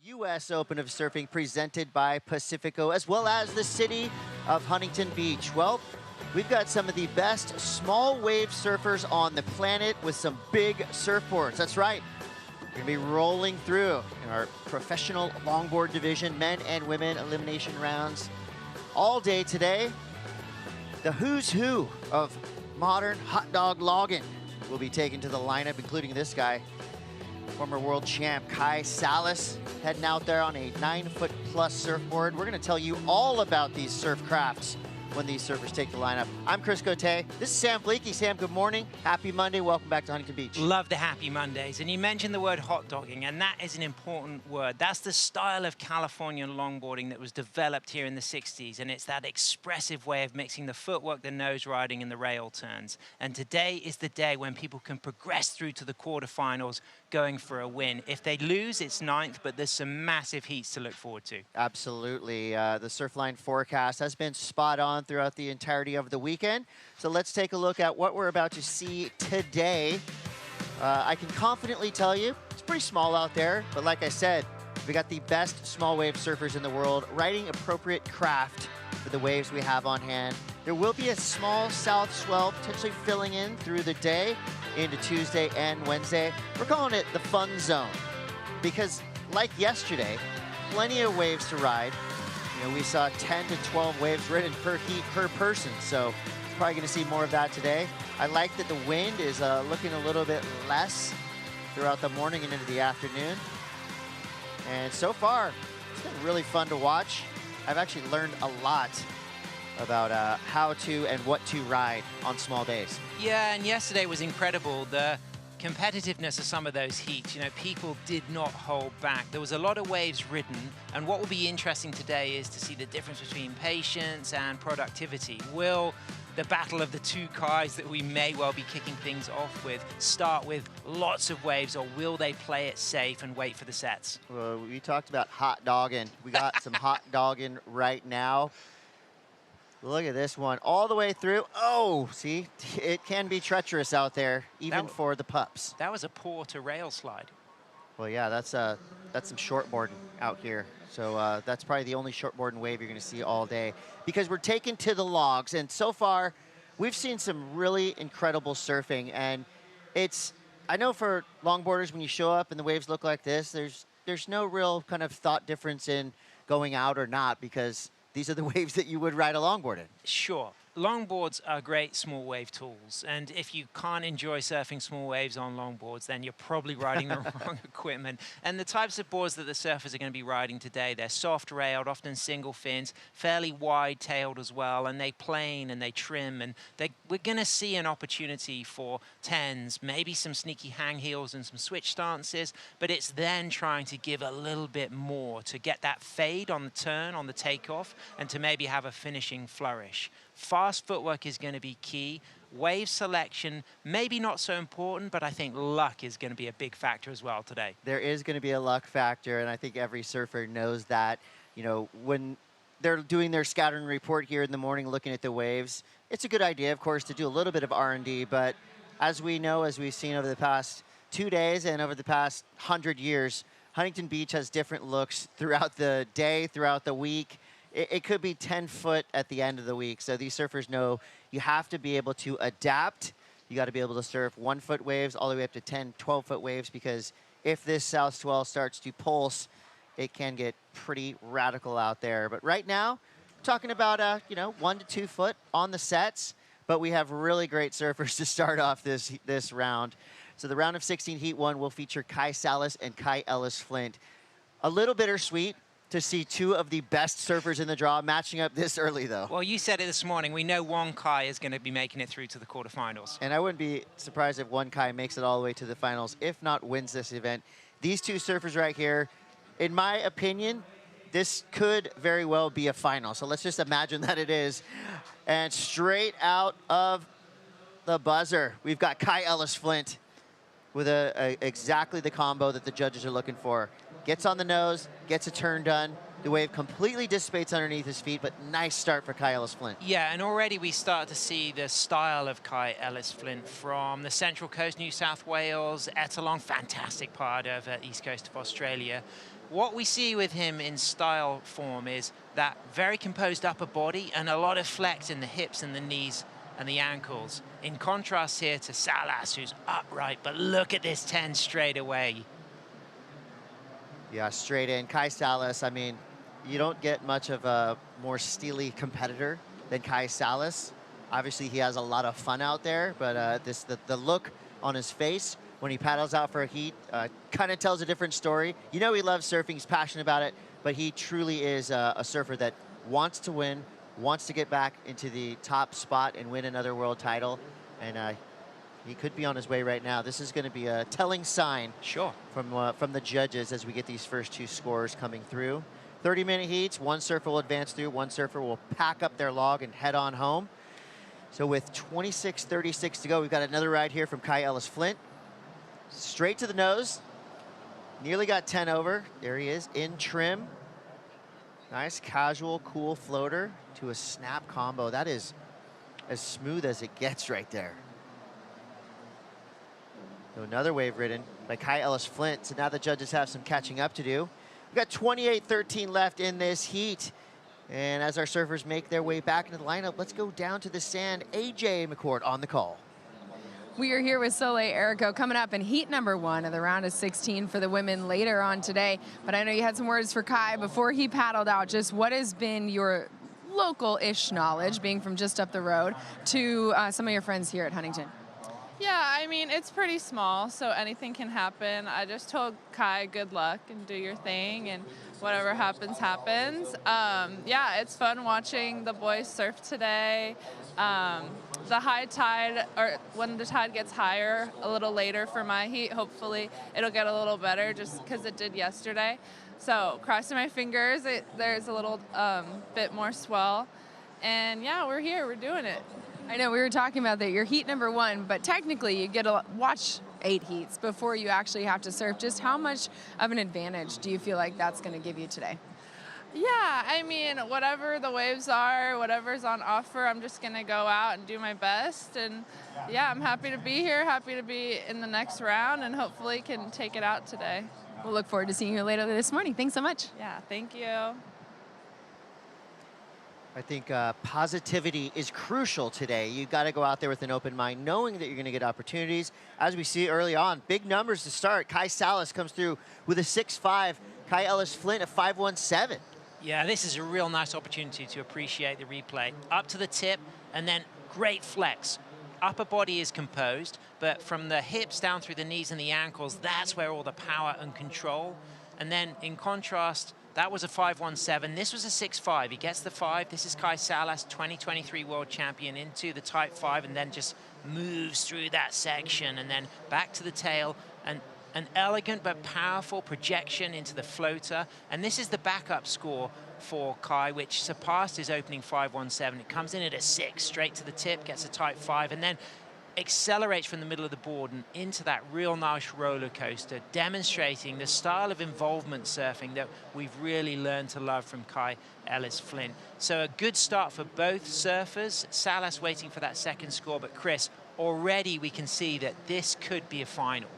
U.S. Open of Surfing presented by Pacifico, as well as the city of Huntington Beach. Well, we've got some of the best small wave surfers on the planet with some big surfboards. That's right. We're going to be rolling through in our professional longboard division, men and women elimination rounds all day today. The who's who of modern hot dog logging will be taken to the lineup, including this guy, former world champ Kai Salas, heading out there on a 9-foot-plus surfboard. We're going to tell you all about these surf crafts when these surfers take the lineup. I'm Chris Cote. This is Sam Fleeky. Sam, good morning. Happy Monday. Welcome back to Huntington Beach. Love the happy Mondays. And you mentioned the word hot dogging, and that is an important word. That's the style of Californian longboarding that was developed here in the 60s, and it's that expressive way of mixing the footwork, the nose riding, and the rail turns. And today is the day when people can progress through to the quarterfinals going for a win. If they lose, it's 9th, but there's some massive heats to look forward to. Absolutely. The Surfline forecast has been spot on throughout the entirety of the weekend. So let's take a look at what we're about to see today. I can confidently tell you it's pretty small out there, but like I said, we got the best small wave surfers in the world riding appropriate craft for the waves we have on hand. There will be a small south swell potentially filling in through the day into Tuesday and Wednesday. We're calling it the fun zone because like yesterday, plenty of waves to ride. You know, we saw 10 to 12 waves ridden per heat per person, so probably going to see more of that today. I like that the wind is looking a little bit less throughout the morning and into the afternoon. And so far, it's been really fun to watch. I've actually learned a lot about how to and what to ride on small days. Yeah, and yesterday was incredible. The competitiveness of some of those heats, you know, people did not hold back. There was a lot of waves ridden, and what will be interesting today is to see the difference between patience and productivity. Will the battle of the two Kais that we may well be kicking things off with start with lots of waves, or will they play it safe and wait for the sets? Well, we talked about hot dogging. We got some hot dogging right now. Look at this one, all the way through. Oh, see, it can be treacherous out there, even for the pups. That was a poor to rail slide. Well, yeah, that's some shortboarding out here. So that's probably the only shortboarding wave you're going to see all day, because we're taken to the logs. And so far, we've seen some really incredible surfing. And I know for longboarders, when you show up and the waves look like this, there's no real kind of thought difference in going out or not, because these are the waves that you would ride a longboard in. Sure. Longboards are great small wave tools, and if you can't enjoy surfing small waves on longboards, then you're probably riding the wrong equipment. And the types of boards that the surfers are going to be riding today, they're soft-railed, often single fins, fairly wide-tailed as well, and they plane and they trim, and we're going to see an opportunity for 10s, maybe some sneaky hang heels and some switch stances, but it's then trying to give a little bit more to get that fade on the turn, on the takeoff, and to maybe have a finishing flourish. Fast footwork is going to be key. Wave selection, maybe not so important, but I think luck is going to be a big factor as well today. There is going to be a luck factor, and I think every surfer knows that. You know, when they're doing their scattering report here in the morning, looking at the waves, it's a good idea, of course, to do a little bit of R&D, but as we know, as we've seen over the past 2 days and over the past 100 years, Huntington Beach has different looks throughout the day, throughout the week. It could be 10 foot at the end of the week. So these surfers know you have to be able to adapt. You got to be able to surf 1-foot waves all the way up to 10, 12-foot waves, because if this south swell starts to pulse, it can get pretty radical out there. But right now, we're talking about 1 to 2 foot on the sets, but we have really great surfers to start off this round. So the round of 16 Heat 1 will feature Kai Salas and Kai Ellis Flint. A little bittersweet to see two of the best surfers in the draw matching up this early, though. Well, you said it this morning. We know one Kai is going to be making it through to the quarterfinals. And I wouldn't be surprised if one Kai makes it all the way to the finals, if not wins this event. These two surfers right here, in my opinion, this could very well be a final. So let's just imagine that it is. And straight out of the buzzer, we've got Kai Ellis Flint with exactly the combo that the judges are looking for. Gets on the nose, gets a turn done. The wave completely dissipates underneath his feet, but nice start for Kai Ellis Flint. Yeah, and already we start to see the style of Kai Ellis Flint from the Central Coast, New South Wales, Ettalong, fantastic part of East Coast of Australia. What we see with him in style form is that very composed upper body and a lot of flex in the hips and the knees and the ankles. In contrast here to Salas, who's upright, but look at this 10 straight away. Yeah, straight in. Kai Salas, I mean, you don't get much of a more steely competitor than Kai Salas. Obviously, he has a lot of fun out there, but the look on his face when he paddles out for a heat kind of tells a different story. You know he loves surfing, he's passionate about it, but he truly is a surfer that wants to win, wants to get back into the top spot and win another world title. And he could be on his way right now. This is going to be a telling sign from the judges as we get these first two scores coming through. 30-minute heats, one surfer will advance through, one surfer will pack up their log and head on home. So with 26:36 to go, we've got another ride here from Kai Ellis Flint. Straight to the nose, nearly got 10 over. There he is, in trim. Nice, casual, cool floater to a snap combo. That is as smooth as it gets right there. So another wave ridden by Kai Ellis Flint. So now the judges have some catching up to do. We've got 28:13 left in this heat. And as our surfers make their way back into the lineup, let's go down to the sand. AJ McCord on the call. We are here with Soleil Erico coming up in heat number 1 of the round of 16 for the women later on today. But I know you had some words for Kai before he paddled out. Just what has been your local-ish knowledge, being from just up the road, to some of your friends here at Huntington? Yeah, I mean, it's pretty small, so anything can happen. I just told Kai good luck and do your thing, and whatever happens, happens. Yeah, it's fun watching the boys surf today. The high tide, or when the tide gets higher a little later for my heat, hopefully it'll get a little better just because it did yesterday. So crossing my fingers, there's a little bit more swell. And yeah, we're here, we're doing it. I know we were talking about that you're heat number 1, but technically you get to watch 8 heats before you actually have to surf. Just how much of an advantage do you feel like that's going to give you today? Yeah, I mean, whatever the waves are, whatever's on offer, I'm just going to go out and do my best. And yeah, I'm happy to be here, happy to be in the next round, and hopefully can take it out today. We'll look forward to seeing you later this morning. Thanks so much. Yeah, thank you. I think positivity is crucial today. You've got to go out there with an open mind, knowing that you're going to get opportunities. As we see early on, big numbers to start. Kai Salas comes through with a 6.5. Kai Ellis Flint a 5.17. Yeah, this is a real nice opportunity to appreciate the replay. Up to the tip, and then great flex. Upper body is composed, but from the hips down through the knees and the ankles, that's where all the power and control. And then in contrast, that was a 5.17. This was a 6.5. He gets the 5. This is Kai Salas, 2023 world champion, into the type 5, and then just moves through that section and then back to the tail, and an elegant but powerful projection into the floater. And this is the backup score for Kai, which surpassed his opening 5.17. It comes in at a 6, straight to the tip, gets a type 5, and then accelerates from the middle of the board and into that real nice roller coaster, demonstrating the style of involvement surfing that we've really learned to love from Kai Ellis Flint. So a good start for both surfers. Salas waiting for that second score, but Chris, already we can see that this could be a final.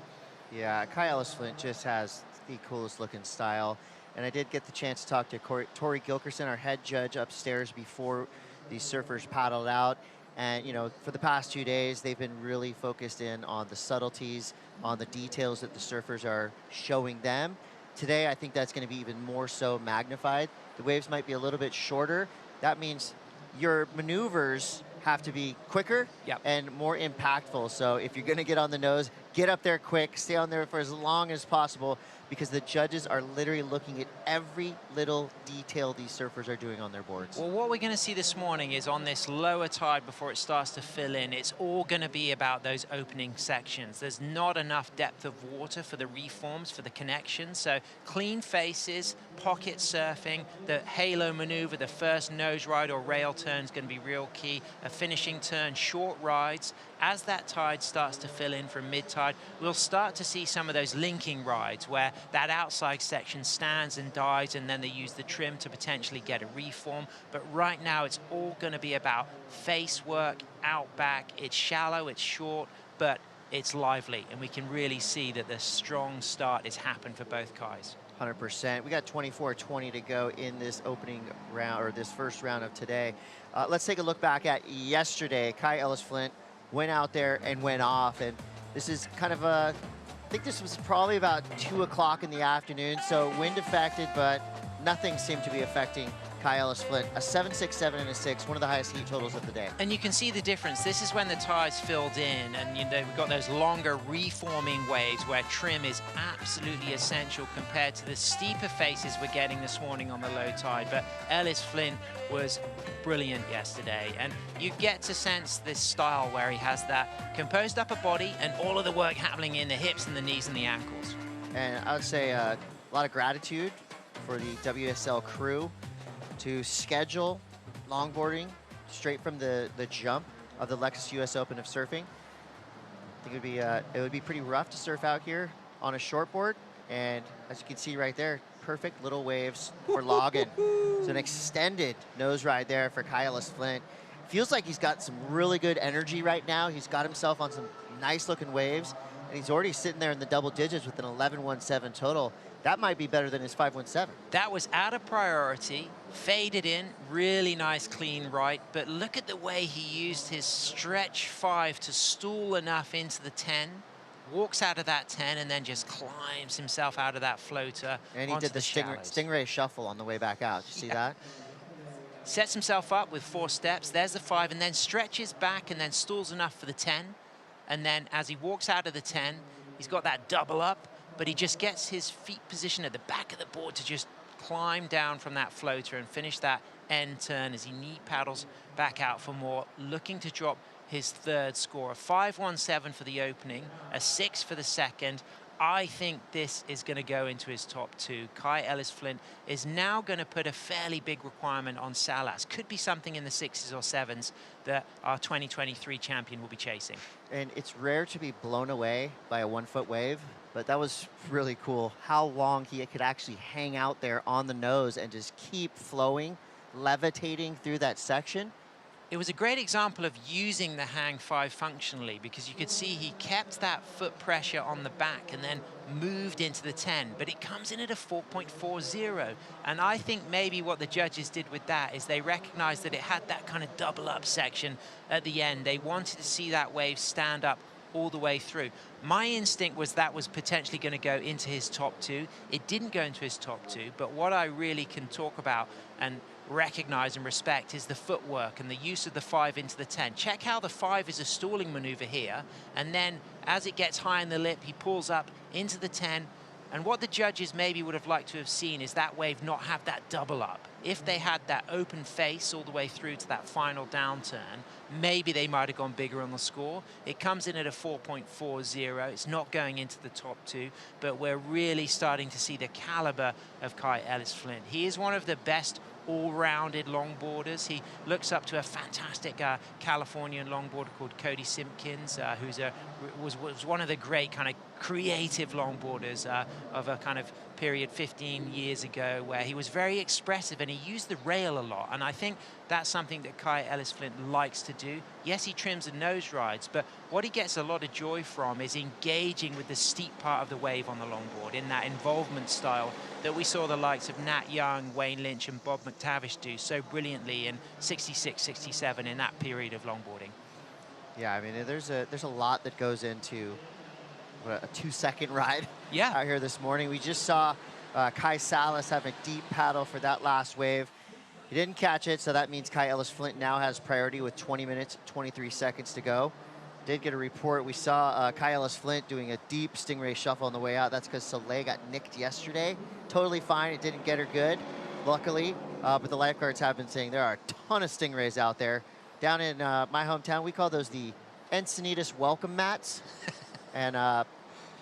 Yeah, Kai Ellis Flint just has the coolest looking style. And I did get the chance to talk to Tori Gilkerson, our head judge upstairs, before these surfers paddled out. And, you know, for the past 2 days, they've been really focused in on the subtleties, on the details that the surfers are showing them. Today, I think that's going to be even more so magnified. The waves might be a little bit shorter. That means your maneuvers have to be quicker and more impactful. So if you're going to get on the nose, get up there quick, stay on there for as long as possible, because the judges are literally looking at every little detail these surfers are doing on their boards. Well, what we're going to see this morning is on this lower tide before it starts to fill in, it's all going to be about those opening sections. There's not enough depth of water for the reforms, for the connections. So clean faces, pocket surfing, the halo maneuver, the first nose ride or rail turn is going to be real key. A finishing turn, short rides. As that tide starts to fill in from mid-tide, we'll start to see some of those linking rides where that outside section stands and dives, and then they use the trim to potentially get a reform. But right now, it's all going to be about face work, out back. It's shallow, it's short, but it's lively, and we can really see that the strong start has happened for both Kais. 100%. We got 24:20 to go in this opening round, or this first round of today. Let's take a look back at yesterday. Kai Ellis-Flint went out there and went off, and this is kind of a, I think this was probably about 2 o'clock in the afternoon, so wind affected, but nothing seemed to be affecting Kai Ellis-Flint. A 7.67 and a 6, one of the highest heat totals of the day. And you can see the difference. This is when the tide's filled in, and you know, we've got those longer reforming waves where trim is absolutely essential compared to the steeper faces we're getting this morning on the low tide. But Ellis-Flint was brilliant yesterday, and you get to sense this style where he has that composed upper body and all of the work happening in the hips and the knees and the ankles. And I would say a lot of gratitude for the WSL crew to schedule longboarding straight from the jump of the Lexus US Open of Surfing. I think it would be pretty rough to surf out here on a shortboard, and as you can see right there, perfect little waves for logging. It's an extended nose ride there for Kai Ellis-Flint. Feels like he's got some really good energy right now. He's got himself on some nice looking waves, and he's already sitting there in the double digits with an 11.17 total. That might be better than his 5.17. That was out of priority, faded in, really nice clean right, but look at the way he used his stretch 5 to stool enough into the 10, walks out of that 10, and then just climbs himself out of that floater. And he did the Stingray shuffle on the way back out. Did you see that? Sets himself up with 4 steps. There's the 5, and then stretches back and then stools enough for the 10. And then as he walks out of the 10, he's got that double up, but he just gets his feet positioned at the back of the board to just climb down from that floater and finish that end turn as he knee paddles back out for more, looking to drop his third score. A 5.17 for the opening, a 6 for the second. I think this is going to go into his top 2. Kai Ellis-Flint is now going to put a fairly big requirement on Salas. Could be something in the 6s or 7s that our 2023 champion will be chasing. And it's rare to be blown away by a 1-foot wave, but that was really cool how long he could actually hang out there on the nose and just keep flowing, levitating through that section. It was a great example of using the hang 5 functionally, because you could see he kept that foot pressure on the back and then moved into the 10, but it comes in at a 4.40. And I think maybe what the judges did with that is they recognized that it had that kind of double up section at the end. They wanted to see that wave stand up all the way through. My instinct was that was potentially going to go into his top 2. It didn't go into his top 2, but what I really can talk about and recognize and respect is the footwork and the use of the 5 into the 10. Check how the 5 is a stalling maneuver here, and then as it gets high in the lip, he pulls up into the 10. And what the judges maybe would have liked to have seen is that wave not have that double up. If they had that open face all the way through to that final downturn, maybe they might have gone bigger on the score. It comes in at a 4.40. It's not going into the top 2, but we're really starting to see the caliber of Kai Ellis-Flint. He is one of the best all-rounded longboarders. He looks up to a fantastic Californian longboarder called Cody Simpkins, who's was one of the great kind of creative longboarders of a kind of period 15 years ago, where he was very expressive and he used the rail a lot. And I think that's something that Kai Ellis-Flint likes to do. Yes, he trims and nose rides, but what he gets a lot of joy from is engaging with the steep part of the wave on the longboard in that involvement style that we saw the likes of Nat Young, Wayne Lynch, and Bob McTavish do so brilliantly in 66, 67 in that period of longboarding. Yeah, I mean, there's a lot that goes into a 2-second ride out here this morning. We just saw Kai Salas have a deep paddle for that last wave. He didn't catch it, so that means Kai Ellis-Flint now has priority with 20 minutes, 23 seconds to go. did get a report. We saw Kai Ellis-Flint doing a deep stingray shuffle on the way out. That's because Soleil got nicked yesterday. Totally fine. It didn't get her good, luckily. But the lifeguards have been saying there are a ton of stingrays out there. Down in my hometown, we call those the Encinitas welcome mats. And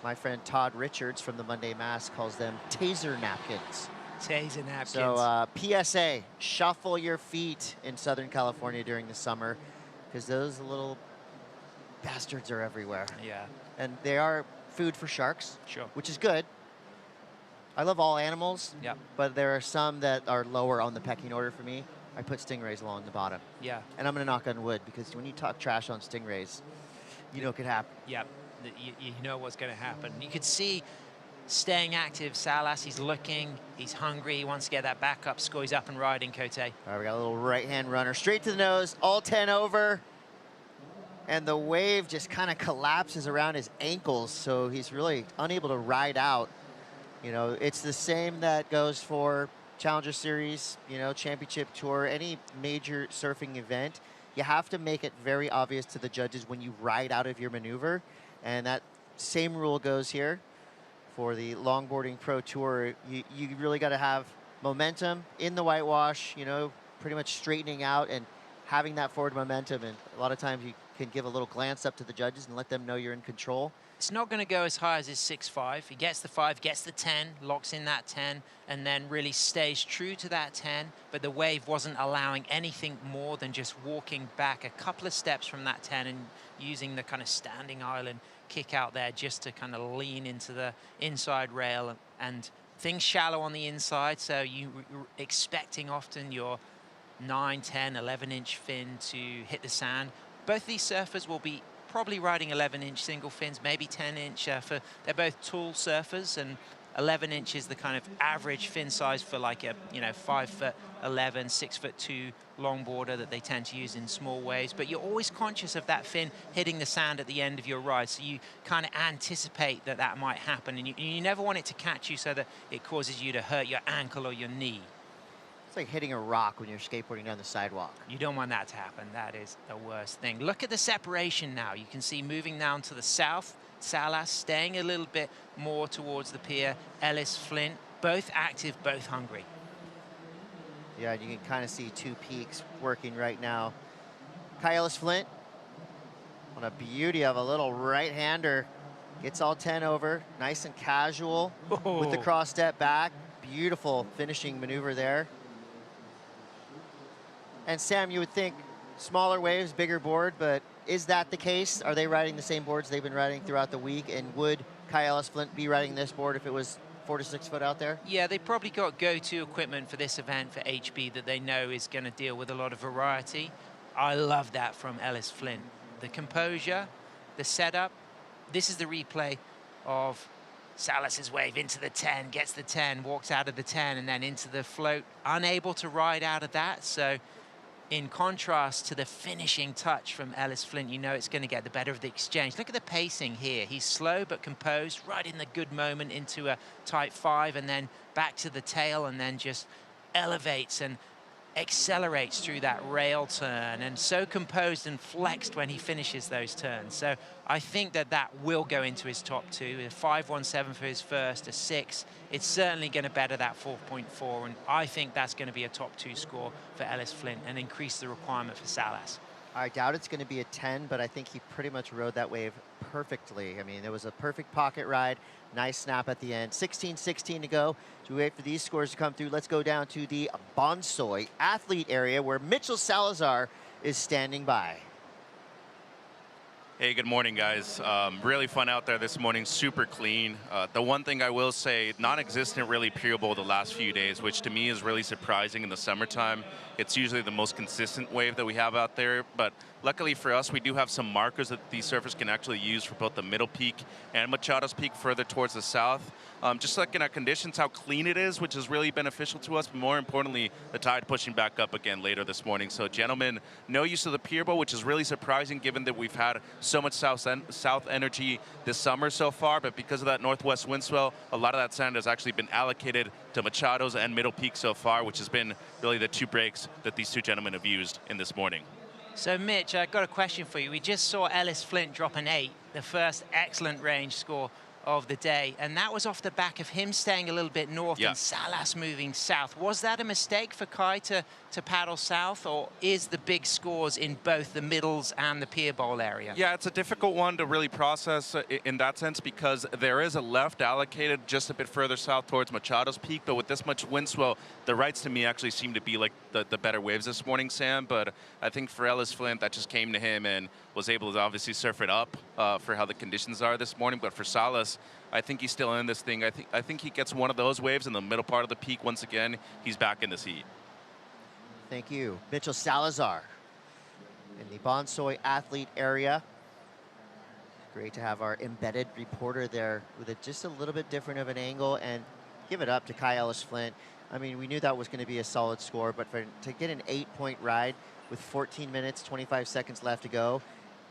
my friend Todd Richards from the Monday Mass calls them taser napkins. Taser napkins. So PSA, shuffle your feet in Southern California during the summer, because those little bastards are everywhere. Yeah. And they are food for sharks, Sure. which is good. I love all animals, Yep. but there are some that are lower on the pecking order for me. I put stingrays along the bottom. Yeah. And I'm going to knock on wood, because when you talk trash on stingrays, you know it could happen. Yep. You know what's going to happen. You could see staying active, Salas. He's looking. He's hungry. He wants to get that backup score. He's up and riding, Cote. All right, we got a little right-hand runner. Straight to the nose, all 10 over. And the wave just kind of collapses around his ankles, so he's really unable to ride out. You know, it's the same that goes for Challenger Series, you know, Championship Tour, any major surfing event. You have to make it very obvious to the judges when you ride out of your maneuver. And that same rule goes here for the Longboarding Pro Tour. You really got to have momentum in the whitewash, you know, pretty much straightening out and having that forward momentum. And a lot of times you can give a little glance up to the judges and let them know you're in control. It's not going to go as high as his 6.5. He gets the 5, gets the 10, locks in that 10, and then really stays true to that 10. But the wave wasn't allowing anything more than just walking back a couple of steps from that 10 and using the kind of standing island kick out there just to kind of lean into the inside rail. And things shallow on the inside, so you're expecting often your 9, 10, 11-inch fin to hit the sand. Both these surfers will be probably riding 11-inch single fins, maybe 10-inch. They're both tall surfers, and 11-inch is the kind of average fin size for like a 5'11", 6'2" longboarder that they tend to use in small waves. But you're always conscious of that fin hitting the sand at the end of your ride, so you kind of anticipate that that might happen, and you never want it to catch you so that it causes you to hurt your ankle or your knee. It's like hitting a rock when you're skateboarding down the sidewalk. You don't want that to happen. That is the worst thing. Look at the separation now. You can see moving down to the south, Salas staying a little bit more towards the pier. Ellis-Flint, both active, both hungry. Yeah, you can kind of see two peaks working right now. Kai Ellis-Flint on a beauty of a little right-hander. Gets all 10 over, nice and casual with the cross step back. Beautiful finishing maneuver there. And Sam, you would think smaller waves, bigger board, but is that the case? Are they riding the same boards they've been riding throughout the week? And would Kai Ellis-Flint be riding this board if it was 4 to 6 foot out there? Yeah, they probably got go-to equipment for this event for HB that they know is going to deal with a lot of variety. I love that from Ellis-Flint. The composure, the setup. This is the replay of Salas's wave into the 10, gets the 10, walks out of the 10, and then into the float. Unable to ride out of that, so in contrast to the finishing touch from Ellis-Flint, you know it's going to get the better of the exchange. Look at the pacing here. He's slow but composed, right in the good moment into a tight 5, and then back to the tail, and then just elevates and accelerates through that rail turn, and so composed and flexed when he finishes those turns. So I think that that will go into his top 2. A 5.17 for his first, a 6. It's certainly going to better that 4.4, and I think that's going to be a top 2 score for Ellis-Flint and increase the requirement for Salas. I doubt it's going to be a 10, but I think he pretty much rode that wave perfectly. I mean, it was a perfect pocket ride. Nice snap at the end. 16-16 to go. So we wait for these scores to come through. Let's go down to the Bonsoy athlete area where Mitchell Salazar is standing by. Hey, good morning, guys. Really fun out there this morning, super clean. The one thing I will say, non-existent really pure bowl the last few days, which to me is really surprising in the summertime. It's usually the most consistent wave that we have out there, but luckily for us, we do have some markers that these surfers can actually use for both the middle peak and Machado's Peak further towards the south. Just looking at conditions, how clean it is, which is really beneficial to us, but more importantly, the tide pushing back up again later this morning. So gentlemen, no use of the pier bowl, which is really surprising given that we've had so much south energy this summer so far, but because of that northwest wind swell, a lot of that sand has actually been allocated to Machado's and middle peak so far, which has been really the 2 breaks that these 2 gentlemen have used in this morning. So Mitch, I've got a question for you. We just saw Ellis Flint drop an 8, the first excellent range score of the day, and that was off the back of him staying a little bit north and Salas moving south. Was that a mistake for Kai to paddle south, or is the big scores in both the middles and the pier bowl area? Yeah, it's a difficult one to really process in that sense, because there is a left allocated just a bit further south towards Machado's Peak, but with this much wind swell, the rights to me actually seem to be like the better waves this morning, Sam. But I think for Ellis Flint, that just came to him and was able to obviously surf it up for how the conditions are this morning. But for Salas, I think he's still in this thing. I think he gets one of those waves in the middle part of the peak. Once again, he's back in this heat. Thank you. Mitchell Salazar in the Bonsoy athlete area. Great to have our embedded reporter there with just a little bit different of an angle, and give it up to Kai Ellis Flint. I mean, we knew that was going to be a solid score, but to get an 8-point ride with 14 minutes, 25 seconds left to go,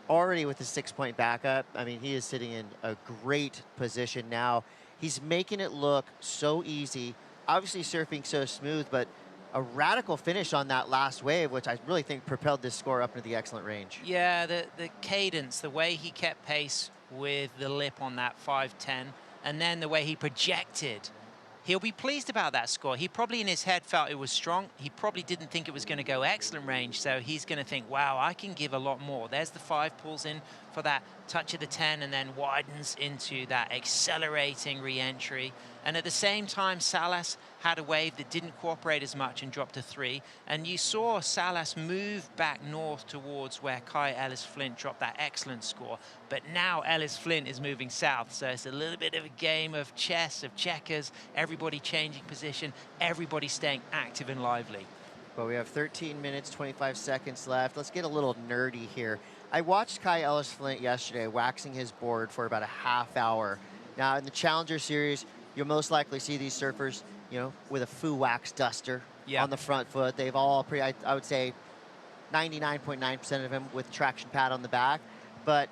already with a 6-point backup, I mean, he is sitting in a great position now. He's making it look so easy. Obviously surfing so smooth, but a radical finish on that last wave, which I really think propelled this score up into the excellent range. Yeah, the cadence, the way he kept pace with the lip on that 5:10, and then the way he projected. He'll be pleased about that score. He probably in his head felt it was strong. He probably didn't think it was going to go excellent range, so he's going to think, wow, I can give a lot more. There's the 5, pulls in for that touch of the 10, and then widens into that accelerating re-entry. And at the same time, Salas had a wave that didn't cooperate as much and dropped to 3. And you saw Salas move back north towards where Kai Ellis Flint dropped that excellent score. But now Ellis Flint is moving south, so it's a little bit of a game of chess, of checkers, everybody changing position, everybody staying active and lively. Well, we have 13 minutes, 25 seconds left. Let's get a little nerdy here. I watched Kai Ellis Flint yesterday waxing his board for about a half hour. Now, in the Challenger Series, you'll most likely see these surfers, you know, with a Fu wax duster on the front foot. They've all I would say 99.9% of them with traction pad on the back. But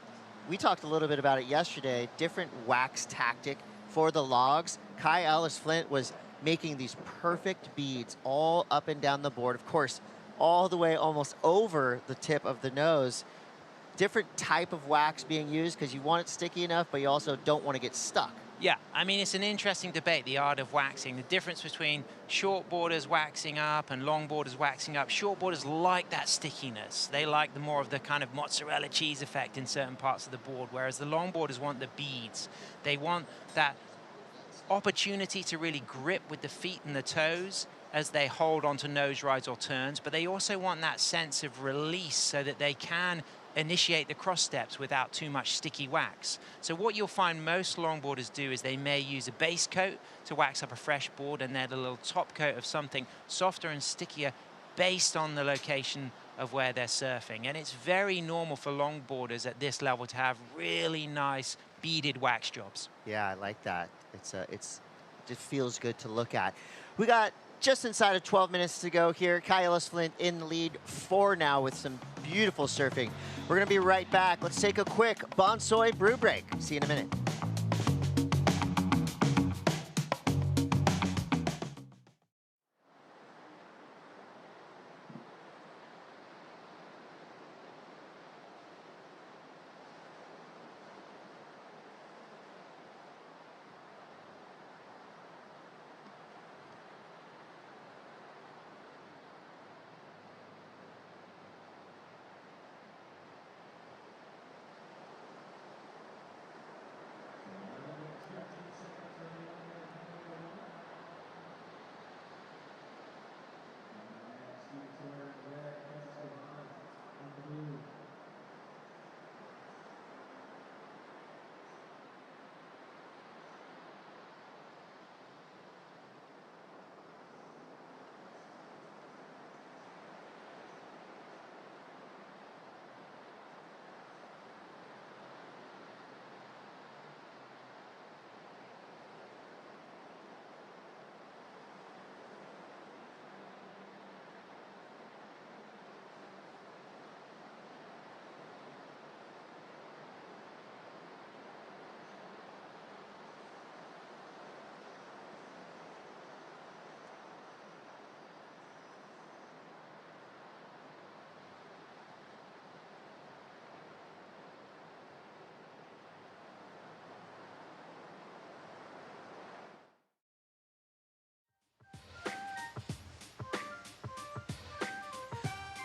we talked a little bit about it yesterday, different wax tactic for the logs. Kai Ellis Flint was making these perfect beads all up and down the board. Of course, all the way almost over the tip of the nose. Different type of wax being used because you want it sticky enough, but you also don't want to get stuck. Yeah, I mean, it's an interesting debate, the art of waxing. The difference between shortboarders waxing up and longboarders waxing up. Shortboarders like that stickiness. They like the more of the kind of mozzarella cheese effect in certain parts of the board, whereas the longboarders want the beads. They want that opportunity to really grip with the feet and the toes as they hold onto nose rides or turns, but they also want that sense of release so that they can initiate the cross steps without too much sticky wax. So what you'll find most longboarders do is they may use a base coat to wax up a fresh board, and then a little top coat of something softer and stickier based on the location of where they're surfing. And it's very normal for longboarders at this level to have really nice beaded wax jobs. Yeah, I like that. It just feels good to look at. We got just inside of 12 minutes to go here. Kai Ellis Flint in the lead 4 now with some beautiful surfing. We're going to be right back. Let's take a quick Bonsoy brew break. See you in a minute.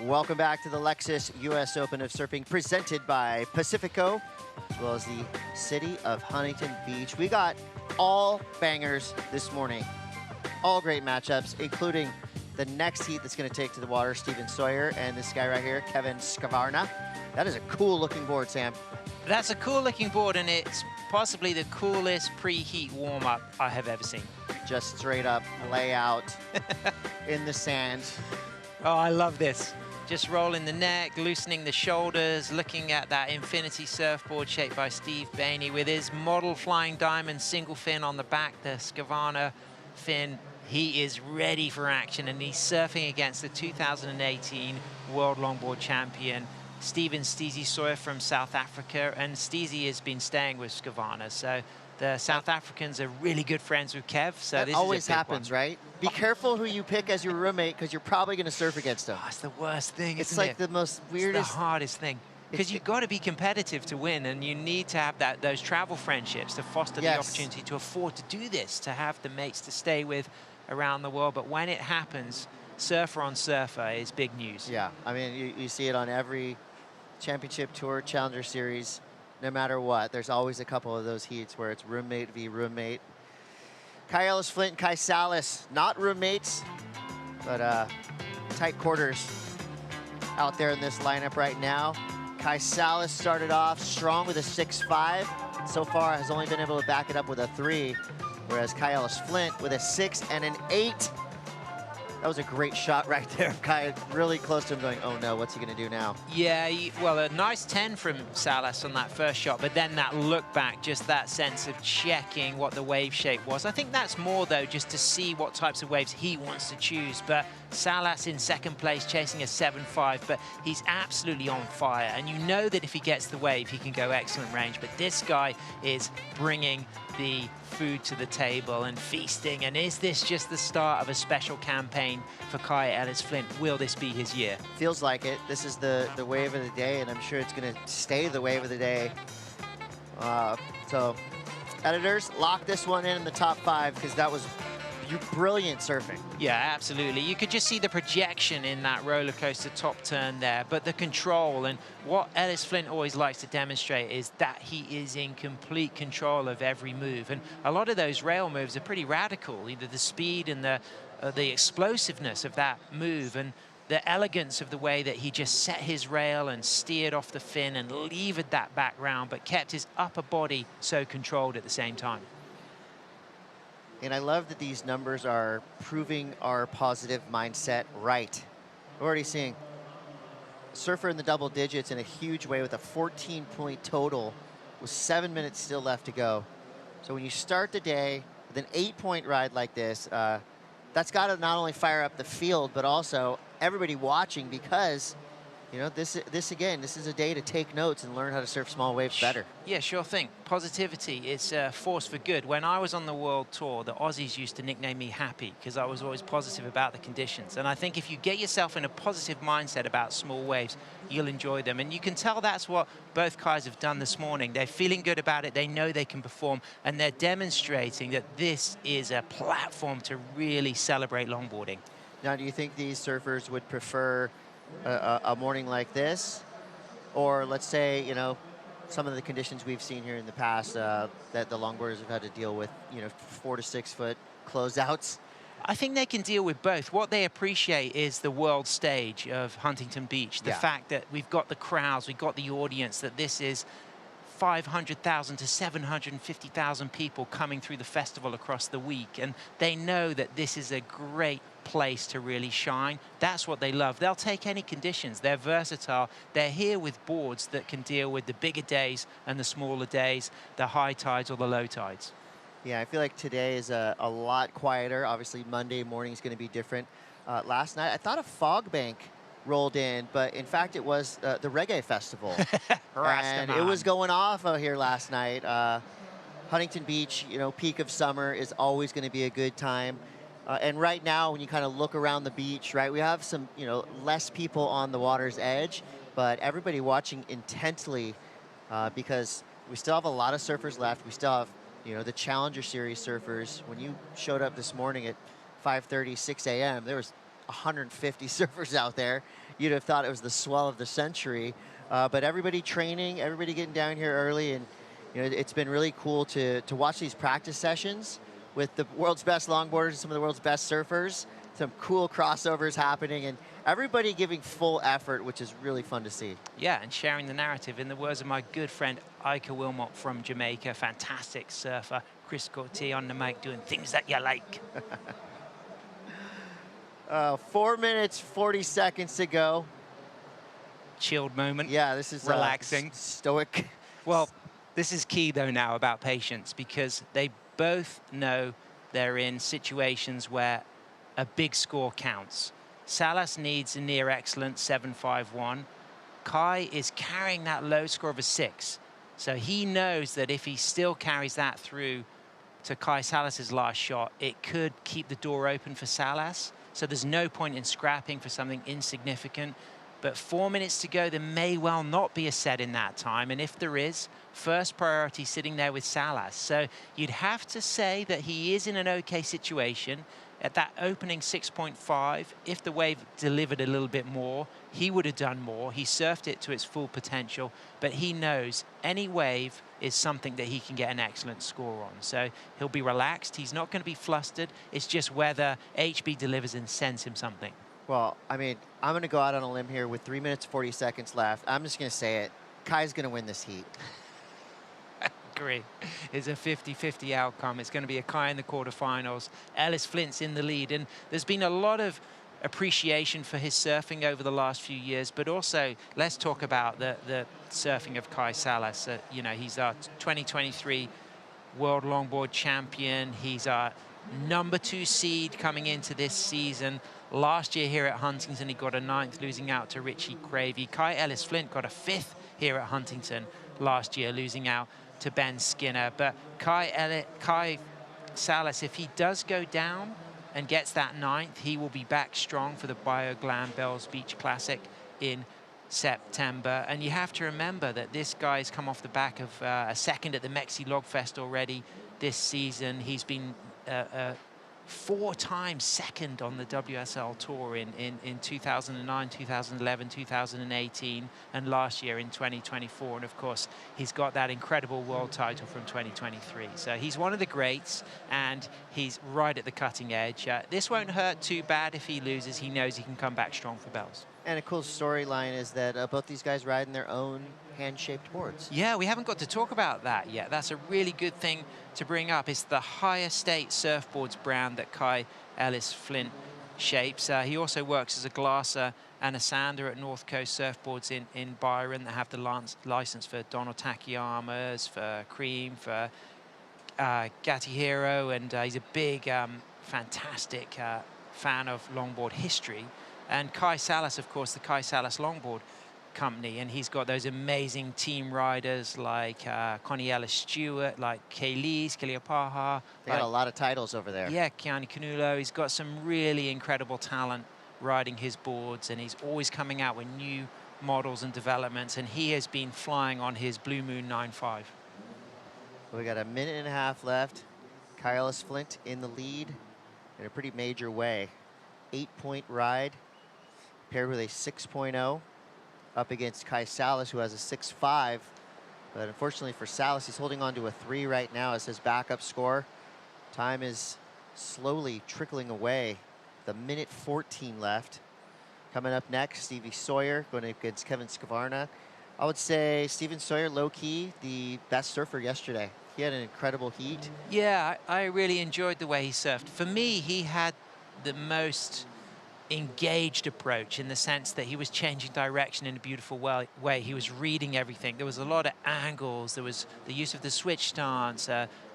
Welcome back to the Lexus US Open of Surfing, presented by Pacifico, as well as the city of Huntington Beach. We got all bangers this morning. All great matchups, including the next heat that's going to take to the water, Steven Sawyer, and this guy right here, Kevin Skavarna. That is a cool-looking board, Sam. That's a cool-looking board, and it's possibly the coolest pre-heat warm-up I have ever seen. Just straight up layout in the sand. Oh, I love this. Just rolling the neck, loosening the shoulders, looking at that infinity surfboard shaped by Steve Bainey with his model Flying Diamond single fin on the back, the Skavarna fin. He is ready for action, and he's surfing against the 2018 World Longboard Champion, Steven "Steezy" Sawyer from South Africa, and Steezy has been staying with Skavarna, so the South Africans are really good friends with Kev. So that this always is a big happens, one. right? Be careful who you pick as your roommate, because you're probably going to surf against them. Oh, it's the worst thing, It's isn't like it? the most It's weirdest. the hardest thing. Because you've got to be competitive to win, and you need to have those travel friendships to foster the opportunity to afford to do this, to have the mates to stay with around the world. But when it happens, surfer on surfer is big news. Yeah, I mean, you see it on every championship tour, challenger series, no matter what. There's always a couple of those heats where it's roommate v roommate. Kai Ellis-Flint and Kai Salas, not roommates, but tight quarters out there in this lineup right now. Kai Salas started off strong with a 6.5. So far has only been able to back it up with a 3, whereas Kai Ellis-Flint with a 6 and an 8. That was a great shot right there. Kai really close to him going, oh no, what's he gonna do now? Yeah, well, a nice 10 from Salas on that first shot, but then that look back, just that sense of checking what the wave shape was. I think that's more, though, just to see what types of waves he wants to choose. But Salas in second place, chasing a 7.5, but he's absolutely on fire. And you know that if he gets the wave, he can go excellent range. But this guy is bringing the food to the table and feasting. And is this just the start of a special campaign for Kai Ellis-Flint? Will this be his year? Feels like it. This is the wave of the day, and I'm sure it's going to stay the wave of the day. So, editors, lock this one in the top 5, because that was brilliant surfing. Yeah, absolutely. You could just see the projection in that roller coaster top turn there, but the control, and what Ellis-Flint always likes to demonstrate is that he is in complete control of every move. And a lot of those rail moves are pretty radical, either the speed and the explosiveness of that move, and the elegance of the way that he just set his rail and steered off the fin and levered that back round, but kept his upper body so controlled at the same time. And I love that these numbers are proving our positive mindset right. We're already seeing surfer in the double digits in a huge way with a 14-point total with 7 minutes still left to go. So when you start the day with an 8-point ride like this, that's got to not only fire up the field, but also everybody watching, because you know, this is a day to take notes and learn how to surf small waves better. Yeah, sure thing. Positivity is a force for good. When I was on the world tour, the Aussies used to nickname me Happy, because I was always positive about the conditions. And I think if you get yourself in a positive mindset about small waves, you'll enjoy them. And you can tell that's what both guys have done this morning. They're feeling good about it. They know they can perform, and they're demonstrating that this is a platform to really celebrate longboarding. Now, do you think these surfers would prefer a morning like this, or let's say, you know, some of the conditions we've seen here in the past that the longboarders have had to deal with, you know, 4 to 6 foot closeouts? I think they can deal with both. What they appreciate is the world stage of Huntington Beach, the fact that we've got the crowds, we've got the audience, that this is 500,000 to 750,000 people coming through the festival across the week, and they know that this is a great place to really shine. That's what they love. They'll take any conditions. They're versatile. They're here with boards that can deal with the bigger days and the smaller days, the high tides or the low tides. Yeah, I feel like today is a lot quieter. Obviously, Monday morning is going to be different. Last night, I thought a fog bank rolled in, but in fact, it was the reggae festival. And it was going off out here last night. Huntington Beach, you know, peak of summer is always going to be a good time. And right now, when you kind of look around the beach, right, we have some, you know, less people on the water's edge, but everybody watching intently because we still have a lot of surfers left. We still have, you know, the Challenger Series surfers. When you showed up this morning at 5:30, 6 a.m., there was 150 surfers out there. You'd have thought it was the swell of the century. But everybody training, everybody getting down here early, and it's been really cool to watch these practice sessions with the world's best longboarders and some of the world's best surfers. Some cool crossovers happening, and everybody giving full effort, which is really fun to see. Yeah, and sharing the narrative. In the words of my good friend Ike Wilmot from Jamaica, fantastic surfer, Chris Gauthier on the mic doing things that you like. 4 minutes, 40 seconds to go. Chilled moment. Yeah, this is relaxing. Stoic. Well, this is key though now about patience, because they both know they're in situations where a big score counts. Salas needs a near excellent 7.51. Kai is carrying that low score of a 6. So he knows that if he still carries that through to Kai Salas's last shot, it could keep the door open for Salas. So there's no point in scrapping for something insignificant. But 4 minutes to go, there may well not be a set in that time. And if there is, first priority sitting there with Salas. So you'd have to say that he is in an okay situation. At that opening 6.5, if the wave delivered a little bit more, he would have done more. He surfed it to its full potential, but he knows any wave is something that he can get an excellent score on. So he'll be relaxed. He's not going to be flustered. It's just whether HB delivers and sends him something. Well, I mean, I'm going to go out on a limb here with 3 minutes, 40 seconds left. I'm just going to say it. Kai's going to win this heat. Agree. It's a 50-50 outcome. It's going to be a Kai in the quarterfinals. Ellis Flint's in the lead, and there's been a lot of appreciation for his surfing over the last few years, but also let's talk about the surfing of Kai Salas. He's our 2023 World Longboard champion. He's our #2 seed coming into this season. Last year here at Huntington, he got a 9th, losing out to Richie Cravey. Kai Ellis Flint got a 5th here at Huntington last year, losing out to Ben Skinner. But Kai Salas, if he does go down and gets that 9th, he will be back strong for the BioGlam Bells Beach Classic in September. And you have to remember that this guy's come off the back of a 2nd at the Mexi Log Fest already this season. He's been 4 times 2nd on the WSL Tour in 2009, 2011, 2018, and last year in 2024. And of course, he's got that incredible world title from 2023. So he's one of the greats, and he's right at the cutting edge. This won't hurt too bad if he loses. He knows he can come back strong for Bells. And a cool storyline is that both these guys ride in their own hand-shaped boards. Yeah, we haven't got to talk about that yet. That's a really good thing to bring up. It's the Higher State Surfboards brand that Kai Ellis Flint shapes. He also works as a glasser and a sander at North Coast Surfboards in Byron that have the license for Donald Takiyamas, for Cream, for Gatti Hero, and he's a big, fantastic fan of longboard history. And Kai Salas, of course, the Kai Salas Longboard Company, and he's got those amazing team riders like Connie Ellis-Stewart, like Kaylees, Kaleopaha. They got a lot of titles over there. Yeah, Keani Canulo. He's got some really incredible talent riding his boards, and he's always coming out with new models and developments, and he has been flying on his Blue Moon 9.5. We got a 1.5 minutes left. Kai Ellis Flint in the lead in a pretty major way. 8-point ride paired with a 6.0 up against Kai Salas, who has a 6.5. But unfortunately for Salas, he's holding on to a 3 right now as his backup score. Time is slowly trickling away. The 1:14 left. Coming up next, Stevie Sawyer going against Kevin Skavarna. I would say Steven Sawyer, low-key, the best surfer yesterday. He had an incredible heat. Yeah, I really enjoyed the way he surfed. For me, he had the most engaged approach in the sense that he was changing direction in a beautiful way. He was reading everything. There was a lot of angles. There was the use of the switch stance,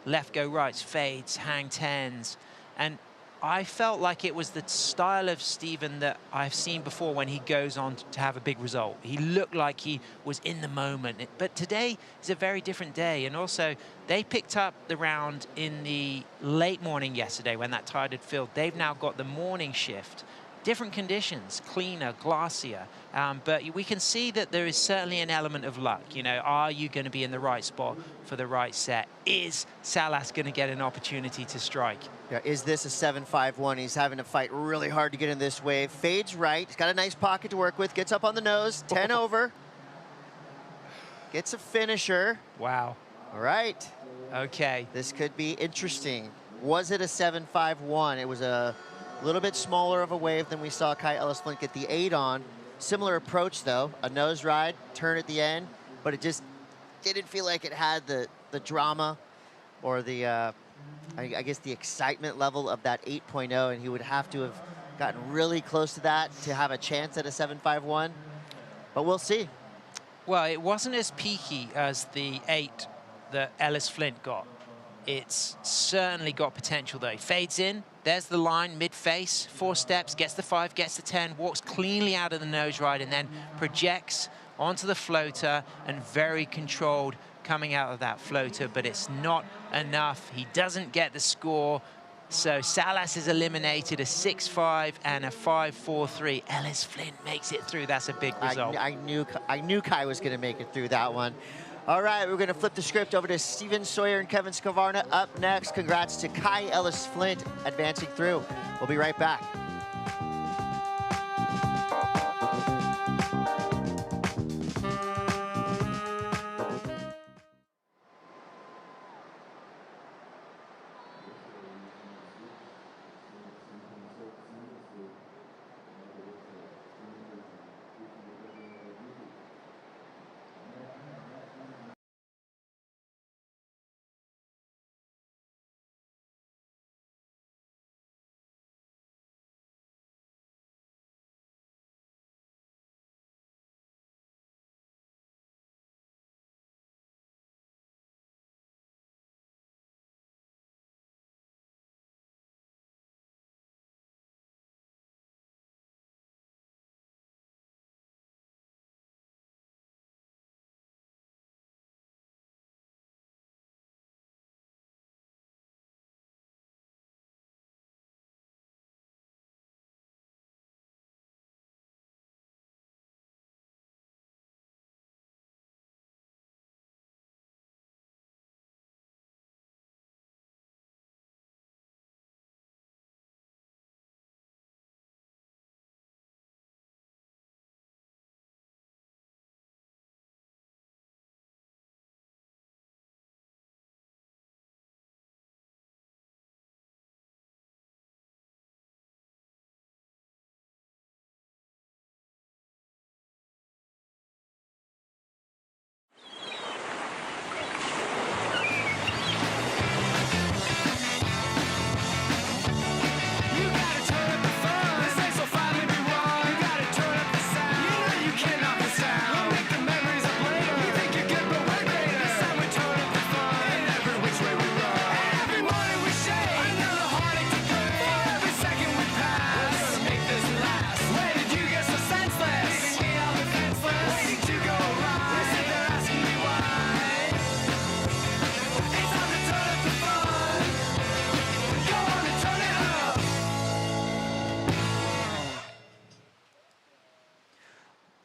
left go rights, fades, hang tens. And I felt like it was the style of Steven that I've seen before when he goes on to have a big result. He looked like he was in the moment. But today is a very different day. And also, they picked up the round in the late morning yesterday when that tide had filled. They've now got the morning shift. Different conditions, cleaner, glassier, But we can see that there is certainly an element of luck. You know, are you going to be in the right spot for the right set? Is Salas going to get an opportunity to strike? Yeah, is this a 7-5-1? He's having to fight really hard to get in this wave. Fades right. He's got a nice pocket to work with. Gets up on the nose. 10 over. Gets a finisher. Wow. All right. Okay. This could be interesting. Was it a 7-5-1? It was a little bit smaller of a wave than we saw Kai Ellis-Flint get the 8 on. Similar approach, though. A nose ride, turn at the end, but it just didn't feel like it had the drama or the, I guess, the excitement level of that 8.0, and he would have to have gotten really close to that to have a chance at a 7-5-1. But we'll see. Well, it wasn't as peaky as the 8 that Ellis-Flint got. It's certainly got potential, though. He fades in. There's the line, mid-face, 4 steps, gets the 5, gets the 10, walks cleanly out of the nose ride, and then projects onto the floater and very controlled coming out of that floater, but it's not enough. He doesn't get the score. So Salas is eliminated, a 6-5 and a 5-4-3. Ellis-Flint makes it through. That's a big result. I knew Kai was going to make it through that one. All right, we're going to flip the script over to Steven Sawyer and Kevin Scavarna up next. Congrats to Kai Ellis-Flint advancing through. We'll be right back.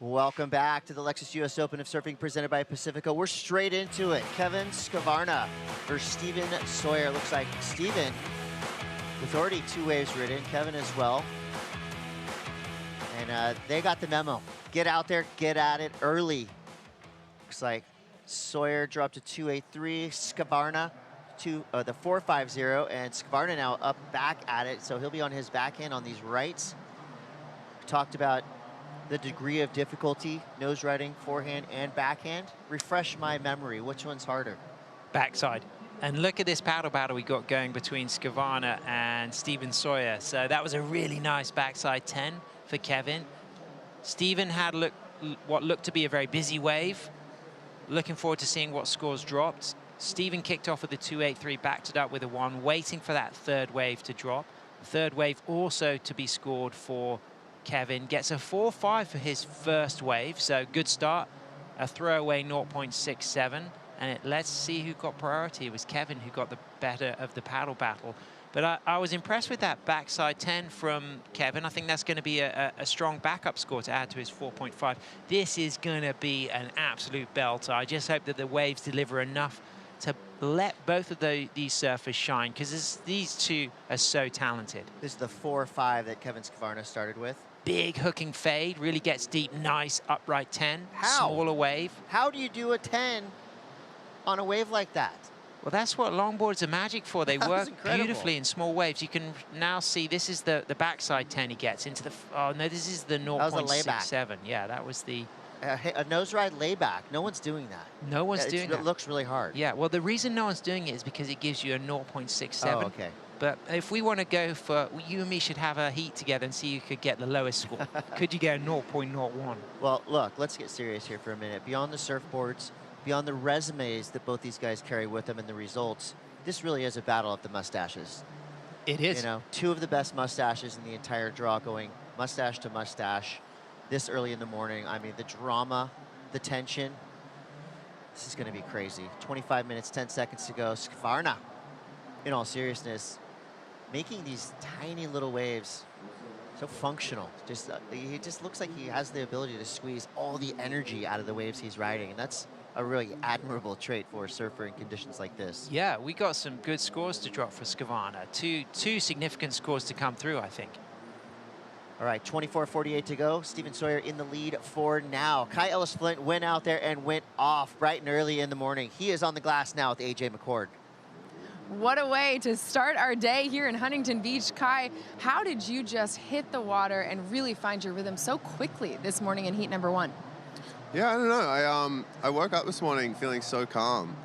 Welcome back to the Lexus US Open of Surfing presented by Pacifico. We're straight into it. Kevin Scavarna versus Steven Sawyer. Looks like Steven with already 2 waves ridden, Kevin as well. And they got the memo. Get out there, get at it early. Looks like Sawyer dropped to 283, Scavarna to the 450, and Scavarna now up back at it, so he'll be on his backhand on these rights. We talked about the degree of difficulty, nose riding, forehand and backhand. Refresh my memory, which one's harder? Backside. And look at this paddle battle we got going between Scavarna and Steven Sawyer. So that was a really nice backside 10 for Kevin. Steven had what looked to be a very busy wave. Looking forward to seeing what scores dropped. Steven kicked off with a 283, backed it up with a 1, waiting for that 3rd wave to drop. 3rd wave also to be scored for Kevin. Gets a 4.5 for his 1st wave, so good start. A throwaway 0.67, and let's see who got priority. It was Kevin who got the better of the paddle battle. But I was impressed with that backside 10 from Kevin. I think that's going to be a strong backup score to add to his 4.5. This is going to be an absolute belter. I just hope that the waves deliver enough to let both of these surfers shine, because these two are so talented. This is the 4.5 that Kevin Skvarna started with. Big hooking fade, really gets deep, nice upright 10. How? Smaller wave. How do you do a 10 on a wave like that? Well, that's what longboards are magic for. They work beautifully in small waves. You can now see this is the backside 10 he gets into the. Oh no, this is the 0.67. Yeah, that was the. A nose ride layback. No one's doing that. No one's doing that. It looks really hard. Yeah, well, the reason no one's doing it is because it gives you a 0.67. Oh, okay. But if we want to go for, you and me should have a heat together and see who could get the lowest score. Could you get a 0.01? Well, look, let's get serious here for a minute. Beyond the surfboards, beyond the resumes that both these guys carry with them and the results, this really is a battle of the mustaches. It is. You know, two of the best mustaches in the entire draw going mustache to mustache this early in the morning. I mean, the drama, the tension, this is going to be crazy. 25 minutes, 10 seconds to go. Skvarna, in all seriousness, making these tiny little waves so functional. Just he just looks like he has the ability to squeeze all the energy out of the waves he's riding, and that's a really admirable trait for a surfer in conditions like this. Yeah, we got some good scores to drop for Skvarna. Two significant scores to come through, I think. All right, 24:48 to go. Steven Sawyer in the lead for now. Kai Ellis-Flint went out there and went off bright and early in the morning. He is on the glass now with AJ McCord. What a way to start our day here in Huntington Beach. Kai, how did you just hit the water and really find your rhythm so quickly this morning in heat number 1? Yeah, I don't know. I woke up this morning feeling so calm.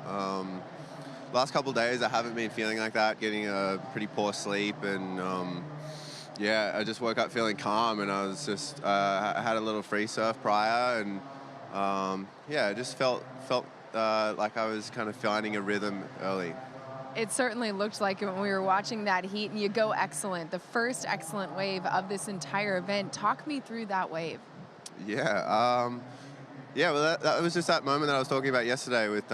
Last couple of days I haven't been feeling like that, getting a pretty poor sleep, and yeah, I just woke up feeling calm, and I was just I had a little free surf prior, and yeah, I just felt like I was kind of finding a rhythm early. It certainly looked like it when we were watching that heat, and you go excellent. The first excellent wave of this entire event. Talk me through that wave. Yeah, yeah, well, that was just that moment that I was talking about yesterday with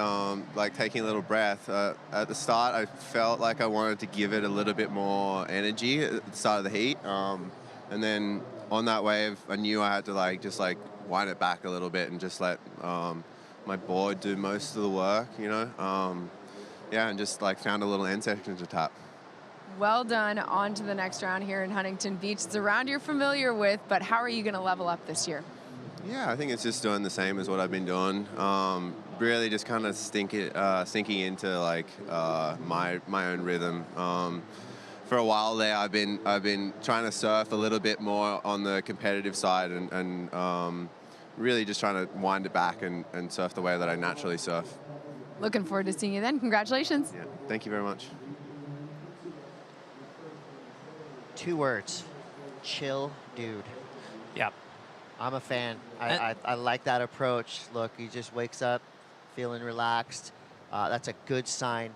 like taking a little breath. At the start, I felt like I wanted to give it a little bit more energy at the start of the heat. And then on that wave, I knew I had to just wind it back a little bit and just let my board do most of the work, you know? Yeah, and just found a little end section to tap. Well done. On to the next round here in Huntington Beach. It's a round you're familiar with, but how are you going to level up this year? Yeah, I think it's just doing the same as what I've been doing. Really just kind of sinking into my own rhythm. For a while there, I've been trying to surf a little bit more on the competitive side, and really just trying to wind it back and surf the way that I naturally surf. Looking forward to seeing you then. Congratulations. Yeah, thank you very much. 2 words: chill, dude. Yep. I'm a fan. I like that approach. Look, he just wakes up feeling relaxed. That's a good sign.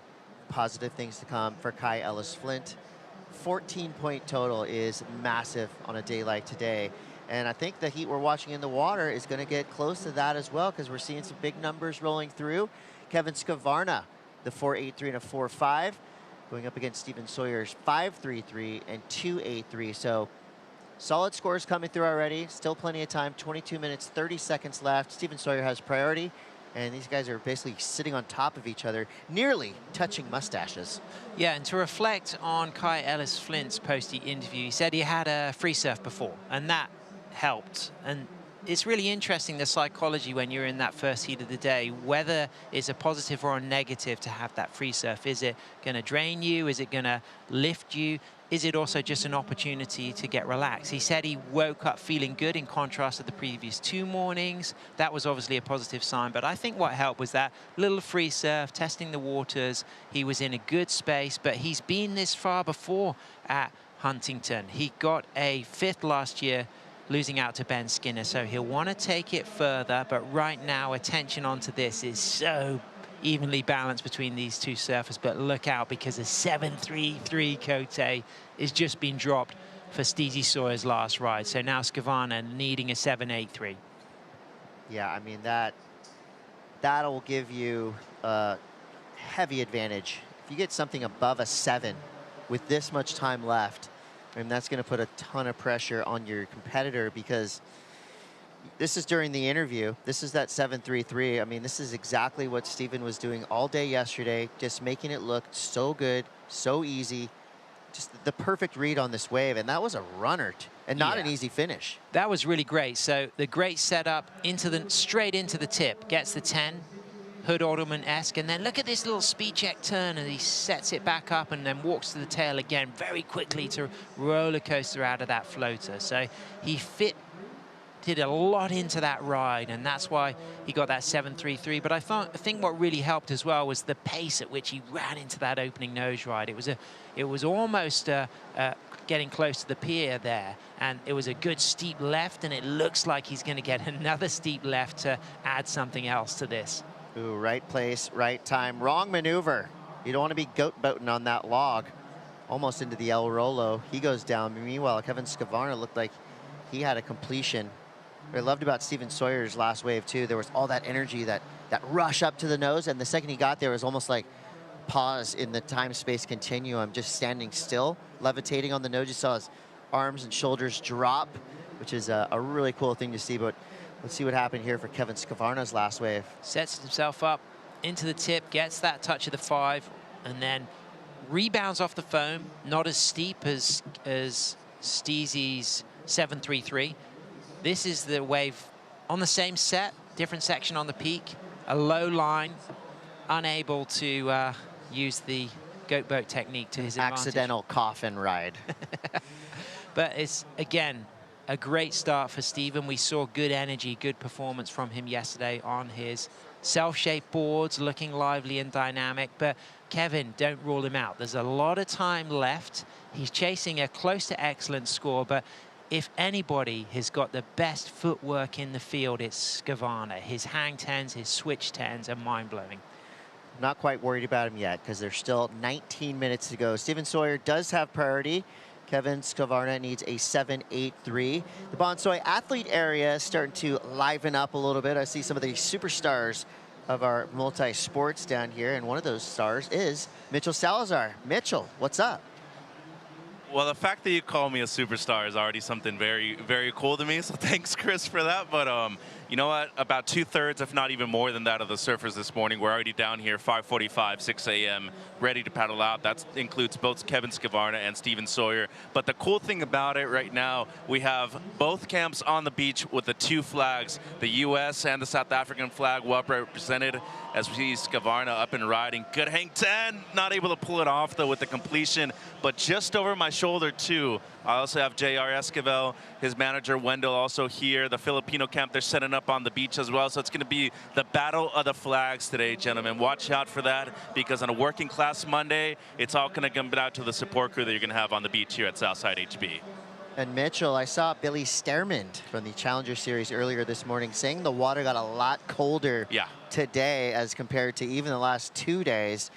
Positive things to come for Kai Ellis-Flint. 14-point total is massive on a day like today. And I think the heat we're watching in the water is going to get close to that as well, because we're seeing some big numbers rolling through. Kevin Skvarna, the 4.83 and a 4.5, going up against Steven Sawyer's 5.33 and 2.83. So solid scores coming through already. Still plenty of time. 22 minutes, 30 seconds left. Steven Sawyer has priority, and these guys are basically sitting on top of each other, nearly touching mustaches. Yeah, and to reflect on Kai Ellis-Flint's post-heat interview, he said he had a free surf before, and that helped. And it's really interesting, the psychology when you're in that first heat of the day, whether it's a positive or a negative to have that free surf. Is it going to drain you? Is it going to lift you? Is it also just an opportunity to get relaxed? He said he woke up feeling good in contrast to the previous 2 mornings. That was obviously a positive sign, but I think what helped was that little free surf, testing the waters. He was in a good space, but he's been this far before at Huntington. He got a 5th last year, losing out to Ben Skinner, so he'll want to take it further, but right now attention onto this is so evenly balanced between these two surfers. But look out, because a 7.33 Cote is just been dropped for Steezy Sawyer's last ride, so now Skvarna needing a 7.83. Yeah, I mean, that'll give you a heavy advantage. If you get something above a 7 with this much time left, and that's going to put a ton of pressure on your competitor, because this is during the interview. This is that 7.33. I mean, this is exactly what Steven was doing all day yesterday, just making it look so good, so easy. Just the perfect read on this wave, and that was a runner, and not an easy finish. That was really great. So the great setup straight into the tip, gets the 10, Hood Orderman-esque, and then look at this little speed check turn, and he sets it back up and then walks to the tail again very quickly to roller coaster out of that floater. So he did a lot into that ride, and that's why he got that 7.33. But I think what really helped as well was the pace at which he ran into that opening nose ride. It was almost getting close to the pier there, and it was a good steep left, and it looks like he's going to get another steep left to add something else to this. Ooh, right place, right time, wrong maneuver. You don't want to be goat boating on that log. Almost into the El Rolo. He goes down. Meanwhile, Kevin Skvarna looked like he had a completion. What I loved about Steven Sawyer's last wave too, there was all that energy, that rush up to the nose, and the second he got there, it was almost like pause in the time-space continuum, just standing still, levitating on the nose. You saw his arms and shoulders drop, which is a really cool thing to see. But let's see what happened here for Kevin Skvarna's last wave. Sets himself up into the tip, gets that touch of the 5, and then rebounds off the foam, not as steep as Steezy's 7.33. This is the wave on the same set, different section on the peak, a low line, unable to use the goat boat technique to his advantage. Accidental coffin ride. But it's, again, a great start for Steven. We saw good energy, good performance from him yesterday on his self-shaped boards, looking lively and dynamic. But Kevin, don't rule him out. There's a lot of time left. He's chasing a close to excellent score, but if anybody has got the best footwork in the field, it's Skvarna. His hang 10s, his switch 10s are mind-blowing. Not quite worried about him yet, because there's still 19 minutes to go. Steven Sawyer does have priority. Kevin Skvarna needs a 7.83. The Bonsoy athlete area is starting to liven up a little bit. I see some of the superstars of our multi-sports down here, and one of those stars is Mitchell Salazar. Mitchell, what's up? Well, the fact that you call me a superstar is already something very, very cool to me. So thanks, Chris, for that. But you know what? About 2/3, if not even more than that, of the surfers this morning were already down here 5:45, 6 a.m., ready to paddle out. That includes both Kevin Skvarna and Steven Sawyer. But the cool thing about it right now, we have both camps on the beach with the 2 flags, the U.S. and the South African flag, well represented, as we see Skvarna up and riding. Good hang 10, not able to pull it off, though, with the completion. But just over my shoulder, too, I also have J.R. Esquivel, his manager, Wendell, also here. The Filipino camp, they're setting up on the beach as well. So it's going to be the battle of the flags today, gentlemen. Watch out for that, because on a working class Monday, it's all going to come out to the support crew that you're going to have on the beach here at Southside HB. And Mitchell, I saw Billy Stermond from the Challenger Series earlier this morning saying the water got a lot colder today as compared to even the last 2 days.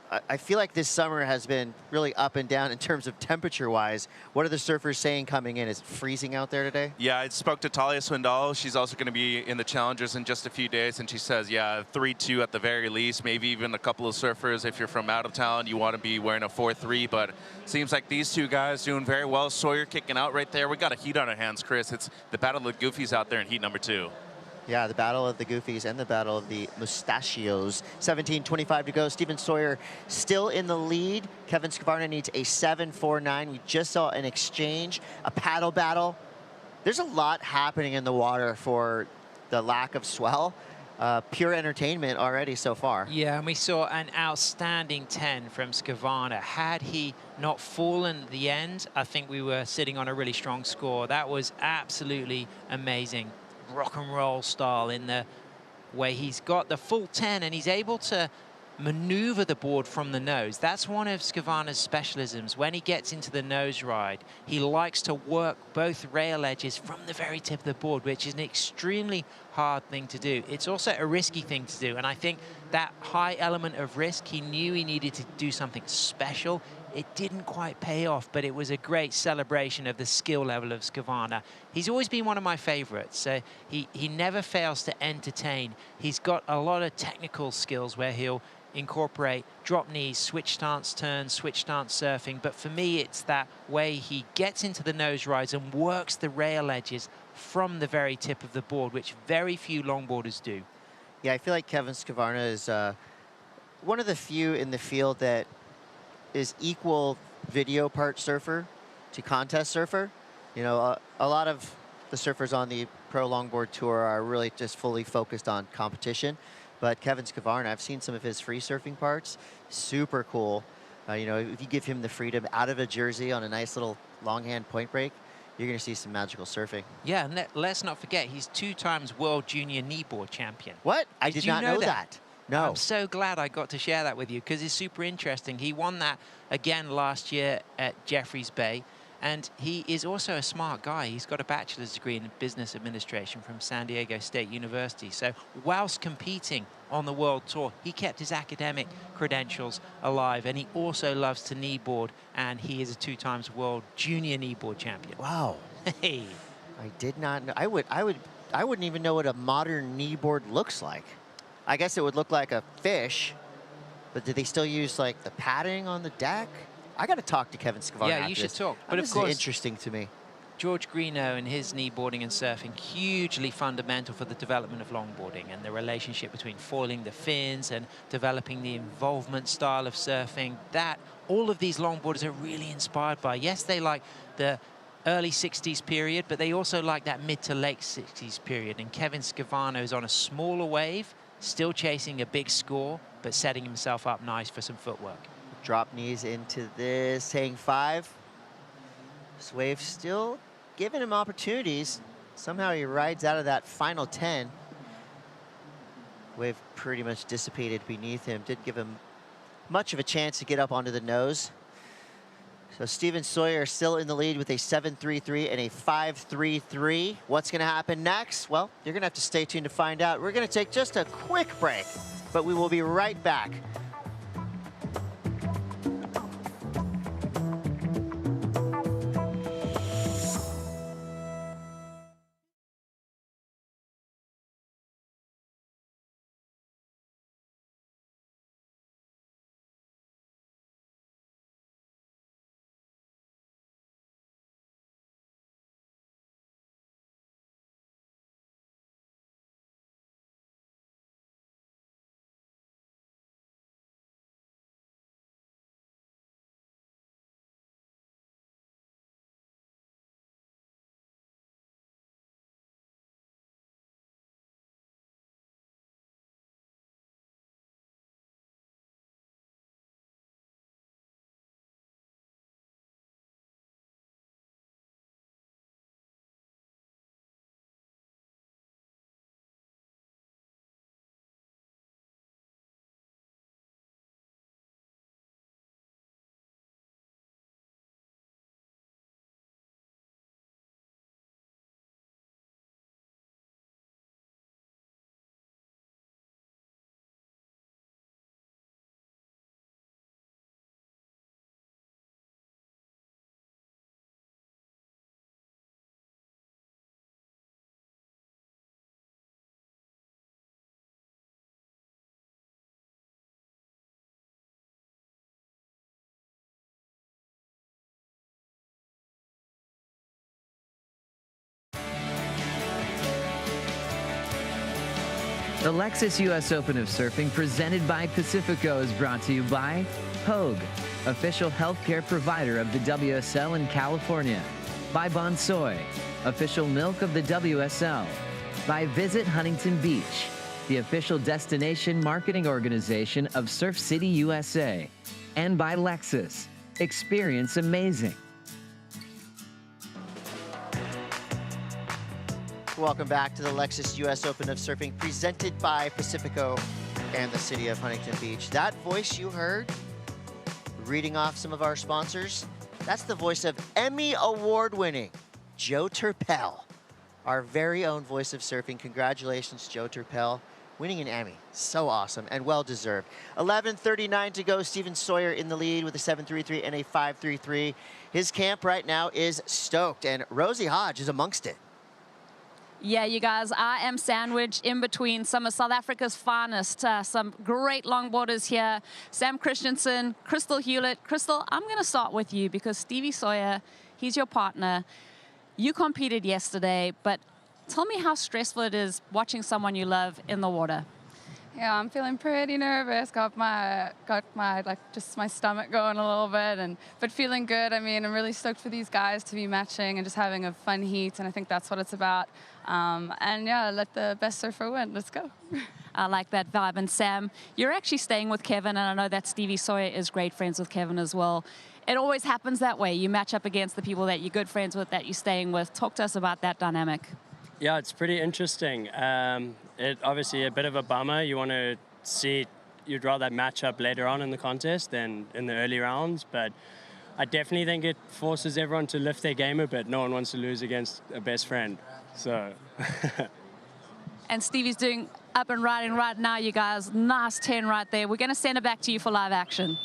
I feel like this summer has been really up and down in terms of temperature-wise. What are the surfers saying coming in? Is it freezing out there today? Yeah, I spoke to Talia Swindoll. She's also going to be in the Challengers in just a few days, and she says, yeah, 3-2 at the very least, maybe even a couple of surfers. If you're from out of town, you want to be wearing a 4-3, but seems like these 2 guys doing very well. Sawyer kicking out right there. We got a heat on our hands, Chris. It's the battle of the Goofies out there in heat number 2. Yeah, the battle of the Goofies and the battle of the Mustachios. 17:25 to go. Steven Sawyer still in the lead. Kevin Skvarna needs a 7.49. We just saw an exchange, a paddle battle. There's a lot happening in the water for the lack of swell. Pure entertainment already so far. Yeah, and we saw an outstanding 10 from Skvarna. Had he not fallen at the end, I think we were sitting on a really strong score. That was absolutely amazing. Rock and roll style in the way he's got the full 10, and he's able to maneuver the board from the nose. That's one of Skvarna's specialisms. When he gets into the nose ride, he likes to work both rail edges from the very tip of the board, which is an extremely hard thing to do. It's also a risky thing to do, and I think that high element of risk, he knew he needed to do something special. It didn't quite pay off, but it was a great celebration of the skill level of Skvarna. He's always been one of my favorites. He never fails to entertain. He's got a lot of technical skills where he'll incorporate drop knees, switch stance turns, switch stance surfing. But for me, it's that way he gets into the nose rise and works the rail edges from the very tip of the board, which very few longboarders do. Yeah, I feel like Kevin Skvarna is one of the few in the field that is equal video part surfer to contest surfer. You know, a lot of the surfers on the Pro Longboard Tour are really just fully focused on competition. But Kevin Skvarna, I've seen some of his free surfing parts, super cool. You know, if you give him the freedom out of a jersey on a nice little longhand point break, you're going to see some magical surfing. Yeah, and let's not forget, he's 2 times World Junior Kneeboard Champion. What? I did not know that. No. I'm so glad I got to share that with you because it's super interesting. He won that again last year at Jeffreys Bay. And he is also a smart guy. He's got a bachelor's degree in business administration from San Diego State University. So whilst competing on the world tour, he kept his academic credentials alive. And he also loves to kneeboard. And he is a 2 times world junior kneeboard champion. Wow. Hey. I did not know. I wouldn't even know what a modern kneeboard looks like. I guess it would look like a fish, but do they still use like the padding on the deck? I got to talk to Kevin Skvarna. Yeah, you should talk. But of course, interesting to me. George Greenough and his kneeboarding and surfing, hugely fundamental for the development of longboarding and the relationship between foiling the fins and developing the involvement style of surfing. That all of these longboarders are really inspired by. Yes, they like the early 60s period, but they also like that mid to late 60s period. And Kevin Skvarna is on a smaller wave, still chasing a big score, but setting himself up nice for some footwork. Drop knees into this hang 5. This wave still giving him opportunities. Somehow he rides out of that final 10. Wave pretty much dissipated beneath him. Didn't give him much of a chance to get up onto the nose. So Steven Sawyer still in the lead with a 7.33 and a 5.33. What's going to happen next? Well, you're going to have to stay tuned to find out. We're going to take just a quick break, but we will be right back. The Lexus US Open of Surfing presented by Pacifico is brought to you by Hogue, official healthcare provider of the WSL in California. By Bonsoy, official milk of the WSL. By Visit Huntington Beach, the official destination marketing organization of Surf City USA. And by Lexus, experience amazing. Welcome back to the Lexus US Open of Surfing, presented by Pacifico and the city of Huntington Beach. That voice you heard, reading off some of our sponsors, that's the voice of Emmy Award-winning Joe Turpel, our very own voice of surfing. Congratulations, Joe Turpel, winning an Emmy. So awesome and well-deserved. 11:39 to go. Steven Sawyer in the lead with a 7.33 and a 5.33. His camp right now is stoked, and Rosie Hodge is amongst it. Yeah, you guys, I am sandwiched in between some of South Africa's finest, some great longboarders here. Sam Christensen, Crystal Hewlett. Crystal, I'm going to start with you because Stevie Sawyer, he's your partner. You competed yesterday, but tell me how stressful it is watching someone you love in the water. Yeah, I'm feeling pretty nervous. Got my just my stomach going a little bit, but feeling good. I mean, I'm really stoked for these guys to be matching and just having a fun heat, and I think that's what it's about. And yeah, let the best surfer win. Let's go. I like that vibe. And Sam, you're actually staying with Kevin, and I know that Stevie Sawyer is great friends with Kevin as well. It always happens that way. You match up against the people that you're good friends with, that you're staying with. Talk to us about that dynamic. Yeah, it's pretty interesting. It obviously a bit of a bummer. You want to see, you'd rather match up later on in the contest than in the early rounds, but I definitely think it forces everyone to lift their game a bit. No one wants to lose against a best friend, so. And Stevie's doing up and riding right now, you guys. Nice 10 right there. We're going to send it back to you for live action.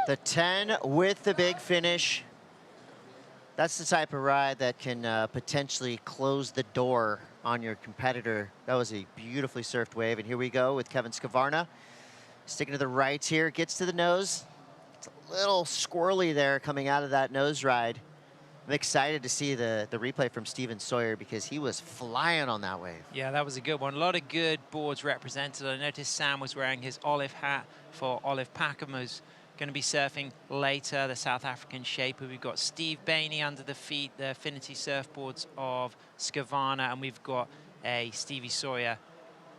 The 10 with the big finish. That's the type of ride that can potentially close the door on your competitor. That was a beautifully surfed wave. And here we go with Kevin Skavarna. Sticking to the right here, gets to the nose. It's a little squirrely there coming out of that nose ride. I'm excited to see the replay from Steven Sawyer because he was flying on that wave. Yeah, that was a good one. A lot of good boards represented. I noticed Sam was wearing his olive hat for Olive Packham, who's going to be surfing later, the South African shaper. We've got Steve Bainey under the feet, the Affinity surfboards of Skavarna, and we've got a Stevie Sawyer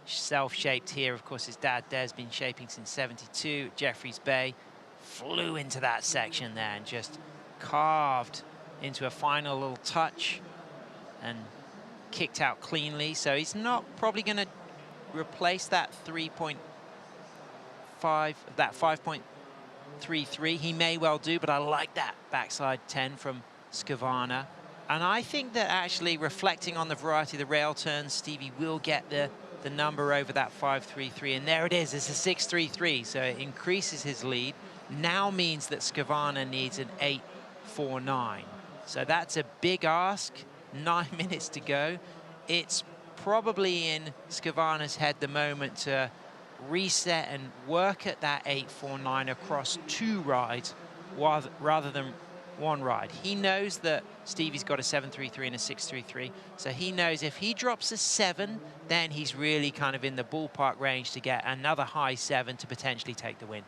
self-shaped here. Of course, his dad Des been shaping since '72 at Jeffreys Bay. Flew into that section there and just carved into a final little touch and kicked out cleanly. So he's not probably going to replace that 3.5, that 5.33. He may well do, but I like that backside 10 from Skavarna. And I think that actually reflecting on the variety of the rail turns, Stevie will get the number over that 5.33. And there it is, it's a 6.33. So it increases his lead. Now means that Skavarna needs an 8.49. So that's a big ask, 9 minutes to go. It's probably in Skavarna's head the moment to reset and work at that 8.49 across 2 rides rather than 1 ride. He knows that Stevie's got a 7.33 and a 6.33, so he knows if he drops a 7, then he's really kind of in the ballpark range to get another high 7 to potentially take the win.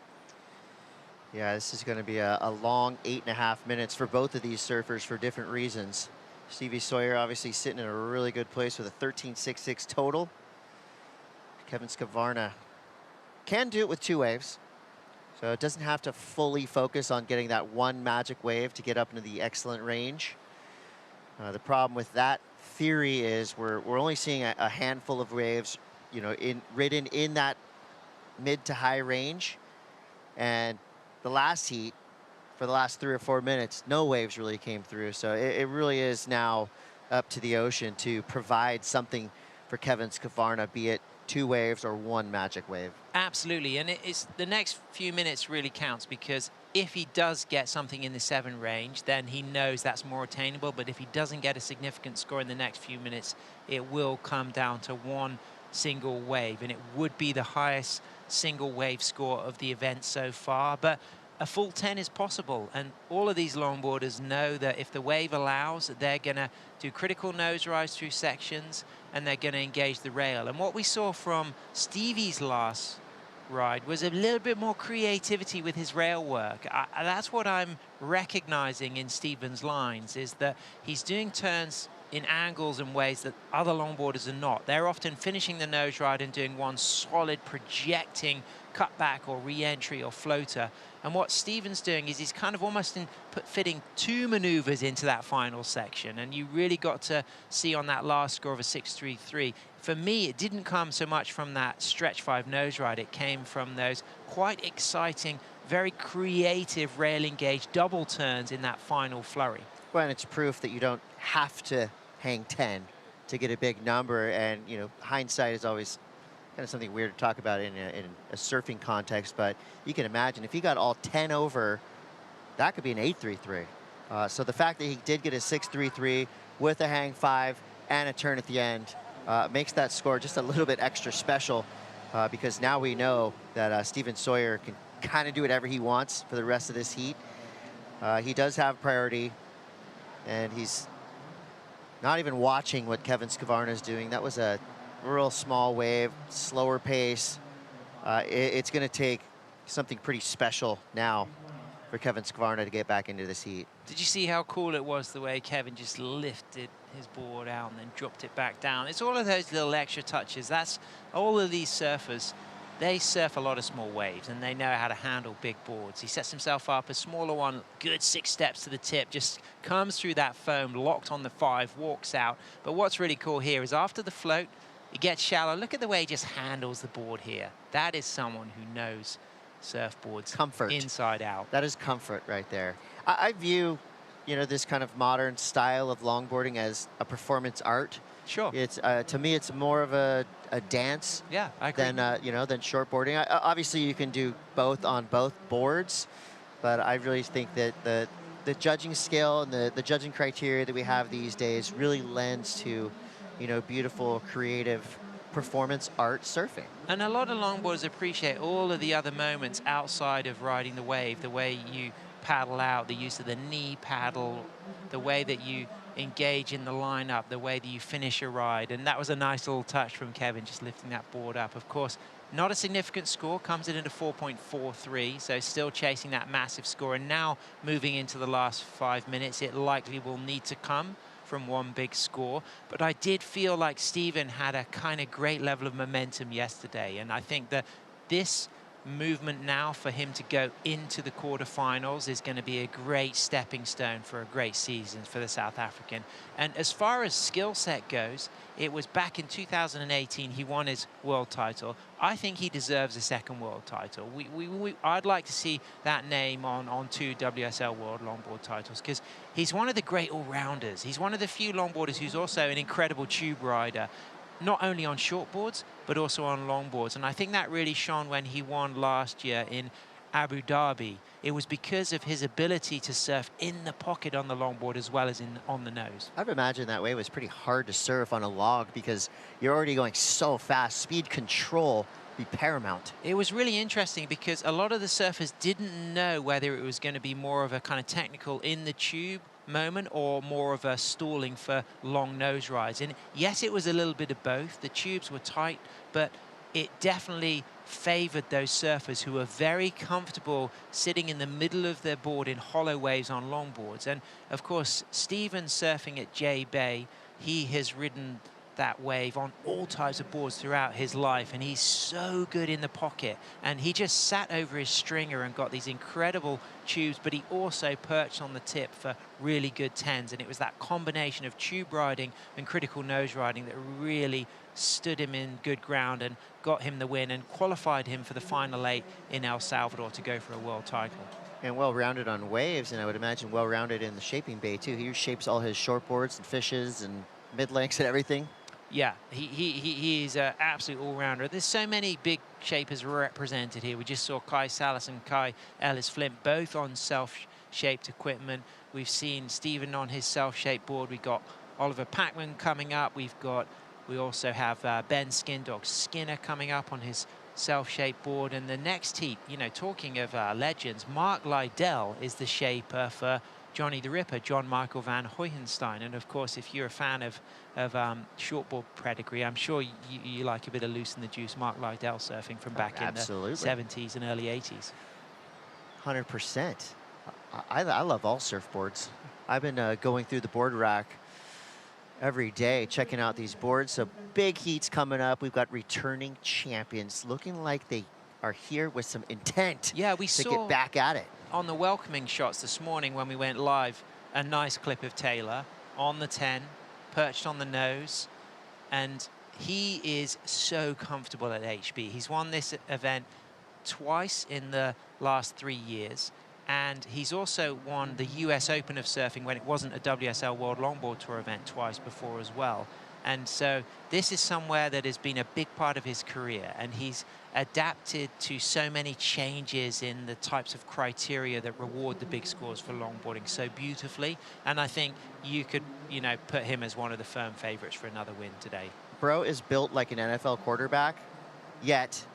Yeah, this is going to be a long 8.5 minutes for both of these surfers for different reasons. Stevie Sawyer obviously sitting in a really good place with a 13.66 total. Kevin Skavarna can do it with 2 waves, so it doesn't have to fully focus on getting that 1 magic wave to get up into the excellent range. The problem with that theory is we're only seeing a handful of waves, you know, ridden in that mid to high range, and the last heat, for the last 3 or 4 minutes, no waves really came through. So it really is now up to the ocean to provide something for Kevin Skavarna, be it 2 waves or 1 magic wave. Absolutely, and it's the next few minutes really counts, because if he does get something in the 7 range, then he knows that's more attainable. But if he doesn't get a significant score in the next few minutes, it will come down to 1 single wave, and it would be the highest single wave score of the event so far. But a full 10 is possible, and all of these longboarders know that if the wave allows, they're going to do critical nose rides through sections, and they're going to engage the rail. And what we saw from Stevie's last ride was a little bit more creativity with his rail work. That's what I'm recognizing in Steven's lines, is that he's doing turns in angles and ways that other longboarders are not. They're often finishing the nose ride and doing 1 solid projecting cutback or re-entry or floater. And what Steven's doing is he's kind of almost fitting 2 maneuvers into that final section. And you really got to see on that last score of a 6.33. For me, it didn't come so much from that stretch 5 nose ride. It came from those quite exciting, very creative rail engaged double turns in that final flurry. Well, and it's proof that you don't have to hang 10 to get a big number. And, you know, hindsight is always kind of something weird to talk about in a surfing context, but you can imagine if he got all 10 over, that could be an 8.33. So the fact that he did get a 6.33 with a hang 5 and a turn at the end makes that score just a little bit extra special because now we know that Steven Sawyer can kind of do whatever he wants for the rest of this heat. He does have priority, and he's not even watching what Kevin Skvarna is doing. That was a real small wave, slower pace. It's going to take something pretty special now for Kevin Skvarna to get back into this heat. Did you see how cool it was the way Kevin just lifted his board out and then dropped it back down? It's all of those little extra touches. That's all of these surfers. They surf a lot of small waves and they know how to handle big boards. He sets himself up, a smaller one, good 6 steps to the tip, just comes through that foam, locked on the 5, walks out. But what's really cool here is after the float, he gets shallow. Look at the way he just handles the board here. That is someone who knows surfboards comfort inside out. That is comfort right there. I view, you know, this kind of modern style of longboarding as a performance art. Sure. It's to me, it's more of a dance. Yeah, I agree. Than you know, than shortboarding. Obviously, you can do both on both boards, but I really think that the judging scale and the judging criteria that we have these days really lends to, you know, beautiful, creative performance art surfing. And a lot of longboarders appreciate all of the other moments outside of riding the wave, the way you paddle out, the use of the knee paddle, the way that you engage in the lineup, the way that you finish a ride. And that was a nice little touch from Kevin, just lifting that board up. Of course, not a significant score, comes in at a 4.43, so still chasing that massive score. And now moving into the last 5 minutes, it likely will need to come from one big score. But I did feel like Steven had a kind of great level of momentum yesterday. And I think that this movement now for him to go into the quarterfinals is going to be a great stepping stone for a great season for the South African. And as far as skill set goes, it was back in 2018 he won his world title. I think he deserves a second world title. I'd like to see that name on 2 WSL World Longboard titles because he's one of the great all-rounders. He's one of the few longboarders who's also an incredible tube rider, not only on shortboards, but also on longboards. And I think that really shone when he won last year in Abu Dhabi. It was because of his ability to surf in the pocket on the longboard as well as on the nose. I'd imagine that wave was pretty hard to surf on a log because you're already going so fast. Speed control be paramount. It was really interesting because a lot of the surfers didn't know whether it was going to be more of a kind of technical in the tube moment or more of a stalling for long nose rides. And yes, it was a little bit of both. The tubes were tight, but it definitely favored those surfers who were very comfortable sitting in the middle of their board in hollow waves on longboards. And of course, Steven surfing at J Bay, he has ridden that wave on all types of boards throughout his life, and he's so good in the pocket. And he just sat over his stringer and got these incredible tubes, but he also perched on the tip for really good 10s. And it was that combination of tube riding and critical nose riding that really stood him in good ground and got him the win and qualified him for the final 8 in El Salvador to go for a world title. And well-rounded on waves, and I would imagine well-rounded in the shaping bay too. He shapes all his shortboards and fishes and mid-lengths and everything. Yeah, he's an absolute all-rounder. There's so many big shapers represented here. We just saw Kai Salas and Kai Ellis-Flint both on self-shaped equipment. We've seen Steven on his self-shaped board. We've got Oliver Packman coming up. We also have Ben Skindog Skinner coming up on his self-shaped board. And the next heat, you know, talking of legends, Mark Lydell is the shaper for Johnny the Ripper, John Michael van Hoyenstein. And of course, if you're a fan of shortboard pedigree, I'm sure you like a bit of loose in the juice Mark Lydell surfing from back in the 70s and early 80s. 100%. I love all surfboards. I've been going through the board rack every day, checking out these boards. So big heats coming up. We've got returning champions looking like they are here with some intent. Yeah, we to saw get back at it. On the welcoming shots this morning when we went live, a nice clip of Taylor on the 10, perched on the nose, and he is so comfortable at HB. He's won this event twice in the last 3 years, and he's also won the US Open of surfing when it wasn't a WSL World Longboard Tour event twice before as well. And so this is somewhere that has been a big part of his career, and he's adapted to so many changes in the types of criteria that reward the big scores for longboarding so beautifully. And I think you could, put him as one of the firm favorites for another win today. Bro is built like an NFL quarterback, yet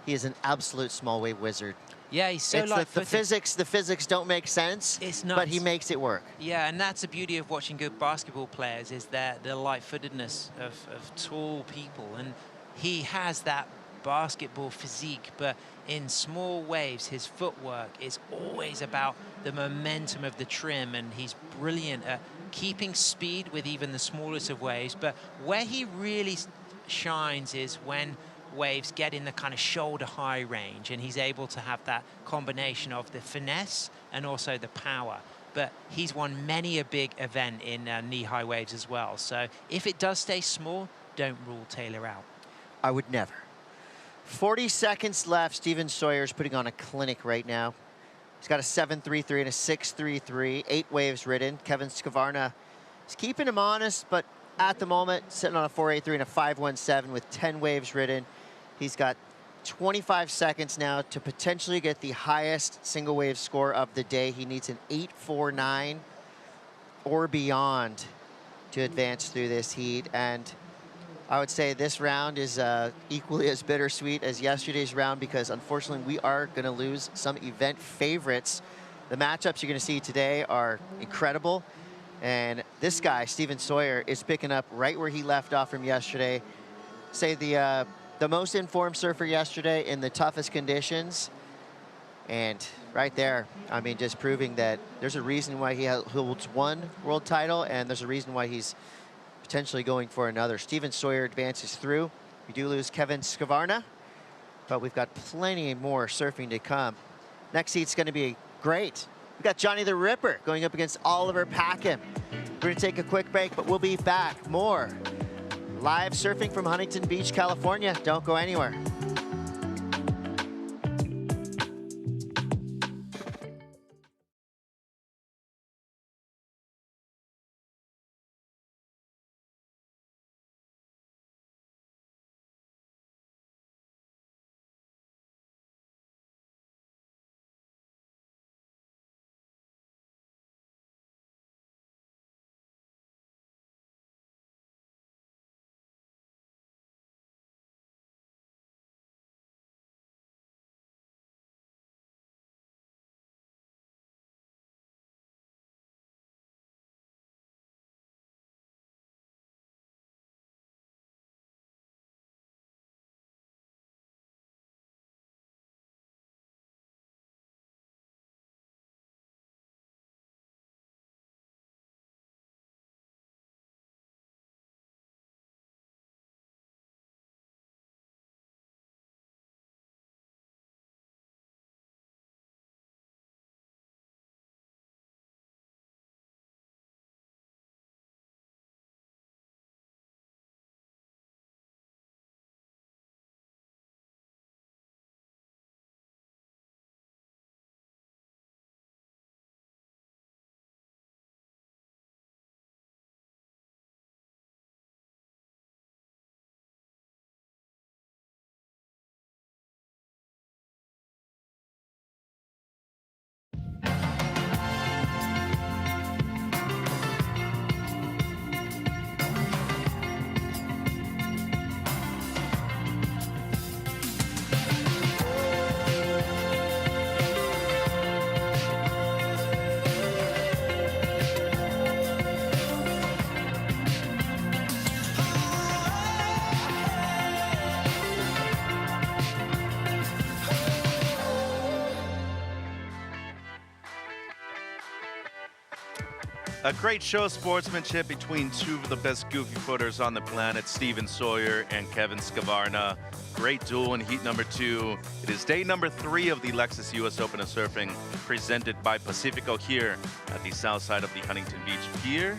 he is an absolute small wave wizard. Yeah, he's so it's light-footed. the physics don't make sense. It's nuts. But he makes it work. Yeah, and that's the beauty of watching good basketball players, is the light-footedness of tall people. And he has that basketball physique, but in small waves, his footwork is always about the momentum of the trim, and he's brilliant at keeping speed with even the smallest of waves. But where he really shines is when waves get in the kind of shoulder high range, and he's able to have that combination of the finesse and also the power. But he's won many a big event in knee-high waves as well. So if it does stay small, don't rule Taylor out. I would never. 40 seconds left. Steven Sawyer's putting on a clinic right now. He's got a 7.33 and a 6.33, 8 waves ridden. Kevin Skavarna is keeping him honest, but at the moment, sitting on a 4.83 and a 5.17 with 10 waves ridden. He's got 25 seconds now to potentially get the highest single wave score of the day. He needs an 8.49 or beyond to advance through this heat. And I would say this round is equally as bittersweet as yesterday's round, because unfortunately we are going to lose some event favorites. The matchups you're going to see today are incredible. And this guy, Steven Sawyer, is picking up right where he left off from yesterday. Say the most informed surfer yesterday in the toughest conditions. And right there, I mean, just proving that there's a reason why he holds one world title, and there's a reason why he's potentially going for another. Steven Sawyer advances through. We do lose Kevin Skavarna, but we've got plenty more surfing to come. Next heat's going to be great. We've got Johnny the Ripper going up against Oliver Packham. We're going to take a quick break, but we'll be back. More live surfing from Huntington Beach, California. Don't go anywhere. A great show of sportsmanship between two of the best goofy footers on the planet, Steven Sawyer and Kevin Skavarna. Great duel in heat number 2. It is day number 3 of the Lexus US Open of Surfing, presented by Pacifico here at the south side of the Huntington Beach pier.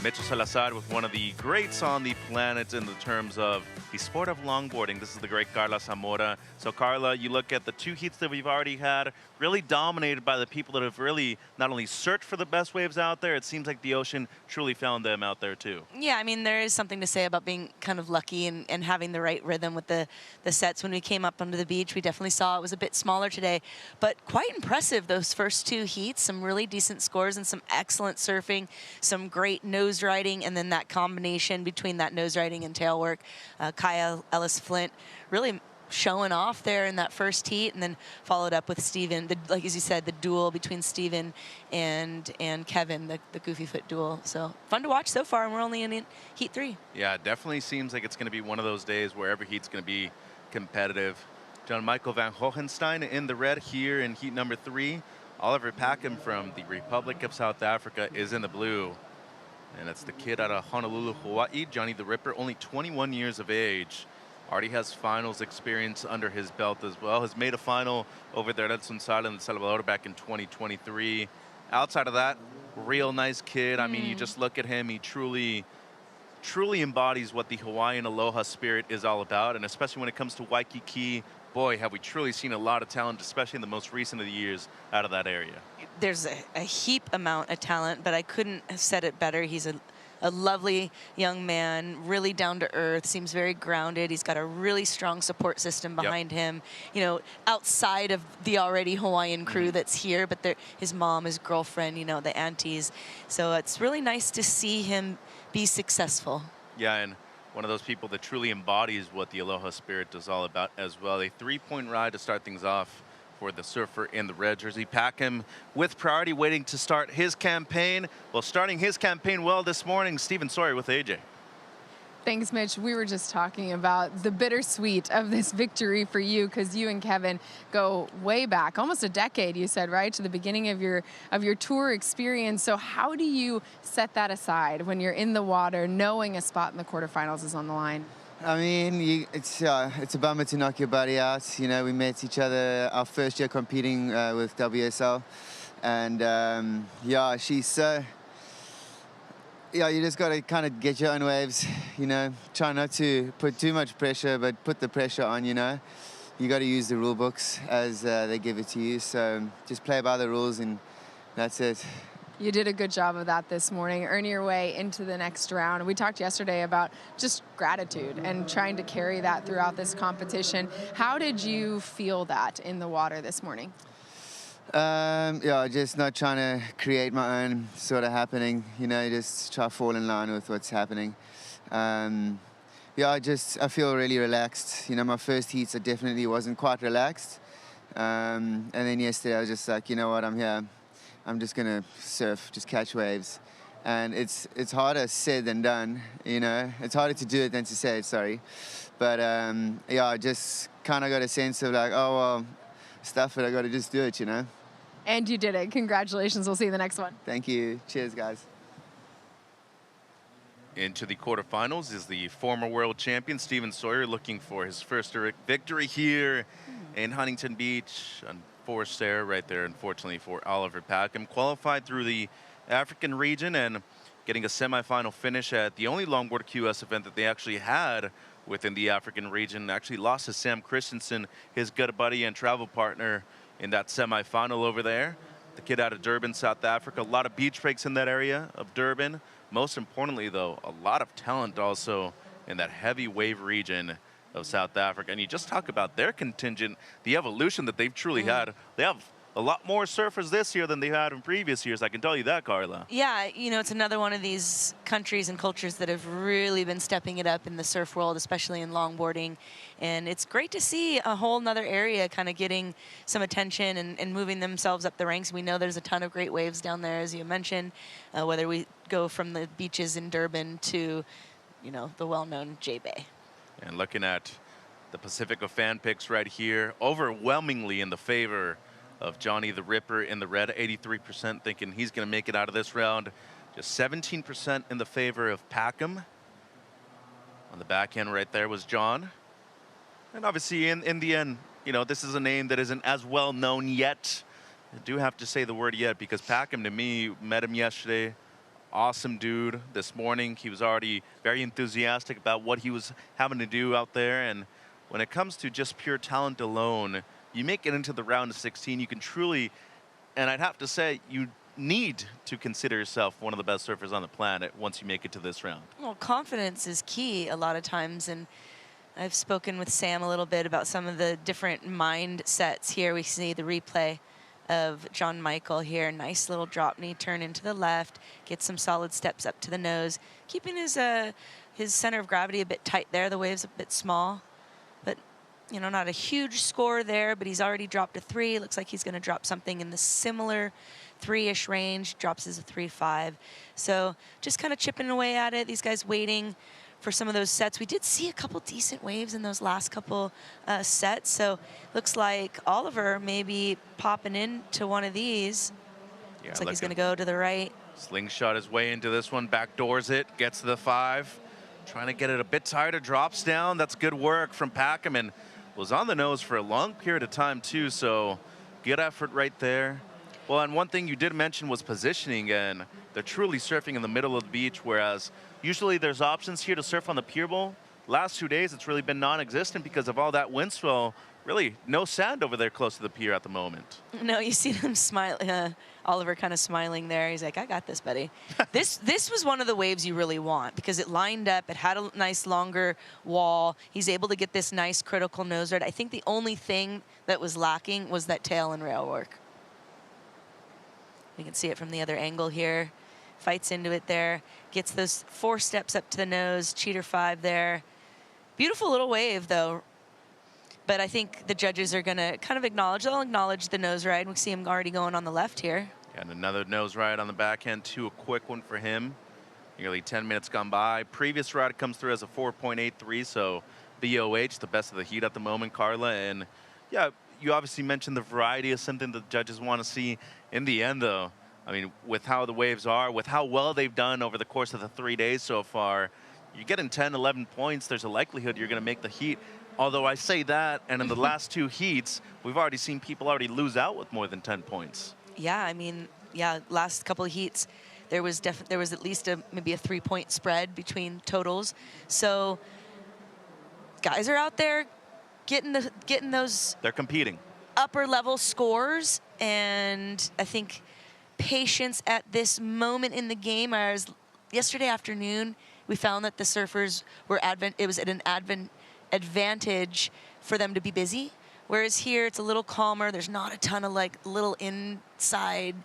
Mitchell Salazar with one of the greats on the planet in the terms of the sport of longboarding. This is the great Carla Zamora. So Carla, you look at the 2 heats that we've already had, really dominated by the people that have really not only searched for the best waves out there, it seems like the ocean truly found them out there too. Yeah, I mean, there is something to say about being kind of lucky and having the right rhythm with the sets. When we came up onto the beach, we definitely saw it was a bit smaller today, but quite impressive those first 2 heats, some really decent scores and some excellent surfing, some great nose riding, and then that combination between that nose riding and tail work. Kaya Ellis-Flint really showing off there in that first heat, and then followed up with Steven, like as you said, the duel between Steven and Kevin, the Goofy Foot duel. So fun to watch so far, and we're only in heat 3. Yeah, it definitely seems like it's going to be one of those days where every heat's going to be competitive. John Michael van Hohenstein in the red here in heat number 3. Oliver Packham from the Republic of South Africa is in the blue. And it's the kid out of Honolulu, Hawaii, Johnny the Ripper, only 21 years of age. Already has finals experience under his belt as well. Has made a final over there at Sunsala in El Salvador back in 2023. Outside of that, real nice kid. I mean, you just look at him, he truly embodies what the Hawaiian aloha spirit is all about. And especially when it comes to Waikiki, boy, have we truly seen a lot of talent, especially in the most recent of the years, out of that area. There's a heap amount of talent, but I couldn't have said it better. He's a lovely young man, really down to earth, seems very grounded. He's got a really strong support system behind him, you know, outside of the already Hawaiian crew that's here, but his mom, his girlfriend, you know, the aunties. So it's really nice to see him be successful. Yeah, and one of those people that truly embodies what the Aloha Spirit is all about as well. A 3-point ride to start things off for the surfer in the red jersey. Packham with priority, waiting to start his campaign. Well, starting his campaign well this morning, Stephen Sawyer with AJ. Thanks, Mitch. We were just talking about the bittersweet of this victory for you, because you and Kevin go way back, almost a decade, you said, right, to the beginning of your tour experience. So how do you set that aside when you're in the water, knowing a spot in the quarterfinals is on the line? I mean, it's a bummer to knock your buddy out. You know, we met each other our first year competing with WSL, and yeah, she's yeah, you just got to kind of get your own waves, you know, try not to put too much pressure, but put the pressure on, you know. You got to use the rule books as they give it to you, so just play by the rules, and that's it. You did a good job of that this morning, earn your way into the next round. We talked yesterday about just gratitude and trying to carry that throughout this competition. How did you feel that in the water this morning? Yeah, just not trying to create my own sort of happening, you know, just try to fall in line with what's happening. Yeah, I feel really relaxed. You know, my first heats I definitely wasn't quite relaxed. And then yesterday I was just like, you know what, I'm here. I'm just gonna surf, just catch waves. And it's harder said than done, you know. It's harder to do it than to say it, sorry. But yeah, I just kind of got a sense of like, oh, well, stuff it, I gotta just do it, you know. And you did it. Congratulations. We'll see you the next one. Thank you. Cheers, guys. Into the quarterfinals is the former world champion, Stephen Sawyer, looking for his first victory here in Huntington Beach. Forced error right there, unfortunately, for Oliver Packham. Qualified through the African region and getting a semifinal finish at the only longboard QS event that they actually had within the African region. Actually lost to Sam Christensen, his good buddy and travel partner, in that semifinal over there. The kid out of Durban, South Africa. A lot of beach breaks in that area of Durban. Most importantly, though, a lot of talent also in that heavy wave region of South Africa. And you just talk about their contingent, the evolution that they've truly had. They have a lot more surfers this year than they had in previous years. I can tell you that, Carla. Yeah, you know, it's another one of these countries and cultures that have really been stepping it up in the surf world, especially in longboarding. And it's great to see a whole nother area kind of getting some attention and moving themselves up the ranks. We know there's a ton of great waves down there, as you mentioned, whether we go from the beaches in Durban to, you know, the well-known J-Bay. And looking at the Pacifico fan picks right here, overwhelmingly in the favor of Johnny the Ripper in the red, 83% thinking he's going to make it out of this round. Just 17% in the favor of Packham. On the back end right there was John. And obviously in the end, you know, this is a name that isn't as well known yet. I do have to say the word yet because Packham, to me, met him yesterday. awesome dude this morning. He was already very enthusiastic about what he was having to do out there. And when it comes to just pure talent alone, you make it into the round of 16, you can truly, and I'd have to say, you need to consider yourself one of the best surfers on the planet once you make it to this round. Well, confidence is key a lot of times, and I've spoken with Sam a little bit about some of the different mindsets here. We see the replay of John Michael here. Nice little drop knee turn into the left, gets some solid steps up to the nose, keeping his center of gravity a bit tight there. The wave's a bit small, but you know, not a huge score there, but he's already dropped a 3. Looks like he's going to drop something in the similar 3-ish range, drops his a 3.5. So just kind of chipping away at it. These guys waiting for some of those sets. We did see a couple decent waves in those last couple sets. So looks like Oliver may be popping into one of these. Yeah, looks like he's going to go to the right. Slingshot his way into this one, backdoors it, gets to the 5. Trying to get it a bit tighter, drops down. That's good work from Packerman. Was on the nose for a long period of time too, so good effort right there. Well, and one thing you did mention was positioning, and they're truly surfing in the middle of the beach, whereas usually there's options here to surf on the pier bowl. Last 2 days, it's really been non-existent because of all that wind swell. Really, no sand over there close to the pier at the moment. No, you see them smile. Oliver kind of smiling there. He's like, I got this, buddy. This was one of the waves you really want because it lined up. It had a nice longer wall. He's able to get this nice critical nose ride. I think the only thing that was lacking was that tail and rail work. We can see it from the other angle here. Fights into it there. Gets those 4 steps up to the nose. Cheater 5 there. Beautiful little wave, though. But I think the judges are going to kind of they'll acknowledge the nose ride. We see him already going on the left here. And another nose ride on the backhand, too. A quick one for him. Nearly 10 minutes gone by. Previous ride comes through as a 4.83, so BOH, the best of the heat at the moment, Carla. And yeah, you obviously mentioned the variety is something the judges want to see. In the end, though, I mean, with how the waves are, with how well they've done over the course of the 3 days so far, you're getting 10, 11 points. There's a likelihood you're going to make the heat. Although I say that, and in the last 2 heats, we've already seen people already lose out with more than 10 points. Yeah, I mean, yeah, last couple of heats, there was at least maybe a 3-point spread between totals. So guys are out there getting those. They're competing. Upper level scores, and I think patience at this moment in the game. Yesterday afternoon, we found that the surfers were it was at an advantage for them to be busy, whereas here it's a little calmer. There's not a ton of like little inside,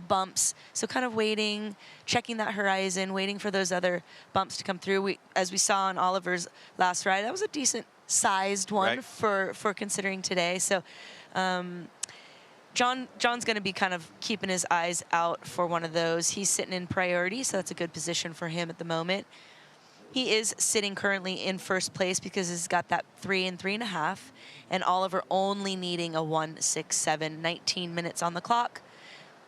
bumps. So kind of waiting, checking that horizon, waiting for those other bumps to come through. As we saw on Oliver's last ride, that was a decent sized one, right, for considering today. So John's going to be kind of keeping his eyes out for one of those. He's sitting in priority, so that's a good position for him at the moment. He is sitting currently in first place because he's got that 3 and 3.5, and Oliver only needing a 1.67, 19 minutes on the clock.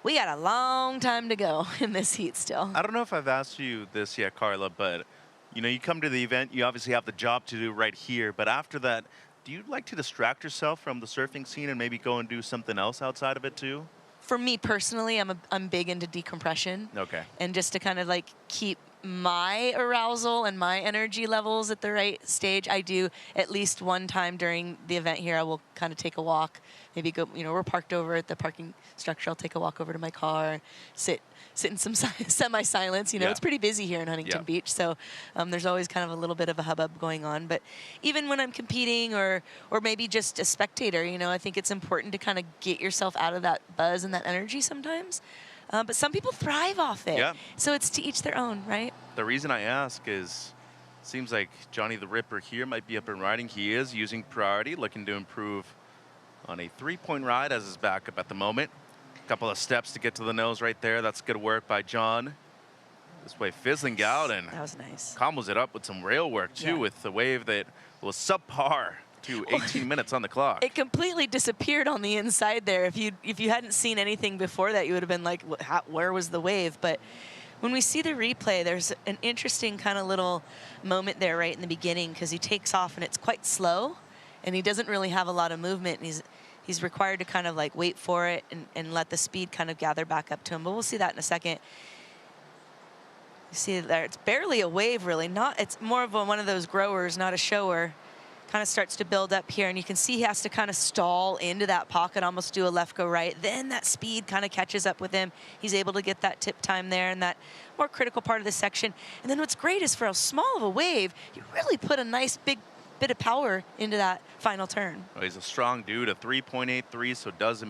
We got a long time to go in this heat still. I don't know if I've asked you this yet, Carla, but you come to the event, you obviously have the job to do right here, but after that, do you like to distract yourself from the surfing scene and maybe go and do something else outside of it too? For me personally, I'm big into decompression. Okay. And just to kind of like keep my arousal and my energy levels at the right stage, I do at least one time during the event here, I will kind of take a walk, maybe go, we're parked over at the parking structure. I'll take a walk over to my car, sit in some semi-silence. Yeah. It's pretty busy here in Huntington Beach, so there's always kind of a little bit of a hubbub going on. But even when I'm competing or maybe just a spectator, I think it's important to kind of get yourself out of that buzz and that energy sometimes. But some people thrive off it. Yeah. So it's to each their own, right? The reason I ask is, seems like Johnny the Ripper here might be up and riding. He is using priority, looking to improve on a 3-point ride as his backup at the moment. A couple of steps to get to the nose right there. That's good work by John. This way fizzling out, and that was nice. Combos it up with some rail work too, with the wave that was subpar to 18 minutes on the clock. It completely disappeared on the inside there. If you hadn't seen anything before that, you would have been like, where was the wave? But when we see the replay, there's an interesting kind of little moment there right in the beginning because he takes off and it's quite slow and he doesn't really have a lot of movement. And he's required to kind of like wait for it and let the speed kind of gather back up to him. But we'll see that in a second. You see there, it's barely a wave, really. It's more of one of those growers, not a shower. Kind of starts to build up here, and you can see he has to kind of stall into that pocket, almost do a left, go right. Then that speed kind of catches up with him. He's able to get that tip time there in that more critical part of the section. And then what's great is for a small of a wave, you really put a nice big bit of power into that final turn. Well, he's a strong dude, a 3.83, so does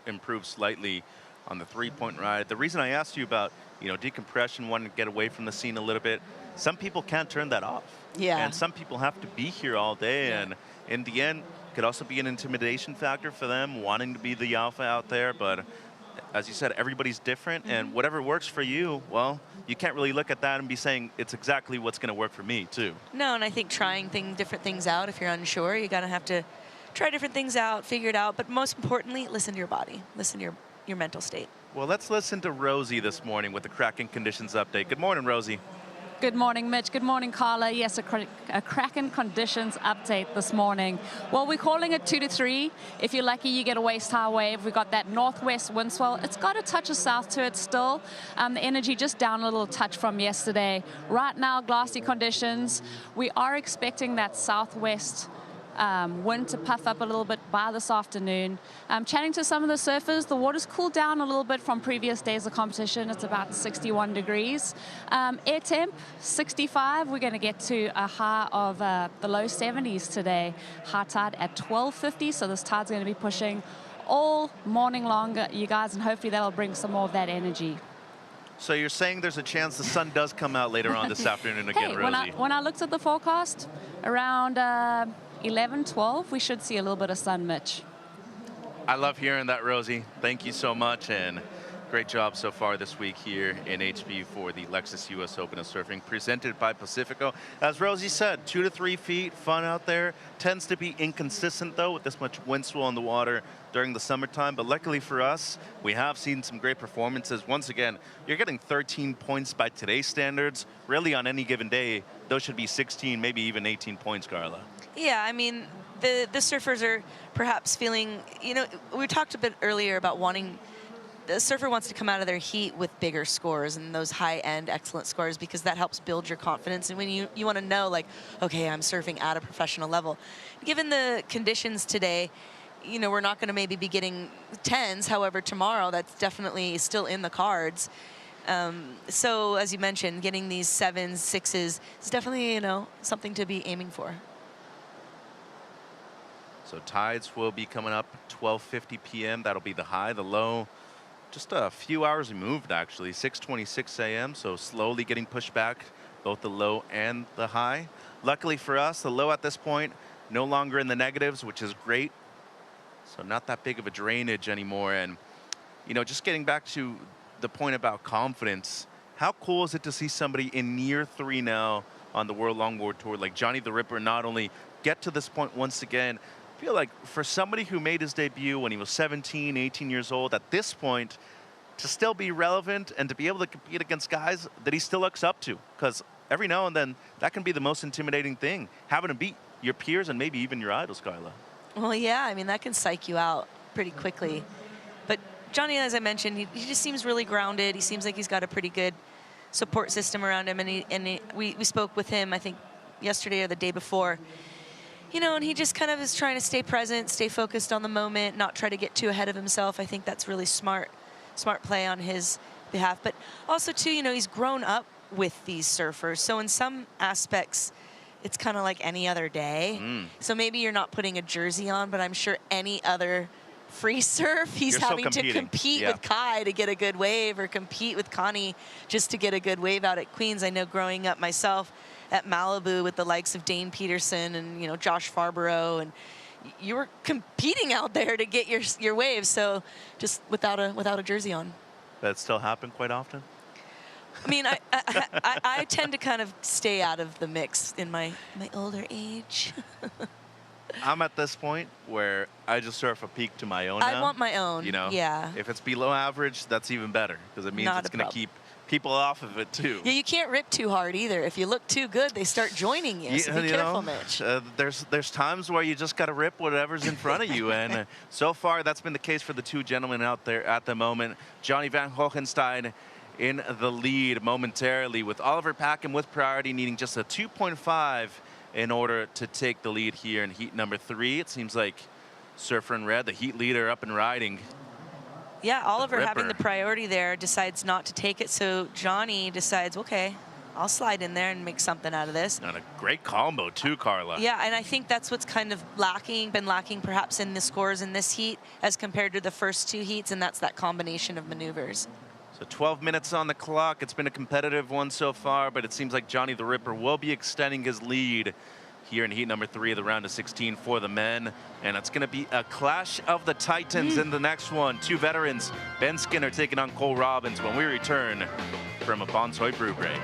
improve slightly on the three-point ride. The reason I asked you about, decompression, wanting to get away from the scene a little bit, some people can't turn that off. Yeah. And some people have to be here all day, and in the end, could also be an intimidation factor for them, wanting to be the alpha out there. But as you said, everybody's different, and whatever works for you, well, you can't really look at that and be saying it's exactly what's going to work for me, too. No, and I think trying different things out, if you're unsure, you got to have to try different things out, figure it out. But most importantly, listen to your body, listen to your mental state. Well, let's listen to Rosie this morning with the Kraken conditions update. Good morning, Rosie. Good morning, Mitch. Good morning, Carla. Yes, a Kraken conditions update this morning. Well, we're calling it 2 to 3. If you're lucky, you get a waist-high wave. We've got that northwest wind swell. It's got a touch of south to it still. The energy just down a little touch from yesterday. Right now, glassy conditions. We are expecting that southwest wind to puff up a little bit by this afternoon. Chatting to some of the surfers, the water's cooled down a little bit from previous days of competition. It's about 61 degrees. Air temp, 65. We're going to get to a high of the low 70s today. High tide at 12:50, so this tide's going to be pushing all morning long, you guys, and hopefully that'll bring some more of that energy. So you're saying there's a chance the sun does come out later on this afternoon again, hey, Rosie? When I looked at the forecast, around 11, 12, we should see a little bit of sun, Mitch. I love hearing that, Rosie. Thank you so much, and great job so far this week here in HB for the Lexus US Open of Surfing, presented by Pacifico. As Rosie said, 2 to 3 feet, fun out there. Tends to be inconsistent, though, with this much wind swell in the water during the summertime, but luckily for us, we have seen some great performances. Once again, you're getting 13 points by today's standards. Really, on any given day, those should be 16, maybe even 18 points, Carla. Yeah, I mean, the surfers are perhaps feeling, we talked a bit earlier about the surfer wants to come out of their heat with bigger scores and those high-end excellent scores, because that helps build your confidence. And when you want to know, like, okay, I'm surfing at a professional level. Given the conditions today, we're not going to maybe be getting 10s. However, tomorrow, that's definitely still in the cards. So as you mentioned, getting these 7s, 6s is definitely, something to be aiming for. So tides will be coming up 12:50 p.m. That'll be the high. The low, just a few hours removed, actually, 6:26 a.m. So slowly getting pushed back, both the low and the high. Luckily for us, the low at this point, no longer in the negatives, which is great. So not that big of a drainage anymore. And, just getting back to the point about confidence, how cool is it to see somebody in near 3 now on the World Longboard Tour, like Johnny the Ripper, not only get to this point once again. I feel like for somebody who made his debut when he was 17, 18 years old, at this point, to still be relevant and to be able to compete against guys that he still looks up to, because every now and then that can be the most intimidating thing, having to beat your peers and maybe even your idols, Carla. Well, yeah, I mean, that can psych you out pretty quickly. But Johnny, as I mentioned, he just seems really grounded. He seems like he's got a pretty good support system around him, and we spoke with him, I think, yesterday or the day before. And he just kind of is trying to stay present, stay focused on the moment, not try to get too ahead of himself. I think that's really smart play on his behalf. But also, too, he's grown up with these surfers. So in some aspects, it's kind of like any other day. So maybe you're not putting a jersey on, but I'm sure any other free surf, he's having to compete with Kai to get a good wave, or compete with Connie just to get a good wave out at Queens. I know growing up myself at Malibu with the likes of Dane Peterson and, Josh Farborough, and you were competing out there to get your waves, so just without a jersey on. That still happen quite often? I mean, I tend to kind of stay out of the mix in my older age. I'm at this point where I just surf a peak to my own now. I want my own, yeah. If it's below average, that's even better, because it means it's going to keep people off of it, too. Yeah, you can't rip too hard either. If you look too good, they start joining you, so be careful, Mitch. There's times where you just got to rip whatever's in front of you, and so far that's been the case for the two gentlemen out there at the moment. Johnny Van Hogenstein in the lead momentarily, with Oliver Packham with priority needing just a 2.5 in order to take the lead here in heat number 3. It seems like Surfer in red, the heat leader, up and riding. Yeah, Oliver Ripper. having the priority there decides not to take it, so Johnny decides, okay, I'll slide in there and make something out of this. And a great combo too, Carla. Yeah, and I think that's what's kind of been lacking perhaps in the scores in this heat as compared to the first 2 heats, and that's that combination of maneuvers. So 12 minutes on the clock. It's been a competitive one so far, but it seems like Johnny the Ripper will be extending his lead here in heat number 3 of the round of 16 for the men. And it's going to be a clash of the titans in the next one. 2 veterans, Ben Skinner taking on Cole Robbins, when we return from a Bonsoy brew break.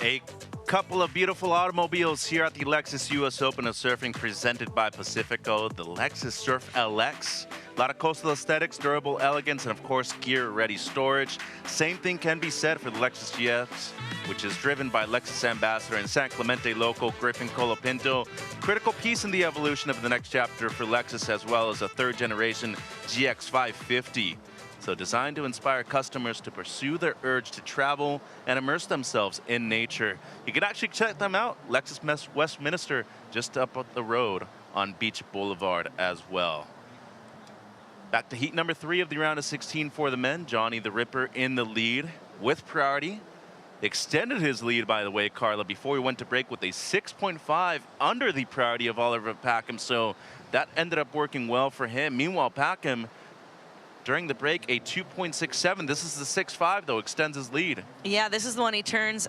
A couple of beautiful automobiles here at the Lexus US Open of Surfing presented by Pacifico. The Lexus Surf LX. A lot of coastal aesthetics, durable elegance, and of course gear-ready storage. Same thing can be said for the Lexus GX, which is driven by Lexus ambassador and San Clemente local Griffin Colapinto. Critical piece in the evolution of the next chapter for Lexus, as well as a 3rd generation GX 550. So designed to inspire customers to pursue their urge to travel and immerse themselves in nature. You can actually check them out, Lexus Westminster, just up the road on Beach Boulevard as well. Back to heat number 3 of the round of 16 for the men. Johnny the Ripper in the lead with priority. Extended his lead, by the way, Carla, before he went to break with a 6.5 under the priority of Oliver Packham. So that ended up working well for him. Meanwhile, Packham, during the break, a 2.67. This is the 6.5, though, extends his lead. Yeah, this is the one he turns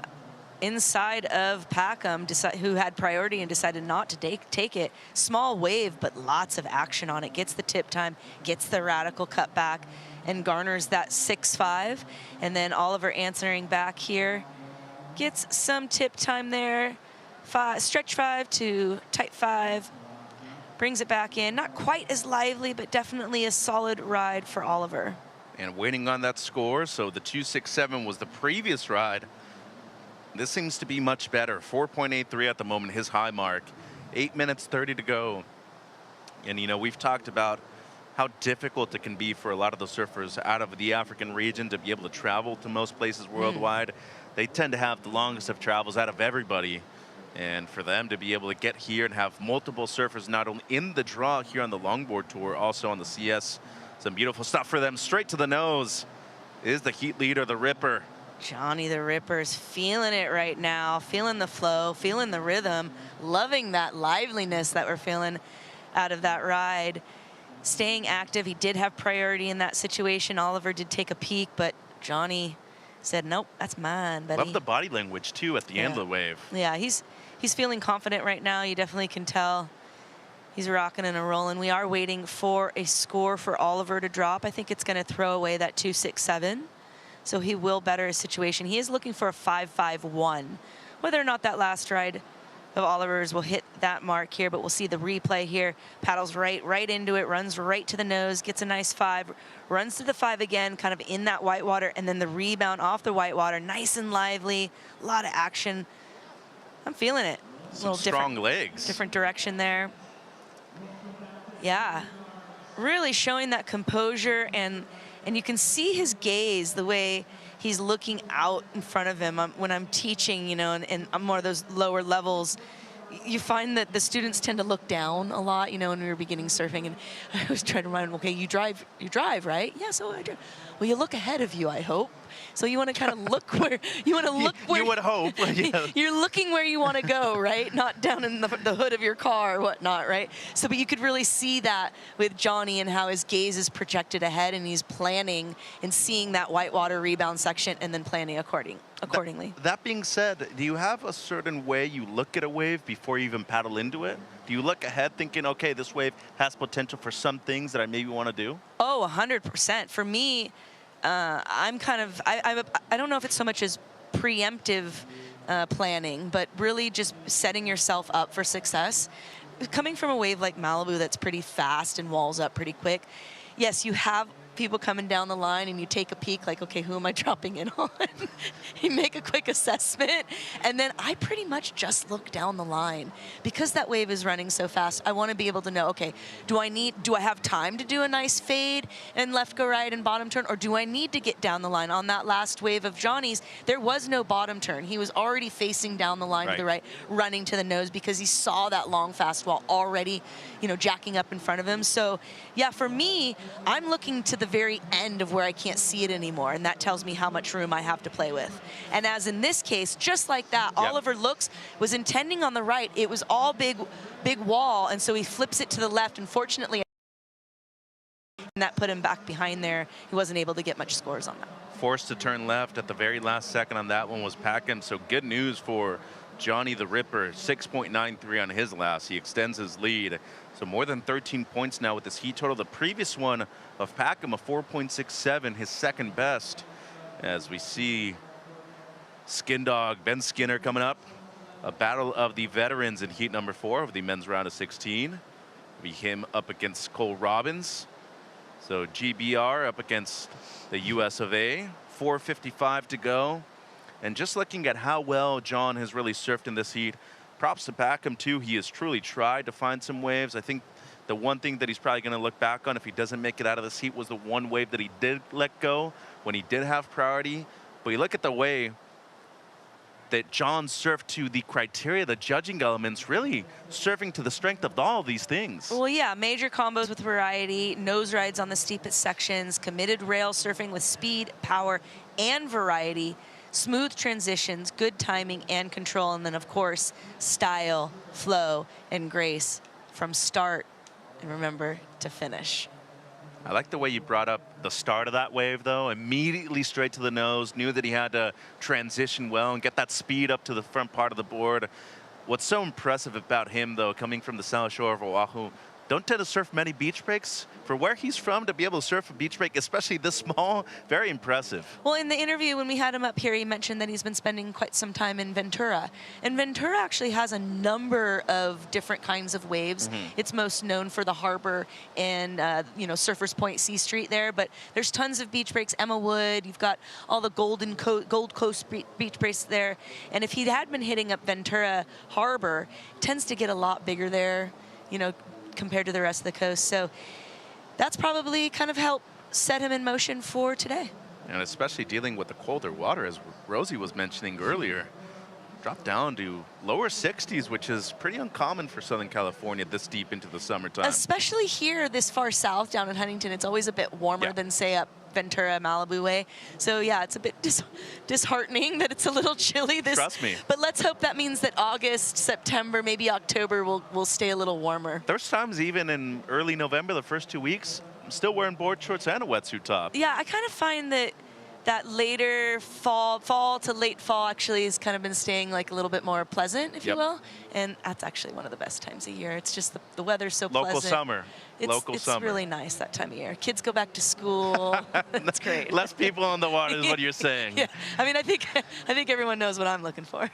inside of Packham, who had priority and decided not to take it. Small wave, but lots of action on it. Gets the tip time, gets the radical cut back, and garners that 6.5. And then Oliver answering back here. Gets some tip time there. Stretch 5 to tight 5. Brings it back in. Not quite as lively, but definitely a solid ride for Oliver. And waiting on that score, so the 2.67 was the previous ride. This seems to be much better. 4.83 at the moment, his high mark. 8 minutes 30 to go. And, you know, we've talked about how difficult it can be for a lot of the surfers out of the African region to be able to travel to most places worldwide. They tend to have the longest of travels out of everybody. And for them to be able to get here and have multiple surfers not only in the draw here on the Longboard Tour, also on the CS, some beautiful stuff for them. Straight to the nose is the heat leader, the Ripper. Johnny the Ripper's feeling it right now, feeling the flow, feeling the rhythm, loving that liveliness that we're feeling out of that ride. Staying active, he did have priority in that situation. Oliver did take a peek, but Johnny said, nope, that's mine, buddy. Love the body language, too, at the end of the wave. Yeah, he's feeling confident right now. You definitely can tell he's rocking and a rolling. We are waiting for a score for Oliver to drop. I think it's going to throw away that 2.67. so he will better his situation. He is looking for a 5.51. Whether or not that last ride of Oliver's will hit that mark here, but we'll see the replay here. Paddles right into it, runs right to the nose, gets a nice 5, runs to the 5 again, kind of in that whitewater, and then the rebound off the whitewater, nice and lively, a lot of action. I'm feeling it. Some strong legs. Different direction there. Yeah, really showing that composure, and you can see his gaze, the way he's looking out in front of him. When I'm teaching, you know, and I'm more of those lower levels, you find that the students tend to look down a lot, you know, when we were beginning surfing, and I was trying to remind them, okay, you drive, right? Yeah, so I drive. Well, you look ahead of you, I hope. So you want to kind of look where you want to look where you would hope. Yeah. You're looking where you want to go, right? Not down in the hood of your car or whatnot, right? So, but you could really see that with Johnny and how his gaze is projected ahead, and he's planning and seeing that whitewater rebound section and then planning accordingly. That being said, do you have a certain way you look at a wave before you even paddle into it? Do you look ahead thinking, okay, this wave has potential for some things that I maybe want to do? Oh, 100%. For me, I'm kind of, I don't know if it's so much as preemptive planning, but really just setting yourself up for success. Coming from a wave like Malibu that's pretty fast and walls up pretty quick, yes, you have people coming down the line and you take a peek like, okay, who am I dropping in on? You make a quick assessment, and then I pretty much just look down the line. Because that wave is running so fast, I want to be able to know, okay, do I have time to do a nice fade and left go right and bottom turn, or do I need to get down the line? On that last wave of Johnny's, there was no bottom turn. He was already facing down the line to the right, running to the nose, because he saw that long fast wall already, you know, jacking up in front of him. So yeah, for me, I'm looking to the very end of where I can't see it anymore, and that tells me how much room I have to play with. And as in this case, just like that, Oliver was intending on the right. It was all big wall, and so he flips it to the left. Unfortunately, and that put him back behind there. He wasn't able to get much scores on that. Forced to turn left at the very last second on that one was Packham. So good news for Johnny the Ripper, 6.93 on his last. He extends his lead. So more than 13 points now with this heat total. The previous one of Packham, a 4.67, his second best. As we see Skin Dog Ben Skinner coming up. A battle of the veterans in heat number 4 of the men's round of 16. Be him up against Cole Robbins. So GBR up against the US of A. 4:55 to go. And just looking at how well John has really surfed in this heat, props to Packham too. He has truly tried to find some waves. I think the one thing that he's probably going to look back on if he doesn't make it out of this heat was the one wave that he did let go when he did have priority. But you look at the way that John surfed to the criteria, the judging elements, really surfing to the strength of all of these things. Well, yeah, major combos with variety, nose rides on the steepest sections, committed rail surfing with speed, power, and variety, smooth transitions, good timing and control, and then, of course, style, flow, and grace from start, and remember, to finish. I like the way you brought up the start of that wave, though. Immediately straight to the nose, knew that he had to transition well and get that speed up to the front part of the board. What's so impressive about him, though, coming from the South Shore of Oahu, don't tend to surf many beach breaks. For where he's from, to be able to surf a beach break, especially this small, very impressive. Well, in the interview when we had him up here, he mentioned that he's been spending quite some time in Ventura. And Ventura actually has a number of different kinds of waves. It's most known for the harbor and, you know, Surfers Point, C Street there. But there's tons of beach breaks. Emma Wood, you've got all the Gold Coast beach breaks there. And if he had been hitting up Ventura Harbor, it tends to get a lot bigger there, you know, compared to the rest of the coast. So that's probably kind of helped set him in motion for today. And especially dealing with the colder water, as Rosie was mentioning earlier. Dropped down to lower 60s, which is pretty uncommon for Southern California this deep into the summertime. Especially here this far south down in Huntington, it's always a bit warmer than, say, up Ventura, Malibu way. So yeah, it's a bit disheartening that it's a little chilly this. Trust me. But let's hope that means that August, September, maybe October will stay a little warmer. There's times even in early November, the first 2 weeks, I'm still wearing board shorts and a wetsuit top. Yeah, I kind of find that that later fall to late fall actually has kind of been staying like a little bit more pleasant, if you will. And that's actually one of the best times of year. It's just the weather's so pleasant. Local summer. It's really nice that time of year. Kids go back to school. That's great. Less people on the water is what you're saying. Yeah, I mean, I think everyone knows what I'm looking for.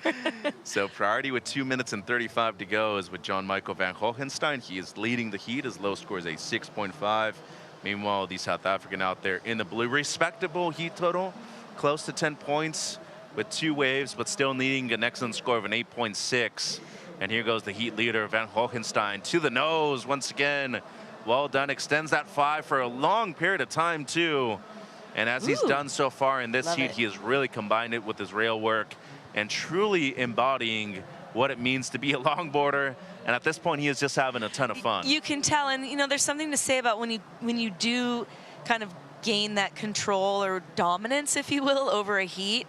So priority with 2 minutes and 35 to go is with John Michael van Hohenstein. He is leading the heat. His low score is a 6.5. Meanwhile, the South African out there in the blue, respectable heat total, close to 10 points with 2 waves, but still needing an excellent score of an 8.6. And here goes the heat leader, Van Hohenstein, to the nose once again. Well done, extends that 5 for a long period of time too. And as he's done so far in this heat, he has really combined it with his rail work and truly embodying what it means to be a longboarder. And at this point, he is just having a ton of fun. You can tell, and you know, there's something to say about when you do kind of gain that control or dominance, if you will, over a heat.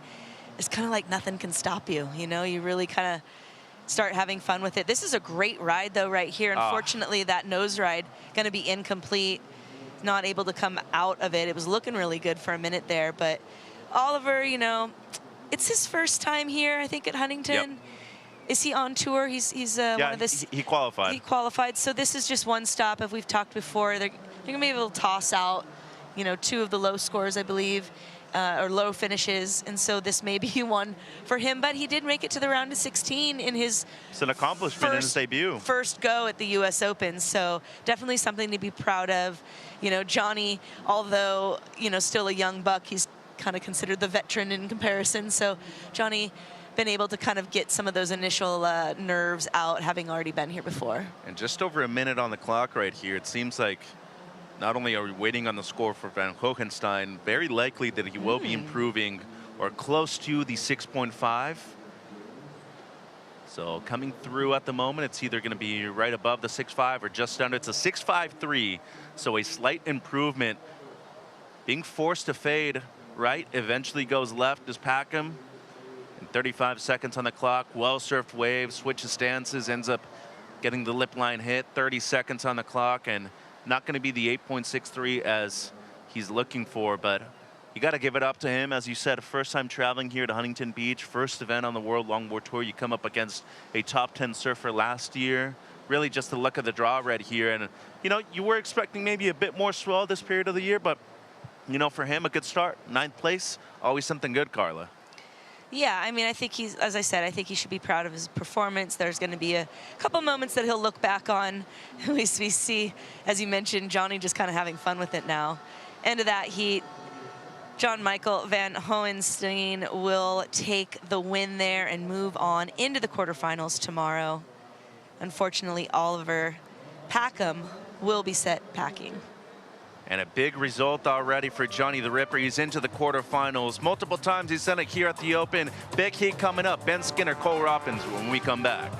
It's kind of like nothing can stop you. You know, you really kind of start having fun with it. This is a great ride, though, right here. Unfortunately, that nose ride going to be incomplete. Not able to come out of it. It was looking really good for a minute there, but Oliver, you know, it's his first time here, I think, at Huntington. Yep. Is he on tour? He's one of the... he qualified. He qualified. So this is just one stop. If we've talked before, they're going to be able to toss out, you know, 2 of the low scores, I believe, or low finishes. And so this may be one for him. But he did make it to the round of 16 in his... It's an accomplishment in his debut. First go at the U.S. Open. So definitely something to be proud of. You know, Johnny, although, you know, still a young buck, he's kind of considered the veteran in comparison. So Johnny... been able to kind of get some of those initial nerves out, having already been here before. And just over a minute on the clock right here. It seems like not only are we waiting on the score for Van Hohenstein, very likely that he will be improving or close to the 6.5. So coming through at the moment, it's either going to be right above the 6.5 or just under. It's a 6.53, so a slight improvement. Being forced to fade right, eventually goes left is Packham. 35 seconds on the clock, well-surfed wave, switches stances, ends up getting the lip line hit, 30 seconds on the clock, and not going to be the 8.63 as he's looking for, but you got to give it up to him. As you said, first time traveling here to Huntington Beach, first event on the World Longboard Tour. You come up against a top 10 surfer last year. Really just the luck of the draw right here. And, you know, you were expecting maybe a bit more swell this period of the year, but, you know, for him, a good start. 9th place, always something good, Carla. Yeah, I mean, I think he's, as I said, I think he should be proud of his performance. There's going to be a couple moments that he'll look back on. We see, as you mentioned, Johnny just kind of having fun with it now. End of that heat, John Michael van Hohenstein will take the win there and move on into the quarterfinals tomorrow. Unfortunately, Oliver Packham will be set packing. And a big result already for Johnny the Ripper. He's into the quarterfinals. Multiple times he's done it here at the Open. Big heat coming up. Ben Skinner, Cole Robbins when we come back.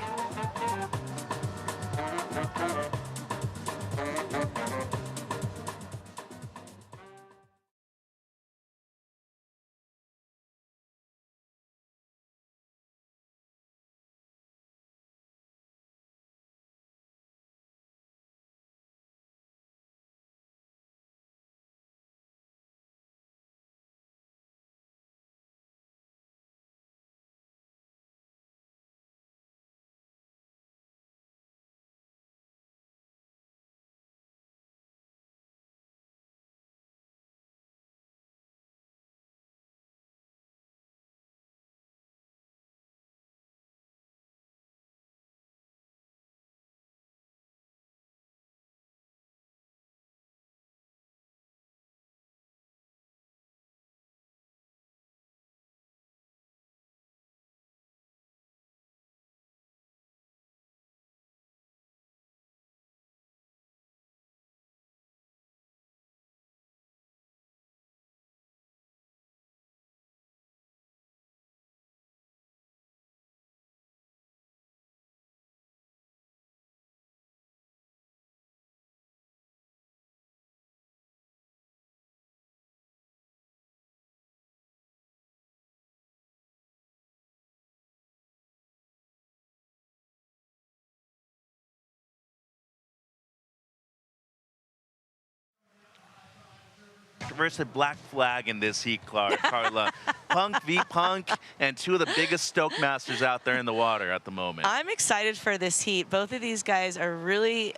versus black flag in this heat, Carla. Punk v Punk, and two of the biggest stoke masters out there in the water at the moment. I'm excited for this heat. Both of these guys are really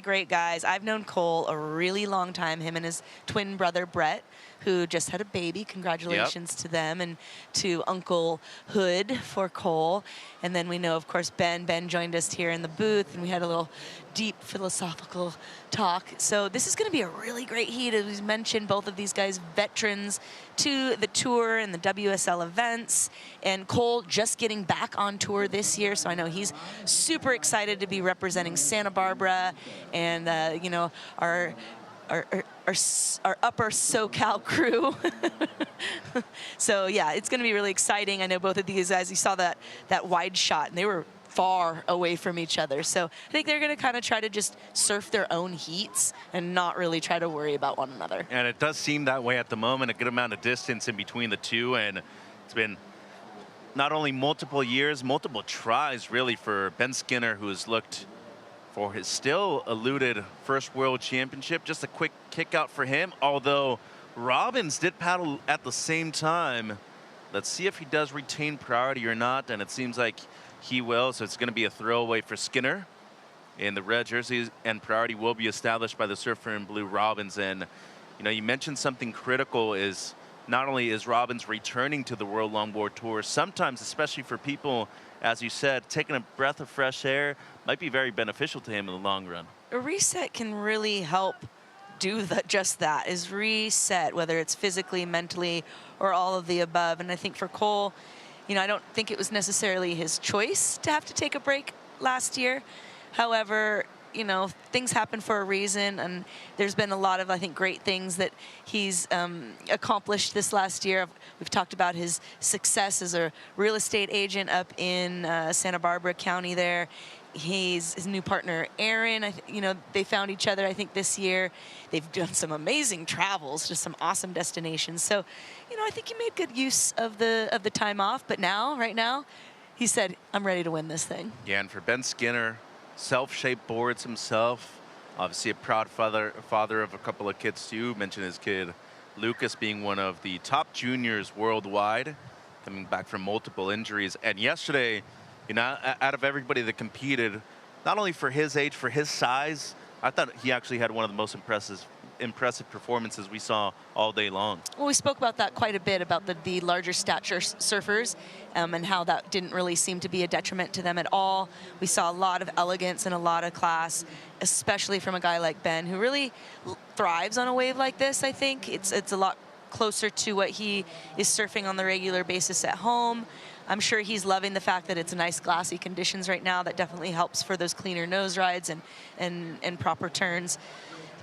great guys. I've known Cole a really long time, him and his twin brother, Brett, who just had a baby. Congratulations to them and to Uncle Hood for Cole. And then we know, of course, Ben. Ben joined us here in the booth, and we had a little deep philosophical talk. So this is going to be a really great heat. As we mentioned, both of these guys veterans to the tour and the WSL events. And Cole just getting back on tour this year, so I know he's super excited to be representing Santa Barbara and, you know, our upper SoCal crew. So yeah, it's going to be really exciting. I know both of these guys, you saw that wide shot, and they were far away from each other. So I think they're going to kind of try to just surf their own heats and not really try to worry about one another. And it does seem that way at the moment, a good amount of distance in between the two, and it's been not only multiple years, multiple tries really for Ben Skinner, who has looked for his still eluded first world championship. Just a quick kick out for him, although Robbins did paddle at the same time. Let's see if he does retain priority or not, and it seems like he will, so it's going to be a throwaway for Skinner in the red jersey, and priority will be established by the surfer in blue, Robbins. And you know, you mentioned something critical is not only is Robbins returning to the World Longboard Tour, sometimes, especially for people, as you said, taking a breath of fresh air might be very beneficial to him in the long run. A reset can really help do just that, is reset, whether it's physically, mentally, or all of the above. And I think for Cole, you know, I don't think it was necessarily his choice to have to take a break last year. However, you know, things happen for a reason, and there's been a lot of, I think, great things that he's accomplished this last year. We've talked about his success as a real estate agent up in Santa Barbara County there. His new partner, Aaron, you know, they found each other, I think, this year. They've done some amazing travels to some awesome destinations. So, you know, I think he made good use of the time off. But now, right now, he said, I'm ready to win this thing. Yeah, and for Ben Skinner, self-shaped boards himself, obviously a proud father of a couple of kids too. Mentioned his kid Lucas being one of the top juniors worldwide, coming back from multiple injuries. And yesterday, you know, out of everybody that competed, not only for his age, for his size, I thought he actually had one of the most impressive performances we saw all day long. Well, we spoke about that quite a bit, about the larger stature surfers and how that didn't really seem to be a detriment to them at all. We saw a lot of elegance and a lot of class, especially from a guy like Ben, who really thrives on a wave like this. I think it's a lot closer to what he is surfing on the regular basis at home. I'm sure he's loving the fact that it's nice glassy conditions right now. That definitely helps for those cleaner nose rides and proper turns.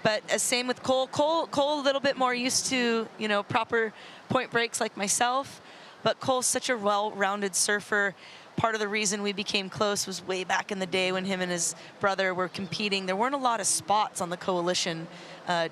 But same with Cole. Cole a little bit more used to, you know, proper point breaks like myself. But Cole's such a well-rounded surfer. Part of the reason we became close was way back in the day when him and his brother were competing. There weren't a lot of spots on the Coalition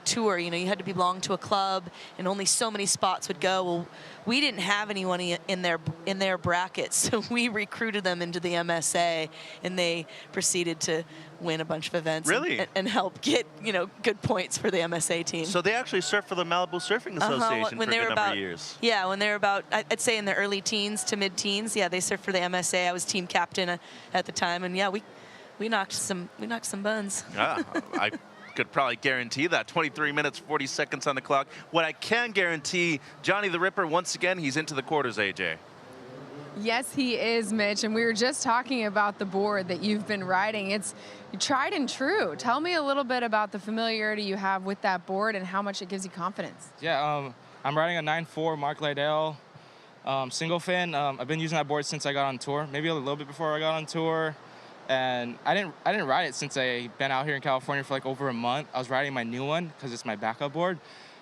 tour. You know, you had to belong to a club, and only so many spots would go. Well, we didn't have anyone in their brackets, so we recruited them into the MSA, and they proceeded to win a bunch of events. Really? And help get, you know, good points for the MSA team. So they actually surfed for the Malibu Surfing Association for a good number of years. Yeah, when they were about, I'd say in their early teens to mid-teens, yeah, they surfed for the MSA. I was team captain at the time, and yeah, we knocked some buns. Yeah, I could probably guarantee that. 23 minutes, 40 seconds on the clock. What I can guarantee, Johnny the Ripper, once again, he's into the quarters, AJ. Yes, he is, Mitch. And we were just talking about the board that you've been riding. It's tried and true. Tell me a little bit about the familiarity you have with that board and how much it gives you confidence. Yeah, I'm riding a 9.4 Mark Liddell single fin. I've been using that board since I got on tour, maybe a little bit before I got on tour. And I didn't ride it since I've been out here in California for like over a month. I was riding my new one because it's my backup board.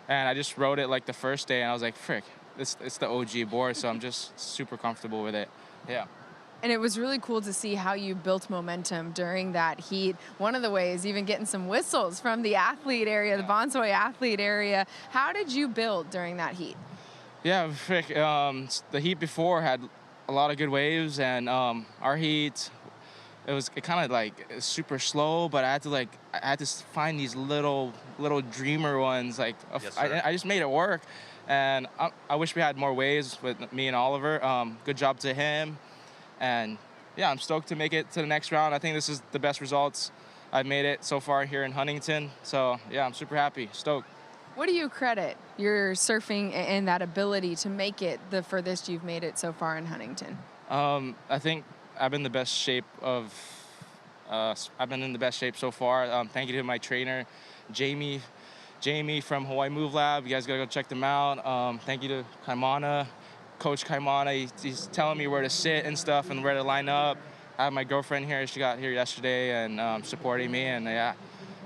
And I just rode it like the first day, and I was like, frick, it's the OG board, so I'm just super comfortable with it. Yeah. And it was really cool to see how you built momentum during that heat. One of the ways, even getting some whistles from the athlete area, the Bonsoy athlete area. How did you build during that heat? Yeah, frick, the heat before had a lot of good waves, and our heat, it kind of like super slow, but I had to find these little dreamer ones. Like Yes, sir. I just made it work, and I wish we had more waves with me and Oliver. Good job to him, and yeah, I'm stoked to make it to the next round. I think this is the best results I've made it so far here in Huntington. So yeah, I'm super happy, stoked. What do you credit your surfing and that ability to make it the furthest you've made it so far in Huntington? I think I've been in the best shape so far. Thank you to my trainer, Jamie from Hawaii Move Lab. You guys gotta go check them out. Thank you to Kaimana, Coach Kaimana. He's telling me where to sit and stuff and where to line up. I have my girlfriend here. She got here yesterday and supporting me, and yeah.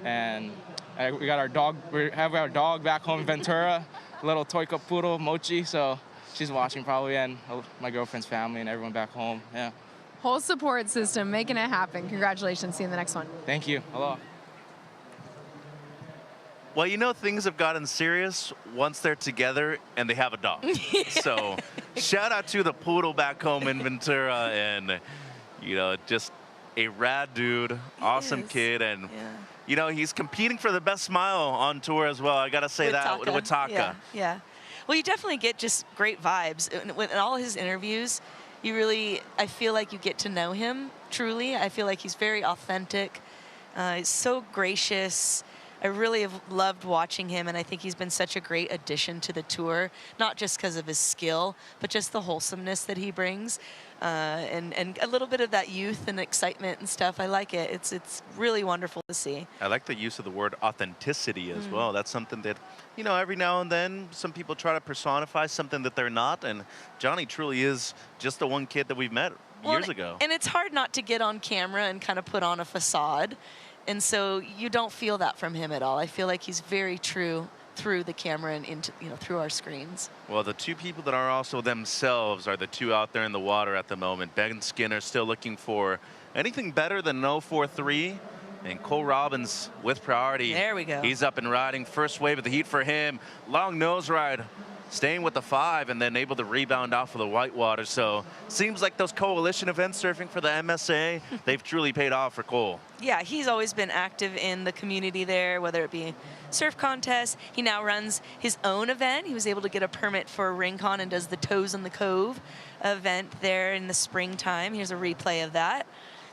And we got our dog. We have our dog back home in Ventura, little Toika Poodle, Mochi. So she's watching probably, and my girlfriend's family and everyone back home. Yeah. Whole support system, making it happen. Congratulations. See you in the next one. Thank you. Aloha. Well, you know, things have gotten serious once they're together and they have a dog. So shout out to the poodle back home in Ventura, and, you know, just a rad dude, awesome kid. And, you know, he's competing for the best smile on tour as well. I got to say with Taka. Yeah. Well, you definitely get just great vibes. In all his interviews, I feel like you get to know him truly. I feel like he's very authentic. He's so gracious. I really have loved watching him, and I think he's been such a great addition to the tour, not just because of his skill, but just the wholesomeness that he brings, and a little bit of that youth and excitement and stuff. I like it. It's really wonderful to see. I like the use of the word authenticity as well. That's something that, you know, every now and then some people try to personify something that they're not, and Johnny truly is just the one kid that we've met years ago. And it's hard not to get on camera and kind of put on a facade. And so you don't feel that from him at all. I feel like he's very true through the camera and into, through our screens. Well, the two people that are also themselves are the two out there in the water at the moment. Ben Skinner still looking for anything better than 0.43. And Cole Robbins with priority. There we go. He's up and riding. First wave of the heat for him. Long nose ride. Staying with the 5 and then able to rebound off of the whitewater. So seems like those coalition events surfing for the MSA, they've truly paid off for Cole. Yeah, he's always been active in the community there, whether it be surf contests. He now runs his own event. He was able to get a permit for RingCon and does the Toes in the Cove event there in the springtime. Here's a replay of that.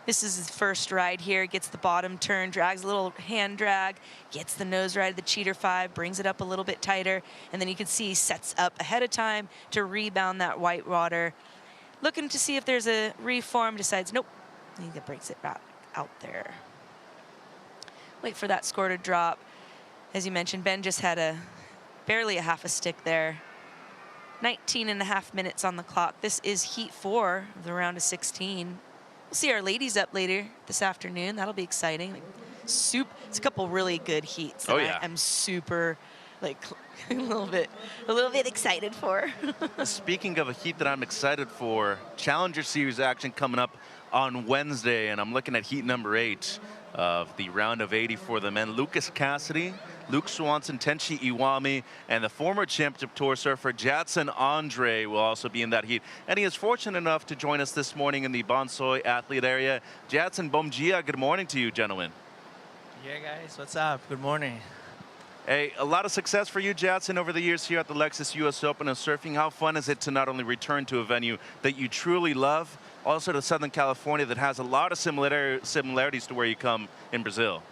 This is his first ride here, gets the bottom turn, drags a little hand drag, gets the nose ride of the Cheater 5, brings it up a little bit tighter, and then you can see he sets up ahead of time to rebound that white water. Looking to see if there's a reform, decides nope, and he breaks it back out there. Wait for that score to drop. As you mentioned, Ben just had barely a half a stick there. 19.5 minutes on the clock. This is heat 4 of the round of 16. We'll see our ladies up later this afternoon. That'll be exciting. It's a couple really good heats. Oh yeah. I'm super, a little bit excited for. Speaking of a heat that I'm excited for, Challenger Series action coming up on Wednesday, and I'm looking at heat number 8 of the round of 80 for the men. Lucas Cassidy, Luke Swanson, Tenchi Iwami, and the former championship tour surfer Jadson Andre will also be in that heat. And he is fortunate enough to join us this morning in the Bonsoy athlete area. Jadson, Bomjia, good morning to you, gentlemen. Yeah, guys, what's up? Good morning. Hey, a lot of success for you, Jadson, over the years here at the Lexus US Open of Surfing. How fun is it to not only return to a venue that you truly love, also to Southern California that has a lot of similarities to where you come in Brazil?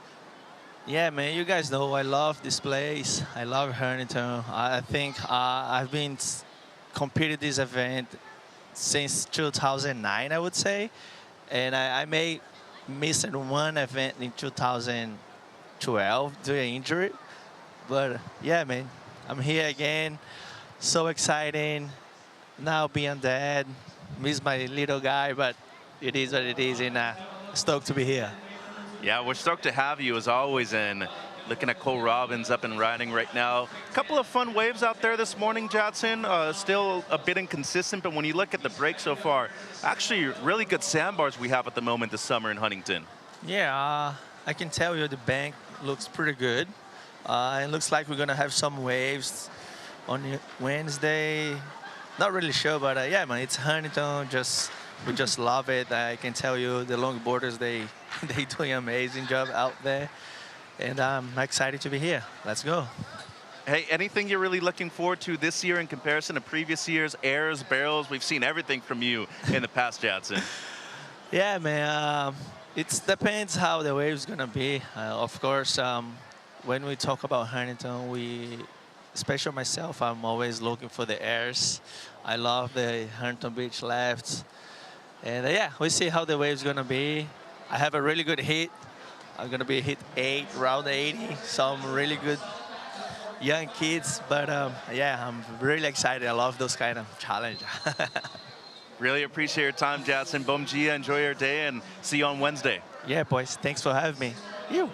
Yeah, man, you guys know I love this place. I love Huntington. I think I've been competing this event since 2009, I would say. And I may miss one event in 2012 due to injury. But yeah, man, I'm here again. So exciting. Now being dad. Miss my little guy, but it is what it is, and stoked to be here. Yeah, we're stoked to have you as always, and looking at Cole Robbins up and riding right now. A couple of fun waves out there this morning, Jadson. Still a bit inconsistent, but when you look at the break so far, actually really good sandbars we have at the moment this summer in Huntington. Yeah, I can tell you the bank looks pretty good. It looks like we're going to have some waves on Wednesday. Not really sure, but yeah, man, it's Huntington, just We just love it. I can tell you the longboarders, they doing an amazing job out there. And I'm excited to be here. Let's go. Hey, anything you're really looking forward to this year in comparison to previous years? Airs, barrels, we've seen everything from you in the past, Jadson. Yeah, man. It depends how the wave's gonna be. Of course, when we talk about Huntington, especially myself, I'm always looking for the airs. I love the Huntington Beach lefts. And yeah, we see how the wave's gonna be. I have a really good hit. I'm gonna be hit 8, round 80. Some really good young kids, but yeah, I'm really excited. I love those kind of challenge. Really appreciate your time, Jadson. Bom dia, enjoy your day, and see you on Wednesday. Yeah, boys, thanks for having me. You.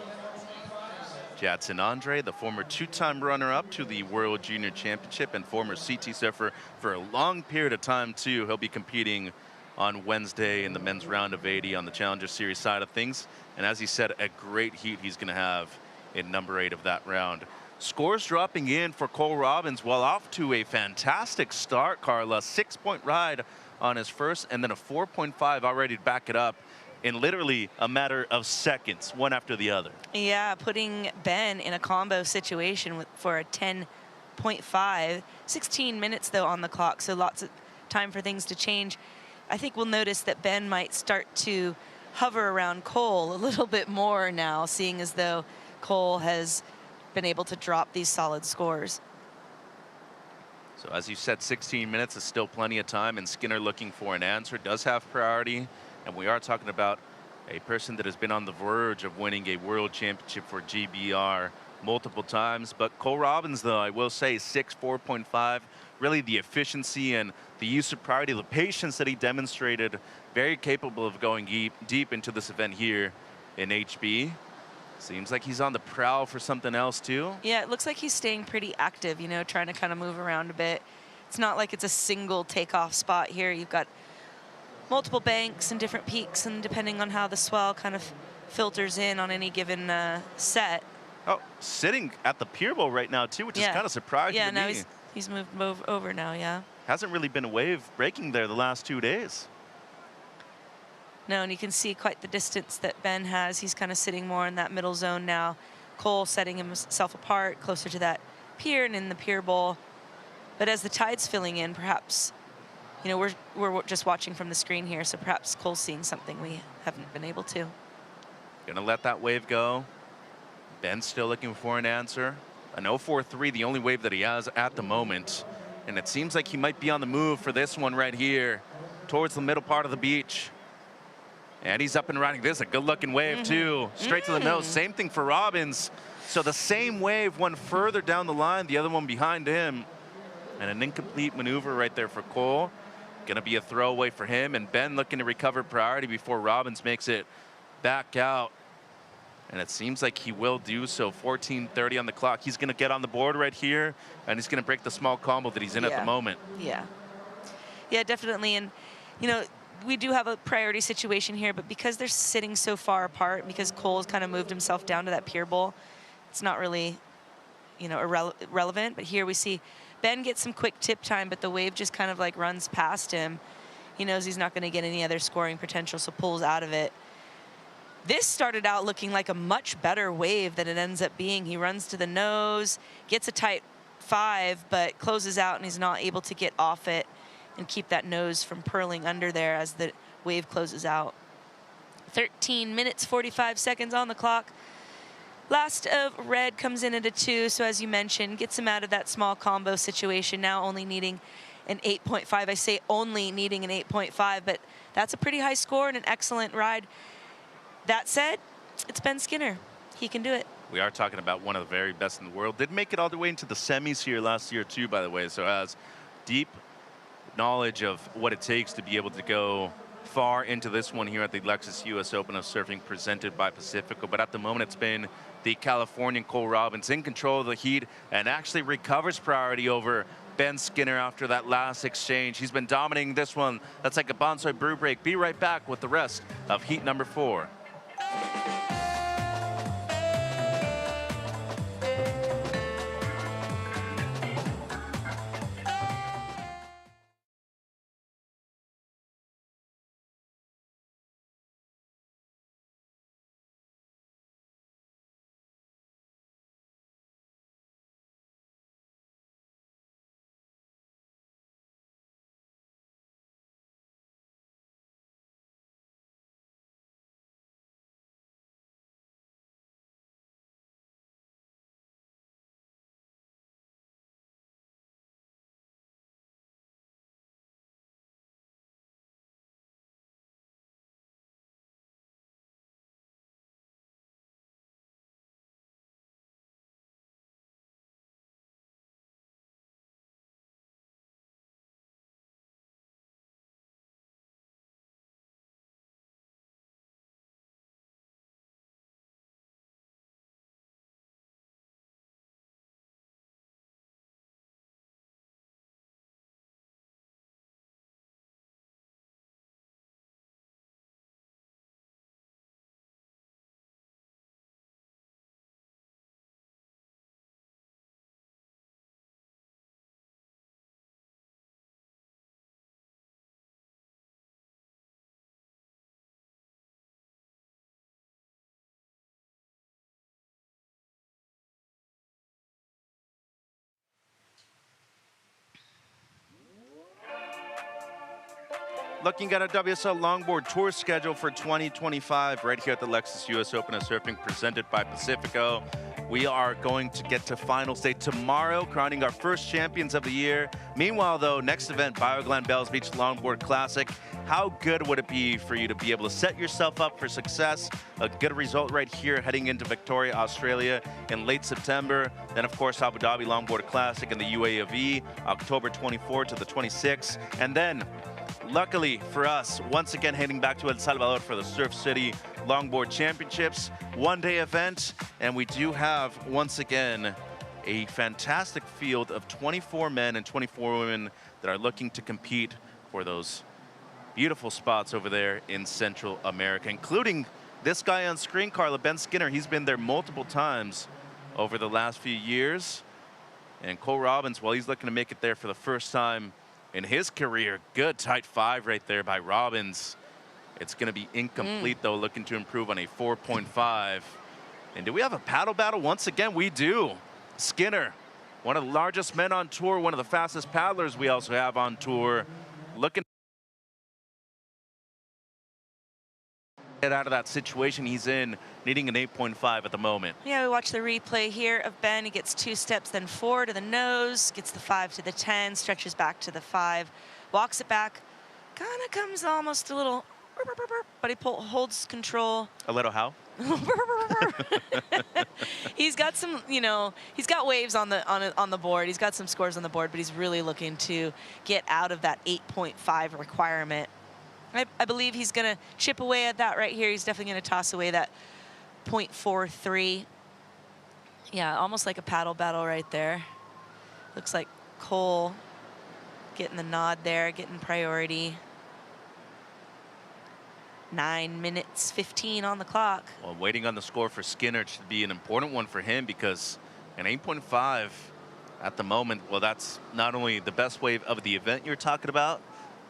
Jadson Andre, the former 2-time runner-up to the World Junior Championship and former CT surfer for a long period of time, too. He'll be competing on Wednesday in the men's round of 80 on the Challenger Series side of things. And as he said, a great heat he's going to have in number 8 of that round. Scores dropping in for Cole Robbins, well, off to a fantastic start, Carla. 6-point ride on his first, and then a 4.5 already to back it up in literally a matter of seconds, one after the other. Yeah, putting Ben in a combo situation for a 10.5. 16 minutes, though, on the clock, so lots of time for things to change. I think we'll notice that Ben might start to hover around Cole a little bit more now, seeing as though Cole has been able to drop these solid scores. So as you said, 16 minutes is still plenty of time, and Skinner looking for an answer, does have priority. And we are talking about a person that has been on the verge of winning a world championship for GBR multiple times. But Cole Robbins, though, I will say 4.5, really the efficiency and the use of priority, the patience that he demonstrated, very capable of going deep into this event here in HB. Seems like he's on the prowl for something else, too. Yeah, it looks like he's staying pretty active, you know, trying to kind of move around a bit. It's not like it's a single takeoff spot here. You've got multiple banks and different peaks, and depending on how the swell kind of filters in on any given set. Oh, sitting at the pier bowl right now, too, which is kind of surprising to me. Yeah, now he's moved over now, yeah. Hasn't really been a wave breaking there the last 2 days. No, and you can see quite the distance that Ben has. He's kind of sitting more in that middle zone now. Cole setting himself apart, closer to that pier and in the pier bowl. But as the tide's filling in, perhaps, you know, we're just watching from the screen here, so perhaps Cole's seeing something we haven't been able to. Gonna let that wave go. Ben's still looking for an answer. An 0.43, the only wave that he has at the moment. And it seems like he might be on the move for this one right here, towards the middle part of the beach. And he's up and running. This is a good-looking wave, too. Straight to the nose. Same thing for Robbins. So the same wave, one further down the line, the other one behind him. And an incomplete maneuver right there for Cole. Going to be a throwaway for him. And Ben looking to recover priority before Robbins makes it back out. And it seems like he will do so. 14:30 on the clock. He's going to get on the board right here, and he's going to break the small combo that he's in at the moment. Yeah. Yeah, definitely. And, you know, we do have a priority situation here, but because they're sitting so far apart, because Cole's kind of moved himself down to that pier bowl, it's not really, you know, irrelevant. But here we see Ben get some quick tip time, but the wave just kind of like runs past him. He knows he's not going to get any other scoring potential, so pulls out of it. This started out looking like a much better wave than it ends up being. He runs to the nose, gets a tight 5, but closes out, and he's not able to get off it and keep that nose from purling under there as the wave closes out. 13 minutes, 45 seconds on the clock. Last of red comes in at a 2, so as you mentioned, gets him out of that small combo situation, now only needing an 8.5. I say only needing an 8.5, but that's a pretty high score and an excellent ride. That said, it's Ben Skinner. He can do it. We are talking about one of the very best in the world. Did make it all the way into the semis here last year, too, by the way, so has deep knowledge of what it takes to be able to go far into this one here at the Lexus US Open of Surfing presented by Pacifico. But at the moment, it's been the Californian Cole Robbins in control of the heat and actually recovers priority over Ben Skinner after that last exchange. He's been dominating this one. That's like a bonsai brew break. Be right back with the rest of heat number 4. Looking at a WSL Longboard Tour schedule for 2025 right here at the Lexus US Open of Surfing presented by Pacifico. We are going to get to finals day tomorrow, crowning our first champions of the year. Meanwhile, though, next event, BioGlen Bells Beach Longboard Classic. How good would it be for you to be able to set yourself up for success? A good result right here heading into Victoria, Australia in late September. Then, of course, Abu Dhabi Longboard Classic in the UAE, October 24th to the 26th. And then, luckily for us, once again heading back to El Salvador for the Surf City Longboard Championships, one-day event, and we do have, once again, a fantastic field of 24 men and 24 women that are looking to compete for those beautiful spots over there in Central America, including this guy on screen, Carla, Ben Skinner. He's been there multiple times over the last few years. And Cole Robbins, well, he's looking to make it there for the first time in his career. Good tight 5 right there by Robbins. It's going to be incomplete, though, looking to improve on a 4.5. And do we have a paddle battle? Once again, we do. Skinner, one of the largest men on tour, one of the fastest paddlers we also have on tour, looking to get out of that situation he's in, needing an 8.5 at the moment. Yeah, we watch the replay here of Ben. He gets 2 steps, then 4 to the nose, gets the 5 to the 10, stretches back to the 5, walks it back, kind of comes almost a little, but he holds control. A little how? He's got some, you know, he's got waves on the board. He's got some scores on the board, but he's really looking to get out of that 8.5 requirement. I believe he's going to chip away at that right here. He's definitely going to toss away that 0.43. Yeah, almost like a paddle battle right there. Looks like Cole getting the nod there, getting priority. 9 minutes 15 on the clock. Well, waiting on the score for Skinner should be an important one for him, because an 8.5 at the moment, well, that's not only the best wave of the event you're talking about,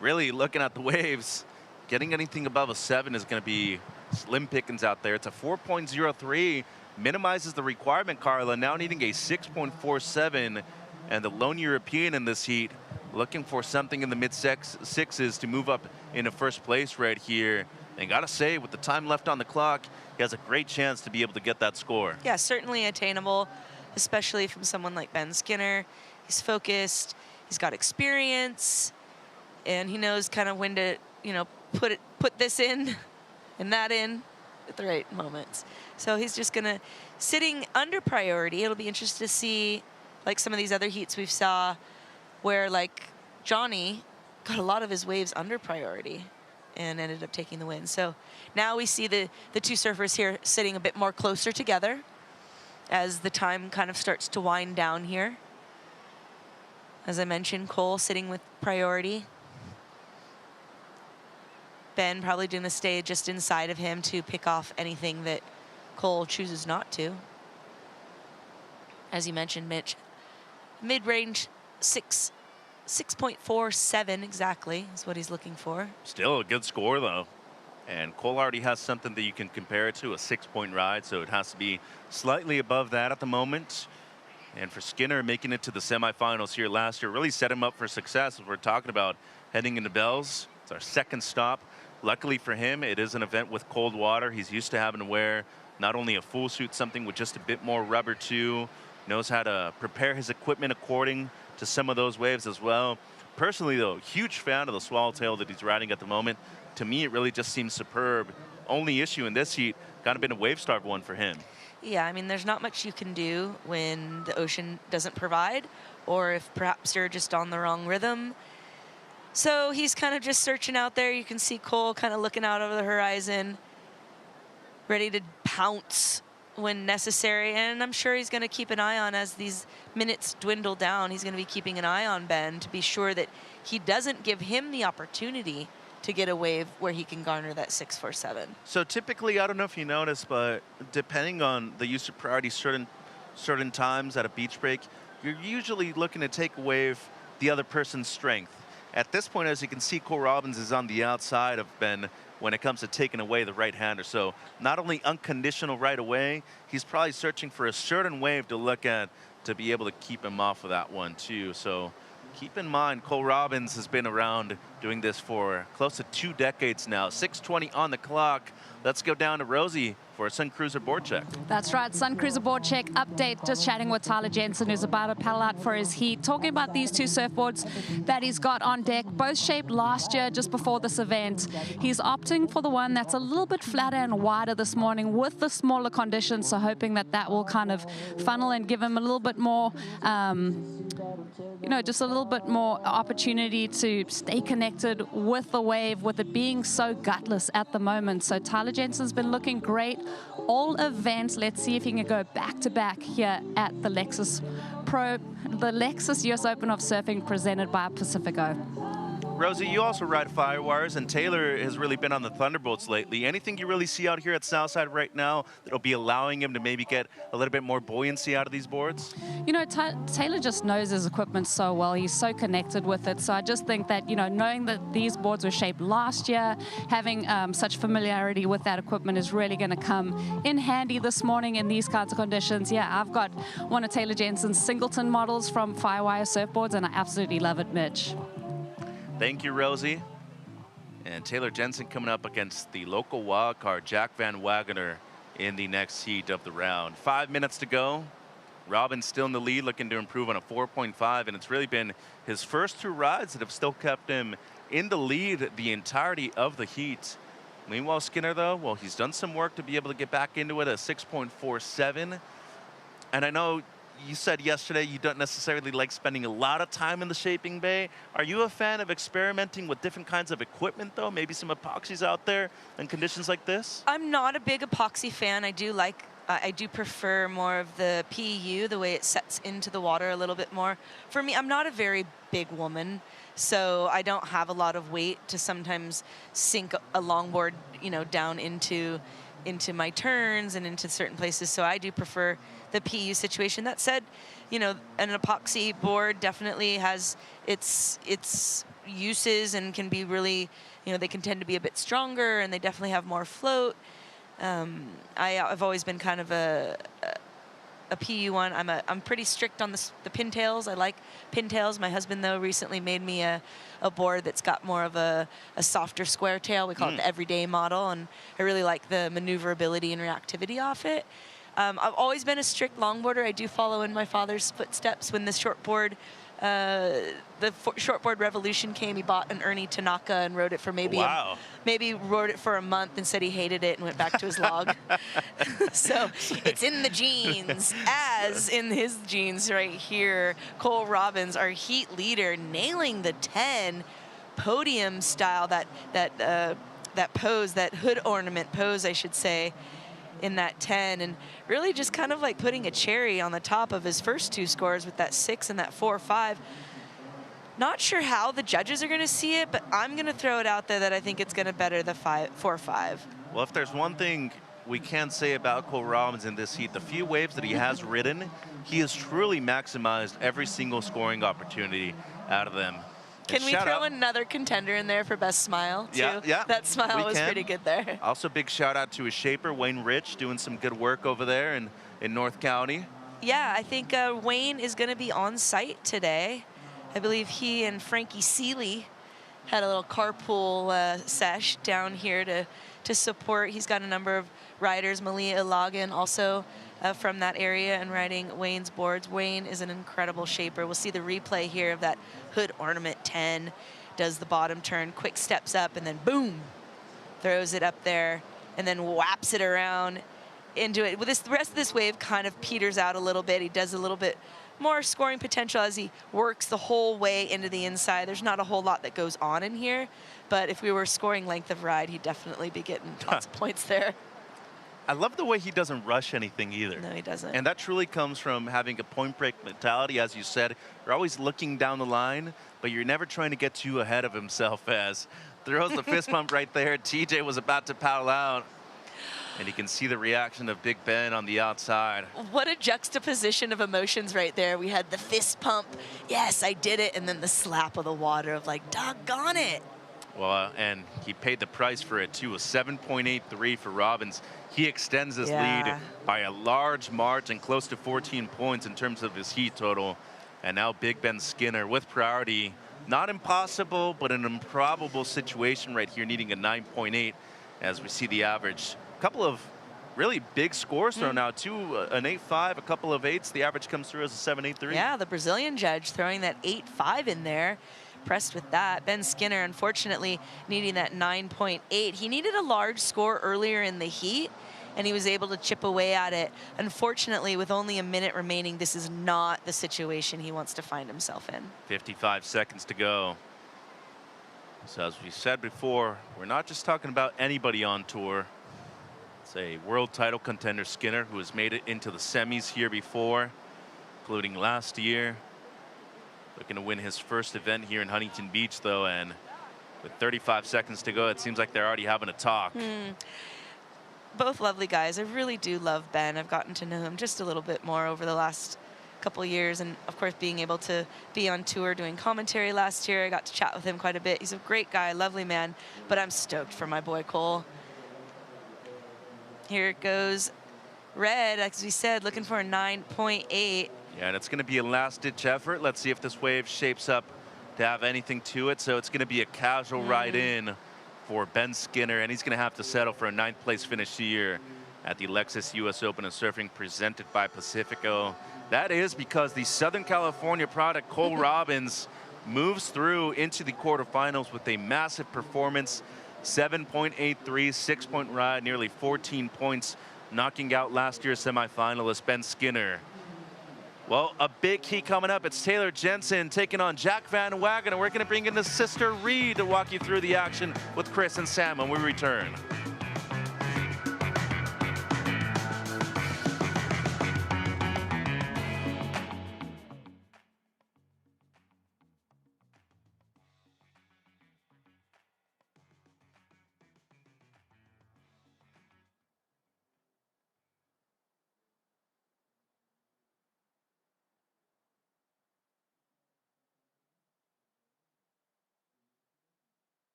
really looking at the waves, getting anything above a 7 is going to be slim pickings out there. It's a 4.03, minimizes the requirement, Carla, now needing a 6.47, and the lone European in this heat looking for something in the mid-6s to move up into first place right here. And gotta say, with the time left on the clock, he has a great chance to be able to get that score. Yeah, certainly attainable, especially from someone like Ben Skinner. He's focused, he's got experience, and he knows kind of when to, you know, put this in and that in at the right moments. So he's just gonna, sitting under priority. It'll be interesting to see, like some of these other heats we've saw, where like Johnny got a lot of his waves under priority and ended up taking the win. So now we see the 2 surfers here sitting a bit more closer together as the time kind of starts to wind down here. As I mentioned, Cole sitting with priority. Ben probably going to stay just inside of him to pick off anything that Cole chooses not to. As you mentioned, Mitch, mid-range 6.47 exactly is what he's looking for. Still a good score, though. And Cole already has something that you can compare it to, a 6-point ride, so it has to be slightly above that at the moment. And for Skinner, making it to the semifinals here last year really set him up for success, as we're talking about heading into Bells. It's our second stop. Luckily for him, it is an event with cold water. He's used to having to wear not only a full suit, something with just a bit more rubber too. Knows how to prepare his equipment according to some of those waves as well. Personally, though, huge fan of the swallowtail that he's riding at the moment. To me, it really just seems superb. Only issue in this heat, kind of been a wave-starved one for him. Yeah, I mean, there's not much you can do when the ocean doesn't provide, or if perhaps you're just on the wrong rhythm. So he's kind of just searching out there. You can see Cole kind of looking out over the horizon, ready to pounce when necessary. And I'm sure he's going to keep an eye on, as these minutes dwindle down, he's going to be keeping an eye on Ben to be sure that he doesn't give him the opportunity to get a wave where he can garner that 6.47. So typically, I don't know if you noticed, but depending on the use of priority certain times at a beach break, you're usually looking to take a wave the other person's strength. At this point, as you can see, Cole Robbins is on the outside of Ben when it comes to taking away the right-hander. So not only unconditional right away, he's probably searching for a certain wave to look at to be able to keep him off of that one too. So Keep in mind, Cole Robbins has been around doing this for close to 2 decades now. 6:20 on the clock. Let's go down to Rosie for a Sun Cruiser board check. That's right, Sun Cruiser board check update. Just chatting with Tyler Jensen, who's about to paddle out for his heat. Talking about these 2 surfboards that he's got on deck, both shaped last year just before this event. He's opting for the one that's a little bit flatter and wider this morning with the smaller conditions, so hoping that that will kind of funnel and give him a little bit more, just a little bit more opportunity to stay connected with the wave, with it being so gutless at the moment. So Tyler Jensen's been looking great all event. Let's see if he can go back-to-back here at the Lexus US Open of Surfing presented by Pacifico. Rosie, you also ride Firewires, and Taylor has really been on the Thunderbolts lately. Anything you really see out here at Southside right now that'll be allowing him to maybe get a little bit more buoyancy out of these boards? Taylor just knows his equipment so well. He's so connected with it. So I just think that, knowing that these boards were shaped last year, having such familiarity with that equipment is really going to come in handy this morning in these kinds of conditions. Yeah, I've got one of Taylor Jensen's Singleton models from Firewire surfboards, and I absolutely love it, Mitch. Thank you, Rosie. And Taylor Jensen coming up against the local wildcard, Jack Van Wagener, in the next heat of the round. 5 minutes to go. Robin's still in the lead, looking to improve on a 4.5, and it's really been his first 2 rides that have still kept him in the lead the entirety of the heat. Meanwhile, Skinner, though, well, he's done some work to be able to get back into it, a 6.47. And I know you said yesterday you don't necessarily like spending a lot of time in the shaping bay. Are you a fan of experimenting with different kinds of equipment, though? Maybe some epoxies out there in conditions like this? I'm not a big epoxy fan. I do prefer more of the PU, the way it sets into the water a little bit more. For me, I'm not a very big woman, so I don't have a lot of weight to sometimes sink a longboard, down into my turns and into certain places. So I do prefer the PU situation. That said, an epoxy board definitely has its uses and can be really, they can tend to be a bit stronger, and they definitely have more float. I've always been kind of a PU one. I'm pretty strict on the pintails. I like pintails. My husband, though, recently made me a board that's got more of a softer square tail. We call it the everyday model, and I really like the maneuverability and reactivity off it. I've always been a strict longboarder. I do follow in my father's footsteps. When the shortboard revolution came, he bought an Ernie Tanaka and rode it for maybe rode it for a month and said he hated it and went back to his log. So it's in the genes, as in his genes right here. Cole Robbins, our heat leader, nailing the 10 podium style, that pose, that hood ornament pose, I should say, in that 10, and really just kind of like putting a cherry on the top of his first 2 scores with that 6 and that 4.5. Not sure how the judges are going to see it, but I'm going to throw it out there that I think it's going to better the 4.5. Well, if there's one thing we can say about Cole Robbins in this heat, the few waves that he has ridden, he has truly maximized every single scoring opportunity out of them. Can we throw another contender in there for best smile, too? Yeah. That smile was pretty good there. Also, big shout out to his shaper, Wayne Rich, doing some good work over there in North County. Yeah, I think Wayne is going to be on site today. I believe he and Frankie Seeley had a little carpool sesh down here to support. He's got a number of riders, Malia Ilagan also from that area, and riding Wayne's boards. Wayne is an incredible shaper. We'll see the replay here of that hood ornament 10. Does the bottom turn, quick steps up, and then boom, throws it up there, and then whaps it around into it. With the rest of this wave kind of peters out a little bit. He does a little bit more scoring potential as he works the whole way into the inside. There's not a whole lot that goes on in here, but if we were scoring length of ride, he'd definitely be getting lots of points there. I love the way he doesn't rush anything either. No, he doesn't. And that truly comes from having a point break mentality. As you said, you're always looking down the line, but you're never trying to get too ahead of himself. As throws the fist pump right there. TJ was about to paddle out, and you can see the reaction of Big Ben on the outside. What a juxtaposition of emotions right there. We had the fist pump, yes, I did it, and then the slap of the water of like, doggone it. Well, and he paid the price for it too, a 7.83 for Robbins. He extends his lead by a large margin, close to 14 points in terms of his heat total. And now Big Ben Skinner with priority. Not impossible, but an improbable situation right here, needing a 9.8 as we see the average. A couple of really big scores thrown out too. An 8.5, a couple of 8s. The average comes through as a 7.83. Yeah, the Brazilian judge throwing that 8.5 in there. Impressed with that. Ben Skinner, unfortunately, needing that 9.8. He needed a large score earlier in the heat, and he was able to chip away at it. Unfortunately, with only a minute remaining, this is not the situation he wants to find himself in. 55 seconds to go. So as we said before, we're not just talking about anybody on tour. It's a world title contender, Skinner, who has made it into the semis here before, including last year. Looking to win his first event here in Huntington Beach, though, and with 35 seconds to go, it seems like they're already having a talk. Both lovely guys. I really do love Ben. I've gotten to know him just a little bit more over the last couple of years, and of course being able to be on tour doing commentary last year, I got to chat with him quite a bit. He's a great guy, lovely man, but I'm stoked for my boy Cole. Here it goes. Red, as we said, looking for a 9.8. Yeah, and it's going to be a last-ditch effort. Let's see if this wave shapes up to have anything to it. So it's going to be a casual ride in for Ben Skinner, and he's going to have to settle for a 9th place finish here at the Lexus US Open of Surfing presented by Pacifico. That is because the Southern California product, Cole Robbins, moves through into the quarterfinals with a massive performance. 7.83, 6-point ride, nearly 14 points, knocking out last year's semifinalist Ben Skinner. Well, a big heat coming up. It's Taylor Jensen taking on Jack Van Wagenen. We're going to bring in the sister Reed to walk you through the action with Chris and Sam when we return.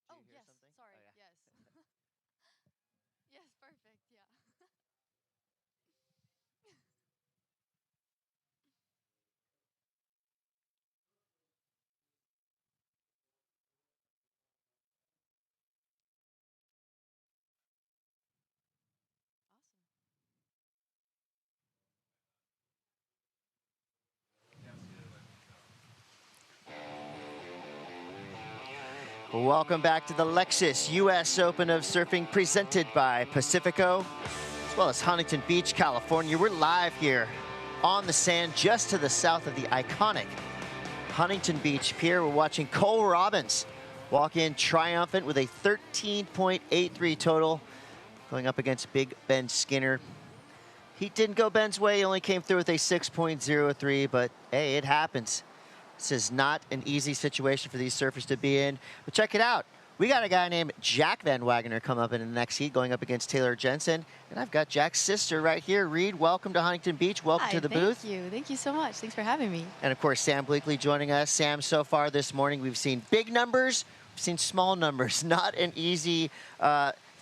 Oh, yes. Sorry. Yes. Yes, perfect. Yeah. Welcome back to the Lexus US Open of Surfing presented by Pacifico, as well as Huntington Beach, California. We're live here on the sand just to the south of the iconic Huntington Beach Pier. We're watching Cole Robbins walk in triumphant with a 13.83 total, going up against Big Ben Skinner. He didn't go Ben's way, he only came through with a 6.03, but hey, it happens. This is not an easy situation for these surfers to be in. But check it out. We got a guy named Jack Van Wagenen come up in the next heat, going up against Taylor Jensen. And I've got Jack's sister right here. Reed, welcome to Huntington Beach. Welcome to the booth. Thank you. Thank you so much. Thanks for having me. And of course, Sam Bleakley joining us. Sam, so far this morning, we've seen big numbers. We've seen small numbers. Not an easy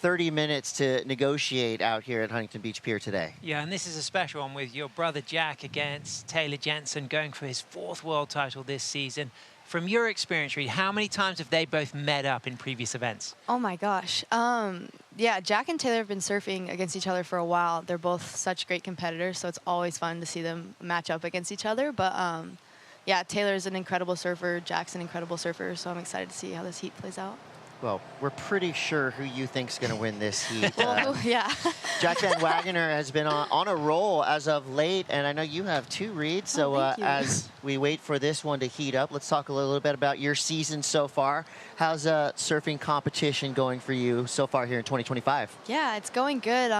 30 minutes to negotiate out here at Huntington Beach Pier today. Yeah, and this is a special one with your brother Jack against Taylor Jensen, going for his 4th world title this season. From your experience, Reed, how many times have they both met up in previous events? Oh my gosh. Yeah, Jack and Taylor have been surfing against each other for a while. They're both such great competitors, so it's always fun to see them match up against each other. But yeah, Taylor's an incredible surfer. Jack's an incredible surfer, so I'm excited to see how this heat plays out. Well, we're pretty sure who you think's going to win this heat. Yeah. Jack Van Wagener has been on a roll as of late, and I know you have two, Reed. So thank you. as we wait for this one to heat up, let's talk a little bit about your season so far. How's surfing competition going for you so far here in 2025? Yeah, it's going good.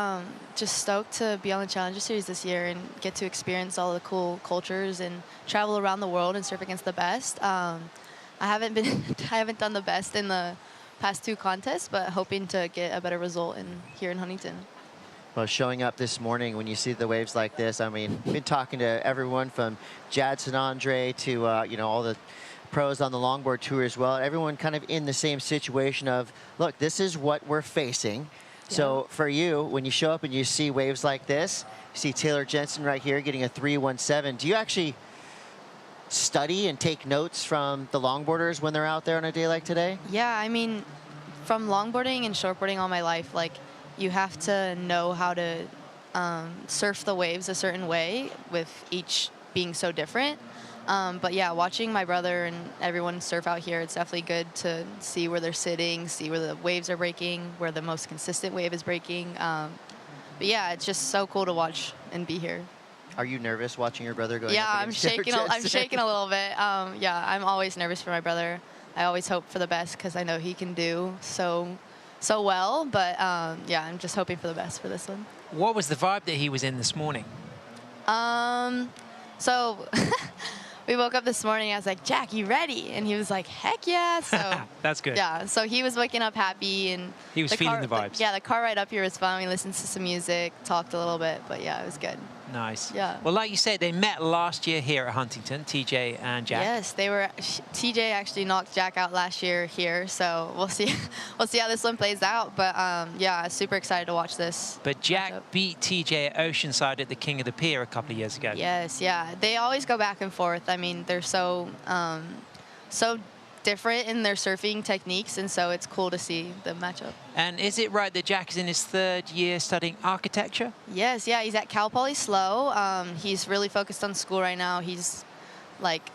Just stoked to be on the Challenger Series this year and get to experience all the cool cultures and travel around the world and surf against the best. I haven't done the best in the past 2 contests, but hoping to get a better result here in Huntington. Well, showing up this morning when you see the waves like this, I mean, been talking to everyone from Jadson Andre to, you know, all the pros on the longboard tour as well. Everyone kind of in the same situation of, look, this is what we're facing. Yeah. So for you, when you show up and you see waves like this, you see Taylor Jensen right here getting a 317. Do you actually study and take notes from the longboarders when they're out there on a day like today? Yeah, I mean, from longboarding and shortboarding all my life, like, you have to know how to surf the waves a certain way, with each being so different. But yeah, watching my brother and everyone surf out here, it's definitely good to see where they're sitting, see where the waves are breaking, where the most consistent wave is breaking. But yeah, it's just so cool to watch and be here. Are you nervous watching your brother go? Yeah, I'm shaking. I'm shaking a little bit. Yeah, I'm always nervous for my brother. I always hope for the best because I know he can do so well. But yeah, I'm just hoping for the best for this one. What was the vibe that he was in this morning? So we woke up this morning. I was like, Jack, you ready? And he was like, heck yeah. So that's good. Yeah. So he was waking up happy, and he was feeling the vibes. Yeah, the car ride up here was fun. We listened to some music, talked a little bit, but yeah, it was good. Nice. Yeah. Well, like you said, they met last year here at Huntington, TJ and Jack. Yes, they were. TJ actually knocked Jack out last year here, so we'll see. We'll see how this one plays out. But yeah, super excited to watch this. But Jack beat TJ at Oceanside at the King of the Pier a couple of years ago. Yes, yeah. They always go back and forth. I mean, they're so different in their surfing techniques, and so it's cool to see the matchup. And is it right that Jack is in his 3rd year studying architecture? Yes, yeah, he's at Cal Poly SLO. He's really focused on school right now. He's like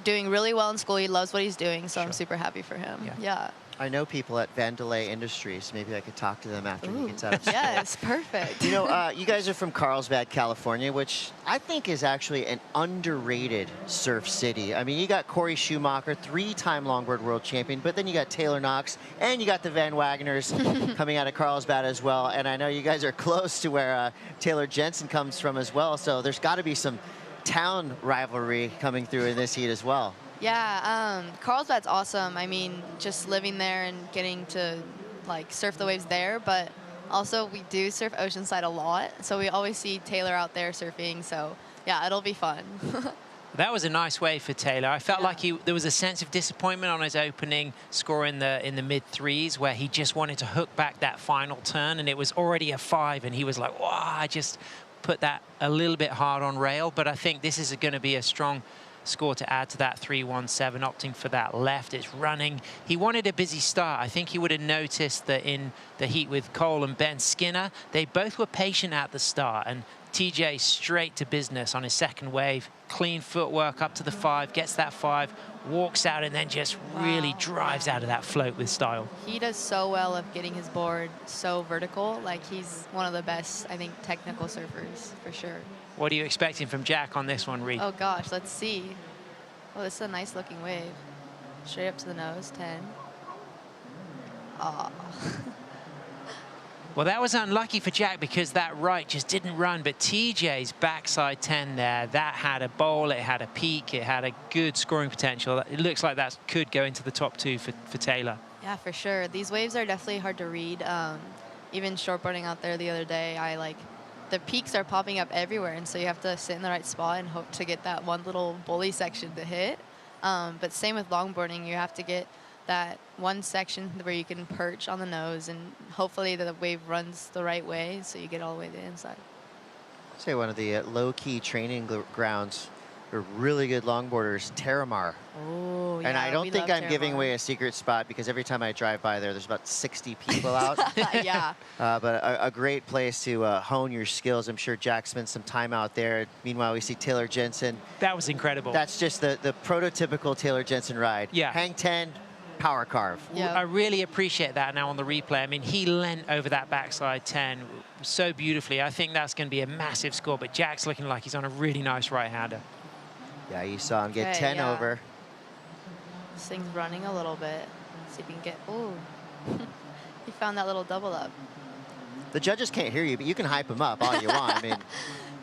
doing really well in school. He loves what he's doing, so I'm super happy for him. Yeah. I know people at Vandelay Industries. Maybe I could talk to them after he gets out of school. Yes, perfect. You know, you guys are from Carlsbad, California, which I think is actually an underrated surf city. I mean, you got Corey Schumacher, 3-time longboard world champion, but then you got Taylor Knox, and you got the Van Wageners coming out of Carlsbad as well. And I know you guys are close to where Taylor Jensen comes from as well, so there's got to be some town rivalry coming through in this heat as well. Yeah, Carlsbad's awesome. I mean, just living there and getting to like surf the waves there, but also we do surf Oceanside a lot, so we always see Taylor out there surfing, so yeah, it'll be fun. That was a nice wave for Taylor. I felt like there was a sense of disappointment on his opening score in the mid-3s, where he just wanted to hook back that final turn, and it was already a 5, and he was like, wow, I just put that a little bit hard on rail. But I think this is going to be a strong score to add to that 317, opting for that left. It's running. He wanted a busy start. I think he would have noticed that in the heat with Cole and Ben Skinner, they both were patient at the start, and TJ straight to business on his 2nd wave. Clean footwork up to the 5, gets that 5, walks out, and then just really drives out of that float with style. He does so well of getting his board so vertical. Like, he's one of the best, I think, technical surfers for sure. What are you expecting from Jack on this one, Reed? Oh gosh, let's see. Oh, this is a nice looking wave. Straight up to the nose, 10. Oh. Well, that was unlucky for Jack because that right just didn't run, but TJ's backside 10 there, that had a bowl, it had a peak, it had a good scoring potential. It looks like that could go into the top 2 for Taylor. Yeah, for sure. These waves are definitely hard to read. Even shortboarding out there the other day, the peaks are popping up everywhere, and so you have to sit in the right spot and hope to get that one little bully section to hit. But same with longboarding, you have to get that one section where you can perch on the nose, and hopefully the wave runs the right way so you get all the way to the inside. I'd say one of the low-key training grounds for really good longboarders, Terramar. Oh, yeah. And I don't think I'm giving away a secret spot because every time I drive by there's about 60 people out. Yeah. But a great place to hone your skills. I'm sure Jack spent some time out there. Meanwhile, we see Taylor Jensen. That was incredible. That's just the prototypical Taylor Jensen ride. Yeah. Hang 10, power carve. I really appreciate that now on the replay. I mean, he leant over that backside 10 so beautifully. I think that's going to be a massive score, but Jack's looking like he's on a really nice right-hander. Yeah, you saw him get Okay, 10 yeah. over. This thing's running a little bit. See if we can get, ooh. He found that little double up. The judges can't hear you, but you can hype them up all you want. I mean,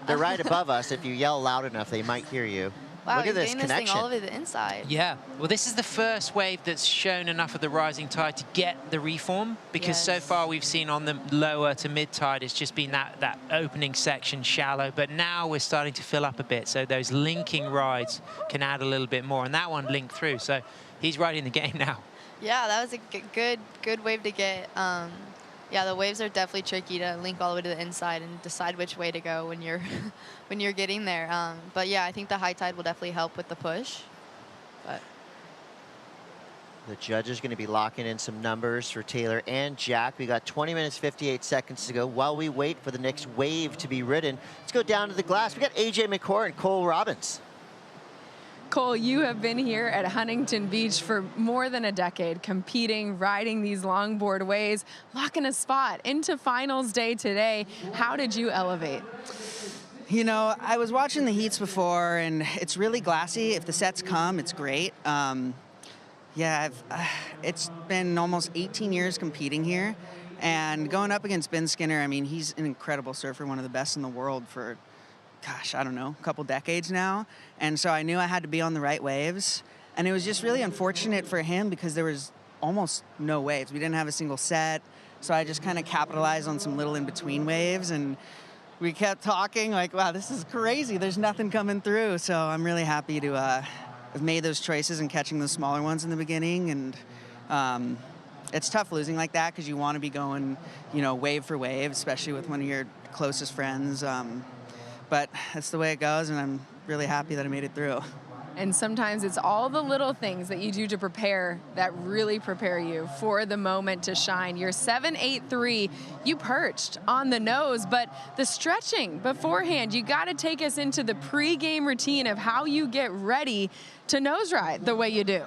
they're right above us. If you yell loud enough, they might hear you. Wow, Look he's at this getting this thing connection. all the way to the inside. Yeah, well, this is the first wave that's shown enough of the rising tide to get the reform, because so far we've seen on the lower to mid tide, it's just been that opening section shallow, but now we're starting to fill up a bit, so those linking rides can add a little bit more, and that one linked through, so he's riding the game now. Yeah, that was a good wave to get. Yeah, the waves are definitely tricky to link all the way to the inside and decide which way to go when you're when you're getting there. But yeah, I think the high tide will definitely help with the push. But The judge is going to be locking in some numbers for Taylor and Jack. We got 20 minutes, 58 seconds to go while we wait for the next wave to be ridden. Let's go down to the glass. We got AJ McCord and Cole Robbins. Cole, you have been here at Huntington Beach for more than a decade, competing, riding these longboard waves, locking a spot into finals day today. How did you elevate? You know, I was watching the heats before, and it's really glassy. If the sets come, it's great. Yeah, it's been almost 18 years competing here, and going up against Ben Skinner, I mean, he's an incredible surfer, one of the best in the world for, gosh, I don't know, a couple decades now. And so I knew I had to be on the right waves. And it was just really unfortunate for him because there was almost no waves. We didn't have a single set. So I just kind of capitalized on some little in-between waves. And we kept talking like, wow, this is crazy. There's nothing coming through. So I'm really happy to have made those choices and catching the smaller ones in the beginning. And it's tough losing like that because you want to be going, you know, wave for wave, especially with one of your closest friends. But that's the way it goes, and I'm really happy that I made it through. And sometimes it's all the little things that you do to prepare that really prepare you for the moment to shine. You're 7.83, you perched on the nose, but the stretching beforehand, you got to take us into the pre-game routine of how you get ready to nose ride the way you do.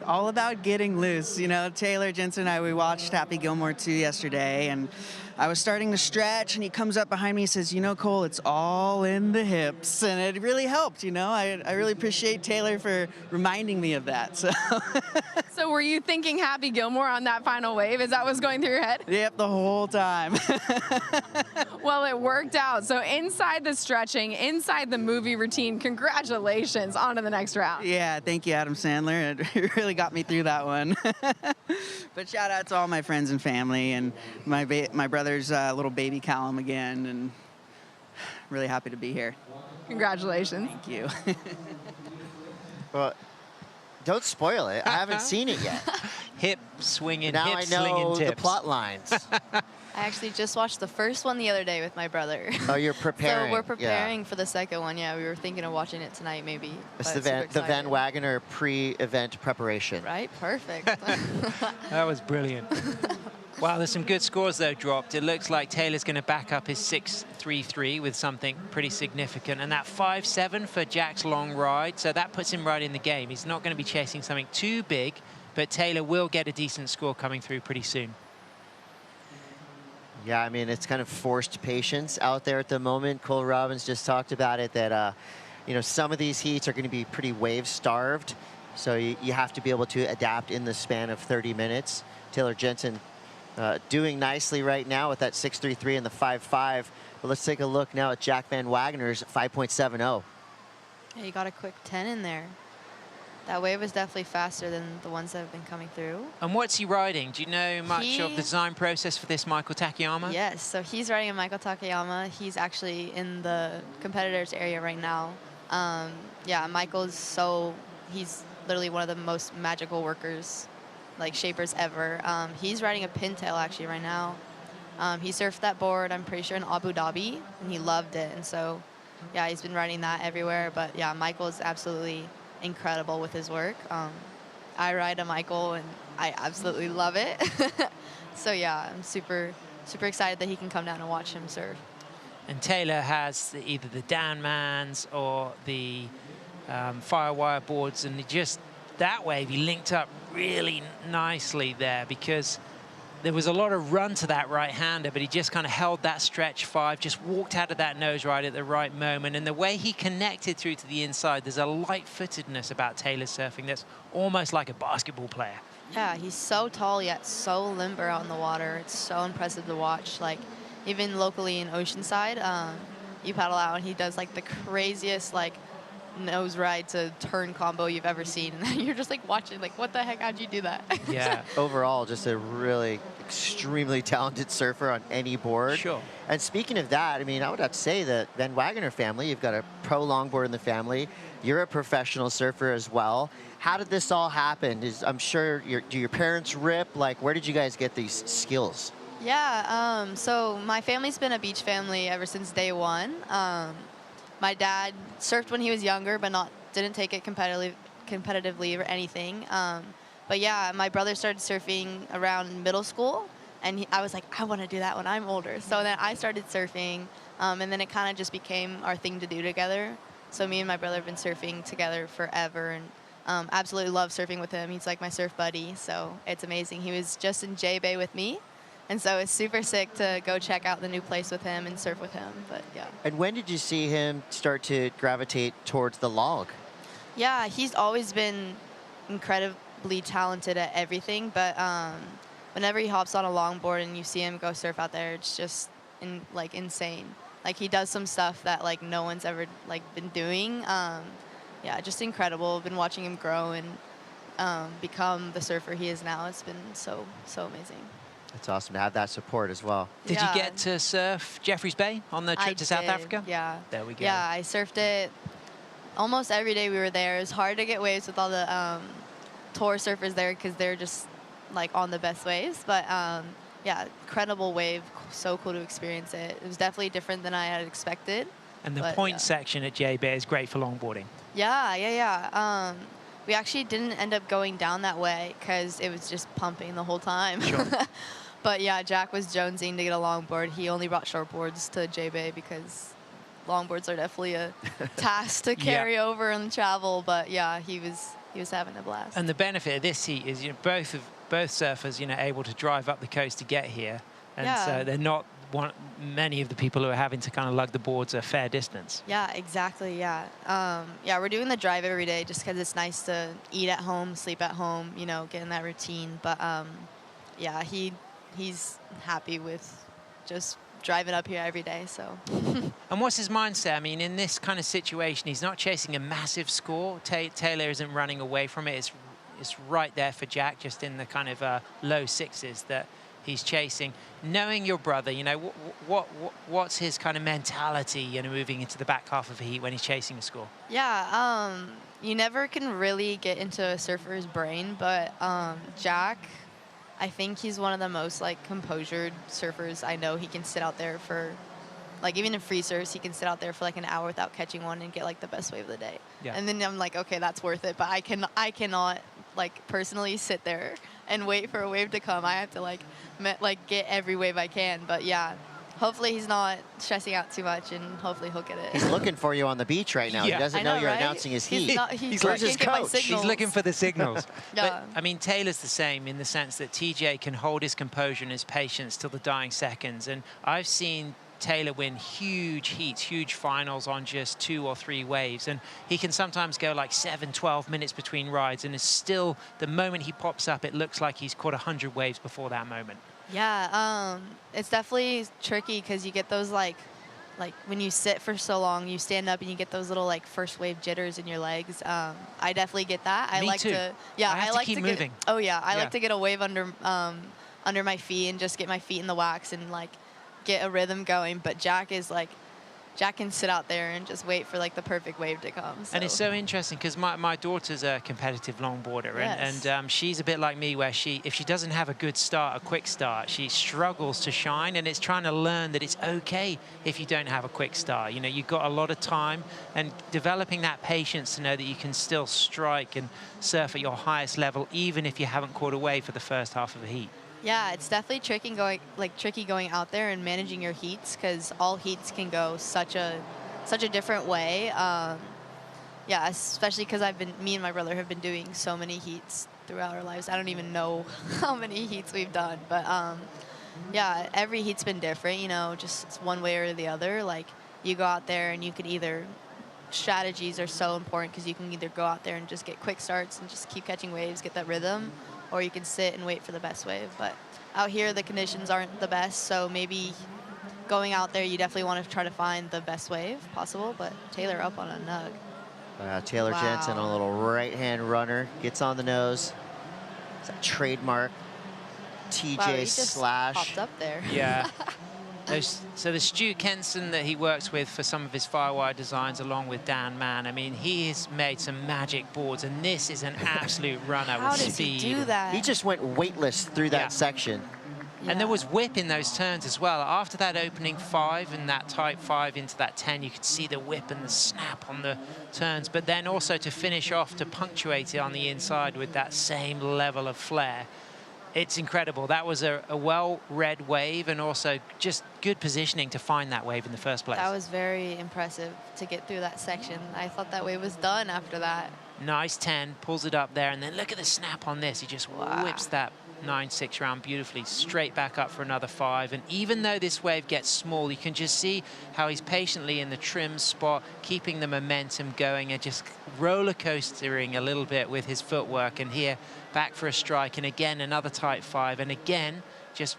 All about getting loose. You know, Taylor, Jensen, and I, we watched Happy Gilmore 2 yesterday, and I was starting to stretch, and he comes up behind me and says, you know, Cole, it's all in the hips. And it really helped, you know. I really appreciate Taylor for reminding me of that. So were you thinking Happy Gilmore on that final wave? Is that what was going through your head? Yep, the whole time. Well, it worked out. So inside the stretching, inside the movie routine, congratulations on to the next round. Yeah, thank you, Adam Sandler. It really got me through that one. But shout out to all my friends and family and my brother's little baby Callum again, and really happy to be here. Congratulations. Thank you. Well, don't spoil it. I haven't seen it yet. Hip swinging, now hip I slinging know the tips. plot lines. I actually just watched the first one the other day with my brother. Oh, you're preparing. So we're preparing for the second one. Yeah, we were thinking of watching it tonight maybe. It's but the super Van excited. Wagoner pre-event preparation. Right, perfect. That was brilliant. Wow, there's some good scores, though, dropped. It looks like Taylor's going to back up his 6.33 with something pretty significant. And that 5.7 for Jack's long ride, so that puts him right in the game. He's not going to be chasing something too big, but Taylor will get a decent score coming through pretty soon. Yeah, I mean, it's kind of forced patience out there at the moment. Cole Robbins just talked about it, that, you know, some of these heats are going to be pretty wave-starved, so you have to be able to adapt in the span of 30 minutes. Taylor Jensen doing nicely right now with that 6.33 and the 5.5. But let's take a look now at Jack Van Wagoner's 5.70. Yeah, you got a quick 10 in there. That wave was definitely faster than the ones that have been coming through. And what's he riding? Do you know much of the He- design process for this Michael Takayama? Yes, so he's riding a Michael Takayama. He's actually in the competitors area right now. Yeah, he's literally one of the most magical workers, like shapers ever. He's riding a pintail actually right now. He surfed that board, I'm pretty sure, in Abu Dhabi, and he loved it. And so, yeah, he's been riding that everywhere. But yeah, Michael's absolutely incredible with his work. I ride a Michael, and I absolutely love it. So yeah, I'm super, super excited that he can come down and watch him surf. And Taylor has either the Dan Mans or the Firewire boards, and that wave, he linked up really nicely there because there was a lot of run to that right-hander, but he just kind of held that stretch 5, just walked out of that nose right at the right moment. And the way he connected through to the inside, there's a light-footedness about Taylor's surfing that's almost like a basketball player. Yeah, he's so tall yet so limber out in the water. It's so impressive to watch. Like, even locally in Oceanside, you paddle out and he does like the craziest like nose ride to turn combo you've ever seen. And you're just like watching, like, what the heck, how'd you do that? Yeah. Overall, just a really extremely talented surfer on any board. Sure. And speaking of that, I mean, I would have to say that Van Wagoner family, you've got a pro longboard in the family. You're a professional surfer as well. How did this all happen? I'm sure do your parents rip? Like, where did you guys get these skills? Yeah, so my family's been a beach family ever since day one. My dad surfed when he was younger, but didn't take it competitively or anything. But yeah, my brother started surfing around middle school, and I was like, I want to do that when I'm older. So then I started surfing, and then it kind of just became our thing to do together. So me and my brother have been surfing together forever, and absolutely love surfing with him. He's like my surf buddy, so it's amazing. He was just in J Bay with me, and so it's super sick to go check out the new place with him and surf with him, but yeah. And when did you see him start to gravitate towards the log? Yeah, he's always been incredibly talented at everything, but whenever he hops on a longboard and you see him go surf out there, it's just insane. Like, he does some stuff that like no one's ever like been doing. Yeah, just incredible. Been watching him grow and become the surfer he is now. It's been so amazing. It's awesome to have that support as well. Did you get to surf Jeffreys Bay on the trip to South Africa? Yeah. There we go. Yeah, I surfed it almost every day we were there. It was hard to get waves with all the tour surfers there because they're just like on the best waves. But yeah, incredible wave. So cool to experience it. It was definitely different than I had expected. And the point section at J Bay is great for longboarding. Yeah. We actually didn't end up going down that way because it was just pumping the whole time. Sure. But yeah, Jack was jonesing to get a longboard. He only brought shortboards to J Bay because longboards are definitely a task to carry over and travel. But yeah, he was having a blast. And the benefit of this heat is, both surfers, able to drive up the coast to get here, and so they're not many of the people who are having to kind of lug the boards a fair distance. Yeah, exactly. Yeah. Yeah, we're doing the drive every day just because it's nice to eat at home, sleep at home, get in that routine. But yeah, he's happy with just driving up here every day. So. And what's his mindset? I mean, in this kind of situation, he's not chasing a massive score. Taylor isn't running away from it. It's right there for Jack, just in the kind of low sixes that he's chasing. Knowing your brother, what's his kind of mentality, moving into the back half of a heat when he's chasing a score? Yeah, you never can really get into a surfer's brain, but Jack, I think he's one of the most composured surfers I know. He can sit out there for, even in free surfs, he can sit out there for an hour without catching one and get the best wave of the day. Yeah. And then I'm like, okay, that's worth it. But I cannot personally sit there and wait for a wave to come. I have to get every wave I can. But yeah, hopefully he's not stressing out too much, and hopefully he'll get it. He's looking for you on the beach right now. Yeah. He doesn't know you're announcing his heat. He's Where's his coach? He's looking for the signals. Yeah. But I mean, Taylor's the same in the sense that TJ can hold his composure and his patience till the dying seconds. And I've seen Taylor win huge heats, huge finals on just 2 or 3 waves, and he can sometimes go 7-12 minutes between rides, and it's still, the moment he pops up, it looks like he's caught 100 waves before that moment. Yeah, it's definitely tricky because you get those when you sit for so long, you stand up and you get those little first wave jitters in your legs. I definitely get that. Me too. I like to keep moving. I like to get a wave under my feet and just get my feet in the wax and get a rhythm going. But Jack can sit out there and just wait for the perfect wave to come. So. And it's so interesting because my daughter's a competitive longboarder, and she's a bit like me, where if she doesn't have a good start, a quick start, she struggles to shine, and it's trying to learn that it's okay if you don't have a quick start. You've got a lot of time, and developing that patience to know that you can still strike and surf at your highest level even if you haven't caught a wave for the first half of a heat. Yeah, it's definitely tricky going out there and managing your heats because all heats can go such a different way. yeah, especially because me and my brother have been doing so many heats throughout our lives. I don't even know how many heats we've done, but yeah, every heat's been different, you know, just one way or the other. Like, you go out there and you could either, strategies are so important because you can either go out there and just get quick starts and just keep catching waves, get that rhythm, or you can sit and wait for the best wave. But out here, the conditions aren't the best, so maybe going out there, you definitely want to try to find the best wave possible, but Taylor up on a nug. Taylor Wow. Jensen, a little right-hand runner, gets on the nose. It's a trademark TJ Wow, he just slash. popped up there. Yeah. So the Stu Kenson that he works with for some of his Firewire designs, along with Dan Mann, I mean, he has made some magic boards, and this is an absolute runner How with does speed. he do that? He just went weightless through that section. And there was whip in those turns as well. After that opening 5 and that tight 5 into that 10, you could see the whip and the snap on the turns. But then also to finish off, to punctuate it on the inside with that same level of flair. It's incredible. That was a well-read wave, and also just good positioning to find that wave in the first place. That was very impressive to get through that section. I thought that wave was done after that. Nice 10, pulls it up there, and then look at the snap on this. He just whips that 9-6 round beautifully, straight back up for another 5. And even though this wave gets small, you can just see how he's patiently in the trim spot, keeping the momentum going and just roller coastering a little bit with his footwork. And here, back for a strike, and again, another tight 5. And again, just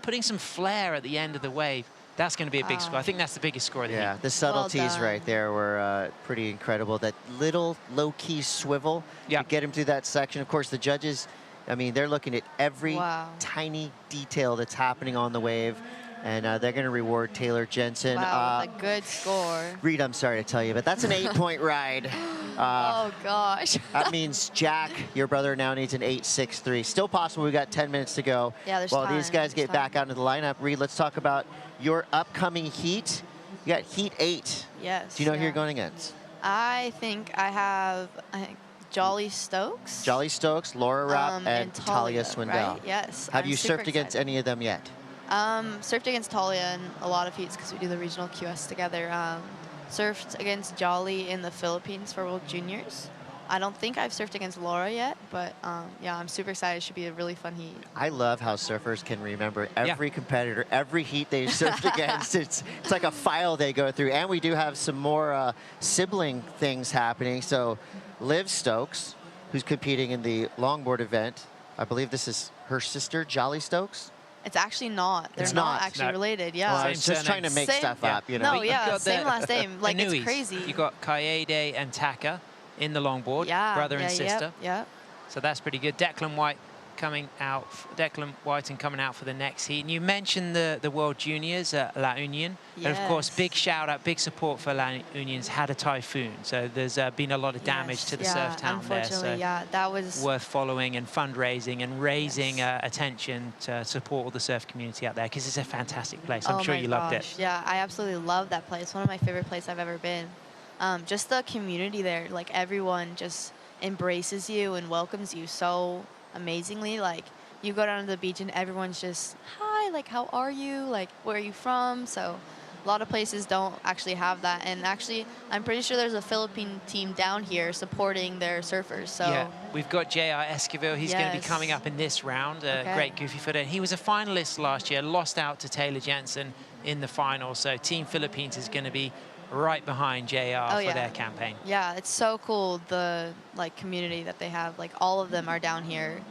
putting some flair at the end of the wave. That's going to be a big score. I think that's the biggest score of the heat. The subtleties right there were pretty incredible. That little low-key swivel to get him through that section. Of course, the judges, I mean, they're looking at every tiny detail that's happening on the wave, and they're going to reward Taylor Jensen. Wow, with a good score. Reed, I'm sorry to tell you, but that's an 8-point ride. Oh, gosh. That means Jack, your brother, now needs an 8.63. Still possible. We've got 10 minutes to go. Yeah, there's While time. these guys get back out into the lineup, Reed, let's talk about your upcoming heat. You got Heat 8. Yes. Do you know who you're going against? I think I have Jolly Stokes. Jolly Stokes, Laura Rapp, and Talia Swindell. Right? Yes. Have I'm you super surfed against excited. any of them yet? Surfed against Talia in a lot of heats because we do the regional QS together. Surfed against Jolly in the Philippines for World Juniors. I don't think I've surfed against Laura yet, but yeah, I'm super excited. It should be a really fun heat. I love how surfers can remember every competitor, every heat they've surfed against. It's like a file they go through. And we do have some more sibling things happening. So Liv Stokes, who's competing in the longboard event, I believe this is her sister, Jolly Stokes. It's actually not. They're It's not not. actually No. related. Yeah. Well, I was just trying to make stuff up, you know. No, yeah, same last name. Like, it's Inuis. crazy. You got Kaede and Taka in the longboard, brother and sister. Yeah. So that's pretty good. Declan White coming out. Declan Whiten coming out for the next heat. And you mentioned the World Juniors at La Union. And of course, big shout out, big support for La Union's had a typhoon. So there's been a lot of damage to the surf town there. So Unfortunately, that was worth following and fundraising and raising attention to support all the surf community out there, because it's a fantastic place. I'm sure you loved it. Yeah, I absolutely love that place. One of my favorite places I've ever been. Just the community there, like everyone just embraces you and welcomes you so amazingly. Like, you go down to the beach and everyone's just, hi, like, how are you? Like, where are you from? So a lot of places don't actually have that. And actually, I'm pretty sure there's a Philippine team down here supporting their surfers. So yeah, we've got J.R. Esquivel. He's going to be Yes. coming up in this round. Okay. Great goofy footer. He was a finalist last year, lost out to Taylor Jensen in the final. So Team Philippines is going to be right behind JR for their campaign. Yeah, it's so cool, the community that they have. Like, all of them are down here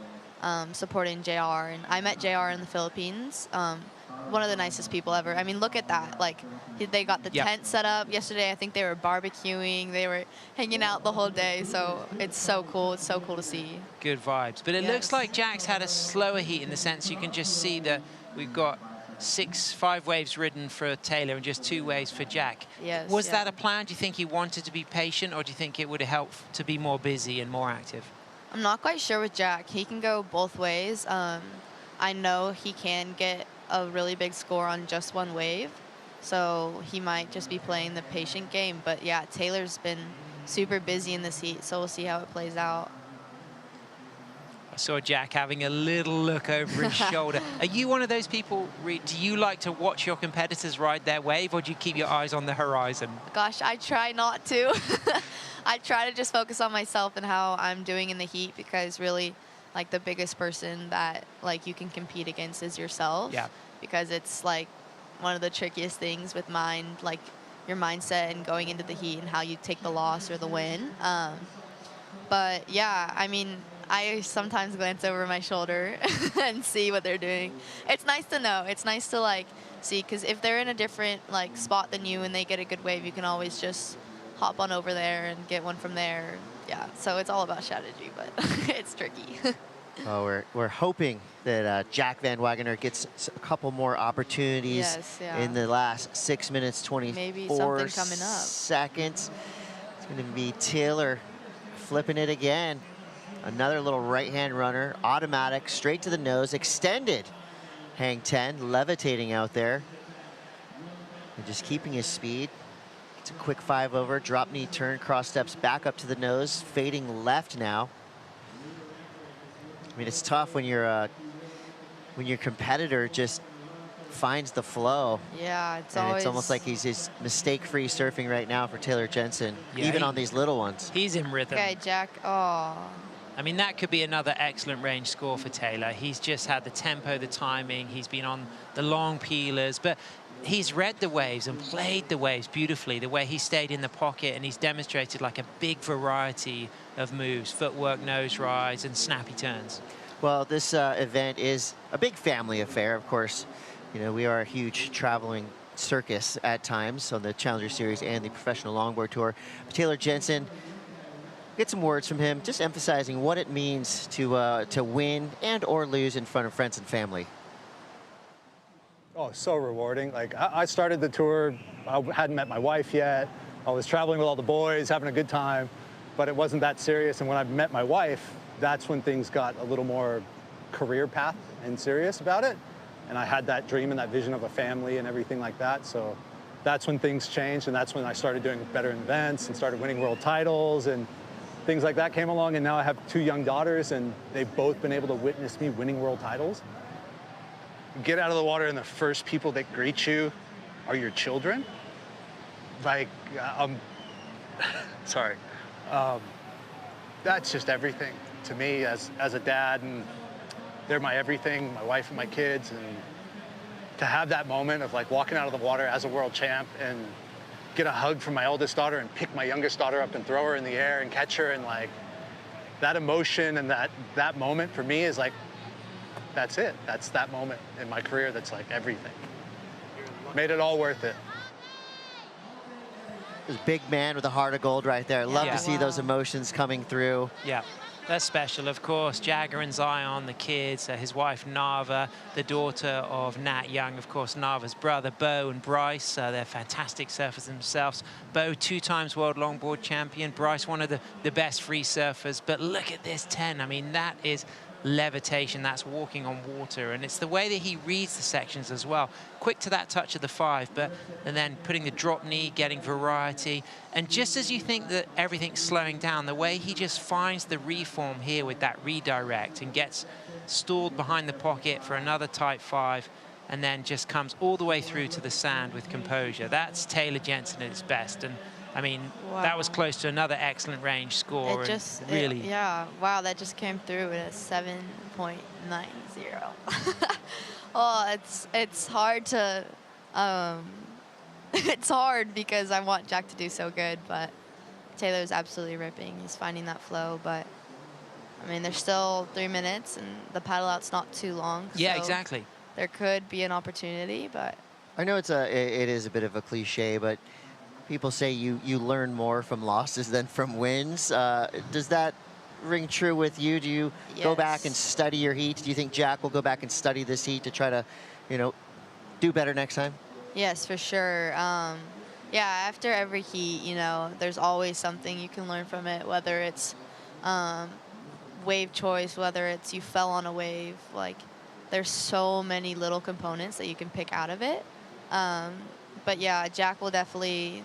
supporting JR. And I met JR in the Philippines. One of the nicest people ever. I mean, look at that. Like, they got the tent set up yesterday. I think they were barbecuing. They were hanging out the whole day. So it's so cool. It's so cool to see. Good vibes. But it looks like Jack's had a slower heat in the sense you can just see that we've got 5 waves ridden for Taylor and just 2 waves for Jack. Yes. Was that a plan? Do you think he wanted to be patient, or do you think it would have helped to be more busy and more active? I'm not quite sure with Jack. He can go both ways. I know he can get a really big score on just one wave, so he might just be playing the patient game. But yeah, Taylor's been super busy in this heat, so we'll see how it plays out. I saw Jack having a little look over his shoulder. Are you one of those people, do you like to watch your competitors ride their wave, or do you keep your eyes on the horizon? Gosh, I try not to. I try to just focus on myself and how I'm doing in the heat, because really, like, the biggest person that, like, you can compete against is yourself. Yeah. Because it's, like, one of the trickiest things with mind, like, your mindset and going into the heat and how you take the loss or the win. But, yeah, I mean, I sometimes glance over my shoulder and see what they're doing. It's nice to know. It's nice to, like, see, because if they're in a different, like, spot than you and they get a good wave, you can always just hop on over there and get one from there. Yeah, so it's all about strategy, but it's tricky. Oh, we're hoping that Jack Van Wagener gets a couple more opportunities Yes, yeah. in the last 6 minutes, 24 Maybe something coming up. seconds. It's going to be Taylor flipping it again. Another little right-hand runner, automatic, straight to the nose, extended hang 10, levitating out there. And just keeping his speed. It's a quick 5 over, drop knee turn, cross steps back up to the nose, fading left now. I mean, it's tough when your competitor just finds the flow. Yeah, it's and always... it's almost like he's mistake-free surfing right now for Taylor Jensen, Yeah, even on these little ones. He's in rhythm. Okay, Jack. Oh. I mean, that could be another excellent range score for Taylor. He's just had the tempo, the timing. He's been on the long peelers, but he's read the waves and played the waves beautifully, the way he stayed in the pocket, and he's demonstrated like a big variety of moves, footwork, nose rides, and snappy turns. Well, this event is a big family affair, of course. You know, we are a huge traveling circus at times on the Challenger Series and the Professional Longboard Tour. But Taylor Jensen, get some words from him, just emphasizing what it means to win and or lose in front of friends and family. Oh, so rewarding. Like, I started the tour, I hadn't met my wife yet. I was traveling with all the boys, having a good time, but it wasn't that serious. And when I met my wife, that's when things got a little more career path and serious about it. And I had that dream and that vision of a family and everything like that. So that's when things changed, and that's when I started doing better events and started winning world titles, and things like that came along. And now I have 2 young daughters, and they've both been able to witness me winning world titles. Get out of the water, and the first people that greet you are your children. Like, sorry. That's just everything to me as a dad, and they're my everything, my wife and my kids. And to have that moment of, like, walking out of the water as a world champ and get a hug from my oldest daughter and pick my youngest daughter up and throw her in the air and catch her, and, like, that emotion and that moment for me is like, that's it. That's that moment in my career that's like everything. Made it all worth it. This big man with a heart of gold right there. Love Yeah. to see those emotions coming through. Yeah, that's special, of course. Jagger and Zion, the kids, his wife Nava, the daughter of Nat Young, of course, Nava's brother, Bo and Bryce. They're fantastic surfers themselves. Bo, 2 times world longboard champion. Bryce, one of the best free surfers. But look at this 10. I mean, that is levitation, that's walking on water, and it's the way that he reads the sections as well. Quick to that touch of the 5, and then putting the drop knee, getting variety, and just as you think that everything's slowing down, the way he just finds the reform here with that redirect and gets stalled behind the pocket for another tight 5, and then just comes all the way through to the sand with composure. That's Taylor Jensen at its best, and I mean, Wow. that was close to another excellent range score. It just, really, yeah, wow, that just came through at a 7.90. Oh, it's hard to, it's hard because I want Jack to do so good, but Taylor's absolutely ripping. He's finding that flow, but I mean, there's still 3 minutes, and the paddle out's not too long. Yeah, so exactly. There could be an opportunity, but I know it is a bit of a cliche, but people say you learn more from losses than from wins. Does that ring true with you? Do you go back and study your heat? Do you think Jack will go back and study this heat to try to, do better next time? yes, for sure. Yeah, after every heat, there's always something you can learn from it, whether it's wave choice, whether it's you fell on a wave. Like, there's so many little components that you can pick out of it. But yeah, Jack will definitely,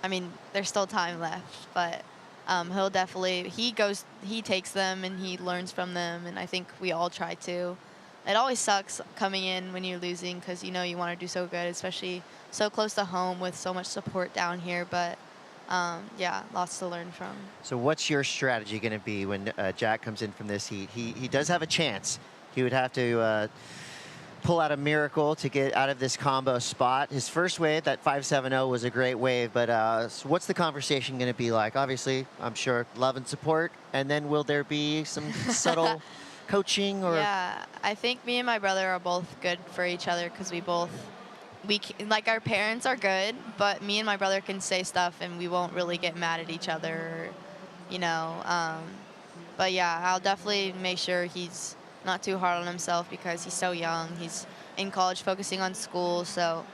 I mean, there's still time left, but he'll definitely, he takes them and he learns from them, and I think we all try to. It always sucks coming in when you're losing because you know you want to do so good, especially so close to home with so much support down here, but yeah, lots to learn from. So what's your strategy going to be when Jack comes in from this heat? He does have a chance. He would have to pull out a miracle to get out of this combo spot. His first wave, that 5.70, was a great wave, but so what's the conversation going to be like? Obviously, I'm sure love and support, and then will there be some subtle coaching? Or Yeah, I think me and my brother are both good for each other because like our parents are good, but me and my brother can say stuff and we won't really get mad at each other, you know. But yeah, I'll definitely make sure he's not too hard on himself because he's so young. He's in college focusing on school, so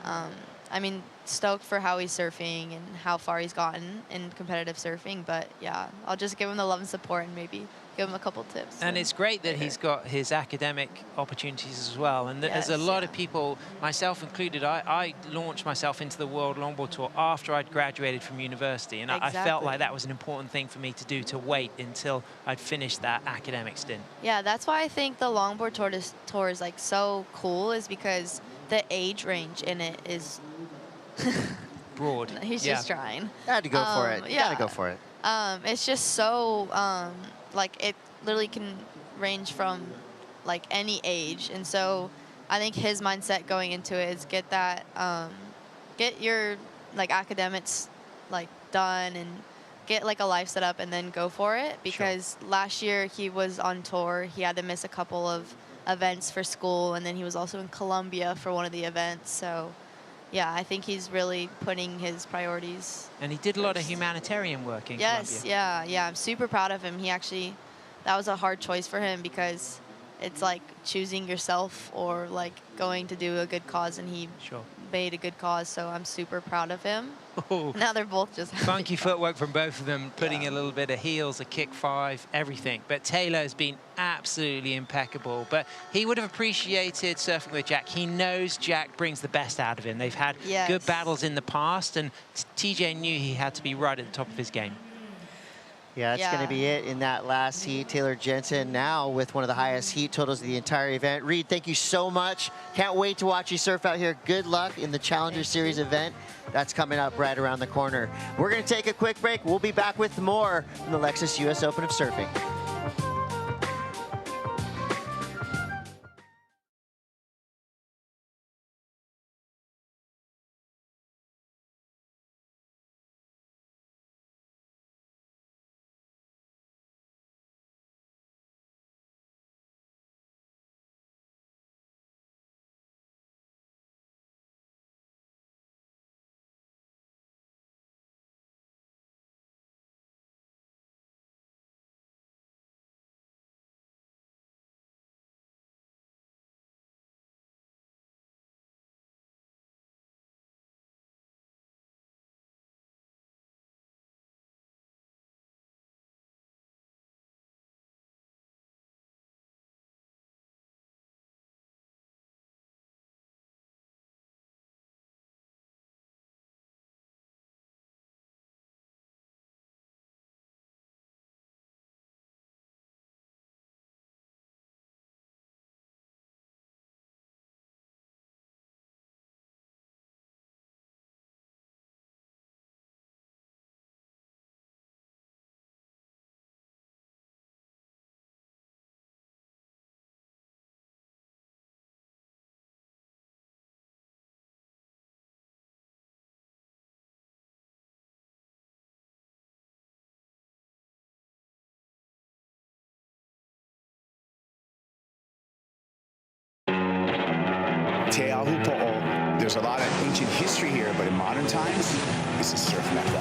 I mean, stoked for how he's surfing and how far he's gotten in competitive surfing, but yeah, I'll just give him the love and support and maybe give him a couple tips. And it's great that he's got his academic opportunities as well. And there's a lot of people, myself included, I launched myself into the World Longboard Tour after I'd graduated from university. And I felt like that was an important thing for me to do, to wait until I'd finished that academic stint. Yeah, that's why I think the Longboard Tour is like so cool, is because the age range in it is broad. He's just trying. Had to go for it. Yeah. Gotta go for it. It's just so like it literally can range from like any age, and so I think his mindset going into it is get your like academics like done and get like a life set up and then go for it, because last year he was on tour. He had to miss a couple of events for school, and then he was also in Colombia for one of the events. So yeah, I think he's really putting his priorities. And he did a lot of humanitarian work in Colombia. Yeah, I'm super proud of him. He actually, that was a hard choice for him because it's like choosing yourself or like going to do a good cause, and he made a good cause, so I'm super proud of him. Oh. Now they're both just funky footwork from both of them, putting a little bit of heels, a kick 5, everything. But Taylor has been absolutely impeccable. But he would have appreciated surfing with Jack. He knows Jack brings the best out of him. They've had good battles in the past, and TJ knew he had to be right at the top of his game. Yeah, that's going to be it in that last heat. Taylor Jensen now with one of the highest heat totals of the entire event. Reed, thank you so much. Can't wait to watch you surf out here. Good luck in the Challenger Series event. That's coming up right around the corner. We're going to take a quick break. We'll be back with more from the Lexus US Open of Surfing. Te Ahupo'o. There's a lot of ancient history here, but in modern times, it's a surf mecca.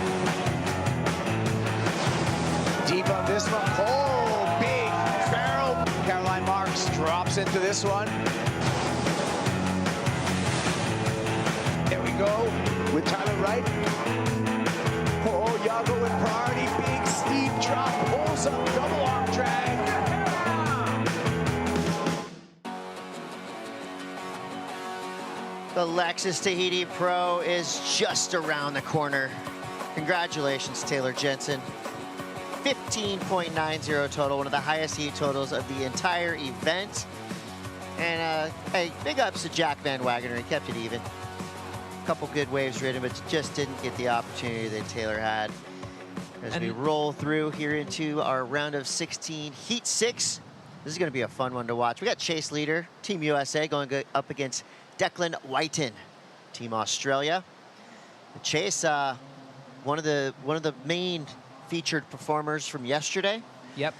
Deep on this one. Oh, big barrel. Caroline Marks drops into this one. There we go with Tyler Wright. Oh, Yago and Priority. Big steep drop. Pulls up double arm drag. The Lexus Tahiti Pro is just around the corner. Congratulations, Taylor Jensen. 15.90 total, one of the highest heat totals of the entire event. And hey, big ups to Jack Van Wagoner. He kept it even. A couple good waves ridden, but just didn't get the opportunity that Taylor had. As we roll through here into our round of 16, Heat 6. This is going to be a fun one to watch. We got Chase Leader, Team USA, going up against Declan Whiten, Team Australia. Chase, one of the main featured performers from yesterday. Yep.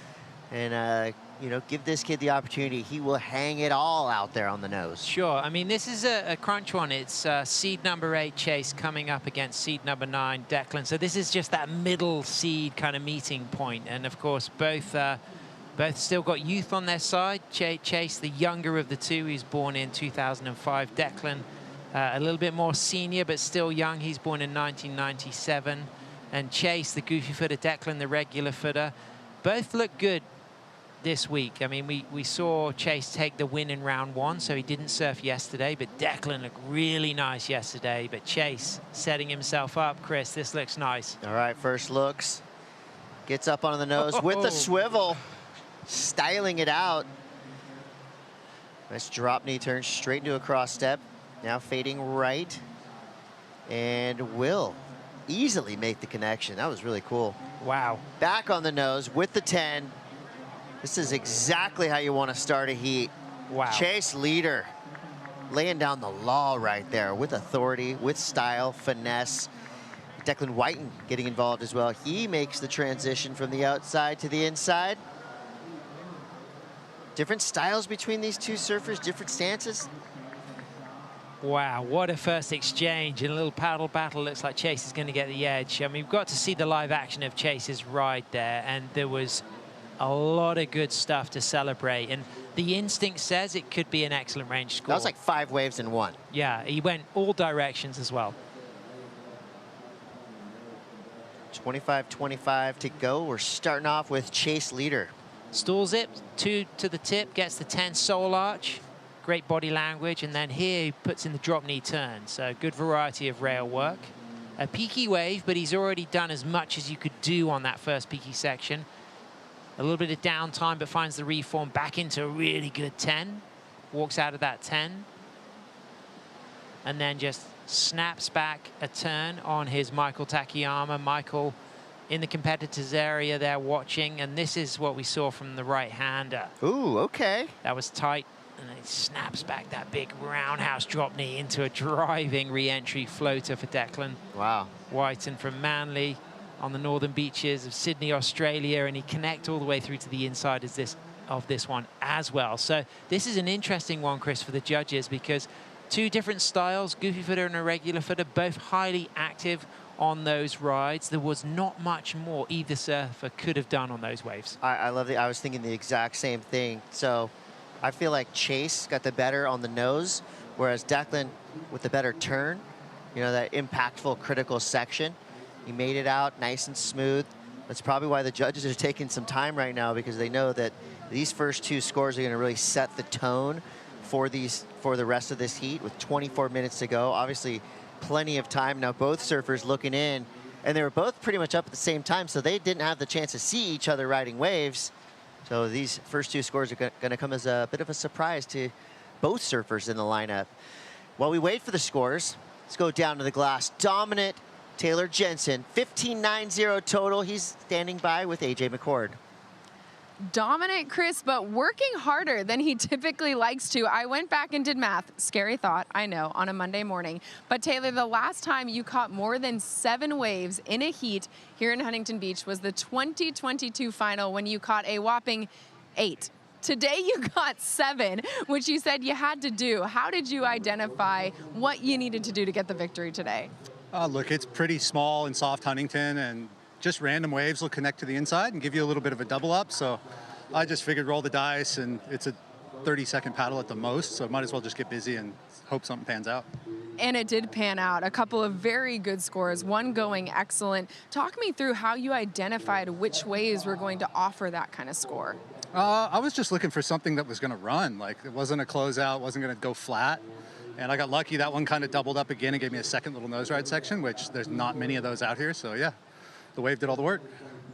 And you know, give this kid the opportunity. He will hang it all out there on the nose. Sure. I mean, this is a crunch one. It's seed number 8, Chase, coming up against seed number 9, Declan. So this is just that middle seed kind of meeting point. And of course, both still got youth on their side. Chase, the younger of the two, he's born in 2005. Declan, a little bit more senior, but still young. He's born in 1997. And Chase, the goofy footer, Declan, the regular footer, both look good this week. I mean, we saw Chase take the win in round 1, so he didn't surf yesterday, but Declan looked really nice yesterday. But Chase setting himself up. Chris, this looks nice. All right, first looks. Gets up on the nose with the swivel. Styling it out. Nice drop knee turn straight into a cross step. Now fading right. And will easily make the connection. That was really cool. Wow. Back on the nose with the 10. This is exactly how you want to start a heat. Wow. Chase Leader laying down the law right there with authority, with style, finesse. Declan Whiten getting involved as well. He makes the transition from the outside to the inside. Different styles between these two surfers, different stances. Wow, what a first exchange. In a little paddle battle, looks like Chase is going to get the edge. I mean, we've got to see the live action of Chase's ride there, and there was a lot of good stuff to celebrate. And the instinct says it could be an excellent range score. That was like 5 waves in 1. Yeah, he went all directions as well. 25-25 to go. We're starting off with Chase Leader. Stalls it, 2 to the tip, gets the 10 soul arch. Great body language, and then here he puts in the drop knee turn. So good variety of rail work. A peaky wave, but he's already done as much as you could do on that first peaky section. A little bit of downtime, but finds the reform back into a really good 10. Walks out of that 10. And then just snaps back a turn on his Michael Takayama. Michael in the competitors area there watching, and this is what we saw from the right-hander. Ooh, okay. That was tight, and then he snaps back that big roundhouse drop knee into a driving re-entry floater for Declan. Wow. Whiten from Manly on the northern beaches of Sydney, Australia, and he connect all the way through to the inside of this one as well. So this is an interesting one, Chris, for the judges, because 2 different styles, goofy footer and a regular footer, both highly active on those rides. There was not much more either surfer could have done on those waves. I love I was thinking the exact same thing. So I feel like Chase got the better on the nose, whereas Declan with the better turn, you know, that impactful, critical section. He made it out nice and smooth. That's probably why the judges are taking some time right now, because they know that these first 2 scores are going to really set the tone for the rest of this heat with 24 minutes to go. Obviously, plenty of time. Now both surfers looking in, and they were both pretty much up at the same time, so they didn't have the chance to see each other riding waves. So these first 2 scores are going to come as a bit of a surprise to both surfers in the lineup. While we wait for the scores, let's go down to the glass. Dominant Taylor Jensen, 15.90 total. He's standing by with AJ McCord. Dominant, Chris, but working harder than he typically likes to. I went back and did math. Scary thought, I know, on a Monday morning. But Taylor, the last time you caught more than 7 waves in a heat here in Huntington Beach was the 2022 final, when you caught a whopping 8. Today you got 7, which you said you had to do. How did you identify what you needed to do to get the victory today? Look, it's pretty small and soft Huntington, and just random waves will connect to the inside and give you a little bit of a double up. So I just figured roll the dice, and it's a 30-second paddle at the most, so might as well just get busy and hope something pans out. And it did pan out. A couple of very good scores, one going excellent. Talk me through how you identified which waves were going to offer that kind of score. I was just looking for something that was going to run. Like, it wasn't a closeout, wasn't going to go flat. And I got lucky. That one kind of doubled up again and gave me a second little nose ride section, which there's not many of those out here. So yeah, the wave did all the work.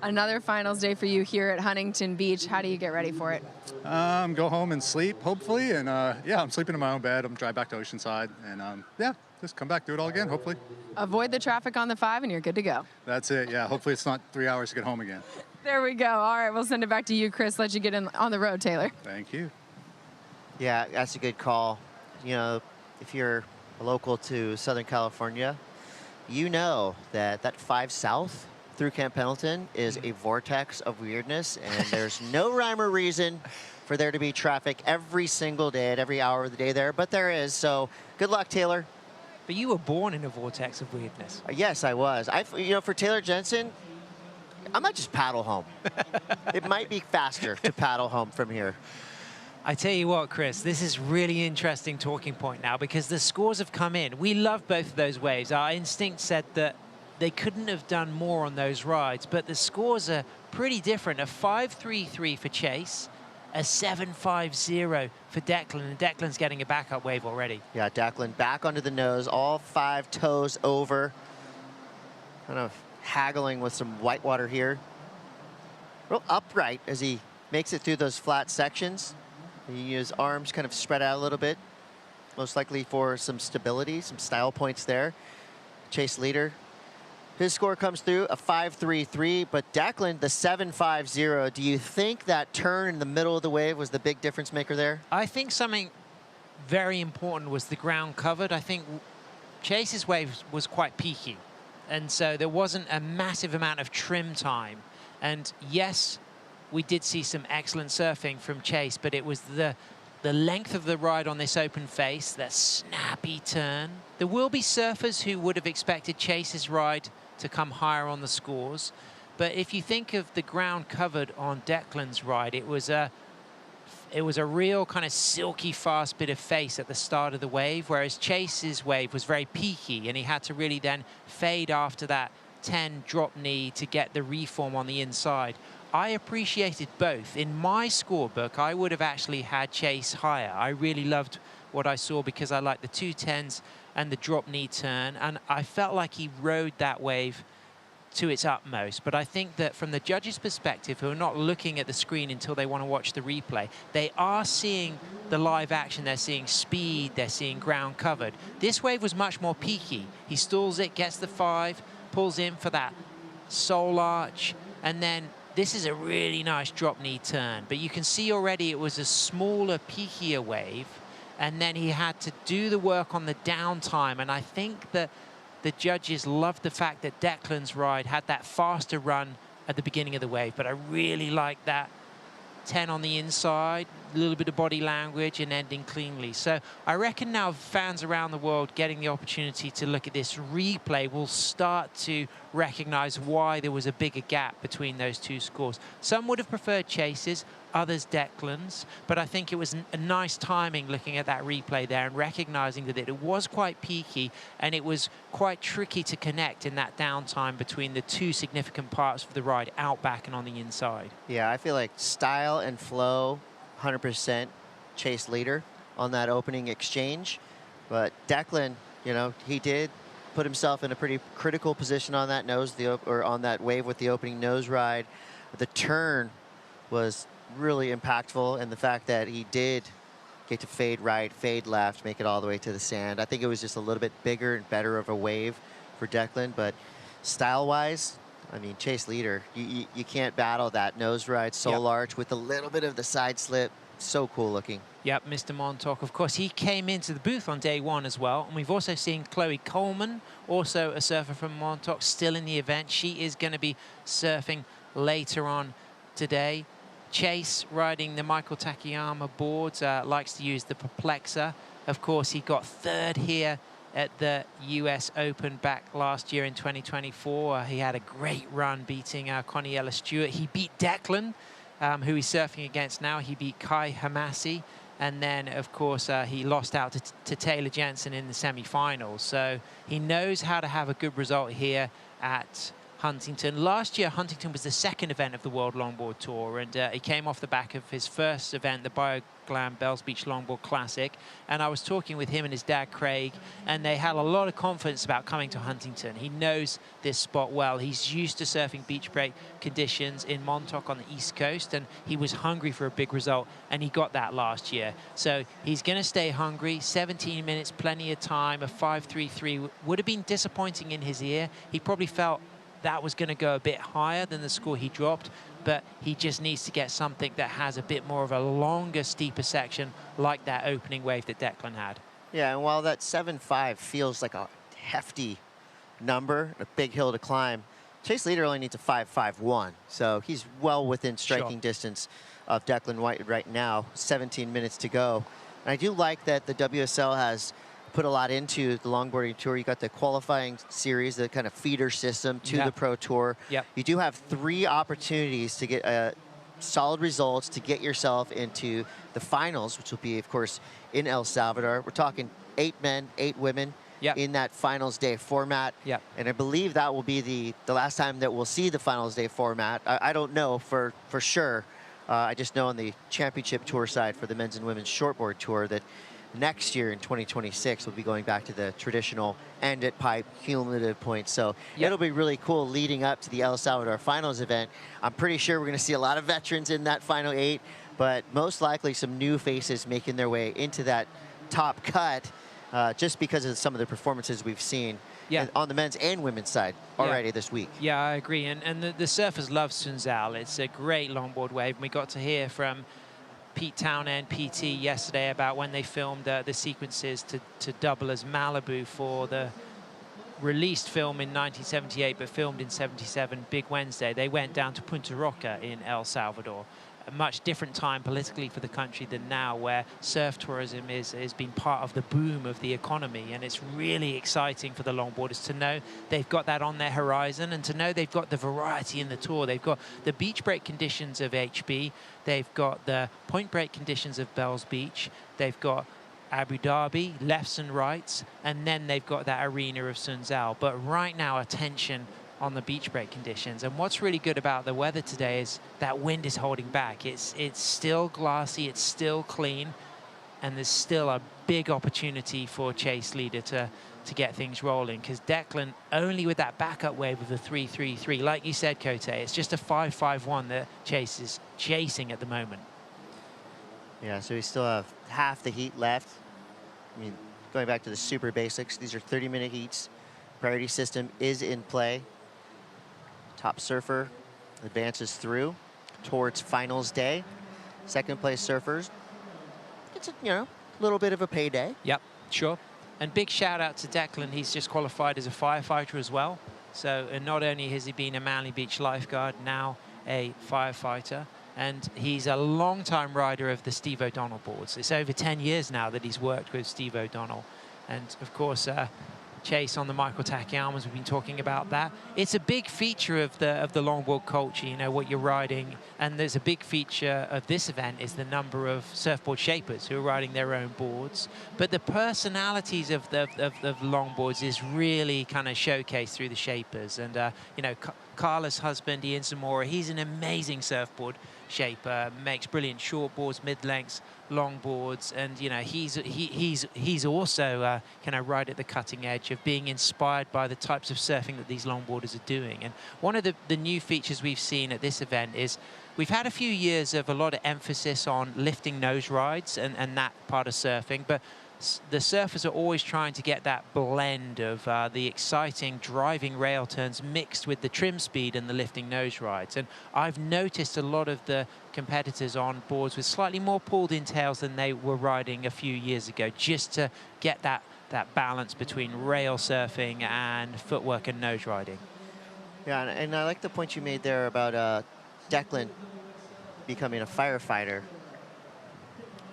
Another finals day for you here at Huntington Beach. How do you get ready for it? Go home and sleep, hopefully. And yeah, I'm sleeping in my own bed. I'm driving back to Oceanside. And yeah, just come back, do it all again, hopefully. Avoid the traffic on the 5 and you're good to go. That's it, yeah. Hopefully it's not 3 hours to get home again. There we go. All right, we'll send it back to you, Chris. Let you get in on the road, Taylor. Thank you. Yeah, that's a good call. You know, if you're local to Southern California, you know that 5 South through Camp Pendleton is a vortex of weirdness, and there's no rhyme or reason for there to be traffic every single day at every hour of the day there, but there is. So good luck, Taylor. But you were born in a vortex of weirdness. Yes, I was. You know, for Taylor Jensen, I might just paddle home. It might be faster to paddle home from here. I tell you what, Chris, this is really interesting talking point now because the scores have come in. We love both of those waves. Our instinct said that they couldn't have done more on those rides, but the scores are pretty different. A 5.33 for Chase, a 7.50 for Declan, and Declan's getting a backup wave already. Yeah, Declan back onto the nose, all 5 toes over. Kind of haggling with some whitewater here. Real upright as he makes it through those flat sections. His arms kind of spread out a little bit, most likely for some stability, some style points there. Chase leader. His score comes through, a 5.33, but Declan, the 7.50. Do you think that turn in the middle of the wave was the big difference maker there? I think something very important was the ground covered. I think Chase's wave was quite peaky, and so there wasn't a massive amount of trim time. And yes, we did see some excellent surfing from Chase, but it was the length of the ride on this open face, that snappy turn. There will be surfers who would have expected Chase's ride to come higher on the scores. But if you think of the ground covered on Declan's ride, it was a real kind of silky fast bit of face at the start of the wave, whereas Chase's wave was very peaky and he had to really then fade after that 10 drop knee to get the reform on the inside. I appreciated both. In my scorebook, I would have actually had Chase higher. I really loved what I saw because I liked the 210s and the drop knee turn, and I felt like he rode that wave to its utmost. But I think that from the judges' perspective, who are not looking at the screen until they want to watch the replay, they are seeing the live action. They're seeing speed, they're seeing ground covered. This wave was much more peaky. He stalls it, gets the 5, pulls in for that soul arch, and then this is a really nice drop knee turn. But you can see already it was a smaller, peakier wave, and then he had to do the work on the downtime. And I think that the judges loved the fact that Declan's ride had that faster run at the beginning of the wave, but I really like that 10 on the inside, a little bit of body language and ending cleanly. So I reckon now fans around the world getting the opportunity to look at this replay will start to recognize why there was a bigger gap between those two scores. Some would have preferred Chase's, others Declan's, but I think it was a nice timing looking at that replay there and recognizing that it was quite peaky and it was quite tricky to connect in that downtime between the two significant parts of the ride, out, back, and on the inside. Yeah, I feel like style and flow, 100% Chase leader on that opening exchange. But Declan, you know, he did put himself in a pretty critical position on that on that wave with the opening nose ride. The turn was really impactful, and the fact that he did get to fade right, fade left, make it all the way to the sand. I think it was just a little bit bigger and better of a wave for Declan, but style-wise, I mean, Chase leader, you can't battle that nose ride soul arch with a little bit of the side slip. So cool looking. Yep, Mr. Montauk, of course, he came into the booth on day one as well. And we've also seen Chloe Coleman, also a surfer from Montauk, still in the event. She is going to be surfing later on today. Chase, riding the Michael Takayama boards, likes to use the Perplexer. Of course, he got third here at the US Open back last year in 2024. He had a great run beating Connie Ellis-Stewart. He beat Declan, who he's surfing against now. He beat Kai Hamasi. And then, of course, he lost out to Taylor Jensen in the semi-finals. So he knows how to have a good result here at Huntington. Last year, Huntington was the second event of the World Longboard Tour, and he came off the back of his first event, the BioGlam Bells Beach Longboard Classic. And I was talking with him and his dad, Craig, and they had a lot of confidence about coming to Huntington. He knows this spot well. He's used to surfing beach break conditions in Montauk on the East Coast, and he was hungry for a big result, and he got that last year. So he's going to stay hungry. 17 minutes, plenty of time. A 5.33 would have been disappointing in his ear. He probably felt that was going to go a bit higher than the score he dropped, but he just needs to get something that has a bit more of a longer, steeper section like that opening wave that Declan had. Yeah, and while that 7.5 feels like a hefty number, a big hill to climb, Chase Leader only needs a 5.51, so he's well within striking distance of Declan White right now. 17 minutes to go. And I do like that the WSL has put a lot into the longboarding tour. You got the qualifying series, the kind of feeder system to the Pro Tour. Yep. You do have 3 opportunities to get solid results to get yourself into the finals, which will be, of course, in El Salvador. We're talking 8 men, 8 women in that finals day format. And I believe that will be the last time that we'll see the finals day format. I don't know for sure. I just know on the championship tour side for the men's and women's shortboard tour that next year in 2026 we'll be going back to the traditional end at pipe cumulative points. So it'll be really cool leading up to the El Salvador finals event. I'm pretty sure we're going to see a lot of veterans in that final 8, but most likely some new faces making their way into that top cut just because of some of the performances we've seen on the men's and women's side already this week. Yeah, I agree. And the surfers love Sunzal. It's a great longboard wave. We got to hear from Pete Townend, PT, yesterday about when they filmed the sequences to double as Malibu for the released film in 1978, but filmed in 77, Big Wednesday. They went down to Punta Roca in El Salvador. A much different time politically for the country than now, where surf tourism has been part of the boom of the economy, and it's really exciting for the longboarders to know they've got that on their horizon, and to know they've got the variety in the tour. They've got the beach break conditions of HB, they've got the point break conditions of Bells Beach, they've got Abu Dhabi, lefts and rights, and then they've got that arena of Sunzal. But right now, attention on the beach break conditions. And what's really good about the weather today is that wind is holding back. It's still glassy, it's still clean, and there's still a big opportunity for Chase Leader to get things rolling, because Declan, only with that backup wave of the 3.33, like you said, Cote, it's just a 5.51 that Chase is chasing at the moment. Yeah, so we still have half the heat left. I mean, going back to the super basics, these are 30-minute heats. Priority system is in play. Top surfer advances through towards finals day. Second place surfers, it's a little bit of a payday. Yep, sure. And big shout out to Declan. He's just qualified as a firefighter as well. So not only has he been a Manly Beach lifeguard, now a firefighter, and he's a long-time rider of the Steve O'Donnell boards. It's over 10 years now that he's worked with Steve O'Donnell. And of course, Chase on the Michael Takayamas, we've been talking about that. It's a big feature of the longboard culture, what you're riding. And there's a big feature of this event is the number of surfboard shapers who are riding their own boards. But the personalities of the longboards is really kind of showcased through the shapers. And, Carla's husband, Ian Zamora, he's an amazing surfboard shaper, makes brilliant short boards, mid-lengths, long boards, and he's also kind of right at the cutting edge of being inspired by the types of surfing that these longboarders are doing. And one of the new features we've seen at this event is we've had a few years of a lot of emphasis on lifting nose rides and that part of surfing, but the surfers are always trying to get that blend of the exciting driving rail turns mixed with the trim speed and the lifting nose rides. And I've noticed a lot of the competitors on boards with slightly more pulled in tails than they were riding a few years ago, just to get that balance between rail surfing and footwork and nose riding. Yeah, and I like the point you made there about Declan becoming a firefighter.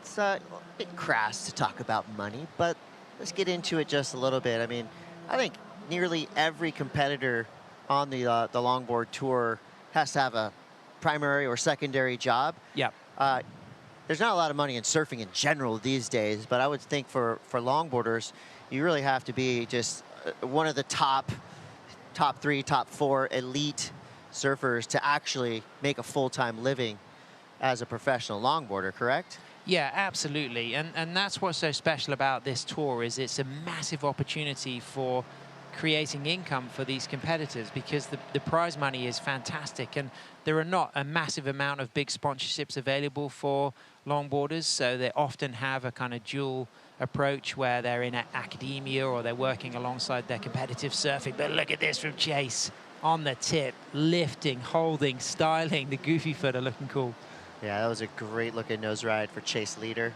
It's a bit crass to talk about money, but let's get into it just a little bit. I mean, I think nearly every competitor on the longboard tour has to have a primary or secondary job. Yep. There's not a lot of money in surfing in general these days, but I would think for longboarders, you really have to be just one of the top top 3, top 4 elite surfers to actually make a full-time living as a professional longboarder, correct? Yeah, absolutely. And that's what's so special about this tour is it's a massive opportunity for creating income for these competitors, because the prize money is fantastic, and there are not a massive amount of big sponsorships available for longboarders, so they often have a kind of dual approach where they're in academia or they're working alongside their competitive surfing. But look at this from Chase on the tip, lifting, holding, styling. The goofy footer looking cool. Yeah, that was a great looking nose ride for Chase Leader.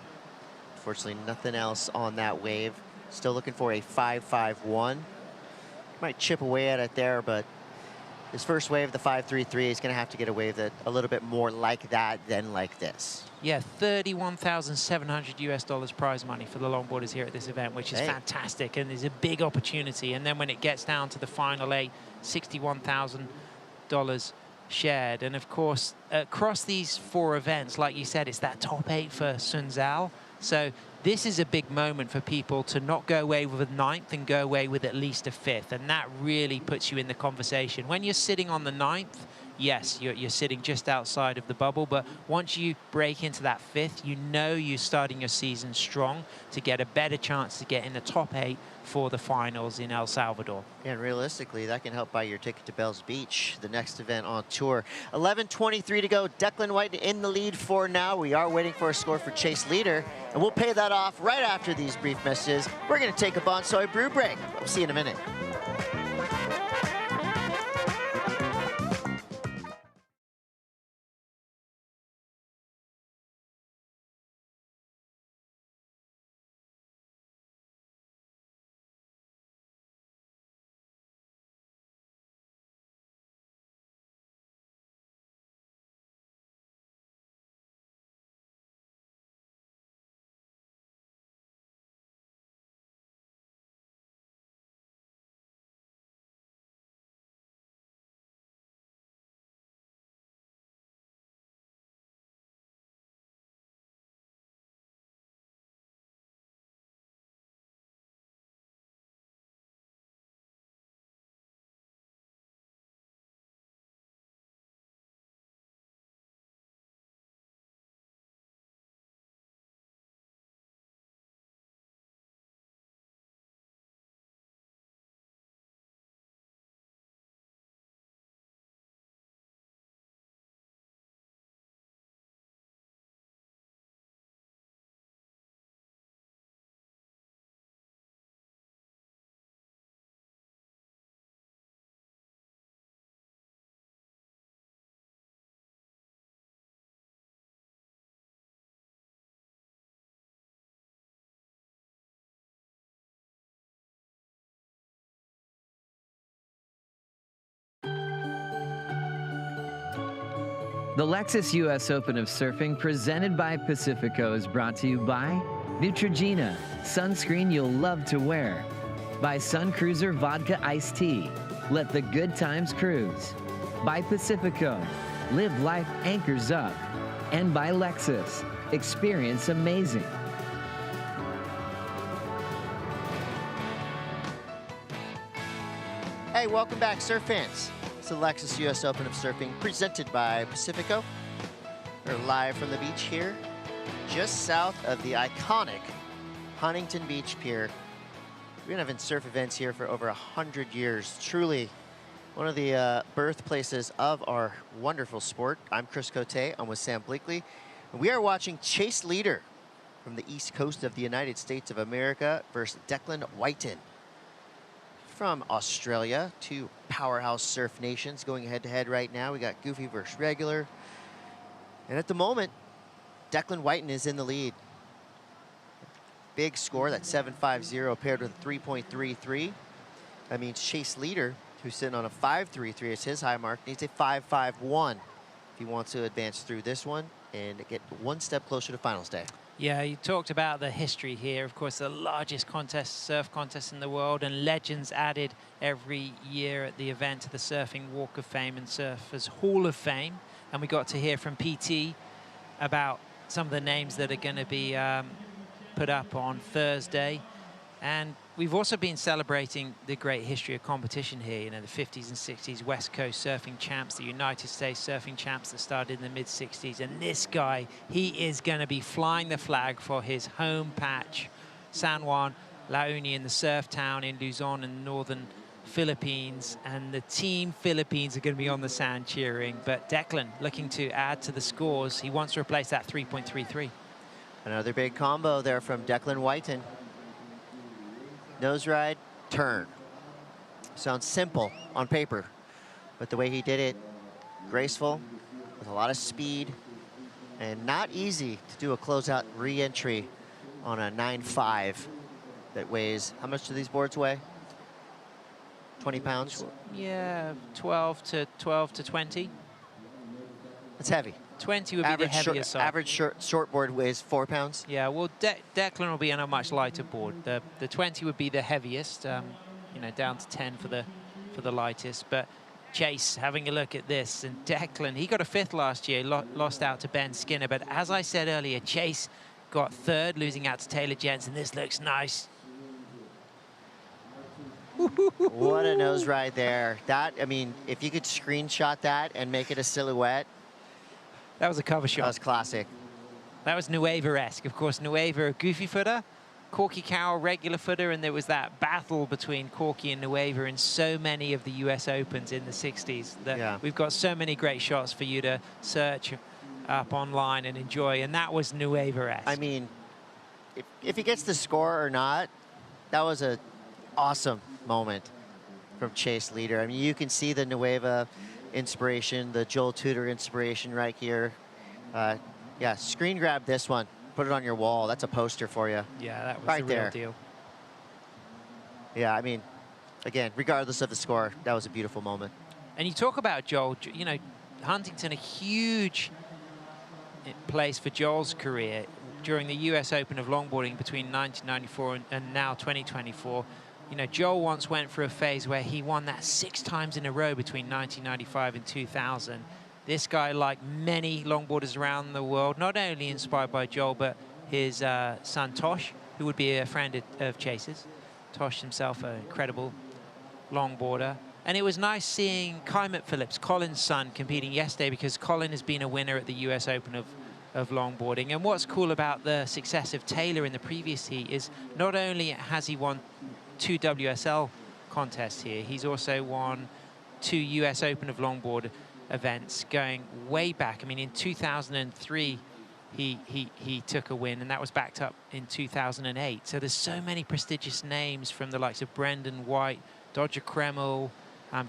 Unfortunately, nothing else on that wave. Still looking for a 5.51. Might chip away at it there, but his first wave, the 5.33, is going to have to get a wave that a little bit more like that than like this. Yeah, $31,700 US prize money for the longboarders here at this event, which is fantastic and is a big opportunity. And then when it gets down to the final 8, $61,000 shared. And of course, across these 4 events, like you said, it's that top 8 for Sun Zhao. So this is a big moment for people to not go away with a 9th and go away with at least a 5th. And that really puts you in the conversation. When you're sitting on the 9th, yes, you're sitting just outside of the bubble. But once you break into that 5th, you know you're starting your season strong to get a better chance to get in the top 8 for the finals in El Salvador. And realistically, that can help buy your ticket to Bells Beach, the next event on tour. 11:23 to go. Declan White in the lead for now. We are waiting for a score for Chase Leader, and we'll pay that off right after these brief messages. We're going to take a Bonsoy brew break. We'll see you in a minute. The Lexus US Open of Surfing, presented by Pacifico, is brought to you by Neutrogena, sunscreen you'll love to wear. By Sun Cruiser Vodka Iced Tea, let the good times cruise. By Pacifico, live life anchors up. And by Lexus, experience amazing. Hey, welcome back, surf fans. It's the Lexus US Open of Surfing, presented by Pacifico. We're live from the beach here, just south of the iconic Huntington Beach pier. We've been having surf events here for over 100 years. Truly one of the birthplaces of our wonderful sport. I'm Chris Cote. I'm with Sam Bleakley. And we are watching Chase Leader from the east coast of the United States of America versus Declan Whiten from Australia. Two powerhouse surf nations going head-to-head right now. We got Goofy versus Regular. And at the moment, Declan Whiten is in the lead. Big score, that 7.50 paired with a 3.33. That means Chase Leader, who's sitting on a 5.33 as his high mark, needs a 5.51 if he wants to advance through this one and get one step closer to finals day. Yeah, you talked about the history here. Of course, the largest contest, surf contest in the world, and legends added every year at the event to the Surfing Walk of Fame and Surfers Hall of Fame. And we got to hear from PT about some of the names that are going to be put up on Thursday. And we've also been celebrating the great history of competition here, you know, the 50s and 60s West Coast surfing champs, the United States surfing champs that started in the mid-60s. And this guy, he is going to be flying the flag for his home patch, San Juan, La Union, the surf town in Luzon in northern Philippines. And the team Philippines are going to be on the sand cheering. But Declan looking to add to the scores. He wants to replace that 3.33. Another big combo there from Declan Whiten. Nose ride, turn. Sounds simple on paper, but the way he did it, graceful, with a lot of speed, and not easy to do a closeout re-entry on a 9.5 that weighs, how much do these boards weigh? 20 pounds? Yeah, 12 to 20. It's heavy. 20 would be the heaviest side. Average short board weighs 4 pounds. Yeah, well, Declan will be on a much lighter board. The 20 would be the heaviest, you know, down to 10 for the lightest. But Chase, having a look at this, and Declan, he got a 5th last year, lost out to Ben Skinner. But as I said earlier, Chase got 3rd, losing out to Taylor Jensen. This looks nice. What a nose ride there. That, I mean, if you could screenshot that and make it a silhouette. That was a cover shot. That was classic. That was Nueva-esque. Of course, Nueva, a goofy footer, Corky Cowell, regular footer, and there was that battle between Corky and Nueva in so many of the US Opens in the 60s. Yeah. We've got so many great shots for you to search up online and enjoy, and that was Nueva-esque. I mean, if he gets the score or not, that was a awesome moment from Chase Leader. I mean, you can see the Nueva inspiration, the Joel Tudor inspiration right here. Yeah, screen grab this one. Put it on your wall. That's a poster for you. Yeah, that was right the real there. deal. Yeah, I mean, again, regardless of the score, that was a beautiful moment. And you talk about Joel, you know, Huntington, a huge place for Joel's career during the US Open of longboarding between 1994 and now 2024. You know, Joel once went through a phase where he won that 6 times in a row between 1995 and 2000. This guy, like many longboarders around the world, not only inspired by Joel, but his son Tosh, who would be a friend of Chase's. Tosh himself, an incredible longboarder. And it was nice seeing Kai McPhillips, Colin's son, competing yesterday, because Colin has been a winner at the US Open of longboarding. And what's cool about the success of Taylor in the previous heat is not only has he won 2 WSL contests here, he's also won 2 US Open of longboard events going way back. I mean, in 2003, he took a win, and that was backed up in 2008. So there's so many prestigious names from the likes of Brendan White, Dodger Kreml,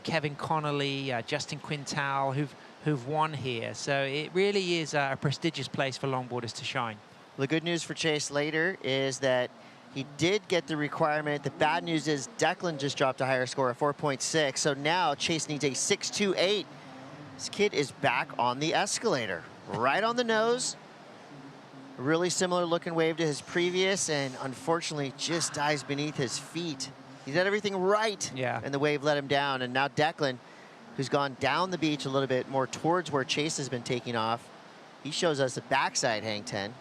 Kevin Connolly, Justin Quintal, who've won here. So it really is a prestigious place for longboarders to shine. The good news for Chase later is that he did get the requirement. The bad news is Declan just dropped a higher score of 4.6. So now Chase needs a 6.28. This kid is back on the escalator, right on the nose. A really similar looking wave to his previous, and unfortunately just dies beneath his feet. He did everything right, yeah, and the wave let him down. And now Declan, who's gone down the beach a little bit more towards where Chase has been taking off, he shows us the backside hang 10.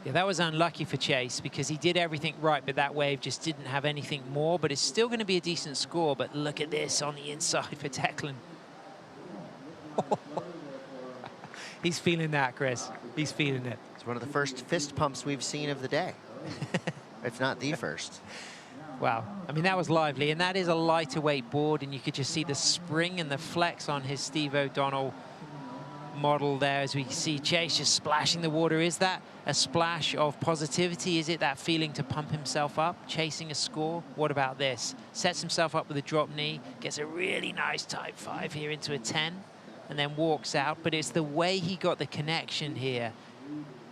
Yeah, that was unlucky for Chase because he did everything right, but that wave just didn't have anything more. But it's still going to be a decent score. But look at this on the inside for Declan. He's feeling that, Chris. He's feeling it. It's one of the first fist pumps we've seen of the day, if not the first. Wow. I mean, that was lively. And that is a lighter weight board. And you could just see the spring and the flex on his Steve O'Donnell model there as we see Chase just splashing the water. Is that a splash of positivity? Is it that feeling to pump himself up, chasing a score? What about this? Sets himself up with a drop knee, gets a really nice type 5 here into a 10, and then walks out. But it's the way he got the connection here.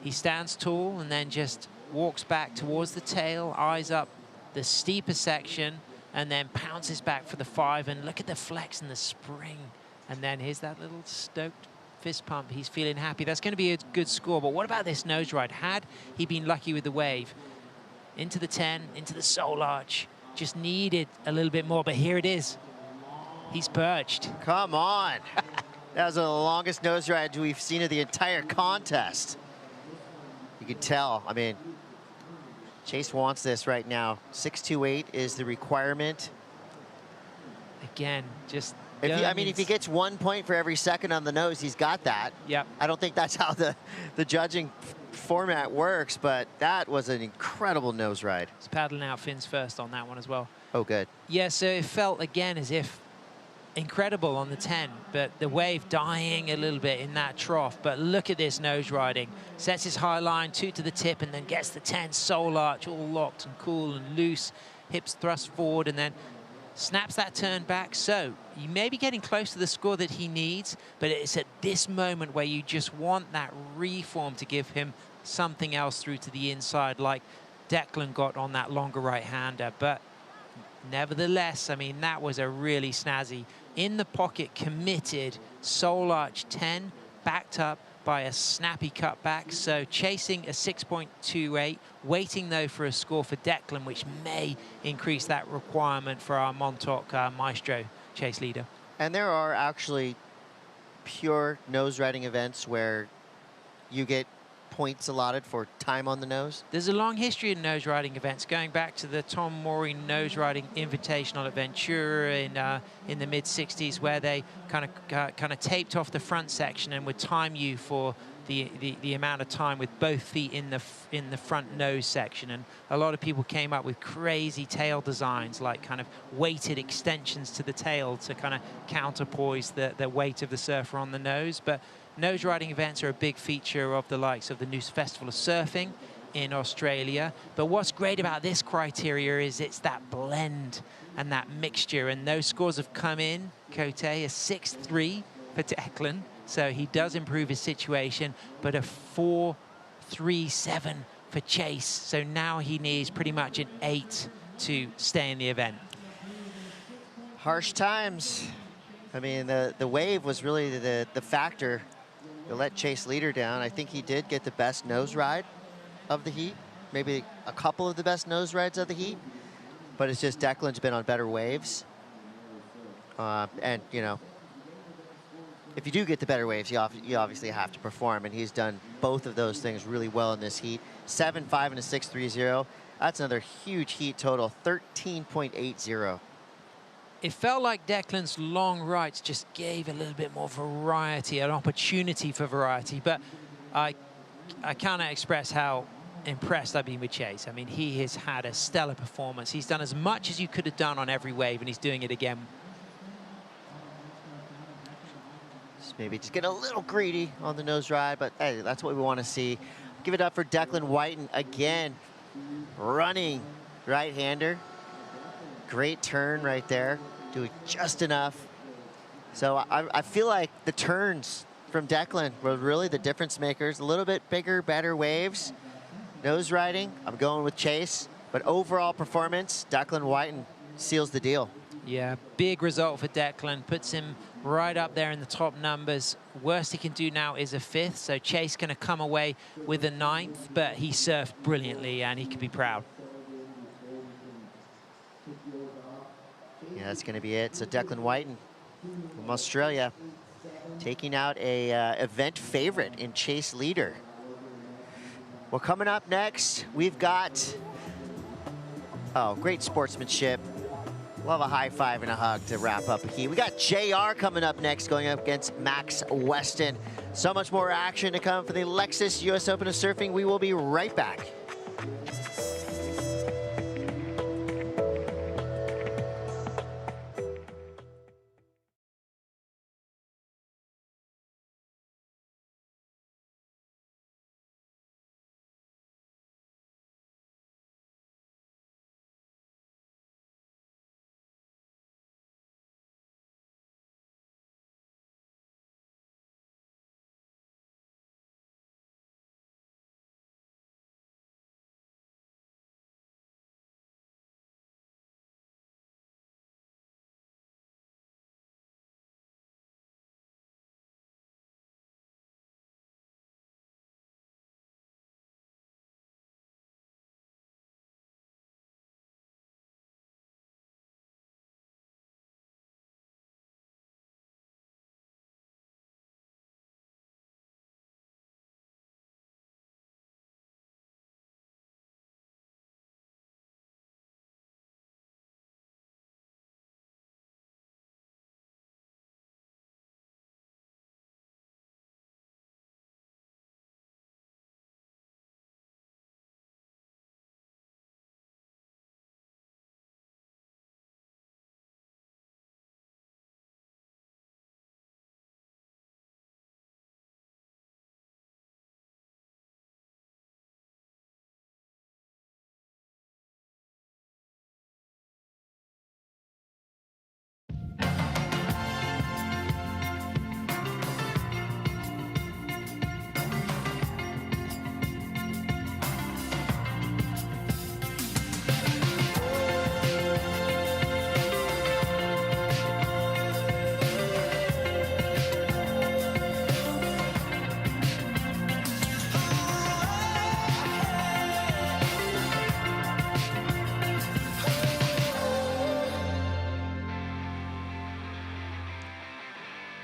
He stands tall and then just walks back towards the tail, eyes up the steeper section, and then pounces back for the 5. And look at the flex and the spring. And then here's that little stoked fist pump. He's feeling happy. That's going to be a good score. But what about this nose ride? Had he been lucky with the wave, into the 10, into the soul arch, just needed a little bit more. But here it is. He's perched. Come on. That was the longest nose ride we've seen of the entire contest. You can tell. I mean, Chase wants this right now. 628 is the requirement. Again, just I mean, if he gets 1 point for every second on the nose, he's got that. Yep. I don't think that's how the judging format works, but that was an incredible nose ride. He's paddling out fins first on that one as well. Oh, good. Yeah, so it felt, again, as if incredible on the 10, but the wave dying a little bit in that trough. But look at this nose riding. Sets his high line, 2 to the tip, and then gets the 10 soul arch all locked and cool and loose. Hips thrust forward, and then snaps that turn back. So you may be getting close to the score that he needs, but it's at this moment where you just want that reform to give him something else through to the inside, like Declan got on that longer right-hander. But nevertheless, I mean, that was a really snazzy, in the pocket, committed soul arch 10, backed up by a snappy cutback. So chasing a 6.28, waiting though for a score for Declan, which may increase that requirement for our Montauk Maestro chase leader. And there are actually pure nose riding events where you get points allotted for time on the nose. There's a long history of nose riding events, going back to the Tom Morey nose riding invitational at Ventura in the mid 60s, where they kind of taped off the front section and would time you for the amount of time with both feet in the front nose section. And a lot of people came up with crazy tail designs, like kind of weighted extensions to the tail to kind of counterpoise the weight of the surfer on the nose. But nose riding events are a big feature of the likes of the Noosa Festival of Surfing in Australia. But what's great about this criteria is it's that blend and that mixture. And those scores have come in. Cote, a 6.3 for Declan. So he does improve his situation, but a 4.37 for Chase. So now he needs pretty much an 8 to stay in the event. Harsh times. I mean, the wave was really the factor to let Chase leader down. I think he did get the best nose ride of the heat, maybe a couple of the best nose rides of the heat, but it's just Declan's been on better waves. And, you know, if you do get the better waves, you obviously have to perform, and he's done both of those things really well in this heat. 7.5 and a 6.30. That's another huge heat total, 13.80. It felt like Declan's long rides just gave a little bit more variety, an opportunity for variety, but I cannot express how impressed I've been with Chase. I mean, he has had a stellar performance. He's done as much as you could have done on every wave, and he's doing it again. Maybe just get a little greedy on the nose ride, but hey, that's what we want to see. Give it up for Declan Whiten again. Running right-hander. Great turn right there. Doing just enough. So I feel like the turns from Declan were really the difference makers. A little bit bigger, better waves. Nose riding, I'm going with Chase. But overall performance, Declan Whiten seals the deal. Yeah, big result for Declan. Puts him right up there in the top numbers. Worst he can do now is a 5th, so Chase going to come away with a 9th, but he surfed brilliantly and he can be proud. Yeah, that's going to be it. So Declan Whiten from Australia taking out a event favorite in Chase leader. Well, coming up next, we've got, great sportsmanship. We'll have a high five and a hug to wrap up here. We got JR coming up next, going up against Max Weston. So much more action to come for the Lexus US Open of Surfing. We will be right back.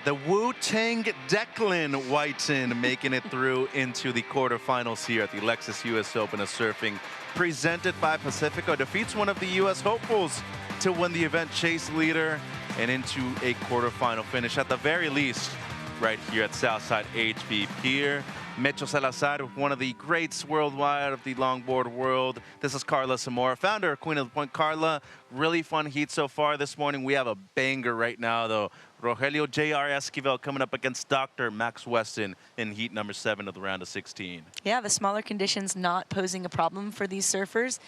the Wu-Tang Declan Whiten making it through into the quarterfinals here at the Lexus US Open of Surfing, presented by Pacifico. Defeats one of the US hopefuls to win the event, chase leader, and into a quarterfinal finish at the very least right here at Southside HB Pier. Mecho Salazar, one of the greats worldwide of the longboard world. This is Carla Zamora, founder of Queen of the Point. Carla, really fun heat so far this morning. We have a banger right now, though. Rogelio J.R. Esquivel coming up against Dr. Max Weston in heat number 7 of the round of 16. Yeah, the smaller conditions not posing a problem for these surfers.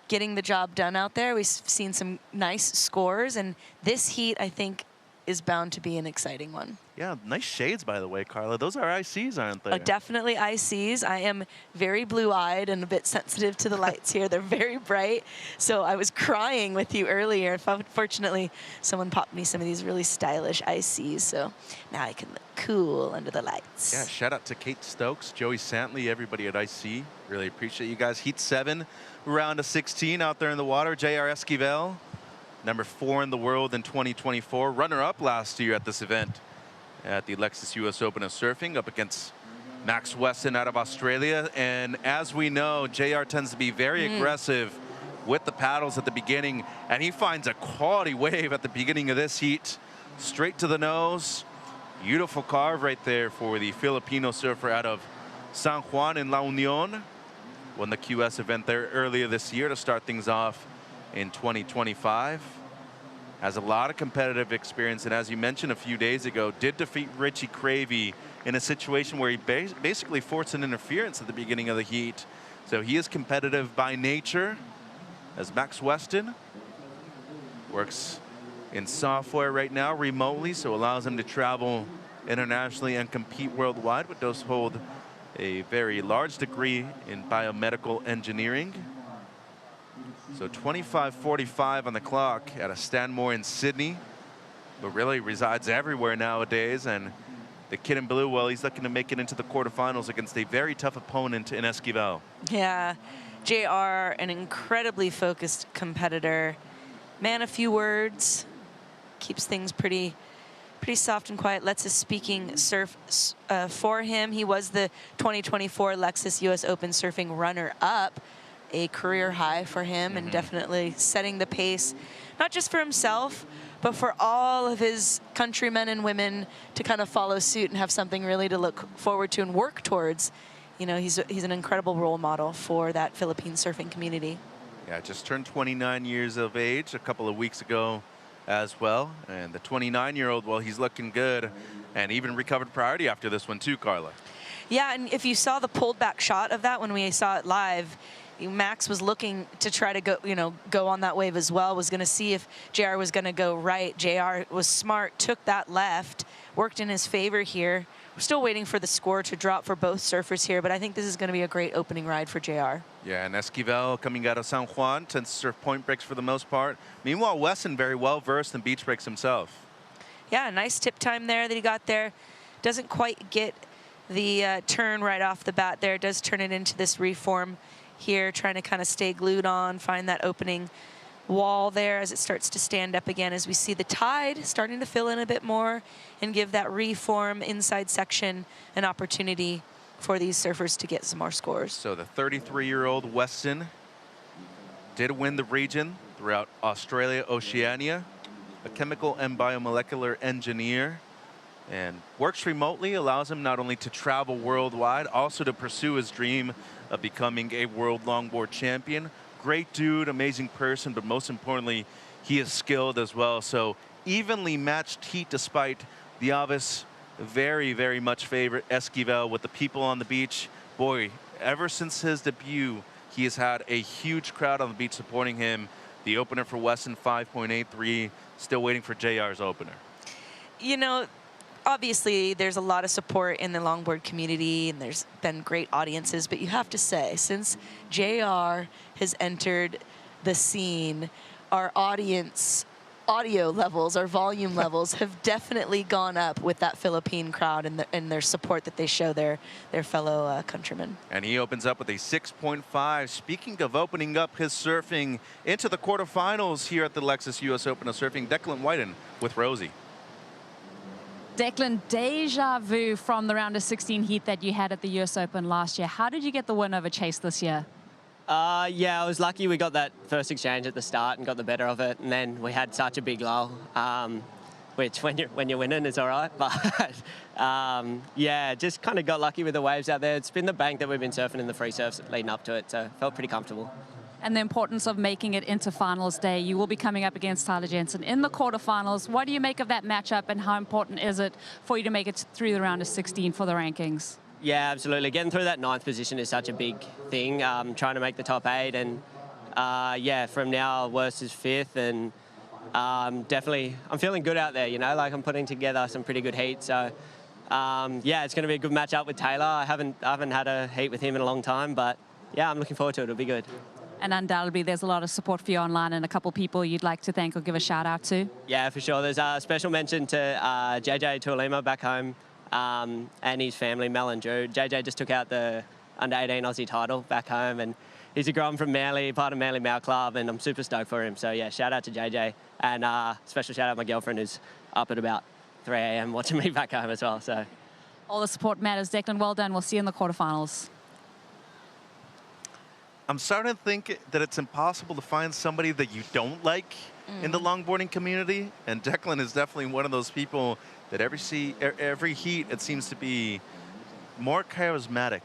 Getting the job done out there. We've seen some nice scores, and this heat, I think, is bound to be an exciting one. Yeah, nice shades, by the way, Carla. Those are ICs, aren't they? Definitely ICs. I am very blue-eyed and a bit sensitive to the lights here. They're very bright. So I was crying with you earlier. Fortunately, someone popped me some of these really stylish ICs. So now I can look cool under the lights. Yeah, shout out to Kate Stokes, Joey Santley, everybody at IC. Really appreciate you guys. Heat 7, round of 16 out there in the water. J.R. Esquivel, number 4 in the world in 2024. Runner-up last year at this event at the Lexus US Open of Surfing, up against Max Weston out of Australia. And as we know, JR tends to be very aggressive with the paddles at the beginning, and he finds a quality wave at the beginning of this heat. Straight to the nose. Beautiful carve right there for the Filipino surfer out of San Juan in La Union. Won the QS event there earlier this year to start things off in 2025. Has a lot of competitive experience, and as you mentioned a few days ago, did defeat Richie Cravey in a situation where he basically forced an interference at the beginning of the heat. So he is competitive by nature, as Max Weston works in software right now remotely, so allows him to travel internationally and compete worldwide, but does hold a very large degree in biomedical engineering. So 25:45 on the clock at a Stanmore in Sydney, but really resides everywhere nowadays. And the kid in blue, well, he's looking to make it into the quarterfinals against a very tough opponent in Esquivel. Yeah, JR, an incredibly focused competitor. Man, a few words, keeps things pretty soft and quiet. Lets us speaking surf for him. He was the 2024 Lexus US Open Surfing runner-up. A career high for him, and definitely setting the pace, not just for himself, but for all of his countrymen and women to kind of follow suit and have something really to look forward to and work towards. You know, he's an incredible role model for that Philippine surfing community. Yeah, just turned 29 years of age a couple of weeks ago as well. And the 29-year-old, well, he's looking good, and even recovered priority after this one too, Carla. Yeah, and if you saw the pulled back shot of that when we saw it live, Max was looking to try to go on that wave as well, was going to see if JR was going to go right. JR was smart, took that left, worked in his favor here. We're still waiting for the score to drop for both surfers here, but I think this is going to be a great opening ride for JR. Yeah, and Esquivel coming out of San Juan tends to surf point breaks for the most part. Meanwhile, Weston very well versed in beach breaks himself. Yeah, nice tip time there that he got there. Doesn't quite get the turn right off the bat there. Does turn it into this reform here, trying to kind of stay glued on, find that opening wall there as it starts to stand up again, as we see the tide starting to fill in a bit more and give that reform inside section an opportunity for these surfers to get some more scores. So the 33-year-old Weston did win the region throughout Australia, Oceania, a chemical and biomolecular engineer, and works remotely, allows him not only to travel worldwide, also to pursue his dream of becoming a world longboard champion. Great dude, amazing person, but most importantly, he is skilled as well. So evenly matched heat despite the obvious very, very much favorite Esquivel with the people on the beach. Boy, ever since his debut, he has had a huge crowd on the beach supporting him. The opener for Weston, 5.83, still waiting for JR's opener. You know, obviously, there's a lot of support in the longboard community, and there's been great audiences, but you have to say, since JR has entered the scene, our audio levels, our volume levels have definitely gone up with that Philippine crowd and their support that they show their fellow countrymen. And he opens up with a 6.5. Speaking of opening up his surfing into the quarterfinals here at the Lexus US Open of Surfing, Declan Whiten with Rosie. Declan, deja vu from the round of 16 heat that you had at the US Open last year. How did you get the win over Chase this year? Yeah, I was lucky we got that first exchange at the start and got the better of it, and then we had such a big lull, which when you're winning is all right. But yeah, just kind of got lucky with the waves out there. It's been the bank that we've been surfing in the free surfs leading up to it, so felt pretty comfortable. And the importance of making it into finals day. You will be coming up against Tyler Jensen in the quarterfinals. What do you make of that matchup, and how important is it for you to make it through the round of 16 for the rankings? Yeah, absolutely. Getting through that 9th position is such a big thing. Trying to make the top 8, and yeah, from now worst is 5th, and definitely I'm feeling good out there. You know, like I'm putting together some pretty good heat. So yeah, it's going to be a good matchup with Taylor. I haven't had a heat with him in a long time, but yeah, I'm looking forward to it. It'll be good. And undoubtedly, there's a lot of support for you online, and a couple people you'd like to thank or give a shout out to. Yeah, for sure. There's a special mention to JJ Tuolima back home and his family, Mel and Drew. JJ just took out the under-18 Aussie title back home, and he's a grom from Manly, part of Manly Mal Club, and I'm super stoked for him. So yeah, shout out to JJ, and special shout out to my girlfriend who's up at about 3 a.m. watching me back home as well. So all the support matters. Declan, well done. We'll see you in the quarterfinals. I'm starting to think that it's impossible to find somebody that you don't like in the longboarding community, and Declan is definitely one of those people that every heat it seems to be more charismatic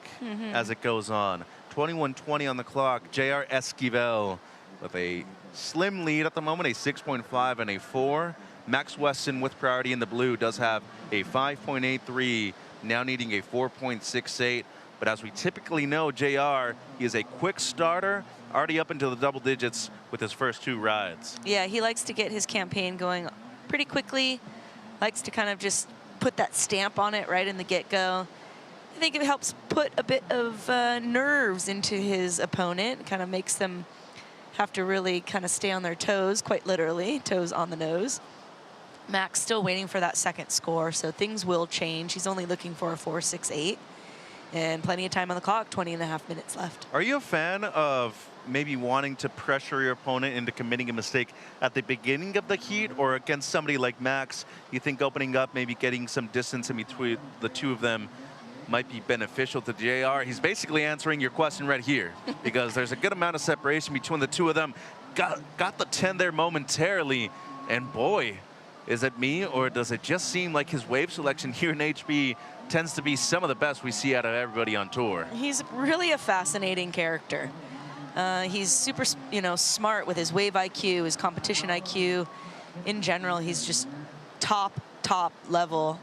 as it goes on. 21:20 on the clock. JR Esquivel with a slim lead at the moment, a 6.5 and a 4. Max Weston with priority in the blue does have a 5.83, now needing a 4.68. But as we typically know, JR, he is a quick starter, already up into the double digits with his first 2 rides. Yeah, he likes to get his campaign going pretty quickly, likes to kind of just put that stamp on it right in the get-go. I think it helps put a bit of nerves into his opponent, kind of makes them have to really kind of stay on their toes, quite literally, toes on the nose. Max still waiting for that second score, so things will change. He's only looking for a 4.68. And plenty of time on the clock, 20.5 minutes left. Are you a fan of maybe wanting to pressure your opponent into committing a mistake at the beginning of the heat, or against somebody like Max, you think opening up, maybe getting some distance in between the two of them might be beneficial to JR? He's basically answering your question right here because there's a good amount of separation between the two of them. Got the 10 there momentarily, and boy, is it me, or does it just seem like his wave selection here in HB tends to be some of the best we see out of everybody on tour? He's really a fascinating character. He's super, smart with his wave IQ, his competition IQ. In general, he's just top level,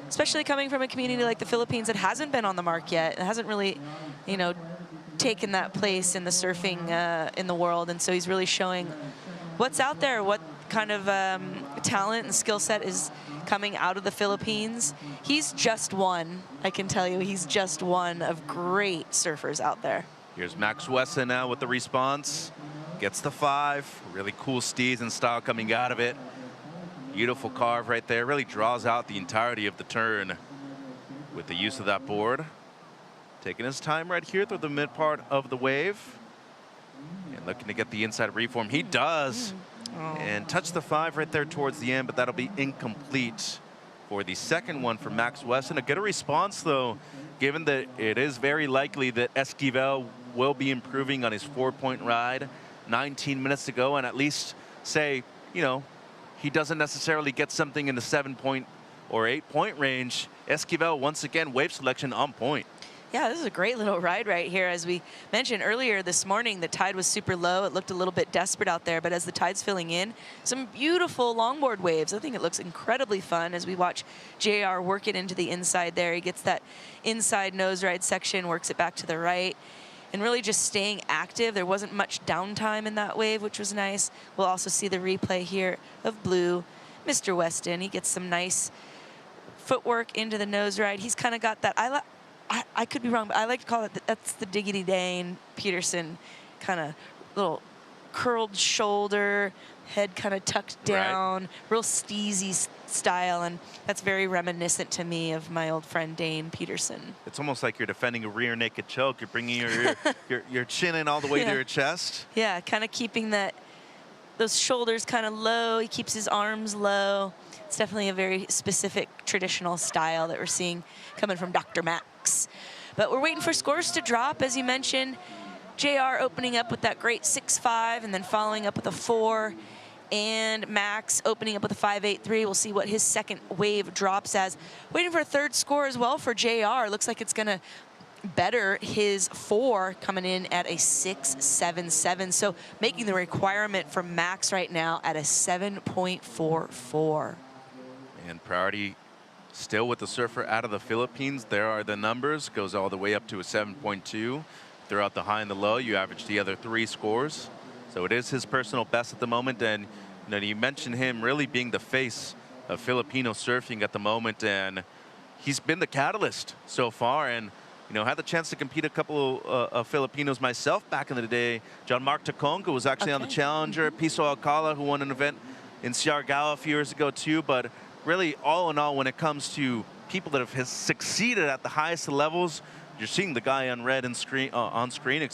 especially coming from a community like the Philippines that hasn't been on the mark yet. It hasn't really, taken that place in the surfing in the world. And so he's really showing what's out there, what kind of talent and skill set is coming out of the Philippines. He's just one, I can tell you, he's just one of great surfers out there. Here's Max Wesson now with the response. Gets the 5. Really cool steez and style coming out of it. Beautiful carve right there. Really draws out the entirety of the turn with the use of that board. Taking his time right here through the mid part of the wave. And looking to get the inside reform. He does. And touch the 5 right there towards the end, but that'll be incomplete for the second one for Max Weston. A good response, though, given that it is very likely that Esquivel will be improving on his 4-point ride. 19 minutes to go, and at least say, he doesn't necessarily get something in the 7-point or 8-point range. Esquivel, once again, wave selection on point. Yeah, this is a great little ride right here. As we mentioned earlier this morning, the tide was super low. It looked a little bit desperate out there, but as the tide's filling in, some beautiful longboard waves. I think it looks incredibly fun as we watch JR work it into the inside there. He gets that inside nose ride section, works it back to the right, and really just staying active. There wasn't much downtime in that wave, which was nice. We'll also see the replay here of blue. Mr. Weston, he gets some nice footwork into the nose ride. He's kind of got that, I could be wrong, but I like to call it, that's the Diggity Dane Peterson kind of little curled shoulder, head kind of tucked down, real steezy style, and that's very reminiscent to me of my old friend Dane Peterson. It's almost like you're defending a rear naked choke. You're bringing your chin in all the way to your chest. Yeah, kind of keeping those shoulders kind of low. He keeps his arms low. It's definitely a very specific traditional style that we're seeing coming from Dr. Max. But we're waiting for scores to drop, as you mentioned. JR opening up with that great 6.5 and then following up with a 4. And Max opening up with a 5.83. We'll see what his second wave drops as. Waiting for a third score as well for JR. Looks like it's going to better his 4, coming in at a 6.77. So making the requirement for Max right now at a 7.44. And priority still with the surfer out of the Philippines. There are the numbers. Goes all the way up to a 7.2. Throughout the high and the low, you average the other 3 scores. So it is his personal best at the moment. And you mentioned him really being the face of Filipino surfing at the moment. And he's been the catalyst so far. And had the chance to compete a couple of Filipinos myself back in the day. John Mark Taconga was actually on the Challenger. Piso Alcala, who won an event in Siargao a few years ago too. But really, all in all, when it comes to people that have succeeded at the highest levels, you're seeing the guy on screen,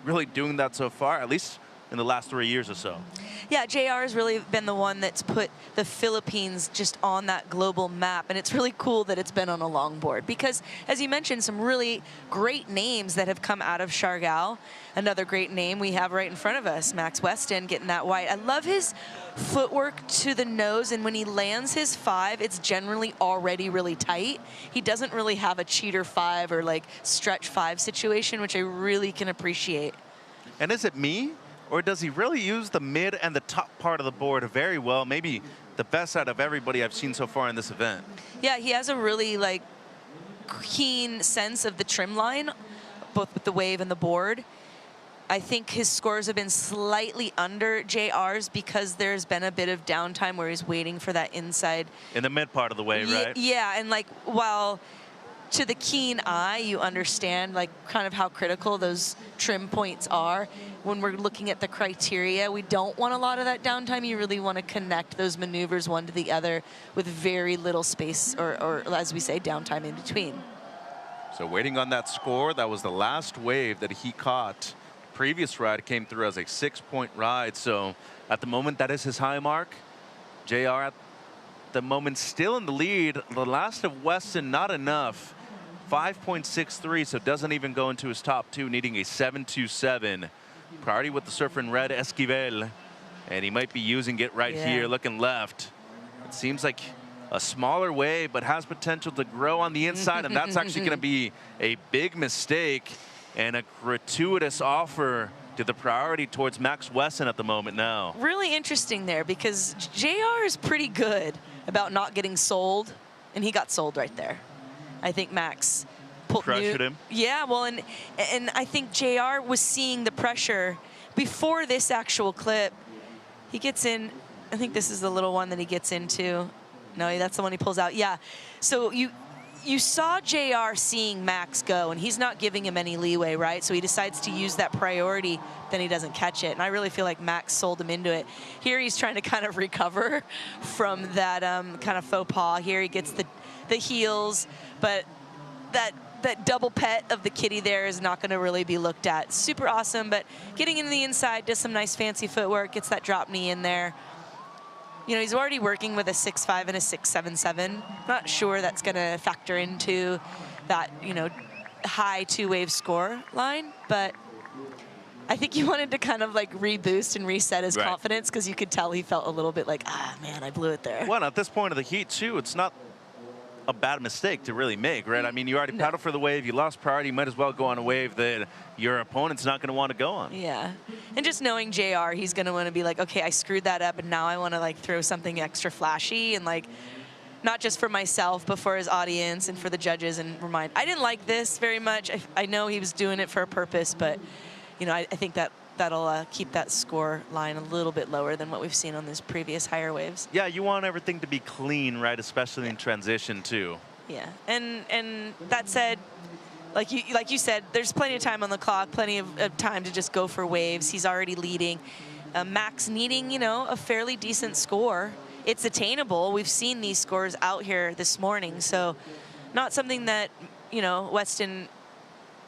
really doing that so far, at least in the last 3 years or so. Yeah, JR has really been the one that's put the Philippines just on that global map, and it's really cool that it's been on a longboard because, as you mentioned, some really great names that have come out of Siargao. Another great name we have right in front of us, Max Weston, getting that white. I love his footwork to the nose, and when he lands his 5, it's generally already really tight. He doesn't really have a cheater 5 or like stretch 5 situation, which I really can appreciate. And is it me? Or does he really use the mid and the top part of the board very well? Maybe the best out of everybody I've seen so far in this event. Yeah, he has a really keen sense of the trim line, both with the wave and the board. I think his scores have been slightly under JR's because there's been a bit of downtime where he's waiting for that inside. In the mid part of the wave, right? Yeah, and while to the keen eye, you understand kind of how critical those trim points are. When we're looking at the criteria, we don't want a lot of that downtime. You really want to connect those maneuvers one to the other with very little space or as we say, downtime in between. So waiting on that score, that was the last wave that he caught. Previous ride came through as a 6-point ride. So at the moment, that is his high mark. JR at the moment still in the lead. The last of Weston, not enough. 5.63, so doesn't even go into his top 2, needing a 7.27. Priority with the surfer in red, Esquivel. And he might be using it right here, looking left. It seems like a smaller wave, but has potential to grow on the inside, and that's actually going to be a big mistake and a gratuitous offer to the priority towards Max Weston at the moment now. Really interesting there because JR is pretty good about not getting sold, and he got sold right there. I think Max pressured him. Yeah, well, and I think JR was seeing the pressure before this actual clip. He gets in. I think this is the little one that he gets into. No, that's the one he pulls out. Yeah. So you saw JR seeing Max go, and he's not giving him any leeway, right? So he decides to use that priority, then he doesn't catch it. And I really feel like Max sold him into it. Here he's trying to kind of recover from that kind of faux pas. Here he gets the heels, but that double pet of the kitty there is not going to really be looked at. Super awesome, but getting into the inside, does some nice fancy footwork, gets that drop knee in there. He's already working with a 6.5 and a 6.77. Not sure that's going to factor into that, high 2-wave score line, but I think he wanted to kind of reboost and reset his confidence because you could tell he felt a little bit like, man, I blew it there. Well, at this point of the heat, too, it's not a bad mistake to really make, right? I mean, you already paddled for the wave, you lost priority, you might as well go on a wave that your opponent's not going to want to go on. Yeah, and just knowing JR, he's going to want to be like, okay, I screwed that up, and now I want to throw something extra flashy and not just for myself, but for his audience and for the judges, and remind, I didn't like this very much. I know he was doing it for a purpose, but I think that'll keep that score line a little bit lower than what we've seen on these previous higher waves. Yeah, you want everything to be clean, right? Especially in transition too. Yeah, and that said, like you said, there's plenty of time on the clock, plenty of time to just go for waves. He's already leading. Max needing, a fairly decent score. It's attainable. We've seen these scores out here this morning, so not something that, Weston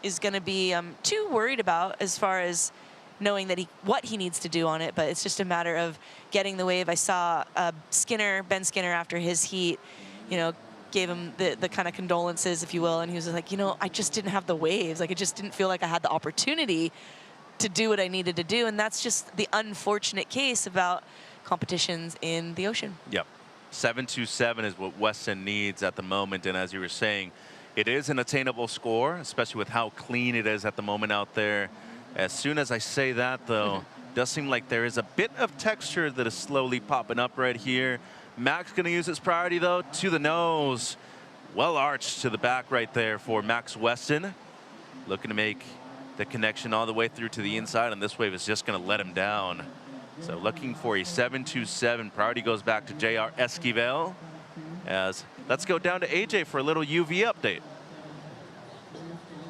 is going to be too worried about as far as knowing that what he needs to do on it, but it's just a matter of getting the wave. I saw Ben Skinner after his heat, gave him the kind of condolences, if you will, and he was like, I just didn't have the waves. Like, it just didn't feel like I had the opportunity to do what I needed to do, and that's just the unfortunate case about competitions in the ocean. Yep. 727 is what Weston needs at the moment, and as you were saying, it is an attainable score, especially with how clean it is at the moment out there. As soon as I say that, though, it does seem like there is a bit of texture that is slowly popping up right here. Max going to use his priority, though, to the nose. Well arched to the back right there for Max Weston. Looking to make the connection all the way through to the inside, and this wave is just going to let him down. So looking for a 727. Priority goes back to JR Esquivel. As let's go down to AJ for a little UV update.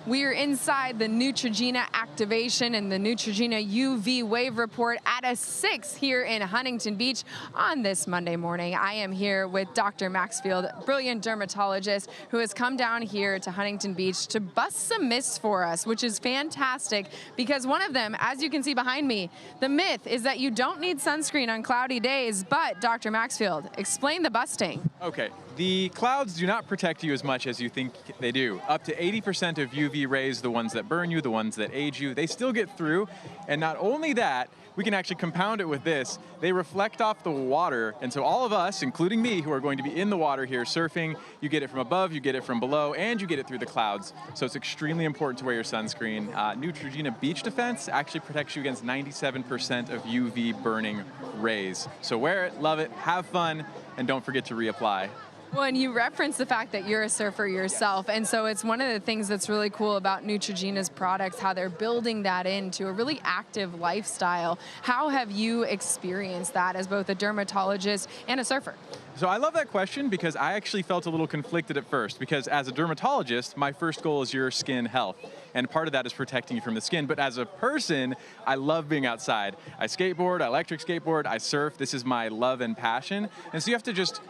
We are inside the Neutrogena activation and the Neutrogena UV wave report at a 6 here in Huntington Beach on this Monday morning. I am here with Dr. Maxfield, brilliant dermatologist who has come down here to Huntington Beach to bust some myths for us, which is fantastic because one of them, as you can see behind me, the myth is that you don't need sunscreen on cloudy days, but Dr. Maxfield, explain the busting. Okay. The clouds do not protect you as much as you think they do. Up to 80% of UV rays, the ones that burn you, the ones that age you, they still get through. And not only that, we can actually compound it with this. They reflect off the water. And so all of us, including me, who are going to be in the water here surfing, you get it from above, you get it from below, and you get it through the clouds. So it's extremely important to wear your sunscreen. Neutrogena Beach Defense actually protects you against 97% of UV burning rays. So wear it, love it, have fun, and don't forget to reapply. Well, and you referenced the fact that you're a surfer yourself, and so it's one of the things that's really cool about Neutrogena's products, how they're building that into a really active lifestyle. How have you experienced that as both a dermatologist and a surfer? So I love that question because I actually felt a little conflicted at first because as a dermatologist, my first goal is your skin health. And part of that is protecting you from the skin. But as a person, I love being outside. I skateboard, I electric skateboard, I surf. This is my love and passion. And so you have to just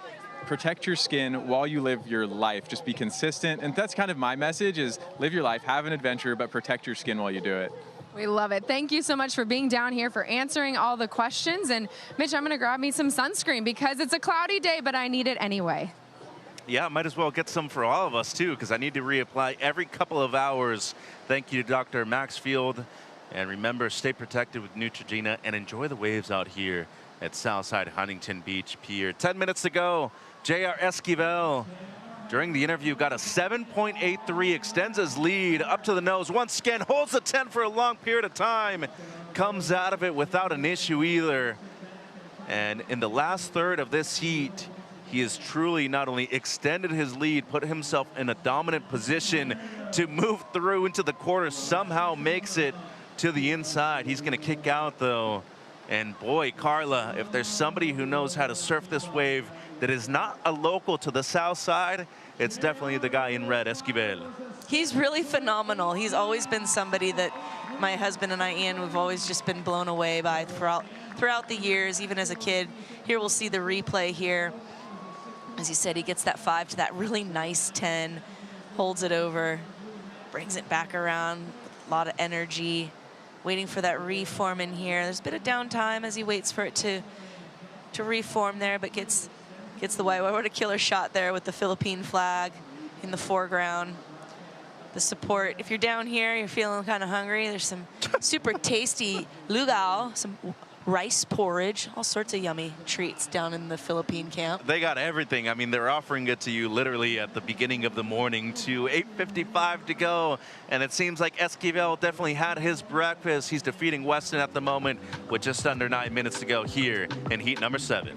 protect your skin while you live your life. Just be consistent. And that's kind of my message is live your life, have an adventure, but protect your skin while you do it. We love it. Thank you so much for being down here, for answering all the questions. And Mitch, I'm going to grab me some sunscreen because it's a cloudy day, but I need it anyway. Yeah, might as well get some for all of us, too, because I need to reapply every couple of hours. Thank you to Dr. Maxfield. And remember, stay protected with Neutrogena and enjoy the waves out here at Southside Huntington Beach Pier. 10 minutes to go. JR Esquivel, during the interview, got a 7.83, extends his lead up to the nose. Once again, holds the 10 for a long period of time. Comes out of it without an issue either. And in the last third of this heat, he has truly not only extended his lead, put himself in a dominant position to move through into the quarter, somehow makes it to the inside. He's going to kick out, though. And boy, Carla, if there's somebody who knows how to surf this wave that is not a local to the south side, it's definitely the guy in red, Esquivel. He's really phenomenal. He's always been somebody that my husband and I, Ian, we've always just been blown away by throughout the years, even as a kid. Here we'll see the replay here. As you said, he gets that 5 to that really nice 10, holds it over, brings it back around with a lot of energy, waiting for that reform in here. There's a bit of downtime as he waits for it to reform there, but gets the white. What a killer shot there with the Philippine flag in the foreground. The support. If you're down here, you're feeling kind of hungry, there's some super tasty lugao, some rice porridge, all sorts of yummy treats down in the Philippine camp. They got everything. I mean, they're offering it to you literally at the beginning of the morning to 8:55 to go. And it seems like Esquivel definitely had his breakfast. He's defeating Weston at the moment with just under 9 minutes to go here in heat number 7.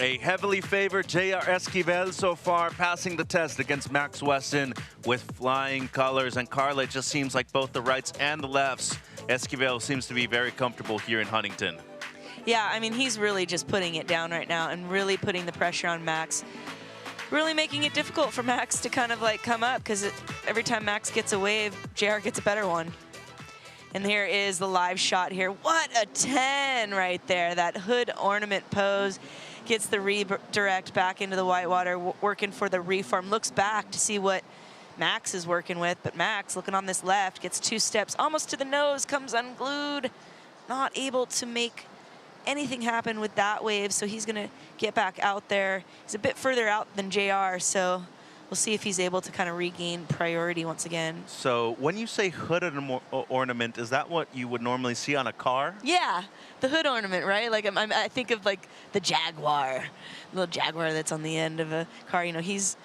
A heavily favored J.R. Esquivel so far, passing the test against Max Weston with flying colors. And Carla, it just seems like both the rights and the lefts, Esquivel seems to be very comfortable here in Huntington. Yeah, I mean, he's really just putting it down right now and really putting the pressure on Max. Really making it difficult for Max to kind of like come up, because every time Max gets a wave, JR gets a better one. And here is the live shot here. What a 10 right there. That hood ornament pose. Gets the redirect back into the whitewater, working for the reform. Looks back to see what Max is working with, but Max, looking on this left, gets 2 steps almost to the nose, comes unglued. Not able to make anything happen with that wave, so he's gonna get back out there. He's a bit further out than JR, so we'll see if he's able to kind of regain priority once again. So when you say hood ornament, is that what you would normally see on a car? Yeah, the hood ornament, right? Like I think of like the Jaguar, the little Jaguar that's on the end of a car. You know, it's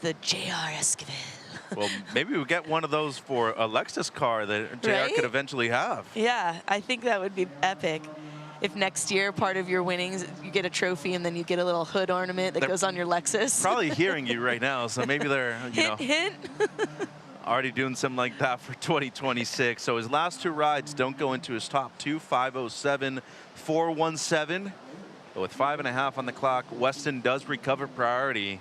the JR Esquivel. Well, maybe we'll get one of those for a Lexus car that JR Right? could eventually have. Yeah, I think that would be epic. If next year part of your winnings, you get a trophy and then you get a little hood ornament that goes on your Lexus. Probably hearing you right now, so maybe they're, you know, hint. already doing something like that for 2026. So his last 2 rides don't go into his top 2, 5:07, 4:17. But with 5.5 on the clock, Weston does recover priority.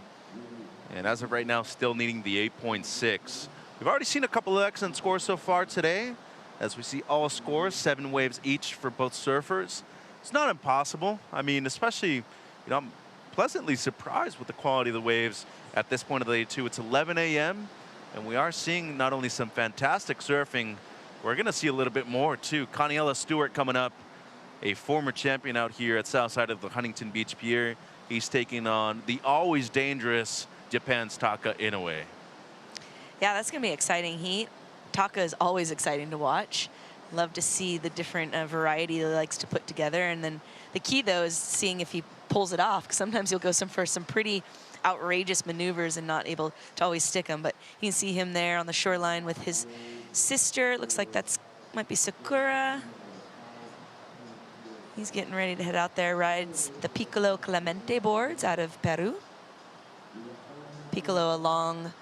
And as of right now, still needing the 8.6. We've already seen a couple of excellent scores so far today. As we see all scores, 7 waves each for both surfers. It's not impossible. I mean, especially, you know, I'm pleasantly surprised with the quality of the waves at this point of the day too. It's 11 a.m. and we are seeing not only some fantastic surfing, we're gonna see a little bit more too. Caniella Stewart coming up, a former champion out here at south side of the Huntington Beach Pier. He's taking on the always dangerous Japan's Taka Inoue. Yeah, that's gonna be exciting heat. Taka is always exciting to watch. Love to see the different variety that he likes to put together. And then the key, though, is seeing if he pulls it off. Because sometimes you'll go for some pretty outrageous maneuvers and not able to always stick them. But you can see him there on the shoreline with his sister. It looks like might be Sakura. He's getting ready to head out there. Rides the Piccolo Clemente boards out of Peru. Piccolo, a long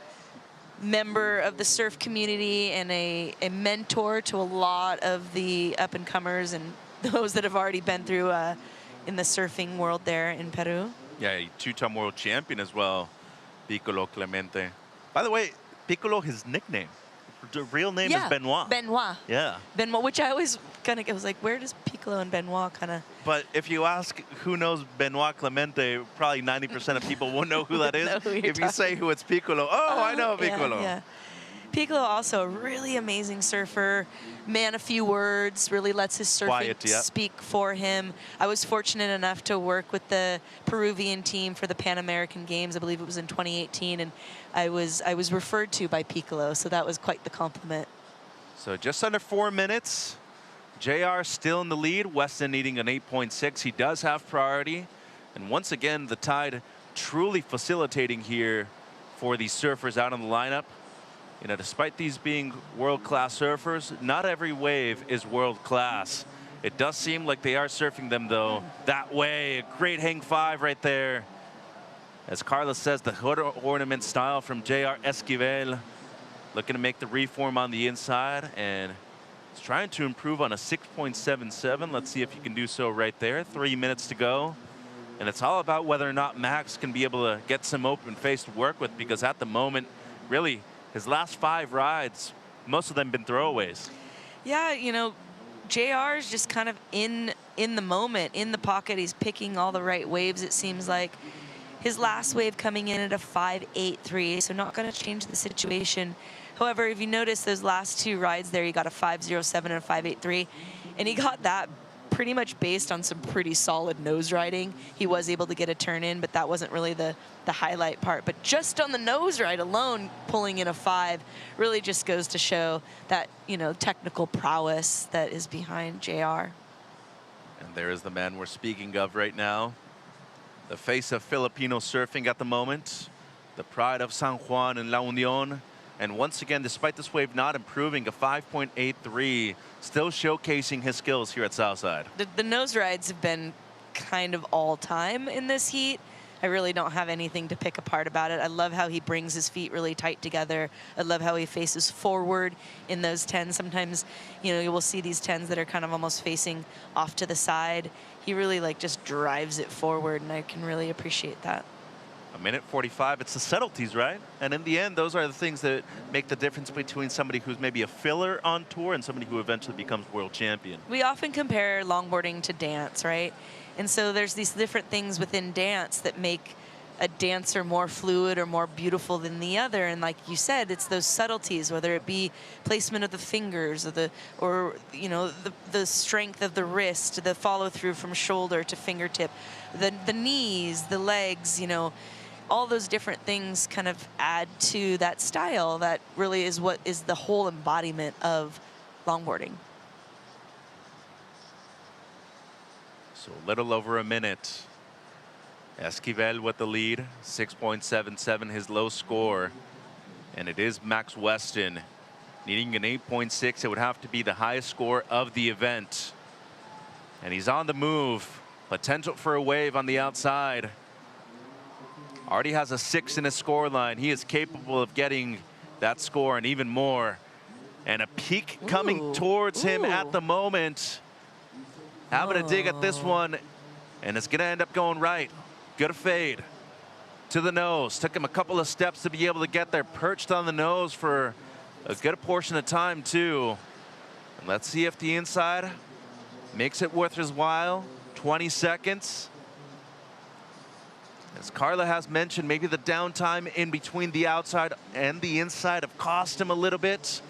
member of the surf community and a mentor to a lot of the up-and-comers and those that have already been through in the surfing world there in Peru. Yeah, a 2-time world champion as well, Piccolo Clemente. By the way, Piccolo, his nickname, the real name is Benoit. Benoit. Yeah. Benoit, which I always kind of, I was like, where does Piccolo and Benoit kind of... But if you ask who knows Benoit Clemente, probably 90% of people won't know who that is. If you say who it's Piccolo, I know Piccolo. Yeah. Piccolo also a really amazing surfer, man of few words, really lets his surfing speak for him. I was fortunate enough to work with the Peruvian team for the Pan American Games. I believe it was in 2018, and I was referred to by Piccolo, so that was quite the compliment. So just under 4 minutes. JR still in the lead. Weston needing an 8.6. He does have priority. And once again, the tide truly facilitating here for these surfers out on the lineup. You know, despite these being world-class surfers, not every wave is world-class. It does seem like they are surfing them, though, that way. A great hang 5 right there. As Carlos says, the hood ornament style from JR Esquivel. Looking to make the reform on the inside, and he's trying to improve on a 6.77. Let's see if he can do so right there. 3 minutes to go. And it's all about whether or not Max can be able to get some open face to work with, because at the moment, really, his last 5 rides, most of them been throwaways. Yeah, you know, JR is just kind of in the moment, in the pocket. He's picking all the right waves, it seems like. His last wave coming in at a 5.83, so not going to change the situation. However, if you notice those last 2 rides there, he got a 5.07 and a 5.83, and he got that pretty much based on some pretty solid nose riding. He was able to get a turn in, but that wasn't really the highlight part. But just on the nose ride alone, pulling in a 5 really just goes to show that, you know, technical prowess that is behind JR. And there is the man we're speaking of right now. The face of Filipino surfing at the moment. The pride of San Juan and La Union. And once again, despite this wave not improving, a 5.83, still showcasing his skills here at Southside. The nose rides have been kind of all time in this heat. I really don't have anything to pick apart about it. I love how he brings his feet really tight together. I love how he faces forward in those 10s. Sometimes, you know, you will see these 10s that are kind of almost facing off to the side. He really like just drives it forward, and I can really appreciate that. A minute 45, it's the subtleties, right? And in the end, those are the things that make the difference between somebody who's maybe a filler on tour and somebody who eventually becomes world champion. We often compare longboarding to dance, right? And so there's these different things within dance that make a dancer more fluid or more beautiful than the other. And like you said, it's those subtleties, whether it be placement of the fingers or you know, the strength of the wrist, the follow through from shoulder to fingertip, the knees, the legs, you know, all those different things kind of add to that style that really is what is the whole embodiment of longboarding. So a little over a minute. Esquivel with the lead, 6.77 his low score. And it is Max Weston needing an 8.6. It would have to be the highest score of the event. And he's on the move. Potential for a wave on the outside. Already has a 6 in his score line. He is capable of getting that score and even more. And a peak coming towards him at the moment. Having a dig at this one, and it's gonna end up going right. Good fade to the nose. Took him a couple of steps to be able to get there. Perched on the nose for a good portion of time too. And let's see if the inside makes it worth his while. 20 seconds. As Carla has mentioned, maybe the downtime in between the outside and the inside have cost him a little bit.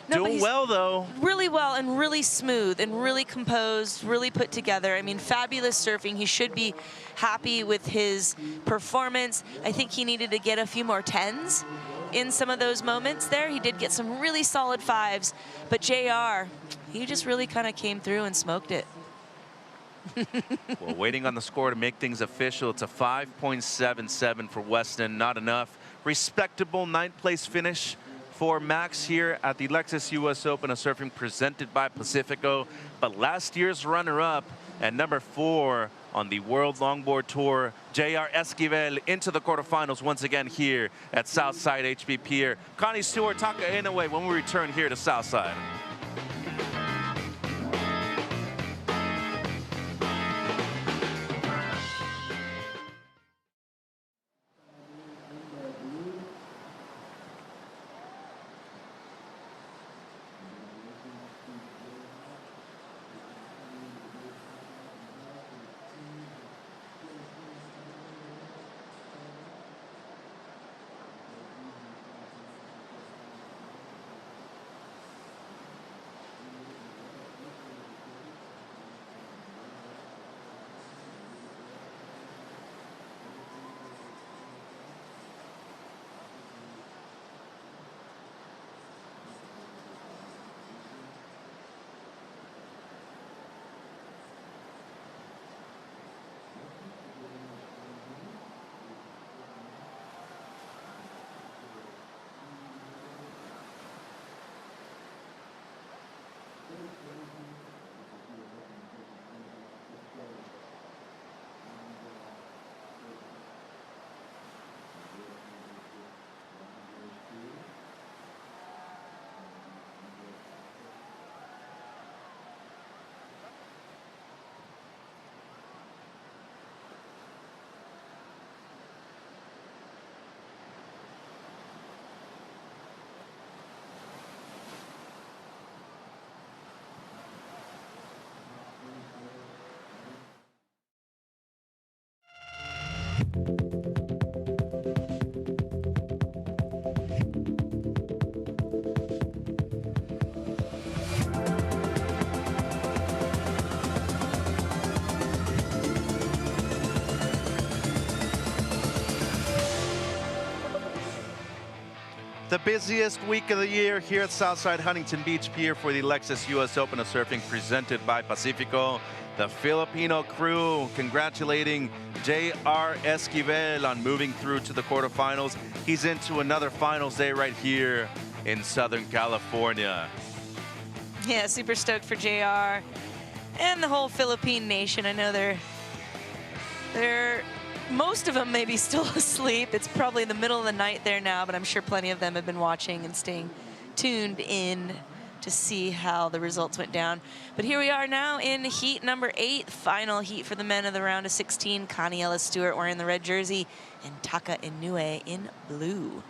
No, Doing well, though. Really well and really smooth and really composed, really put together. I mean, fabulous surfing. He should be happy with his performance. I think he needed to get a few more 10s in some of those moments there. He did get some really solid 5s, but JR, he just really kind of came through and smoked it. Well, waiting on the score to make things official. It's a 5.77 for Weston. Not enough. Respectable 9th place finish for Max here at the Lexus US Open of Surfing presented by Pacifico. But last year's runner-up and number 4 on the World Longboard Tour, JR Esquivel, into the quarterfinals once again here at Southside HB Pier. Connie Stewart, Taka Inoue when we return here to Southside. The busiest week of the year here at Southside Huntington Beach Pier for the Lexus US Open of Surfing presented by Pacifico. The Filipino crew congratulating JR Esquivel on moving through to the quarterfinals. He's into another finals day right here in Southern California. Yeah, super stoked for JR and the whole Philippine nation. I know they're Most of them may be still asleep. It's probably in the middle of the night there now, but I'm sure plenty of them have been watching and staying tuned in to see how the results went down. But here we are now in heat number 8, final heat for the men of the round of 16. Kaniela Stewart wearing the red jersey and Taka Inoue in blue.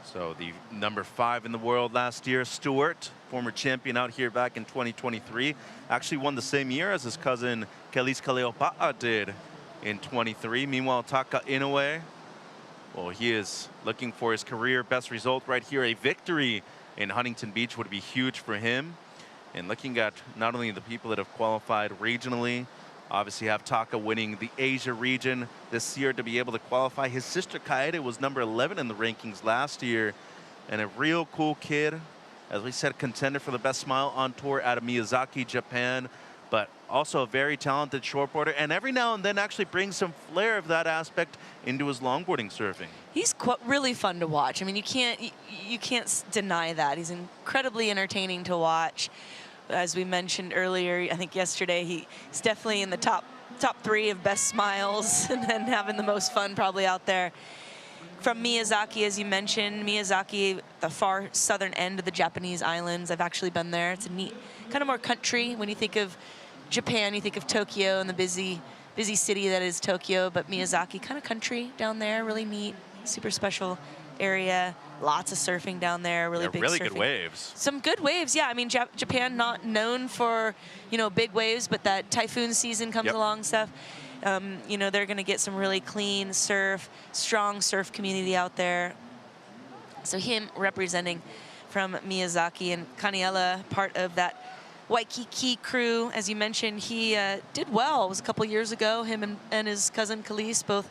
So the number 5 in the world last year, Stewart, former champion out here back in 2023, actually won the same year as his cousin Kelis Kaleopa'a did in 23. Meanwhile, Taka Inoue, well, he is looking for his career best result right here. A victory in Huntington Beach would be huge for him. And looking at not only the people that have qualified regionally, obviously have Taka winning the Asia region this year to be able to qualify. His sister Kaede was number 11 in the rankings last year, and a real cool kid. As we said, contender for the best smile on tour out of Miyazaki, Japan, but also a very talented shortboarder, and every now and then actually brings some flair of that aspect into his longboarding surfing. He's really fun to watch. I mean, you can't deny that. He's incredibly entertaining to watch. As we mentioned earlier, I think yesterday, he's definitely in the top 3 of best smiles and having the most fun probably out there. From Miyazaki, as you mentioned, Miyazaki, the far southern end of the Japanese islands. I've actually been there. It's a neat, kind of more country. When you think of Japan, you think of Tokyo and the busy city that is Tokyo, but Miyazaki, kind of country down there, really neat, super special area. Lots of surfing down there, really big really surfing. good waves. Some good waves, yeah. I mean, Japan not known for, big waves, but that typhoon season comes along stuff. They're going to get some really clean surf, strong surf community out there. So him representing from Miyazaki, and Kaniela, part of that Waikiki crew. As you mentioned, he did well. It was a couple years ago, him and his cousin Kelis both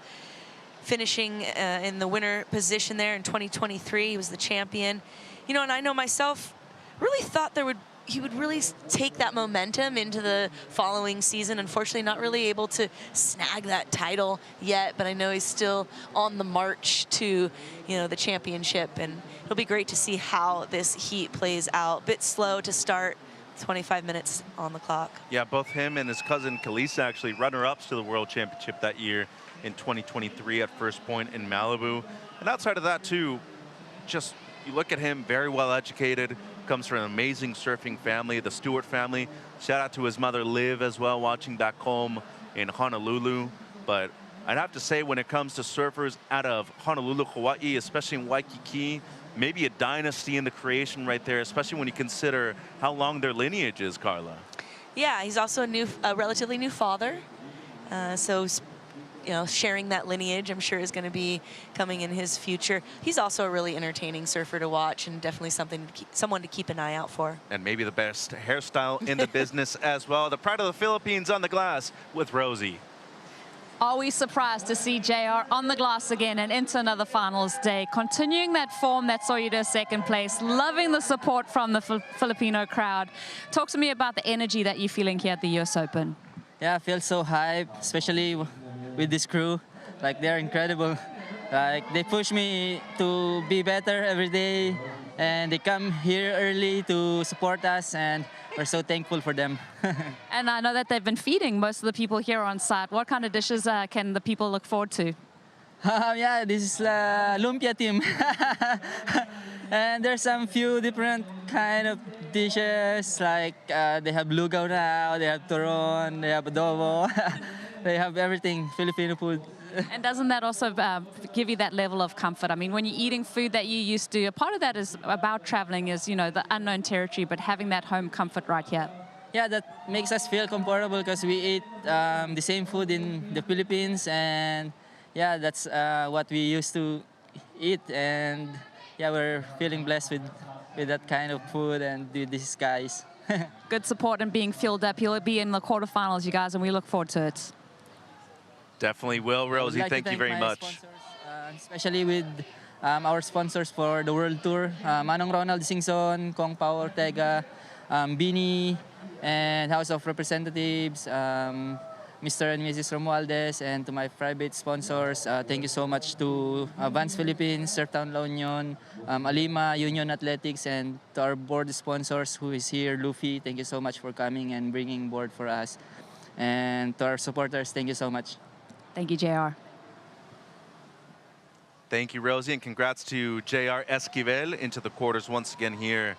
finishing in the winner position there in 2023. He was the champion. And I know myself really thought he would really take that momentum into the following season. Unfortunately, not really able to snag that title yet, but I know he's still on the march to, the championship, and it'll be great to see how this heat plays out. Bit slow to start, 25 minutes on the clock. Yeah, both him and his cousin Kelis actually runner-ups to the World Championship that year in 2023 at First Point in Malibu. And outside of that too, just you look at him, very well educated, comes from an amazing surfing family, the Stewart family. Shout out to his mother Liv as well, watching back home in Honolulu. But I'd have to say, when it comes to surfers out of Honolulu, Hawaii, especially in Waikiki, maybe a dynasty in the creation right there, especially when you consider how long their lineage is, Carla. Yeah, he's also a relatively new father. So sharing that lineage, I'm sure, is going to be coming in his future. He's also a really entertaining surfer to watch, and definitely someone to keep an eye out for. And maybe the best hairstyle in the business as well. The pride of the Philippines on the glass with Rosie. Always surprised to see JR on the glass again and into another finals day. Continuing that form that saw you to second place. Loving the support from the Filipino crowd. Talk to me about the energy that you're feeling here at the US Open. Yeah, I feel so hyped, especially with this crew. Like, they're incredible. Like, they push me to be better every day, and they come here early to support us, and we're so thankful for them. And I know that they've been feeding most of the people here on site. What kind of dishes can the people look forward to? Yeah, this is lumpia team. And there's some few different kind of dishes, like they have lugaw now, they have turon, they have adobo. They have everything, Filipino food. And doesn't that also give you that level of comfort? I mean, when you're eating food that you used to, a part of that is about traveling is, the unknown territory, but having that home comfort right here. Yeah, that makes us feel comfortable because we eat the same food in the Philippines, and yeah, that's what we used to eat, and yeah, we're feeling blessed with that kind of food and with these guys. Good support and being filled up. You'll be in the quarterfinals, you guys, and we look forward to it. Definitely will, Rosie. Thank you very much. Sponsors, especially with our sponsors for the World Tour, Manong Ronald Singson, Kong Pao Ortega, Bini, and House of Representatives, Mr. and Mrs. Romualdez, and to my private sponsors, thank you so much to Vans Philippines, Surftown La Union, Alima, Union Athletics, and to our board sponsors who is here, Luffy, thank you so much for coming and bringing board for us. And to our supporters, thank you so much. Thank you, JR. Thank you, Rosie, and congrats to JR Esquivel into the quarters once again here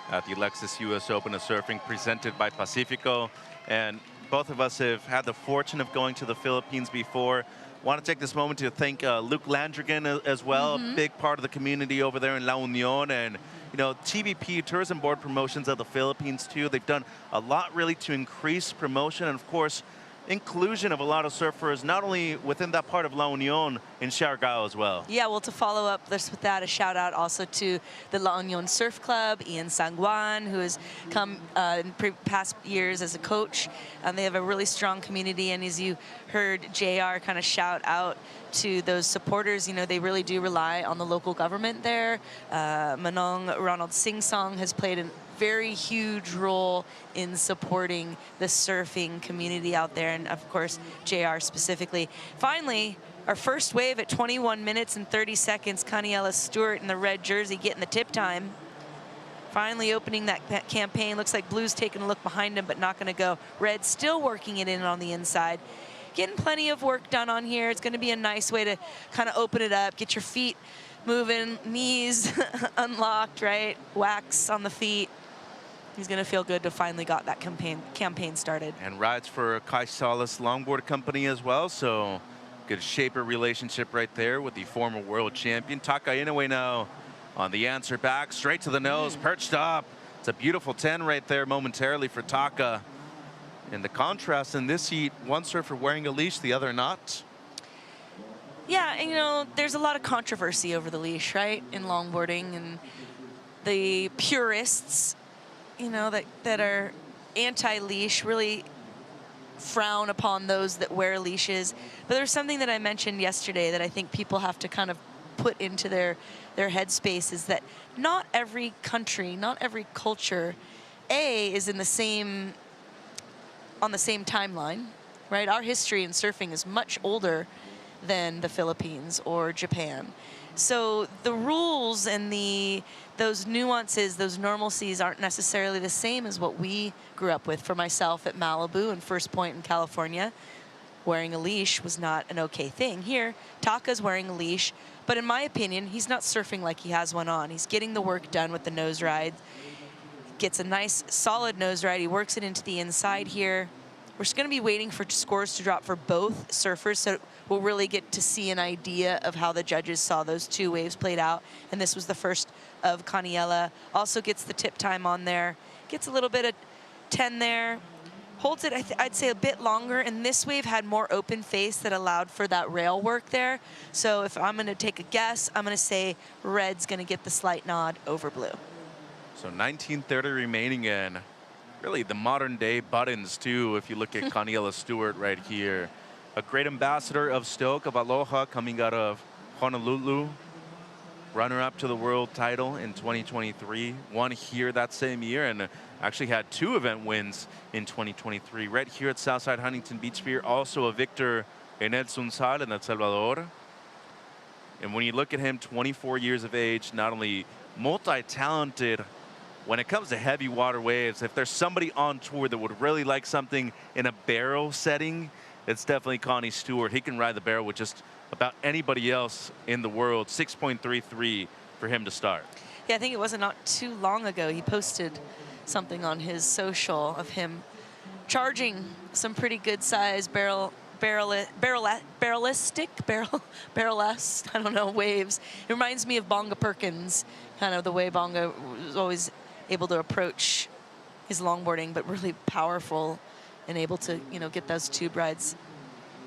at the Lexus US Open of Surfing presented by Pacifico. And both of us have had the fortune of going to the Philippines before. Want to take this moment to thank Luke Landrigan as well, a big part of the community over there in La Union, and you know, TBP, Tourism Board Promotions of the Philippines too. They've done a lot really to increase promotion and of course inclusion of a lot of surfers, not only within that part of La Union, in Siargao as well. Yeah, well, to follow up this with that, a shout out also to the La Union Surf Club, Ian Sangwan, who has come in past years as a coach. They have a really strong community, and as you heard JR kind of shout out to those supporters, you know, they really do rely on the local government there. Manong Ronald Sing Song has played a very huge role in supporting the surfing community out there, and of course JR specifically. Finally, our first wave at 21 minutes and 30 seconds, Caniella Stewart in the red jersey getting the tip time. Finally opening that campaign. Looks like Blue's taking a look behind him, but not gonna go. Red still working it in on the inside. Getting plenty of work done on here. It's gonna be a nice way to kind of open it up, get your feet moving, knees unlocked, right? Wax on the feet. He's going to feel good to finally got that campaign started. And rides for Kai Salas Longboard Company as well, so good shaper relationship right there with the former world champion. Taka Inoue now on the answer back, straight to the nose, perched up. It's a beautiful 10 right there momentarily for Taka. And the contrast in this heat, one surfer wearing a leash, the other not. Yeah, and you know, there's a lot of controversy over the leash, right, in longboarding, and the purists, you know, that are anti-leash really frown upon those that wear leashes. But there's something that I mentioned yesterday that I think people have to kind of put into their headspace, is that not every country, not every culture, is in the same, on the same timeline, right? Our history in surfing is much older than the Philippines or Japan. So the rules and those nuances, those normalcies aren't necessarily the same as what we grew up with. For myself at Malibu and First Point in California, wearing a leash was not an okay thing. Here, Taka's wearing a leash, but in my opinion, he's not surfing like he has one on. He's getting the work done with the nose ride, gets a nice solid nose ride. He works it into the inside here. We're just gonna be waiting for scores to drop for both surfers, so we'll really get to see an idea of how the judges saw those two waves played out. And this was the first of Caniella. Also gets the tip time on there. Gets a little bit of 10 there. Holds it, I'd say, a bit longer, and this wave had more open face that allowed for that rail work there. So if I'm gonna take a guess, I'm gonna say red's gonna get the slight nod over blue. So 19:30 remaining in. Really the modern day buttons too, if you look at Caniella Stewart right here. A great ambassador of Stoke, of Aloha, coming out of Honolulu. Runner-up to the world title in 2023. Won here that same year, and actually had 2 event wins in 2023. Right here at Southside Huntington Beach Pier, also a victor in El Sunsal in El Salvador. And when you look at him, 24 years of age, not only multi-talented, when it comes to heavy water waves, if there's somebody on tour that would really like something in a barrel setting, it's definitely Connie Stewart. He can ride the barrel with just about anybody else in the world. 6.33 for him to start. Yeah, I think it wasn't not too long ago he posted something on his social of him charging some pretty good size barrel-esque, I don't know, waves. It reminds me of Bonga Perkins, kind of the way Bonga was always able to approach his longboarding, but really powerful and able to, you know, get those tube rides.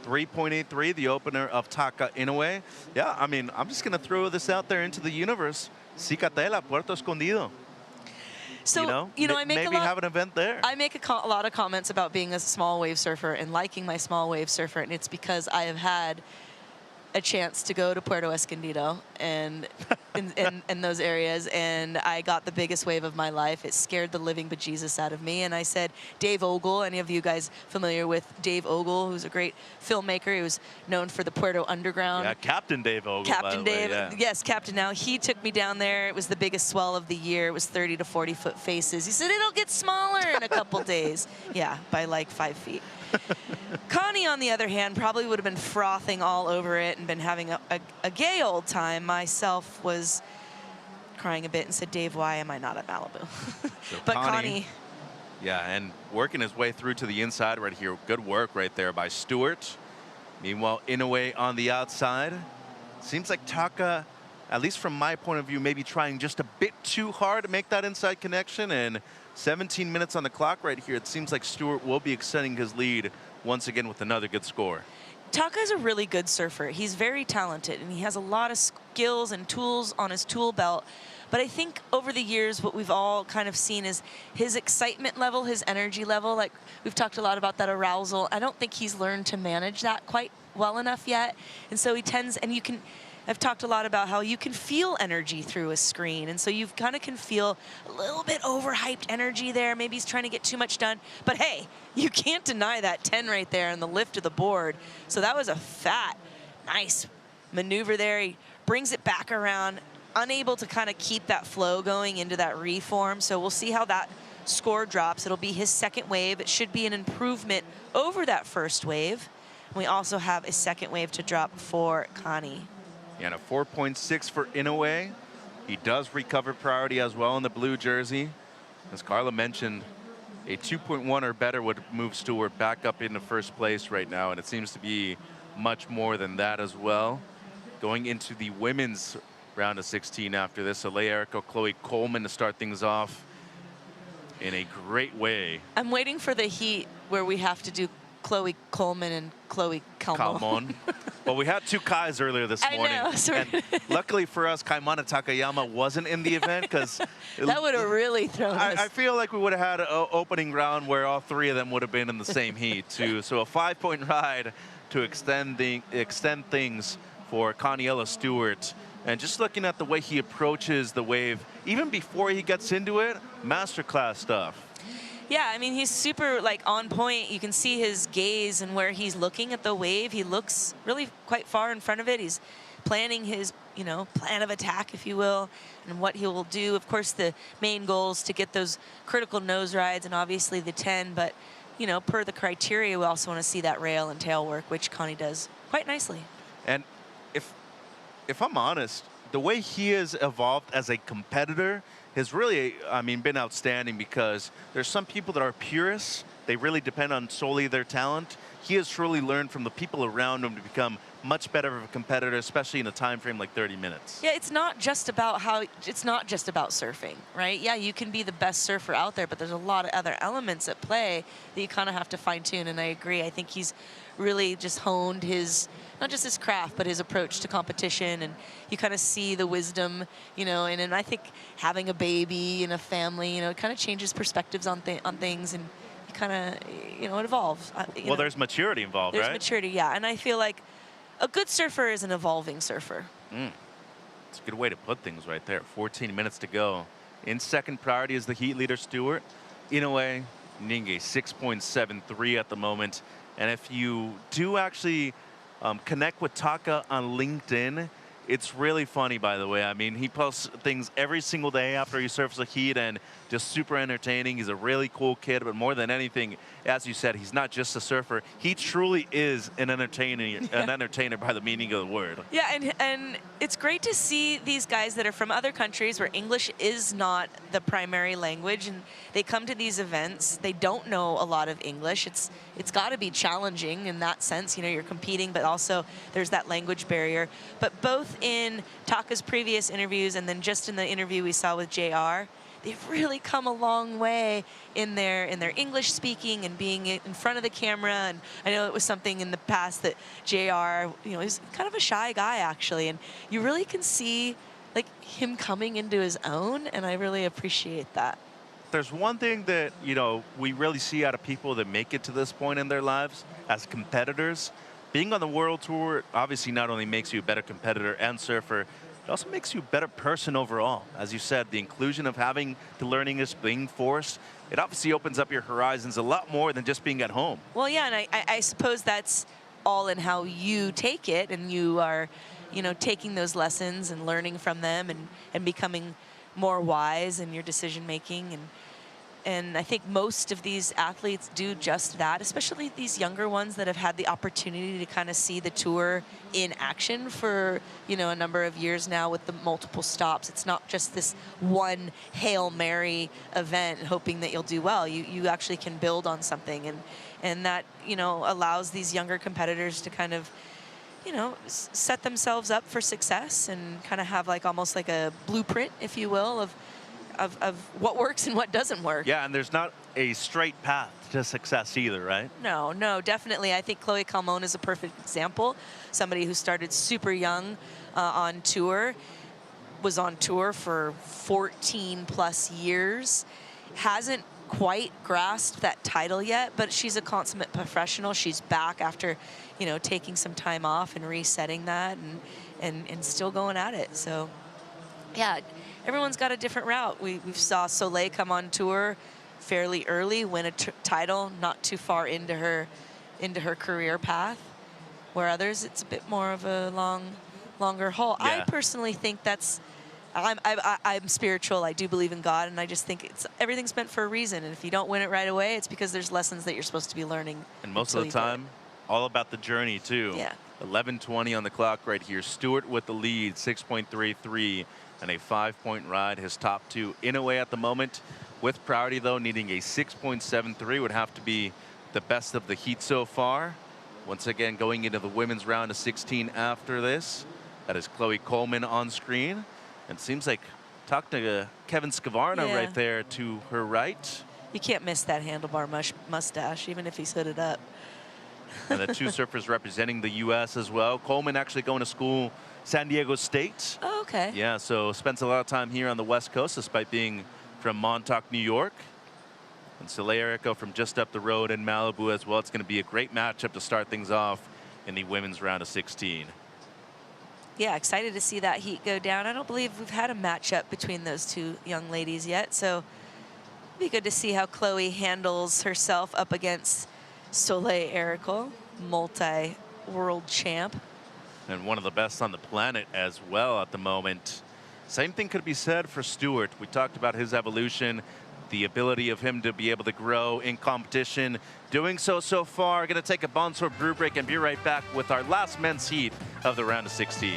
3.83, the opener of Taka Inoue. Yeah, I mean, I'm just going to throw this out there into the universe. Cicatela, Puerto Escondido. So, you know, I make maybe have an event there. I make a lot of comments about being a small wave surfer and liking my small wave surfer, and it's because I have had a chance to go to Puerto Escondido and in those areas, and I got the biggest wave of my life. It scared the living bejesus out of me, and I said, Dave Ogle, any of you guys familiar with Dave Ogle, who's a great filmmaker? He was known for the Puerto Underground. Yeah, Captain Dave Ogle, by Captain the way, Dave, yeah. yes, Captain now. He took me down there. It was the biggest swell of the year. It was 30 to 40 foot faces. He said, it'll get smaller in a couple days. Yeah, by like 5 feet. Connie, on the other hand, probably would have been frothing all over it and been having a gay old time. Myself was crying a bit and said, Dave, why am I not at Malibu? So But Connie, yeah, and working his way through to the inside right here. Good work right there by Stewart. Meanwhile, Inoue on the outside. Seems like Taka, at least from my point of view, maybe trying just a bit too hard to make that inside connection. And 17 minutes on the clock right here. It seems like Stewart will be extending his lead once again with another good score. Taka is a really good surfer. He's very talented, and he has a lot of skills and tools on his tool belt. But I think over the years, what we've all kind of seen is his excitement level, his energy level. Like, we've talked a lot about that arousal. I don't think he's learned to manage that quite well enough yet. And so he tends, and you can, I've talked a lot about how you can feel energy through a screen. And so you kind of can feel a little bit overhyped energy there. Maybe he's trying to get too much done. But hey, you can't deny that 10 right there and the lift of the board. So that was a fat, nice maneuver there. He brings it back around, unable to kind of keep that flow going into that reform. So we'll see how that score drops. It'll be his second wave. It should be an improvement over that first wave. And we also have a second wave to drop for Connie. And a 4.6 for Inoue. He does recover priority as well in the blue jersey. As Carla mentioned, a 2.1 or better would move Stewart back up into first place right now, and it seems to be much more than that as well. Going into the women's round of 16 after this, Alea Erico, Chloe Coleman to start things off in a great way. I'm waiting for the heat where we have to do Chloe Coleman and Chloe Calmon. Well, we had two Kais earlier this morning. I know, sorry. And luckily for us, Kaimana Takayama wasn't in the event because that would have really thrown us. I feel like we would have had an opening round where all three of them would have been in the same heat too. So a 5-point ride to extend things for Conniella Stewart. And just looking at the way he approaches the wave, even before he gets into it, masterclass stuff. Yeah, I mean, he's super, like, on point. You can see his gaze and where he's looking at the wave. He looks really quite far in front of it. He's planning his, you know, plan of attack, if you will, and what he will do. Of course, the main goal is to get those critical nose rides and obviously the 10, but, you know, per the criteria, we also want to see that rail and tail work, which Connie does quite nicely. And if I'm honest, the way he has evolved as a competitor has really, I mean, been outstanding, because there's some people that are purists. They really depend on solely their talent. He has truly learned from the people around him to become much better of a competitor, especially in a time frame like 30 minutes. Yeah, it's not just about surfing, right? Yeah, you can be the best surfer out there, but there's a lot of other elements at play that you kind of have to fine tune. And I agree. I think he's really just honed his, not just his craft, but his approach to competition. And you kind of see the wisdom, you know, and I think having a baby and a family, you know, it kind of changes perspectives on things, and you kind of, you know, it evolves. Well, there's maturity involved, right? There's maturity, yeah. And I feel like a good surfer is an evolving surfer. It's a good way to put things right there. 14 minutes to go. In second priority is the heat leader, Stewart. Inoue, Ninge, 6.73 at the moment. And if you do actually connect with Taka on LinkedIn, it's really funny, by the way. I mean, he posts things every single day after he surfs a heat, and just super entertaining. He's a really cool kid, but more than anything, as you said, he's not just a surfer. He truly is an entertainer by the meaning of the word. Yeah, and it's great to see these guys that are from other countries where English is not the primary language, and they come to these events. They don't know a lot of English. It's got to be challenging in that sense. You know, you're competing, but also there's that language barrier. But both in Taka's previous interviews and then just in the interview we saw with JR, they've really come a long way in their English speaking and being in front of the camera. And I know it was something in the past that JR, you know, he's kind of a shy guy actually, and you really can see like him coming into his own, and I really appreciate that. There's one thing that, you know, we really see out of people that make it to this point in their lives as competitors. Being on the world tour obviously not only makes you a better competitor and surfer, It also makes you a better person overall. As you said, the inclusion of having to learn English, being forced, it obviously opens up your horizons a lot more than just being at home. Well, yeah, and I suppose that's all in how you take it, and you are, taking those lessons and learning from them and becoming more wise in your decision making. And I think most of these athletes do just that, especially these younger ones that have had the opportunity to kind of see the tour in action for, a number of years now with the multiple stops. It's not just this one Hail Mary event hoping that you'll do well. You actually can build on something. And that, allows these younger competitors to kind of, set themselves up for success and kind of have almost like a blueprint, if you will, of what works and what doesn't work. Yeah, and there's not a straight path to success either, right? No, definitely. I think Chloe Calmon is a perfect example. Somebody who started super young on tour, was on tour for 14 plus years, hasn't quite grasped that title yet, but she's a consummate professional. She's back after, taking some time off and resetting that and still going at it. So, yeah. Everyone's got a different route. We saw Soleil come on tour fairly early, win a title not too far into her career path, where others it's a bit more of a longer haul. Yeah. I personally think I'm spiritual. I do believe in God, and I just think everything's meant for a reason. And if you don't win it right away, it's because there's lessons that you're supposed to be learning. And most of the time, all about the journey too. Yeah. 11:20 on the clock right here. Stewart with the lead, 6.33. And a 5-point ride, his top two in a way at the moment. With priority, though, needing a 6.73 would have to be the best of the heat so far. Once again, going into the women's round of 16 after this. That is Chloe Coleman on screen. And seems like talk to Kevin Skavarna right there to her right. You can't miss that handlebar mustache, even if he's hooded up. And the two surfers representing the U.S. as well. Coleman actually going to school San Diego State. Oh, okay. Yeah, so spends a lot of time here on the West Coast despite being from Montauk, New York. And Soleil Erico from just up the road in Malibu as well. It's going to be a great matchup to start things off in the women's round of 16. Yeah, excited to see that heat go down. I don't believe we've had a matchup between those two young ladies yet, so it'd be good to see how Chloe handles herself up against Soleil Erico, multi-world champ. And one of the best on the planet as well at the moment. Same thing could be said for Stewart. We talked about his evolution, the ability of him to be able to grow in competition. Doing so far. Going to take a Bonsoir brew break and be right back with our last men's heat of the round of 16.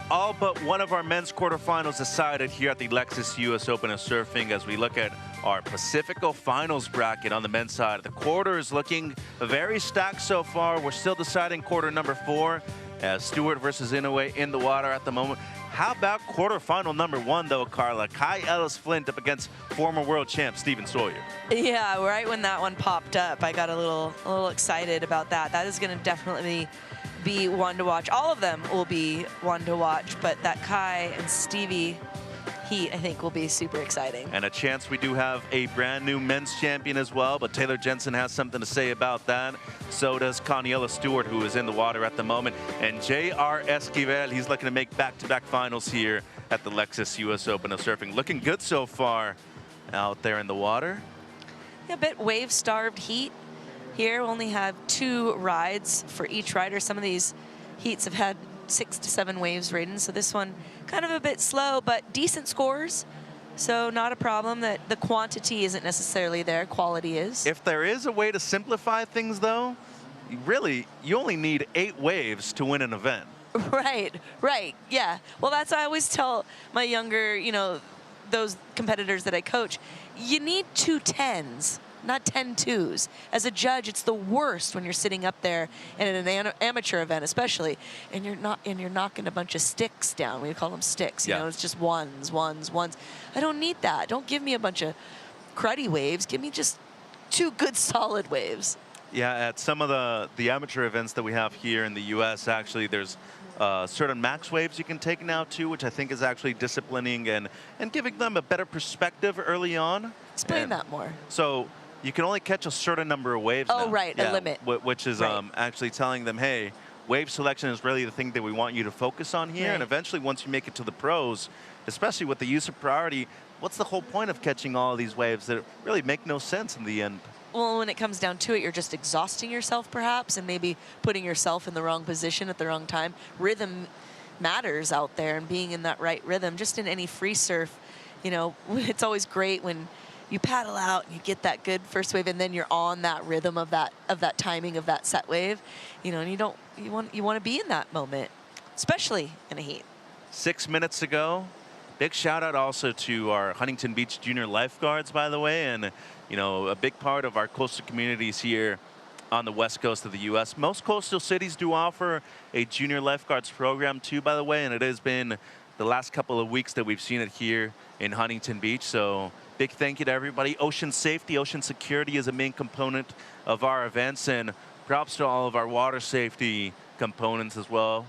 All but one of our men's quarterfinals decided here at the Lexus US Open of Surfing as we look at our Pacifico finals bracket on the men's side. The quarter is looking very stacked so far. We're still deciding quarter number 4. as Stewart versus Inoue in the water at the moment. How about quarterfinal number 1, though, Carla? Kai Ellis Flint up against former world champ Steven Sawyer. Yeah, right when that one popped up, I got a little excited about that. That is going to definitely be one to watch. All of them will be one to watch, but that Kai and Stevie heat, I think, will be super exciting. And a chance we do have a brand new men's champion as well, but Taylor Jensen has something to say about that. So does Coniella Stewart, who is in the water at the moment. And J.R. Esquivel, he's looking to make back-to-back finals here at the Lexus US Open of Surfing. Looking good so far out there in the water. Yeah, a bit wave-starved heat here. We only have 2 rides for each rider. Some of these heats have had 6 to 7 waves ridden, so this one kind of a bit slow, but decent scores. So not a problem that the quantity isn't necessarily there, quality is. If there is a way to simplify things, though, really, you only need 8 waves to win an event. Right, yeah. Well, that's what I always tell my younger, those competitors that I coach. You need 2 10s, not 10 2s. As a judge, it's the worst when you're sitting up there in an amateur event, especially, and you're knocking a bunch of sticks down. We call them sticks. You know, it's just ones. I don't need that. Don't give me a bunch of cruddy waves. Give me just 2 good solid waves. Yeah, at some of the amateur events that we have here in the U.S., actually, there's certain max waves you can take now too, which I think is actually disciplining and giving them a better perspective early on. Explain that more. So you can only catch a certain number of waves Oh, now. right, a limit. Which is actually telling them, hey, wave selection is really the thing that we want you to focus on here. Right. And eventually, once you make it to the pros, especially with the use of priority, what's the whole point of catching all of these waves that really make no sense in the end? Well, when it comes down to it, you're just exhausting yourself, perhaps, and maybe putting yourself in the wrong position at the wrong time. Rhythm matters out there, and being in that right rhythm, just in any free surf, it's always great when you paddle out and you get that good first wave, and then you're on that rhythm of that timing of that set wave, and you want to be in that moment, especially in a heat. 6 minutes ago. Big shout out also to our Huntington Beach junior lifeguards, by the way, and a big part of our coastal communities here on the west coast of the U.S. Most coastal cities do offer a junior lifeguards program too, by the way, and it has been the last couple of weeks that we've seen it here in Huntington Beach. So big thank you to everybody. Ocean safety, ocean security is a main component of our events, and props to all of our water safety components as well.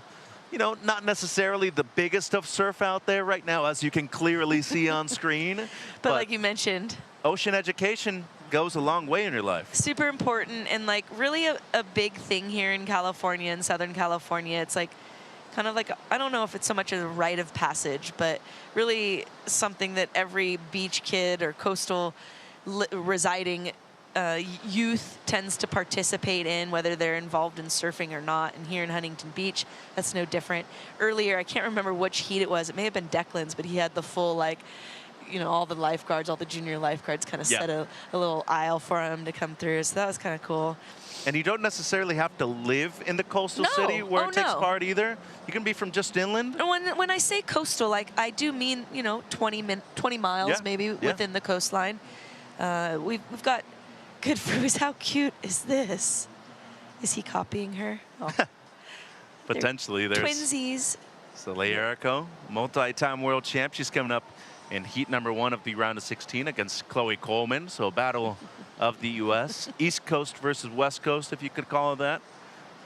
Not necessarily the biggest of surf out there right now, as you can clearly see on screen. But like you mentioned, ocean education goes a long way in your life. Super important, and really a big thing here in California, in Southern California. It's kind of like, I don't know if it's so much a rite of passage, but really something that every beach kid or coastal residing youth tends to participate in, whether they're involved in surfing or not. And here in Huntington Beach, that's no different. Earlier, I can't remember which heat it was. It may have been Declan's, but he had the full, all the lifeguards, all the junior lifeguards kind of set a little aisle for him to come through. So that was kind of cool. And you don't necessarily have to live in the coastal city where it takes part either. You can be from just inland. When I say coastal, I do mean, 20 miles maybe within the coastline. We've got good fruits. How cute is this? Is he copying her? Oh. Potentially. There's twinsies. Soleil Erico, multi-time world champ. She's coming up in heat number 1 of the round of 16 against Chloe Coleman. So a battle of the U.S. East Coast versus West Coast, if you could call it that.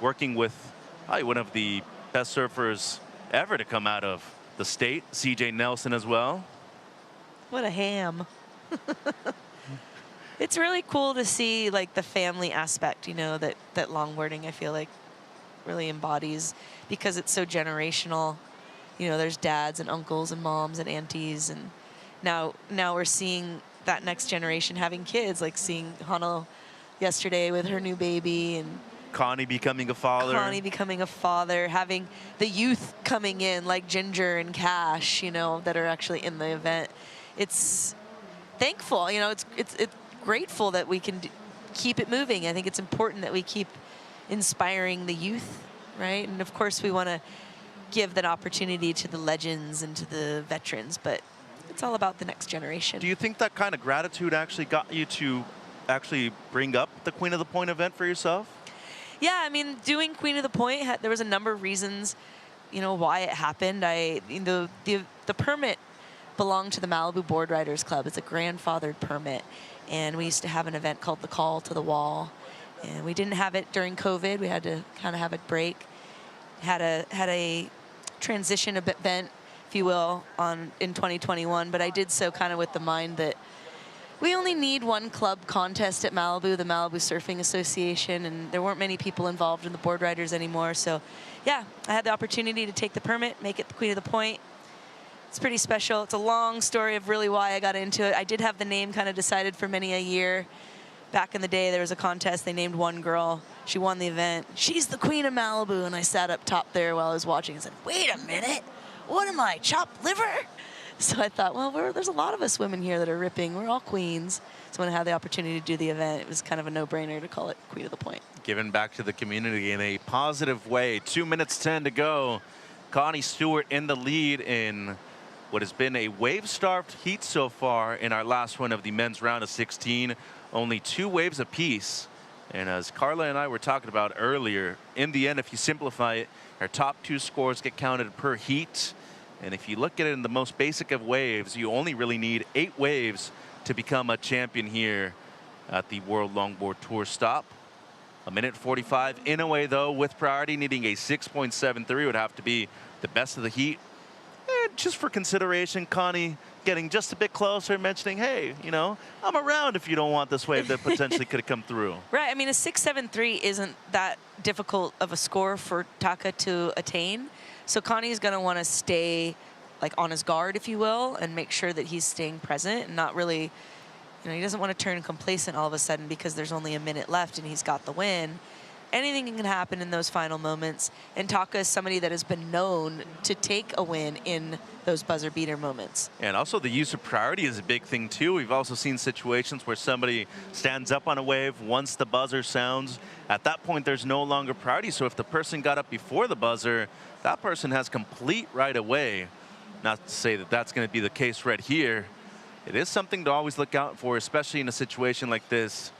Working with probably one of the best surfers ever to come out of the state, CJ Nelson as well. What a ham. It's really cool to see the family aspect, that longboarding, I feel like, really embodies, because it's so generational. There's dads and uncles and moms and aunties, and now we're seeing that next generation having kids, like seeing Hana yesterday with her new baby, and Connie becoming a father. Having the youth coming in like Ginger and Cash, that are actually in the event. It's thankful, it's grateful that we can keep it moving. I think it's important that we keep inspiring the youth, right? And of course we want to give that opportunity to the legends and to the veterans, but it's all about the next generation. Do you think that kind of gratitude actually got you to actually bring up the Queen of the Point event for yourself? Yeah, I mean, doing Queen of the Point, there was a number of reasons, why it happened. The permit belonged to the Malibu Board Riders Club. It's a grandfathered permit, and we used to have an event called the Call to the Wall, and we didn't have it during COVID. We had to kind of have it break. Had a transition event, if you will, in 2021, but I did so kind of with the mind that we only need one club contest at Malibu, the Malibu Surfing Association, and there weren't many people involved in the board riders anymore. So, yeah, I had the opportunity to take the permit, make it the Queen of the Point. It's pretty special. It's a long story of really why I got into it. I did have the name kind of decided for many a year. Back in the day, there was a contest. They named one girl. She won the event. She's the Queen of Malibu. And I sat up top there while I was watching and said, wait a minute. What am I, chopped liver? So I thought, well, there's a lot of us women here that are ripping. We're all queens. So when I had the opportunity to do the event, it was kind of a no-brainer to call it Queen of the Point. Giving back to the community in a positive way. 2 minutes 10 to go. Connie Stewart in the lead in what has been a wave-starved heat so far in our last one of the men's round of 16. Only 2 waves apiece. And as Carla and I were talking about earlier, in the end, if you simplify it, our top 2 scores get counted per heat. And if you look at it in the most basic of waves, you only really need 8 waves to become a champion here at the World Longboard Tour stop. 1:45 in a way, though, with priority needing a 6.73 would have to be the best of the heat. And just for consideration, Connie getting just a bit closer, mentioning, hey, I'm around if you don't want this wave that potentially could have come through. Right. I mean, a 6.73 isn't that difficult of a score for Taka to attain. So Connie's going to want to stay on his guard, if you will, and make sure that he's staying present and not really, he doesn't want to turn complacent all of a sudden because there's only a minute left and he's got the win. Anything can happen in those final moments. And Taka is somebody that has been known to take a win in those buzzer beater moments. And also the use of priority is a big thing too. We've also seen situations where somebody stands up on a wave once the buzzer sounds. At that point, there's no longer priority. So if the person got up before the buzzer, that person has complete right away. Not to say that that's going to be the case right here. It is something to always look out for, especially in a situation like this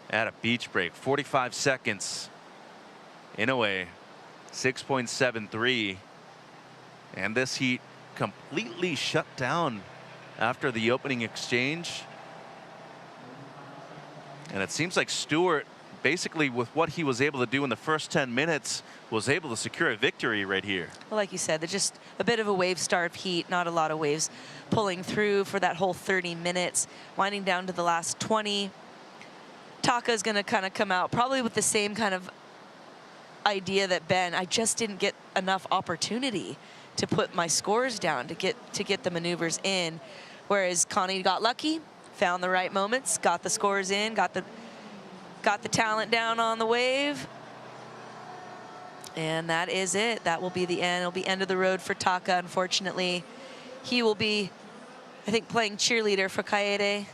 at a beach break. 45 seconds. In a way, 6.73. And this heat completely shut down after the opening exchange. And it seems like Stewart, basically with what he was able to do in the first 10 minutes, was able to secure a victory right here. Well, like you said, there's just a bit of a wave-starved heat, not a lot of waves pulling through for that whole 30 minutes, winding down to the last 20. Taka's going to kind of come out probably with the same kind of idea that Ben, I just didn't get enough opportunity to put my scores down, to get the maneuvers in. Whereas Connie got lucky, found the right moments, got the scores in, got the talent down on the wave. And that is it. That will be the end. It'll be end of the road for Taka, unfortunately. He will be, I think, playing cheerleader for Kaede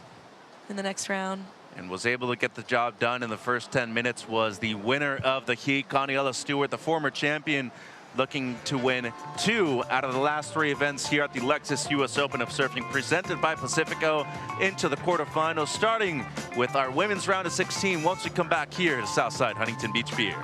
in the next round. And was able to get the job done in the first 10 minutes, was the winner of the heat. Connie Stewart, the former champion, looking to win 2 out of the last 3 events here at the Lexus US Open of Surfing, presented by Pacifico, into the quarterfinals, starting with our women's round of 16 once we come back here to Southside Huntington Beach Pier.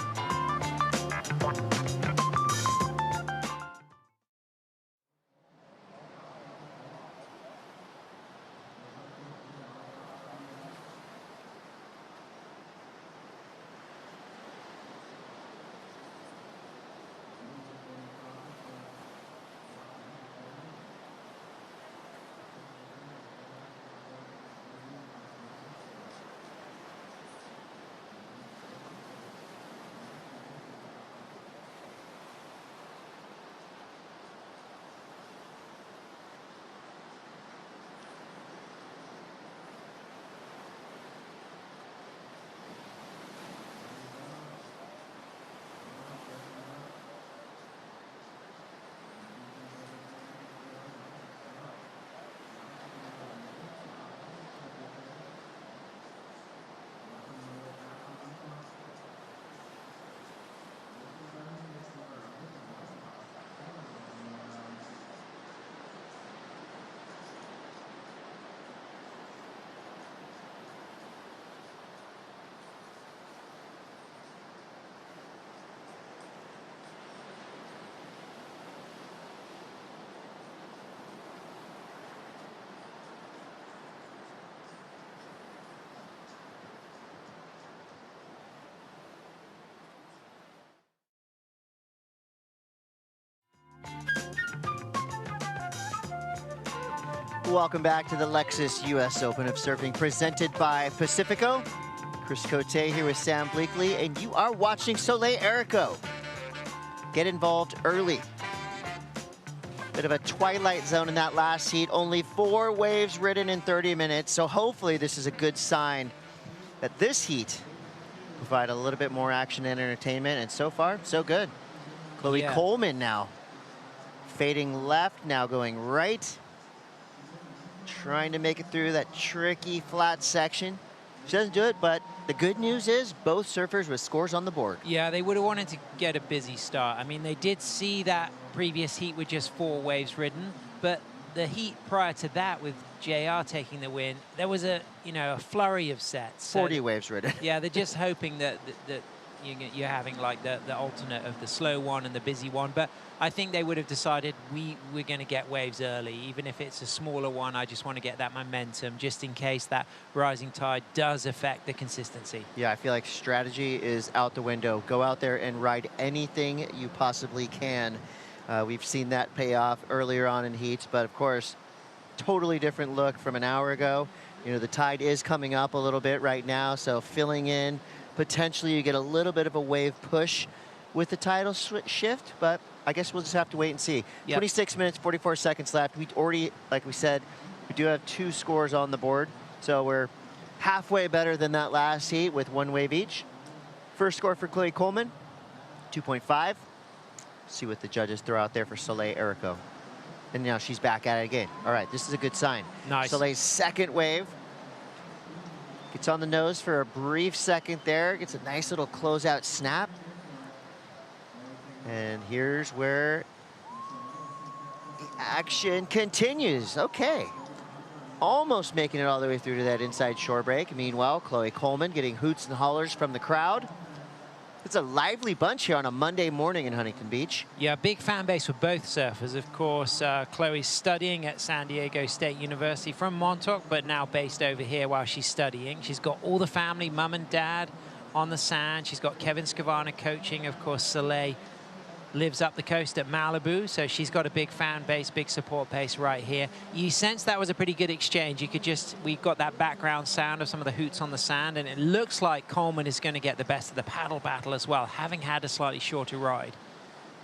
Welcome back to the Lexus US Open of Surfing, presented by Pacifico. Chris Cote here with Sam Bleakley, and you are watching Soleil Erico. Get involved early. Bit of a twilight zone in that last heat. Only 4 waves ridden in 30 minutes, so hopefully this is a good sign that this heat provide a little bit more action and entertainment, and so far, so good. Chloe Coleman now fading left, now going right. Trying to make it through that tricky flat section. She doesn't do it, but the good news is both surfers with scores on the board. Yeah, they would have wanted to get a busy start. I mean, they did see that previous heat with just 4 waves ridden, but the heat prior to that with JR taking the win, there was a flurry of sets. 40 waves ridden. Yeah, they're just hoping that you're having like the alternate of the slow one and the busy one. But I think they would have decided we're going to get waves early. Even if it's a smaller one, I just want to get that momentum just in case that rising tide does affect the consistency. Yeah, I feel like strategy is out the window. Go out there and ride anything you possibly can. We've seen that pay off earlier on in heats, but of course, totally different look from an hour ago. The tide is coming up a little bit right now, so filling in. Potentially you get a little bit of a wave push with the tidal shift, but I guess we'll just have to wait and see. Yep. 26 minutes, 44 seconds left. We already, like we said, we do have 2 scores on the board, so we're halfway better than that last heat with 1 wave each. First score for Chloe Coleman, 2.5. See what the judges throw out there for Soleil Erico. And now she's back at it again. All right, this is a good sign. Nice. Soleil's second wave. Gets on the nose for a brief second there. Gets a nice little closeout snap. And here's where the action continues. Okay. Almost making it all the way through to that inside shore break. Meanwhile, Chloe Coleman getting hoots and hollers from the crowd. It's a lively bunch here on a Monday morning in Huntington Beach. Yeah, big fan base for both surfers. Of course, Chloe's studying at San Diego State University from Montauk, but now based over here while she's studying. She's got all the family, mum and dad, on the sand. She's got Kevin Skavana coaching. Of course, Soleil lives up the coast at Malibu, so she's got a big fan base, big support base right here. You sense that was a pretty good exchange. We've got that background sound of some of the hoots on the sand, and it looks like Coleman is going to get the best of the paddle battle as well, having had a slightly shorter ride.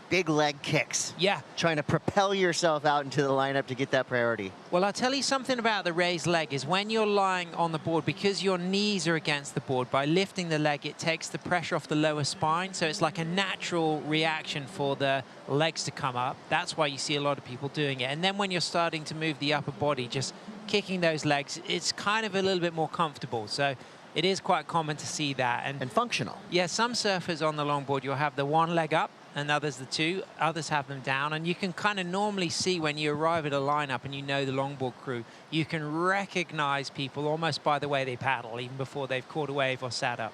Big leg kicks. Yeah. Trying to propel yourself out into the lineup to get that priority. Well, I'll tell you something about the raised leg is when you're lying on the board, because your knees are against the board, by lifting the leg, it takes the pressure off the lower spine. So it's like a natural reaction for the legs to come up. That's why you see a lot of people doing it. And then when you're starting to move the upper body, just kicking those legs, it's kind of a little bit more comfortable. So it is quite common to see that. And functional. Yeah, some surfers on the longboard, you'll have the one leg up, and others the 2, others have them down. And you can kind of normally see when you arrive at a lineup and you know the longboard crew, you can recognize people almost by the way they paddle, even before they've caught a wave or sat up.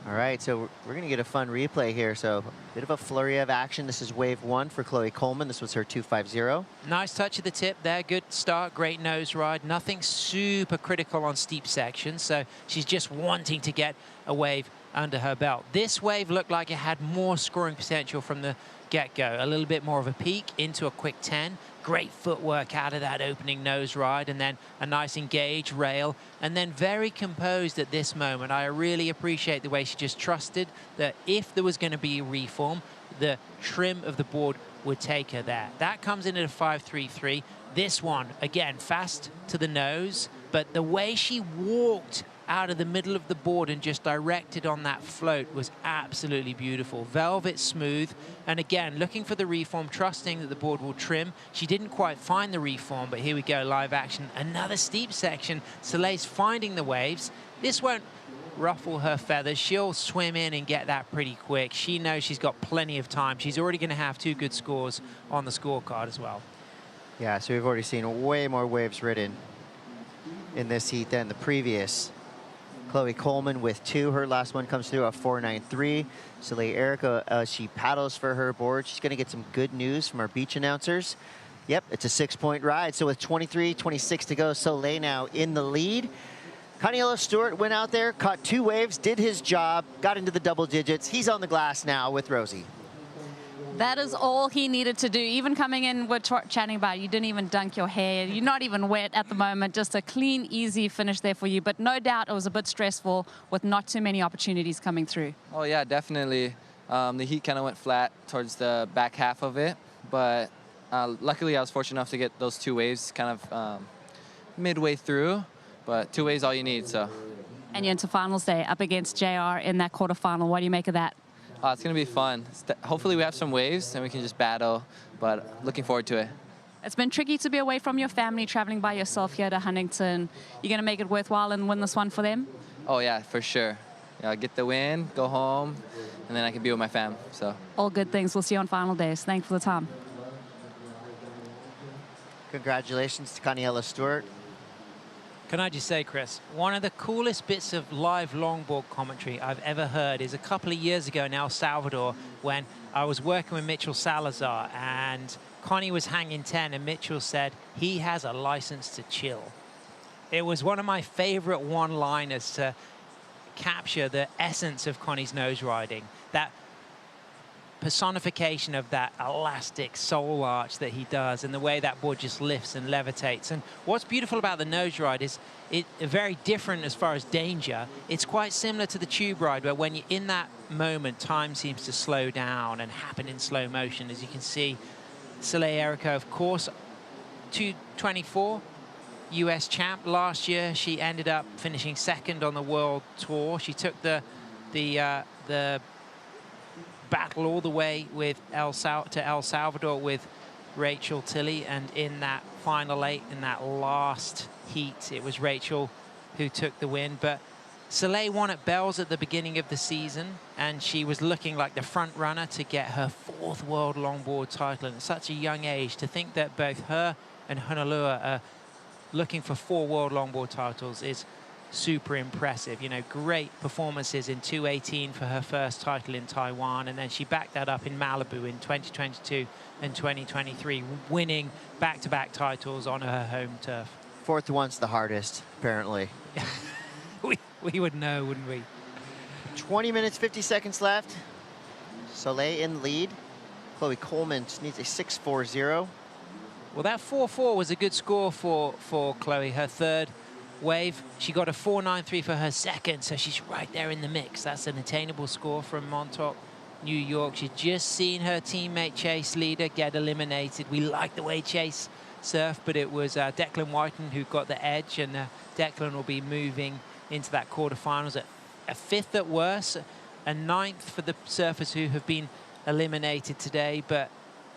All right, so we're going to get a fun replay here. So a bit of a flurry of action. This is wave 1 for Chloe Coleman. This was her 250. Nice touch of the tip there. Good start, great nose ride. Nothing super critical on steep sections. So she's just wanting to get a wave under her belt. This wave looked like it had more scoring potential from the get-go. A little bit more of a peak into a quick 10. Great footwork out of that opening nose ride, and then a nice engaged rail, and then very composed at this moment. I really appreciate the way she just trusted that if there was going to be a reform, the trim of the board would take her there. That comes in at a 5.33. This one, again, fast to the nose, but the way she walked out of the middle of the board and just directed on that float was absolutely beautiful. Velvet smooth, and again, looking for the reform, trusting that the board will trim. She didn't quite find the reform, but here we go, live action. Another steep section. Soleil's finding the waves. This won't ruffle her feathers. She'll swim in and get that pretty quick. She knows she's got plenty of time. She's already going to have 2 good scores on the scorecard as well. Yeah, so we've already seen way more waves ridden in this heat than the previous. Chloe Coleman with 2. Her last one comes through a 4.93. Soleil Erico, she paddles for her board. She's going to get some good news from our beach announcers. Yep, it's a 6-point ride. So with 23-26 to go, Soleil now in the lead. Caniello Stewart went out there, caught 2 waves, did his job, got into the double digits. He's on the glass now with Rosie. That is all he needed to do. Even coming in, we're chatting about, you didn't even dunk your hair. You're not even wet at the moment. Just a clean, easy finish there for you. But no doubt it was a bit stressful with not too many opportunities coming through. Oh yeah, definitely. The heat kind of went flat towards the back half of it, but luckily I was fortunate enough to get those 2 waves kind of midway through. But 2 waves all you need, so. And you're into finals day up against JR in that quarterfinal. What do you make of that? It's going to be fun. Hopefully we have some waves and we can just battle, but looking forward to it. It's been tricky to be away from your family, traveling by yourself here to Huntington. You're going to make it worthwhile and win this one for them? Oh yeah, for sure. Yeah, get the win, go home, and then I can be with my fam. So. All good things. We'll see you on final days. Thanks for the time. Congratulations to Kaniela Stewart. Can I just say, Chris, one of the coolest bits of live longboard commentary I've ever heard is a couple of years ago in El Salvador when I was working with Mitchell Salazar and Connie was hanging 10 and Mitchell said he has a license to chill. It was one of my favorite one-liners to capture the essence of Connie's nose riding, that personification of that elastic soul arch that he does and the way that board just lifts and levitates. And what's beautiful about the nose ride is it's very different as far as danger. It's quite similar to the tube ride where when you're in that moment, time seems to slow down and happen in slow motion. As you can see, Soleil Erico, of course, 224 US champ last year. She ended up finishing second on the world tour. She took the battle all the way with El Salvador with Rachel Tilley, and in that final 8, in that last heat, it was Rachel who took the win. But Soleil won at Bells at the beginning of the season, and she was looking like the front runner to get her 4th world longboard title. And at such a young age, to think that both her and Honolua are looking for 4 world longboard titles is super impressive. You know, great performances in 218 for her first title in Taiwan, and then she backed that up in Malibu in 2022 and 2023, winning back-to-back titles on her home turf. 4th one's the hardest, apparently. we would know, wouldn't we? 20 minutes, 50 seconds left. Soleil in lead. Chloe Coleman just needs a 6.40. Well, that 4.4 was a good score for Chloe, her 3rd wave. She got a 4.93 for her 2nd, so she's right there in the mix. That's an attainable score from Montauk, New York. She's just seen her teammate Chase Leader get eliminated. We like the way Chase surfed, but it was Declan Whiten who got the edge, and Declan will be moving into that quarterfinals at a 5th at worst, a 9th for the surfers who have been eliminated today. But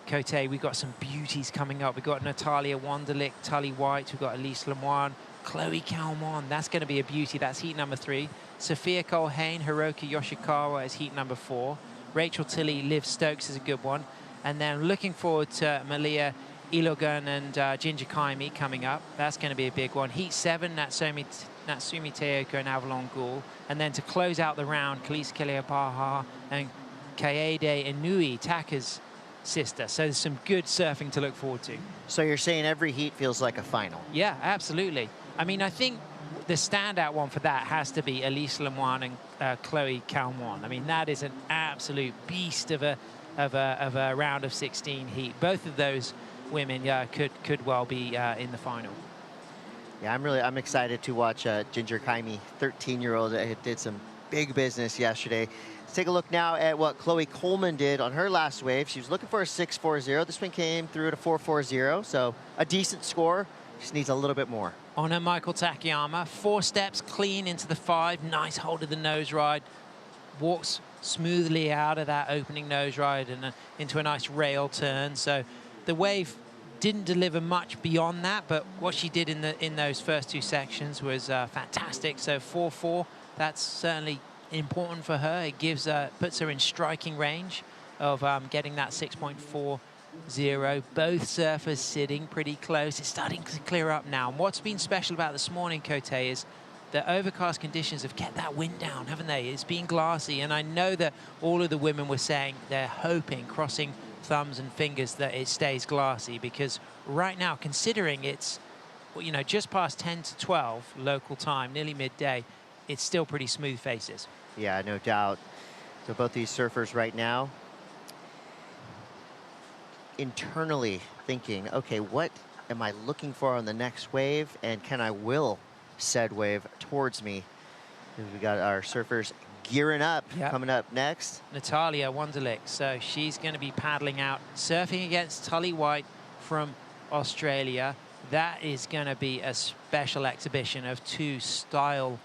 Cote, we've got some beauties coming up. We've got Natalia Wonderlich, Tully White, we've got Elise Lemoine, Chloe Calmon, that's going to be a beauty. That's heat number 3. Sophia Colhane, Hiroki Yoshikawa is heat number 4. Rachel Tilley, Liv Stokes is a good one. And then looking forward to Malia Ilogan and Ginger Kaimi coming up. That's going to be a big one. Heat 7, Natsumi Teoko and Avalon Gould. And then to close out the round, Khalees Keleapaha and Kaede Inui, Taka's sister. So there's some good surfing to look forward to. So you're saying every heat feels like a final? Yeah, absolutely. I mean, I think the standout one for that has to be Elise Lemoine and Chloe Calmon. I mean, that is an absolute beast of a round of 16 heat. Both of those women could well be in the final. Yeah, I'm excited to watch Ginger Kaimi, 13-year-old, did some big business yesterday. Let's take a look now at what Chloe Coleman did on her last wave. She was looking for a 6.40. This one came through at a 4.40, so a decent score. Just needs a little bit more. On her Michael Takayama, 4 steps clean into the 5. Nice hold of the nose ride. Walks smoothly out of that opening nose ride and into a nice rail turn. So the wave didn't deliver much beyond that, but what she did in those first 2 sections was fantastic. So 4.4, that's certainly important for her. It gives puts her in striking range of getting that 6.40. Both surfers sitting pretty close. It's starting to clear up now. And what's been special about this morning, Cote, is the overcast conditions have kept that wind down, haven't they? It's been glassy, and I know that all of the women were saying they're hoping, crossing thumbs and fingers, that it stays glassy, because right now, considering it's, you know, just past 10 to 12 local time, nearly midday, it's still pretty smooth faces. Yeah, no doubt. So both these surfers right now internally thinking, okay, what am I looking for on the next wave, and can I will said wave towards me? We got our surfers gearing up. Coming up next, Natalia Wunderlich. So she's going to be paddling out, surfing against Tully White from Australia. That is going to be a special exhibition of two style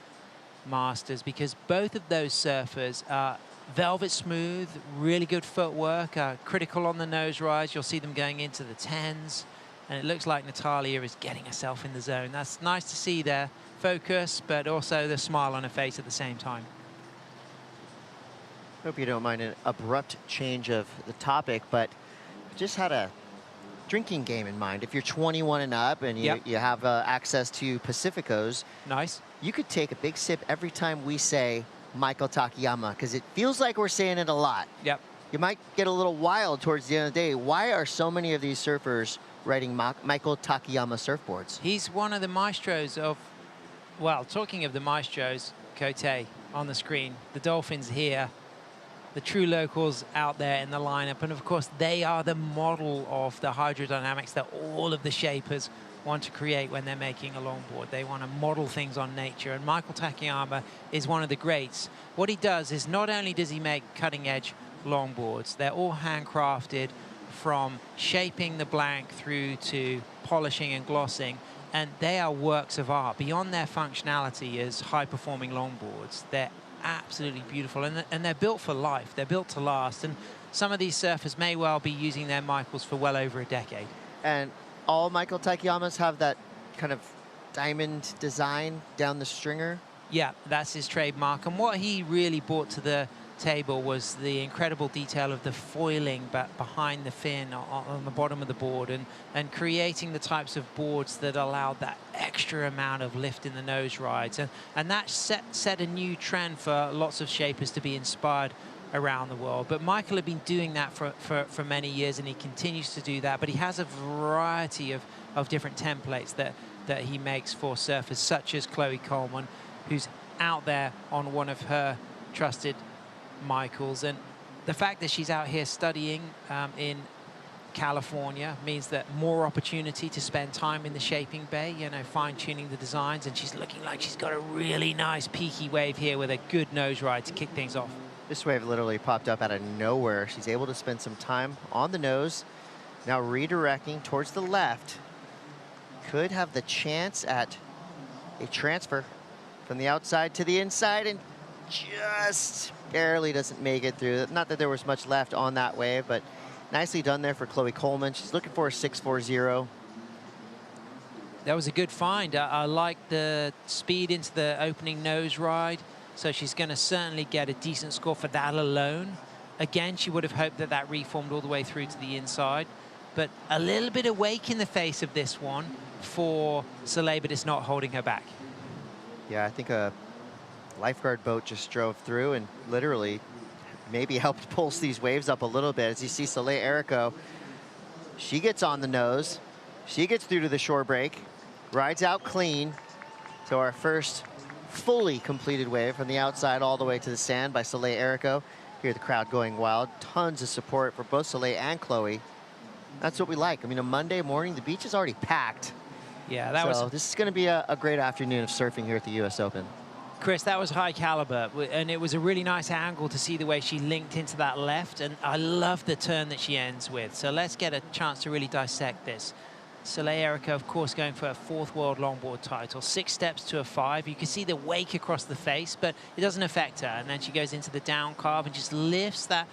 masters, because both of those surfers are velvet smooth, really good footwork, critical on the nose rise. You'll see them going into the 10s, and it looks like Natalia is getting herself in the zone. That's nice to see there. Focus, but also the smile on her face at the same time. Hope you don't mind an abrupt change of the topic, but just had a drinking game in mind. If you're 21 and up and you have access to Pacificos, nice. You could take a big sip every time we say Michael Takayama, because it feels like we're saying it a lot. Yep. You might get a little wild towards the end of the day. Why are so many of these surfers riding Michael Takayama surfboards? He's one of the maestros of, well, talking of the maestros, Kote on the screen, the Dolphins here, the true locals out there in the lineup, and of course they are the model of the hydrodynamics that all of the shapers want to create when they're making a longboard. They want to model things on nature, and Michael Takayama is one of the greats. What he does is not only does he make cutting-edge longboards, they're all handcrafted, from shaping the blank through to polishing and glossing, and they are works of art. Beyond their functionality as high-performing longboards, they're absolutely beautiful, and they're built for life. They're built to last, and some of these surfers may well be using their Michaels for well over a decade. And all Michael Takayamas have that kind of diamond design down the stringer? Yeah, that's his trademark, and what he really brought to the table was the incredible detail of the foiling behind the fin on the bottom of the board, and creating the types of boards that allowed that extra amount of lift in the nose rides, and that set a new trend for lots of shapers to be inspired around the world. But Michael had been doing that for many years, and he continues to do that, but he has a variety of different templates that he makes for surfers such as Chloe Coleman, who's out there on one of her trusted Michaels. And the fact that she's out here studying in California means that more opportunity to spend time in the shaping bay, you know, fine-tuning the designs, and she's looking like she's got a really nice peaky wave here with a good nose ride to kick things off. This wave literally popped up out of nowhere. She's able to spend some time on the nose, now redirecting towards the left. Could have the chance at a transfer from the outside to the inside, and just barely doesn't make it through. Not that there was much left on that wave, but nicely done there for Chloe Coleman. She's looking for a 640. That was a good find. I like the speed into the opening nose ride, so she's going to certainly get a decent score for that alone. Again, she would have hoped that that reformed all the way through to the inside, but a little bit of wake in the face of this one for Soleil, but it's not holding her back. Yeah, I think a lifeguard boat just drove through and literally maybe helped pulse these waves up a little bit. As you see Soleil Erico, she gets on the nose, she gets through to the shore break, rides out clean. So our first fully completed wave from the outside all the way to the sand by Soleil Erico. Hear the crowd going wild. Tons of support for both Soleil and Chloe. That's what we like. I mean, a Monday morning, the beach is already packed. Yeah, that was... This is going to be a great afternoon of surfing here at the U.S. Open. Chris, that was high caliber, and it was a really nice angle to see the way she linked into that left, and I love the turn that she ends with. So let's get a chance to really dissect this. Soleil Erico, of course, going for a 4th world longboard title. 6 steps to a 5. You can see the wake across the face, but it doesn't affect her. And then she goes into the down carve and just lifts that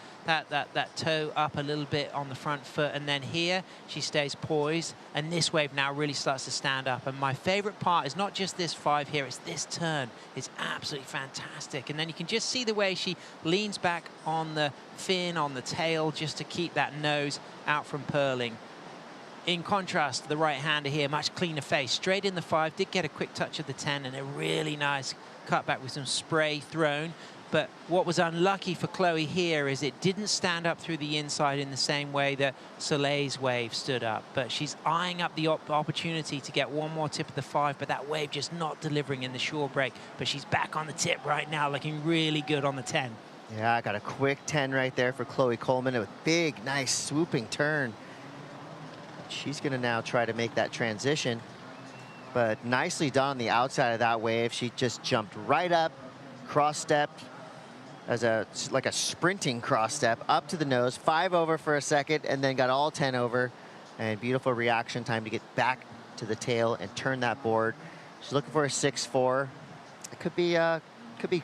toe up a little bit on the front foot. And then here she stays poised, and this wave now really starts to stand up. And my favorite part is not just this 5 here, it's this turn. It's absolutely fantastic. And then you can just see the way she leans back on the fin, on the tail, just to keep that nose out from purling. In contrast, the right-hander here, much cleaner face. Straight in the 5, did get a quick touch of the 10 and a really nice cutback with some spray thrown. But what was unlucky for Chloe here is it didn't stand up through the inside in the same way that Soleil's wave stood up. But she's eyeing up the opportunity to get one more tip of the 5, but that wave just not delivering in the shore break. But she's back on the tip right now, looking really good on the 10. Yeah, I got a quick 10 right there for Chloe Coleman. A big, nice, swooping turn. She's going to now try to make that transition. But nicely done on the outside of that wave. She just jumped right up, cross-stepped as like a sprinting cross-step up to the nose, 5 over for a second, and then got all 10 over. And beautiful reaction time to get back to the tail and turn that board. She's looking for a 6-4. It could be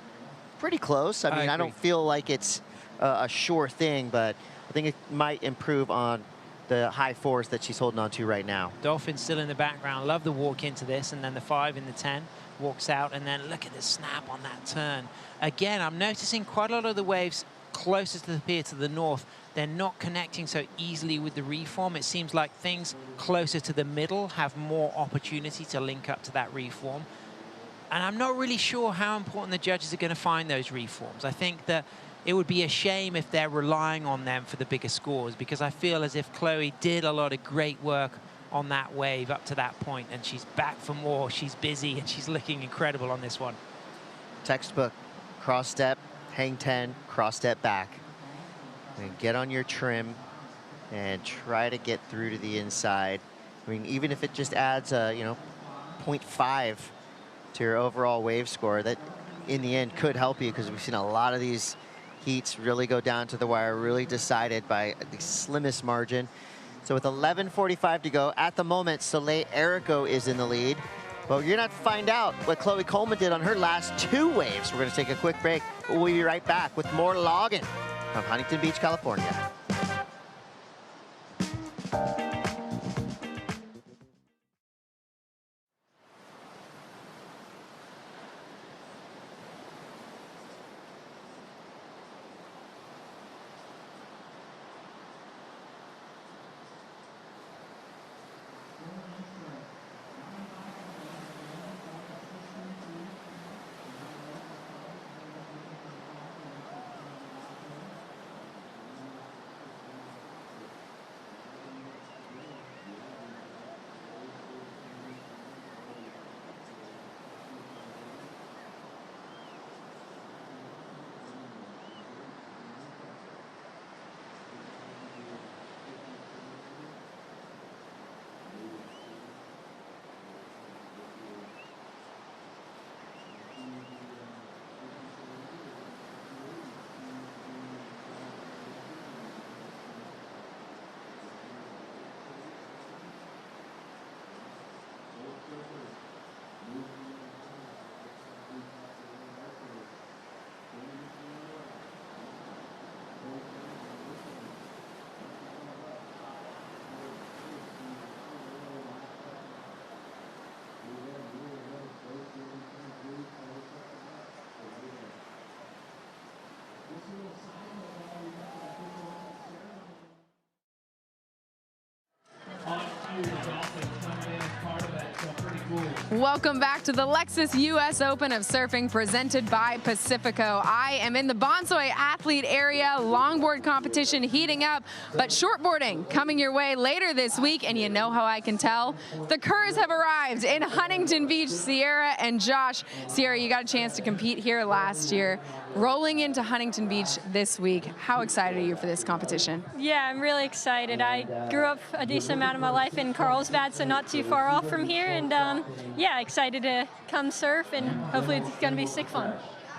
pretty close. I mean, I don't feel like it's a sure thing, but I think it might improve on the high 4s that she's holding on to right now. Dolphin still in the background. Love the walk into this, and then the 5 in the 10 walks out, and then look at the snap on that turn. Again, I'm noticing quite a lot of the waves closest to the pier to the north, they're not connecting so easily with the reform. It seems like things closer to the middle have more opportunity to link up to that reform. And I'm not really sure how important the judges are going to find those reforms. I think that it would be a shame if they're relying on them for the bigger scores, because I feel as if Chloe did a lot of great work on that wave up to that point, and she's back for more. She's busy, and she's looking incredible on this one. Textbook, cross step, hang 10, cross step back. And get on your trim and try to get through to the inside. I mean, even if it just adds a, 0.5 to your overall wave score, that in the end could help you, because we've seen a lot of these heats really go down to the wire, really decided by the slimmest margin. So with 11:45 to go, at the moment, Soleil Erico is in the lead. But you're not to find out what Chloe Coleman did on her last 2 waves. We're going to take a quick break. We'll be right back with more logging from Huntington Beach, California. Welcome back to the Lexus US Open of Surfing presented by Pacifico. I am in the Bonsoy athlete area, longboard competition heating up, but shortboarding coming your way later this week, and you know how I can tell? The Kerrs have arrived in Huntington Beach. Sierra and Josh. Sierra, you got a chance to compete here last year. Rolling into Huntington Beach this week, how excited are you for this competition? Yeah, I'm really excited. I grew up a decent amount of my life in Carlsbad, so not too far off from here, and yeah, excited to come surf, and hopefully it's going to be sick fun.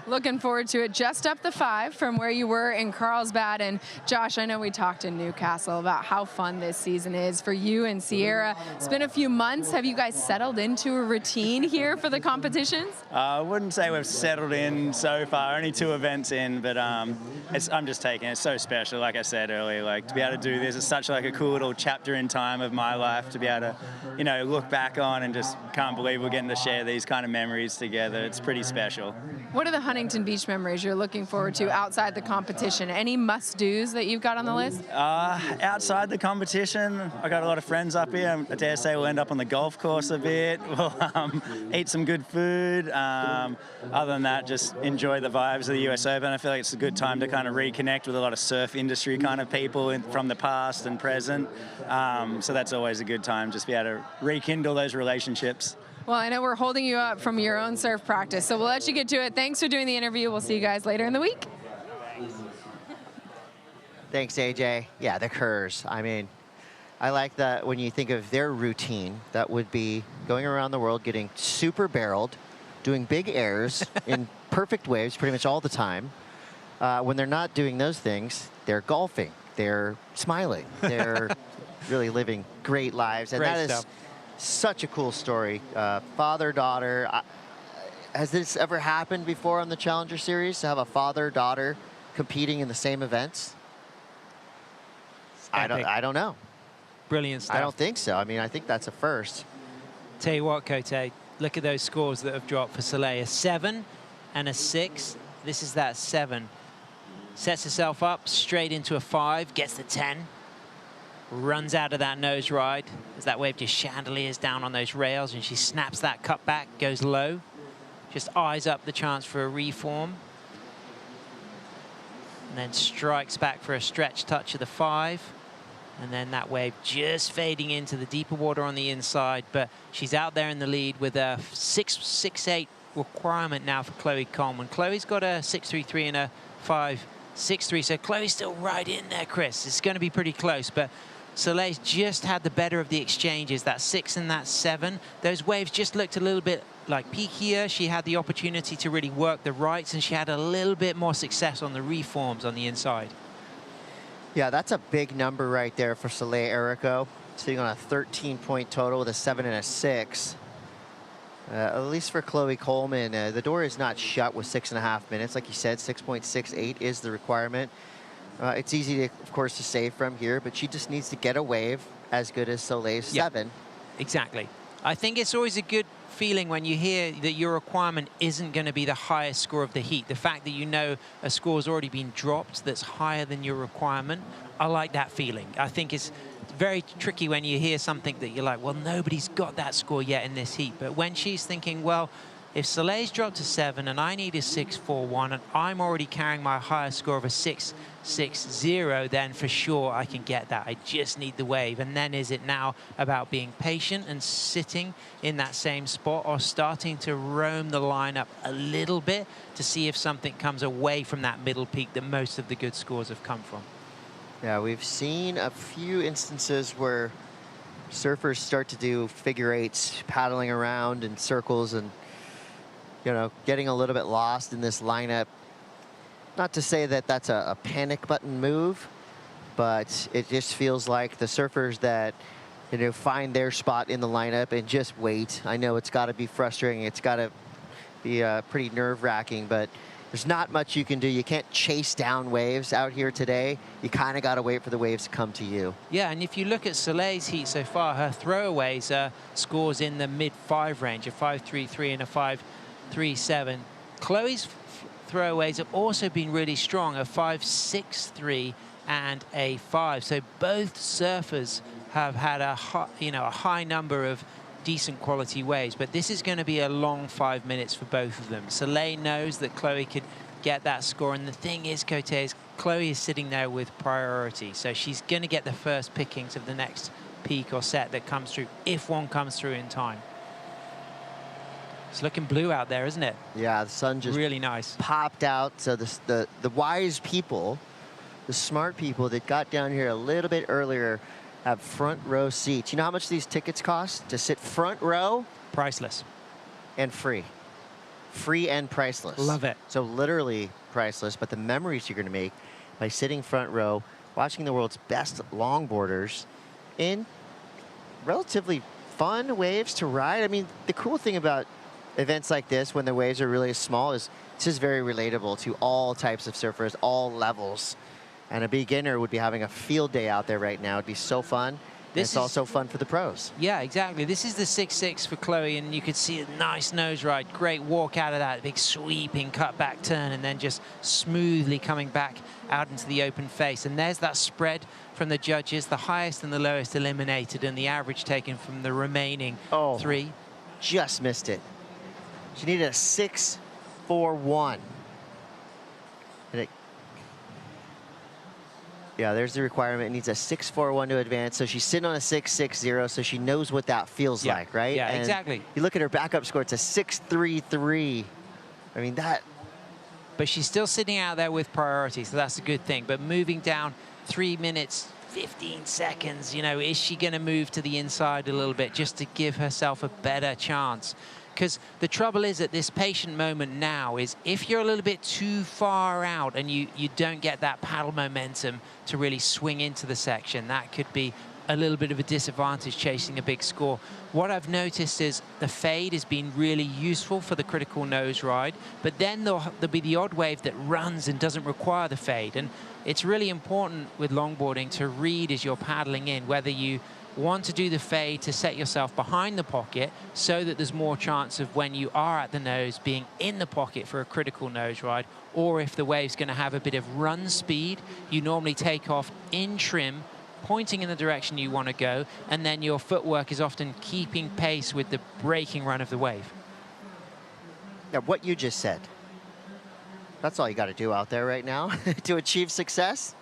Looking forward to it. Just up the 5 from where you were in Carlsbad. And Josh, I know we talked in Newcastle about how fun this season is for you and Sierra. It's been a few months. Have you guys settled into a routine here for the competitions? I wouldn't say we've settled in so far. Only 2 events in, but I'm just taking it. It's so special, like I said earlier. Like, to be able to do this is such like a cool little chapter in time of my life to be able to, look back on and just can't believe we're getting to share these kind of memories together. It's pretty special. What are the Huntington Beach memories you're looking forward to outside the competition? Any must-dos that you've got on the list? Outside the competition, I got a lot of friends up here. I dare say we'll end up on the golf course a bit. We'll eat some good food. Other than that, just enjoy the vibes of the US Open. I feel like it's a good time to kind of reconnect with a lot of surf industry kind of people from the past and present. So that's always a good time, just be able to rekindle those relationships. Well, I know we're holding you up from your own surf practice, so we'll let you get to it. Thanks for doing the interview. We'll see you guys later in the week. Thanks, AJ. Yeah, the Kerrs. I mean, I like that when you think of their routine, that would be going around the world, getting super barreled, doing big airs in perfect waves pretty much all the time. When they're not doing those things, they're golfing, they're smiling, they're really living great lives. And Great that stuff. is such a cool story. Father-daughter. Has this ever happened before on the Challenger Series, to have a father-daughter competing in the same events? I don't know. Brilliant stuff. I don't think so. I mean, I think that's a first. Tell you what, Cote, look at those scores that have dropped for Soleil. A 7 and a 6. This is that 7. Sets herself up straight into a 5, gets the 10. Runs out of that nose ride as that wave just chandeliers down on those rails, and she snaps that cut back, goes low. Just eyes up the chance for a reform. And then strikes back for a stretch touch of the 5. And then that wave just fading into the deeper water on the inside. But she's out there in the lead with a 6.68 requirement now for Chloe Coleman. Chloe's got a 6.33 and a 5.63. So Chloe's still right in there, Chris. It's going to be pretty close. But Soleil's just had the better of the exchanges. That 6 and that 7. Those waves just looked a little bit like peakier. She had the opportunity to really work the rights, and she had a little bit more success on the reforms on the inside. Yeah, that's a big number right there for Soleil Erico, sitting on a 13-point total with a 7 and a 6. At least for Chloe Coleman, the door is not shut with 6.5 minutes. Like you said, 6.68 is the requirement. It's easy, to, of course, to say from here, but she just needs to get a wave as good as Soleil's 7. Exactly. I think it's always a good feeling when you hear that your requirement isn't going to be the highest score of the heat. The fact that you know a score's already been dropped that's higher than your requirement, I like that feeling. I think it's very tricky when you hear something that you're like, well, nobody's got that score yet in this heat. But when she's thinking, well, if Soleil's dropped to 7 and I need a 6.41 and I'm already carrying my highest score of a 6.60, then for sure I can get that. I just need the wave. And then is it now about being patient and sitting in that same spot, or starting to roam the lineup a little bit to see if something comes away from that middle peak that most of the good scores have come from? Yeah, we've seen a few instances where surfers start to do figure eights, paddling around in circles and, you know, getting a little bit lost in this lineup. Not to say that that's a panic button move, but it just feels like the surfers that, you know, find their spot in the lineup and just wait. I know it's got to be frustrating. It's got to be pretty nerve-wracking, but there's not much you can do. You can't chase down waves out here today. You kind of got to wait for the waves to come to you. Yeah, and if you look at Soleil's heat so far, her throwaways scores in the mid-5 range, a 5.33 and a 5.37. Chloe's throwaways have also been really strong, a 5.63 and a 5. So both surfers have had a high number of decent quality waves, but this is going to be a long 5 minutes for both of them. Soleil knows that Chloe could get that score, and the thing is, Cote, is Chloe is sitting there with priority, so she's going to get the first pickings of the next peak or set that comes through, if one comes through in time. It's looking blue out there, isn't it? Yeah, the sun just really nice popped out. So the wise people, the smart people that got down here a little bit earlier, have front row seats. You know how much these tickets cost to sit front row? Priceless. And free. Free and priceless. Love it. So literally priceless, but the memories you're going to make by sitting front row, watching the world's best longboarders in relatively fun waves to ride. I mean, the cool thing about events like this, when the waves are really small, is this is very relatable to all types of surfers, all levels. And a beginner would be having a field day out there right now. It'd be so fun. It's also fun for the pros. Yeah, exactly. This is the 6.6 for Chloe, and you could see a nice nose ride. Great walk out of that big sweeping cut back turn, and then just smoothly coming back out into the open face. And there's that spread from the judges, the highest and the lowest eliminated, and the average taken from the remaining 3. Just missed it. She needed a 6.41. And yeah, there's the requirement. It needs a 6.41 to advance. So she's sitting on a 6.60, so she knows what that feels like, right? Yeah, and exactly. You look at her backup score, it's a 6.33. I mean, that... But she's still sitting out there with priority, so that's a good thing. But moving down 3 minutes 15 seconds. You know, is she going to move to the inside a little bit just to give herself a better chance? Because the trouble is at this patient moment now is if you're a little bit too far out and you don't get that paddle momentum to really swing into the section, that could be a little bit of a disadvantage chasing a big score. What I've noticed is the fade has been really useful for the critical nose ride, but then there'll be the odd wave that runs and doesn't require the fade. And it's really important with longboarding to read as you're paddling in, whether you want to do the fade to set yourself behind the pocket so that there's more chance of when you are at the nose being in the pocket for a critical nose ride, or if the wave's going to have a bit of run speed, you normally take off in trim, pointing in the direction you want to go, and then your footwork is often keeping pace with the breaking run of the wave. Now, what you just said, that's all you got to do out there right now to achieve success?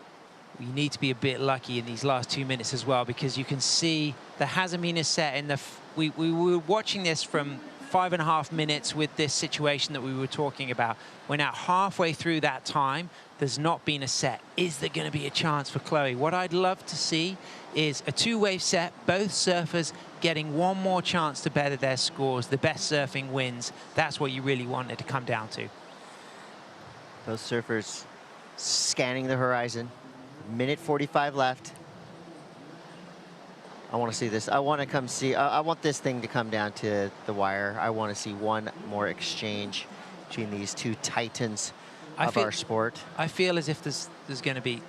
You need to be a bit lucky in these last 2 minutes as well, because you can see there hasn't been a set in the... We were watching this from 5.5 minutes with this situation that we were talking about. We're now halfway through that time. There's not been a set. Is there going to be a chance for Chloe? What I'd love to see is a two-wave set, both surfers getting one more chance to better their scores. The best surfing wins. That's what you really want it to come down to. Those surfers scanning the horizon. Minute 45 left. I want to see this. I want to come see. I want this thing to come down to the wire. I want to see one more exchange between these two titans of our sport. I feel as if there's going to be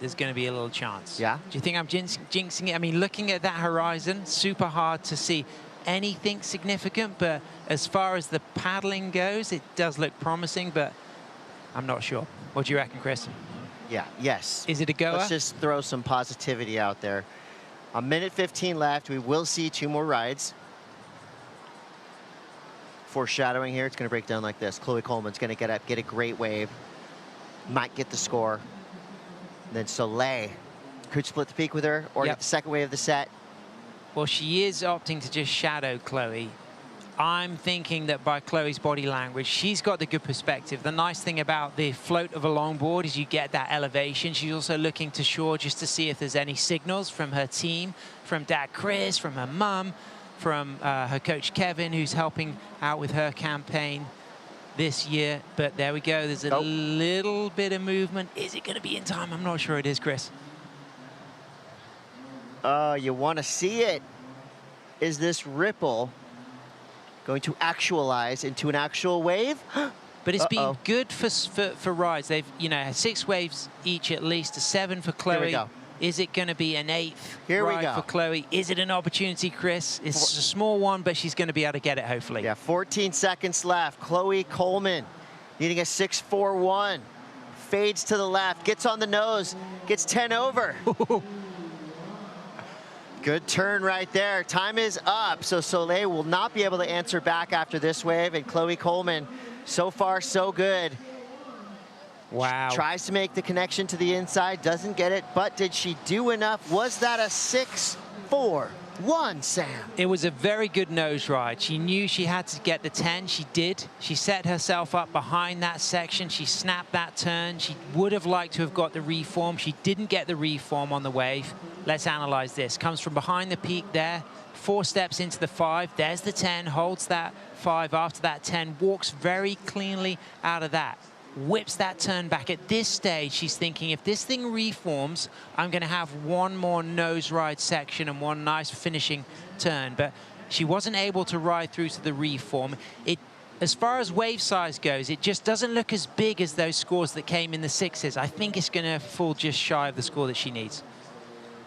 a little chance. Yeah. Do you think I'm jinxing it? I mean, looking at that horizon, super hard to see anything significant. But as far as the paddling goes, it does look promising. But I'm not sure. What do you reckon, Chris? Yeah. Yes. Is it a goer? Let's just throw some positivity out there. A minute 15 left. We will see two more rides. Foreshadowing here, it's going to break down like this. Chloe Coleman's going to get up, get a great wave. Might get the score. And then Soleil could split the peak with her or get the second wave of the set. Well, she is opting to just shadow Chloe. I'm thinking that by Chloe's body language, she's got the good perspective. The nice thing about the float of a longboard is you get that elevation. She's also looking to shore just to see if there's any signals from her team, from Dad Chris, from her mum, from her coach Kevin, who's helping out with her campaign this year. But there we go. There's a little bit of movement. Is it going to be in time? I'm not sure it is, Chris. You want to see it. Is this ripple going to actualize into an actual wave? But it's been good for rides. They've, you know, had 6 waves each at least, a 7 for Chloe. Here we go. Is it going to be an 8th Here we ride go. for Chloe? Is it an opportunity, Chris? It's a small one, but she's going to be able to get it, hopefully. Yeah, 14 seconds left. Chloe Coleman needing a 6.41. Fades to the left, gets on the nose, gets 10 over. Good turn right there. Time is up, so Soleil will not be able to answer back after this wave, and Chloe Coleman, so far, so good. Wow. Tries to make the connection to the inside, doesn't get it, but did she do enough? Was that a 6.41, Sam? It was a very good nose ride. She knew she had to get the 10. She did. She set herself up behind that section. She snapped that turn. She would have liked to have got the reform. She didn't get the reform on the wave. Let's analyze this. Comes from behind the peak there. 4 steps into the 5. There's the 10. Holds that 5 after that 10. Walks very cleanly out of that. Whips that turn back. At this stage, she's thinking, if this thing reforms, I'm going to have one more nose ride section and one nice finishing turn. But she wasn't able to ride through to the reform. As far as wave size goes, it just doesn't look as big as those scores that came in the 6s. I think it's going to fall just shy of the score that she needs.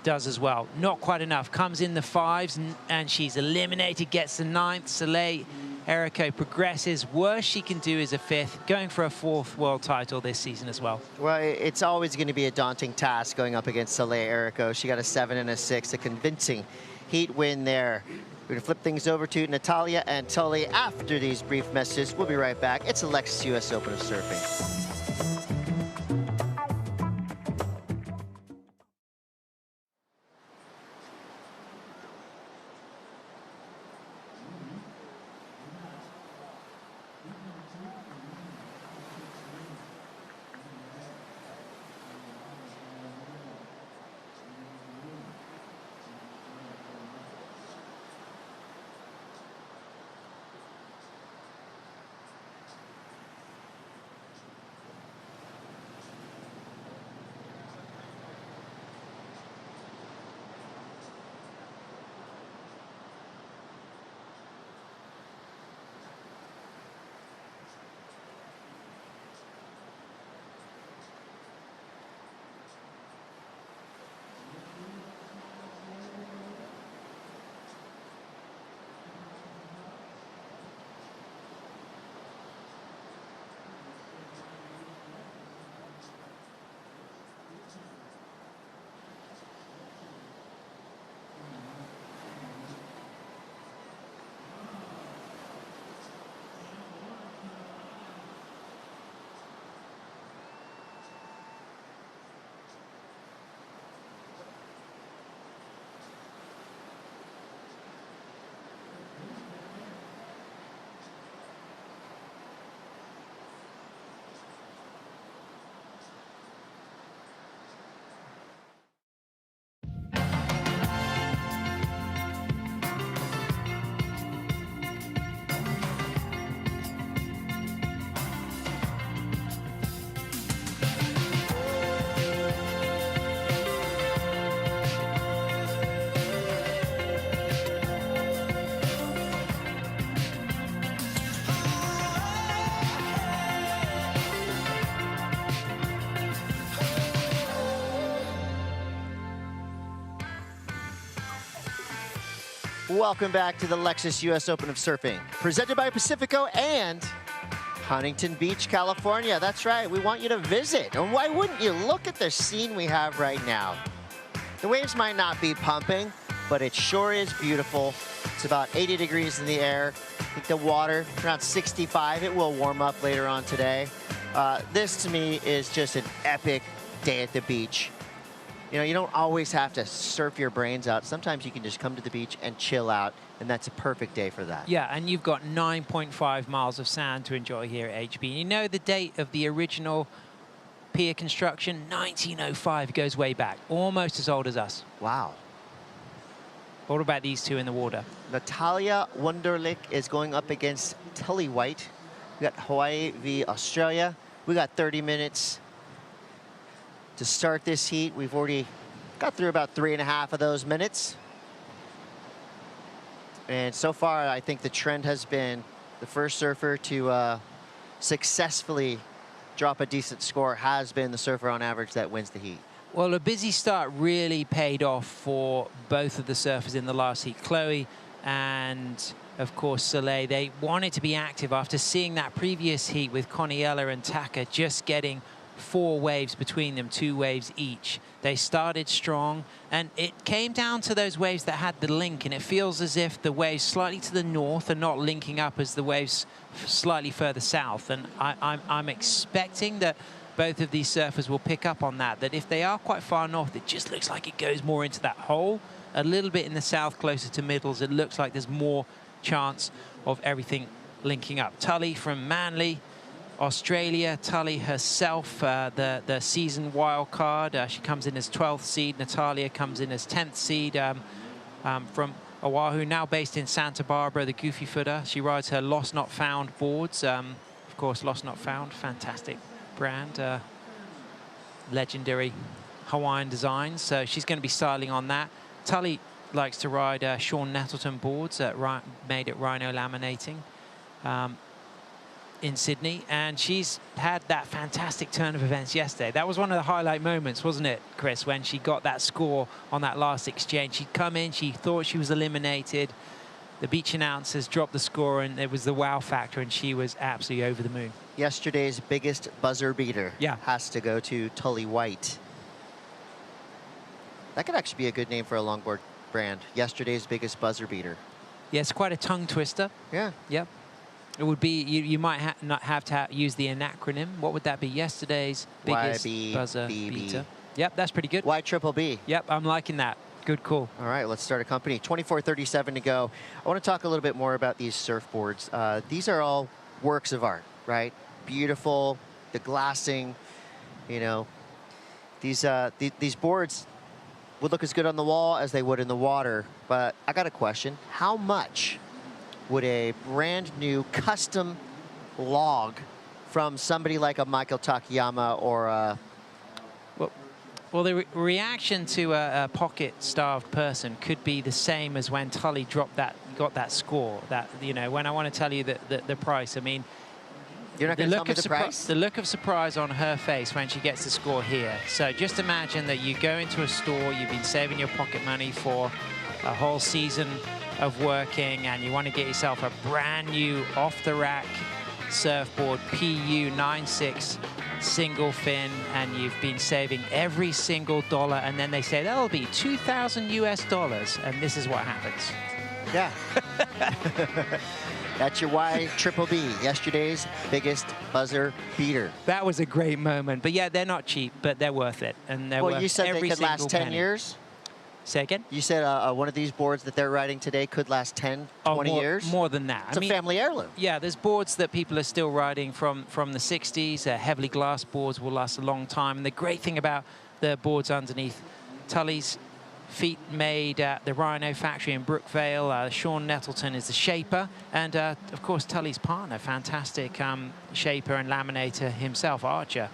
Does as well. Not quite enough. Comes in the 5s, and she's eliminated, gets the 9th. Soleil Erico progresses. Worst she can do is a 5th, going for a 4th world title this season as well. Well, it's always going to be a daunting task going up against Soleil Erico. She got a 7 and a 6, a convincing heat win there. We're going to flip things over to Natalia and Tully after these brief messages. We'll be right back. It's the Lexus US Open of Surfing. Welcome back to the Lexus US Open of Surfing, presented by Pacifico and Huntington Beach, California. That's right, we want you to visit. And why wouldn't you? Look at the scene we have right now. The waves might not be pumping, but it sure is beautiful. It's about 80 degrees in the air. I think the water around 65. It will warm up later on today. This to me is just an epic day at the beach. You know, you don't always have to surf your brains out. Sometimes you can just come to the beach and chill out, and that's a perfect day for that. Yeah, and you've got 9.5 miles of sand to enjoy here at HB. You know the date of the original pier construction? 1905, goes way back. Almost as old as us. Wow. What about these two in the water? Natalia Wunderlich is going up against Tully White. We got Hawaii v. Australia. We got 30 minutes to start this heat. We've already got through about 3.5 of those minutes. And so far, I think the trend has been the first surfer to successfully drop a decent score has been the surfer on average that wins the heat. Well, a busy start really paid off for both of the surfers in the last heat. Chloe and, of course, Soleil, they wanted to be active after seeing that previous heat with Coniella and Taka just getting 4 waves between them, 2 waves each. They started strong, and it came down to those waves that had the link, and it feels as if the waves slightly to the north are not linking up as the waves slightly further south. And I'm expecting that both of these surfers will pick up on that, that if they are quite far north, it just looks like it goes more into that hole. A little bit in the south, closer to middles, it looks like there's more chance of everything linking up. Tully from Manly, Australia. Tully herself, the season wild card. She comes in as 12th seed. Natalia comes in as 10th seed from Oahu, now based in Santa Barbara, the Goofy Footer. She rides her Lost Not Found boards. Of course, Lost Not Found, fantastic brand. Legendary Hawaiian designs. So she's going to be styling on that. Tully likes to ride Sean Nettleton boards made at Rhino Laminating. In Sydney, and she's had that fantastic turn of events yesterday. That was one of the highlight moments, wasn't it, Chris, when she got that score on that last exchange? She'd come in, she thought she was eliminated. The beach announcers dropped the score, and it was the wow factor, and she was absolutely over the moon. Yesterday's biggest buzzer beater has to go to Tully White. That could actually be a good name for a longboard brand. Yesterday's biggest buzzer beater. Yeah, it's quite a tongue twister. Yeah. Yep. It would be, you might not have to use the acronym. What would that be? Yesterday's biggest buzzer beater. Yep, that's pretty good. YBB. Yep, I'm liking that. Good call. All right, let's start a company. 24:37 to go. I want to talk a little bit more about these surfboards. These are all works of art, right? Beautiful, the glassing, you know. These boards would look as good on the wall as they would in the water. But I got a question. How much would a brand new custom log from somebody like a Michael Takayama or a... Well, the reaction to a pocket-starved person could be the same as when Tully got that score. That, you know, when I want to tell you the price, I mean, you're not going to tell me the price? The look of surprise on her face when she gets the score here. So just imagine that you go into a store, you've been saving your pocket money for a whole season of working, and you want to get yourself a brand new off-the-rack surfboard, PU 96 single fin, and you've been saving every single dollar, and then they say that'll be $2,000 US, and this is what happens. Yeah. That's your YBB, yesterday's biggest buzzer beater. That was a great moment, but yeah, they're not cheap, but they're worth it, and they're worth you said every they could last 10 penny. years? Say again? You said one of these boards that they're riding today could last 10, 20 years? More than that. It's a family heirloom. Yeah, there's boards that people are still riding from the 60s. Heavily glassed boards will last a long time. And the great thing about the boards underneath, Tully's feet made at the Rhino factory in Brookvale. Sean Nettleton is the shaper. And, of course, Tully's partner, fantastic shaper and laminator himself, Archer,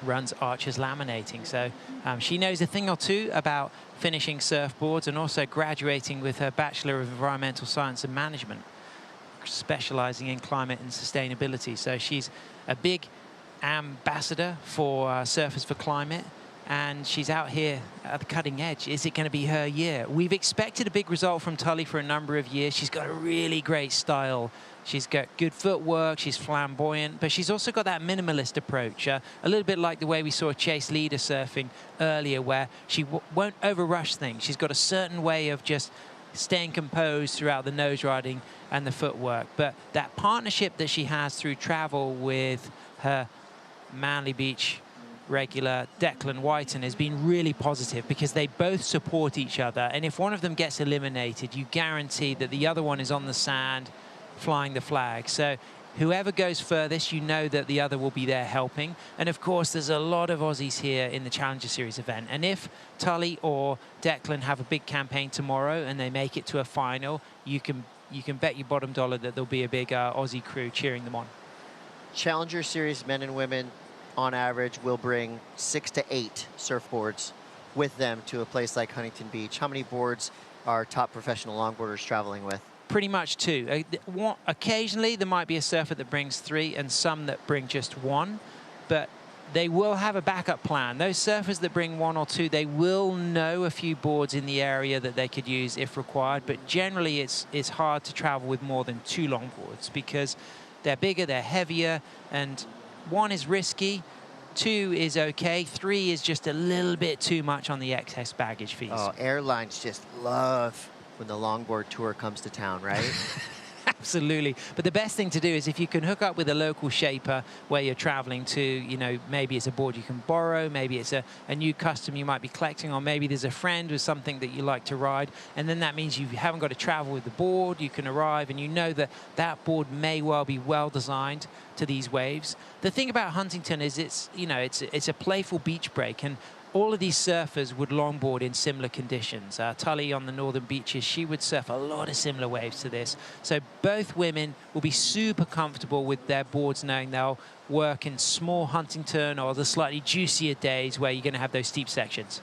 runs Archer's Laminating. So she knows a thing or two about finishing surfboards, and also graduating with her Bachelor of Environmental Science and Management, specializing in climate and sustainability. So she's a big ambassador for Surfers for Climate, and she's out here at the cutting edge. Is it going to be her year? We've expected a big result from Tully for a number of years. She's got a really great style. She's got good footwork, she's flamboyant, but she's also got that minimalist approach, a little bit like the way we saw Chase Leader surfing earlier, where she won't overrush things. She's got a certain way of just staying composed throughout the nose riding and the footwork. But that partnership that she has through travel with her Manly Beach regular Declan Whiten has been really positive, because they both support each other. And if one of them gets eliminated, you guarantee that the other one is on the sand flying the flag. So whoever goes furthest, you know that the other will be there helping. And of course, there's a lot of Aussies here in the Challenger Series event. And if Tully or Declan have a big campaign tomorrow and they make it to a final, you can bet your bottom dollar that there'll be a big Aussie crew cheering them on. Challenger Series men and women, on average, will bring 6 to 8 surfboards with them to a place like Huntington Beach. How many boards are top professional longboarders traveling with? Pretty much 2. Occasionally, there might be a surfer that brings 3 and some that bring just 1, but they will have a backup plan. Those surfers that bring 1 or 2, they will know a few boards in the area that they could use if required, but generally it's hard to travel with more than 2 longboards, because they're bigger, they're heavier, and 1 is risky, 2 is okay, 3 is just a little bit too much on the excess baggage fees. Oh, airlines just love when the longboard tour comes to town, right? Absolutely. But the best thing to do is if you can hook up with a local shaper where you're traveling to, you know, maybe it's a board you can borrow, maybe it's a new custom you might be collecting, or maybe there's a friend with something that you like to ride, and then that means you haven't got to travel with the board. You can arrive and you know that that board may well be well designed to these waves. The thing about Huntington is it's a playful beach break, and all of these surfers would longboard in similar conditions. Tully on the northern beaches, she would surf a lot of similar waves to this. So both women will be super comfortable with their boards, knowing they'll work in small Huntington or the slightly juicier days where you're going to have those steep sections.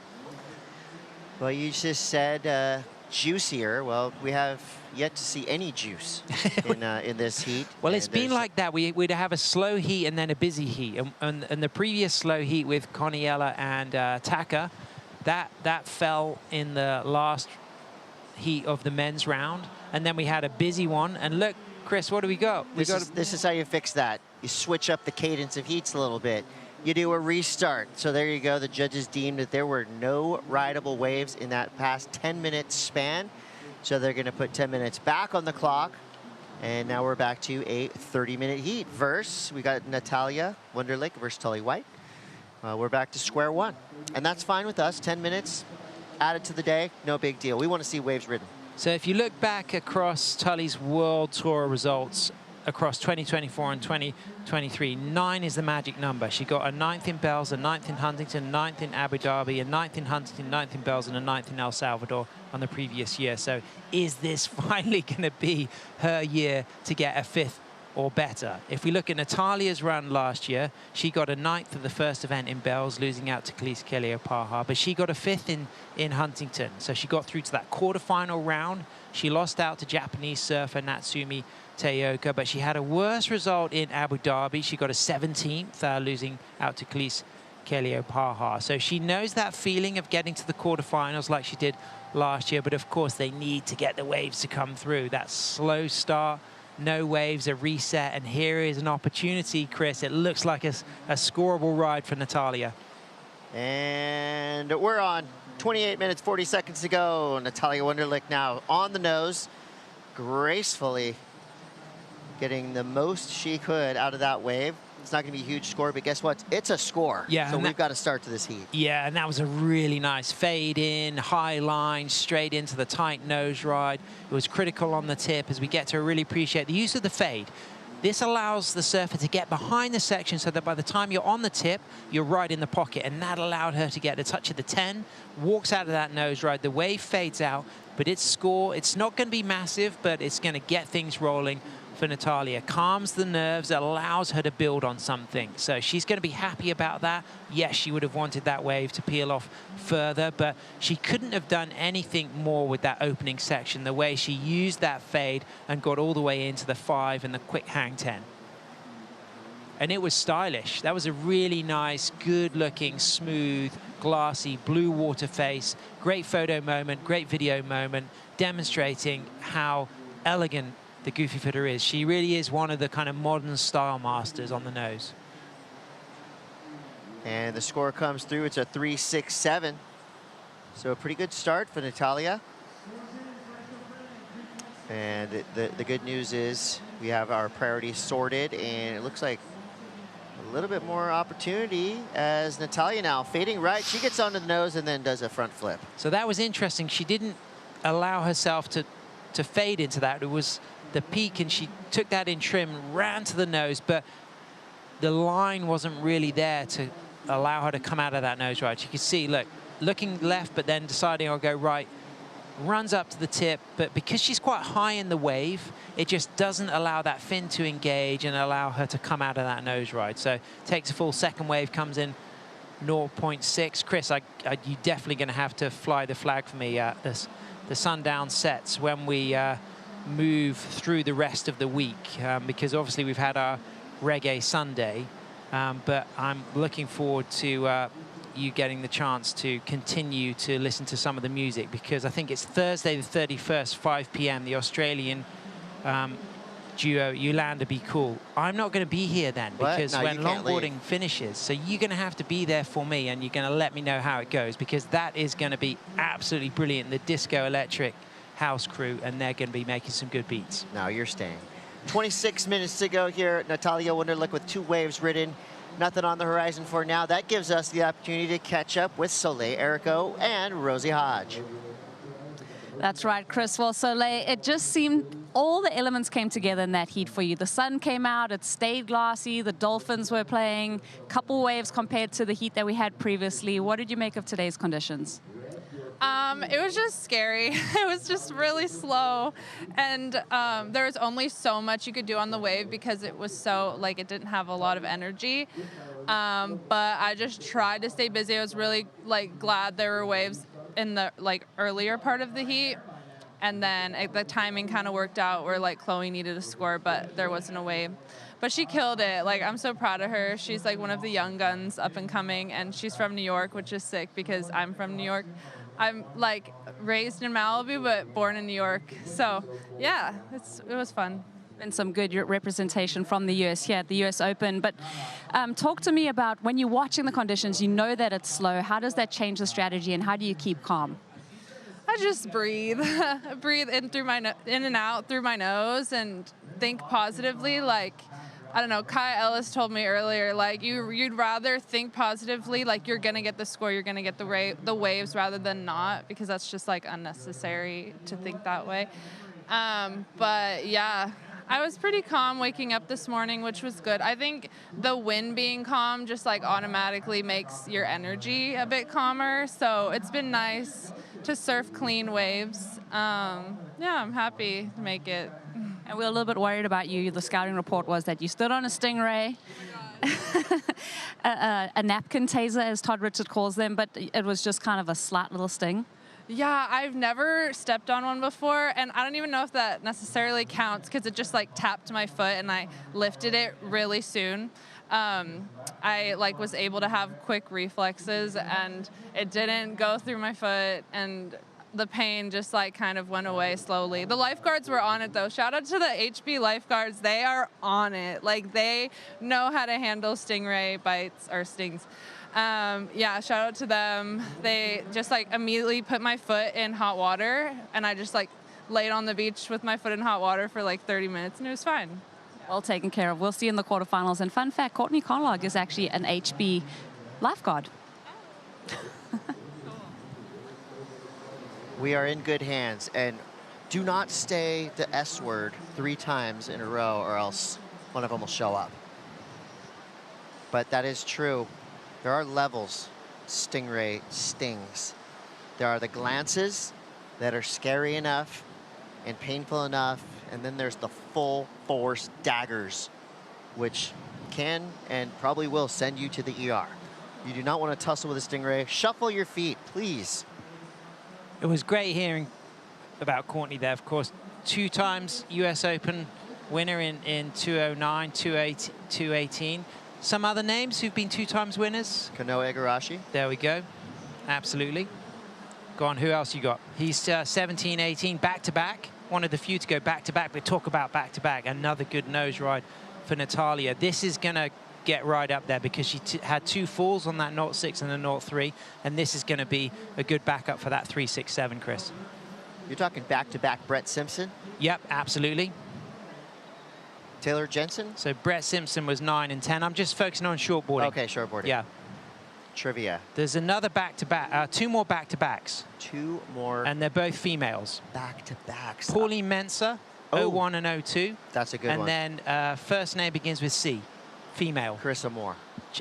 Well, you just said juicier. Well, we have yet to see any juice in this heat. Well, it's been like that. We'd have a slow heat and then a busy heat. And the previous slow heat with Coniella and Taka, that fell in the last heat of the men's round. And then we had a busy one. And look, Chris, what do we got? This is how you fix that. You switch up the cadence of heats a little bit. You do a restart. So there you go. The judges deemed that there were no rideable waves in that past 10-minute span. So they're going to put 10 minutes back on the clock. And now we're back to a 30-minute heat. We got Natalia Wunderlich versus Tully White. We're back to square one. And that's fine with us. 10 minutes added to the day. No big deal. We want to see waves ridden. So if you look back across Tully's World Tour results across 2024 and 2023, 9 is the magic number. She got a 9th in Bells, a 9th in Huntington, 9th in Abu Dhabi, a 9th in Huntington, 9th in Bells, and a 9th in El Salvador on the previous year. So is this finally going to be her year to get a 5th or better? If we look at Natalia's run last year, she got a 9th at the first event in Bells, losing out to Khalees Kelly-Opaha, but she got a 5th in Huntington. So she got through to that quarterfinal round. She lost out to Japanese surfer Natsumi Teoka, but she had a worse result in Abu Dhabi. She got a 17th, losing out to Khalees Kelly-Opaha. So she knows that feeling of getting to the quarterfinals like she did last year, but of course they need to get the waves to come through. That slow start, no waves, a reset, and here is an opportunity, Chris. It looks like a scoreable ride for Natalia. And we're on. 28 minutes, 40 seconds to go. Natalia Wunderlich now on the nose, gracefully getting the most she could out of that wave. It's not going to be a huge score, but guess what? It's a score. Yeah, so we've got to start to this heat. Yeah, and that was a really nice fade in, high line, straight into the tight nose ride. It was critical on the tip as we get to really appreciate the use of the fade. This allows the surfer to get behind the section so that by the time you're on the tip, you're right in the pocket. And that allowed her to get a touch of the 10, walks out of that nose ride. The wave fades out, but its score, it's not going to be massive, but it's going to get things rolling for Natalia. Calms the nerves, allows her to build on something. So she's going to be happy about that. Yes, she would have wanted that wave to peel off further, but she couldn't have done anything more with that opening section, the way she used that fade and got all the way into the 5 and the quick hang 10. and it was stylish. That was a really nice, good-looking, smooth, glassy blue water face. Great photo moment, great video moment, demonstrating how elegant the Goofy footer is. She really is one of the kind of modern style masters on the nose. And the score comes through. It's a 3.67. So a pretty good start for Natalia. And the good news is we have our priorities sorted, and it looks like a little bit more opportunity as Natalia now fading right. She gets onto the nose and then does a front flip. So that was interesting. She didn't allow herself to fade into that. It was the peak, and she took that in trim, ran to the nose, but the line wasn't really there to allow her to come out of that nose ride. You can see, look, looking left, but then deciding I'll go right, runs up to the tip, but because she's quite high in the wave, it just doesn't allow that fin to engage and allow her to come out of that nose ride. So takes a full second wave, comes in 0.6. Chris, you're definitely going to have to fly the flag for me at the sundown sets when we move through the rest of the week, because obviously we've had our Reggae Sunday, but I'm looking forward to you getting the chance to continue to listen to some of the music, because I think it's Thursday the 31st, 5 p.m., the Australian duo Yolanda Be Cool. I'm not going to be here then, because No, when longboarding finishes, so you're going to have to be there for me, and you're going to let me know how it goes, because that is going to be absolutely brilliant. The Disco Electric house crew, and they're going to be making some good beats. Now you're staying. 26 minutes to go here. Natalia Wunderlich with 2 waves ridden. Nothing on the horizon for now. That gives us the opportunity to catch up with Soleil Erico and Rosie Hodge. That's right, Chris. Well, Soleil, it just seemed all the elements came together in that heat for you. The sun came out, it stayed glassy, the dolphins were playing, couple waves compared to the heat that we had previously. What did you make of today's conditions? It was just scary. It was just really slow, and there was only so much you could do on the wave because it was so, like, it didn't have a lot of energy. But I just tried to stay busy. I was really, like, glad there were waves in the, like, earlier part of the heat, and then the timing kind of worked out where, like, Chloe needed a score, but there wasn't a wave. But she killed it. Like, I'm so proud of her. She's, like, one of the young guns up and coming, and she's from New York, which is sick because I'm from New York. I'm, like, raised in Malibu, but born in New York. So, yeah, it was fun. And some good representation from the US here at the US Open. But talk to me about when you're watching the conditions, you know that it's slow. How does that change the strategy, and how do you keep calm? I just breathe. Breathe in and out through my nose and think positively. Like, I don't know, Kai Ellis told me earlier, like, you'd rather think positively, like you're going to get the score, you're going to get the waves rather than not, because that's just, like, unnecessary to think that way. But, yeah, I was pretty calm waking up this morning, which was good. I think the wind being calm just, like, automatically makes your energy a bit calmer, so it's been nice to surf clean waves. Yeah, I'm happy to make it. And we were a little bit worried about you. The scouting report was that you stood on a stingray, a napkin taser, as Todd Richard calls them, but it was just kind of a slight little sting. Yeah, I've never stepped on one before, and I don't even know if that necessarily counts because it just, like, tapped my foot and I lifted it really soon. I, like, was able to have quick reflexes, and it didn't go through my foot, and the pain just, like, kind of went away slowly. The lifeguards were on it, though. Shout out to the HB lifeguards. They are on it. Like, they know how to handle stingray bites or stings. Yeah, shout out to them. They just, like, immediately put my foot in hot water, and I just, like, laid on the beach with my foot in hot water for, like, 30 minutes, and it was fine. Well taken care of. We'll see you in the quarterfinals. And fun fact, Courtney Conlog is actually an HB lifeguard. We are in good hands, and do not say the S word 3 times in a row or else one of them will show up. But that is true. There are levels. Stingray stings. There are the glances that are scary enough and painful enough, and then there's the full force daggers, which can and probably will send you to the ER. You do not want to tussle with a stingray. Shuffle your feet, please. It was great hearing about Courtney there, of course. 2 times US Open winner in 209, 218. Some other names who've been 2 times winners? Kanoe Igarashi. There we go. Absolutely. Go on, who else you got? He's 17, 18, back-to-back. One of the few to go back-to-back, but talk about back-to-back. Another good nose ride for Natalia. This is going to get right up there because she had 2 falls on that 0.6 and the 0.3, and this is going to be a good backup for that 3.67, Chris. You're talking back-to-back Brett Simpson? Yep, absolutely. Taylor Jensen? So Brett Simpson was 9 and 10. I'm just focusing on shortboarding. Okay, shortboarding. Yeah. Trivia. There's another back-to-back, 2 more back-to-backs. 2 more. And they're both females. Back-to-backs. Pauline Mensah, 01 and 02. That's a good one. And then first name begins with C, female. Carissa Moore.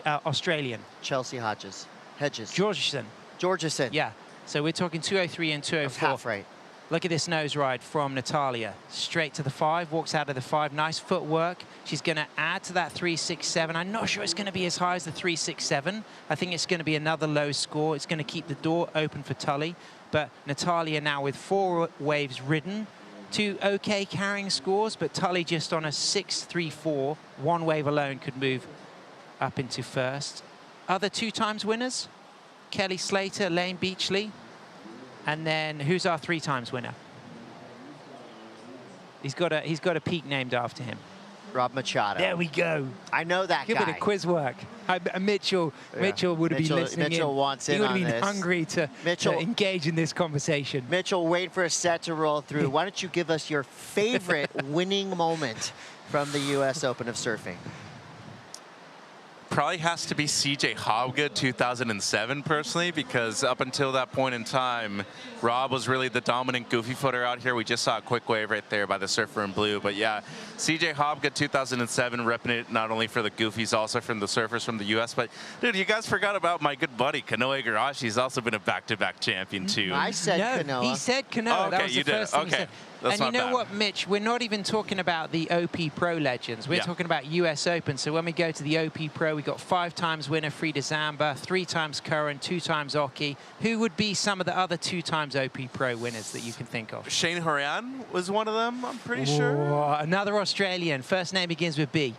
Australian. Chelsea Hedges. Georgeson. Yeah. So we're talking 203 and 204. Half right. Look at this nose ride from Natalia. Straight to the 5, walks out of the 5. Nice footwork. She's going to add to that 3.67. I'm not sure it's going to be as high as the 3.67. I think it's going to be another low score. It's going to keep the door open for Tully. But Natalia now with 4 waves ridden. 2 okay carrying scores, but Tully just on a 6.34. 1 wave alone could move up into first. Other 2 times winners? Kelly Slater, Lane Beachley. And then who's our 3 times winner? He's got a peak named after him. Rob Machado. There we go. I know that Give guy. Give it a quiz work. Mitchell would have been listening Mitchell in. wants in on this. He would have been hungry to engage in this conversation. Mitchell, wait for a set to roll through. Why don't you give us your favorite winning moment from the U.S. Open of surfing? Probably has to be CJ Hobgood 2007 personally, because up until that point in time, Rob was really the dominant goofy footer out here. We just saw a quick wave right there by the surfer in blue. But yeah, CJ Hobgood 2007 repping it not only for the goofies, also from the surfers from the US. But dude, you guys forgot about my good buddy Kanoe Igarashi. He's also been a back-to-back champion too. I said Kanoa. He said Kanoa. Oh, okay, that was you the did. first thing Okay. he said. That's and you not know bad. what, Mitch? We're not even talking about the OP Pro legends. We're talking about US Open. So when we go to the OP Pro, we got 5 times winner Frida Zamba, 3 times Curran, 2 times Oki. Who would be some of the other 2 times OP Pro winners that you can think of? Shane Horan was one of them, I'm pretty sure. Another Australian. First name begins with B. He's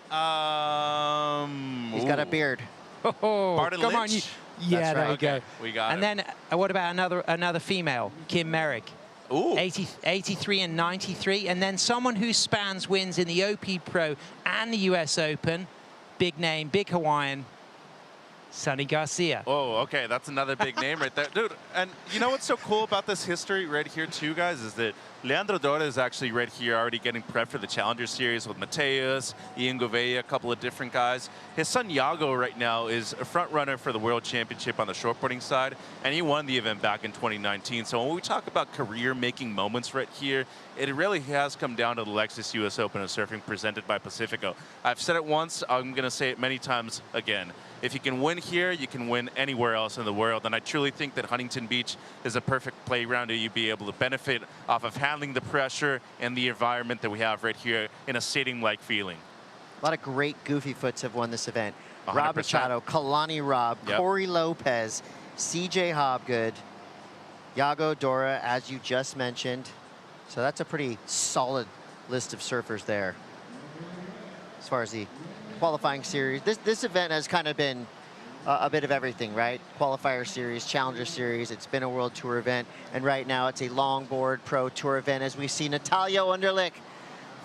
got a beard. Barton Come on, Lynch? yeah, there you Okay, go. we got And then what about another female, Kim Merrick? Ooh. 83 and 93. And then someone who spans wins in the OP Pro and the US Open. Big name, big Hawaiian, Sonny Garcia. Oh, okay, that's another big name right there. Dude, and you know what's so cool about this history right here too, guys, is that Leandro Dora is actually right here already getting prepped for the Challenger Series with Mateus, Ian Gouveia, a couple of different guys. His son Iago right now is a front runner for the World Championship on the shortboarding side, and he won the event back in 2019. So when we talk about career-making moments right here, it really has come down to the Lexus US Open of Surfing presented by Pacifico. I've said it once, I'm going to say it many times again. If you can win here, you can win anywhere else in the world. And I truly think that Huntington Beach is a perfect playground that you'd be able to benefit off of handling the pressure and the environment that we have right here in a stadium-like feeling. A lot of great goofy foots have won this event. 100%. Rob Machado, Kalani Robb, Yep. Corey Lopez, CJ Hobgood, Iago Dora, as you just mentioned. So that's a pretty solid list of surfers there. As far as the qualifying series, this event has kind of been a bit of everything, right? Qualifier series, Challenger Series, it's been a World Tour event, and right now it's a Longboard Pro Tour event as we see Natalia Wunderlich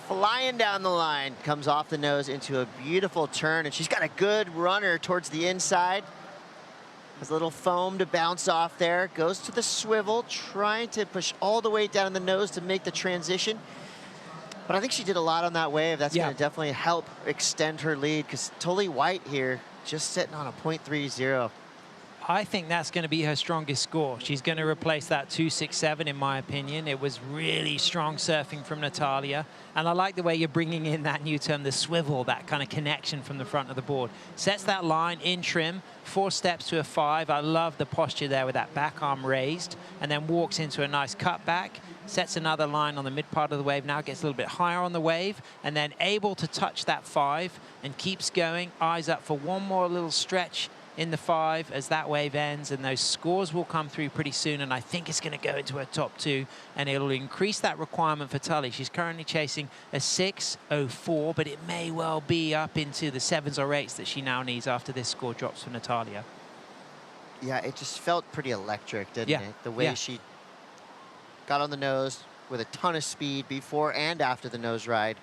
flying down the line, comes off the nose into a beautiful turn, and she's got a good runner towards the inside. Has a little foam to bounce off there, goes to the swivel, trying to push all the way down the nose to make the transition. But I think she did a lot on that wave. That's going to definitely help extend her lead, because Tully White here just sitting on a 0.30. I think that's going to be her strongest score. She's going to replace that 2.67, in my opinion. It was really strong surfing from Natalia. And I like the way you're bringing in that new term, the swivel, that kind of connection from the front of the board. Sets that line in trim, 4 steps to a 5. I love the posture there with that back arm raised, and then walks into a nice cutback. Sets another line on the mid part of the wave, now gets a little bit higher on the wave, and then able to touch that 5 and keeps going, eyes up for one more little stretch in the 5 as that wave ends, and those scores will come through pretty soon, and I think it's going to go into her top 2, and it'll increase that requirement for Tully. She's currently chasing a 6.04, but it may well be up into the 7s or 8s that she now needs after this score drops for Natalia. Yeah, it just felt pretty electric, didn't it? The way she got on the nose with a ton of speed before and after the nose ride.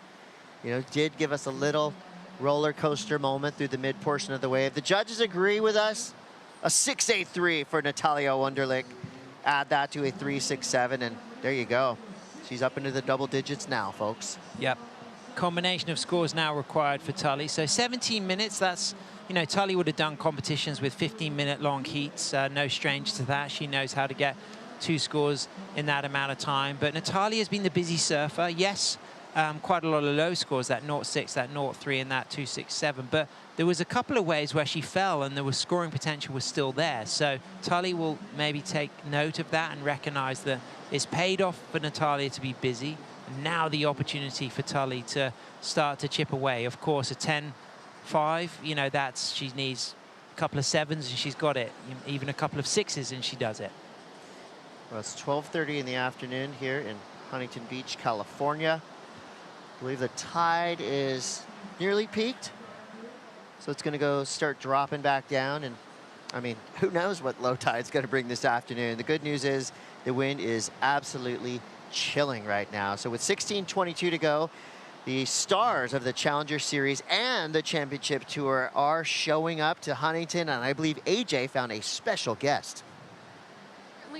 You know, did give us a little roller coaster moment through the mid portion of the wave. The judges agree with us. A 6.83 for Natalia Wunderlich. Add that to a 3.67, and there you go. She's up into the double digits now, folks. Yep. Combination of scores now required for Tully. So 17 minutes, that's, you know, Tully would have done competitions with 15-minute long heats. No strange to that. She knows how to get 2 scores in that amount of time. But Natalia's been the busy surfer. Yes, quite a lot of low scores, that 0.6, that 0.3, and that 2.67. But there was a couple of waves where she fell and there was scoring potential was still there. So Tully will maybe take note of that and recognize that it's paid off for Natalia to be busy. And now the opportunity for Tully to start to chip away. Of course, a 10.5, you know, that's, she needs a couple of 7s and she's got it. Even a couple of 6s and she does it. Well, it's 12:30 in the afternoon here in Huntington Beach, California. I believe the tide is nearly peaked. So it's going to go start dropping back down. And I mean, who knows what low tide's going to bring this afternoon. The good news is the wind is absolutely chilling right now. So with 16:22 to go, the stars of the Challenger Series and the Championship Tour are showing up to Huntington. And I believe AJ found a special guest.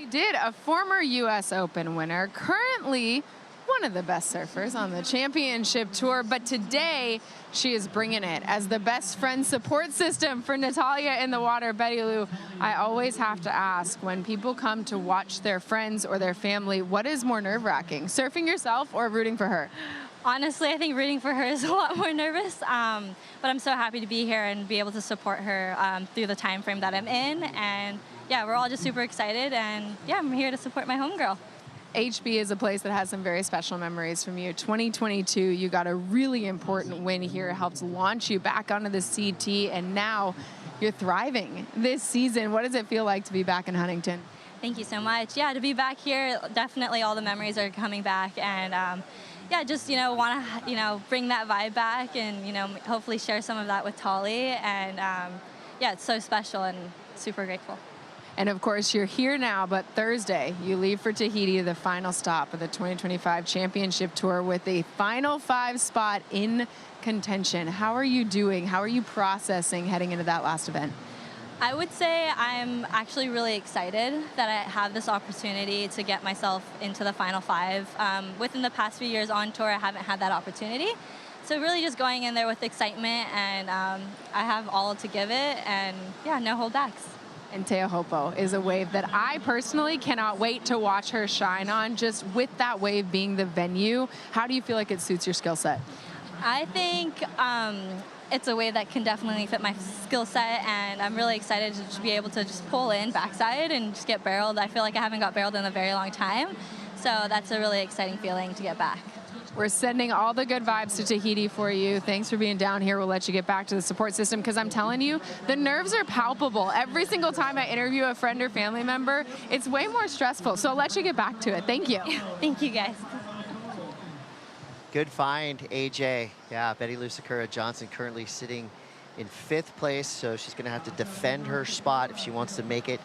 Did a former U.S. Open winner, currently one of the best surfers on the Championship Tour, but today she is bringing it as the best friend support system for Natalia in the water. Betty Lou, I always have to ask, when people come to watch their friends or their family, what is more nerve-wracking, surfing yourself or rooting for her? Honestly, I think rooting for her is a lot more nervous, but I'm so happy to be here and be able to support her through the time frame that I'm in. And yeah, we're all just super excited, and yeah, I'm here to support my homegirl. HB is a place that has some very special memories from you. 2022, you got a really important win here. It helped launch you back onto the CT, and now you're thriving this season. What does it feel like to be back in Huntington? Thank you so much. Yeah, to be back here, definitely all the memories are coming back, and yeah, just, you know, want to, you know, bring that vibe back and, you know, hopefully share some of that with Tully. And yeah, it's so special and super grateful. And of course, you're here now, but Thursday, you leave for Tahiti, the final stop of the 2025 Championship Tour, with a final 5 spot in contention. How are you doing? How are you processing heading into that last event? I would say I'm actually really excited that I have this opportunity to get myself into the final 5. Within the past few years on tour, I haven't had that opportunity. So really just going in there with excitement, and I have all to give it, and yeah, no holdbacks. And Teohopo is a wave that I personally cannot wait to watch her shine on, just with that wave being the venue. How do you feel like it suits your skill set? I think it's a wave that can definitely fit my skill set, and I'm really excited to just be able to just pull in backside and just get barreled. I feel like I haven't got barreled in a very long time, so that's a really exciting feeling to get back. We're sending all the good vibes to Tahiti for you. Thanks for being down here. We'll let you get back to the support system, because I'm telling you, the nerves are palpable. Every single time I interview a friend or family member, it's way more stressful. So I'll let you get back to it. Thank you. Thank you, guys. Good find, AJ. Yeah, Betty Lou Sakura Johnson currently sitting in 5th place, so she's going to have to defend her spot if she wants to make it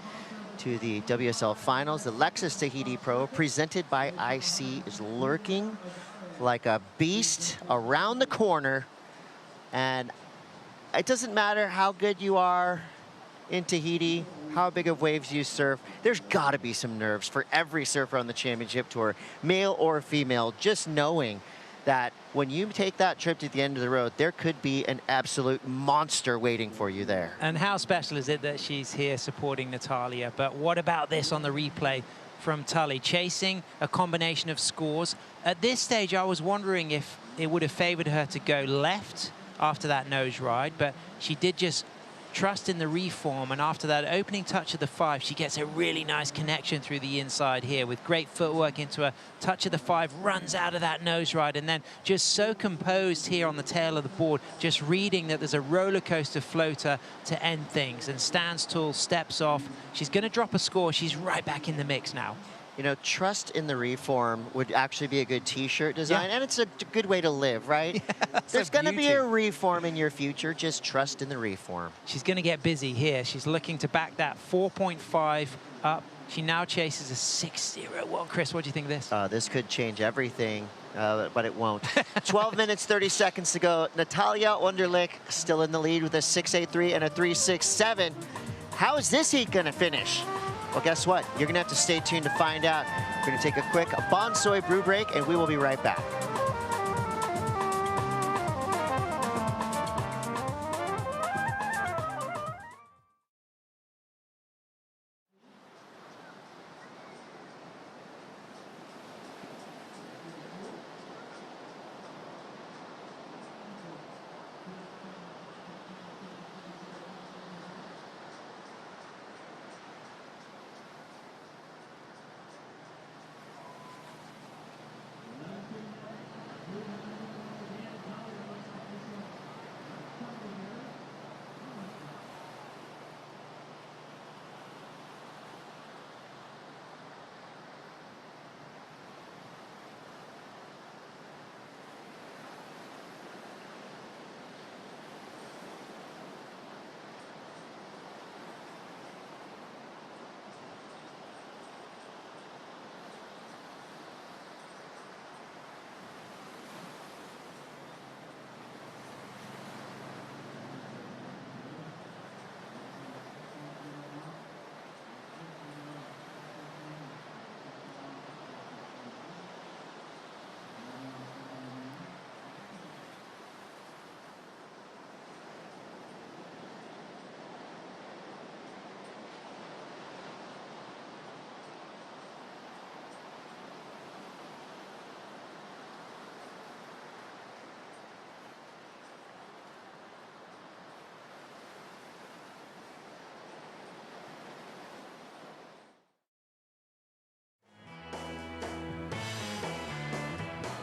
to the WSL Finals. The Lexus Tahiti Pro, presented by IC, is lurking like a beast around the corner. And it doesn't matter how good you are in Tahiti, how big of waves you surf, there's got to be some nerves for every surfer on the Championship Tour, male or female, just knowing that when you take that trip to the end of the road, there could be an absolute monster waiting for you there. And how special is it that she's here supporting Natalia? But what about this on the replay from Tully, chasing a combination of scores? At this stage, I was wondering if it would have favored her to go left after that nose ride, but she did just trust in the reform, and after that opening touch of the 5, she gets a really nice connection through the inside here with great footwork into a touch of the 5, runs out of that nose ride, and then just so composed here on the tail of the board, just reading that there's a roller coaster floater to end things, and stands tall, steps off. She's going to drop a score. She's right back in the mix now. You know, trust in the reform would actually be a good T-shirt design, and it's a good way to live, right? Yeah, there's going to be a reform in your future. Just trust in the reform. She's going to get busy here. She's looking to back that 4.5 up. She now chases a 6.0. Well, Chris, what do you think of this? This could change everything, but it won't. 12 minutes, 30 seconds to go. Natalia Wunderlich still in the lead with a 6.83 and a 3.67. How is this heat going to finish? Well, guess what? You're going to have to stay tuned to find out. We're going to take a quick Bonsoy brew break, and we will be right back.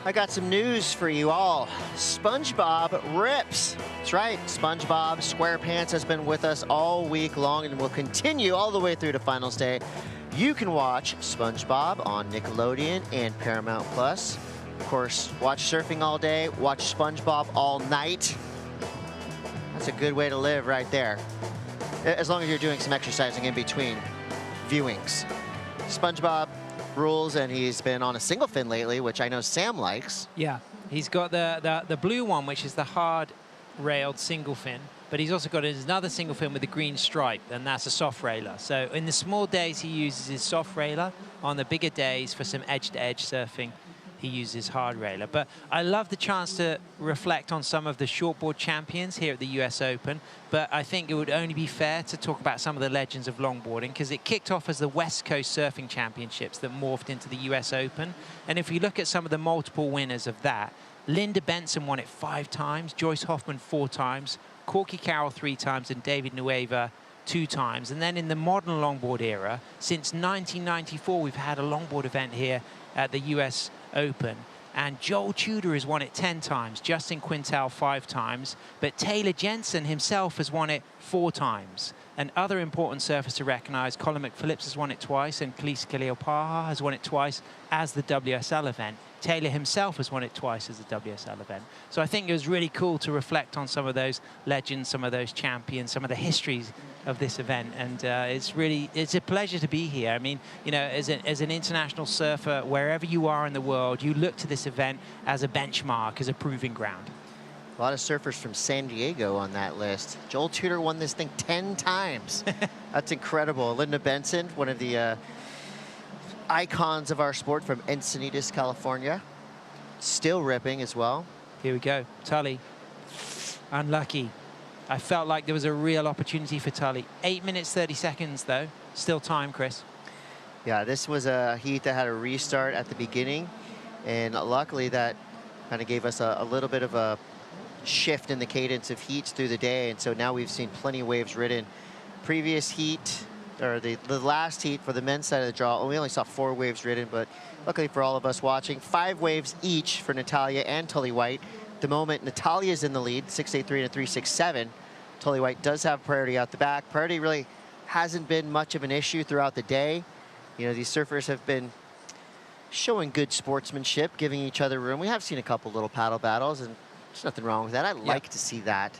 I got some news for you all. SpongeBob rips. That's right, SpongeBob SquarePants has been with us all week long and will continue all the way through to Finals Day. You can watch SpongeBob on Nickelodeon and Paramount Plus. Of course, watch surfing all day, watch SpongeBob all night. That's a good way to live right there. As long as you're doing some exercising in between viewings. SpongeBob rules, and he's been on a single fin lately, which I know Sam likes. Yeah, he's got the blue one, which is the hard-railed single fin, but he's also got another single fin with a green stripe, and that's a soft railer. So in the small days, he uses his soft railer. On the bigger days, for some edge-to-edge surfing, he uses hard railer. But I love the chance to reflect on some of the shortboard champions here at the US Open, but I think it would only be fair to talk about some of the legends of longboarding, because it kicked off as the West Coast Surfing Championships that morphed into the US Open. And if we look at some of the multiple winners of that, Linda Benson won it 5 times, Joyce Hoffman 4 times, Corky Carroll 3 times, and David Nueva 2 times. And then in the modern longboard era, since 1994, we've had a longboard event here at the US Open, and Joel Tudor has won it 10 times, Justin Quintal 5 times, but Taylor Jensen himself has won it 4 times. And other important surfers to recognize, Colin McPhillips has won it twice, and Khaleesi Kaleopaha has won it twice as the WSL event. Taylor himself has won it twice as the WSL event. So I think it was really cool to reflect on some of those legends, some of those champions, some of the histories of this event. And it's a pleasure to be here. I mean, you know, as an international surfer, wherever you are in the world, you look to this event as a benchmark, as a proving ground. A lot of surfers from San Diego on that list. Joel Tudor won this thing 10 times. That's incredible. Linda Benson, one of the icons of our sport from Encinitas, California. Still ripping as well. Here we go. Tully. Unlucky. I felt like there was a real opportunity for Tully. 8 minutes, 30 seconds, though. Still time, Chris. Yeah, this was a heat that had a restart at the beginning. And luckily, that kind of gave us a little bit of a shift in the cadence of heats through the day, and so now we've seen plenty of waves ridden. Previous heat, or the last heat for the men's side of the draw, we only saw 4 waves ridden, but luckily for all of us watching, 5 waves each for Natalia and Tully White. At the moment, Natalia's in the lead, 6.83 and a 3.67. Tully White does have priority out the back. Priority really hasn't been much of an issue throughout the day. You know, these surfers have been showing good sportsmanship, giving each other room. We have seen a couple little paddle battles, and there's nothing wrong with that. I like to see that.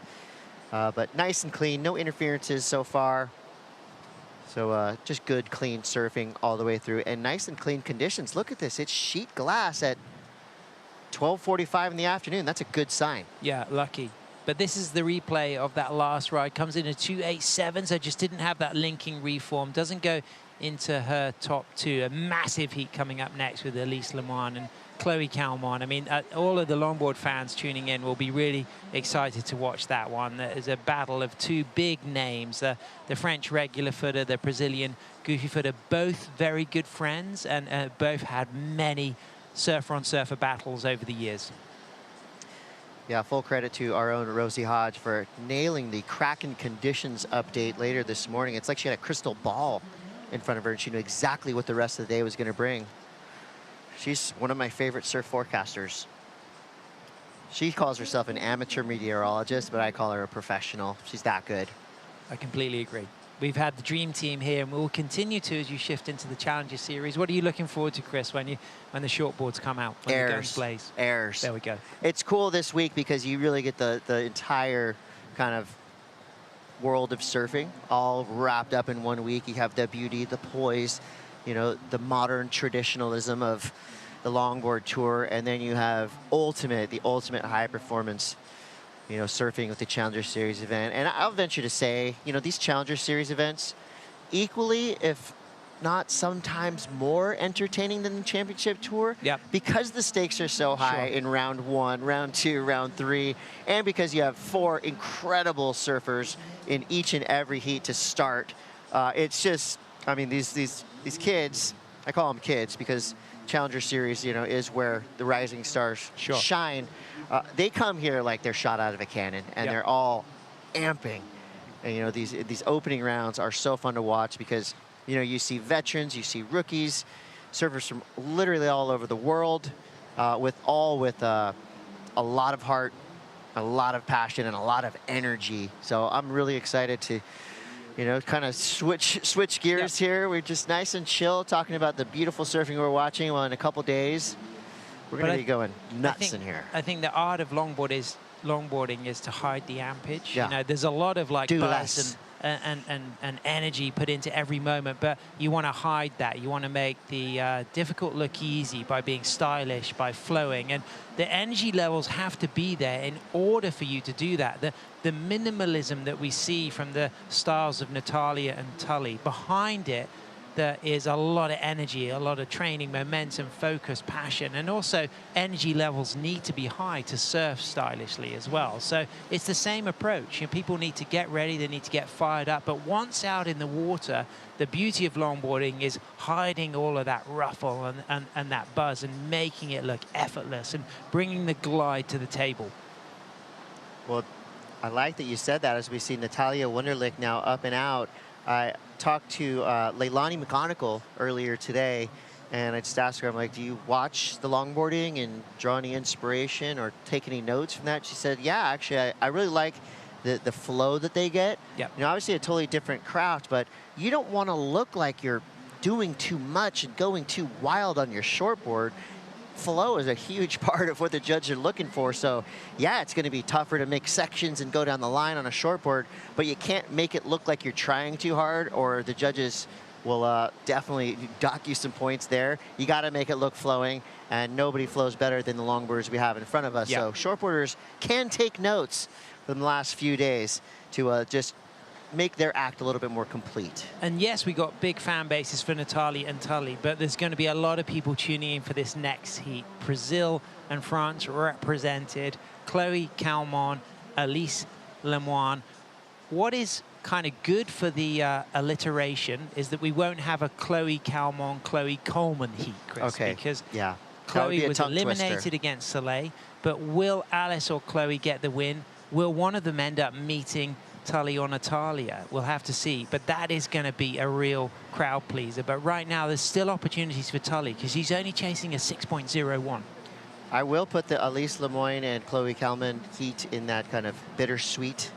But nice and clean, no interferences so far. So just good, clean surfing all the way through, and nice and clean conditions. Look at this, it's sheet glass at 12:45 in the afternoon. That's a good sign. Yeah, lucky. But this is the replay of that last ride. Comes in a 2.87, so just didn't have that linking reform. Doesn't go into her top 2. A massive heat coming up next with Elise Lemoine and Chloe Calmon. I mean, all of the longboard fans tuning in will be really excited to watch that one. There's a battle of 2 big names, the French regular footer, the Brazilian goofy footer, both very good friends, and both had many surfer-on-surfer battles over the years. Yeah, full credit to our own Rosie Hodge for nailing the Kraken conditions update later this morning. It's like she had a crystal ball in front of her, and she knew exactly what the rest of the day was going to bring. She's one of my favorite surf forecasters. She calls herself an amateur meteorologist, but I call her a professional. She's that good. I completely agree. We've had the dream team here, and we'll continue to as you shift into the Challenger Series. What are you looking forward to, Chris, when the shortboards come out, when the guns blaze? Airs. There we go. It's cool this week because you really get the entire kind of world of surfing all wrapped up in one week. You have the beauty, the poise, you know, the modern traditionalism of the longboard tour, and then you have the ultimate high performance, you know, surfing with the Challenger Series event. And I'll venture to say, you know, these Challenger Series events equally, if not sometimes more entertaining than the Championship Tour. Yep. Because the stakes are so high in round 1, round 2, round 3, and because you have 4 incredible surfers in each and every heat to start. It's just, I mean, these kids, I call them kids because Challenger Series, you know, is where the rising stars shine. They come here like they're shot out of a cannon, and they're all amping. And, you know, these opening rounds are so fun to watch because, you know, you see veterans, you see rookies, surfers from literally all over the world, with a lot of heart, a lot of passion, and a lot of energy. So I'm really excited to, you know, kind of switch gears here. We're just nice and chill, talking about the beautiful surfing we're watching. Well, in a couple days, we're going to be going nuts in here. I think the art of longboarding is to hide the ampage. Yeah. You know, there's a lot of like Do buzz less. and energy put into every moment, but you want to hide that. You want to make the difficult look easy by being stylish, by flowing, and the energy levels have to be there in order for you to do that. The minimalism that we see from the styles of Natalia and Tully, behind it, there is a lot of energy, a lot of training, momentum, focus, passion, and also energy levels need to be high to surf stylishly as well. So it's the same approach. You know, people need to get ready, they need to get fired up, but once out in the water, the beauty of longboarding is hiding all of that ruffle and that buzz and making it look effortless and bringing the glide to the table. Well, I like that you said that as we see Natalia Wunderlich now up and out. I talked to Leilani McGonigal earlier today, and I just asked her, I'm like, do you watch the longboarding and draw any inspiration or take any notes from that? She said, yeah, actually, I really like the flow that they get. Yep. You know, obviously a totally different craft, but you don't want to look like you're doing too much and going too wild on your shortboard. Flow is a huge part of what the judges are looking for. So yeah, it's going to be tougher to make sections and go down the line on a shortboard, but you can't make it look like you're trying too hard, or the judges will definitely dock you some points there. You got to make it look flowing, and nobody flows better than the longboarders we have in front of us. Yep. So shortboarders can take notes from the last few days to just make their act a little bit more complete. And yes, we got big fan bases for Natalia and Tully, but there's going to be a lot of people tuning in for this next heat. Brazil and France represented. Chloe Calmon, Elise Lemoine. What is kind of good for the alliteration is that we won't have a Chloe Calmon, Chloe Coleman heat, Chris. Okay. Because yeah, Chloe was tongue eliminated twister. against Soleil, but will Alice or Chloe get the win? Will one of them end up meeting Tully or Natalia? We'll have to see, but that is going to be a real crowd pleaser. But right now, there's still opportunities for Tully because she's only chasing a 6.01. I will put the Elise Lemoyne and Chloe Kalman heat in that kind of bittersweet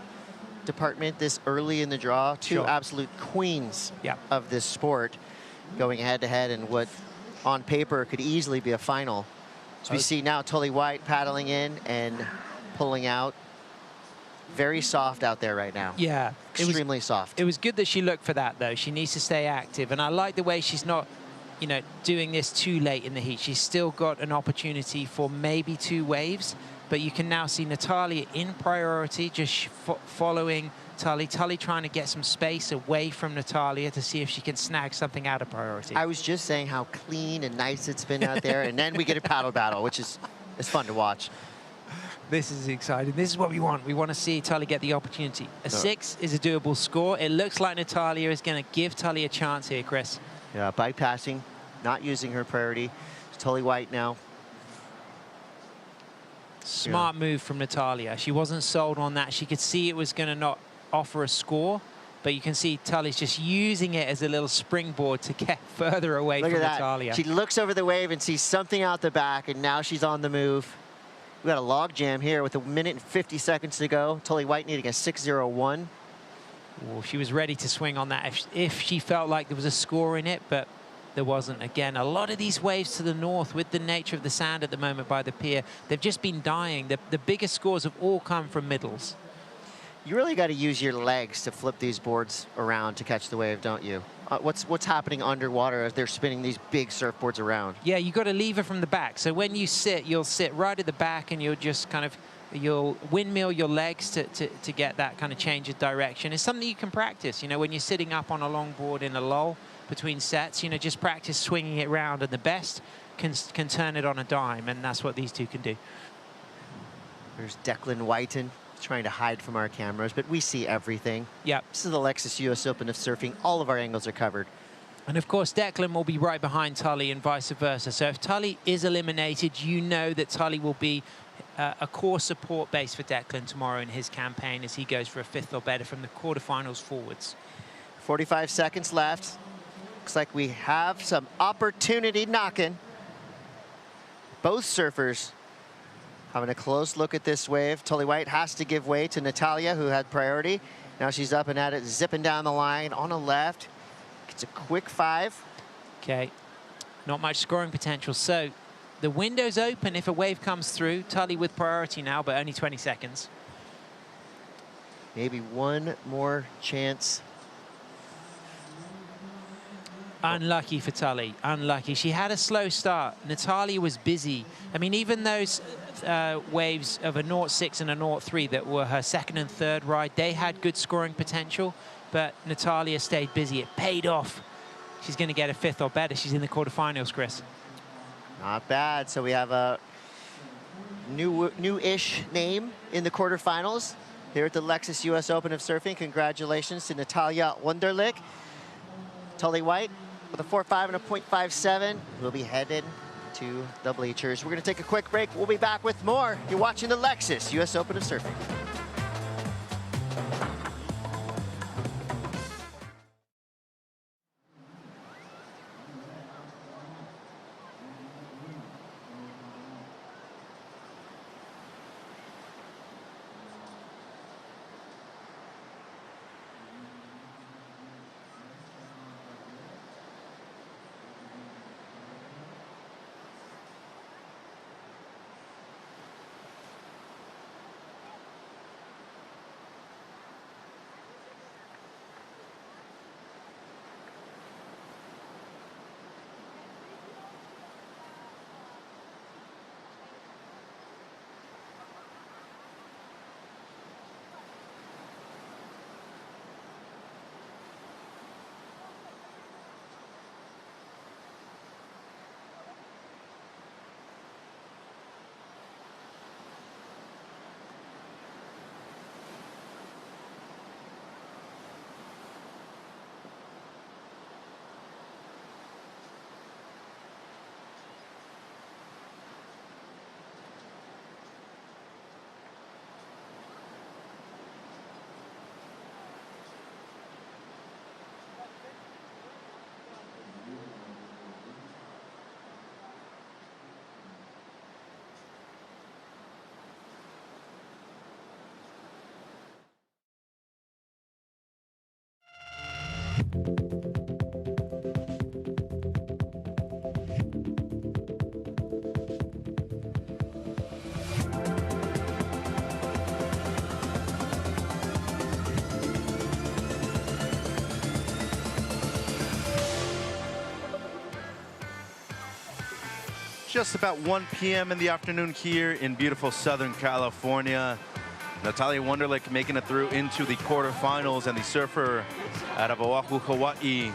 department this early in the draw. Two Sure. absolute queens of this sport going head-to-head in what on paper could easily be a final. So we see now Tully White paddling in and pulling out. Very soft out there right now. Yeah. Extremely soft. It was good that she looked for that, though. She needs to stay active. And I like the way she's not, you know, doing this too late in the heat. She's still got an opportunity for maybe 2 waves. But you can now see Natalia in priority, just following Tully. Tully trying to get some space away from Natalia to see if she can snag something out of priority. I was just saying how clean and nice it's been out there. And then we get a paddle battle, which is fun to watch. This is exciting. This is what we want. We want to see Tully get the opportunity. A 6 is a doable score. It looks like Natalia is going to give Tully a chance here, Chris. Yeah, bypassing, not using her priority. It's Tully White now. Smart move from Natalia. She wasn't sold on that. She could see it was going to not offer a score, but you can see Tully's just using it as a little springboard to get further away Look from at that. Natalia. She looks over the wave and sees something out the back, and now she's on the move. We got a log jam here with 1 minute and 50 seconds to go. Tully White needing a 6.01. Well, she was ready to swing on that if she felt like there was a score in it, but there wasn't. Again, a lot of these waves to the north with the nature of the sand at the moment by the pier, they've just been dying. The biggest scores have all come from middles. You really got to use your legs to flip these boards around to catch the wave, don't you? What's happening underwater as they're spinning these big surfboards around? Yeah, you got to lever from the back. So when you sit, you'll sit right at the back and you'll just kind of, you'll windmill your legs to get that kind of change of direction. It's something you can practice, you know, when you're sitting up on a longboard in a lull between sets, you know, just practice swinging it around, and the best can turn it on a dime, and that's what these two can do. There's Declan Whiten trying to hide from our cameras, but we see everything. Yeah. This is the Lexus US Open of Surfing. All of our angles are covered. And of course, Declan will be right behind Tully and vice versa. So if Tully is eliminated, you know that Tully will be a core support base for Declan tomorrow in his campaign as he goes for a 5th or better from the quarterfinals forwards. 45 seconds left. Looks like we have some opportunity knocking. Both surfers having a close look at this wave. Tully White has to give way to Natalia, who had priority. Now she's up and at it, zipping down the line on the left. Gets a quick 5. Okay, not much scoring potential. So the window's open if a wave comes through. Tully with priority now, but only 20 seconds. Maybe one more chance. Unlucky for Tully, unlucky. She had a slow start. Natalia was busy. I mean, even those waves of a 0.6 and a 0.3 that were her 2nd and 3rd ride, they had good scoring potential, but Natalia stayed busy. It paid off. She's going to get a 5th or better. She's in the quarterfinals, Chris. Not bad. So we have a new-ish name in the quarterfinals here at the Lexus US Open of Surfing. Congratulations to Natalia Wunderlich. Tully White with a 4.5 and a 0.57 will be headed to the bleachers. We're going to take a quick break. We'll be back with more. You're watching the Lexus US Open of Surfing. Just about 1 p.m. in the afternoon here in beautiful Southern California. Natalia Wunderlich making it through into the quarterfinals, and the surfer out of Oahu, Hawaii.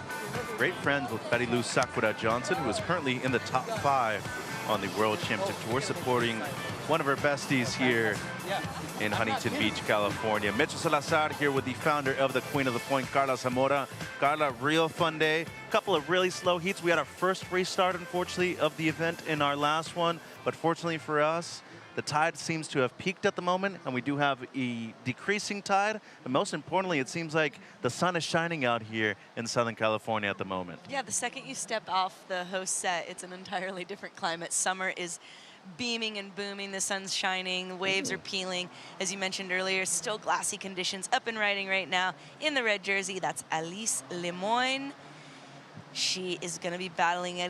Great friends with Betty Lou Sakura Johnson, who is currently in the top 5 on the World Championship Tour, supporting one of her besties here in Huntington Beach, California. Mitchell Salazar here with the founder of the Queen of the Point, Carla Zamora. Carla, real fun day. Couple of really slow heats. We had our first restart, unfortunately, of the event in our last one. But fortunately for us, the tide seems to have peaked at the moment, and we do have a decreasing tide. And most importantly, it seems like the sun is shining out here in Southern California at the moment. Yeah, the second you step off the host set, it's an entirely different climate. Summer is beaming and booming, the sun's shining, the waves are peeling. As you mentioned earlier, still glassy conditions. Up and riding right now in the red jersey, that's Alice Lemoyne. She is going to be battling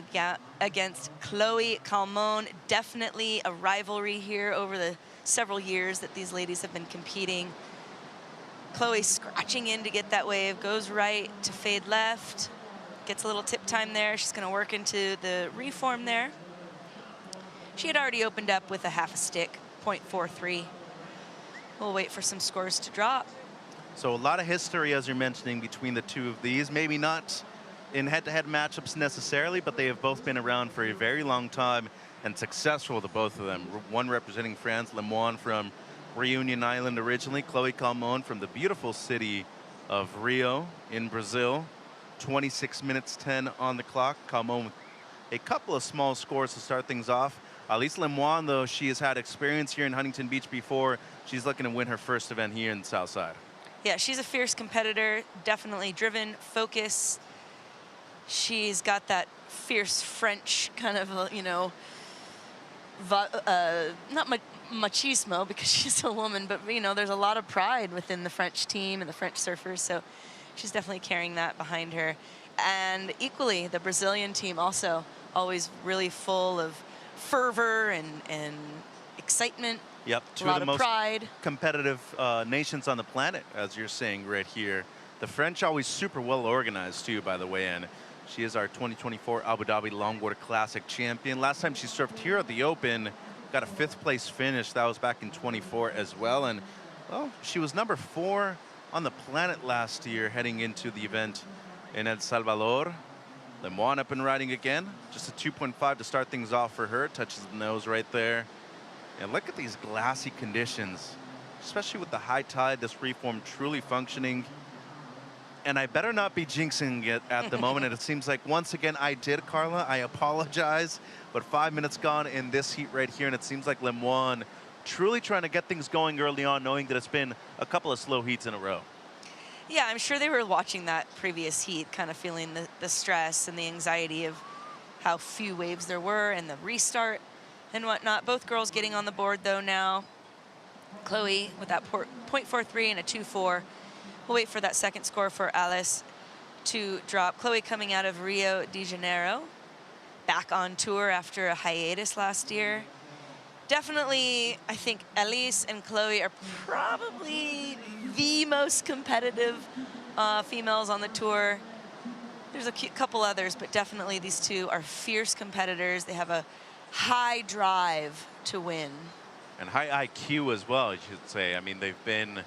against Chloe Calmon. Definitely a rivalry here over the several years that these ladies have been competing. Chloe scratching in to get that wave, goes right to fade left, gets a little tip time there. She's going to work into the reform there. She had already opened up with a half a stick, 0.43. We'll wait for some scores to drop. So a lot of history, as you're mentioning, between the two of these. Maybe not in head-to-head matchups necessarily, but they have both been around for a very long time and successful, the both of them. One representing France, Lemoine from Reunion Island originally, Chloe Calmon from the beautiful city of Rio in Brazil. 26 minutes 10 on the clock. Calmon with a couple of small scores to start things off. Alice Lemoine, though, she has had experience here in Huntington Beach before. She's looking to win her first event here in the South Side. Yeah, she's a fierce competitor, definitely driven, focus. She's got that fierce French kind of, you know, not machismo because she's a woman, but, you know, there's a lot of pride within the French team and the French surfers, so she's definitely carrying that behind her. And equally, the Brazilian team also always really full of fervor and excitement. Yep, two of the most competitive nations on the planet, as you're saying right here. The French always super well organized, too, by the way, and she is our 2024 Abu Dhabi Longboard Classic champion. Last time she surfed here at the Open, got a 5th place finish. That was back in 24 as well. And, well, she was number 4 on the planet last year heading into the event in El Salvador. Lemoine up and riding again. Just a 2.5 to start things off for her. Touches the nose right there. And look at these glassy conditions, especially with the high tide, this reform truly functioning. And I better not be jinxing it at the moment. And it seems like, once again, I did, Carla. I apologize. But 5 minutes gone in this heat right here, and it seems like Lemoine truly trying to get things going early on, knowing that it's been a couple of slow heats in a row. Yeah, I'm sure they were watching that previous heat, kind of feeling the stress and the anxiety of how few waves there were and the restart and whatnot. Both girls getting on the board, though, now. Chloe with that 0.43 and a 2.4. We'll wait for that second score for Alice to drop. Chloe coming out of Rio de Janeiro, back on tour after a hiatus last year. Definitely, I think Alice and Chloe are probably the most competitive females on the tour. There's a couple others, but definitely these two are fierce competitors. They have a high drive to win. And high IQ as well, I should say. I mean, they've been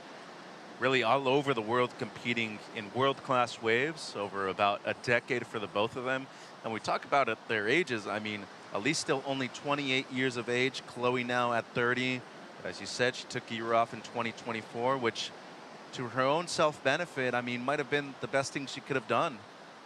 really all over the world competing in world-class waves over about a decade for the both of them. And we talk about at their ages, I mean, Alice still only 28 years of age, Chloe now at 30. But as you said, she took a year off in 2024, which to her own self-benefit, I mean, might have been the best thing she could have done.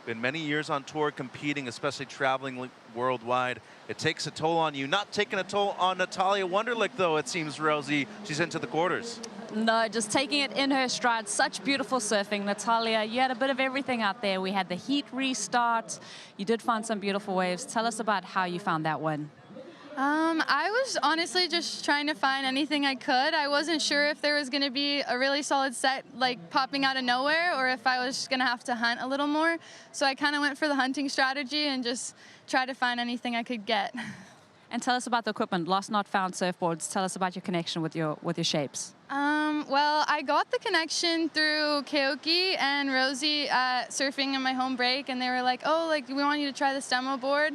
Been many years on tour competing, especially traveling worldwide. It takes a toll on you. Not taking a toll on Natalia Wunderlich, though, it seems, Rosie. She's into the quarters. No, just taking it in her stride. Such beautiful surfing. Natalia, you had a bit of everything out there. We had the heat restart. You did find some beautiful waves. Tell us about how you found that one. I was honestly just trying to find anything I could. I wasn't sure if there was going to be a really solid set like popping out of nowhere or if I was going to have to hunt a little more. So I kind of went for the hunting strategy and just tried to find anything I could get. And tell us about the equipment, lost not found surfboards. Tell us about your connection with your shapes. Well, I got the connection through Keoki and Rosie surfing in my home break, and they were like, oh, like, we want you to try this demo board.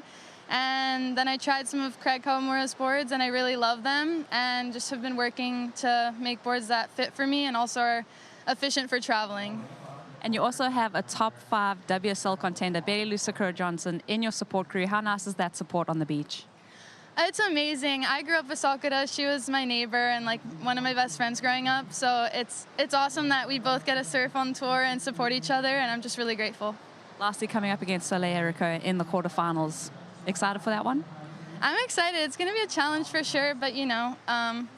And then I tried some of Craig Kawamura's boards, and I really love them, and just have been working to make boards that fit for me and also are efficient for traveling. And you also have a top 5 WSL contender, Betty Lou Sakura Johnson, in your support crew. How nice is that support on the beach? It's amazing. I grew up with Sakura. She was my neighbor and like one of my best friends growing up. So it's awesome that we both get to surf on tour and support each other, and I'm just really grateful. Lastly, coming up against Soleil Erico in the quarterfinals. Excited for that one? I'm excited. It's going to be a challenge for sure, but you know,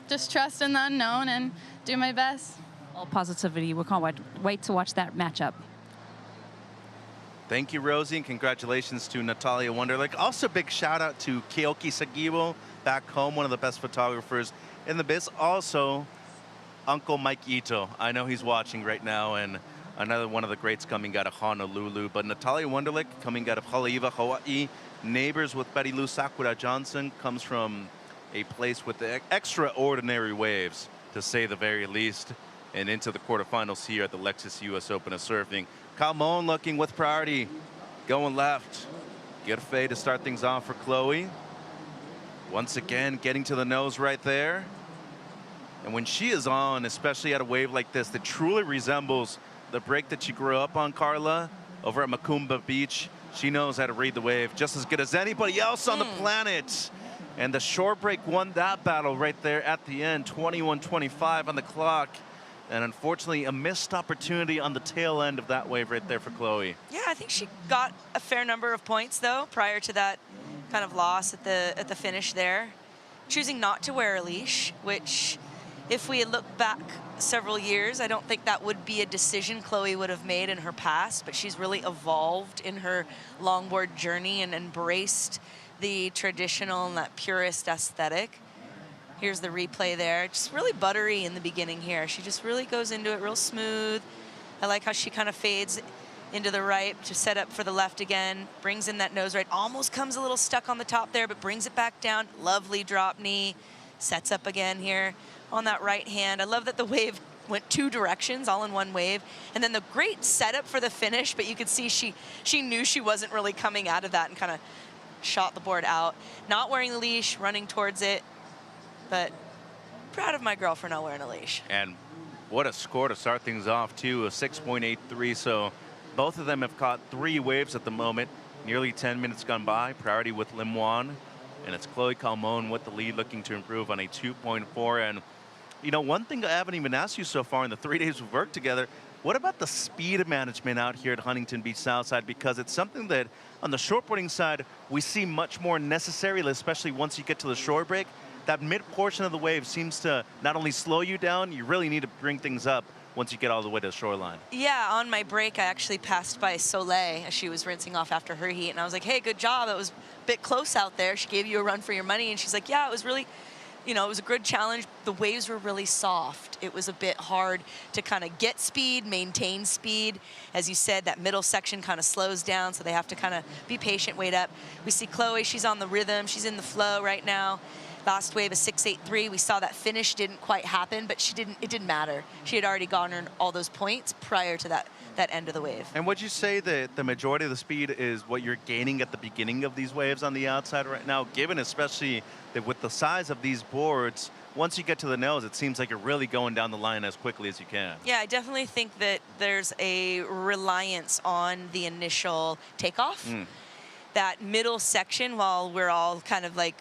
just trust in the unknown and do my best. All positivity. We can't wait to watch that matchup. Thank you, Rosie, and congratulations to Natalia Wunderlich. Also, big shout out to Keoki Sagiwo back home, one of the best photographers in the biz. Also, Uncle Mike Ito. I know he's watching right now, and another one of the greats coming out of Honolulu. But Natalia Wunderlich, coming out of Haleiwa, Hawaii, neighbors with Betty Lou Sakura Johnson, comes from a place with extraordinary waves, to say the very least, and into the quarterfinals here at the Lexus US Open of Surfing. Calmon looking with priority, going left. Good fade to start things off for Chloe. Once again, getting to the nose right there. And when she is on, especially at a wave like this that truly resembles the break that she grew up on, Carla, over at Macumba Beach, she knows how to read the wave just as good as anybody else on the planet. And the short break won that battle right there at the end, 21:25 on the clock. And unfortunately, a missed opportunity on the tail end of that wave right there for Chloe. Yeah, I think she got a fair number of points, though, prior to that kind of loss at the finish there. Choosing not to wear a leash, which, if we had looked back several years, I don't think that would be a decision Chloe would have made in her past, but she's really evolved in her longboard journey and embraced the traditional and that purist aesthetic. Here's the replay there. Just really buttery in the beginning here. She just really goes into it real smooth. I like how she kind of fades into the right to set up for the left again. Brings in that nose right. Almost comes a little stuck on the top there, but brings it back down. Lovely drop knee. Sets up again here on that right hand. I love that the wave went 2 directions all in one wave. And then the great setup for the finish, but you could see she knew she wasn't really coming out of that and kind of shot the board out. Not wearing the leash, running towards it. But proud of my girl for not wearing a leash. And what a score to start things off, too, a 6.83. So both of them have caught 3 waves at the moment. Nearly 10 minutes gone by. Priority with Lim Wan. And it's Chloe Calmon with the lead, looking to improve on a 2.4. And, you know, one thing I haven't even asked you so far in the 3 days we've worked together, what about the speed management out here at Huntington Beach Southside? Because it's something that on the shortboarding side, we see much more necessary, especially once you get to the shore break. That mid portion of the wave seems to not only slow you down, you really need to bring things up once you get all the way to the shoreline. Yeah, on my break, I actually passed by Soleil as she was rinsing off after her heat, and I was like, hey, good job. It was a bit close out there. She gave you a run for your money, and she's like, yeah, it was really, you know, it was a good challenge. The waves were really soft. It was a bit hard to kind of get speed, maintain speed. As you said, that middle section kind of slows down, so they have to kind of be patient, wait up. We see Chloe, she's on the rhythm. She's in the flow right now. Last wave, a 6.83. We saw that finish didn't quite happen, but it didn't matter. She had already garnered all those points prior to that end of the wave. And would you say that the majority of the speed is what you're gaining at the beginning of these waves on the outside right now, given especially that with the size of these boards, once you get to the nose, it seems like you're really going down the line as quickly as you can. Yeah, I definitely think that there's a reliance on the initial takeoff. That middle section, while we're all kind of like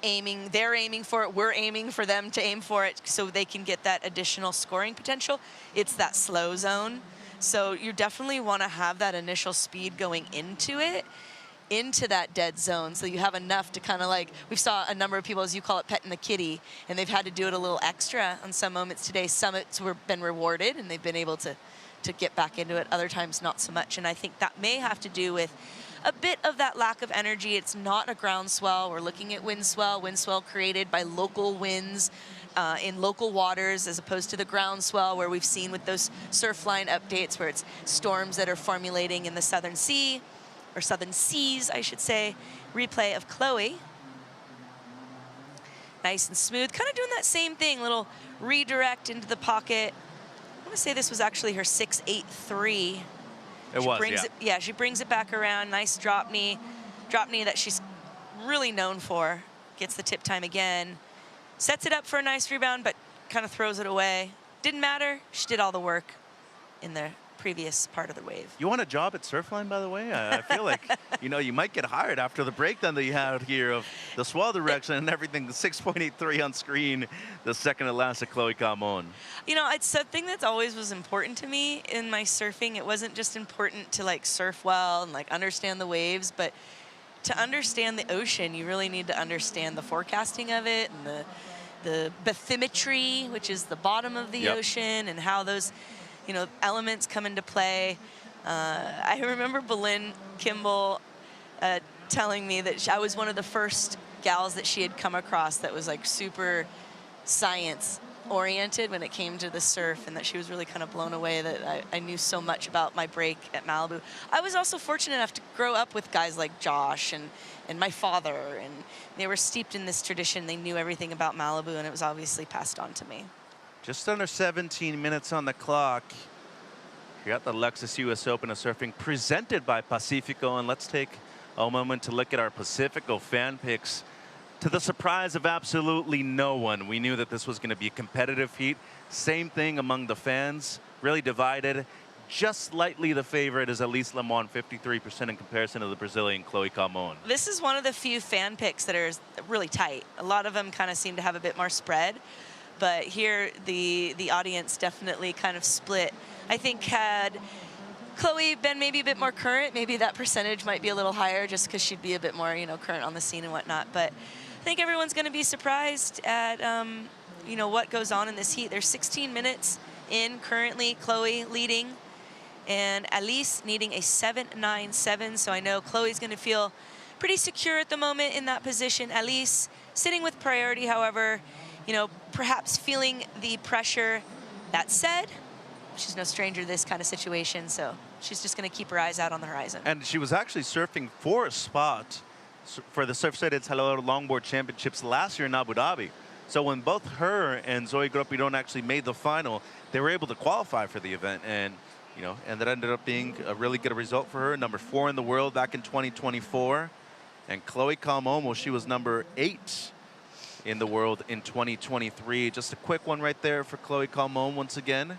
they're aiming for it, we're aiming for them to aim for it so they can get that additional scoring potential. It's that slow zone. So you definitely want to have that initial speed going into it, into that dead zone, so you have enough to kind of like, we saw a number of people, as you call it, petting the kitty, and they've had to do it a little extra on some moments today. Some it's been rewarded and they've been able to get back into it. Other times not so much. And I think that may have to do with a bit of that lack of energy. It's not a ground swell. We're looking at wind swell created by local winds in local waters, as opposed to the ground swell where we've seen with those Surfline updates where it's storms that are formulating in the Southern Sea, or Southern Seas, I should say. Replay of Chloe. Nice and smooth, kind of doing that same thing, little redirect into the pocket. I want to say this was actually her 6.83. She brings it back around. Nice drop knee that she's really known for. Gets the tip time again. Sets it up for a nice rebound, but kind of throws it away. Didn't matter. She did all the work in the previous part of the wave. You want a job at Surfline, by the way? I feel like, you might get hired after the breakdown that you had here of the swell direction and everything. The 6.83 on screen, the second to last at Chloe Calmon. It's something that's always was important to me in my surfing. It wasn't just important to surf well and understand the waves, but to understand the ocean, you really need to understand the forecasting of it and the bathymetry, which is the bottom of the ocean, and how those elements come into play. I remember Belinda Kimball telling me that I was one of the first gals that she had come across that was super science oriented when it came to the surf, and that she was really kind of blown away that I knew so much about my break at Malibu. I was also fortunate enough to grow up with guys like Josh and my father, and they were steeped in this tradition. They knew everything about Malibu, and it was obviously passed on to me. Just under 17 minutes on the clock. You're at the Lexus US Open of Surfing presented by Pacifico, and let's take a moment to look at our Pacifico fan picks. To the surprise of absolutely no one, we knew that this was going to be a competitive heat. Same thing among the fans, really divided. Just slightly the favorite is Elise Lemon, 53% in comparison to the Brazilian Chloe Calmon. This is one of the few fan picks that are really tight. A lot of them kind of seem to have a bit more spread. But here, the audience definitely kind of split. I think had Chloe been maybe a bit more current, maybe that percentage might be a little higher just because she'd be a bit more, current on the scene and whatnot. But I think everyone's going to be surprised at, what goes on in this heat. There's 16 minutes in currently, Chloe leading, and Elise needing a 7.97. So I know Chloe's going to feel pretty secure at the moment in that position. Elise sitting with priority, however, perhaps feeling the pressure. That said, she's no stranger to this kind of situation, so she's just going to keep her eyes out on the horizon. And she was actually surfing for a spot for the Surfsided's Hello Longboard Championships last year in Abu Dhabi. So when both her and Zoe Gropidon actually made the final, they were able to qualify for the event, and and that ended up being a really good result for her. Number 4 in the world back in 2024, and Chloe Calmon, she was number 8 in the world in 2023. Just a quick one right there for Chloe Calmon once again.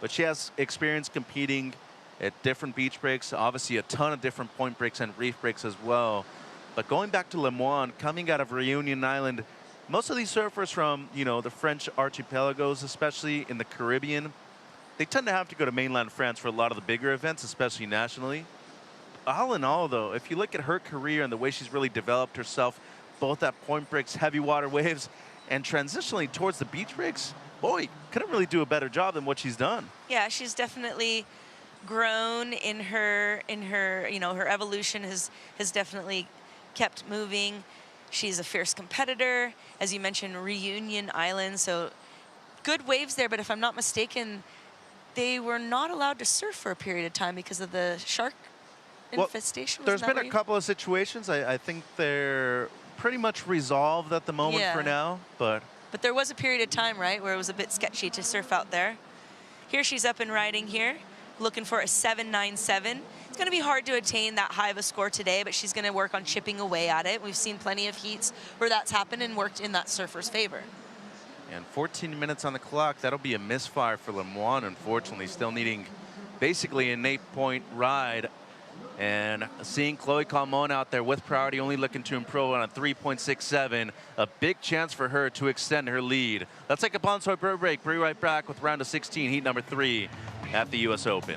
But she has experience competing at different beach breaks, obviously a ton of different point breaks and reef breaks as well. But going back to Lemoine, coming out of Reunion Island, most of these surfers from, the French archipelagos, especially in the Caribbean, they tend to have to go to mainland France for a lot of the bigger events, especially nationally. All in all, though, if you look at her career and the way she's really developed herself, both at point breaks, heavy water waves, and transitionally towards the beach breaks, boy, couldn't really do a better job than what she's done. Yeah, she's definitely grown in her her evolution has definitely kept moving. She's a fierce competitor, as you mentioned, Reunion Island, so good waves there, but if I'm not mistaken, they were not allowed to surf for a period of time because of the shark infestation. There's been a couple of situations. I think they're pretty much resolved at the moment for now, but there was a period of time, right, where it was a bit sketchy to surf out there. Here she's up and riding here, looking for a 7.97. It's going to be hard to attain that high of a score today, but she's going to work on chipping away at it. We've seen plenty of heats where that's happened and worked in that surfer's favor. And 14 minutes on the clock. That'll be a misfire for Lemoine, unfortunately, still needing basically an 8-point ride. And seeing Chloe Calmon out there with priority, only looking to improve on a 3.67, a big chance for her to extend her lead. Let's take a Bonsoy break. Be right back with round of 16, heat number 3 at the US Open.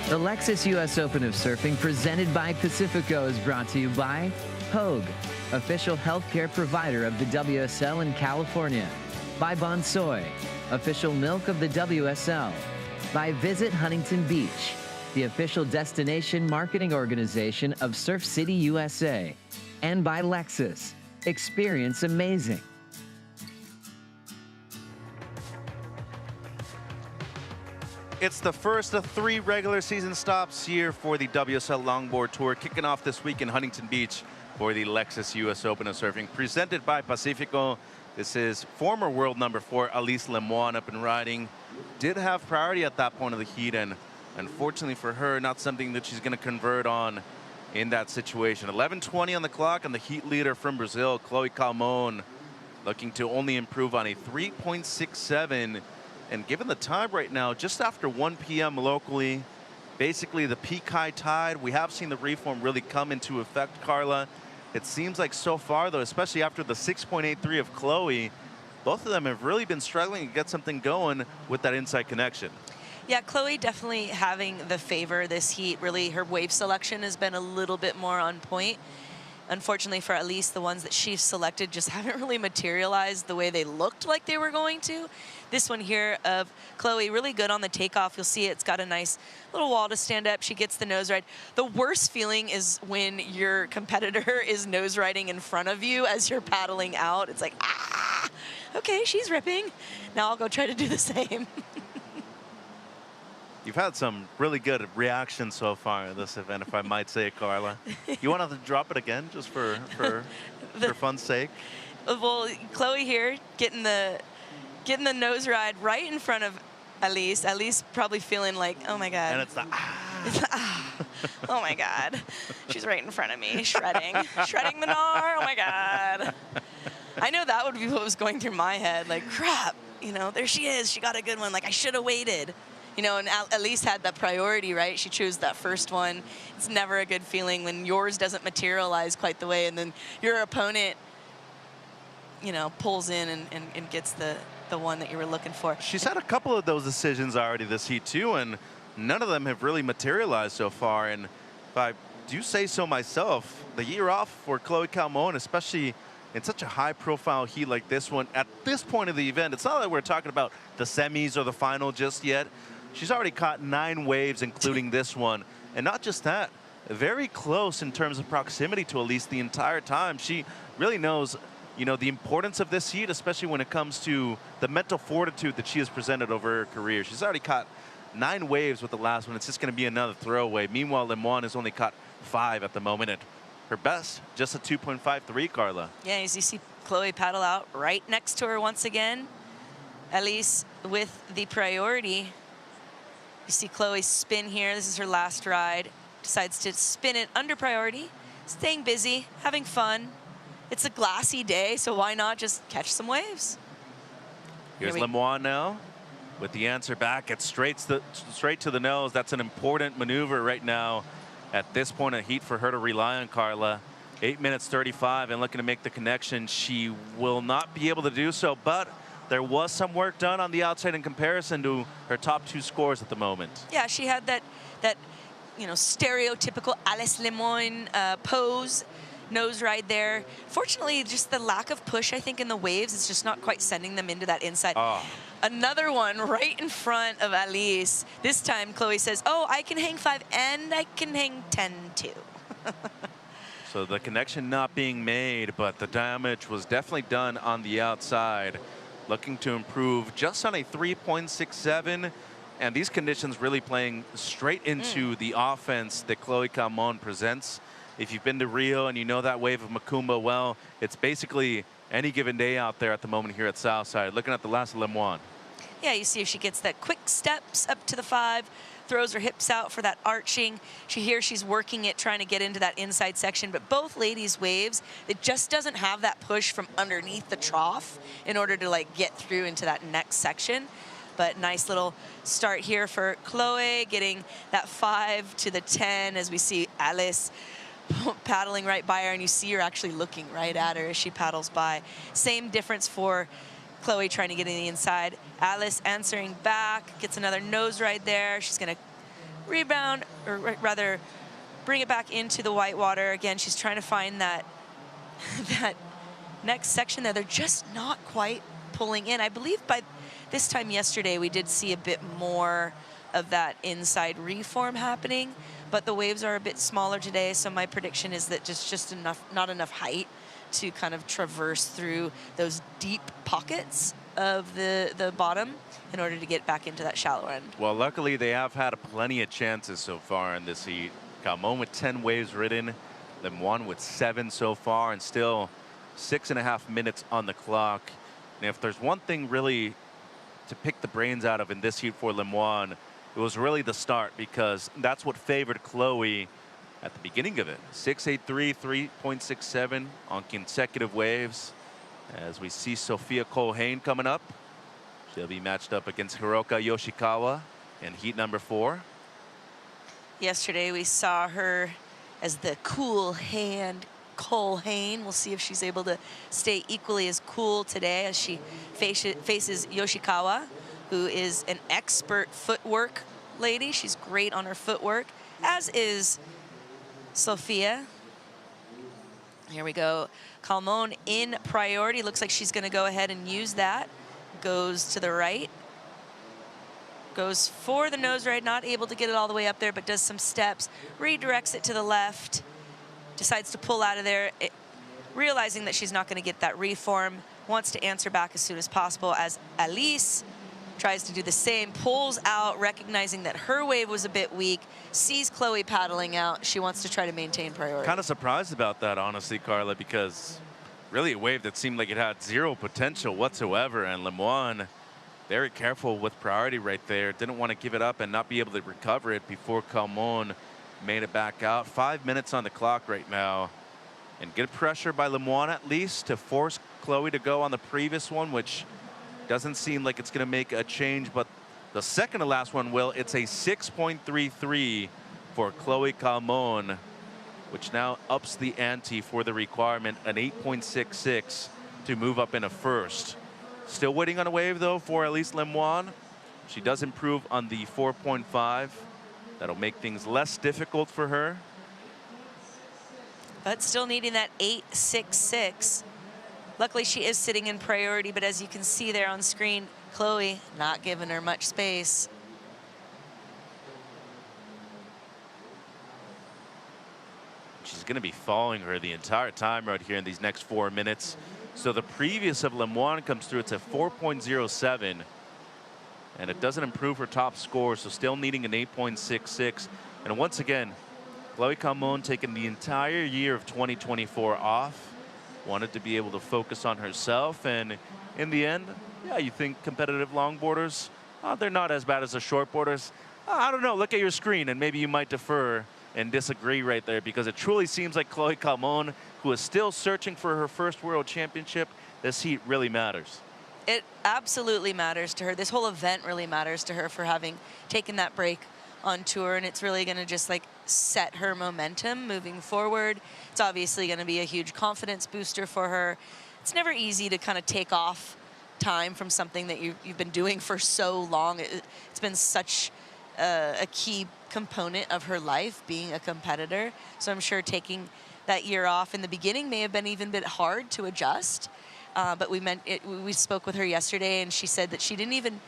The Lexus US Open of Surfing presented by Pacifico is brought to you by Hogue, official healthcare provider of the WSL in California. By Bonsoy, official milk of the WSL. By Visit Huntington Beach, the official destination marketing organization of Surf City USA. And by Lexus, experience amazing. It's the first of 3 regular season stops here for the WSL Longboard Tour, kicking off this week in Huntington Beach for the Lexus US Open of Surfing, presented by Pacifico. This is former world number 4, Alice Lemoine, up and riding. Did have priority at that point of the heat, and unfortunately for her, not something that she's going to convert on in that situation. 11:20 on the clock, and the heat leader from Brazil, Chloe Calmon, looking to only improve on a 3.67. And given the time right now, just after 1 p.m. locally, basically the peak high tide, we have seen the reform really come into effect, Carla. It seems like so far, though, especially after the 6.83 of Chloe, both of them have really been struggling to get something going with that inside connection. Yeah, Chloe definitely having the favor this heat. Really, her wave selection has been a little bit more on point. Unfortunately for Alice, the ones that she's selected just haven't really materialized the way they looked like they were going to. This one here of Chloe, really good on the takeoff. You'll see it's got a nice little wall to stand up. She gets the nose ride. The worst feeling is when your competitor is nose riding in front of you as you're paddling out. It's like, ah, okay, she's ripping. Now I'll go try to do the same. You've had some really good reactions so far in this event, if I might say, Carla. You want to drop it again, just for fun's sake? Well, Chloe here getting the nose ride right in front of Alice. Alice probably feeling like, oh my God. And it's the oh my God. She's right in front of me, shredding the gnar. Oh my God. I know that would be what was going through my head. Like, crap, you know, there she is. She got a good one. Like, I should have waited. You know, and Alice had that priority, right? She chose that first one. It's never a good feeling when yours doesn't materialize quite the way, and then your opponent, you know, pulls in and gets the one that you were looking for. She's had a couple of those decisions already this heat, too, and none of them have really materialized so far. And if I do say so myself, the year off for Chloe Calmon, especially in such a high-profile heat like this one, at this point of the event, it's not that we're talking about the semis or the final just yet. She's already caught 9 waves, including this one. And not just that, very close in terms of proximity to Alice the entire time. She really knows, you know, the importance of this heat, especially when it comes to the mental fortitude that she has presented over her career. She's already caught 9 waves with the last one. It's just going to be another throwaway. Meanwhile, Lemoine has only caught 5 at the moment. And her best, just a 2.53, Carla. Yeah, as you see Chloe paddle out right next to her once again. Alice with the priority. You see Chloe spin here. This is her last ride. Decides to spin it under priority, staying busy, having fun. It's a glassy day, so why not just catch some waves? Here's Lemoine now with the answer back. It's straight to the nose. That's an important maneuver right now at this point of heat for her to rely on, Carla. 8 minutes 35 and looking to make the connection. She will not be able to do so, but there was some work done on the outside in comparison to her top 2 scores at the moment. Yeah, she had that you know, stereotypical Alice Lemoine pose, nose ride there. Fortunately, just the lack of push, I think, in the waves is just not quite sending them into that inside. Oh. Another one right in front of Alice. This time, Chloe says, oh, I can hang 5 and I can hang 10 too. So the connection not being made, but the damage was definitely done on the outside. Looking to improve just on a 3.67, and these conditions really playing straight into the offense that Chloe Calmon presents. If you've been to Rio and you know that wave of Macumba well, it's basically any given day out there at the moment here at Southside. Looking at the last of Lemoine. Yeah, you see if she gets that quick steps up to the 5, throws her hips out for that arching. She's working it, trying to get into that inside section, but both ladies' waves, it just doesn't have that push from underneath the trough in order to like get through into that next section. But nice little start here for Chloe, getting that 5 to the 10 as we see Alice paddling right by her, and you see her actually looking right at her as she paddles by. Same difference for Chloe trying to get in the inside. Alice answering back, gets another nose ride there. She's gonna rebound, or rather bring it back into the white water. Again, she's trying to find that that next section there. They're just not quite pulling in. I believe by this time yesterday we did see a bit more of that inside reform happening, but the waves are a bit smaller today, so my prediction is that just not enough height to kind of traverse through those deep pockets of the bottom in order to get back into that shallow end. Well, luckily they have had plenty of chances so far in this heat. Calmon with 10 waves ridden, Lemoine with 7 so far, and still 6.5 minutes on the clock. And if there's one thing really to pick the brains out of in this heat for Lemoine, it was really the start, because that's what favored Chloe at the beginning of it. 6.83, 3.67 on consecutive waves. As we see Sophia Colhane coming up. She'll be matched up against Hiroka Yoshikawa in heat number 4. Yesterday we saw her as the cool hand Colhane. We'll see if she's able to stay equally as cool today as she faces Yoshikawa, who is an expert footwork lady. She's great on her footwork, as is Sophia. Here we go. Calmon in priority. Looks like she's going to go ahead and use that. Goes to the right. Goes for the nose right. Not able to get it all the way up there, but does some steps. Redirects it to the left. Decides to pull out of there, realizing that she's not going to get that reform. Wants to answer back as soon as possible, as Alice tries to do the same. Pulls out, recognizing that her wave was a bit weak. Sees Chloe paddling out. She wants to try to maintain priority. Kind of surprised about that, honestly, Carla, because really a wave that seemed like it had zero potential whatsoever. And Lemoine, very careful with priority right there. Didn't want to give it up and not be able to recover it before Calmon made it back out. 5 minutes on the clock right now. And good pressure by Lemoine at least to force Chloe to go on the previous one, which doesn't seem like it's going to make a change, but the second to last one will. It's a 6.33 for Chloe Calmon, which now ups the ante for the requirement, an 8.66 to move up in a first. Still waiting on a wave though for Elise Lemoine. She does improve on the 4.5. That'll make things less difficult for her. But still needing that 8.66. Luckily, she is sitting in priority, but as you can see there on screen, Chloe not giving her much space. She's going to be following her the entire time right here in these next 4 minutes. So the previous of Lemoine comes through. It's a 4.07. And it doesn't improve her top score, so still needing an 8.66. And once again, Chloe Calmon taking the entire year of 2024 off. Wanted to be able to focus on herself, and in the end, yeah, you think competitive longboarders, they're not as bad as the shortboarders. I don't know, look at your screen, and maybe you might defer and disagree right there, because it truly seems like Chloe Calmon, who is still searching for her first world championship, this heat really matters. It absolutely matters to her. This whole event really matters to her for having taken that break on tour, and it's really going to just like set her momentum moving forward. It's obviously going to be a huge confidence booster for her. It's never easy to kind of take off time from something that you've been doing for so long. It's been such a key component of her life, being a competitor. So I'm sure taking that year off in the beginning may have been even a bit hard to adjust. But we spoke with her yesterday, and she said that she didn't even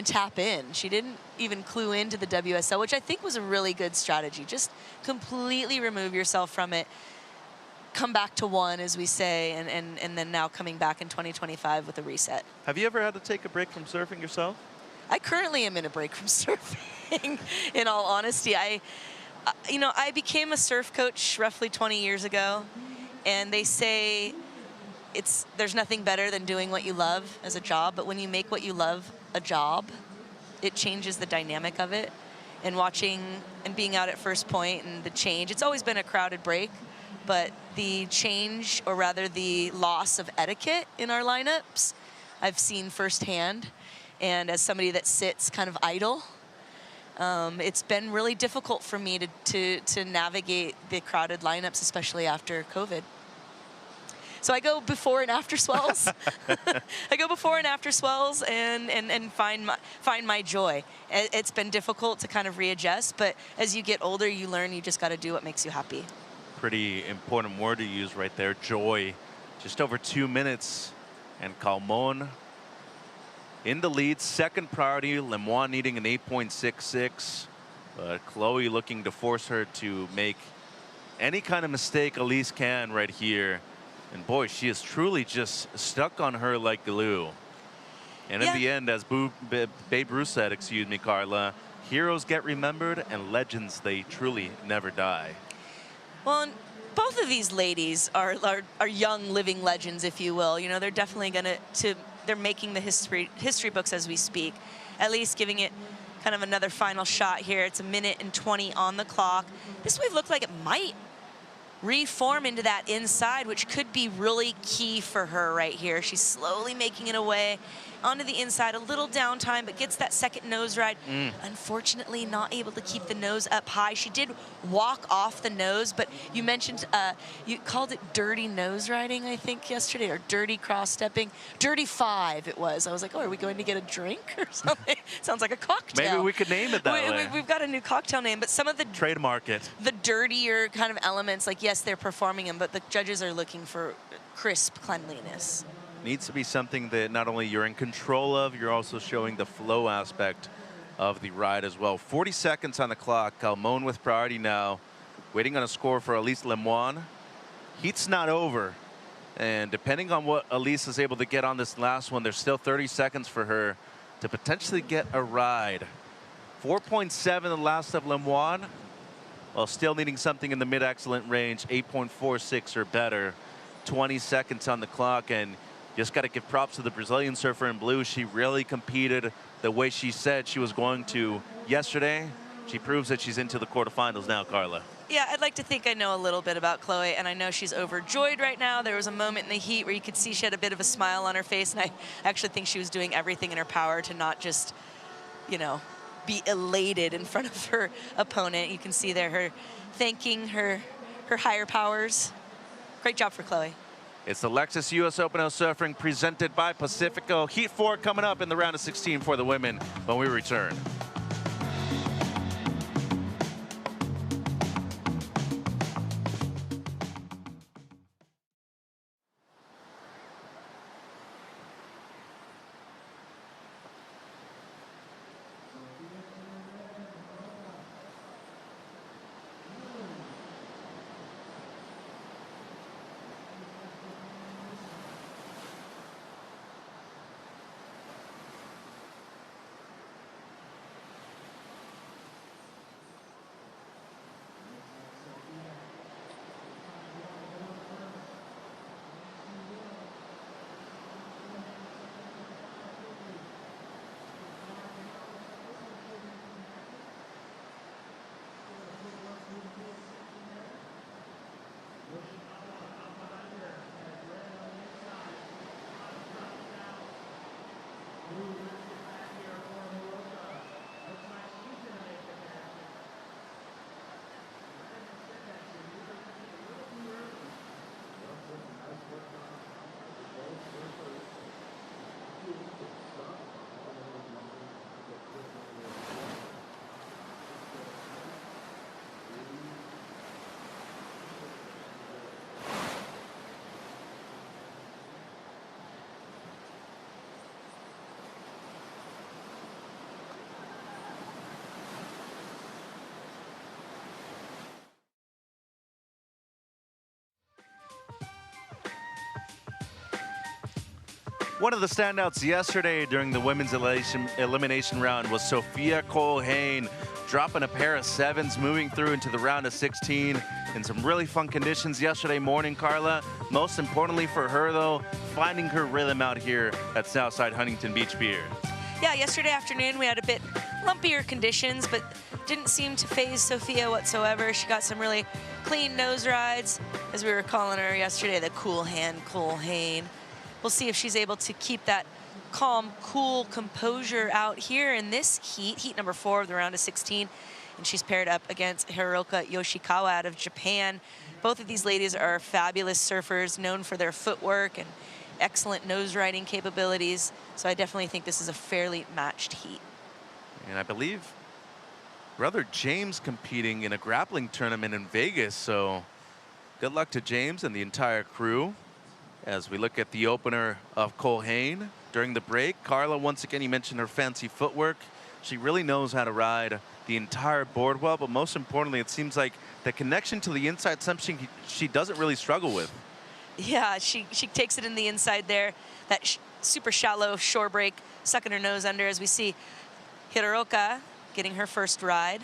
tap in. She didn't even clue into the WSL, which I think was a really good strategy. Just completely remove yourself from it. Come back to one, as we say, and then now coming back in 2025 with a reset. Have you ever had to take a break from surfing yourself? I currently am in a break from surfing, in all honesty. I became a surf coach roughly 20 years ago, and they say there's nothing better than doing what you love as a job, but when you make what you love a job, it changes the dynamic of it. And watching and being out at First Point and the change, it's always been a crowded break, but the change, or rather the loss of etiquette in our lineups, I've seen firsthand. And as somebody that sits kind of idle, it's been really difficult for me to navigate the crowded lineups, especially after COVID. So I go before and after swells. I go before and after swells and find my joy. It's been difficult to kind of readjust, but as you get older, you learn you just got to do what makes you happy. Pretty important word to use right there, joy. Just over 2 minutes, and Calmon in the lead, second priority. Lemoine needing an 8.66, but Chloe looking to force her to make any kind of mistake Elise can right here. And boy, she is truly just stuck on her like glue. And in the end, as Babe Ruth said, excuse me, Carla, heroes get remembered and legends, they truly never die. Well, and both of these ladies are young living legends, if you will. You know, they're definitely they're making the history books as we speak. At least giving it kind of another final shot here. It's 1:20 on the clock. This wave looked like it might reform into that inside, which could be really key for her right here. She's slowly making it away onto the inside, a little downtime, but gets that second nose ride. Unfortunately, not able to keep the nose up high. She did walk off the nose, but you mentioned, you called it dirty nose riding, I think, yesterday, or dirty cross-stepping. Dirty 5 it was. I was like, oh, are we going to get a drink or something? Sounds like a cocktail. Maybe we could name it that way. We've got a new cocktail name, but some of the trademark it. The dirtier kind of elements, like, yes, they're performing them, but the judges are looking for crisp cleanliness. Needs to be something that not only you're in control of, you're also showing the flow aspect of the ride as well. 40 seconds on the clock. Calmon with priority now, waiting on a score for Elise Lemoine. Heat's not over, and depending on what Elise is able to get on this last one, there's still 30 seconds for her to potentially get a ride. 4.7 the last of Lemoine, while still needing something in the mid-excellent range, 8.46 or better. 20 seconds on the clock, and just got to give props to the Brazilian surfer in blue. She really competed the way she said she was going to yesterday. She proves that she's into the quarterfinals now, Carla. Yeah, I'd like to think I know a little bit about Chloe, and I know she's overjoyed right now. There was a moment in the heat where you could see she had a bit of a smile on her face, and I actually think she was doing everything in her power to not just, you know, be elated in front of her opponent. You can see there her thanking her higher powers. Great job for Chloe. It's the Lexus US Open of Surfing presented by Pacifico. Heat 4 coming up in the round of 16 for the women when we return. One of the standouts yesterday during the women's elimination round was Sophia Colhane, dropping a pair of 7s, moving through into the round of 16 in some really fun conditions yesterday morning, Carla. Most importantly for her, though, finding her rhythm out here at Southside Huntington Beach Pier. Yeah, yesterday afternoon we had a bit lumpier conditions, but didn't seem to faze Sophia whatsoever. She got some really clean nose rides, as we were calling her yesterday, the cool hand Colhane. We'll see if she's able to keep that calm, cool composure out here in this heat number 4 of the round of 16. And she's paired up against Hiroka Yoshikawa out of Japan. Both of these ladies are fabulous surfers, known for their footwork and excellent nose riding capabilities. So I definitely think this is a fairly matched heat. And I believe brother James competing in a grappling tournament in Vegas. So good luck to James and the entire crew as we look at the opener of Culhane. During the break, Carla, once again, you mentioned her fancy footwork. She really knows how to ride the entire board well, but most importantly, it seems like the connection to the inside, something she doesn't really struggle with. Yeah, she takes it in the inside there. That super shallow shore break, sucking her nose under as we see Hiroka getting her first ride.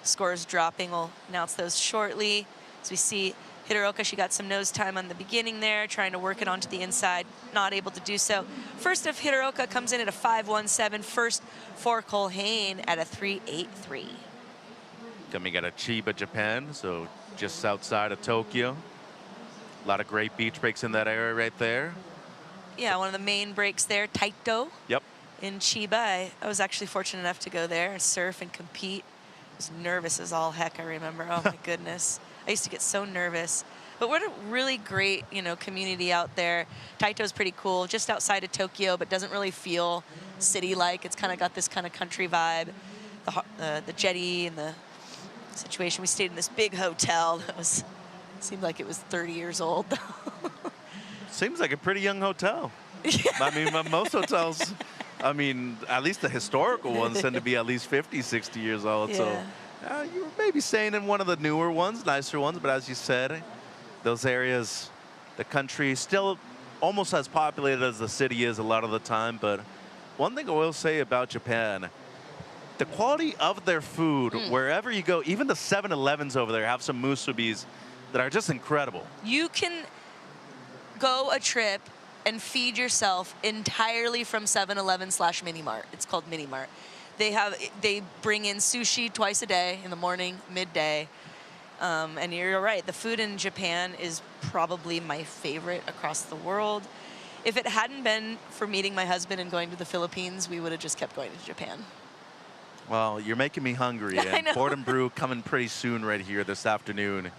Scores dropping, we'll announce those shortly. As we see Hiroka, she got some nose time on the beginning there, trying to work it onto the inside, not able to do so. First of Hiroka comes in at a 5.17, first for Culhane at a 3.83. Coming out of Chiba, Japan, so just outside of Tokyo. A lot of great beach breaks in that area right there. Yeah, one of the main breaks there, Taito. Yep. In Chiba. I was actually fortunate enough to go there and surf and compete. I was nervous as all heck, I remember. Oh my goodness. I used to get so nervous. But what a really great, you know, community out there. Taito's pretty cool, just outside of Tokyo, but doesn't really feel city-like. It's kind of got this kind of country vibe. The jetty and the situation. We stayed in this big hotel that seemed like it was 30 years old. Seems like a pretty young hotel. I mean, most hotels, I mean, at least the historical ones tend to be at least 50, 60 years old. Yeah. So you were maybe staying in one of the newer ones, nicer ones, but as you said, those areas, the country, still almost as populated as the city is a lot of the time. But one thing I will say about Japan, the quality of their food, wherever you go, even the 7-Elevens over there have some musubis that are just incredible. You can go a trip and feed yourself entirely from 7-Eleven/Mini Mart. It's called Mini Mart. They bring in sushi twice a day, in the morning, midday. And you're right, the food in Japan is probably my favorite across the world. If it hadn't been for meeting my husband and going to the Philippines, we would have just kept going to Japan. Well, you're making me hungry. I And know. Board and Brew coming pretty soon right here this afternoon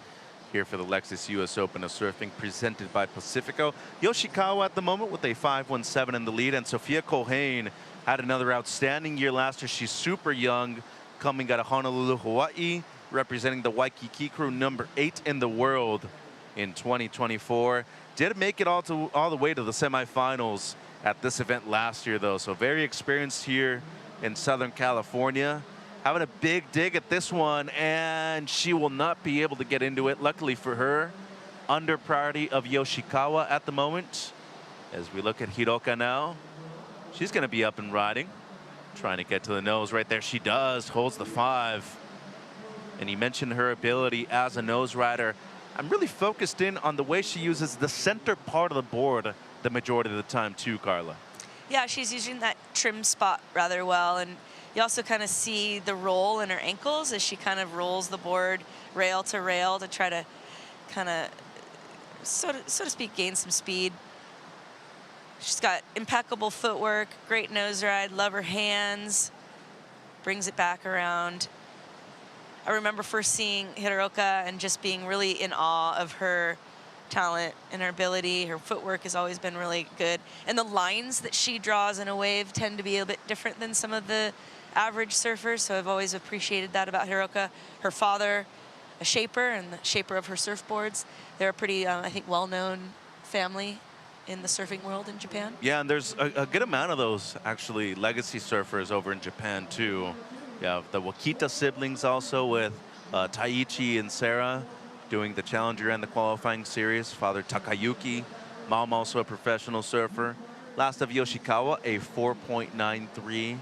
here for the Lexus US Open of Surfing presented by Pacifico. Yoshikawa at the moment with a 5.17 in the lead, and Sophia Culhane had another outstanding year last year. She's super young, coming out of Honolulu, Hawaii, representing the Waikiki crew, number 8 in the world in 2024. Did make it all the way to the semifinals at this event last year, though. So very experienced here in Southern California. Having a big dig at this one, and she will not be able to get into it. Luckily for her, under priority of Yoshikawa at the moment. As we look at Hiroka now, she's going to be up and riding, trying to get to the nose right there. She does, holds the 5. And you mentioned her ability as a nose rider. I'm really focused in on the way she uses the center part of the board the majority of the time too, Carla. Yeah, she's using that trim spot rather well, and you also kind of see the roll in her ankles as she kind of rolls the board rail to try to kind of, so to speak, gain some speed. She's got impeccable footwork, great nose ride, love her hands, brings it back around. I remember first seeing Hiroka and just being really in awe of her talent and her ability. Her footwork has always been really good. And the lines that she draws in a wave tend to be a bit different than some of the average surfers, so I've always appreciated that about Hiroka. Her father, a shaper, and the shaper of her surfboards. They're a pretty, I think, well-known family in the surfing world in Japan. Yeah, and there's a good amount of those, actually, legacy surfers over in Japan, too. You have the Wakita siblings also with Taiichi and Sarah doing the Challenger and the qualifying series. Father Takayuki, mom also a professional surfer. Last of Yoshikawa, a 4.93.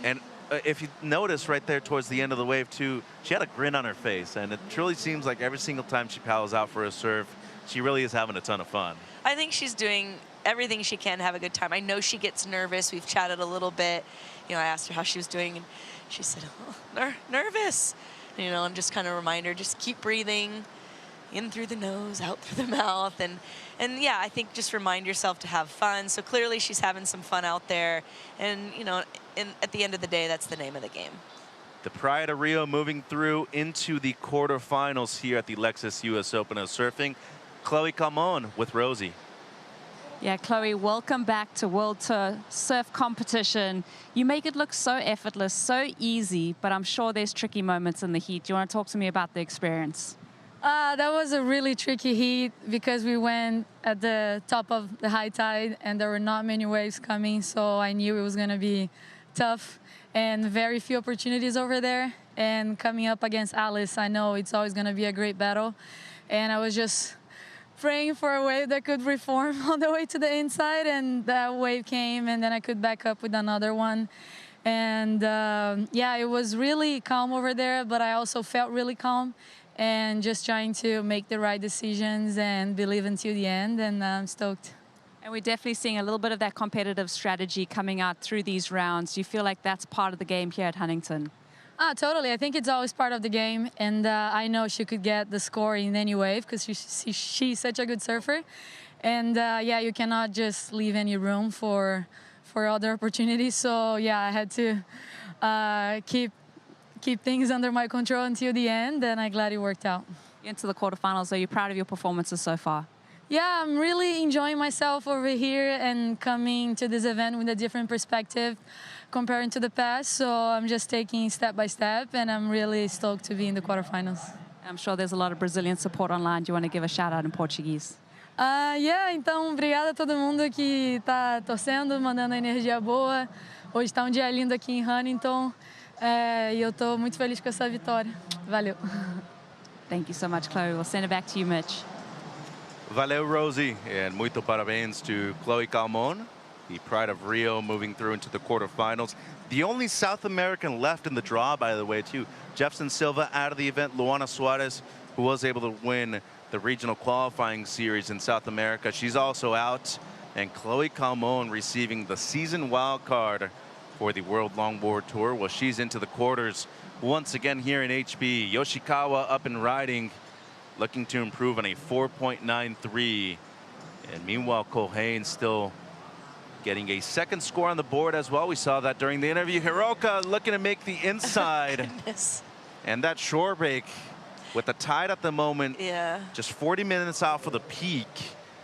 And if you notice right there towards the end of the wave, too, she had a grin on her face. And it truly seems like every single time she paddles out for a surf, she really is having a ton of fun. I think she's doing everything she can to have a good time. I know she gets nervous. We've chatted a little bit. You know, I asked her how she was doing, and she said, oh, nervous. You know, and just kind of remind her, just keep breathing. in through the nose, out through the mouth. And yeah, I think just remind yourself to have fun. So clearly she's having some fun out there. And, you know, at the end of the day, that's the name of the game. The Pride of Rio moving through into the quarterfinals here at the Lexus US Open of Surfing. Chloe Calmon with Rosie. Yeah, Chloe, welcome back to World Tour Surf Competition. You make it look so effortless, so easy, but I'm sure there's tricky moments in the heat. Do you want to talk to me about the experience? That was a really tricky heat because we went at the top of the high tide and there were not many waves coming, so I knew it was going to be tough and very few opportunities over there. And coming up against Alice, I know it's always going to be a great battle. And I was just praying for a wave that could reform on the way to the inside, and that wave came, and then I could back up with another one. And yeah, it was really calm over there, but I also felt really calm and just trying to make the right decisions and believe until the end, and I'm stoked. And we're definitely seeing a little bit of that competitive strategy coming out through these rounds. Do you feel like that's part of the game here at Huntington? Totally. I think it's always part of the game, and I know she could get the score in any wave because she's such a good surfer. And yeah, you cannot just leave any room for other opportunities. So yeah, I had to keep things under my control until the end, and I'm glad it worked out. Into the quarterfinals, are you proud of your performances so far? Yeah, I'm really enjoying myself over here and coming to this event with a different perspective comparing to the past. So I'm just taking step by step, and I'm really stoked to be in the quarterfinals. I'm sure there's a lot of Brazilian support online. Do you want to give a shout out in Portuguese? Yeah, então obrigada a todo mundo que está torcendo, mandando energia boa. Hoje está dia lindo aqui em Huntington, e eu estou muito feliz com essa vitória. Valeu. Thank you so much, Chloe. We'll send it back to you, Mitch. Valeu, Rosie, and muito parabéns to Chloe Calmon, the Pride of Rio, moving through into the quarterfinals. The only South American left in the draw, by the way, too. Jefferson Silva out of the event. Luana Suarez, who was able to win the regional qualifying series in South America, she's also out. And Chloe Calmon receiving the season wild card for the World Longboard Tour. Well, she's into the quarters once again here in HB. Yoshikawa up and riding, looking to improve on a 4.93. And meanwhile, Culhane still getting a second score on the board as well. We saw that during the interview. Hiroka looking to make the inside. And that shore break with the tide at the moment, just 40 minutes out for the peak.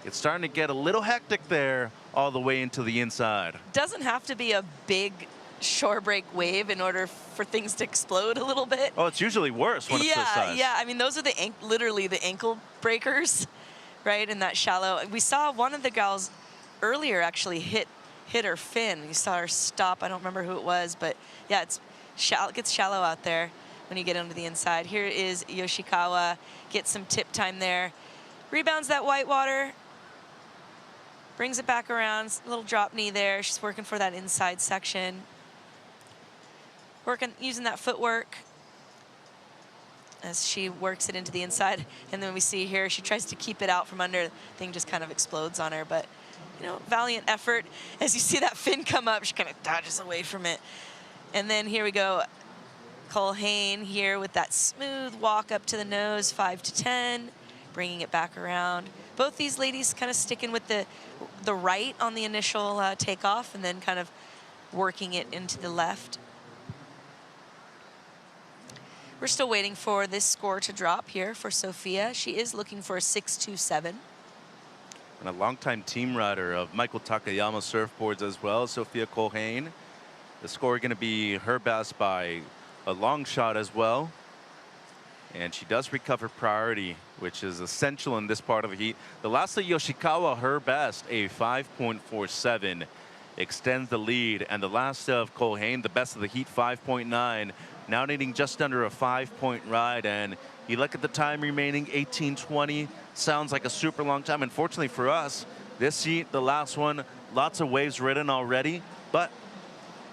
It's starting to get a little hectic there all the way into the inside. Doesn't have to be a big shore break wave in order for things to explode a little bit. Oh, it's usually worse when it's this size. Yeah, I mean, those are literally the ankle breakers, right, in that shallow. We saw one of the gals earlier actually hit her fin. You saw her stop. I don't remember who it was, but yeah, it gets shallow out there when you get onto the inside. Here is Yoshikawa, gets some tip time there. Rebounds that white water, brings it back around, little drop knee there. She's working for that inside section. Using that footwork as she works it into the inside. And then we see here, she tries to keep it out from under. The thing just kind of explodes on her, but you know, valiant effort. As you see that fin come up, she kind of dodges away from it. And then here we go, Culhane here with that smooth walk up to the nose, 5 to 10, bringing it back around. Both these ladies kind of sticking with the right on the initial takeoff and then kind of working it into the left. We're still waiting for this score to drop here for Sophia. She is looking for a 6.27. And a longtime team rider of Michael Takayama surfboards as well, Sophia Culhane. The score going to be her best by a long shot as well. And she does recover priority, which is essential in this part of the heat. The last of Yoshikawa, her best, a 5.47, extends the lead. And the last of Culhane, the best of the heat, 5.9, now needing just under a 5-point ride. And you look at the time remaining, 18:20, sounds like a super long time. Unfortunately for us, this heat, the last one, lots of waves ridden already, but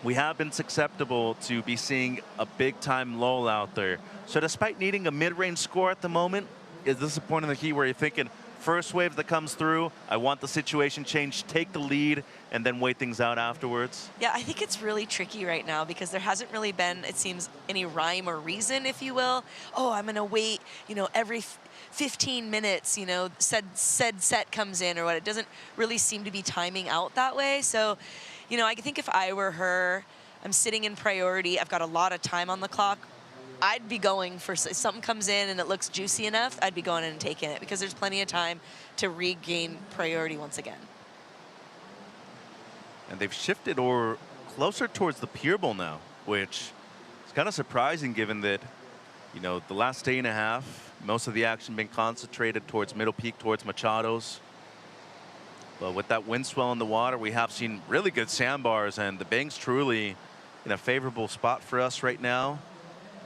we have been susceptible to be seeing a big time lull out there. So despite needing a mid-range score at the moment, is this a point in the heat where you're thinking first wave that comes through, I want the situation changed, take the lead, and then wait things out afterwards? Yeah, I think it's really tricky right now because there hasn't really been, it seems, any rhyme or reason, if you will. Oh, I'm going to wait, you know, every 15 minutes, you know, said set comes in or what. It doesn't really seem to be timing out that way. So, you know, I think if I were her, I'm sitting in priority, I've got a lot of time on the clock, I'd be going for, if something comes in and it looks juicy enough, I'd be going in and taking it because there's plenty of time to regain priority once again. And they've shifted or closer towards the pier bowl now, which is kind of surprising given that, you know, the last day and a half, most of the action been concentrated towards Middle Peak, towards Machado's. But with that wind swell in the water, we have seen really good sandbars, and the bank's truly in a favorable spot for us right now.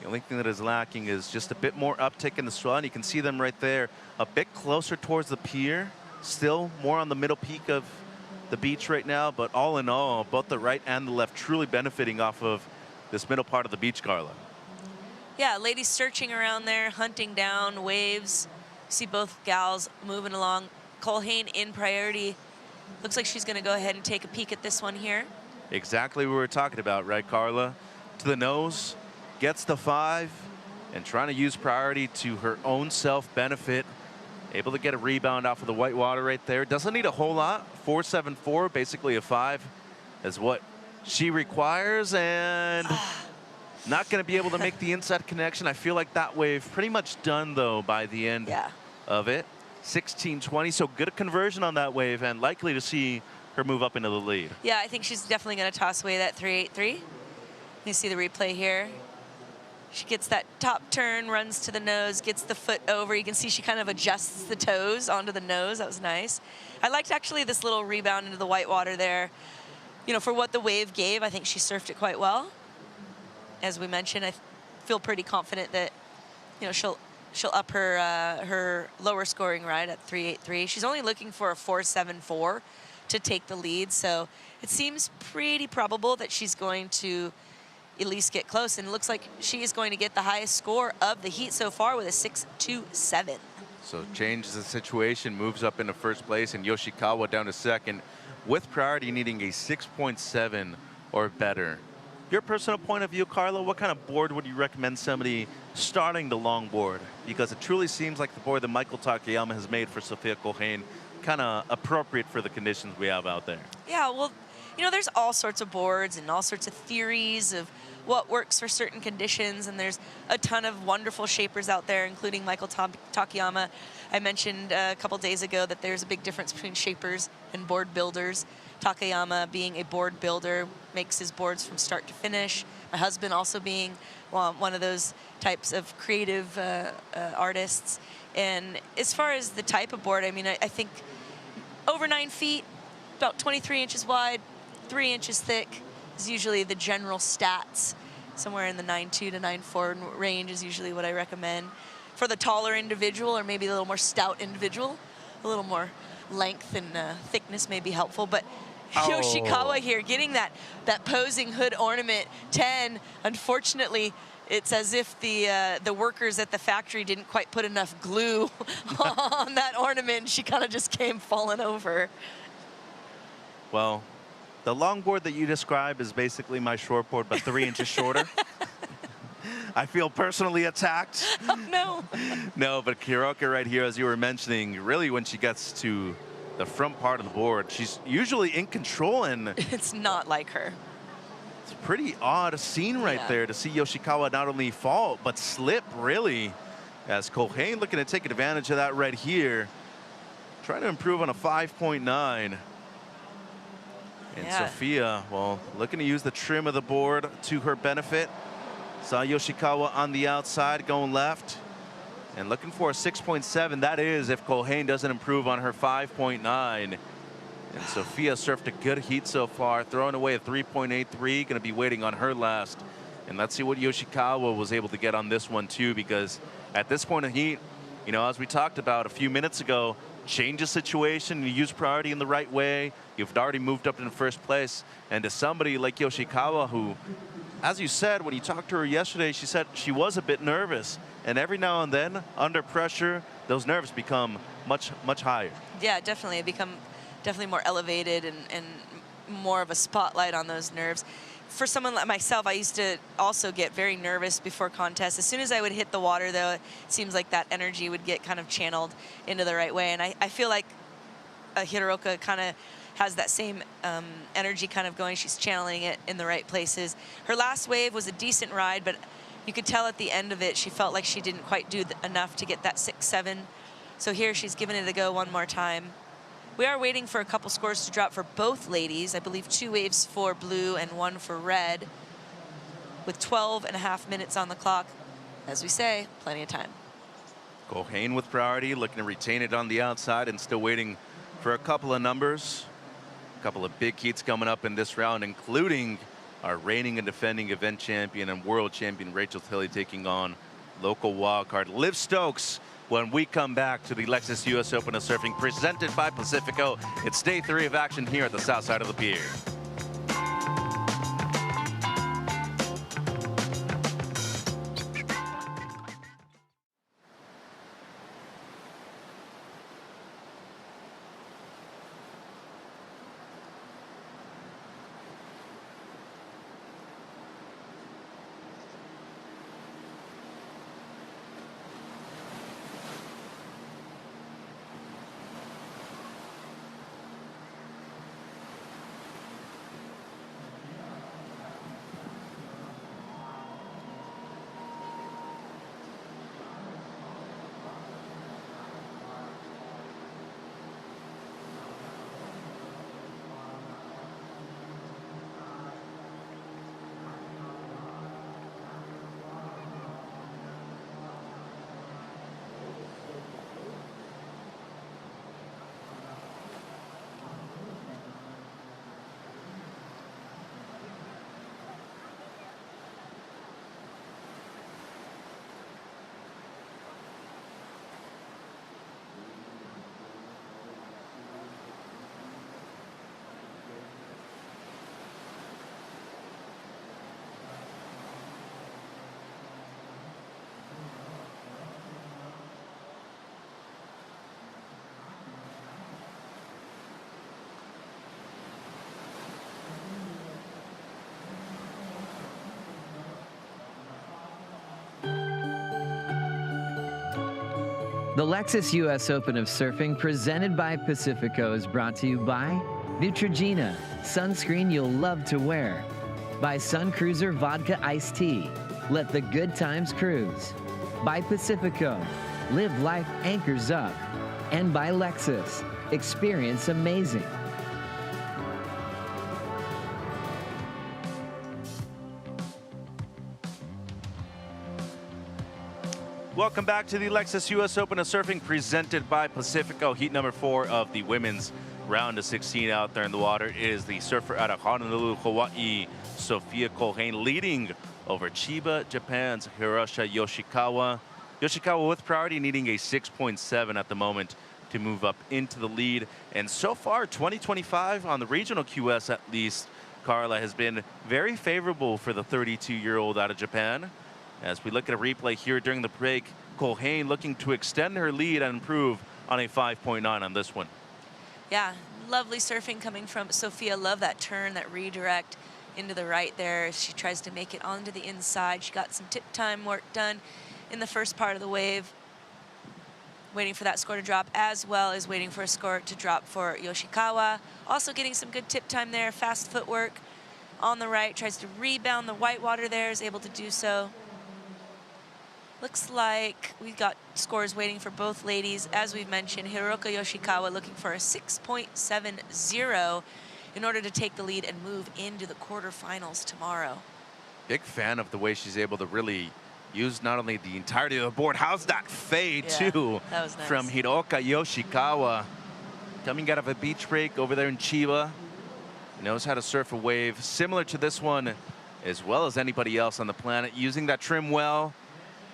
The only thing that is lacking is just a bit more uptick in the swell, and you can see them right there, a bit closer towards the pier, still more on the middle peak of the beach right now, but all in all, both the right and the left truly benefiting off of this middle part of the beach, Carla. Yeah, ladies searching around there, hunting down waves. See both gals moving along. Colhane in priority. Looks like she's going to go ahead and take a peek at this one here. Exactly what we were talking about, right, Carla? To the nose, gets the 5, and trying to use priority to her own self-benefit. Able to get a rebound off of the white water right there. Doesn't need a whole lot. 4.74, basically a 5 is what she requires, and not going to be able to make the inside connection. I feel like that wave pretty much done, though, by the end of it. 16.20, so good conversion on that wave, and likely to see her move up into the lead. Yeah, I think she's definitely going to toss away that 3.83. You see the replay here. She gets that top turn, runs to the nose, gets the foot over. You can see she kind of adjusts the toes onto the nose. That was nice. I liked actually this little rebound into the white water there. You know, for what the wave gave, I think she surfed it quite well. As we mentioned, I feel pretty confident that, you know, she'll up her her lower scoring ride at 3.83. She's only looking for a 4.74 to take the lead, so it seems pretty probable that she's going to at least get close, and it looks like she is going to get the highest score of the heat so far with a 6.27. So changes the situation, moves up into first place, and Yoshikawa down to second with priority needing a 6.7 or better. Your personal point of view, Carla, what kind of board would you recommend somebody starting the longboard? Because it truly seems like the board that Michael Takayama has made for Sophia Colhane kind of appropriate for the conditions we have out there. Yeah, well, you know, there's all sorts of boards and all sorts of theories of what works for certain conditions, and there's a ton of wonderful shapers out there, including Michael Takayama. I mentioned a couple days ago that there's a big difference between shapers and board builders. Takayama, being a board builder, makes his boards from start to finish. My husband also being one of those types of creative artists. And as far as the type of board, I mean, I think over 9 feet, about 23 inches wide, 3 inches thick is usually the general stats. Somewhere in the 9.2 to 9.4 range is usually what I recommend. For the taller individual, or maybe a little more stout individual, a little more length and thickness may be helpful. But Yoshikawa here getting that posing hood ornament 10. Unfortunately, it's as if the workers at the factory didn't quite put enough glue on that ornament. She kind of just came falling over. Well, the longboard that you describe is basically my shortboard, but 3 inches shorter. I feel personally attacked. Oh, no. No, but Hiroka right here, as you were mentioning, really when she gets to the front part of the board, she's usually in control, and it's not like her. It's a pretty odd scene right there to see Yoshikawa not only fall, but slip, really, as Colhane looking to take advantage of that right here. Trying to improve on a 5.9. And Sophia, well, looking to use the trim of the board to her benefit. Saw Yoshikawa on the outside going left and looking for a 6.7. That is if Colhane doesn't improve on her 5.9. And Sophia surfed a good heat so far, throwing away a 3.83. Going to be waiting on her last. And let's see what Yoshikawa was able to get on this one too, because at this point of heat, you know, as we talked about a few minutes ago, change the situation, you use priority in the right way. You've already moved up in first place. And to somebody like Yoshikawa, who as you said, when you talked to her yesterday, she said she was a bit nervous. And every now and then, under pressure, those nerves become much, much higher. Yeah, definitely. It become definitely more elevated and more of a spotlight on those nerves. For someone like myself, I used to also get very nervous before contests. As soon as I would hit the water, though, it seems like that energy would get kind of channeled into the right way. And I feel like Hiroka kind of has that same energy kind of going. She's channeling it in the right places. Her last wave was a decent ride, but you could tell at the end of it, she felt like she didn't quite do enough to get that 6-7. So here she's giving it a go one more time. We are waiting for a couple scores to drop for both ladies. I believe 2 waves for blue and 1 for red, with 12.5 minutes on the clock. As we say, plenty of time. Culhane with priority, looking to retain it on the outside and still waiting for a couple of numbers. A couple of big heats coming up in this round, including our reigning and defending event champion and world champion Rachel Tilly taking on local wildcard Liv Stokes. When we come back to the Lexus US Open of Surfing presented by Pacifico, it's day 3 of action here at the south side of the pier. The Lexus US Open of Surfing presented by Pacifico is brought to you by Neutrogena, sunscreen you'll love to wear. By Sun Cruiser Vodka Iced Tea, let the good times cruise. By Pacifico, live life anchors up. And by Lexus, experience amazing. Welcome back to the Lexus US Open of Surfing presented by Pacifico. Heat number 4 of the women's round of 16 out there in the water is the surfer out of Honolulu, Hawaii, Sophia Culhane, leading over Chiba, Japan's Hiroshi Yoshikawa. Yoshikawa with priority, needing a 6.7 at the moment to move up into the lead. And so far, 2025 on the regional QS at least, Carla, has been very favorable for the 32-year-old out of Japan. As we look at a replay here during the break, Culhane looking to extend her lead and improve on a 5.9 on this one. Yeah, lovely surfing coming from Sophia. Love that turn, that redirect into the right there. She tries to make it onto the inside. She got some tip time work done in the first part of the wave. Waiting for that score to drop, as well as waiting for a score to drop for Yoshikawa. Also getting some good tip time there. Fast footwork on the right. Tries to rebound the white water there. Is able to do so. Looks like we've got scores waiting for both ladies. As we've mentioned, Hiroka Yoshikawa looking for a 6.70 in order to take the lead and move into the quarterfinals tomorrow. Big fan of the way she's able to really use not only the entirety of the board, how's that fade too, that was nice. From Hiroka Yoshikawa. Coming out of a beach break over there in Chiba. Knows how to surf a wave similar to this one as well as anybody else on the planet, using that trim well.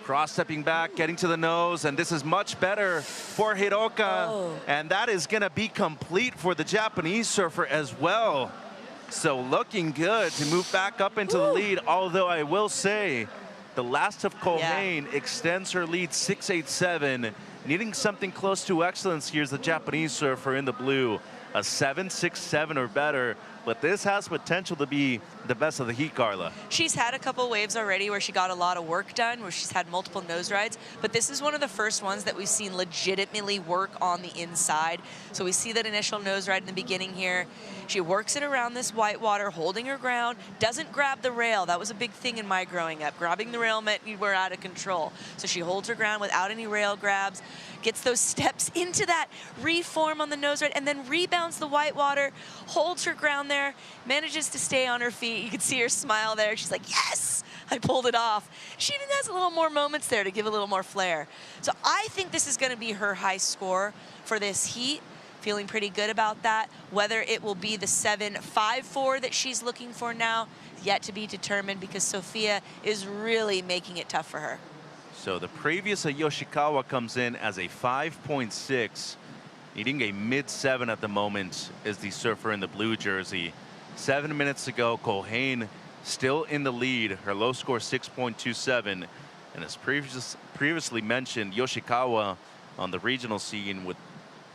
Cross-stepping back, getting to the nose, and this is much better for Hiroka. And that is gonna be complete for the Japanese surfer as well. So looking good to move back up into the lead, although I will say the last of Kohane extends her lead 6.87. Needing something close to excellence, here's the Japanese surfer in the blue. A 7.67 or better, but this has potential to be the best of the heat, Carla. She's had a couple waves already where she got a lot of work done, where she's had multiple nose rides, but this is one of the first ones that we've seen legitimately work on the inside. So we see that initial nose ride in the beginning here. She works it around this white water, holding her ground, doesn't grab the rail. That was a big thing in my growing up. Grabbing the rail meant you were out of control. So she holds her ground without any rail grabs, gets those steps into that reform on the nose ride, and then rebounds the white water, holds her ground there, manages to stay on her feet. You can see her smile there. She's like, yes, I pulled it off. She even has a little more moments there to give a little more flair. So I think this is going to be her high score for this heat. Feeling pretty good about that. Whether it will be the 7.54 that she's looking for now, yet to be determined, because Sophia is really making it tough for her. So the previous Yoshikawa comes in as a 5.6, needing a mid-7 at the moment, is the surfer in the blue jersey. 7 minutes ago, Kohane still in the lead. Her low score 6.27, and as previously mentioned, Yoshikawa on the regional scene with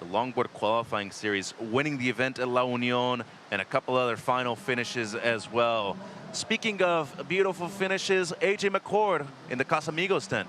the longboard qualifying series, winning the event at La Union and a couple other final finishes as well. Speaking of beautiful finishes, AJ McCord in the Casamigos tent.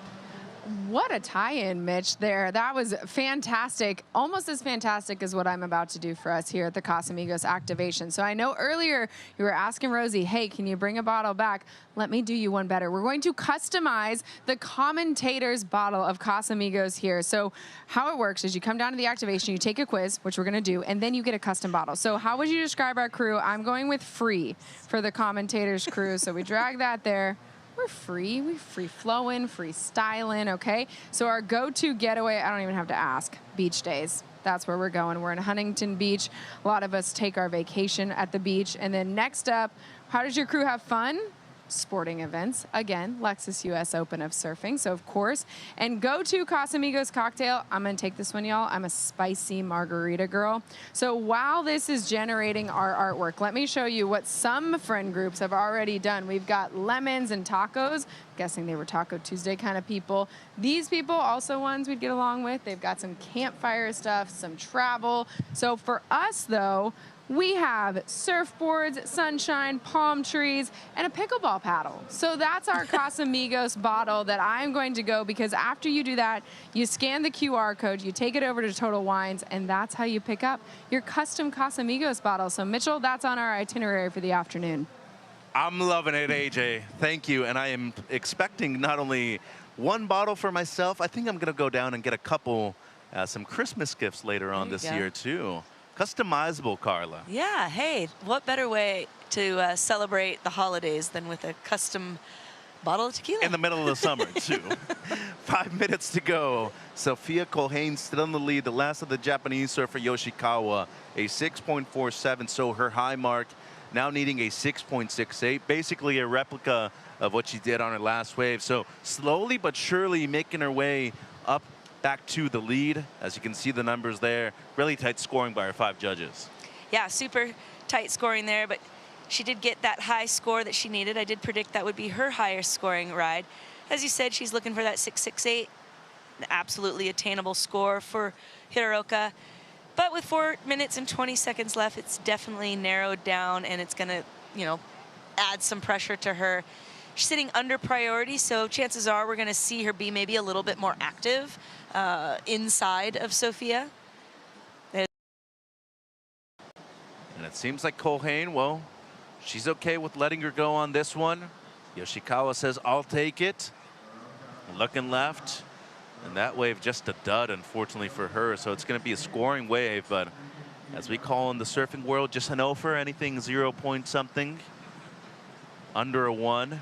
What a tie-in, Mitch, there. That was fantastic. Almost as fantastic as what I'm about to do for us here at the Casamigos activation. So I know earlier you were asking Rosie, hey, can you bring a bottle back? Let me do you one better. We're going to customize the commentator's bottle of Casamigos here. So how it works is you come down to the activation, you take a quiz, which we're going to do, and then you get a custom bottle. So how would you describe our crew? I'm going with free for the commentator's crew. So we drag that there. We're free. We free flowing, free styling, okay? So our go-to getaway, I don't even have to ask, beach days. That's where we're going. We're in Huntington Beach. A lot of us take our vacation at the beach. And then next up, how does your crew have fun? Sporting events. Again, Lexus US Open of Surfing, so of course. And go-to Casamigos cocktail, I'm gonna take this one, y'all. I'm a spicy margarita girl. So while this is generating our artwork, let me show you what some friend groups have already done. We've got lemons and tacos. Guessing they were Taco Tuesday kind of people. These people, also ones we'd get along with. They've got some campfire stuff, some travel. So for us, though, we have surfboards, sunshine, palm trees, and a pickleball paddle. So that's our Casamigos bottle that I'm going to go, because after you do that, you scan the QR code, you take it over to Total Wines, and that's how you pick up your custom Casamigos bottle. So Mitchell, that's on our itinerary for the afternoon. I'm loving it, AJ. Thank you. And I am expecting not only one bottle for myself, I think I'm going to go down and get a couple, some Christmas gifts later on this year, too. Customizable, Carla. Yeah, hey, what better way to celebrate the holidays than with a custom bottle of tequila? In the middle of the summer, too. 5 minutes to go. Sophia Kohane still in the lead. The last of the Japanese surfer, Yoshikawa, a 6.47, so her high mark, now needing a 6.68, basically a replica of what she did on her last wave. So slowly but surely making her way up back to the lead. As you can see the numbers there, really tight scoring by our 5 judges. Yeah, super tight scoring there, but she did get that high score that she needed. I did predict that would be her highest scoring ride. As you said, she's looking for that 6.68, an absolutely attainable score for Hiraoka. But with 4 minutes and 20 seconds left, it's definitely narrowed down, and it's gonna, you know, add some pressure to her. She's sitting under priority, so chances are we're gonna see her be maybe a little bit more active inside of Sophia. And it seems like Kohane, well, she's okay with letting her go on this one. Yoshikawa says, I'll take it. Looking left. And that wave just a dud, unfortunately, for her. So it's going to be a scoring wave, but as we call in the surfing world, just an offer, anything 0 point something, under a 1.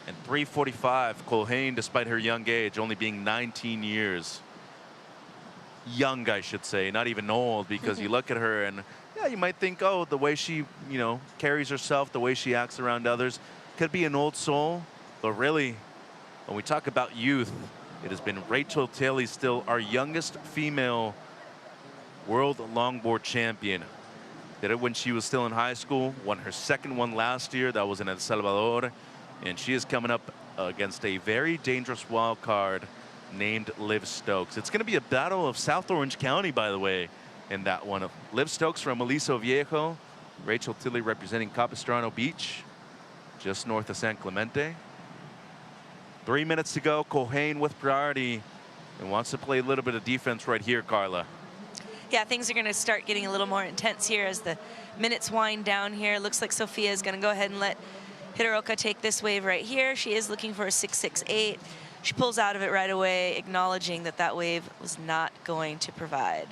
And 3:45, Kohane, despite her young age, only being 19 years. Young, I should say, not even old, because you look at her and, yeah, you might think, oh, the way she, you know, carries herself, the way she acts around others, could be an old soul. But really, when we talk about youth, it has been Rachel Taylor, still our youngest female world longboard champion. Did it when she was still in high school, won her second one last year. That was in El Salvador. And she is coming up against a very dangerous wild card named Liv Stokes. It's going to be a battle of South Orange County, by the way, in that one. Liv Stokes from Aliso Viejo, Rachel Tilley representing Capistrano Beach, just north of San Clemente. 3 minutes to go. Culhane with priority and wants to play a little bit of defense right here, Carla. Yeah, things are going to start getting a little more intense here as the minutes wind down here. Looks like Sofia is going to go ahead and let Hiroka take this wave right here. She is looking for a 6.68. She pulls out of it right away, acknowledging that that wave was not going to provide.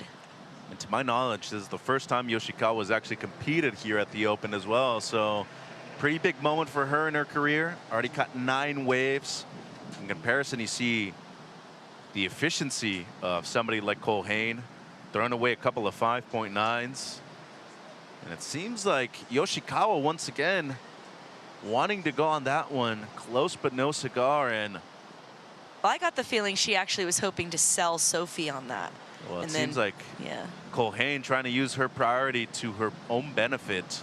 And to my knowledge, this is the first time Yoshikawa has actually competed here at the Open as well. So pretty big moment for her in her career. Already caught 9 waves. In comparison, you see the efficiency of somebody like Culhane, throwing away a couple of 5.9s. And it seems like Yoshikawa, once again, wanting to go on that one, close but no cigar. And well, I got the feeling she actually was hoping to sell Sophie on that. well, it And seems then, like yeah. Culhane trying to use her priority to her own benefit.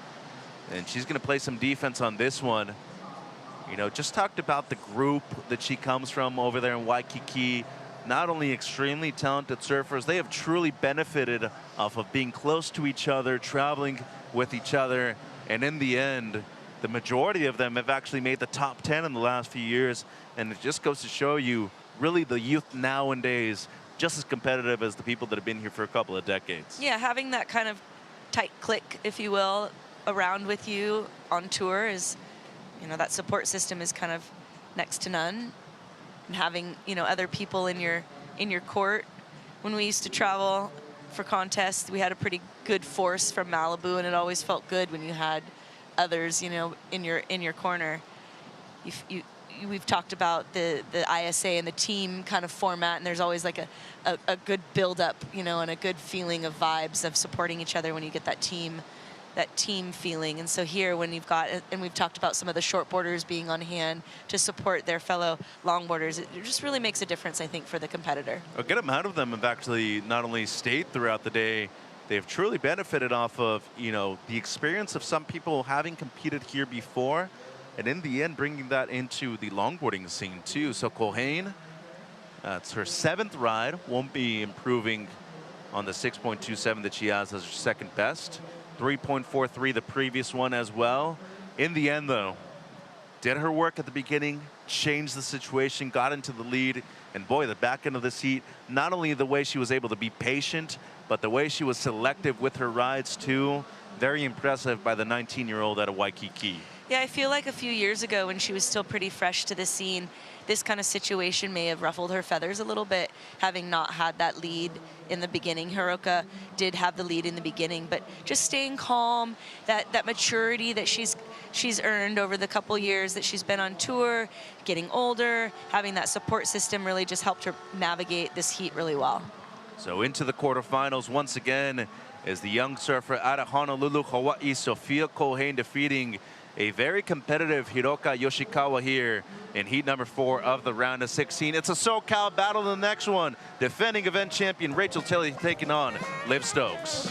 And she's going to play some defense on this one. You know, just talked about the group that she comes from over there in Waikiki. Not only extremely talented surfers, they have truly benefited off of being close to each other, traveling with each other. And in the end, the majority of them have actually made the top 10 in the last few years. And it just goes to show you, really, the youth nowadays, just as competitive as the people that have been here for a couple of decades. Yeah, having that kind of tight clique, if you will, around with you on tour is, you know, that support system is kind of next to none. And having, you know, other people in your court. When we used to travel for contests, we had a pretty good force from Malibu, and it always felt good when you had others, you know, in your corner. We've talked about the ISA and the team kind of format, and there's always like a good build-up, you know, and a good feeling of vibes of supporting each other when you get that team feeling. And so here, when you've got, and we've talked about some of the shortboarders being on hand to support their fellow longboarders, it just really makes a difference, I think, for the competitor. A good amount of them have actually not only stayed throughout the day, they've truly benefited off of, you know, the experience of some people having competed here before, and in the end, bringing that into the longboarding scene too. So Culhane, it's her 7th ride, won't be improving on the 6.27 that she has as her second best. 3.43 the previous one as well. In the end, though, did her work at the beginning, changed the situation, got into the lead, and boy, the back end of this heat, not only the way she was able to be patient, but the way she was selective with her rides too. Very impressive by the 19-year-old out of Waikiki. Yeah, I feel like a few years ago when she was still pretty fresh to the scene, this kind of situation may have ruffled her feathers a little bit, having not had that lead in the beginning. Hiroka did have the lead in the beginning, but just staying calm, that maturity that she's earned over the couple years that she's been on tour, getting older, having that support system really just helped her navigate this heat really well. So into the quarterfinals once again is the young surfer out of Honolulu, Hawaii, Sofia Culhane, defeating a very competitive Hiroka Yoshikawa here in heat number 4 of the round of 16. It's a SoCal battle in the next one. Defending event champion Rachel Tilley taking on Liv Stokes.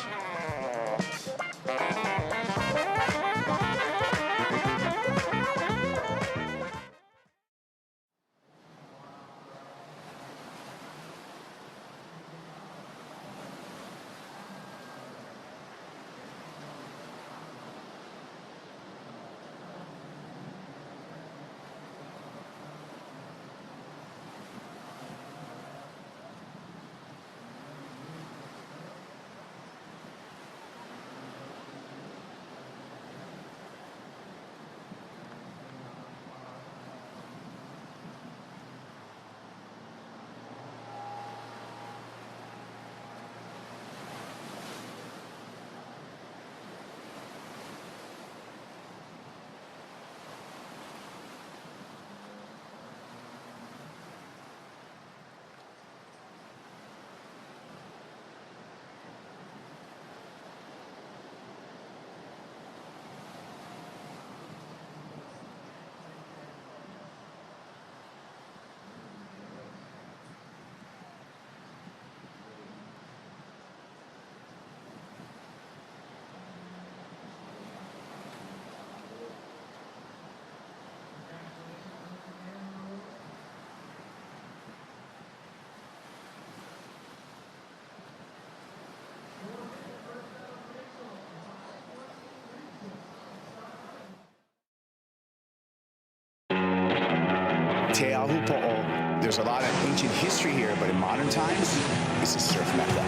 Te Ahu Po'o. There's a lot of ancient history here, but in modern times, this is surf mecca.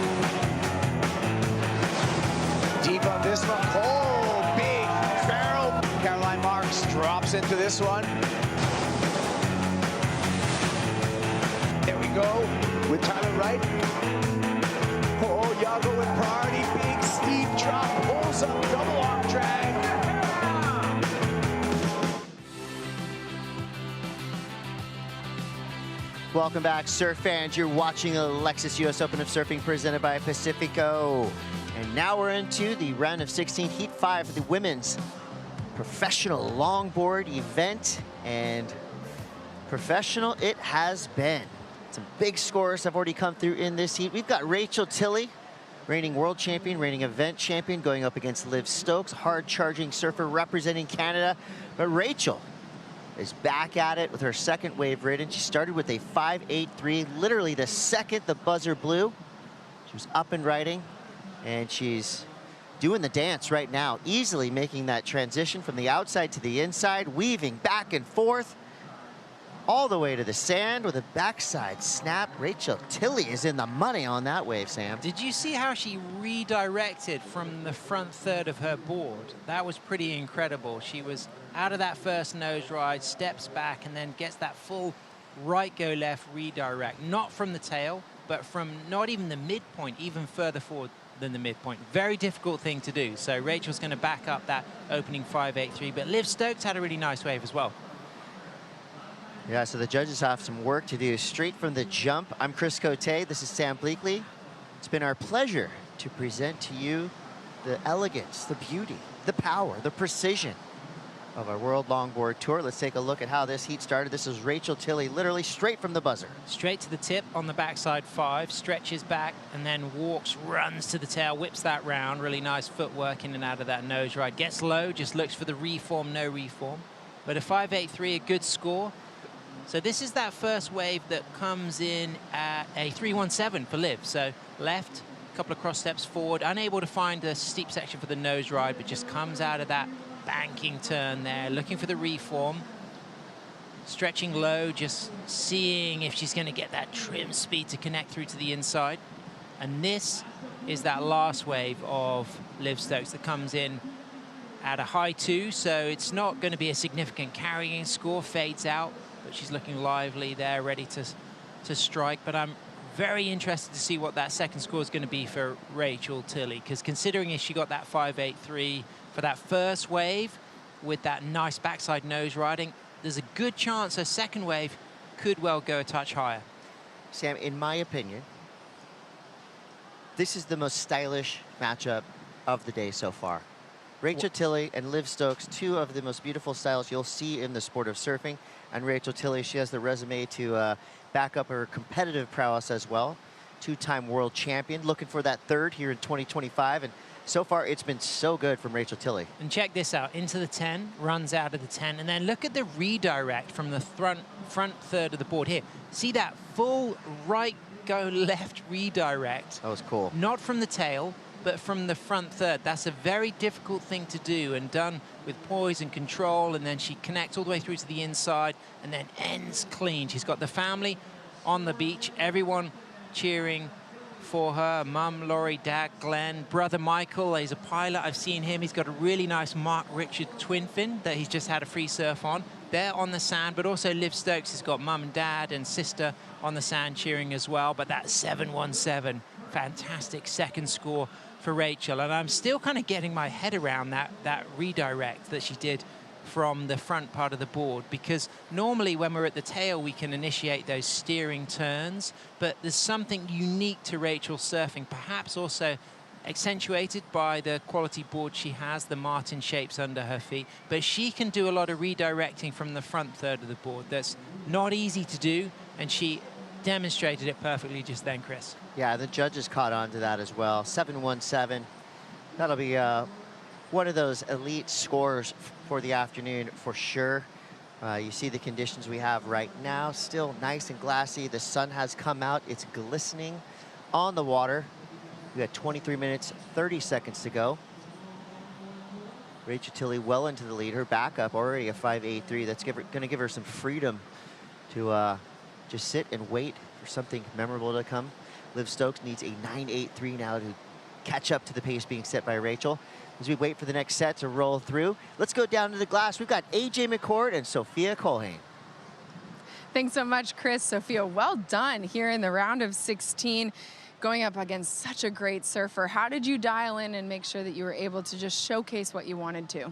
Deep on this one. Oh, big barrel. Caroline Marks drops into this one. There we go with Tyler Wright. Oh, Yago and Party. Big steep drop. Pulls up double arm drag. Welcome back, surf fans. You're watching the Lexus US Open of Surfing presented by Pacifico. And now we're into the round of 16, Heat 5 for the women's professional longboard event. And professional it has been. Some big scores have already come through in this heat. We've got Rachel Tilley, reigning world champion, reigning event champion, going up against Liv Stokes, hard-charging surfer representing Canada. But Rachel is back at it with her second wave ridden. She started with a 5.83, literally the second the buzzer blew. She was up and riding, and she's doing the dance right now, easily making that transition from the outside to the inside, weaving back and forth, all the way to the sand with a backside snap. Rachel Tilley is in the money on that wave, Sam. Did you see how she redirected from the front third of her board? That was pretty incredible. She was out of that first nose ride, steps back, and then gets that full right go left redirect. Not from the tail, but from not even the midpoint, even further forward than the midpoint. Very difficult thing to do. So Rachel's going to back up that opening 5.83, but Liv Stokes had a really nice wave as well. Yeah, so the judges have some work to do. Straight from the jump, I'm Chris Cote. This is Sam Bleakley. It's been our pleasure to present to you the elegance, the beauty, the power, the precision of our World Longboard Tour. Let's take a look at how this heat started. This is Rachel Tilley, literally straight from the buzzer. Straight to the tip on the backside 5, stretches back, and then walks, runs to the tail, whips that round. Really nice footwork in and out of that nose ride. Gets low, just looks for the reform, no reform. But a 5.83, a good score. So this is that first wave that comes in at a 3.17 for Liv. So left, a couple of cross steps forward, unable to find the steep section for the nose ride, but just comes out of that banking turn there, looking for the reform. Stretching low, just seeing if she's going to get that trim speed to connect through to the inside. And this is that last wave of Liv Stokes that comes in at a high 2, so it's not going to be a significant carrying score, fades out. But she's looking lively there, ready to strike. But I'm very interested to see what that second score is going to be for Rachel Tilley, because considering if she got that 5.83 for that first wave with that nice backside nose riding, there's a good chance her second wave could well go a touch higher. Sam, in my opinion, this is the most stylish matchup of the day so far. Rachel Tilley and Liv Stokes, two of the most beautiful styles you'll see in the sport of surfing. And Rachel Tilley, she has the resume to back up her competitive prowess as well. Two-time world champion, looking for that third here in 2025. And so far, it's been so good from Rachel Tilley. And check this out, into the 10, runs out of the 10, and then look at the redirect from the front third of the board here. See that full right go left redirect? That was cool. Not from the tail, but from the front third. That's a very difficult thing to do, and done with poise and control, and then she connects all the way through to the inside and then ends clean. She's got the family on the beach, everyone cheering for her. Mum, Laurie, Dad, Glenn, brother Michael, he's a pilot. I've seen him. He's got a really nice Mark Richard twin fin that he's just had a free surf on. They're on the sand, but also Liv Stokes has got mum and dad and sister on the sand cheering as well. But that 7.17, fantastic second score for Rachel. And I'm still kind of getting my head around that redirect that she did from the front part of the board, because normally when we're at the tail we can initiate those steering turns, but there's something unique to Rachel surfing, perhaps also accentuated by the quality board she has, the Martin shapes under her feet, but she can do a lot of redirecting from the front third of the board. That's not easy to do, and she demonstrated it perfectly just then, Chris. Yeah, the judges caught on to that as well. 7.17. That'll be one of those elite scores for the afternoon for sure. You see the conditions we have right now, still nice and glassy. The sun has come out, it's glistening on the water. We got 23 minutes, 30 seconds to go. Rachel Tilley well into the lead. Her backup already a 5.83. That's going to give her some freedom to just sit and wait for something memorable to come. Liv Stokes needs a 9.83 now to catch up to the pace being set by Rachel. As we wait for the next set to roll through, let's go down to the glass. We've got AJ McCord and Sophia Colhane. Thanks so much, Chris. Sophia, well done here in the round of 16, going up against such a great surfer. How did you dial in and make sure that you were able to just showcase what you wanted to?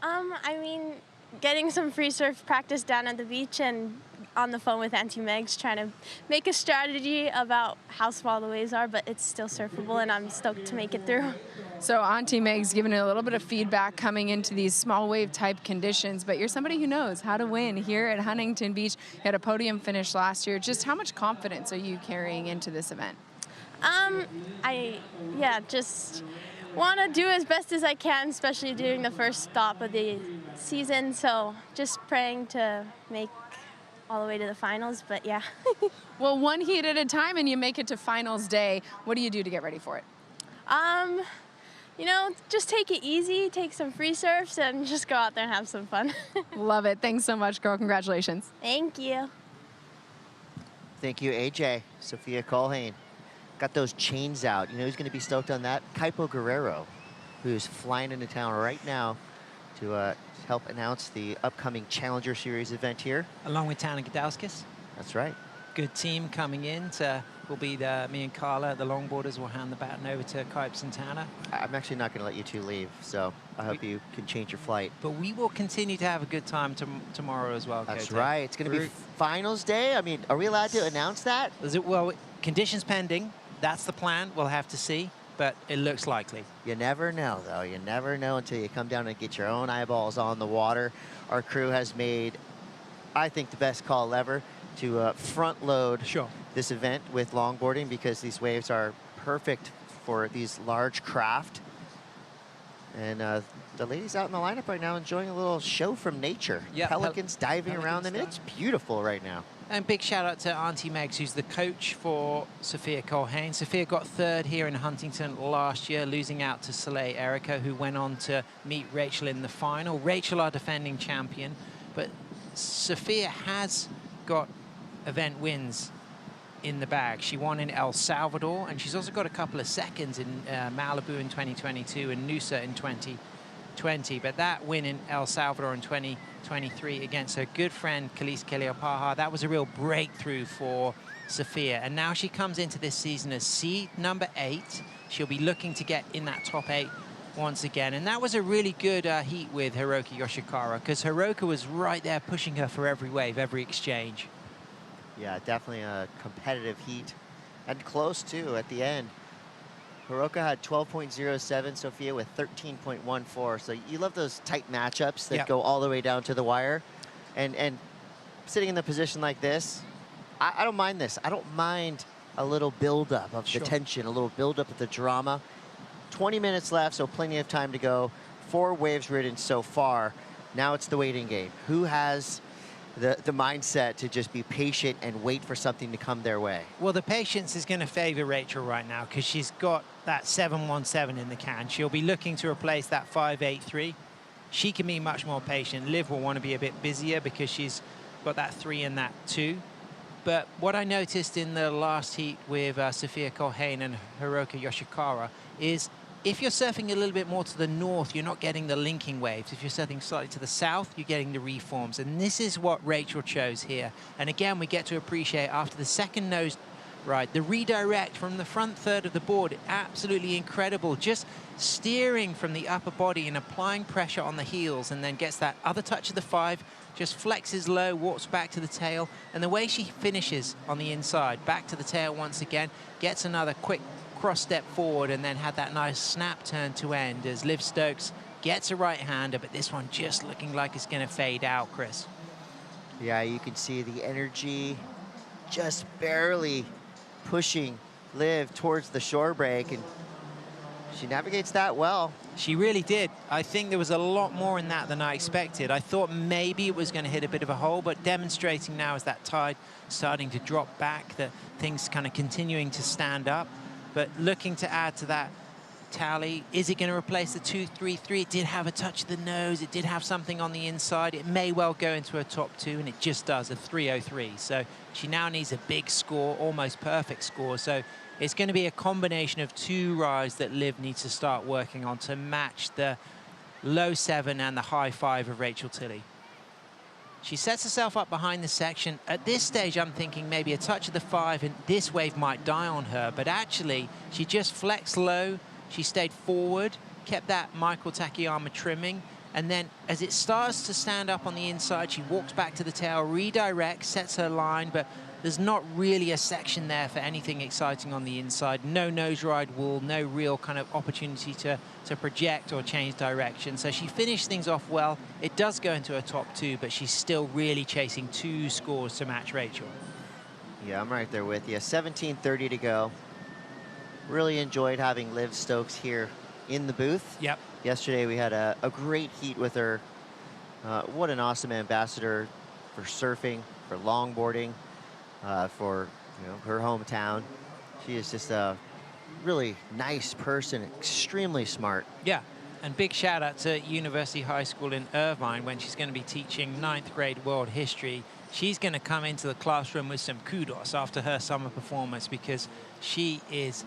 I mean, getting some free surf practice down at the beach and on the phone with Auntie Megs, trying to make a strategy about how small the waves are, but it's still surfable, and I'm stoked to make it through. So Auntie Meg's given a little bit of feedback coming into these small wave type conditions, but you're somebody who knows how to win here at Huntington Beach. You had a podium finish last year. Just how much confidence are you carrying into this event? Just want to do as best as I can, especially during the first stop of the season. So just praying to make all the way to the finals, but yeah. Well, one heat at a time and you make it to finals day. What do you do to get ready for it? You know, just take it easy, take some free surfs, and just go out there and have some fun. Love it. Thanks so much, girl. Congratulations. Thank you. Thank you, AJ. Sophia Colhane got those chains out. You know who's going to be stoked on that? Kaipo Guerrero, who's flying into town right now to help announce the upcoming Challenger Series event here. Along with Tana Gdauskas. That's right. Good team coming in. Will be me and Carla, the longboarders, will hand the baton over to Kipes and Tana. I'm actually not going to let you two leave, so I hope you can change your flight. But we will continue to have a good time tomorrow as well. That's Kote. right. It's going to be finals day. I mean, are we allowed to announce that? Well, conditions pending. That's the plan. We'll have to see, but it looks likely. You never know, though. You never know until you come down and get your own eyeballs on the water. Our crew has made, I think, the best call ever to front load this event with longboarding, because these waves are perfect for these large craft. And the ladies out in the lineup right now enjoying a little show from nature. Yep, Pelicans diving around them. It's beautiful right now. And big shout out to Auntie Megs, who's the coach for Sophia Colhane. Sophia got third here in Huntington last year, losing out to Soleil Erica, who went on to meet Rachel in the final. Rachel, our defending champion, but Sophia has got event wins in the bag. She won in El Salvador, and she's also got a couple of seconds in Malibu in 2022 and Noosa in 2020. But that win in El Salvador in 2023 against her good friend Khalees Keleopaha, that was a real breakthrough for Sophia. And now she comes into this season as seed number 8. She'll be looking to get in that top 8 once again. And that was a really good heat with Hiroki Yoshikawa, because Hiroka was right there pushing her for every wave, every exchange. Yeah, definitely a competitive heat. And close, too, at the end. Hiroka had 12.07, Sophia with 13.14. So you love those tight matchups that go all the way down to the wire. And sitting in the position like this, I don't mind this. I don't mind a little buildup of the tension, a little buildup of the drama. 20 minutes left, so plenty of time to go. 4 waves ridden so far. Now it's the waiting game. Who has the mindset to just be patient and wait for something to come their way? Well, the patience is going to favor Rachel right now, because she's got that 717 in the can. She'll be looking to replace that 583. She can be much more patient. Liv will want to be a bit busier because she's got that 3 and that 2. But what I noticed in the last heat with Sophia Colhane and Hiroka Yoshikawa is, if you're surfing a little bit more to the north, you're not getting the linking waves. If you're surfing slightly to the south, you're getting the reforms. And this is what Rachel chose here. And again, we get to appreciate after the second nose ride, the redirect from the front third of the board, absolutely incredible. Just steering from the upper body and applying pressure on the heels, and then gets that other touch of the 5, just flexes low, walks back to the tail. And the way she finishes on the inside, back to the tail once again, gets another quick cross step forward, and then had that nice snap turn to end as Liv Stokes gets a right-hander, but this one just looking like it's going to fade out, Chris. Yeah, you can see the energy just barely pushing Liv towards the shore break, and she navigates that well. She really did. I think there was a lot more in that than I expected. I thought maybe it was going to hit a bit of a hole, but demonstrating now as that tide starting to drop back, that things kind of continuing to stand up. But looking to add to that tally. Is it going to replace the 2.33? It did have a touch of the nose. It did have something on the inside. It may well go into a top 2, and it just does, a 3.03. So she now needs a big score, almost perfect score. So it's going to be a combination of 2 rides that Liv needs to start working on to match the low 7 and the high 5 of Rachel Tilley. She sets herself up behind the section. At this stage, I'm thinking maybe a touch of the 5 and this wave might die on her, but actually she just flexed low. She stayed forward, kept that Michael Takayama trimming, and then as it starts to stand up on the inside, she walks back to the tail, redirects, sets her line, but there's not really a section there for anything exciting on the inside. No nose ride wall, no real kind of opportunity to project or change direction. So she finished things off well. It does go into a top 2, but she's still really chasing 2 scores to match Rachel. Yeah, I'm right there with you. 17:30 to go. Really enjoyed having Liv Stokes here in the booth. Yep. Yesterday we had a great heat with her. What an awesome ambassador for surfing, for longboarding, for her hometown. She is just a really nice person, extremely smart. Yeah, and big shout out to University High School in Irvine when she's going to be teaching 9th grade world history. She's going to come into the classroom with some kudos after her summer performance because she is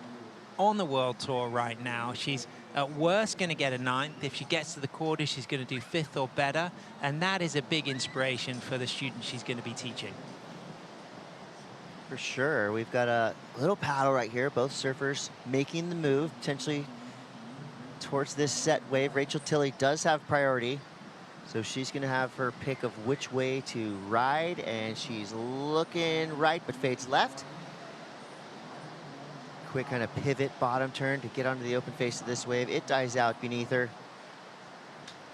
on the world tour right now. She's at worst going to get a 9th. If she gets to the quarter, she's going to do 5th or better, and that is a big inspiration for the students she's going to be teaching. For sure. We've got a little paddle right here. Both surfers making the move, potentially towards this set wave. Rachel Tilley does have priority, so she's going to have her pick of which way to ride, and she's looking right but fades left. Quick kind of pivot bottom turn to get onto the open face of this wave. It dies out beneath her.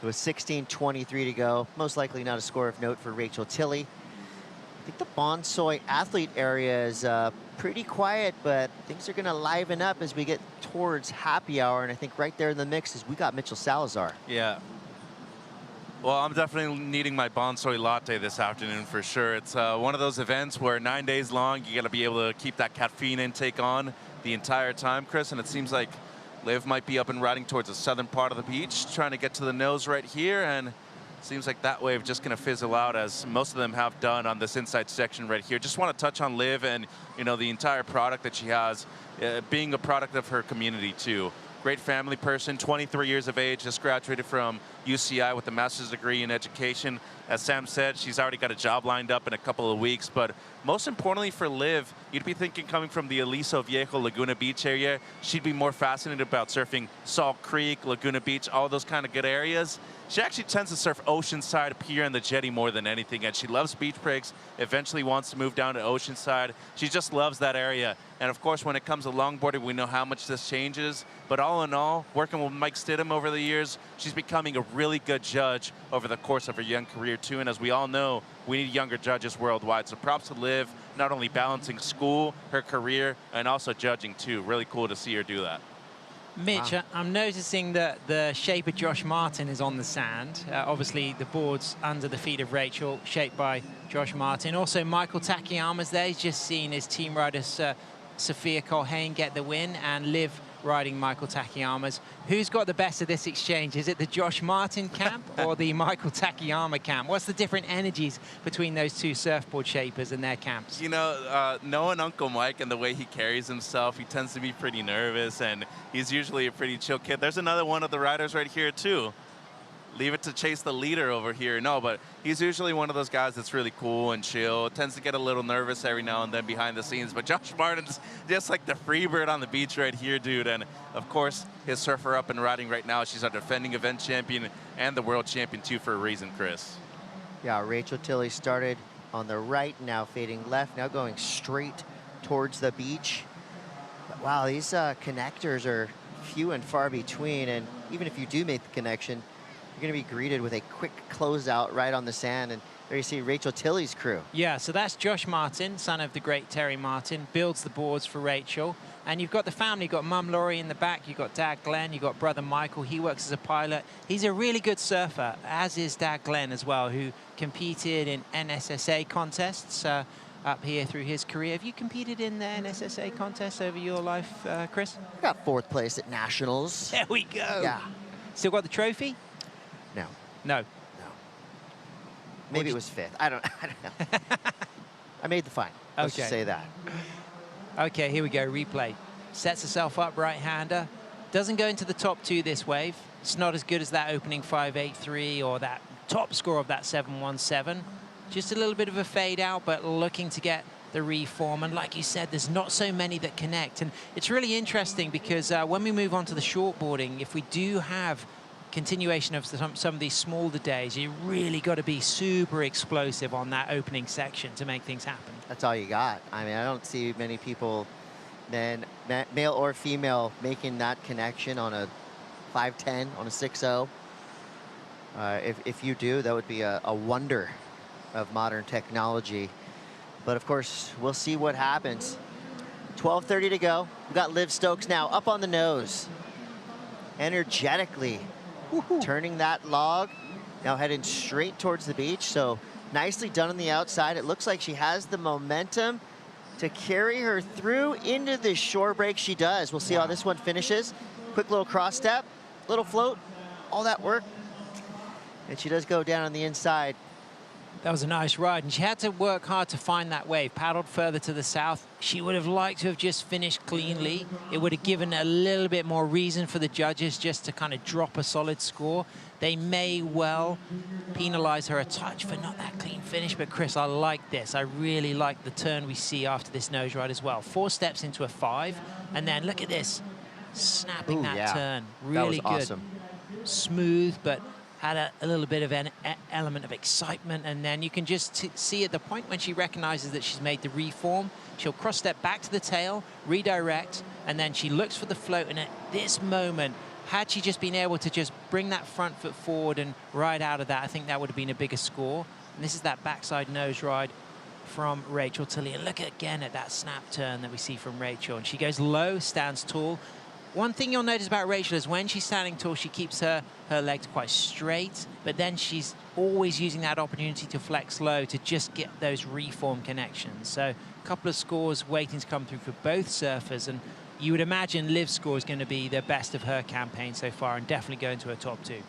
With 16:23 to go. Most likely not a score of note for Rachel Tilley. I think the Bonsoy athlete area is pretty quiet, but things are going to liven up as we get towards happy hour. And I think right there in the mix is we got Mitchell Salazar. Yeah. Well, I'm definitely needing my Bonsoy latte this afternoon for sure. It's one of those events where 9 days long, you got to be able to keep that caffeine intake on the entire time, Chris. And it seems like Liv might be up and riding towards the southern part of the beach, trying to get to the nose right here. And seems like that wave just going to fizzle out, as most of them have done on this inside section right here. Just want to touch on Liv and, the entire product that she has, being a product of her community too. Great family person, 23 years of age, just graduated from UCI with a master's degree in education. As Sam said, she's already got a job lined up in a couple of weeks. But most importantly for Liv, you'd be thinking coming from the Aliso Viejo Laguna Beach area, she'd be more fascinated about surfing Salt Creek, Laguna Beach, all those kind of good areas. She actually tends to surf Oceanside, Pier, and the jetty more than anything, and she loves beach breaks, eventually wants to move down to Oceanside. She just loves that area. And of course, when it comes to longboarding, we know how much this changes. But all in all, working with Mike Stidham over the years, she's becoming a really good judge over the course of her young career too. And as we all know, we need younger judges worldwide. So props to Liv, not only balancing school, her career, and also judging too. Really cool to see her do that. Mitch, wow. I'm noticing that the shape of Josh Martin is on the sand. Obviously, the board's under the feet of Rachel, shaped by Josh Martin. Also, Michael Takayama's there. He's just seen his team rider, Sophia Colhane, get the win, and Liv riding Michael Takayama's. Who's got the best of this exchange? Is it the Josh Martin camp or the Michael Takayama camp? What's the different energies between those two surfboard shapers and their camps? Knowing Uncle Mike and the way he carries himself, he tends to be pretty nervous, and he's usually a pretty chill kid. There's another one of the riders right here too. Leave it to Chase the leader over here. No, but he's usually one of those guys that's really cool and chill. Tends to get a little nervous every now and then behind the scenes. But Josh Martin's just like the free bird on the beach right here, dude. And of course, his surfer up and riding right now. She's our defending event champion and the world champion too, for a reason, Chris. Yeah, Rachel Tilley started on the right, now fading left, now going straight towards the beach. But wow, these connectors are few and far between. And even if you do make the connection, you're going to be greeted with a quick closeout right on the sand. And there you see Rachel Tilley's crew. Yeah, so that's Josh Martin, son of the great Terry Martin, builds the boards for Rachel. And you've got the family. You've got Mum Laurie in the back. You've got Dad Glenn. You've got brother Michael. He works as a pilot. He's a really good surfer, as is Dad Glenn as well, who competed in NSSA contests up here through his career. Have you competed in the NSSA contests over your life, Chris? I got 4th place at Nationals. There we go. Yeah. Still got the trophy? No. No. Maybe it was 5th. I don't know. I made the final. Let's just say that. Okay, here we go, replay. Sets herself up, right-hander. Doesn't go into the top 2 this wave. It's not as good as that opening 5.83 or that top score of that 7.17. Just a little bit of a fade out, but looking to get the reform. And like you said, there's not so many that connect. And it's really interesting because when we move on to the shortboarding, if we do have continuation of some of these smaller days, you really got to be super explosive on that opening section to make things happen. That's all you got. I mean, I don't see many people, then male or female, making that connection on a 5.10, on a 6.0. If you do, that would be a wonder of modern technology. But of course, we'll see what happens. 12:30 to go. We've got Liv Stokes now up on the nose, energetically turning that log, now heading straight towards the beach. So nicely done on the outside. It looks like she has the momentum to carry her through into the shore break. She does. We'll see how this one finishes. Quick little cross step, little float, all that work. And she does go down on the inside. That was a nice ride, and she had to work hard to find that wave. Paddled further to the south. She would have liked to have just finished cleanly. It would have given a little bit more reason for the judges just to kind of drop a solid score. They may well penalize her a touch for not that clean finish, but Chris, I like this. I really like the turn we see after this nose ride as well. 4 steps into a 5, and then look at this, snapping that turn. Really that was good. Awesome. Smooth, but had a little bit of an element of excitement, and then you can just see at the point when she recognizes that she's made the reform, she'll cross step back to the tail, redirect, and then she looks for the float. And at this moment, had she just been able to just bring that front foot forward and ride out of that, I think that would have been a bigger score. And this is that backside nose ride from Rachel Tilley. And look again at that snap turn that we see from Rachel. And she goes low, stands tall. One thing you'll notice about Rachel is when she's standing tall, she keeps her legs quite straight, but then she's always using that opportunity to flex low to just get those reform connections. So a couple of scores waiting to come through for both surfers, and you would imagine Liv's score is going to be the best of her campaign so far and definitely going to a top 2.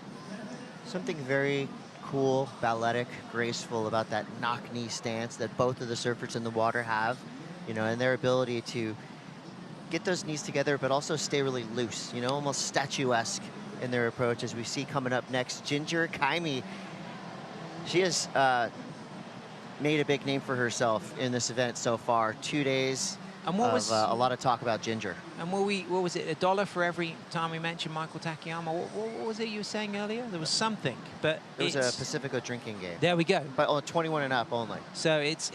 Something very cool, balletic, graceful about that knock-knee stance that both of the surfers in the water have, you know, and their ability to get those knees together, but also stay really loose, you know, almost statuesque in their approach. As we see coming up next, Ginger Kaimi. She has made a big name for herself in this event so far. 2 days And what of was a lot of talk about Ginger. And what was it, $1 for every time we mentioned Michael Takayama? What was it you were saying earlier? There was something, but It was a Pacifico drinking game. There we go. But 21 and up only. So it's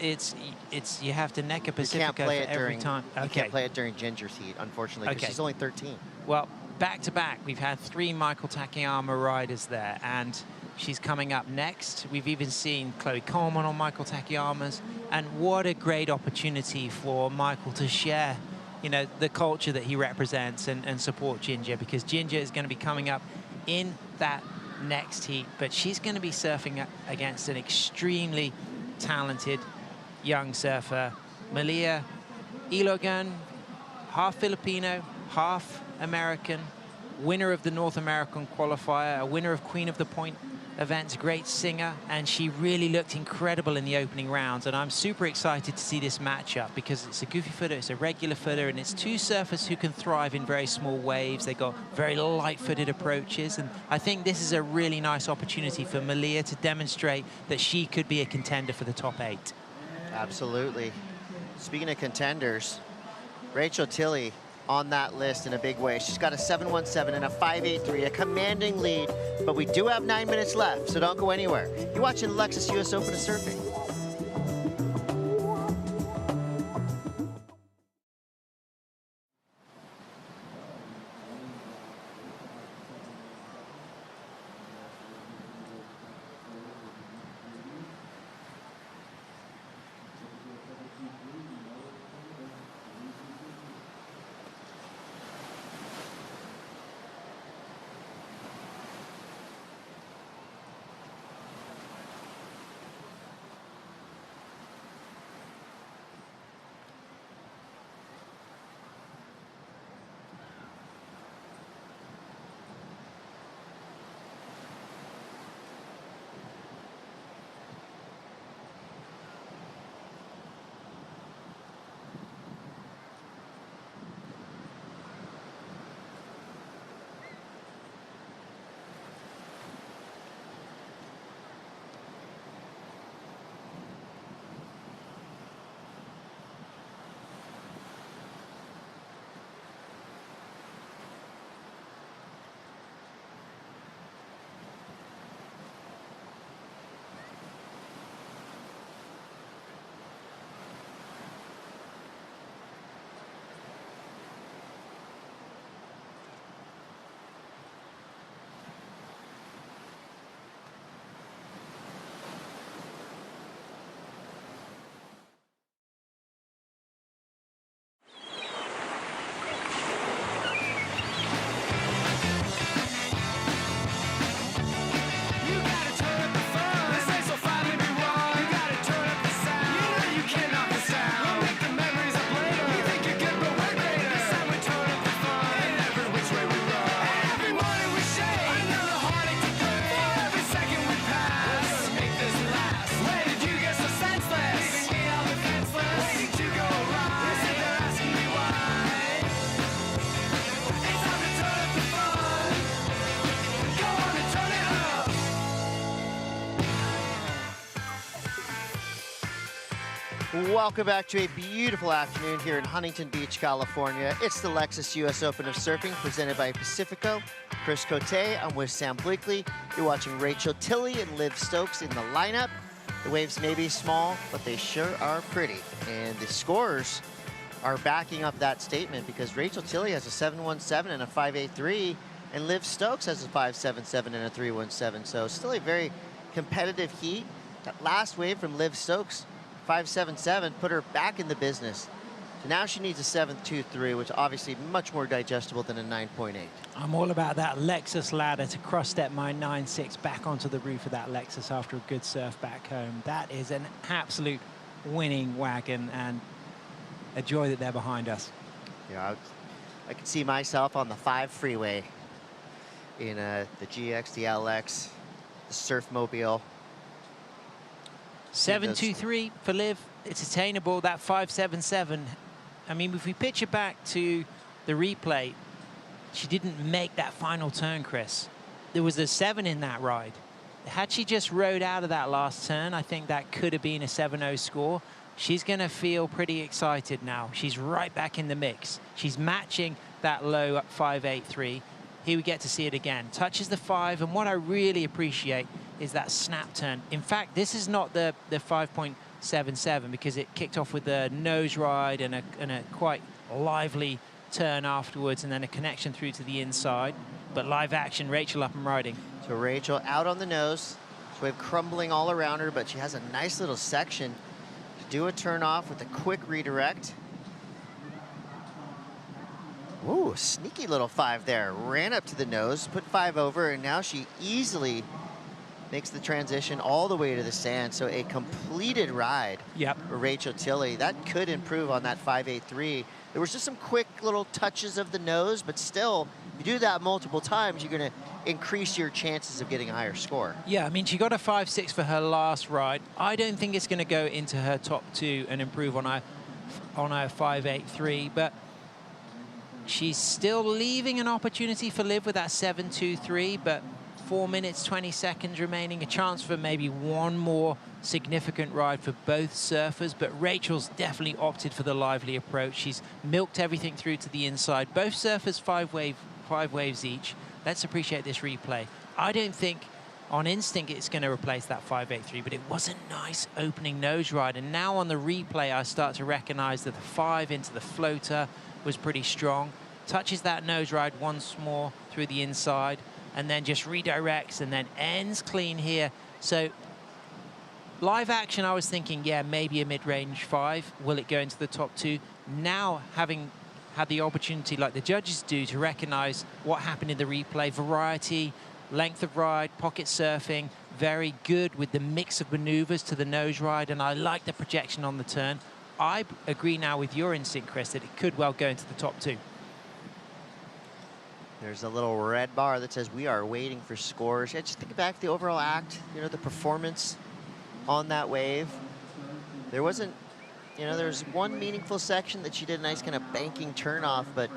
you have to neck a Pacifico you can't play for it every during, time. You can't play it during Ginger's heat, unfortunately, because she's only 13. Well, back to back, we've had 3 Michael Takayama riders there, and she's coming up next. We've even seen Chloe Coleman on Michael Takayama's, and what a great opportunity for Michael to share, you know, the culture that he represents and support Ginger, because Ginger is going to be coming up in that next heat, but she's going to be surfing against an extremely talented young surfer, Malia Ilogan, half Filipino, half American, winner of the North American qualifier, a winner of Queen of the Point events, great singer, and she really looked incredible in the opening rounds. And I'm super excited to see this matchup because it's a goofy footer, it's a regular footer, and it's 2 surfers who can thrive in very small waves. They got very light-footed approaches, and I think this is a really nice opportunity for Malia to demonstrate that she could be a contender for the top 8. Absolutely. Speaking of contenders, Rachel Tilley on that list in a big way. She's got a 7.17 and a 5.83, a commanding lead, but we do have 9 minutes left, so don't go anywhere. You're watching the Lexus US Open of Surfing. Welcome back to a beautiful afternoon here in Huntington Beach, California. It's the Lexus US Open of Surfing presented by Pacifico. Chris Cote, I'm with Sam Bleakley. You're watching Rachel Tilley and Liv Stokes in the lineup. The waves may be small, but they sure are pretty. And the scores are backing up that statement because Rachel Tilley has a 7.17 and a 5.83, and Liv Stokes has a 5.77 and a 3.17. So still a very competitive heat. That last wave from Liv Stokes, 5.77, put her back in the business. So now she needs a 7.23, which obviously much more digestible than a 9.8. I'm all about that Lexus ladder to cross-step my 9.6 back onto the roof of that Lexus after a good surf back home. That is an absolute winning wagon, and a joy that they're behind us. Yeah, I can see myself on the 5 freeway in the GX, the LX, the Surfmobile. 7.23 for Liv. It's attainable. That 5.77. I mean, if we picture back to the replay, she didn't make that final turn, Chris. There was a 7 in that ride. Had she just rode out of that last turn, I think that could have been a 7.0 score. She's going to feel pretty excited now. She's right back in the mix. She's matching that low 5.83. Here we get to see it again. Touches the 5, and what I really appreciate is that snap turn. In fact, this is not the 5.77 because it kicked off with a nose ride and a quite lively turn afterwards, and then a connection through to the inside. But live action, Rachel up and riding. So Rachel out on the nose, wave crumbling all around her, but she has a nice little section to do a turn off with a quick redirect. Ooh, sneaky little 5 there. Ran up to the nose, put 5 over, and now she easily makes the transition all the way to the sand. So a completed ride for Rachel Tilley. That could improve on that 5.83. There was just some quick little touches of the nose, but still, if you do that multiple times, you're going to increase your chances of getting a higher score. Yeah, I mean, she got a 5.6 for her last ride. I don't think it's going to go into her top 2 and improve on her 5.83, but she's still leaving an opportunity for Liv with that 7.23, but 4 minutes, 20 seconds remaining, a chance for maybe one more significant ride for both surfers, but Rachel's definitely opted for the lively approach. She's milked everything through to the inside. Both surfers 5 waves each. Let's appreciate this replay. I don't think on instinct it's going to replace that 5.83, but it was a nice opening nose ride, and now on the replay I start to recognize that the 5 into the floater was pretty strong. Touches that nose ride once more through the inside, and then just redirects and then ends clean here. So live action, I was thinking, yeah, maybe a mid-range 5. Will it go into the top 2? Now, having had the opportunity, like the judges do, to recognize what happened in the replay, variety, length of ride, pocket surfing, very good with the mix of maneuvers to the nose ride, and I like the projection on the turn. I agree now with your instinct, Chris, that it could well go into the top 2. There's a little red bar that says we are waiting for scores. Yeah, just think back to the overall act, you know, the performance on that wave. There wasn't, you know, there's one meaningful section that she did a nice kind of banking turn off, but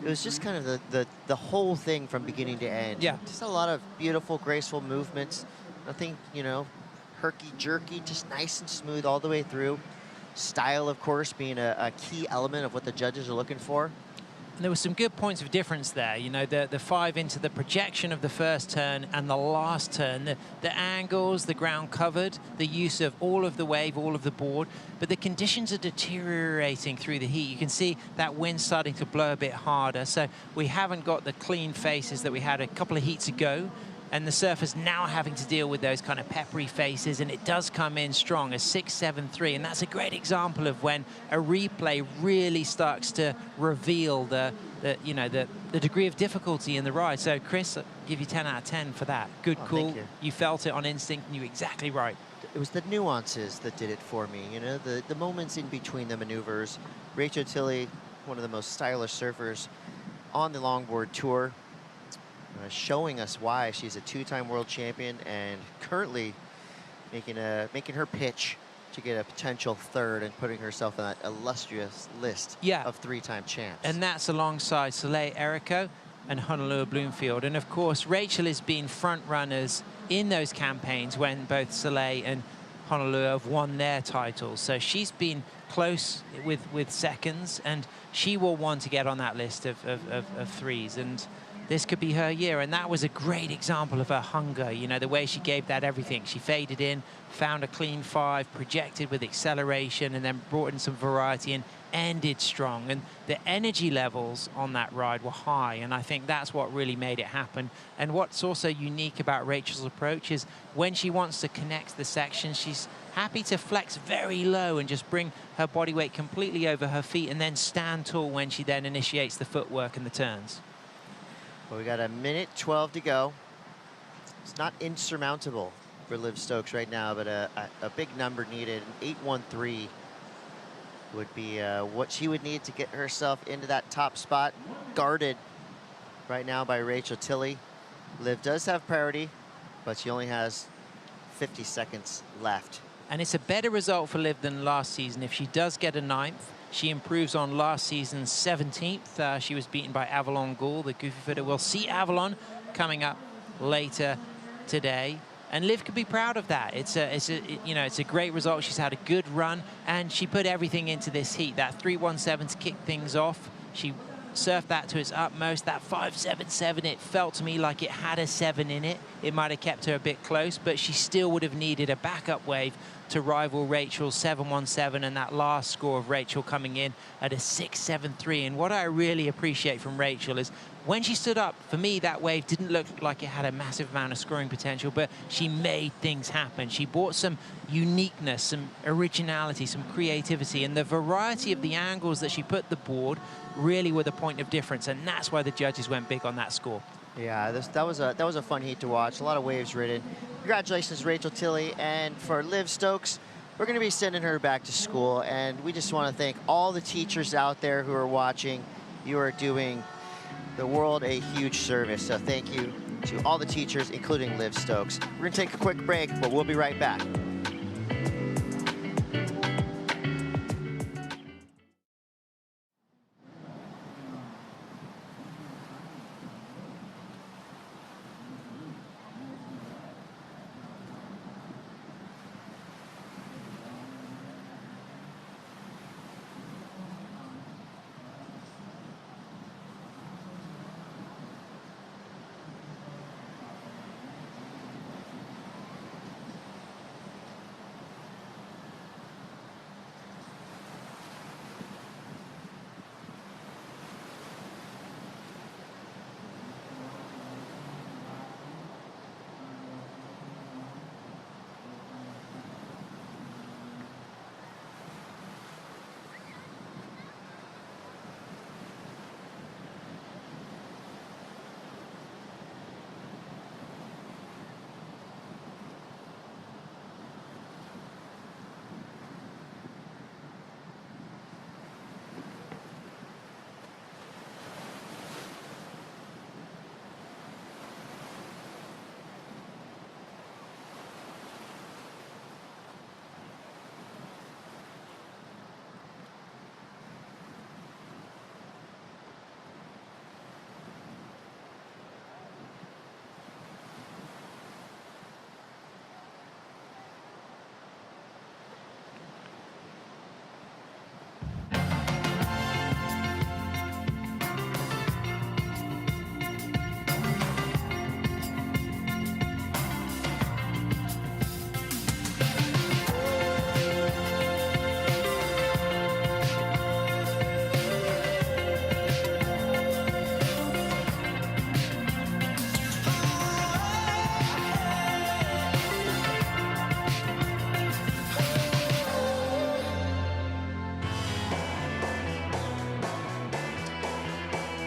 it was just kind of the whole thing from beginning to end. Yeah. Just a lot of beautiful, graceful movements. Nothing, you know, herky-jerky, just nice and smooth all the way through. Style, of course, being a key element of what the judges are looking for. And there were some good points of difference there. You know, the 5 into the projection of the first turn and the last turn, the angles, the ground covered, the use of all of the wave, all of the board. But the conditions are deteriorating through the heat. You can see that wind starting to blow a bit harder. So we haven't got the clean faces that we had a couple of heats ago. And the surfers now having to deal with those kind of peppery faces, and it does come in strong, a 6.73, and that's a great example of when a replay really starts to reveal the degree of difficulty in the ride. So Chris, I'll give you 10 out of 10 for that. Good call. Thank you. You felt it on instinct, and you were exactly right. It was the nuances that did it for me, you know, the moments in between the maneuvers. Rachel Tilley, one of the most stylish surfers on the longboard tour, showing us why she's a 2-time world champion and currently making her pitch to get a potential 3rd and putting herself in that illustrious list of 3-time champs. And that's alongside Soleil Erico and Honolulu Bloomfield. And of course, Rachel has been front runners in those campaigns when both Soleil and Honolulu have won their titles. So she's been close with seconds, and she will want to get on that list of threes. And this could be her year. And that was a great example of her hunger. You know, the way she gave that everything. She faded in, found a clean 5, projected with acceleration, and then brought in some variety and ended strong. And the energy levels on that ride were high. And I think that's what really made it happen. And what's also unique about Rachel's approach is when she wants to connect the section, she's happy to flex very low and just bring her body weight completely over her feet and then stand tall when she then initiates the footwork and the turns. Well, we got a minute 12 to go. It's not insurmountable for Liv Stokes right now, but a big number needed. An 8:13 would be what she would need to get herself into that top spot. Guarded right now by Rachel Tilley. Liv does have priority, but she only has 50 seconds left. And it's a better result for Liv than last season. If she does get a 9th, she improves on last season's 17th. She was beaten by Avalon Gould, the goofy footer. We'll see Avalon coming up later today. And Liv could be proud of that. It's a great result. She's had a good run, and she put everything into this heat. That 3:17 to kick things off. She surfed that to its utmost. That 5.77, it felt to me like it had a 7 in it. It might have kept her a bit close, but she still would have needed a backup wave to rival Rachel's 7.17, and that last score of Rachel coming in at a 6.73. And what I really appreciate from Rachel is when she stood up, for me, that wave didn't look like it had a massive amount of scoring potential, but she made things happen. She brought some uniqueness, some originality, some creativity, and the variety of the angles that she put the board really were the point of difference, and that's why the judges went big on that score. Yeah, that was a fun heat to watch. A lot of waves ridden. Congratulations, Rachel Tilley. And for Liv Stokes, we're going to be sending her back to school. And we just want to thank all the teachers out there who are watching. You are doing the world a huge service. So thank you to all the teachers, including Liv Stokes. We're going to take a quick break, but we'll be right back.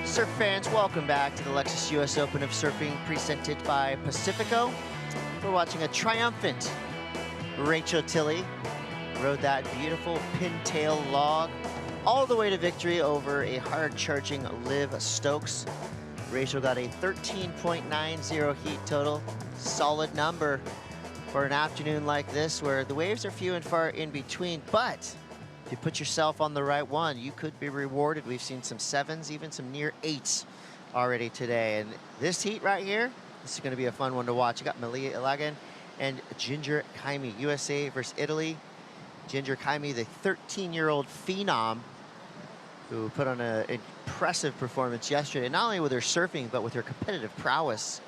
Surf fans, welcome back to the Lexus US Open of Surfing presented by Pacifico. We're watching a triumphant Rachel Tilley rode that beautiful pintail log all the way to victory over a hard-charging Liv Stokes. Rachel got a 13.90 heat total. Solid number for an afternoon like this where the waves are few and far in between, but if you put yourself on the right one, you could be rewarded. We've seen some 7s, even some near 8s already today. And this heat right here, this is going to be a fun one to watch. You got Malia Ilagan and Ginger Kaimi. USA versus Italy. Ginger Kaimi, the 13-year-old phenom who put on an impressive performance yesterday, not only with her surfing, but with her competitive prowess.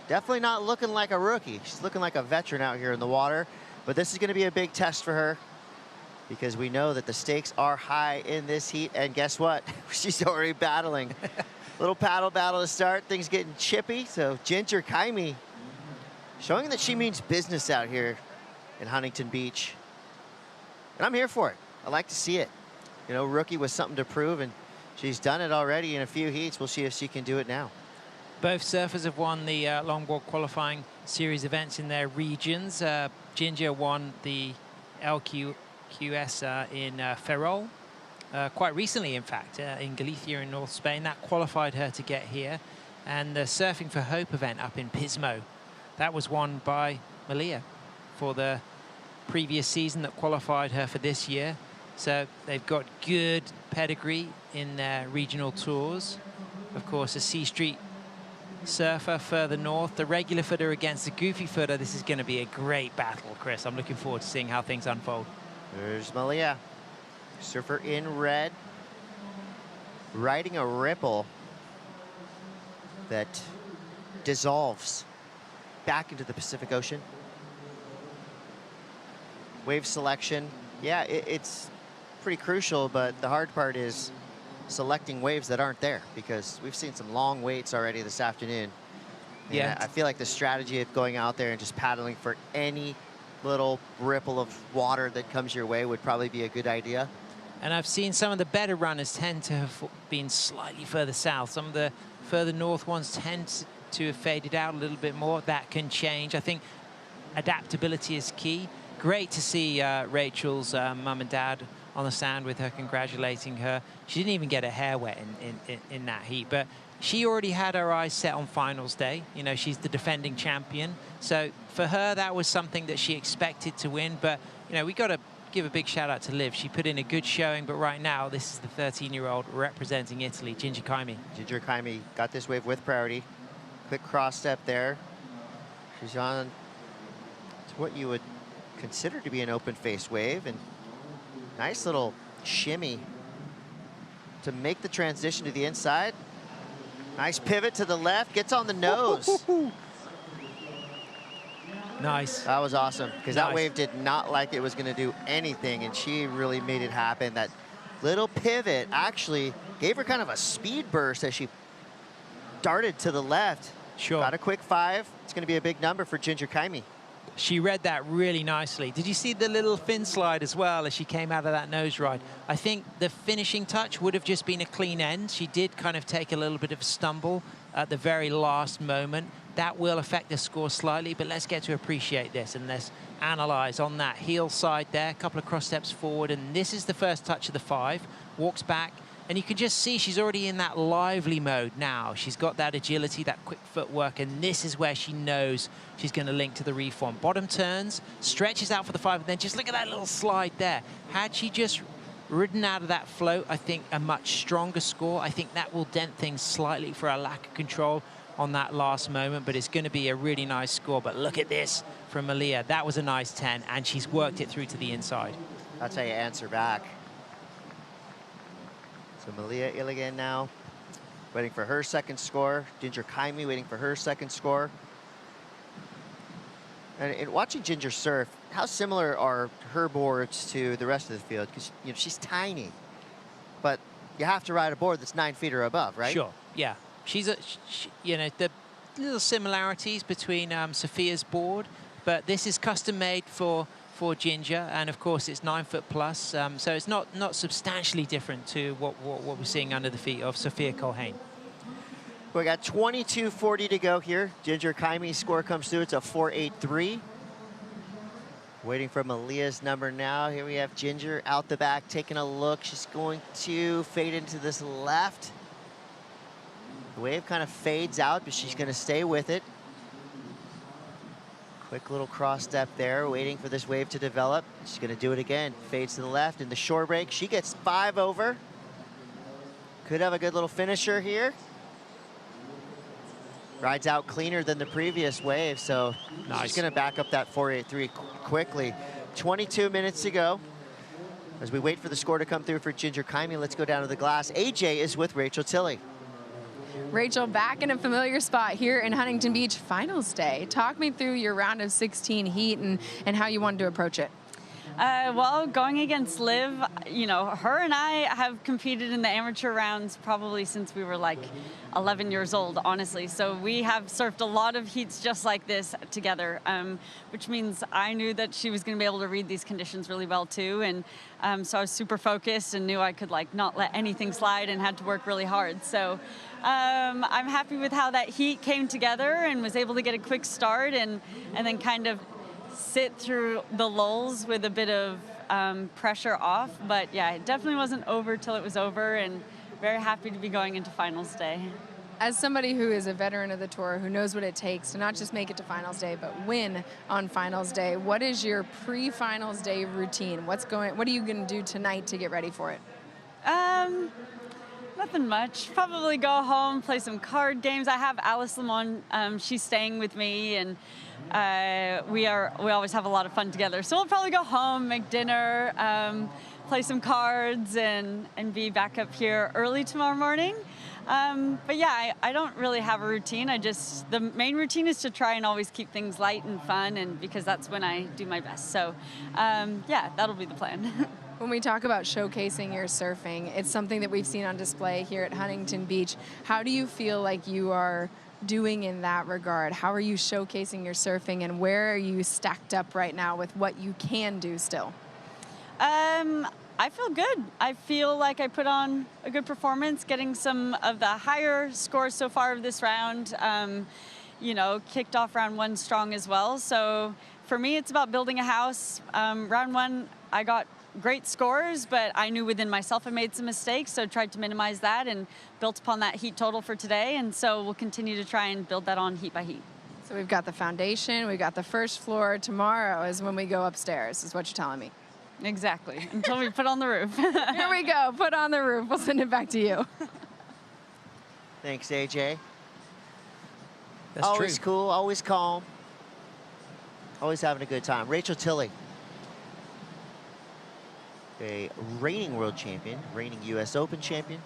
Definitely not looking like a rookie. She's looking like a veteran out here in the water. But this is going to be a big test for her because we know that the stakes are high in this heat. And guess what? She's already battling. Little paddle battle to start. Things getting chippy. So Ginger Kaimi showing that she means business out here in Huntington Beach. And I'm here for it. I like to see it. You know, rookie with something to prove, and she's done it already in a few heats. We'll see if she can do it now. Both surfers have won the longboard qualifying series events in their regions. Ginger won the LQS in Ferrol quite recently, in fact, in Galicia in North Spain. That qualified her to get here. And the Surfing for Hope event up in Pismo, that was won by Malia for the previous season that qualified her for this year. So they've got good pedigree in their regional tours. Of course, a C Street surfer further north, the regular footer against the goofy footer. This is going to be a great battle, Chris. I'm looking forward to seeing how things unfold. There's Malia, surfer in red, riding a ripple that dissolves back into the Pacific Ocean. Wave selection, yeah, it's pretty crucial, but the hard part is selecting waves that aren't there, because we've seen some long waits already this afternoon. And yeah, I feel like the strategy of going out there and just paddling for any little ripple of water that comes your way would probably be a good idea. And I've seen some of the better runners tend to have been slightly further south. Some of the further north ones tend to have faded out a little bit more. That can change. I think adaptability is key. Great to see Rachel's mum and dad on the sand with her, congratulating her. She didn't even get her hair wet in that heat, but she already had her eyes set on finals day. You know, she's the defending champion. So for her, that was something that she expected to win. But, you know, we got to give a big shout out to Liv. She put in a good showing, but right now, this is the 13-year-old representing Italy, Ginger Kaimi. Ginger Kaimi got this wave with priority. Quick cross step there. She's on to what you would consider to be an open face wave, and nice little shimmy to make the transition to the inside. Nice pivot to the left, gets on the nose. Nice. That was awesome, because Nice. that wave did not like it was going to do anything, and she really made it happen. That little pivot actually gave her kind of a speed burst as she darted to the left. Sure. Got a quick 5. It's going to be a big number for Ginger Kaimi. She read that really nicely. Did you see the little fin slide as well as she came out of that nose ride? I think the finishing touch would have just been a clean end. She did kind of take a little bit of a stumble at the very last moment. That will affect the score slightly, but let's get to appreciate this and let's analyze on that heel side there. A couple of cross steps forward, and this is the first touch of the 5. Walks back, and you can just see she's already in that lively mode now. She's got that agility, that quick footwork, and this is where she knows she's going to link to the reform. Bottom turns, stretches out for the 5, and then just look at that little slide there. Had she just ridden out of that float, I think a much stronger score. I think that will dent things slightly for a lack of control on that last moment, but it's going to be a really nice score. But look at this from Malia. That was a nice 10, and she's worked it through to the inside. That's how you answer back. So Malia Iligan now waiting for her second score. Ginger Kaimi waiting for her second score. And in watching Ginger surf, how similar are her boards to the rest of the field? Because, you know, she's tiny, but you have to ride a board that's 9 feet or above, right? Sure, yeah. She's you know, the little similarities between Sophia's board, but this is custom made for Ginger, and of course it's 9 foot plus, so it's not substantially different to what we're seeing under the feet of Sophia Colhane. We got 22:40 to go here. Ginger Kaimi's score comes through. It's a 4.83. Waiting for Malia's number now. Here we have Ginger out the back, taking a look. She's going to fade into this left. The wave kind of fades out, but she's going to stay with it. Quick little cross step there, waiting for this wave to develop. She's going to do it again. Fades to the left in the shore break. She gets 5 over. Could have a good little finisher here. Rides out cleaner than the previous wave, so she's going to back up that 4.83 quickly. 22 minutes to go. As we wait for the score to come through for Ginger Kaimi, let's go down to the glass. AJ is with Rachel Tilley. Rachel, back in a familiar spot here in Huntington Beach, finals day. Talk me through your round of 16 heat and how you wanted to approach it. Well, going against Liv, you know, her and I have competed in the amateur rounds probably since we were like 11 years old, honestly. So we have surfed a lot of heats just like this together, which means I knew that she was going to be able to read these conditions really well too. And so I was super focused and knew I could like not let anything slide and had to work really hard. So I'm happy with how that heat came together and was able to get a quick start and then kind of sit through the lulls with a bit of pressure off. But yeah, it definitely wasn't over till it was over, and very happy to be going into finals day. As somebody who is a veteran of the tour, who knows what it takes to not just make it to finals day, but win on finals day, what is your pre-finals day routine? What are you going to do tonight to get ready for it? Nothing much. Probably go home, play some card games. I have Alice Lamont. She's staying with me, and we always have a lot of fun together. So we'll probably go home, make dinner, play some cards, and be back up here early tomorrow morning. But yeah, I don't really have a routine. The main routine is to try and always keep things light and fun, and because that's when I do my best. So yeah, that'll be the plan. When we talk about showcasing your surfing, it's something that we've seen on display here at Huntington Beach. How do you feel like you are doing in that regard? How are you showcasing your surfing, and where are you stacked up right now with what you can do still? I feel good. I feel like I put on a good performance, getting some of the higher scores so far of this round. You know, kicked off round one strong as well. So for me, it's about building a house. Round one, I got great scores, but I knew within myself I made some mistakes, so tried to minimize that and built upon that heat total for today, and so we'll continue to try and build that on heat by heat. So we've got the foundation, we've got the first floor. Tomorrow is when we go upstairs, is what you're telling me. Exactly, until we put on the roof. Here we go, put on the roof. We'll send it back to you. Thanks, AJ. That's always true. Cool, always calm, always having a good time. Rachel Tilley, a reigning world champion, reigning US Open champion.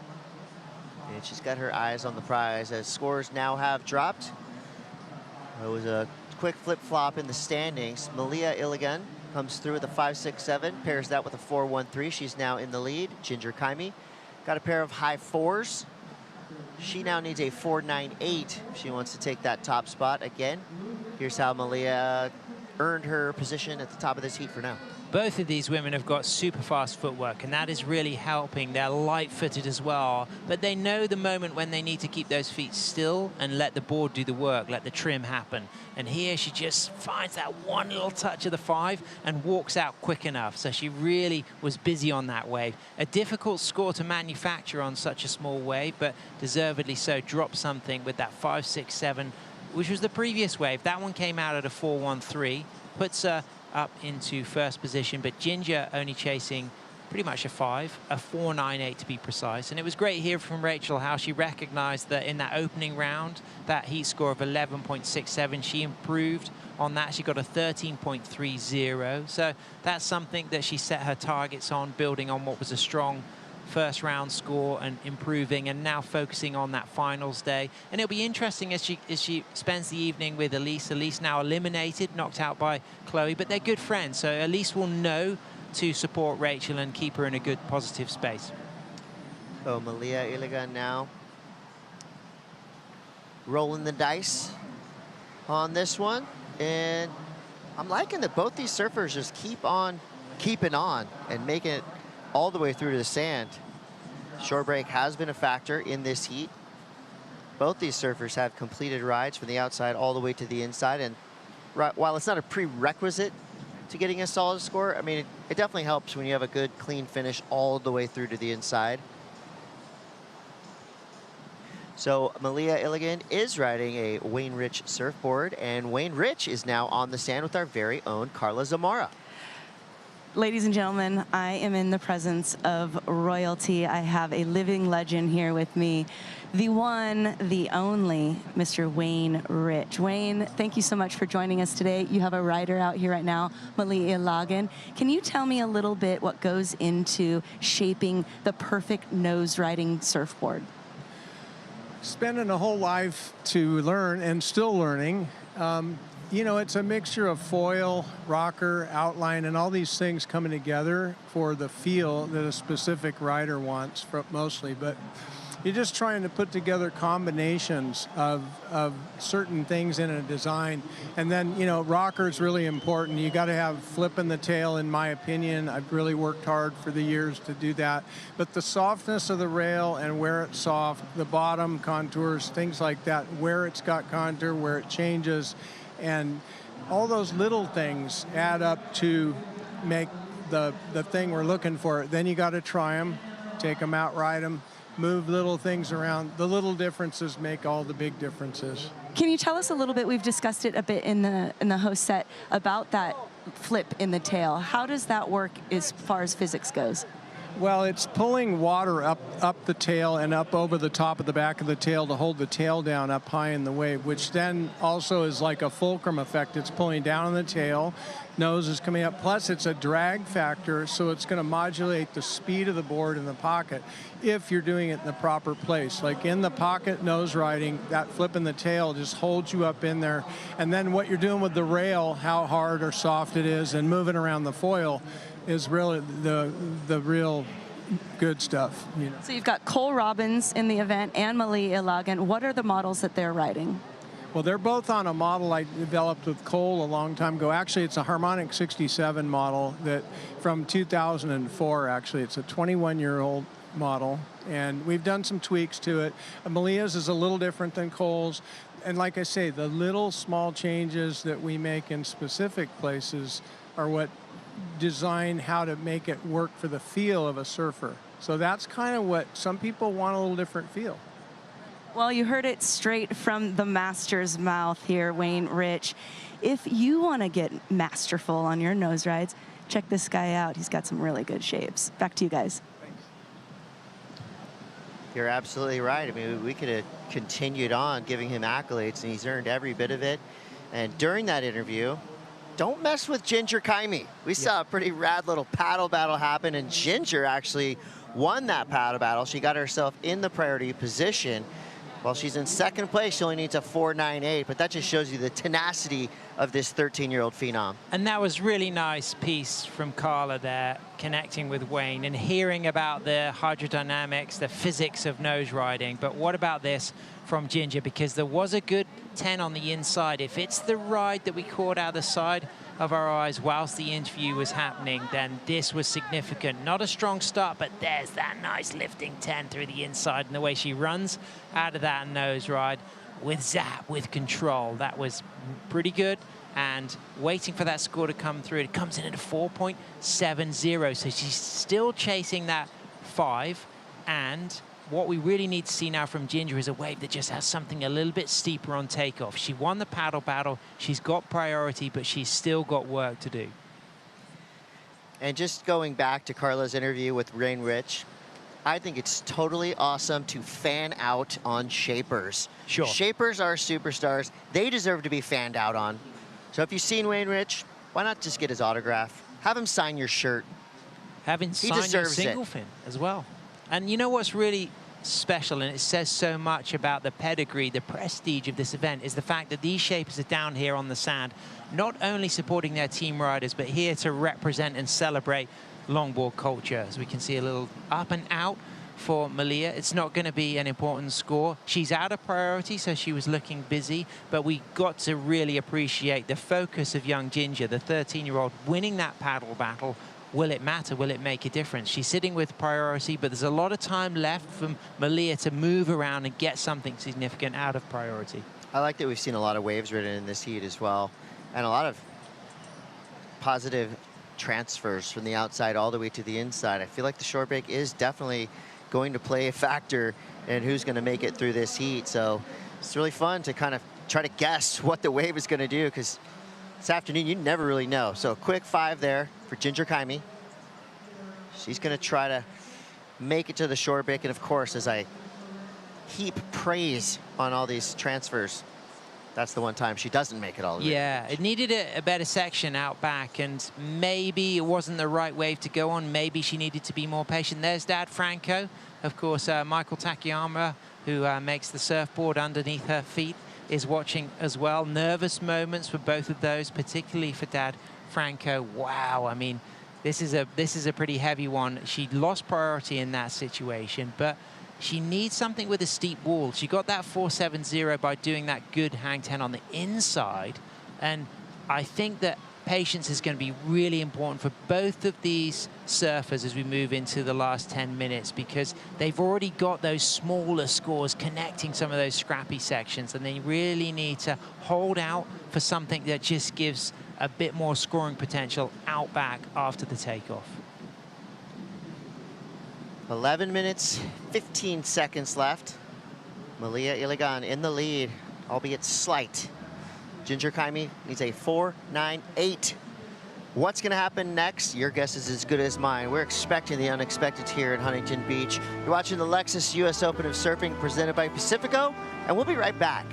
And she's got her eyes on the prize as scores now have dropped. It was a quick flip-flop in the standings. Malia Iligan comes through with a 5.67, pairs that with a 4.13. She's now in the lead. Ginger Kaimi got a pair of high fours. She now needs a 4.98 if she wants to take that top spot again. Here's how Malia earned her position at the top of this heat for now. Both of these women have got super fast footwork, and that is really helping. They're light-footed as well, but they know the moment when they need to keep those feet still and let the board do the work, let the trim happen. And here she just finds that one little touch of the 5 and walks out quick enough. So she really was busy on that wave. A difficult score to manufacture on such a small wave, but deservedly so. Dropped something with that 5.67, which was the previous wave. That one came out at a 4.13, puts her up into first position, but Ginger only chasing pretty much a 5, a 4.98 to be precise. And it was great here from Rachel how she recognized that in that opening round, that heat score of 11.67, she improved on that. She got a 13.30. So that's something that she set her targets on, building on what was a strong first round score and improving, and now focusing on that finals day. And it'll be interesting as she spends the evening with Elise. Elise now eliminated, knocked out by Chloe, but they're good friends, so Elise will know to support Rachel and keep her in a good positive space. So Malia Iligan now rolling the dice on this one, and I'm liking that both these surfers just keep on keeping on and making it all the way through to the sand. Shore break has been a factor in this heat. Both these surfers have completed rides from the outside all the way to the inside, and while it's not a prerequisite to getting a solid score, I mean, it definitely helps when you have a good, clean finish all the way through to the inside. So Malia Iligan is riding a Wayne Rich surfboard, and Wayne Rich is now on the sand with our very own Carla Zamora. Ladies and gentlemen, I am in the presence of royalty. I have a living legend here with me. the one, the only, Mr. Wayne Rich. Wayne, thank you so much for joining us today. You have a rider out here right now, Malia Lagan. Can you tell me a little bit what goes into shaping the perfect nose riding surfboard? Spending a whole life to learn and still learning. You know, it's a mixture of foil, rocker, outline, and all these things coming together for the feel that a specific rider wants mostly. But you're just trying to put together combinations of certain things in a design. And then, you know, rocker is really important. You got to have flip in the tail, in my opinion. I've really worked hard for the years to do that. But the softness of the rail and where it's soft, the bottom contours, things like that, where it's got contour, where it changes, and all those little things add up to make the thing we're looking for. Then you got to try them, take them out, ride them, move little things around. The little differences make all the big differences. Can you tell us a little bit, we've discussed it a bit in the host set, about that flip in the tail. How does that work as far as physics goes? Well, it's pulling water up the tail and up over the top of the back of the tail to hold the tail down up high in the wave, which then also is like a fulcrum effect. It's pulling down on the tail, nose is coming up, plus it's a drag factor, so it's going to modulate the speed of the board in the pocket if you're doing it in the proper place. Like in the pocket nose riding, that flip in the tail just holds you up in there. And then what you're doing with the rail, how hard or soft it is, and moving around the foil is really the real good stuff. You know. So you've got Cole Robbins in the event and Malia Lagan. What are the models that they're riding? Well, they're both on a model I developed with Cole a long time ago. Actually, it's a Harmonic 67 model that from 2004, actually. It's a 21-year-old model, and we've done some tweaks to it. Malia's is a little different than Cole's. And like I say, the little small changes that we make in specific places are what design how to make it work for the feel of a surfer. So that's kind of what some people want, a little different feel. Well, you heard it straight from the master's mouth here, Wayne Rich. If you want to get masterful on your nose rides, check this guy out. He's got some really good shapes. Back to you guys. You're absolutely right. I mean, we could have continued on giving him accolades, and he's earned every bit of it. And during that interview, don't mess with Ginger Kaimi. We saw a pretty rad little paddle battle happen, and Ginger actually won that paddle battle. She got herself in the priority position. While she's in second place, she only needs a 4.98, but that just shows you the tenacity of this 13-year-old phenom. And that was really nice piece from Carla there, connecting with Wayne and hearing about the hydrodynamics, the physics of nose riding. But what about this from Ginger? Because there was a good 10 on the inside. If it's the ride that we caught out the side of our eyes whilst the interview was happening, then this was significant. Not a strong start, but there's that nice lifting 10 through the inside, and the way she runs out of that nose ride with zap, with control, that was pretty good. And waiting for that score to come through, it comes in at a 4.70, so she's still chasing that 5. And what we really need to see now from Ginger is a wave that just has something a little bit steeper on takeoff. She won the paddle battle, she's got priority, but she's still got work to do. And just going back to Carla's interview with Wayne Rich, I think it's totally awesome to fan out on shapers. Sure. Shapers are superstars. They deserve to be fanned out on. So if you've seen Wayne Rich, why not just get his autograph? Have him sign your shirt. Have him sign your single fin as well. And you know what's really special, and it says so much about the pedigree, the prestige of this event, is the fact that these shapers are down here on the sand, not only supporting their team riders, but here to represent and celebrate longboard culture. As we can see, a little up and out for Malia. It's not going to be an important score. She's out of priority, so she was looking busy, but we got to really appreciate the focus of young Ginger, the 13-year-old, winning that paddle battle. Will it matter? Will it make a difference? She's sitting with priority, but there's a lot of time left for Malia to move around and get something significant out of priority. I like that we've seen a lot of waves ridden in this heat as well, and a lot of positive transfers from the outside all the way to the inside. I feel like the short break is definitely going to play a factor in who's going to make it through this heat. So it's really fun to kind of try to guess what the wave is going to do, because this afternoon, you never really know. So a quick 5 there for Ginger Kaimi. She's going to try to make it to the short break. And of course, as I heap praise on all these transfers. That's the one time she doesn't make it all the way. Yeah, it needed a better section out back, and maybe it wasn't the right wave to go on. Maybe she needed to be more patient. There's Dad Franco, of course, Michael Takayama, who makes the surfboard underneath her feet, is watching as well. Nervous moments for both of those, particularly for Dad Franco. Wow, I mean, this is a pretty heavy one. She lost priority in that situation, but she needs something with a steep wall. She got that 470 by doing that good hang 10 on the inside. And I think that patience is going to be really important for both of these surfers as we move into the last 10 minutes, because they've already got those smaller scores connecting some of those scrappy sections, and they really need to hold out for something that just gives a bit more scoring potential out back after the takeoff. 11 minutes, 15 seconds left. Malia Iligan in the lead, albeit slight. Ginger Kaimi needs a 4.98. What's going to happen next? Your guess is as good as mine. We're expecting the unexpected here in Huntington Beach. You're watching the Lexus US Open of Surfing presented by Pacifico, and we'll be right back.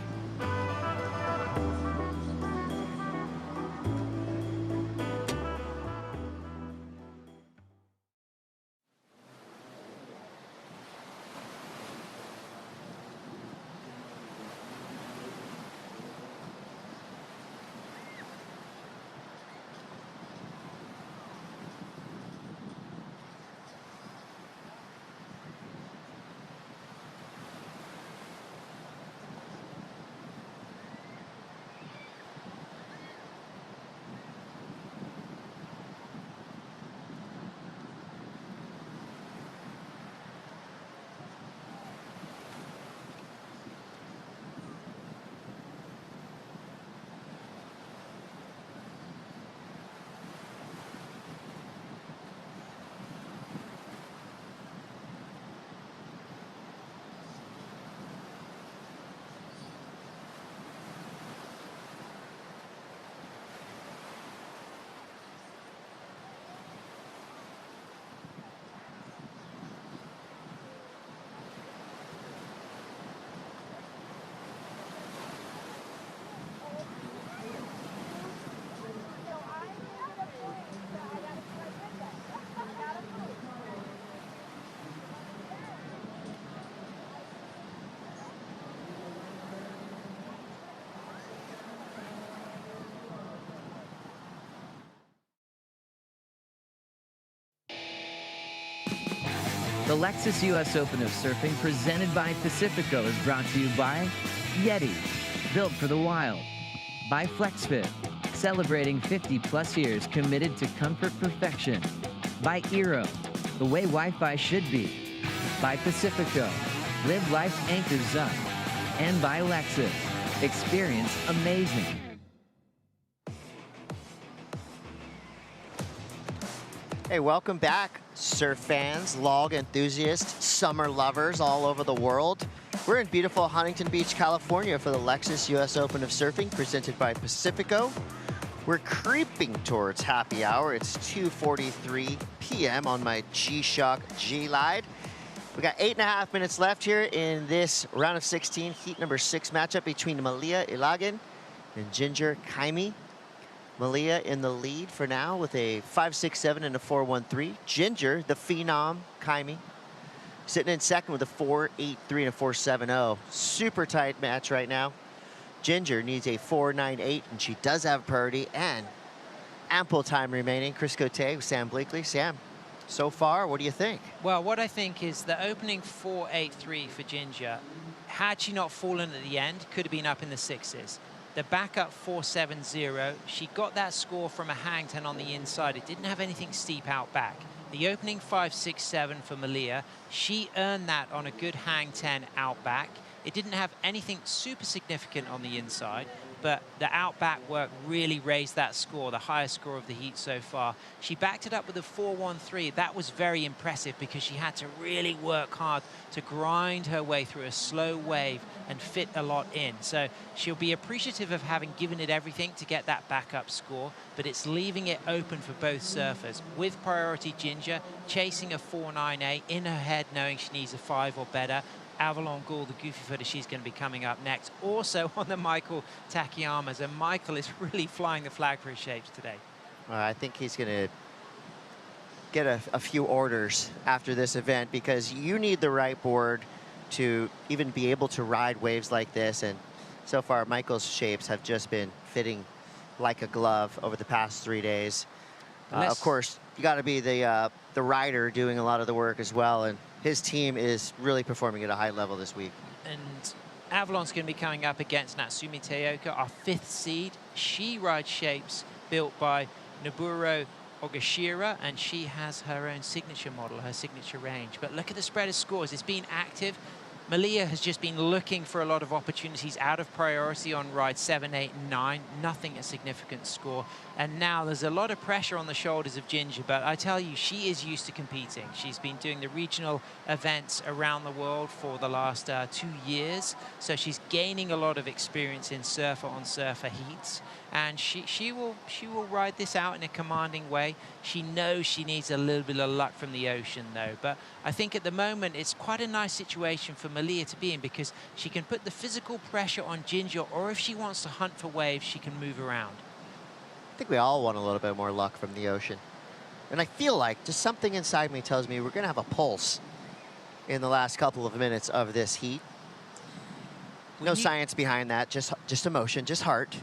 The Lexus US Open of Surfing presented by Pacifico is brought to you by Yeti, built for the wild, by FlexFit, celebrating 50+ years committed to comfort perfection, by Eero, the way Wi-Fi should be, by Pacifico, live life anchors up, and by Lexus, experience amazing. Hey, welcome back, surf fans, log enthusiasts, summer lovers all over the world. We're in beautiful Huntington Beach, California for the Lexus US Open of Surfing presented by Pacifico. We're creeping towards happy hour. It's 2:43 p.m. on my G-Shock G-Lide. We got 8.5 minutes left here in this round of 16, heat number 6 matchup between Malia Iligan and Ginger Kaimi. Malia in the lead for now with a 5.67 and a 4.13. Ginger, the phenom, Kaimi, sitting in second with a 4.83 and a 4.70. Super tight match right now. Ginger needs a 4.98, and she does have priority and ample time remaining. Chris Cote with Sam Bleakley. Sam, so far, what do you think? Well, what I think is the opening 4.83 for Ginger, had she not fallen at the end, could have been up in the sixes. The backup 4.70, she got that score from a hang 10 on the inside. It didn't have anything steep out back. The opening 5.67 for Malia, she earned that on a good hang 10 out back. It didn't have anything super significant on the inside, but the out back work really raised that score, the highest score of the heat so far. She backed it up with a 4.13. That was very impressive because she had to really work hard to grind her way through a slow wave and fit a lot in. So she'll be appreciative of having given it everything to get that backup score. but it's leaving it open for both surfers. With priority Ginger, chasing a 4.98 in her head, knowing she needs a 5 or better. Avalon Gould, the goofy footer, she's going to be coming up next. Also on the Michael Takiyamas, and Michael is really flying the flag for his shapes today. I think he's going to get a few orders after this event, because you need the right board to even be able to ride waves like this. And so far, Michael's shapes have just been fitting like a glove over the past 3 days. Of course, you got to be the rider doing a lot of the work as well, and his team is really performing at a high level this week. And Avalon's going to be coming up against Natsumi Teoka, our 5th seed. She rides shapes built by Nobuo Ogashira, and she has her own signature model, her signature range. But look at the spread of scores. It's been active. Malia has just been looking for a lot of opportunities out of priority on ride 7, 8, and 9. Nothing a significant score. And now there's a lot of pressure on the shoulders of Ginger, but I tell you, she is used to competing. She's been doing the regional events around the world for the last 2 years. So she's gaining a lot of experience in surfer-on-surfer heats. And she will ride this out in a commanding way. She knows she needs a little bit of luck from the ocean, though. But I think at the moment, it's quite a nice situation for Malia to be in, because she can put the physical pressure on Ginger, or if she wants to hunt for waves, she can move around. I think we all want a little bit more luck from the ocean. And I feel like just something inside me tells me we're going to have a pulse in the last couple of minutes of this heat. No science behind that, just emotion, just heart.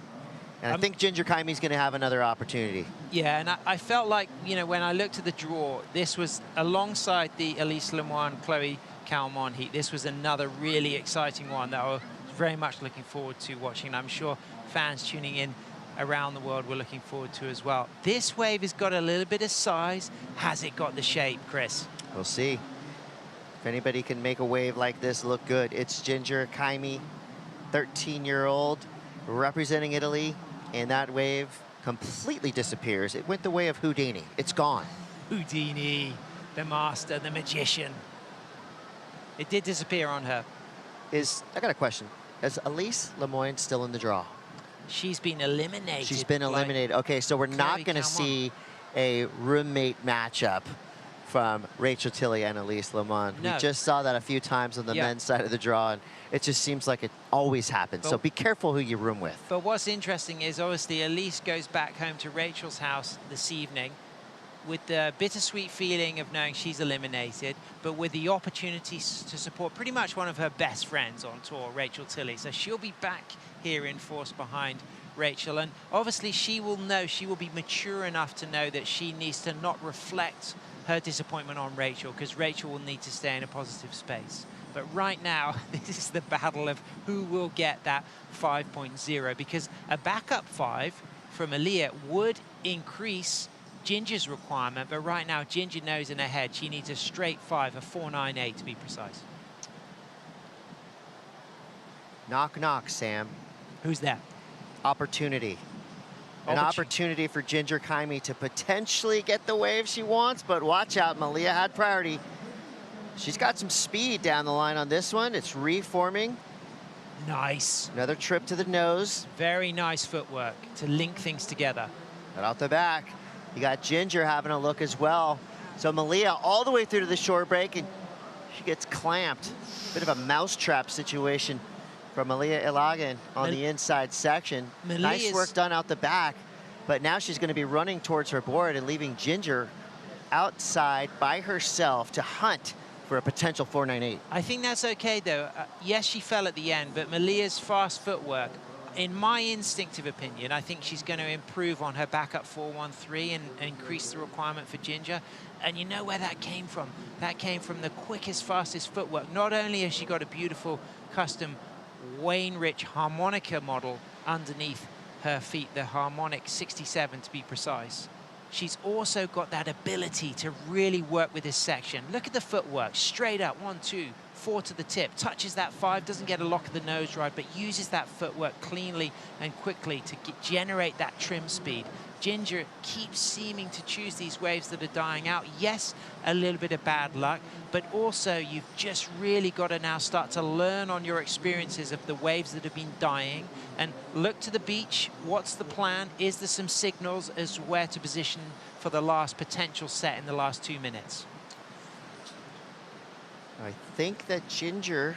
And I think Ginger Kaimi's going to have another opportunity. Yeah, and I felt like, you know, when I looked at the draw, this was alongside the Elise Lemoine, Chloe Calmon heat. This was another really exciting one that I was very much looking forward to watching. And I'm sure fans tuning in around the world were looking forward to as well. This wave has got a little bit of size. Has it got the shape, Chris? We'll see. If anybody can make a wave like this look good, it's Ginger Kaimi, 13-year-old, representing Italy. And that wave completely disappears. It went the way of Houdini. It's gone. Houdini, the master, the magician. It did disappear on her. I got a question. Is Elise Lemoine still in the draw? She's been eliminated. She's been eliminated. Okay, so we're not going to see a roommate matchup from Rachel Tilley and Elise Lemoine. No. We just saw that a few times on the men's side of the draw, and it just seems like it always happens. So be careful who you room with. But what's interesting is, obviously, Elise goes back home to Rachel's house this evening with the bittersweet feeling of knowing she's eliminated, but with the opportunity to support pretty much one of her best friends on tour, Rachel Tilley. So she'll be back here in force behind Rachel, and obviously she will be mature enough to know that she needs to not reflect her disappointment on Rachel, because Rachel will need to stay in a positive space. But right now, this is the battle of who will get that 5.0, because a backup 5 from Aaliyah would increase Ginger's requirement, but right now Ginger knows in her head she needs a straight 5, a 4.98 to be precise. Knock, knock, Sam. Who's that? Opportunity. An opportunity for Ginger Kaimi to potentially get the wave she wants, but watch out, Malia had priority. She's got some speed down the line on this one. It's reforming. Nice. Another trip to the nose. Very nice footwork to link things together. Right out the back. You got Ginger having a look as well. So Malia all the way through to the short break, and she gets clamped. Bit of a mousetrap situation from Malia Ilagan on the inside section. Nice work done out the back, but now she's going to be running towards her board and leaving Ginger outside by herself to hunt for a potential 4.98. I think that's okay, though. Yes, she fell at the end, but Malia's fast footwork, in my instinctive opinion, I think she's going to improve on her backup 4.13 and increase the requirement for Ginger. And you know where that came from? That came from the quickest, fastest footwork. Not only has she got a beautiful custom Wayne Rich harmonica model underneath her feet, the harmonic 67 to be precise, she's also got that ability to really work with this section. Look at the footwork, straight up, 1, 2, 4 to the tip, touches that 5, doesn't get a lock of the nose ride, but uses that footwork cleanly and quickly to generate that trim speed. Ginger keeps seeming to choose these waves that are dying out. Yes, a little bit of bad luck, but also you've just really got to now start to learn on your experiences of the waves that have been dying and look to the beach. What's the plan? Is there some signals as to where to position for the last potential set in the last 2 minutes? I think that Ginger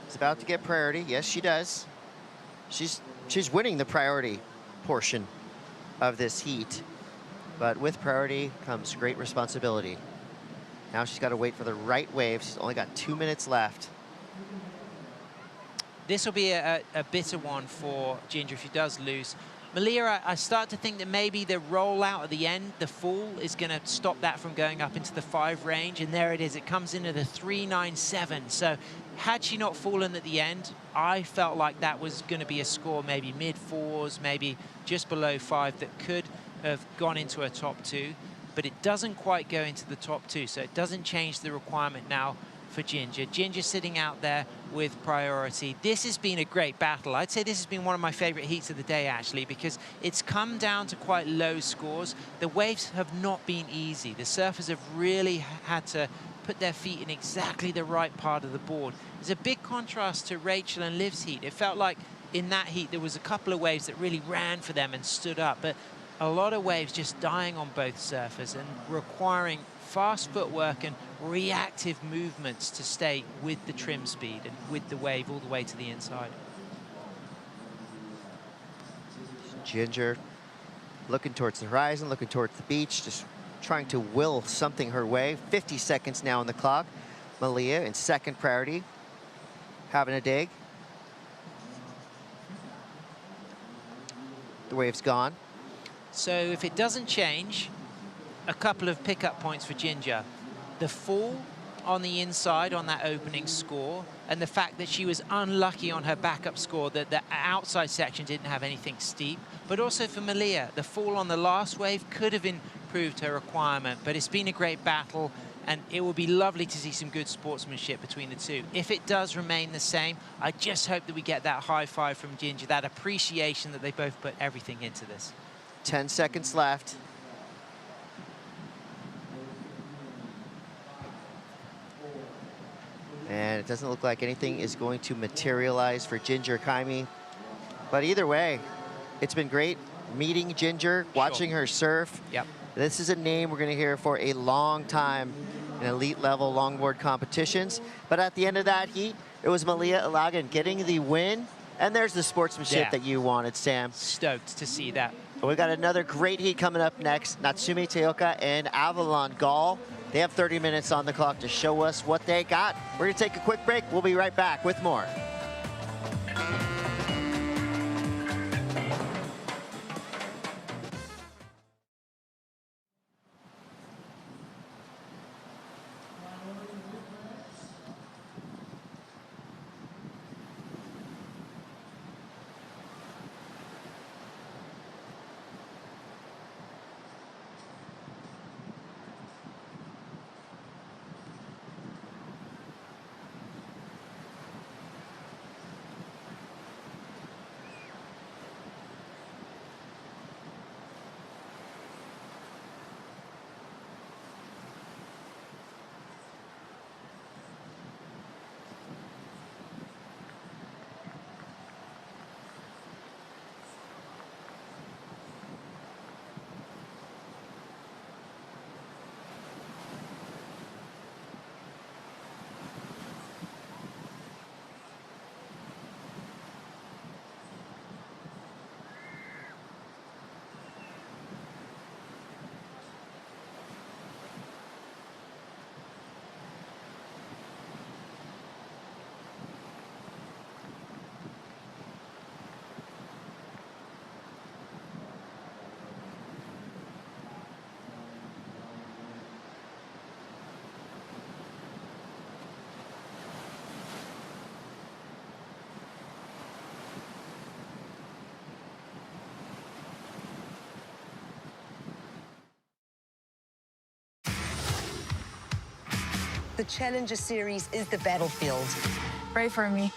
is about to get priority. Yes, she does. She's winning the priority portion of this heat, but with priority comes great responsibility. Now she's got to wait for the right wave. She's only got 2 minutes left. This will be a bitter one for Ginger if she does lose. Malia, I start to think that maybe the rollout at the end, the fall, is going to stop that from going up into the 5 range, and there it is. It comes into the 3.97. So had she not fallen at the end, I felt like that was going to be a score maybe mid-4s, maybe just below 5 that could have gone into a top 2, but it doesn't quite go into the top 2, so it doesn't change the requirement now for Ginger. Ginger sitting out there with priority. This has been a great battle. I'd say this has been one of my favorite heats of the day, actually, because it's come down to quite low scores. The waves have not been easy. The surfers have really had to put their feet in exactly the right part of the board. There's a big contrast to Rachel and Liv's heat. It felt like in that heat there was a couple of waves that really ran for them and stood up, but a lot of waves just dying on both surfers and requiring fast footwork and reactive movements to stay with the trim speed and with the wave all the way to the inside. Ginger looking towards the horizon, looking towards the beach, just trying to will something her way. 50 seconds now on the clock. Malia in second priority, having a dig. The wave's gone. So if it doesn't change, a couple of pickup points for Ginger. The fall on the inside on that opening score, and the fact that she was unlucky on her backup score, that the outside section didn't have anything steep. But also for Malia, the fall on the last wave could have improved her requirement, but it's been a great battle, and it will be lovely to see some good sportsmanship between the two. If it does remain the same, I just hope that we get that high five from Ginger, that appreciation that they both put everything into this. 10 seconds left. And it doesn't look like anything is going to materialize for Ginger Kaimi. But either way, it's been great meeting Ginger, watching her surf. Yep. This is a name we're going to hear for a long time in elite level longboard competitions. But at the end of that heat, it was Malia Ilagan getting the win. And there's the sportsmanship that you wanted, Sam. Stoked to see that. We've got another great heat coming up next. Natsume Teoka and Avalon Gall. They have 30 minutes on the clock to show us what they got. We're going to take a quick break. We'll be right back with more. The Challenger Series is the battlefield. Pray for me.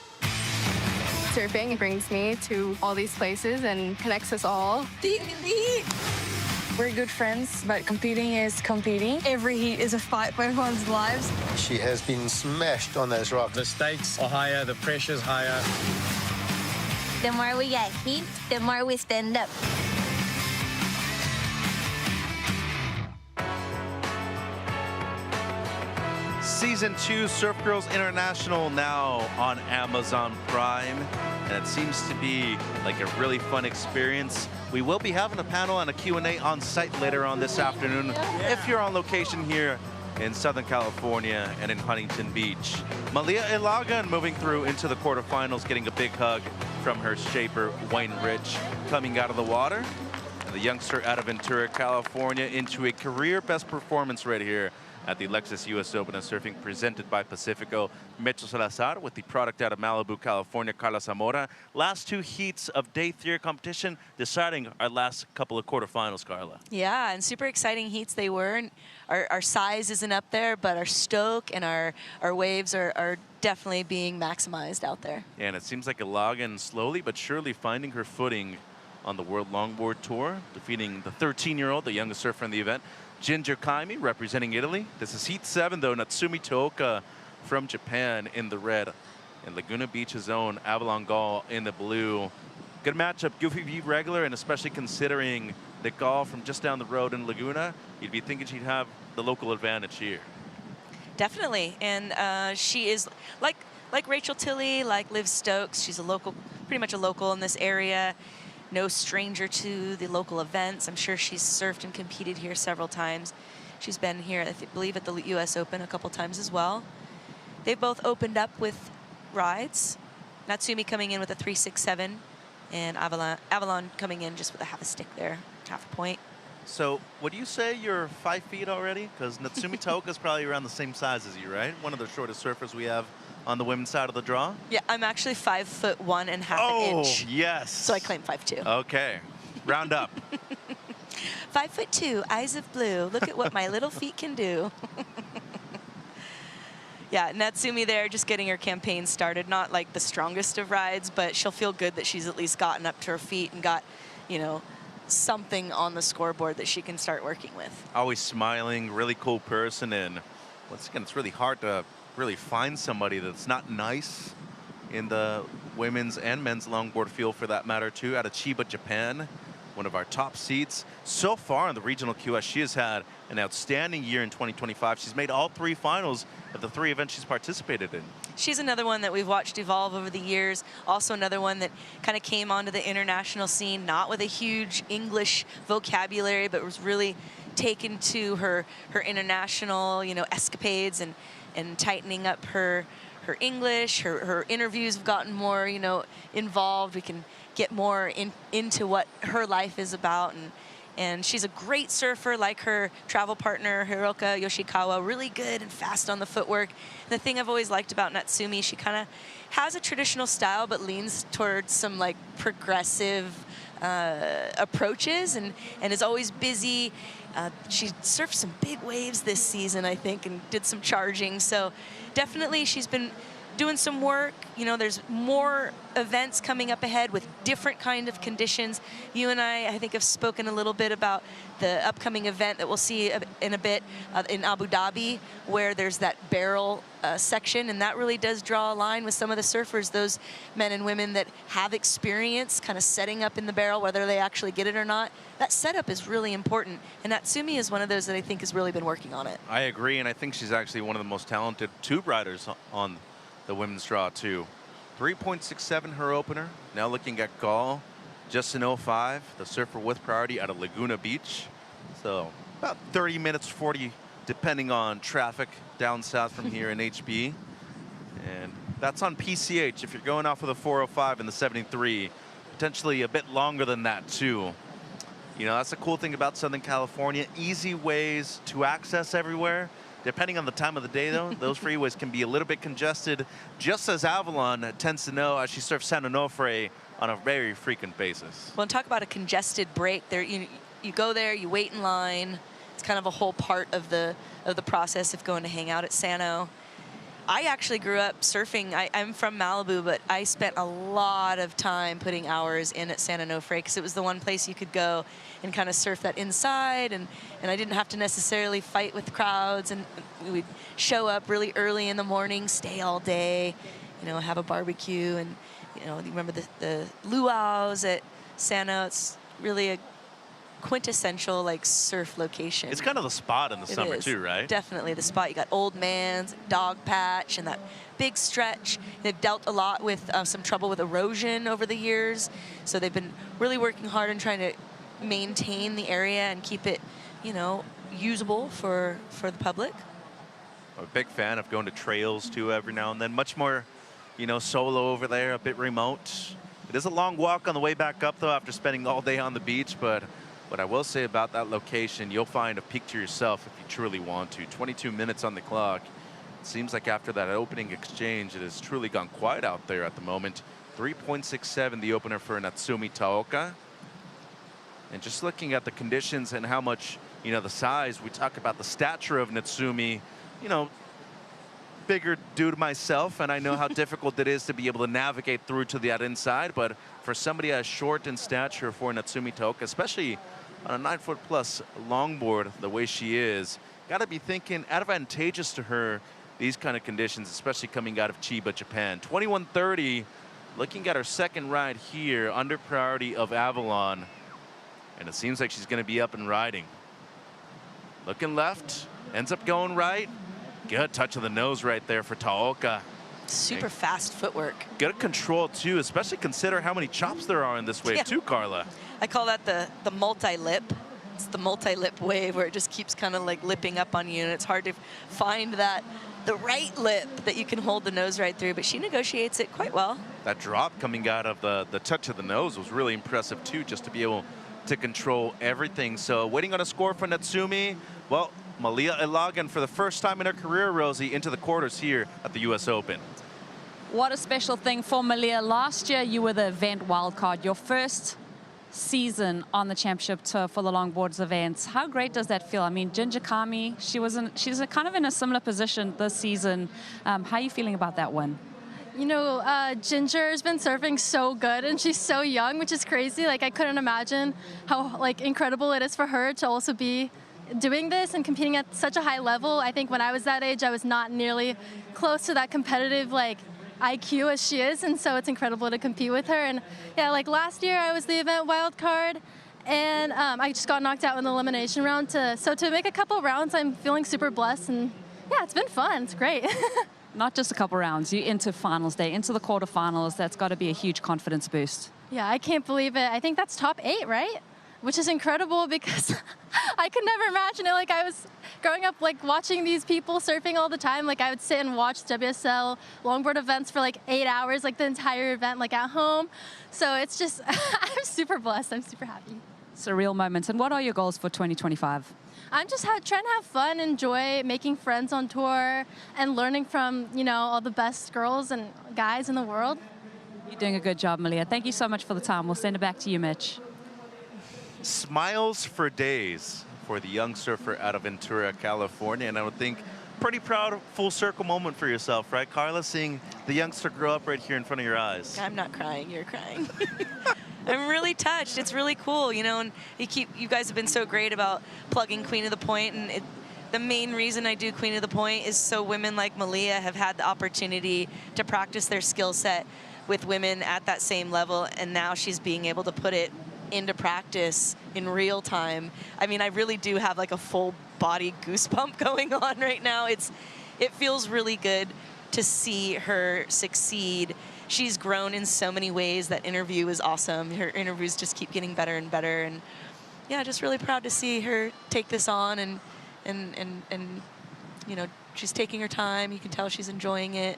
Surfing brings me to all these places and connects us all. Deep in the heat. We're good friends, but competing is competing. Every heat is a fight for everyone's lives. She has been smashed on those rocks. The stakes are higher, the pressure's higher. The more we get heat, the more we stand up. Season 2 Surf Girls International now on Amazon Prime, and it seems to be like a really fun experience. We will be having a panel and a Q&A on site later on this afternoon if you're on location here in Southern California and in Huntington Beach. Malia Ilagan moving through into the quarterfinals, getting a big hug from her shaper, Wayne Rich, coming out of the water. And the youngster out of Ventura, California, into a career best performance right here at the Lexus US Open of Surfing, presented by Pacifico. Metro Salazar with the product out of Malibu, California, Carla Zamora. Last 2 heats of day 3 competition, deciding our last couple of quarterfinals, Carla. Yeah, and super exciting heats they were. And our size isn't up there, but our stoke and our waves are definitely being maximized out there. And it seems like Ilagan slowly but surely finding her footing on the World Longboard Tour, defeating the 13-year-old, the youngest surfer in the event, Ginger Kaimi, representing Italy. This is Heat 7, though. Natsumi Tooka from Japan in the red. And Laguna Beach's own Avalon Gall in the blue. Good matchup, Goofy V regular, and especially considering the Gall from just down the road in Laguna, you'd be thinking she'd have the local advantage here. Definitely, and she is like Rachel Tilley, like Liv Stokes. She's a local, pretty much a local in this area. No stranger to the local events. I'm sure she's surfed and competed here several times. She's been here, I believe, at the US Open a couple times as well. They both opened up with rides. Natsumi coming in with a 3.67, and Avalon coming in just with a half a stick there, half a point. So, would you say you're 5 feet already? Because Natsumi Tooka's probably around the same size as you, right? One of the shortest surfers we have on the women's side of the draw. Yeah, I'm actually 5'1 1/2 an inch. Oh, yes. So I claim 5'2. Okay, round up. 5'2", eyes of blue. Look at what my little feet can do. Yeah, Natsumi there just getting her campaign started. Not like the strongest of rides, but she'll feel good that she's at least gotten up to her feet and got, you know, something on the scoreboard that she can start working with. Always smiling, really cool person, and once again, it's really hard to really find somebody that's not nice in the women's and men's longboard field, for that matter, too. Out of Chiba, Japan, one of our top seeds. So far in the regional QS, she has had an outstanding year in 2025. She's made all 3 finals of the 3 events she's participated in. She's another one that we've watched evolve over the years. Also another one that kind of came onto the international scene, not with a huge English vocabulary, but was really taken to her international, you know, escapades and tightening up her English. Her interviews have gotten more, you know, involved. We can get more into what her life is about, and she's a great surfer, like her travel partner Hiroka Yoshikawa, really good and fast on the footwork. And the thing I've always liked about Natsumi, she kind of has a traditional style but leans towards some like progressive approaches and is always busy. She surfed some big waves this season, I think, and did some charging. So definitely she's been doing some work. You know, there's more events coming up ahead with different kind of conditions. You and I think, have spoken a little bit about the upcoming event that we'll see in a bit in Abu Dhabi, where there's that barrel section, and that really does draw a line with some of the surfers, those men and women that have experience kind of setting up in the barrel, whether they actually get it or not. That setup is really important, and Natsumi is one of those that I think has really been working on it. I agree, and I think she's actually one of the most talented tube riders on the women's draw, too. 3.67 her opener. Now looking at Gall, just an 05, the surfer with priority out of Laguna Beach. So about 30 minutes, 40, depending on traffic down south from here in HB. And that's on PCH. If you're going off with a 405 and the 73, potentially a bit longer than that, too. You know, that's the cool thing about Southern California. Easy ways to access everywhere. Depending on the time of the day, though, those freeways can be a little bit congested, just as Avalon tends to know as she surfs San Onofre on a very frequent basis. Well, and talk about a congested break. There, you go there, you wait in line. It's kind of a whole part of the process of going to hang out at Sano. I actually grew up surfing. I'm from Malibu, but I spent a lot of time putting hours in at San Onofre because it was the one place you could go and kind of surf that inside, and I didn't have to necessarily fight with crowds, and we would show up really early in the morning, stay all day, you know, have a barbecue, and, you know, you remember the luau's at Sano. It's really a quintessential like surf location. It's kind of the spot in the summer too, right? Definitely the spot. You got Old Man's, Dog Patch, and that big stretch. They've dealt a lot with some trouble with erosion over the years, so they've been really working hard on trying to maintain the area and keep it, you know, usable for the public. I'm a big fan of going to trails too every now and then. Much more, you know, solo over there, a bit remote. It is a long walk on the way back up though after spending all day on the beach, but what I will say about that location, you'll find a peak to yourself if you truly want to. 22 minutes on the clock. It seems like after that opening exchange, it has truly gone quiet out there at the moment. 3.67 the opener for Natsumi Taoka. And just looking at the conditions and how much, you know, the size, we talk about the stature of Natsumi, you know, bigger dude myself, and I know how difficult it is to be able to navigate through to that inside, but for somebody as short in stature for Natsumi Taoka, especially on a 9-foot-plus longboard the way she is, got to be thinking advantageous to her these kind of conditions, especially coming out of Chiba, Japan. 21:30, looking at her second ride here, under priority of Avalon, and it seems like she's going to be up and riding. Looking left, ends up going right. Good touch of the nose right there for Taoka. Super fast footwork. Good control too, especially consider how many chops there are in this wave too, Carla. I call that the multi-lip. It's the multi-lip wave where it just keeps kind of like lipping up on you, and it's hard to find the right lip that you can hold the nose right through, but she negotiates it quite well. That drop coming out of the touch of the nose was really impressive too, just to be able to control everything. So waiting on a score for Natsumi. Well, Malia Ilagan for the first time in her career, Rosie, into the quarters here at the US Open. What a special thing for Malia. Last year, you were the event wildcard, your first season on the championship tour for the longboards events. How great does that feel? I mean, Ginger Kami, she's kind of in a similar position this season. How are you feeling about that one? You know, Ginger's been surfing so good, and she's so young, which is crazy. Like, I couldn't imagine how like incredible it is for her to also be doing this and competing at such a high level. I think when I was that age, I was not nearly close to that competitive like IQ as she is, and so it's incredible to compete with her. And yeah, like last year I was the event wild card, and I just got knocked out in the elimination round. So to make a couple rounds, I'm feeling super blessed, and yeah, it's been fun. It's great. Not just a couple rounds, you're into finals day, into the quarterfinals. That's got to be a huge confidence boost. Yeah, I can't believe it. I think that's top 8, right? Which is incredible because I could never imagine it. Like, I was growing up, like, watching these people surfing all the time. Like, I would sit and watch WSL longboard events for, like, 8 hours, like, the entire event, like, at home. So it's just, I'm super blessed. I'm super happy. Surreal moments. And what are your goals for 2025? I'm just trying to have fun, enjoy making friends on tour, and learning from, you know, all the best girls and guys in the world. You're doing a good job, Malia. Thank you so much for the time. We'll send it back to you, Mitch. Smiles for days for the young surfer out of Ventura, California, and I would think pretty proud full circle moment for yourself, right, Carla, seeing the youngster grow up right here in front of your eyes. I'm not crying, you're crying. I'm really touched. It's really cool, you know, and you guys have been so great about plugging Queen of the Point, and the main reason I do Queen of the Point is so women like Malia have had the opportunity to practice their skill set with women at that same level, and now she's being able to put it into practice in real time. I mean, I really do have like a full body goosebump going on right now. It feels really good to see her succeed. She's grown in so many ways. That interview was awesome. Her interviews just keep getting better and better, and yeah, just really proud to see her take this on, and you know, she's taking her time. You can tell she's enjoying it.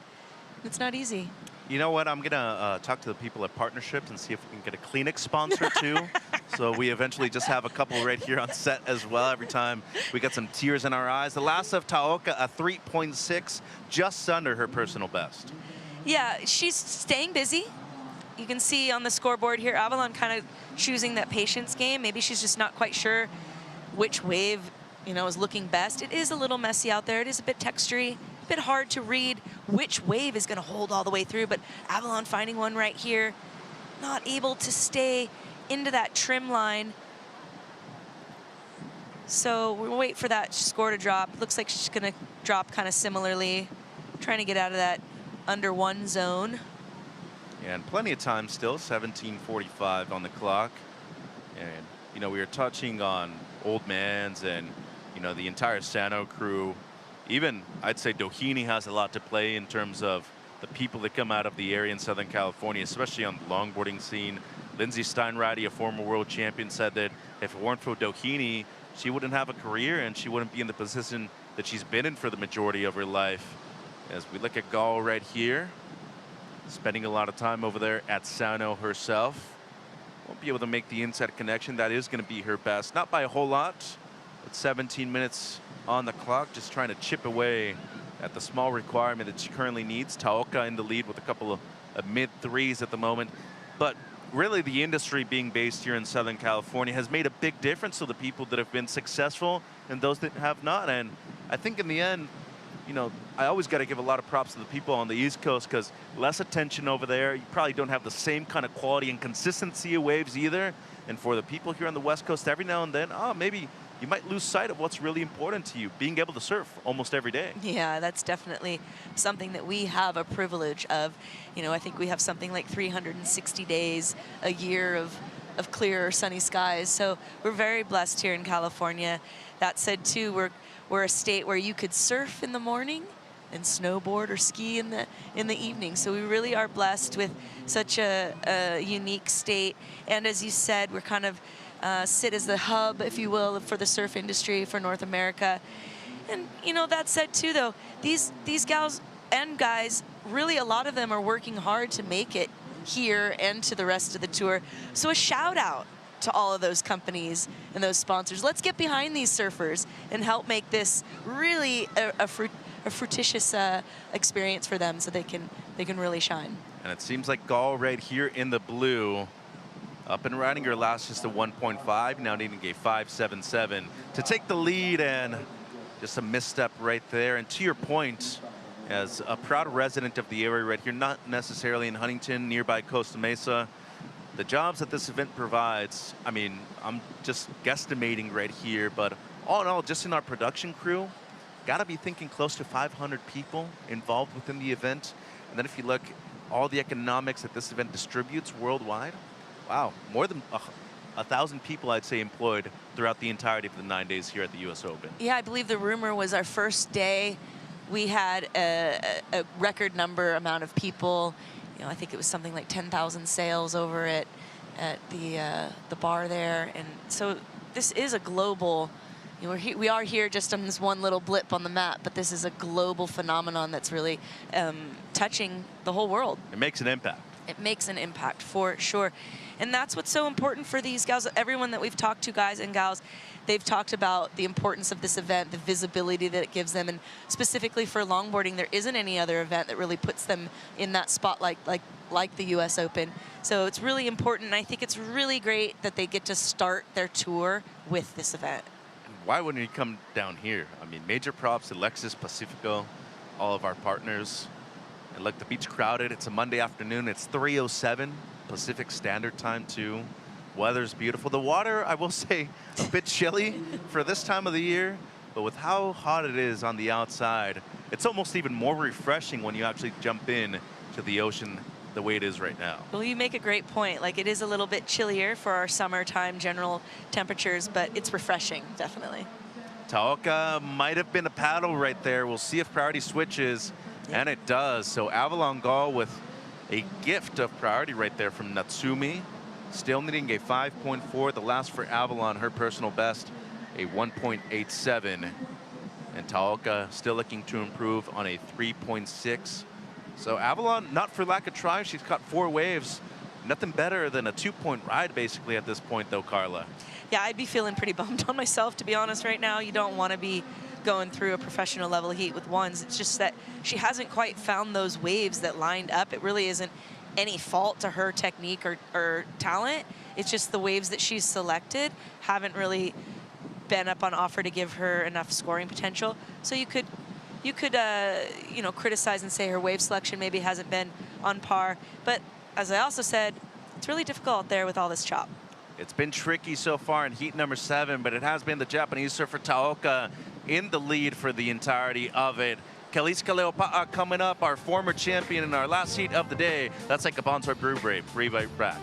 It's not easy. You know what? I'm going to talk to the people at Partnerships and see if we can get a Kleenex sponsor too. So we eventually just have a couple right here on set as well. Every time we get some tears in our eyes. The last of Taoka, a 3.6, just under her personal best. Yeah, she's staying busy. You can see on the scoreboard here, Avalon kind of choosing that patience game. Maybe she's just not quite sure which wave, you know, is looking best. It is a little messy out there. It is a bit textury, a bit hard to read which wave is going to hold all the way through. But Avalon finding one right here, not able to stay into that trim line. So we'll wait for that score to drop. Looks like she's going to drop kind of similarly, trying to get out of that under 1 zone. And plenty of time still, 17:45 on the clock. And, you know, we were touching on Old Man's and, you know, the entire Sano crew. Even, I'd say Doheny has a lot to play in terms of the people that come out of the area in Southern California, especially on the longboarding scene. Lindsay Steinreity, a former world champion, said that if it weren't for Doheny, she wouldn't have a career and she wouldn't be in the position that she's been in for the majority of her life. As we look at Gall right here, spending a lot of time over there at Sano herself. Won't be able to make the inside connection. That is going to be her best. Not by a whole lot, but 17 minutes on the clock, just trying to chip away at the small requirement that she currently needs. Taoka in the lead with a couple of mid-threes at the moment. But really the industry being based here in Southern California has made a big difference to the people that have been successful and those that have not. And I think in the end, you know, I always got to give a lot of props to the people on the East Coast because less attention over there. You probably don't have the same kind of quality and consistency of waves either. And for the people here on the West Coast, every now and then, maybe you might lose sight of what's really important to you, being able to surf almost every day. Yeah, that's definitely something that we have a privilege of. You know, I think we have something like 360 days a year of clear or sunny skies. So we're very blessed here in California. That said, too, we're a state where you could surf in the morning and snowboard or ski in the evening. So we really are blessed with such a unique state. And as you said, we're kind of sit as the hub, if you will, for the surf industry for North America. And, you know, that said, too, though, these gals and guys, really a lot of them are working hard to make it here and to the rest of the tour. So a shout out to all of those companies and those sponsors. Let's get behind these surfers and help make this really a fruititious experience for them so they can really shine. And it seems like Gall right here in the blue, up and riding her last just a 1.5, now needing a 5.77 to take the lead, and just a misstep right there. And to your point, as a proud resident of the area right here, not necessarily in Huntington, nearby Costa Mesa, the jobs that this event provides, I mean, I'm just guesstimating right here, but all in all, just in our production crew, got to be thinking close to 500 people involved within the event. And then if you look, all the economics that this event distributes worldwide, wow, more than 1,000 people, I'd say, employed throughout the entirety of the 9 days here at the U.S. Open. Yeah, I believe the rumor was our first day, we had a record amount of people. You know, I think it was something like 10,000 sales over at the bar there. And so this is a global, you know, we are here just on this one little blip on the map, but this is a global phenomenon that's really touching the whole world. It makes an impact. It makes an impact for sure. And that's what's so important for these gals. Everyone that we've talked to, guys and gals, they've talked about the importance of this event, the visibility that it gives them. And specifically for longboarding, there isn't any other event that really puts them in that spotlight like the U.S. Open. So it's really important. And I think it's really great that they get to start their tour with this event. Why wouldn't you come down here? I mean, major props to Lexus, Pacifico, all of our partners. And look, the beach crowded. It's a Monday afternoon. It's 3:07 Pacific Standard Time, too. Weather's beautiful. The water, I will say, a bit chilly for this time of the year. But with how hot it is on the outside, it's almost even more refreshing when you actually jump in to the ocean the way it is right now. Well, you make a great point. Like, it is a little bit chillier for our summertime general temperatures, but it's refreshing, definitely. Taoka might have been a paddle right there. We'll see if priority switches, and it does. So Avalon Gall with a gift of priority right there from Natsumi. Still needing a 5.4. The last for Avalon, her personal best, a 1.87. And Taoka still looking to improve on a 3.6. So Avalon, not for lack of try, she's caught 4 waves. Nothing better than a 2-point ride, basically, at this point, though, Carla. Yeah, I'd be feeling pretty bummed on myself, to be honest, right now. You don't want to be going through a professional level heat with ones. It's just that she hasn't quite found those waves that lined up. It really isn't any fault to her technique or talent. It's just the waves that she's selected haven't really been up on offer to give her enough scoring potential. So you could you could, you know, criticize and say her wave selection maybe hasn't been on par. But as I also said, it's really difficult out there with all this chop. It's been tricky so far in heat number 7, but it has been the Japanese surfer Taoka in the lead for the entirety of it. Kaliska Leopa'a coming up, our former champion in our last heat of the day. That's like a Bonsor Brew Brave. Right back.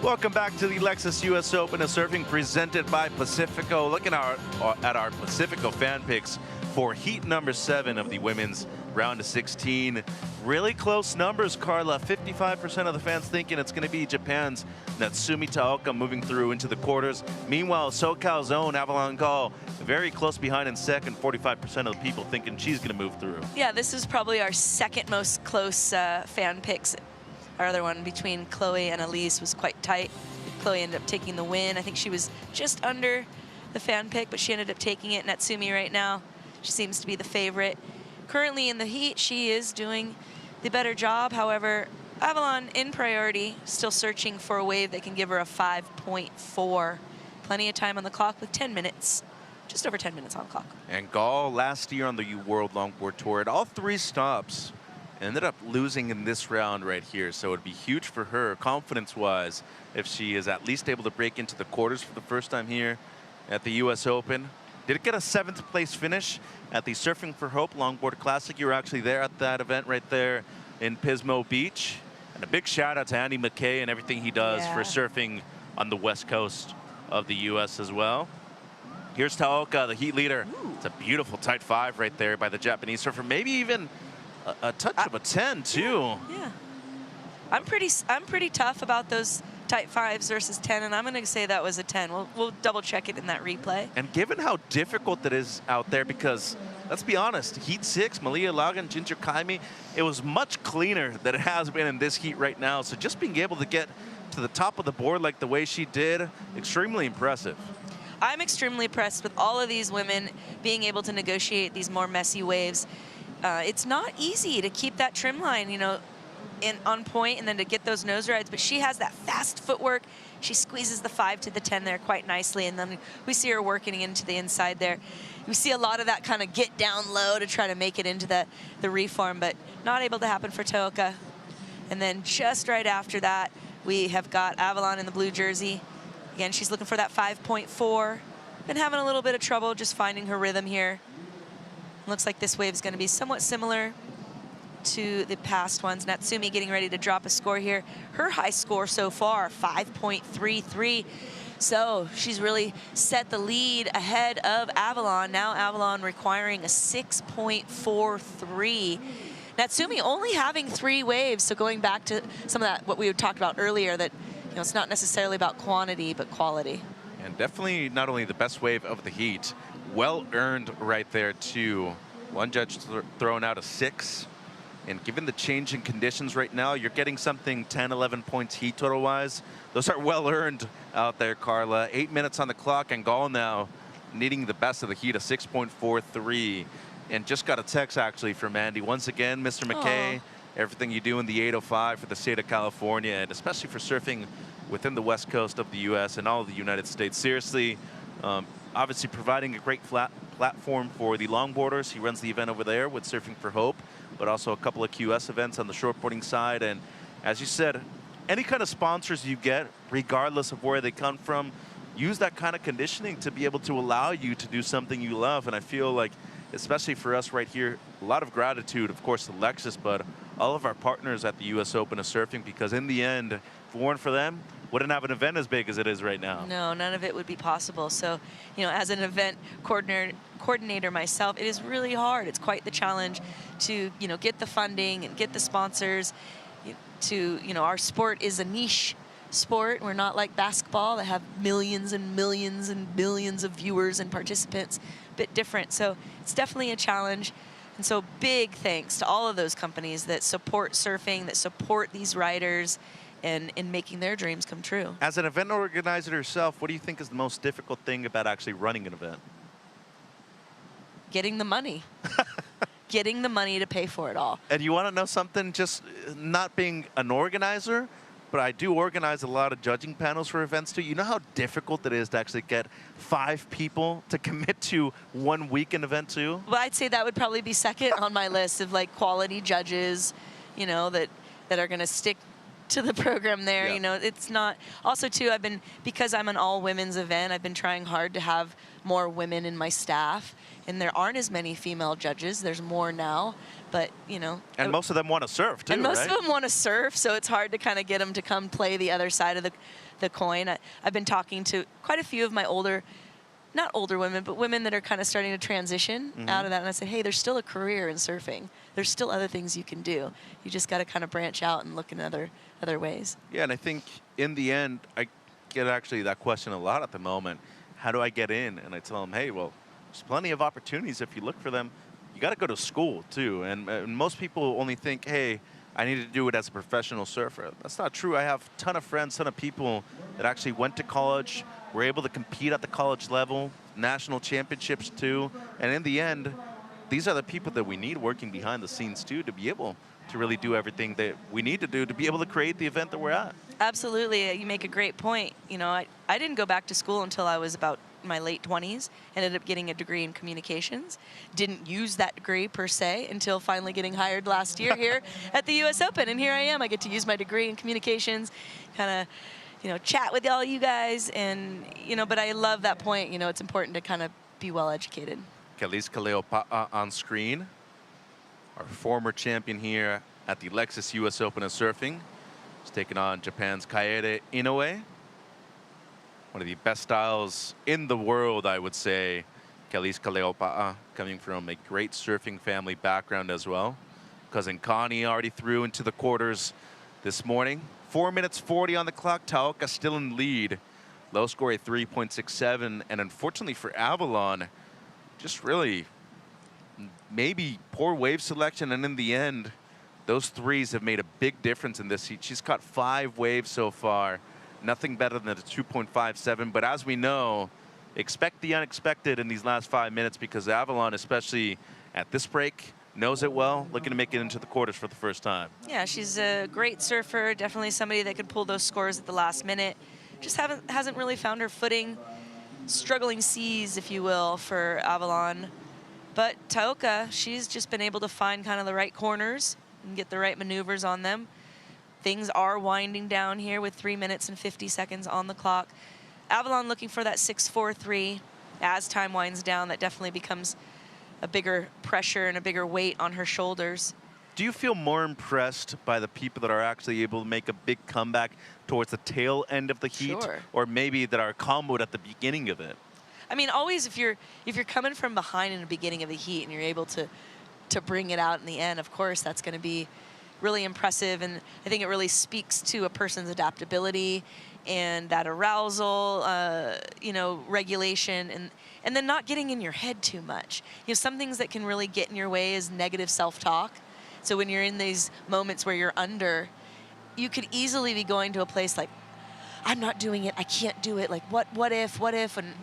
Welcome back to the Lexus US Open of Surfing presented by Pacifico. Looking at our Pacifico fan picks for heat number 7 of the women's round of 16. Really close numbers, Carla. 55% of the fans thinking it's going to be Japan's Natsumi Taoka moving through into the quarters. Meanwhile, SoCal's own Avalon Gall very close behind in second. 45% of the people thinking she's going to move through. Yeah, this is probably our second most close fan picks. Our other one between Chloe and Elise was quite tight. Chloe ended up taking the win. I think she was just under the fan pick, but she ended up taking it. Natsumi right now, she seems to be the favorite. Currently in the heat, she is doing the better job. However, Avalon in priority, still searching for a wave that can give her a 5.4. Plenty of time on the clock with 10 minutes. Just over 10 minutes on the clock. And Gall last year on the World Longboard Tour at all 3 stops ended up losing in this round right here. So it'd be huge for her confidence-wise if she is at least able to break into the quarters for the first time here at the US Open. Did get a 7th place finish at the Surfing for Hope Longboard Classic. You were actually there at that event right there in Pismo Beach. And a big shout out to Andy McKay and everything he does for surfing on the west coast of the US as well. Here's Taoka, the heat leader. It's a beautiful tight 5 right there by the Japanese surfer. Maybe even a touch of a 10 too. Yeah. I'm pretty tough about those tight 5s versus 10, and I'm going to say that was a 10. We'll double check it in that replay. And given how difficult it is out there, because let's be honest, heat 6, Malia Lagan, Ginger Kaimi, it was much cleaner than it has been in this heat right now. So just being able to get to the top of the board like the way she did, extremely impressive. I'm extremely impressed with all of these women being able to negotiate these more messy waves. It's not easy to keep that trim line, you know, on point and then to get those nose rides, but she has that fast footwork. She squeezes the 5 to the 10 there quite nicely, and then we see her working into the inside there. We see a lot of that kind of get down low to try to make it into the reform, but not able to happen for Taoka. And then just right after that, we have got Avalon in the blue jersey. Again, she's looking for that 5.4. Been having a little bit of trouble just finding her rhythm here. Looks like this wave is going to be somewhat similar to the past ones. Natsumi getting ready to drop a score here. Her high score so far, 5.33. So she's really set the lead ahead of Avalon. Now Avalon requiring a 6.43. Natsumi only having 3 waves, so going back to some of that, what we had talked about earlier, that it's not necessarily about quantity, but quality. And definitely not only the best wave of the heat, well earned right there too. One judge throwing out a 6 And given the change in conditions right now, you're getting something 10, 11 points heat total-wise. Those are well-earned out there, Carla. 8 minutes on the clock, and Gall now needing the best of the heat, a 6.43. And just got a text, actually, from Andy. Once again, Mr. McKay, everything you do in the 805 for the state of California, and especially for surfing within the west coast of the U.S. and all of the United States. Seriously, obviously providing a great platform for the longboarders. He runs the event over there with Surfing for Hope, but also a couple of QS events on the shortboarding side. And as you said, any kind of sponsors you get, regardless of where they come from, use that kind of conditioning to be able to allow you to do something you love. And I feel like, especially for us right here, a lot of gratitude, of course, to Lexus, but all of our partners at the U.S. Open of Surfing, because in the end, if it weren't for them, wouldn't have an event as big as it is right now. No, none of it would be possible. So, you know, as an event coordinator myself, it is really hard. It's quite the challenge to, you know, get the funding and get the sponsors. To, you know, our sport is a niche sport. We're not like basketball that have millions and millions and billions of viewers and participants. A bit different. So it's definitely a challenge. And so big thanks to all of those companies that support surfing, that support these riders, and in making their dreams come true. As an event organizer yourself, what do you think is the most difficult thing about actually running an event? Getting the money. Getting the money to pay for it all. And you want to know something? Just not being an organizer, but I do organize a lot of judging panels for events too. You know how difficult it is to actually get 5 people to commit to one weekend event too? Well, I'd say that would probably be second on my list of like quality judges, you know, that are going to stick to the program there. Yeah. You know, it's not. Also too, because I'm an all women's event, I've been trying hard to have more women in my staff. And there aren't as many female judges. There's more now, but, you know. And most of them want to surf, too, And most right? of them want to surf, so it's hard to kind of get them to come play the other side of the coin. I've been talking to quite a few of my not older women, but women that are kind of starting to transition out of that. And I said, hey, there's still a career in surfing. There's still other things you can do. You just got to kind of branch out and look in other ways. Yeah, and I think in the end, I get actually that question a lot at the moment. How do I get in? And I tell them, hey, well, there's plenty of opportunities if you look for them. You got to go to school too, and most people only think, hey, I need to do it as a professional surfer. That's not true. I have a ton of friends, ton of people that actually went to college, were able to compete at the college level, national championships too, and in the end, these are the people that we need working behind the scenes too to be able to really do everything that we need to do to be able to create the event that we're at. Absolutely, you make a great point. You know, I didn't go back to school until I was about my late 20s, ended up getting a degree in communications. Didn't use that degree per se until finally getting hired last year here at the U.S. Open. And here I am. I get to use my degree in communications, kind of, you know, chat with all you guys. And, you know, but I love that point. You know, it's important to kind of be well educated. Kelis Kaleopa'a on screen, our former champion here at the Lexus U.S. Open of Surfing. He's taking on Japan's Kaede Inoue. One of the best styles in the world, I would say. Kelis Kaleopa'a, coming from a great surfing family background as well. Cousin Connie already threw into the quarters this morning. 4 minutes 40 on the clock. Taoka still in lead. Low score a 3.67. And unfortunately for Avalon, just really maybe poor wave selection. And in the end, those threes have made a big difference in this heat. She's caught 5 waves so far. Nothing better than a 2.57, but as we know, expect the unexpected in these last 5 minutes because Avalon, especially at this break, knows it well, looking to make it into the quarters for the first time. Yeah, she's a great surfer, definitely somebody that could pull those scores at the last minute. Just hasn't really found her footing. Struggling seas, if you will, for Avalon. But Taoka, she's just been able to find kind of the right corners and get the right maneuvers on them. Things are winding down here with 3 minutes and 50 seconds on the clock. Avalon looking for that 6.43. As time winds down, that definitely becomes a bigger pressure and a bigger weight on her shoulders. Do you feel more impressed by the people that are actually able to make a big comeback towards the tail end of the heat? Sure. Or maybe that are comboed at the beginning of it? I mean, always if you're coming from behind in the beginning of the heat and you're able to bring it out in the end, of course, that's going to be really impressive, and I think it really speaks to a person's adaptability and that arousal, you know, regulation, and then not getting in your head too much. You know, some things that can really get in your way is negative self-talk. So when you're in these moments where you're under, you could easily be going to a place like, I'm not doing it, I can't do it, like what if, and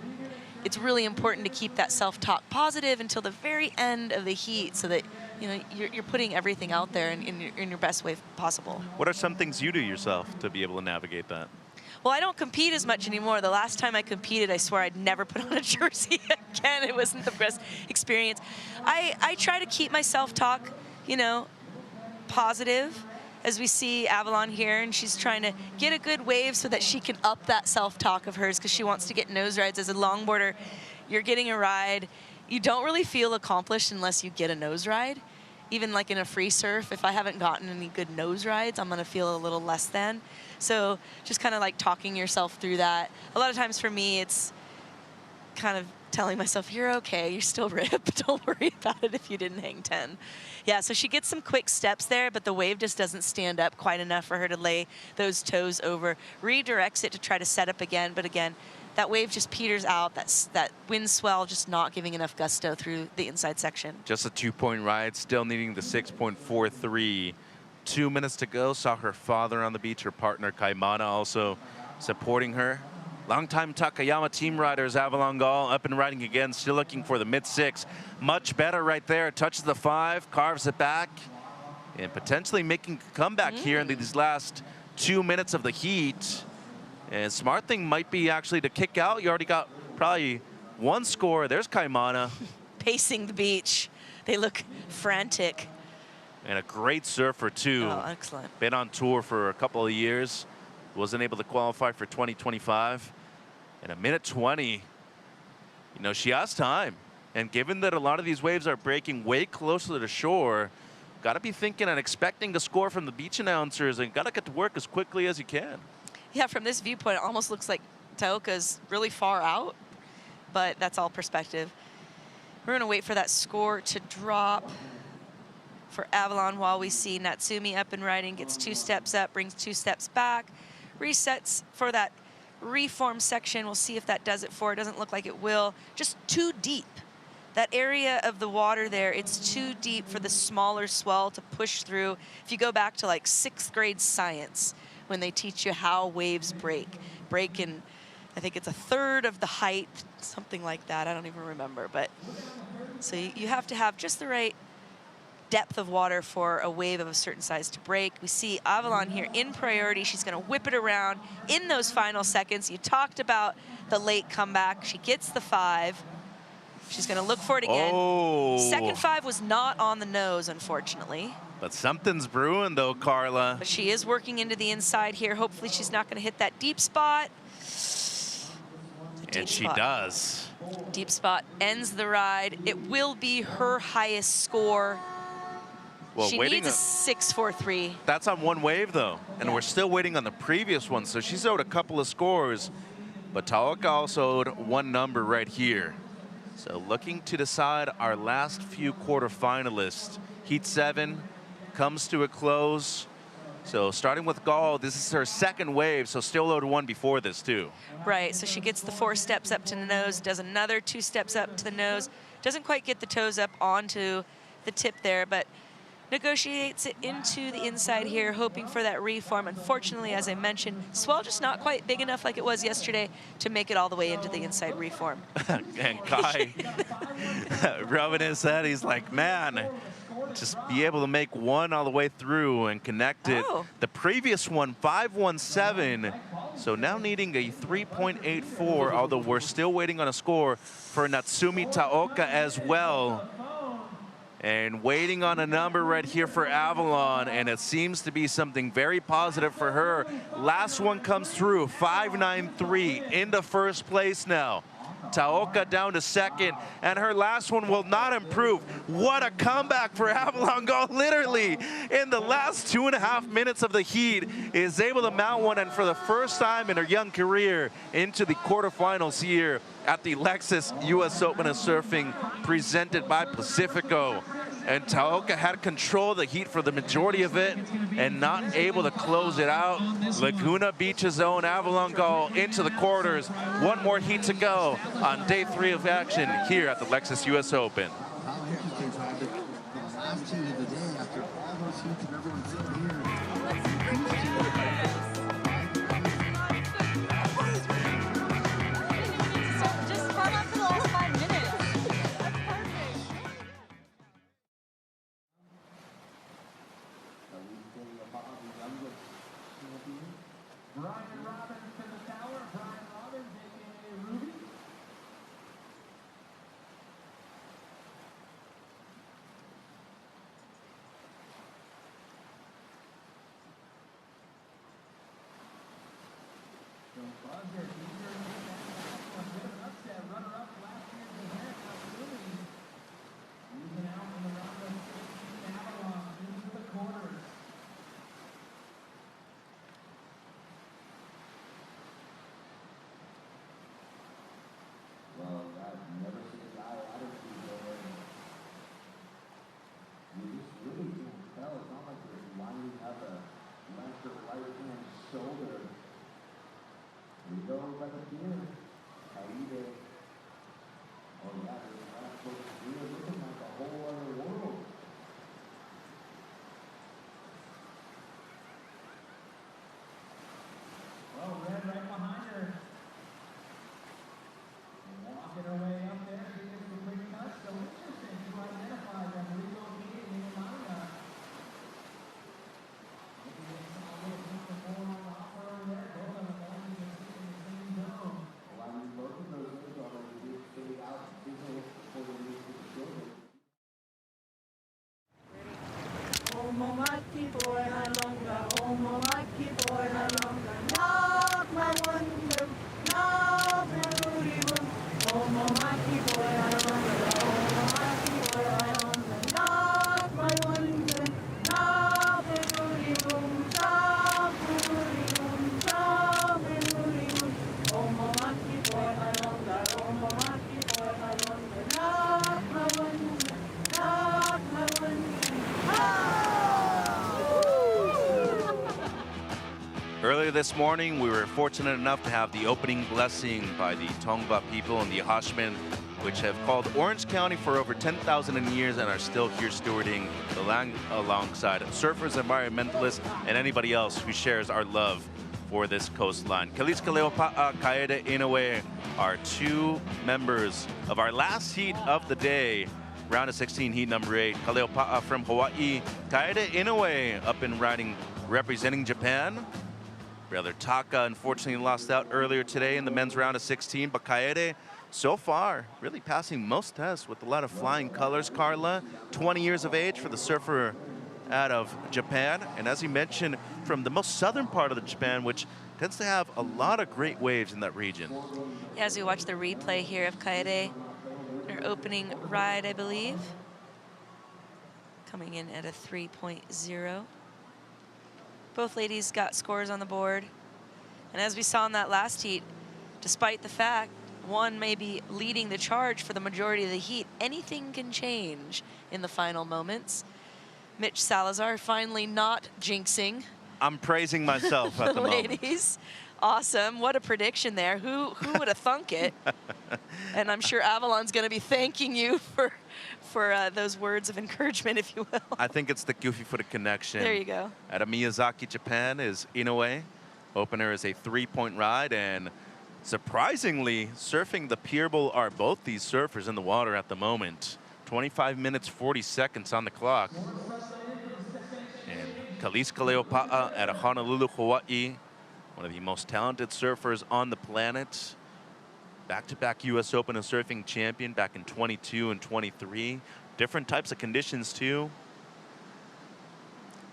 it's really important to keep that self-talk positive until the very end of the heat so that you're putting everything out there in your best way possible. What are some things you do yourself to be able to navigate that? Well, I don't compete as much anymore. The last time I competed, I swear I'd never put on a jersey again. It wasn't the best experience. I try to keep my self-talk, positive. As we see Avalon here, and she's trying to get a good wave so that she can up that self-talk of hers because she wants to get nose rides. As a longboarder, you're getting a ride. You don't really feel accomplished unless you get a nose ride. Even like in a free surf, if I haven't gotten any good nose rides, I'm gonna feel a little less than. So just kind of like talking yourself through that. A lot of times for me, it's kind of telling myself, you're okay, you're still ripped. Don't worry about it if you didn't hang 10. Yeah, so she gets some quick steps there, but the wave just doesn't stand up quite enough for her to lay those toes over. Redirects it to try to set up again, but again, that wave just peters out. That wind swell just not giving enough gusto through the inside section. Just a 2-point ride, still needing the 6.43. 2 minutes to go. Saw her father on the beach, her partner Kaimana also supporting her. Longtime Takayama team riders, Avalon Gall up and riding again, still looking for the mid-6. Much better right there, touches the 5, carves it back, and potentially making a comeback here in these last 2 minutes of the heat. And smart thing might be actually to kick out. You already got probably one score. There's Kaimana. Pacing the beach. They look frantic. And a great surfer too. Oh, excellent. Been on tour for a couple of years. Wasn't able to qualify for 2025. And a minute 20, she has time. And given that a lot of these waves are breaking way closer to the shore, got to be thinking and expecting the score from the beach announcers and got to get to work as quickly as you can. Yeah, from this viewpoint, it almost looks like Taoka's really far out, but that's all perspective. We're going to wait for that score to drop for Avalon while we see Natsumi up and riding, gets 2 steps up, brings 2 steps back, resets for that reform section. We'll see if that does it for her. Doesn't look like it will. Just too deep. That area of the water there, it's too deep for the smaller swell to push through. If you go back to like 6th grade science, when they teach you how waves break in, I think it's 1/3 of the height, something like that. I don't even remember, but so you have to have just the right depth of water for a wave of a certain size to break. We see Avalon here in priority. She's going to whip it around in those final seconds. You talked about the late comeback. She gets the 5. She's going to look for it again. Oh. Second 5 was not on the nose, unfortunately. But something's brewing though, Carla. But she is working into the inside here. Hopefully she's not going to hit that deep spot. And she does. Deep spot ends the ride. It will be her highest score. Well, she needs a 6.43. That's on one wave though, and we're still waiting on the previous one. So she's owed a couple of scores, but Taoka also owed one number right here. So looking to decide our last few quarterfinalists. Heat 7 comes to a close. So starting with Gall, this is her second wave, so still owed 1 before this too. Right, so she gets the 4 steps up to the nose, does another 2 steps up to the nose, doesn't quite get the toes up onto the tip there, but negotiates it into the inside here, hoping for that reform. Unfortunately, as I mentioned, swell just not quite big enough like it was yesterday to make it all the way into the inside reform. And Kai rubbing his head, he's like, man, just be able to make one all the way through and connect it. Oh. The previous one, 5.17, so now needing a 3.84, although we're still waiting on a score for Natsumi Taoka as well. And waiting on a number right here for Avalon, and it seems to be something very positive for her. Last one comes through, 5.93 into first place now. Taoka down to second, and her last one will not improve. What a comeback for Avalon Gall, literally in the last 2.5 minutes of the heat, is able to mount one, and for the first time in her young career, into the quarterfinals here at the Lexus US Open of Surfing presented by Pacifico. And Taoka had control of the heat for the majority of it and not able to close it out. Laguna Beach's own Avalon Gall into the quarters. One more heat to go on day 3 of action here at the Lexus US Open. last heat of the day after all those heats of everyone sitting here. Just run up for the last 5 minutes. That's perfect. Brian Robbins to the tower. Brian Robbins, a.k.a. Ruby. So Buzzer, upset runner-up last year's event, Ruby. Moving out in the round of 16 Avalon into the quarters. Well, I've never seen a guy attitude there. You just really can't tell. It's not like they're lining up a left or right hand shoulder. We go by the pier. Caribe. Oh yeah, there's last coast pier looking like a whole other world. Well, Red right behind her. Walking her way up there, she gets the quick cut. So interesting to identify them relocating in Amanda. Looking at some little something more on offer over there. Both of them only in the same zone. Well, I mean, both of those things already did fade out signal before they moved to the shoulder. Oh, Momaki boy, I longer. Oh, Momaki boy, I longer. Knock my wonder, knock my booty room. Oh, Momaki boy, I longer. Oh, Momaki boy, I longer. Knock my wonder, knock my booty room. Knock my booty room, knock my booty room. Oh, Momaki boy, I longer. Oh, Momaki boy, I longer. Knock my wonder, knock my wonder. Earlier this morning, we were fortunate enough to have the opening blessing by the Tongva people and the Hashmen, which have called Orange County for over 10,000 years and are still here stewarding the land alongside surfers, environmentalists, and anybody else who shares our love for this coastline. Kalis Kaleopa'a, Kaede Inoue are two members of our last heat of the day, round of 16, heat number 8. Kaleopa'a from Hawaii, Kaede Inoue up and riding, representing Japan. Brother Taka unfortunately lost out earlier today in the men's round of 16, but Kaede so far really passing most tests with a lot of flying colors. Carla, 20 years of age for the surfer out of Japan, and as you mentioned, from the most southern part of Japan, which tends to have a lot of great waves in that region. Yeah, as we watch the replay here of Kaede, her opening ride, I believe, coming in at a 3.0. Both ladies got scores on the board. And as we saw in that last heat, despite the fact one may be leading the charge for the majority of the heat, anything can change in the final moments. Mitch Salazar finally not jinxing. I'm praising myself at the moment. Ladies, awesome. What a prediction there. Who would have thunk it? And I'm sure Avalon's going to be thanking you for those words of encouragement, if you will. I think it's the Goofy Footed connection. There you go. Out of Miyazaki, Japan is Inoue. Opener is a 3-point ride, and surprisingly, surfing the Pier Bowl are both these surfers in the water at the moment. 25 minutes, 40 seconds on the clock. And Kalis Kaleopa'a out of Honolulu, Hawaii, one of the most talented surfers on the planet. Back-to-back U.S. Open and surfing champion back in 22 and 23. Different types of conditions, too.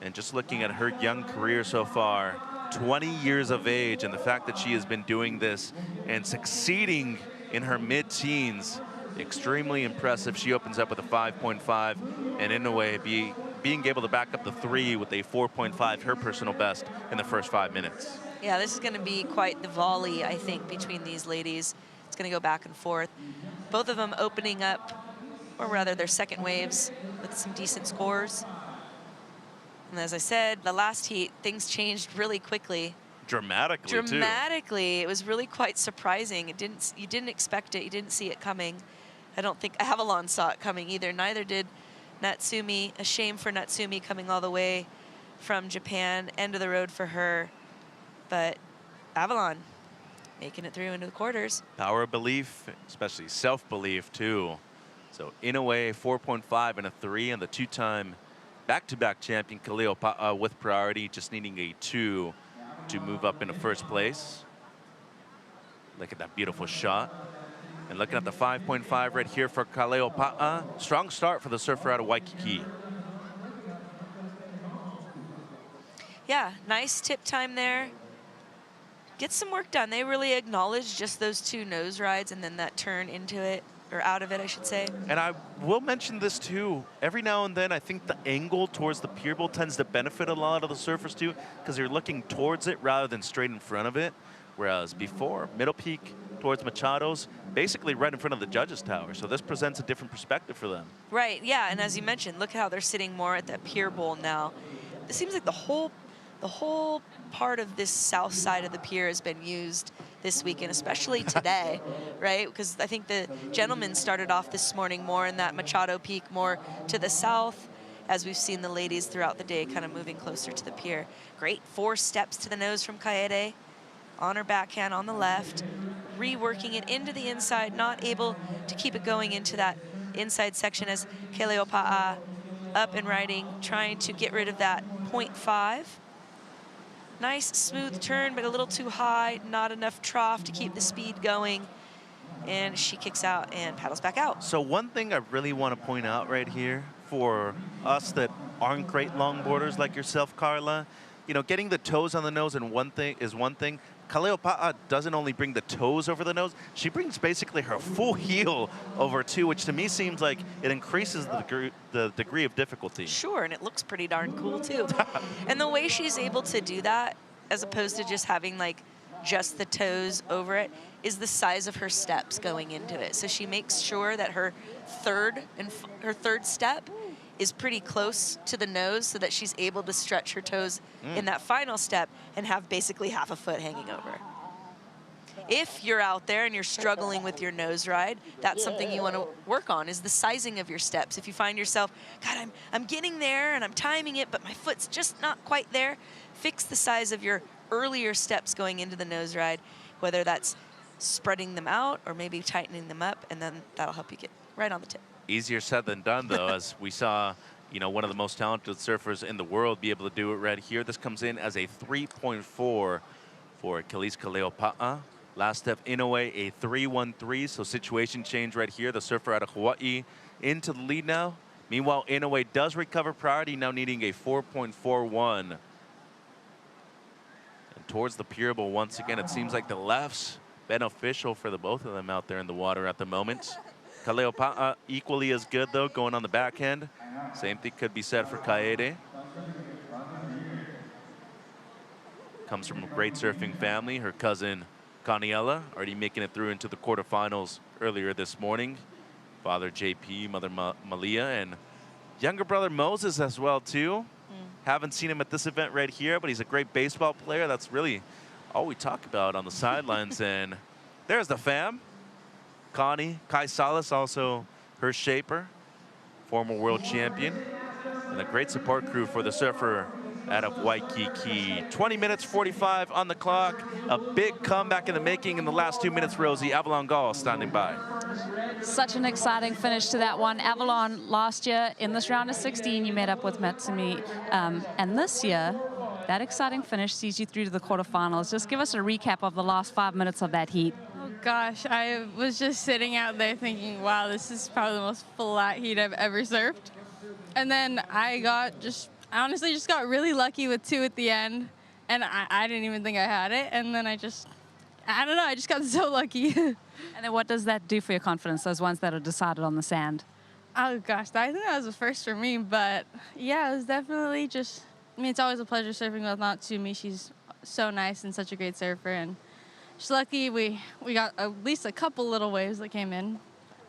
And just looking at her young career so far, 20 years of age, and the fact that she has been doing this and succeeding in her mid-teens, extremely impressive. She opens up with a 5.5, and in a way, being able to back up the 3 with a 4.5, her personal best in the first 5 minutes. Yeah, this is going to be quite the volley, I think, between these ladies. It's going to go back and forth. Both of them opening up, or rather their second waves, with some decent scores. And as I said, the last heat, things changed really quickly. Dramatically, too. It was really quite surprising. You didn't expect it. You didn't see it coming. I don't think Avalon saw it coming either. Neither did Natsumi, a shame for Natsumi coming all the way from Japan. End of the road for her. But Avalon making it through into the quarters. Power of belief, especially self-belief too. So Inoue 4.5 and a 3, and the two-time back-to-back champion Kaleo Pa'a with priority, just needing a 2 to move up into first place. Look at that beautiful shot. And looking at the 5.5 right here for Kaleo Pa'a. Strong start for the surfer out of Waikiki. Yeah, nice tip time there. Get some work done. They really acknowledged just those 2 nose rides and then that turn into it, or out of it, I should say. And I will mention this too. Every now and then, I think the angle towards the pier bowl tends to benefit a lot of the surfers too, because you're looking towards it rather than straight in front of it. Whereas before, Middle Peak towards Machado's, basically right in front of the judges' tower. So this presents a different perspective for them. Right, yeah, and as you mentioned, look how they're sitting more at that pier bowl now. It seems like the whole part of this south side of the pier has been used this weekend, especially today, right? Because I think the gentlemen started off this morning more in that Machado Peak, more to the south, as we've seen the ladies throughout the day kind of moving closer to the pier. Great 4 steps to the nose from Kaede, on her backhand on the left, reworking it into the inside, not able to keep it going into that inside section as Kaleo Pa'a up and riding, trying to get rid of that 0.5. Nice smooth turn, but a little too high, not enough trough to keep the speed going. And she kicks out and paddles back out. So one thing I really want to point out right here for us that aren't great longboarders like yourself, Carla, you know, getting the toes on the nose and one thing. Kaleo Pa'a doesn't only bring the toes over the nose, she brings basically her full heel over too, which to me seems like it increases the degree of difficulty. Sure, and it looks pretty darn cool too. And the way she's able to do that, as opposed to just having like just the toes over it, is the size of her steps going into it. So she makes sure that her third step is pretty close to the nose so that she's able to stretch her toes in that final step and have basically half a foot hanging over. If you're out there and you're struggling with your nose ride, that's something you want to work on, is the sizing of your steps. If you find yourself, God, I'm getting there and I'm timing it, but my foot's just not quite there, fix the size of your earlier steps going into the nose ride, whether that's spreading them out or maybe tightening them up, and then that'll help you get right on the tip. Easier said than done, though, as we saw, you know, one of the most talented surfers in the world be able to do it right here. This comes in as a 3.4 for Achilles Kaleo Pa'a. Last step, Inoue, a 3.13, so situation change right here. The surfer out of Hawaii into the lead now. Meanwhile, Inoue does recover priority, now needing a 4.41. And towards the pier bowl, once again, it seems like the left's beneficial for the both of them out there in the water at the moment. Kaleo Pa'a equally as good, though, going on the backhand. Same thing could be said for Kaede. Comes from a great surfing family. Her cousin, Kaniela, already making it through into the quarterfinals earlier this morning. Father JP, mother Malia, and younger brother Moses as well, too. Haven't seen him at this event right here, but he's a great baseball player. That's really all we talk about on the sidelines. And there's the fam. Connie, Kai Salas, also her shaper, former world champion, and a great support crew for the surfer out of Waikiki. 20 minutes 45 on the clock. A big comeback in the making in the last 2 minutes, Rosie. Avalon Gall standing by. Such an exciting finish to that one. Avalon last year in this round of 16, you met up with Matsumi. And this year, that exciting finish sees you through to the quarterfinals. Just give us a recap of the last 5 minutes of that heat. Gosh, I was just sitting out there thinking, wow, this is probably the most flat heat I've ever surfed. And then I honestly just got really lucky with 2 at the end, and I didn't even think I had it. And then I just got so lucky. And then what does that do for your confidence, those ones that are decided on the sand? Oh gosh, I think that was the first for me, but yeah, it was definitely just, I mean, it's always a pleasure surfing with Natsumi. She's so nice and such a great surfer, and just lucky we got at least a couple little waves that came in.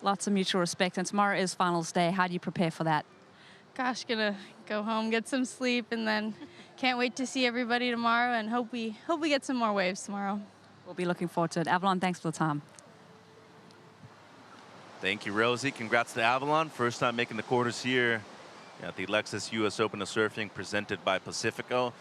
Lots of mutual respect, and tomorrow is finals day. How do you prepare for that? Gosh, gonna go home, get some sleep, and then can't wait to see everybody tomorrow, and hope we get some more waves tomorrow. We'll be looking forward to it. Avalon, thanks for the time. Thank you, Rosie. Congrats to Avalon. First time making the quarters here at the Lexus US Open of Surfing presented by Pacifico.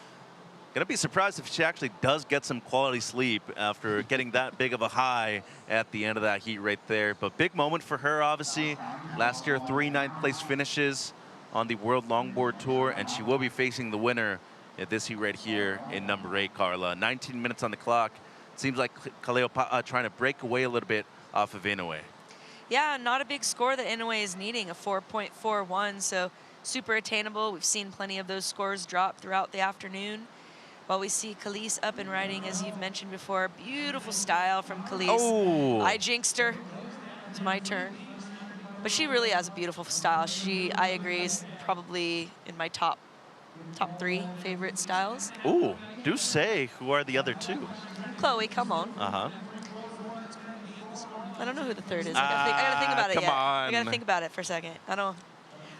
Gonna be surprised if she actually does get some quality sleep after getting that big of a high at the end of that heat right there. But big moment for her, obviously. Last year, 3 ninth-place finishes on the World Longboard Tour, and she will be facing the winner at this heat right here in number 8, Carla. 19 minutes on the clock. Seems like Kaleopa'a trying to break away a little bit off of Inoue. Yeah, not a big score that Inoue is needing, a 4.41, so super attainable. We've seen plenty of those scores drop throughout the afternoon. While we see Khalees up and riding, as you've mentioned before. Beautiful style from Khalees. Oh. I jinxed her. It's my turn. But she really has a beautiful style. I agree, is probably in my top 3 favorite styles. Ooh, do say who are the other 2? Chloe, come on. Uh-huh. I don't know who the third is. I gotta think about it come yet. on. I gotta think about it for a second. I don't.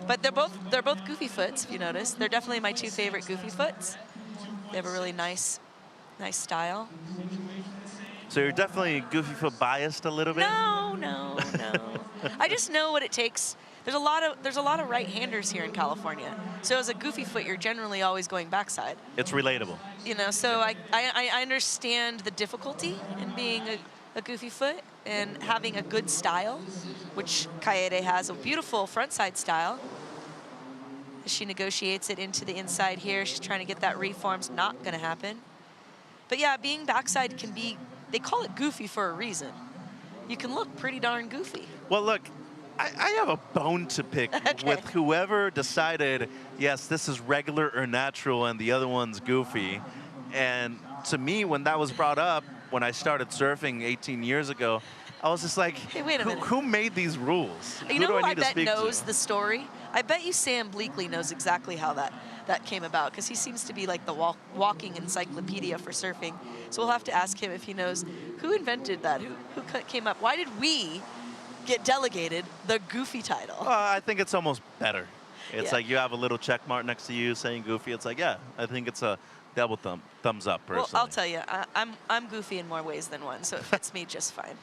But they're both goofy foots, if you notice. They're definitely my 2 favorite goofy foots. They have a really nice style. So you're definitely goofy foot biased a little bit? No. I just know what it takes. There's a lot of right-handers here in California. So as a goofy foot, you're generally always going backside. It's relatable. You know, so I understand the difficulty in being a goofy foot and having a good style, which Kaede has a beautiful frontside style. She negotiates it into the inside here. She's trying to get that reform's not going to happen. But yeah, being backside can be, they call it goofy for a reason. You can look pretty darn goofy. Well, look, I have a bone to pick with whoever decided, yes, this is regular or natural and the other one's goofy. And to me, when that was brought up, when I started surfing 18 years ago, I was just like, hey, wait a minute. Who made these rules? You know who I bet knows the story? I bet you Sam Bleakley knows exactly how that came about, because he seems to be like the walking encyclopedia for surfing. So we'll have to ask him if he knows who invented that, who came up. Why did we get delegated the goofy title? I think it's almost better. It's Yeah. like you have a little check mark next to you saying goofy. It's like, yeah, I think it's a double thumbs up, personally. Well, I'll tell you, I'm goofy in more ways than one, so it fits me just fine.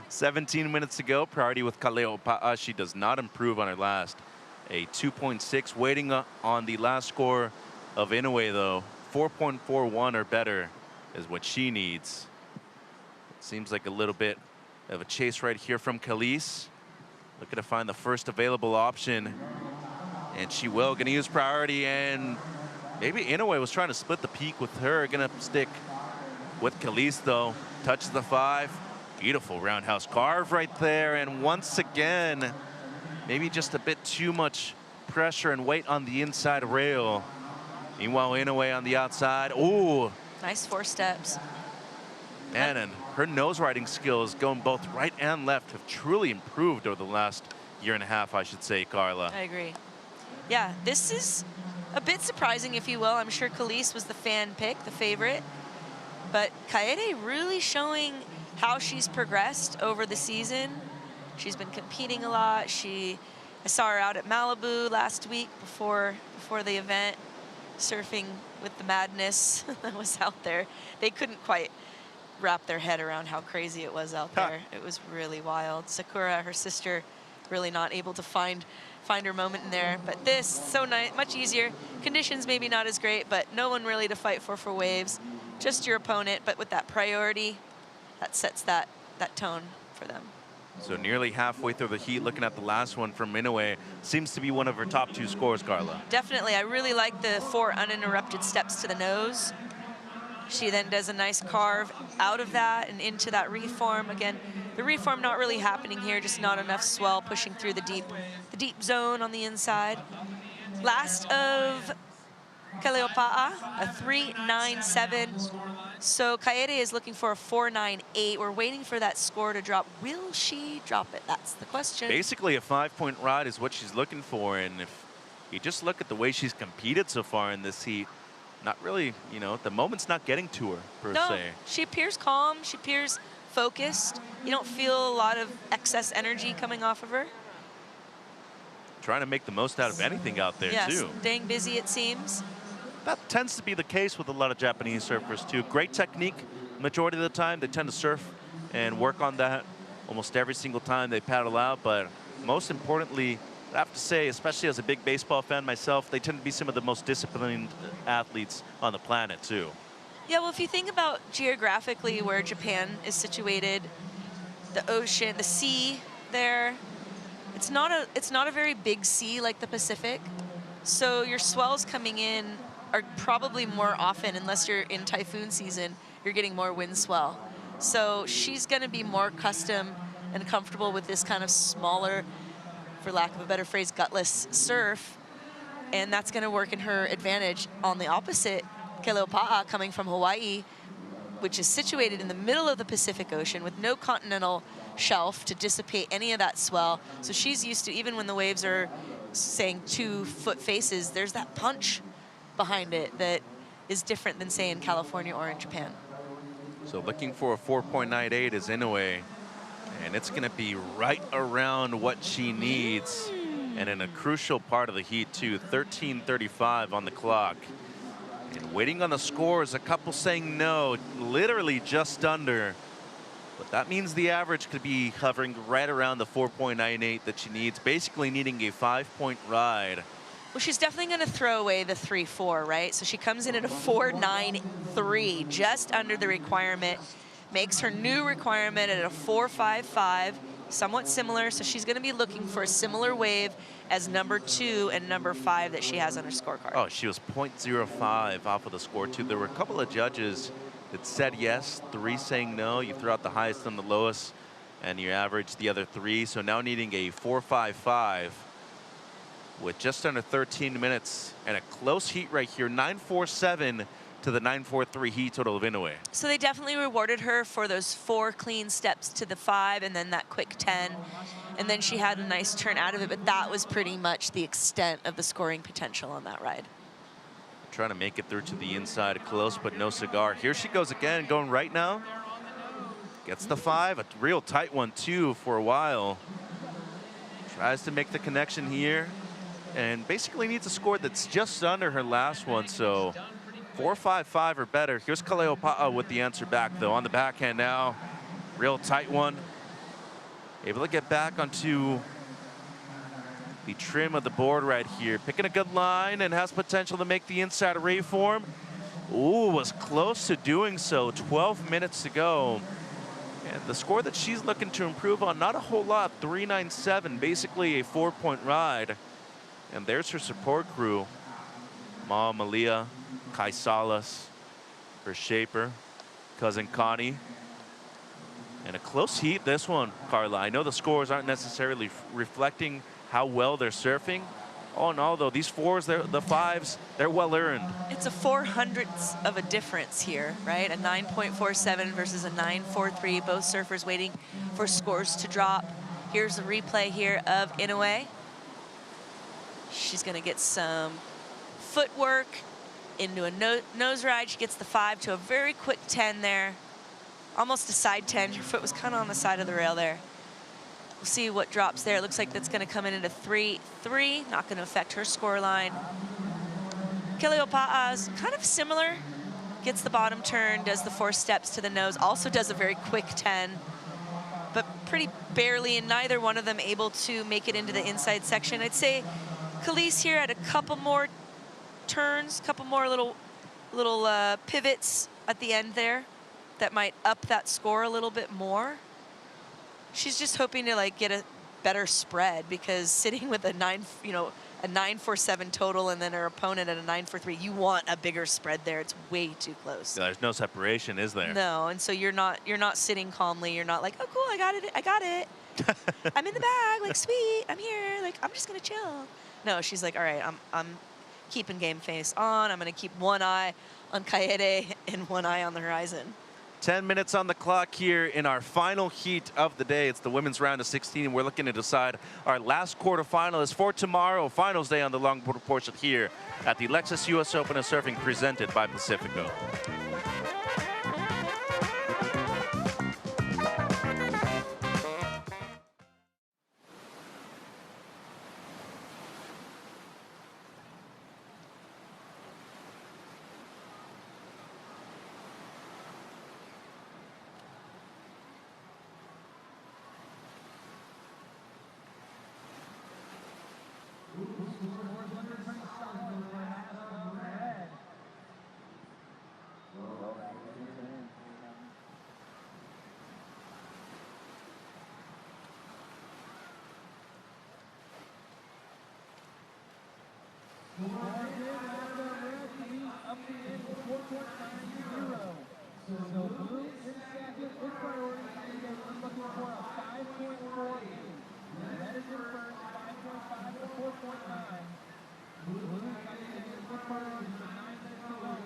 17 minutes to go. Priority with Kaleopa'a. She does not improve on her last. A 2.6 waiting on the last score of Inoue, though. 4.41 or better is what she needs. It seems like a little bit of a chase right here from Khalees. Looking to find the first available option. And she will. Going to use priority, and maybe Inoue was trying to split the peak with her. Going to stick with Khalees, though. Touches the 5. Beautiful roundhouse carve right there. And once again, maybe just a bit too much pressure and weight on the inside rail. Meanwhile, Inoue on the outside. Ooh. Nice 4 steps. Man, and her nose riding skills going both right and left have truly improved over the last year and a half, I should say, Carla. I agree. Yeah, this is a bit surprising, if you will. I'm sure Khalees was the fan pick, the favorite. But Kaede really showing how she's progressed over the season. She's been competing a lot. I saw her out at Malibu last week before the event, surfing with the madness that was out there. They couldn't quite wrap their head around how crazy it was out there. It was really wild. Sakura, her sister, really not able to find her moment in there. But this, so nice, much easier. Conditions maybe not as great, but no one really to fight for waves. Just your opponent, but with that priority, that sets that tone for them. So nearly halfway through the heat, looking at the last one from Inoue, seems to be one of her top 2 scores, Carla. Definitely. I really like the 4 uninterrupted steps to the nose. She then does a nice carve out of that and into that reform. Again, the reform not really happening here, just not enough swell pushing through the deep zone on the inside. Last of Kaleopa'a, a 3.97. So Kaede is looking for a 4.98. We're waiting for that score to drop. Will she drop it? That's the question. Basically, a 5-point ride is what she's looking for. And if you just look at the way she's competed so far in this heat, not really, you know, the moment's not getting to her, per se. She appears calm. She appears focused. You don't feel a lot of excess energy coming off of her. Trying to make the most out of anything out there, yes, too. Staying busy, it seems. That tends to be the case with a lot of Japanese surfers, too. Great technique. Majority of the time, they tend to surf and work on that almost every single time they paddle out. But most importantly, I have to say, especially as a big baseball fan myself, they tend to be some of the most disciplined athletes on the planet, too. Yeah, well, if you think about geographically where Japan is situated, the ocean, the sea there, it's not a very big sea like the Pacific. So your swells coming in are probably more often, unless you're in typhoon season, you're getting more wind swell. So she's going to be more accustomed and comfortable with this kind of smaller, for lack of a better phrase, gutless surf. And that's going to work in her advantage. On the opposite, Keleopa'a, coming from Hawaii, which is situated in the middle of the Pacific Ocean with no continental shelf to dissipate any of that swell. So she's used to, even when the waves are saying 2 foot faces, there's that punch behind it that is different than, say, in California or in Japan. So looking for a 4.98 is Inoue, and it's going to be right around what she needs. And in a crucial part of the heat, too, 13:35 on the clock. And waiting on the scores, a couple saying no, literally just under. But that means the average could be hovering right around the 4.98 that she needs, basically needing a 5-point ride. Well, she's definitely going to throw away the 3.4, right? So she comes in at a 4.93, just under the requirement, makes her new requirement at a 4.55, somewhat similar. So she's going to be looking for a similar wave as number 2 and number 5 that she has on her scorecard. Oh, she was 0.05 off of the score, too. There were a couple of judges that said yes, 3 saying no. You throw out the highest and the lowest, and you average the other 3. So now needing a 4.55 with just under 13 minutes and a close heat right here, 9.47 to the 9.43 heat total of Inoue. So they definitely rewarded her for those 4 clean steps to the 5 and then that quick 10. And then she had a nice turn out of it, but that was pretty much the extent of the scoring potential on that ride. Trying to make it through to the inside, close but no cigar. Here she goes again, going right now. Gets the 5, a real tight one too for a while. Tries to make the connection here and basically needs a score that's just under her last one, so 4.55 or better. Here's Kaleopa'a with the answer back though. On the backhand now, real tight one. Able to get back onto the trim of the board right here. Picking a good line and has potential to make the inside array form. Ooh, was close to doing so. 12 minutes to go. And the score that she's looking to improve on, not a whole lot, 3.97, basically a 4-point ride. And there's her support crew. Ma Malia, Kai Salas, her shaper, cousin Connie. And a close heat, this one, Carla. I know the scores aren't necessarily reflecting how well they're surfing. All in all, though, these 4s, the 5s, they're well earned. It's a 400ths of a difference here, right? A 9.47 versus a 9.43. Both surfers waiting for scores to drop. Here's a replay here of Inoue. She's going to get some footwork into a nose ride. She gets the 5 to a very quick 10 there. Almost a side 10. Her foot was kind of on the side of the rail there. We'll see what drops there. It looks like that's going to come in at a 3.3. Not going to affect her score line. Keleopa'a's kind of similar. Gets the bottom turn, does the 4 steps to the nose. Also does a very quick 10. But pretty barely, and neither one of them able to make it into the inside section. I'd say Khalees here had a couple more turns, couple more little pivots at the end there that might up that score a little bit more. She's just hoping to like get a better spread, because sitting with a 9.47 total and then her opponent at a 9.43, you want a bigger spread there. It's way too close. Yeah, there's no separation, is there? No, and so you're not sitting calmly. You're not like, oh cool, I got it. I'm in the bag, like sweet, I'm here, like I'm just gonna chill. No, she's like, all right, I'm keeping game face on. I'm gonna keep one eye on Kaede and one eye on the horizon. 10 minutes on the clock here in our final heat of the day. It's the women's round of 16, and we're looking to decide our last quarterfinalist for tomorrow, finals day on the longboard portion here at the Lexus US Open of Surfing presented by Pacifico. So blue in second, its priority is looking for a 5.48. Red is in first, 5.5 to 4.9. Blue got its priority for 9 minutes to go.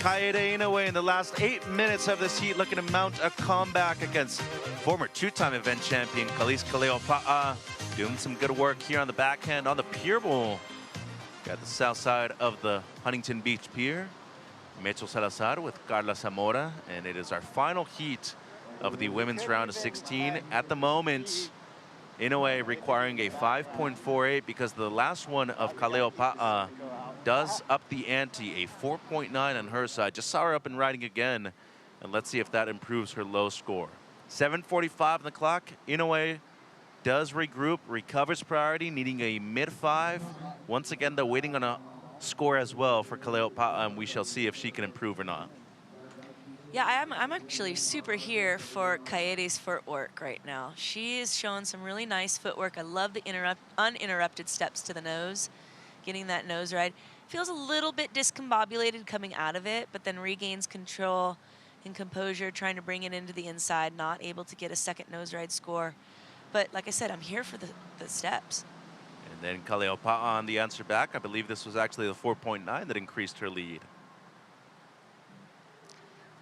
Kaede Inoue in the last 8 minutes of this heat looking to mount a comeback against former two-time event champion Kalis Kaleopa'a. Doing some good work here on the backhand on the pier bowl. Got the south side of the Huntington Beach pier. Mecho Salazar with Carla Zamora, and it is our final heat of the women's round of 16. At the moment, Inoue requiring a 5.48 because the last one of Kaleopa'a does up the ante, a 4.9 on her side. Just saw her up and riding again, and let's see if that improves her low score. 7:45 on the clock. Inoue does regroup, recovers priority, needing a mid-5. Once again, they're waiting on a score as well for Kaleopa'a, and we shall see if she can improve or not. Yeah, I'm actually super here for Kaede's footwork right now. She is showing some really nice footwork. I love the uninterrupted steps to the nose, getting that nose ride. Feels a little bit discombobulated coming out of it, but then regains control and composure, trying to bring it into the inside, not able to get a second nose ride score. But like I said, I'm here for the steps. And then Kaleopa'a on the answer back. I believe this was actually the 4.9 that increased her lead.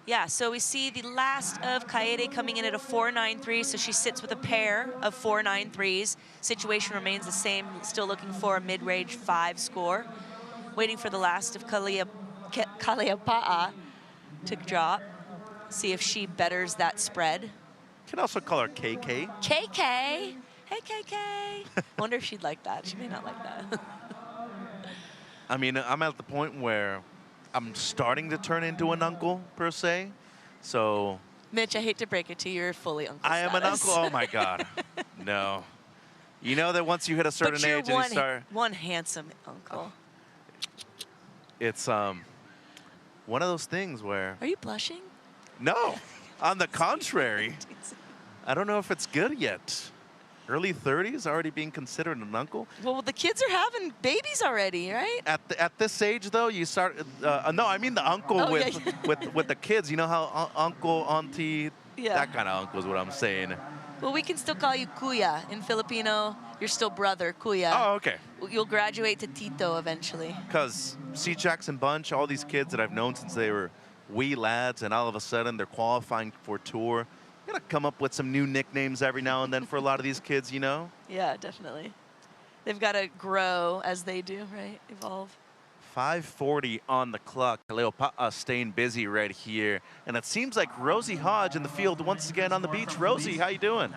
Yeah, so we see the last of Kaede coming in at a 4.93, so she sits with a pair of 4.93s. Situation remains the same, still looking for a mid-range 5 score. Waiting for the last of Kaleopa'a to drop, see if she betters that spread. Can also call her KK. KK! Hey, KK! Wonder if she'd like that. She may not like that. I mean, I'm at the point where I'm starting to turn into an uncle, per se. So Mitch, I hate to break it to you, you're fully uncle I am an uncle? Oh, my God. No. You know that once you hit a certain but you're age and you start... one handsome uncle. It's one of those things where... Are you blushing? No. On the contrary. I don't know if it's good yet. Early 30s, already being considered an uncle. Well, the kids are having babies already, right? At this age, though, you start. No, I mean the uncle with the kids. You know how uncle, auntie, that kind of uncle is what I'm saying. Well, we can still call you Kuya. In Filipino, you're still brother, Kuya. Oh, okay. You'll graduate to Tito eventually. Because C. Jackson Bunch, all these kids that I've known since they were wee lads, and all of a sudden they're qualifying for tour. Gotta come up with some new nicknames every now and then for a lot of these kids, you know? Yeah, definitely. They've got to grow as they do, right? Evolve. 5:40 on the clock. Kaleopa'a staying busy right here. And it seems like Rosie Hodge in the field once again on the beach. Rosie, how you doing?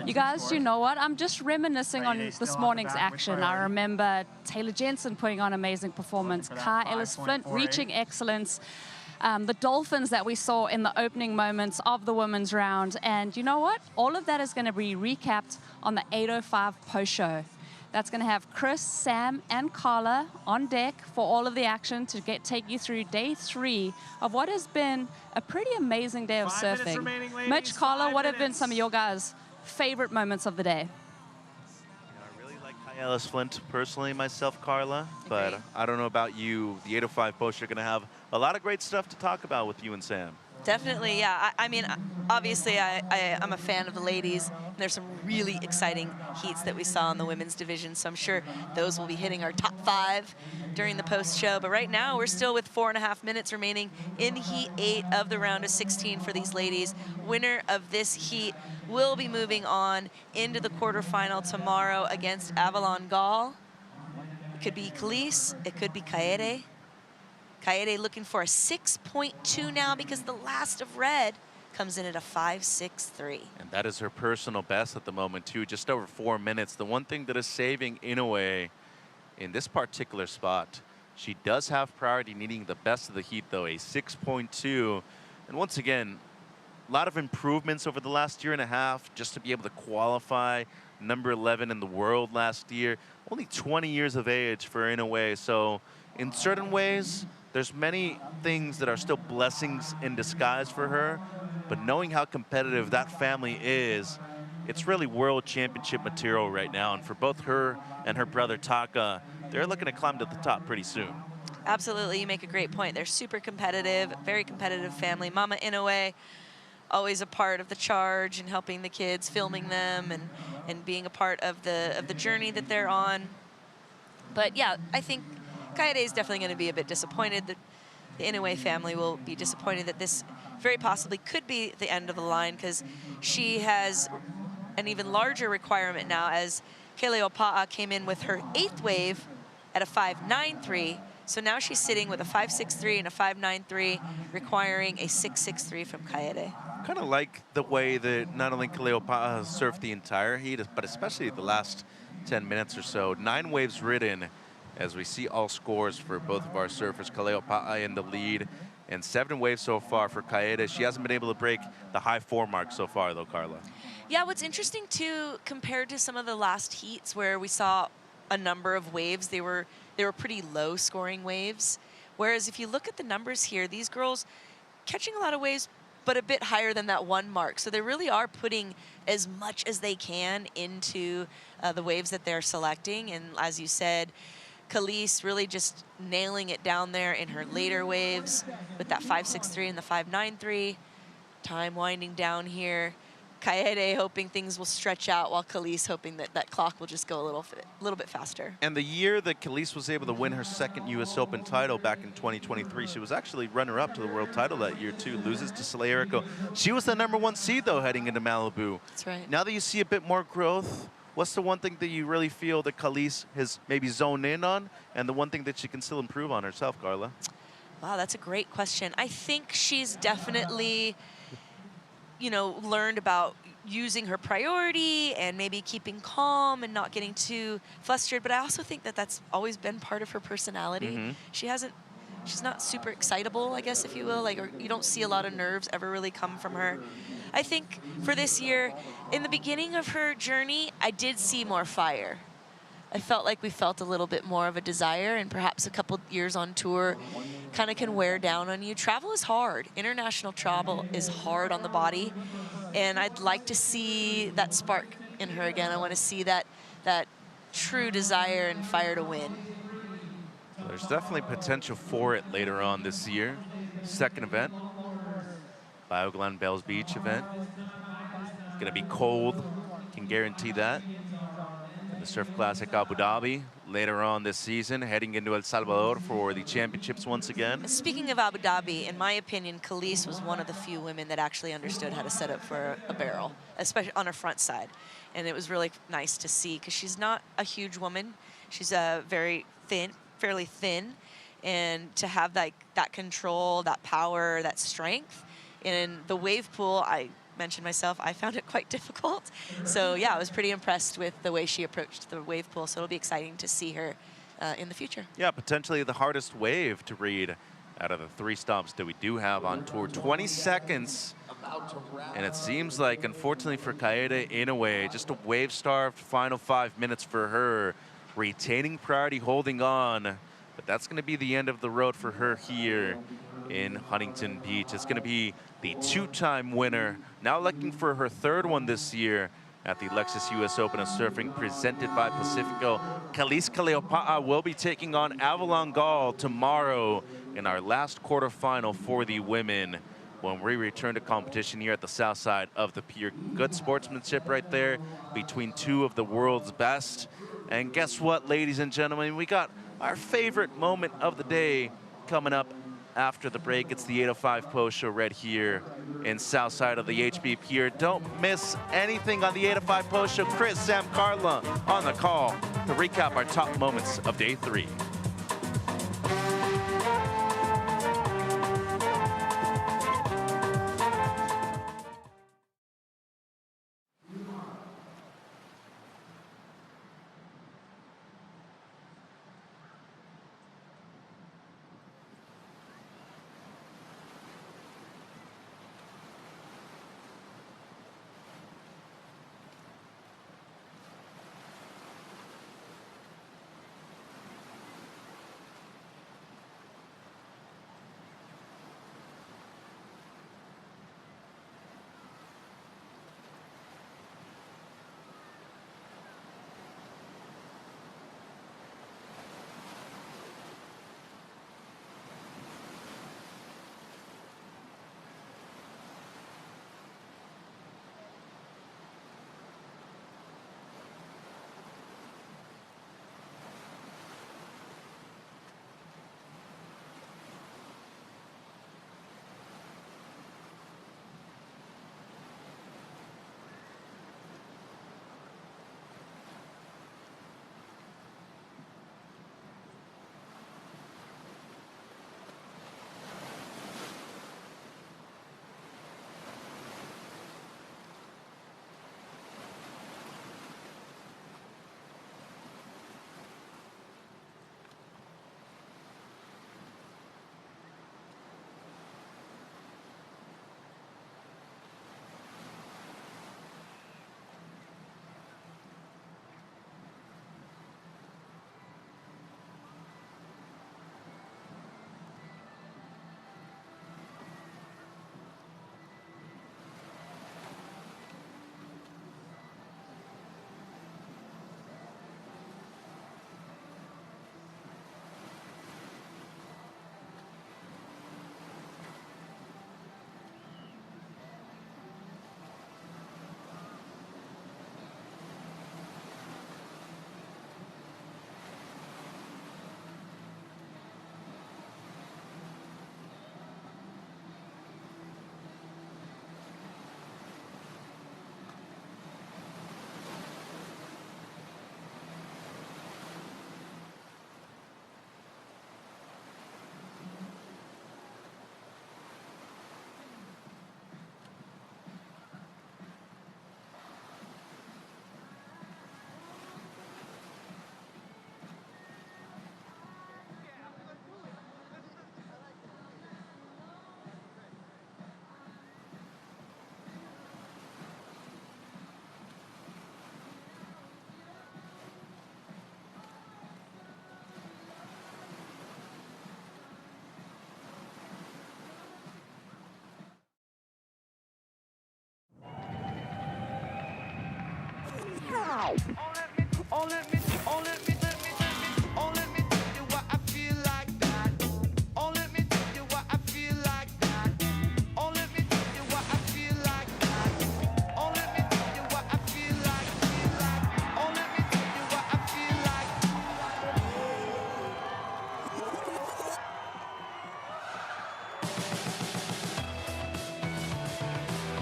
You guys, you know what? I'm just reminiscing on this morning's action. I remember Taylor Jensen putting on an amazing performance. Kai Ellis-Flint reaching excellence. The Dolphins that we saw in the opening moments of the women's round. And you know what? All of that is going to be recapped on the 8:05 post-show. That's going to have Chris, Sam, and Carla on deck for all of the action to take you through day 3 of what has been a pretty amazing day of surfing. Mitch, Carla, what have been some of your guys' favorite moments of the day? Ellis Flint, personally, myself, Carla, but I don't know about you. The 8:05 post, you're going to have a lot of great stuff to talk about with you and Sam. Definitely, yeah. I mean, obviously, I'm a fan of the ladies. And there's some really exciting heats that we saw in the women's division, so I'm sure those will be hitting our top 5 during the post-show. But right now, we're still with 4.5 minutes remaining in Heat 8 of the round of 16 for these ladies. Winner of this heat will be moving on into the quarterfinal tomorrow against Avalon Gall. It could be Kalis, it could be Kaede. Kaede looking for a 6.2 now because the last of red comes in at a 5.63. And that is her personal best at the moment, too, just over 4 minutes. The one thing that is saving Inoue in this particular spot, she does have priority needing the best of the heat, though, a 6.2. And once again, a lot of improvements over the last year and a half just to be able to qualify number 11 in the world last year. Only 20 years of age for Inoue. So in certain ways, there's many things that are still blessings in disguise for her. But knowing how competitive that family is, it's really world championship material right now. And for both her and her brother Taka, they're looking to climb to the top pretty soon. Absolutely, you make a great point. They're super competitive, very competitive family. Mama Inoue, always a part of the charge and helping the kids, filming them, and being a part of the journey that they're on. But yeah, I think Kaede is definitely going to be a bit disappointed. The Inoue family will be disappointed that this very possibly could be the end of the line, because she has an even larger requirement now, as Keleopa'a came in with her 8th wave at a 5.93. So now she's sitting with a 5.63 and a 5.93, requiring a 6.63 from Kaede. Kind of like the way that not only Keleopa'a has surfed the entire heat, but especially the last 10 minutes or so. 9 waves ridden, as we see all scores for both of our surfers. Keleopa'a in the lead, and 7 waves so far for Kaede. She hasn't been able to break the high 4 mark so far, though, Carla. Yeah, what's interesting, too, compared to some of the last heats where we saw a number of waves, they were pretty low-scoring waves. Whereas if you look at the numbers here, these girls catching a lot of waves, but a bit higher than that 1 mark. So they really are putting as much as they can into the waves that they're selecting. And as you said, Khalees really just nailing it down there in her later waves with that 5.63 and the 5.93. Time winding down here. Kaede hoping things will stretch out, while Khalees hoping that that clock will just go a little bit faster. And the year that Khalees was able to win her 2nd U.S. Open title back in 2023, she was actually runner-up to the world title that year, too. Loses to Soleil Erico. She was the #1 seed, though, heading into Malibu. That's right. Now that you see a bit more growth, what's the one thing that you really feel that Khalees has maybe zoned in on, and the one thing that she can still improve on herself, Carla? Wow, that's a great question. I think she's definitely, learned about using her priority and maybe keeping calm and not getting too flustered. But I also think that that's always been part of her personality. She's not super excitable, I guess, if you will. Or you don't see a lot of nerves ever really come from her. I think for this year, in the beginning of her journey, I did see more fire. I felt like we felt a little bit more of a desire, and perhaps a couple years on tour kind of can wear down on you. Travel is hard. International travel is hard on the body, and I'd like to see that spark in her again. I want to see that true desire and fire to win. There's definitely potential for it later on this year. 2nd event, Bioglan Bells Beach event. It's going to be cold, can guarantee that. The Surf Classic Abu Dhabi later on this season, heading into El Salvador for the championships once again. Speaking of Abu Dhabi, in my opinion, Khalees was one of the few women that actually understood how to set up for a barrel, especially on her front side. And it was really nice to see, because she's not a huge woman. She's very thin, fairly thin. And to have that control, that power, that strength. In the wave pool, I mentioned myself, I found it quite difficult. So yeah, I was pretty impressed with the way she approached the wave pool. So it'll be exciting to see her in the future. Yeah, potentially the hardest wave to read out of the 3 stops that we do have on tour. 20 seconds. And it seems like, unfortunately for Kaede, Inoue, just a wave-starved final 5 minutes for her. Retaining priority, holding on. But that's going to be the end of the road for her here in Huntington Beach. It's going to be the 2-time winner, now looking for her 3rd one this year at the Lexus US Open of Surfing presented by Pacifico. Khalees Keleopa'a will be taking on Avalon Gall tomorrow in our last quarterfinal for the women when we return to competition here at the south side of the pier. Good sportsmanship right there between 2 of the world's best. And guess what, ladies and gentlemen? We got our favorite moment of the day coming up after the break. It's the 8:05 post show right here in south side of the HB Pier. Don't miss anything on the 8:05 post show. Chris, Sam, Carla on the call to recap our top moments of day 3.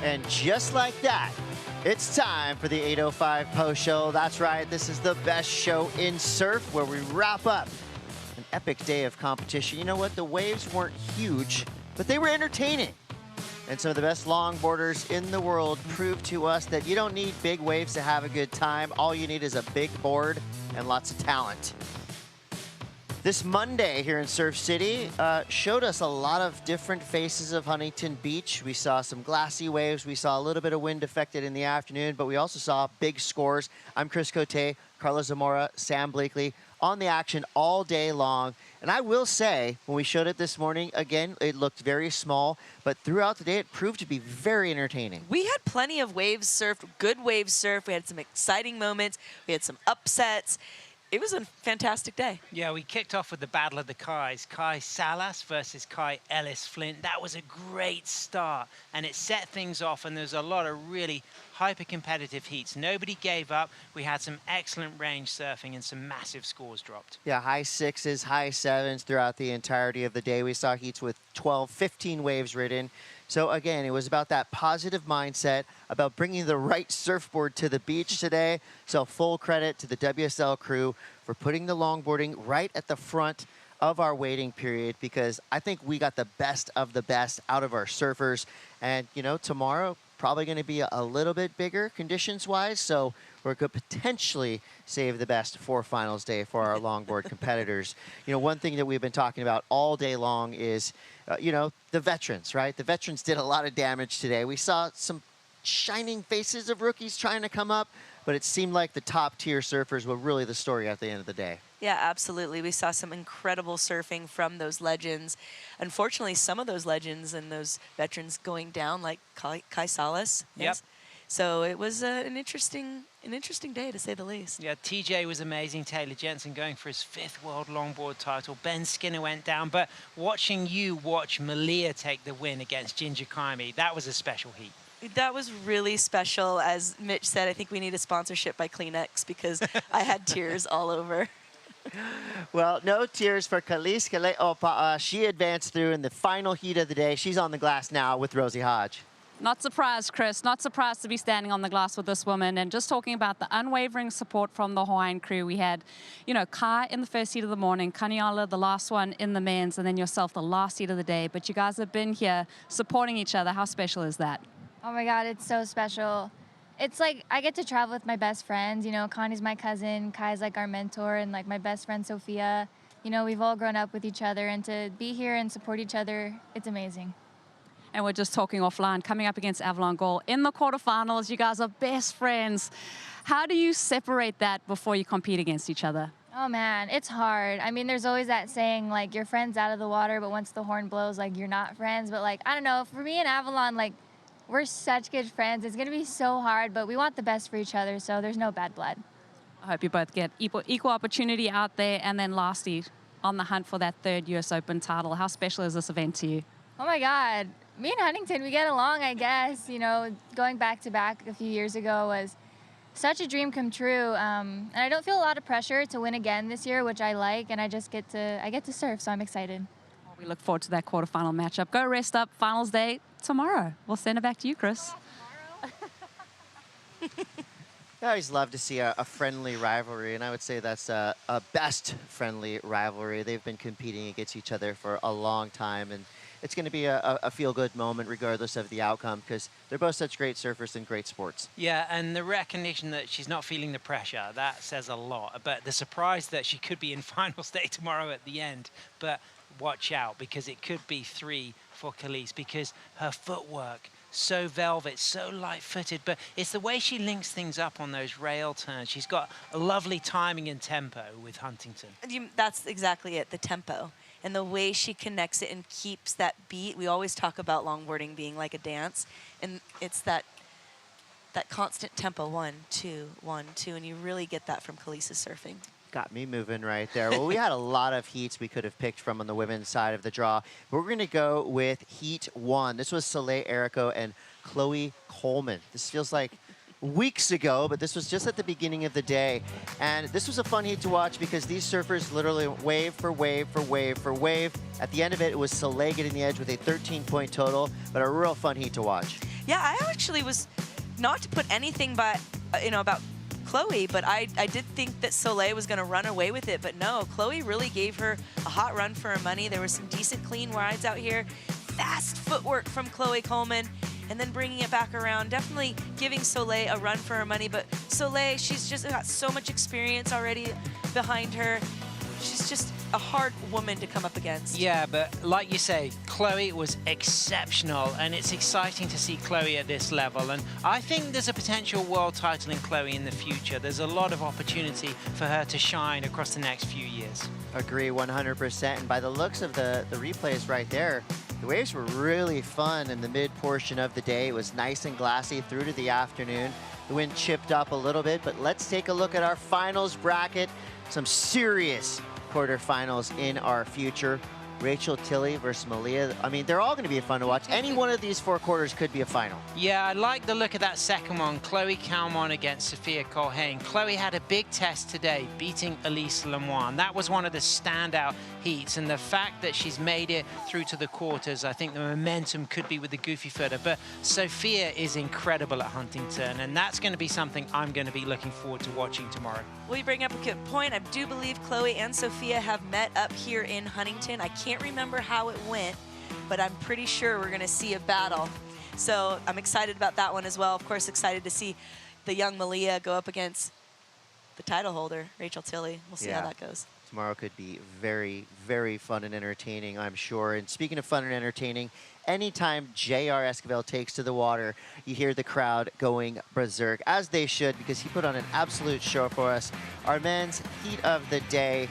And just like that, it's time for the 8:05 post show. That's right, this is the best show in surf where we wrap up an epic day of competition. You know what? The waves weren't huge, but they were entertaining. And some of the best longboarders in the world proved to us that you don't need big waves to have a good time. All you need is a big board and lots of talent. This Monday here in Surf City showed us a lot of different faces of Huntington Beach. We saw some glassy waves. We saw a little bit of wind affected in the afternoon, but we also saw big scores. I'm Chris Cote, Carla Zamora, Sam Blakely on the action all day long. And I will say, when we showed it this morning, again, it looked very small, but throughout the day, it proved to be very entertaining. We had plenty of waves surfed, good waves surfed. We had some exciting moments. We had some upsets. It was a fantastic day. Yeah, we kicked off with the Battle of the Kais. Kai Salas versus Kai Ellis Flint. That was a great start, and it set things off, and there's a lot of really hyper-competitive heats. Nobody gave up. We had some excellent range surfing, and some massive scores dropped. Yeah, high sixes, high sevens throughout the entirety of the day. We saw heats with 12, 15 waves ridden. So again, it was about that positive mindset, about bringing the right surfboard to the beach today. So full credit to the WSL crew for putting the longboarding right at the front of our waiting period, because I think we got the best of the best out of our surfers. And, you know, tomorrow, probably going to be a little bit bigger conditions-wise, so we could potentially save the best for finals day for our longboard competitors. You know, one thing that we've been talking about all day long is, you know, the veterans, right? The veterans did a lot of damage today. We saw some shining faces of rookies trying to come up, but it seemed like the top-tier surfers were really the story at the end of the day. Yeah, absolutely. We saw some incredible surfing from those legends. Unfortunately, some of those legends and those veterans going down, like Kai Salas. Yep. So it was an interesting day, to say the least. Yeah, TJ was amazing. Taylor Jensen going for his 5th world longboard title. Ben Skinner went down, but watching you watch Malia take the win against Ginger Kaimi, that was a special heat. That was really special. As Mitch said, I think we need a sponsorship by Kleenex, because I had tears all over. Well, no tears for Khalees Kaleopa. She advanced through in the final heat of the day. She's on the glass now with Rosie Hodge. Not surprised, Chris. Not surprised to be standing on the glass with this woman. And just talking about the unwavering support from the Hawaiian crew. We had, you know, Kai in the first heat of the morning, Kaniala the last one in the men's, and then yourself the last heat of the day. But you guys have been here supporting each other. How special is that? Oh my God, it's so special. It's like I get to travel with my best friends. You know, Connie's my cousin, Kai's like our mentor, and like my best friend Sophia. You know, we've all grown up with each other, and to be here and support each other, it's amazing. And we're just talking offline, coming up against Avalon Gold in the quarterfinals. You guys are best friends. How do you separate that before you compete against each other? Oh man, it's hard. I mean, there's always that saying, like, your friend's out of the water, but once the horn blows, like, you're not friends. But like, I don't know, for me and Avalon, like, we're such good friends. It's gonna be so hard, but we want the best for each other, so there's no bad blood. I hope you both get equal opportunity out there. And then lastly, on the hunt for that 3rd US Open title. How special is this event to you? Oh my God, me and Huntington, we get along, I guess. You know, going back to back a few years ago was such a dream come true. And I don't feel a lot of pressure to win again this year, which I like, and I get to surf, so I'm excited. We look forward to that quarterfinal matchup. Go rest up. Finals day tomorrow. We'll send it back to you, Chris. I always love to see a friendly rivalry, and I would say that's a best friendly rivalry. They've been competing against each other for a long time, and it's going to be a feel-good moment regardless of the outcome, because they're both such great surfers and great sports. Yeah, and the recognition that she's not feeling the pressure, that says a lot. But the surprise that she could be in finals day tomorrow at the end. But watch out, because it could be 3 for Khalees, because her footwork, so velvet, so light-footed, but it's the way she links things up on those rail turns. She's got a lovely timing and tempo with Huntington. That's exactly it, the tempo. And the way she connects it and keeps that beat. We always talk about longboarding being like a dance, and it's that that constant tempo, 1, 2, 1, 2, and you really get that from Khalees's surfing. Got me moving right there. Well, we had a lot of heats we could have picked from on the women's side of the draw. But we're going to go with Heat 1. This was Soleil Erico and Chloe Coleman. This feels like weeks ago, but this was just at the beginning of the day. And this was a fun heat to watch because these surfers literally wave for wave for wave for wave. At the end of it, it was Soleil getting the edge with a 13-point total, but a real fun heat to watch. Yeah, I actually was not to put anything but, about Chloe, but I did think that Soleil was going to run away with it, but no, Chloe really gave her a hot run for her money. There were some decent clean rides out here. Fast footwork from Chloe Coleman, and then bringing it back around, definitely giving Soleil a run for her money. But Soleil, she's just got so much experience already behind her. She's just a hard woman to come up against. Yeah, but like you say, Chloe was exceptional, and it's exciting to see Chloe at this level. And I think there's a potential world title in Chloe in the future. There's a lot of opportunity for her to shine across the next few years. Agree 100%. And by the looks of the replays right there, the waves were really fun in the mid portion of the day. It was nice and glassy through to the afternoon. The wind chipped up a little bit, but let's take a look at our finals bracket. Some serious quarterfinals in our future. Rachel Tilley versus Malia. I mean, they're all going to be fun to watch. Any one of these 4 quarters could be a final. Yeah, I like the look of that second one. Chloe Calmon against Sophia Colhane. Chloe had a big test today, beating Elise Lemoine. That was one of the standout heats, and the fact that she's made it through to the quarters, I think the momentum could be with the goofy footer. But Sophia is incredible at Huntington, and that's going to be something I'm going to be looking forward to watching tomorrow. Well, you bring up a good point. I do believe Chloe and Sophia have met up here in Huntington. I can't remember how it went, but I'm pretty sure we're going to see a battle. So I'm excited about that one as well. Of course, excited to see the young Malia go up against the title holder, Rachel Tilley. We'll see how that goes. Tomorrow could be very, very fun and entertaining, I'm sure. And speaking of fun and entertaining, anytime J.R. Esquivel takes to the water, you hear the crowd going berserk, as they should, because he put on an absolute show for us. Our men's heat of the day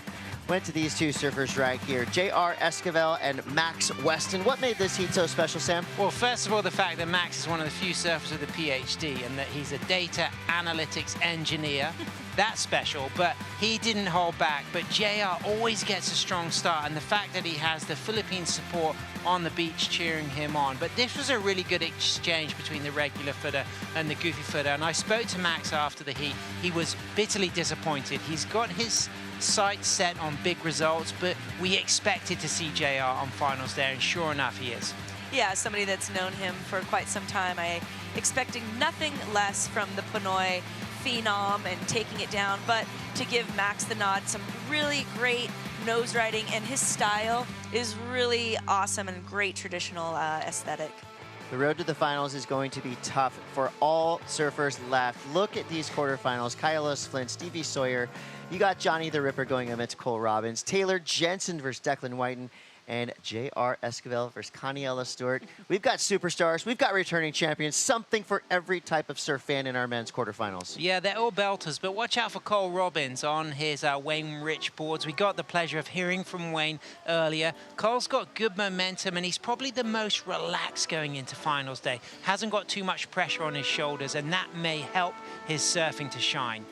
went to these 2 surfers right here, J.R. Esquivel and Max Weston. What made this heat so special, Sam? Well, first of all, the fact that Max is one of the few surfers with a PhD and that he's a data analytics engineer. That's special, but he didn't hold back. But JR always gets a strong start, and the fact that he has the Philippine support on the beach cheering him on. But this was a really good exchange between the regular footer and the goofy footer, and I spoke to Max after the heat. He was bitterly disappointed. He's got his sights set on big results, but we expected to see JR on finals day, and sure enough, he is. Yeah, somebody that's known him for quite some time. I expecting nothing less from the Pinoy phenom and taking it down, but to give Max the nod, some really great nose riding, and his style is really awesome and great traditional aesthetic. The road to the finals is going to be tough for all surfers left. Look at these quarterfinals. Kyle Flynn, Stevie Sawyer. You got Johnny the Ripper going against Cole Robbins. Taylor Jensen versus Declan Whiten. And J.R. Esquivel versus Caniella Stewart. We've got superstars. We've got returning champions. Something for every type of surf fan in our men's quarterfinals. Yeah, they're all belters, but watch out for Cole Robbins on his Wayne Rich boards. We got the pleasure of hearing from Wayne earlier. Cole's got good momentum, and he's probably the most relaxed going into finals day. Hasn't got too much pressure on his shoulders, and that may help his surfing to shine.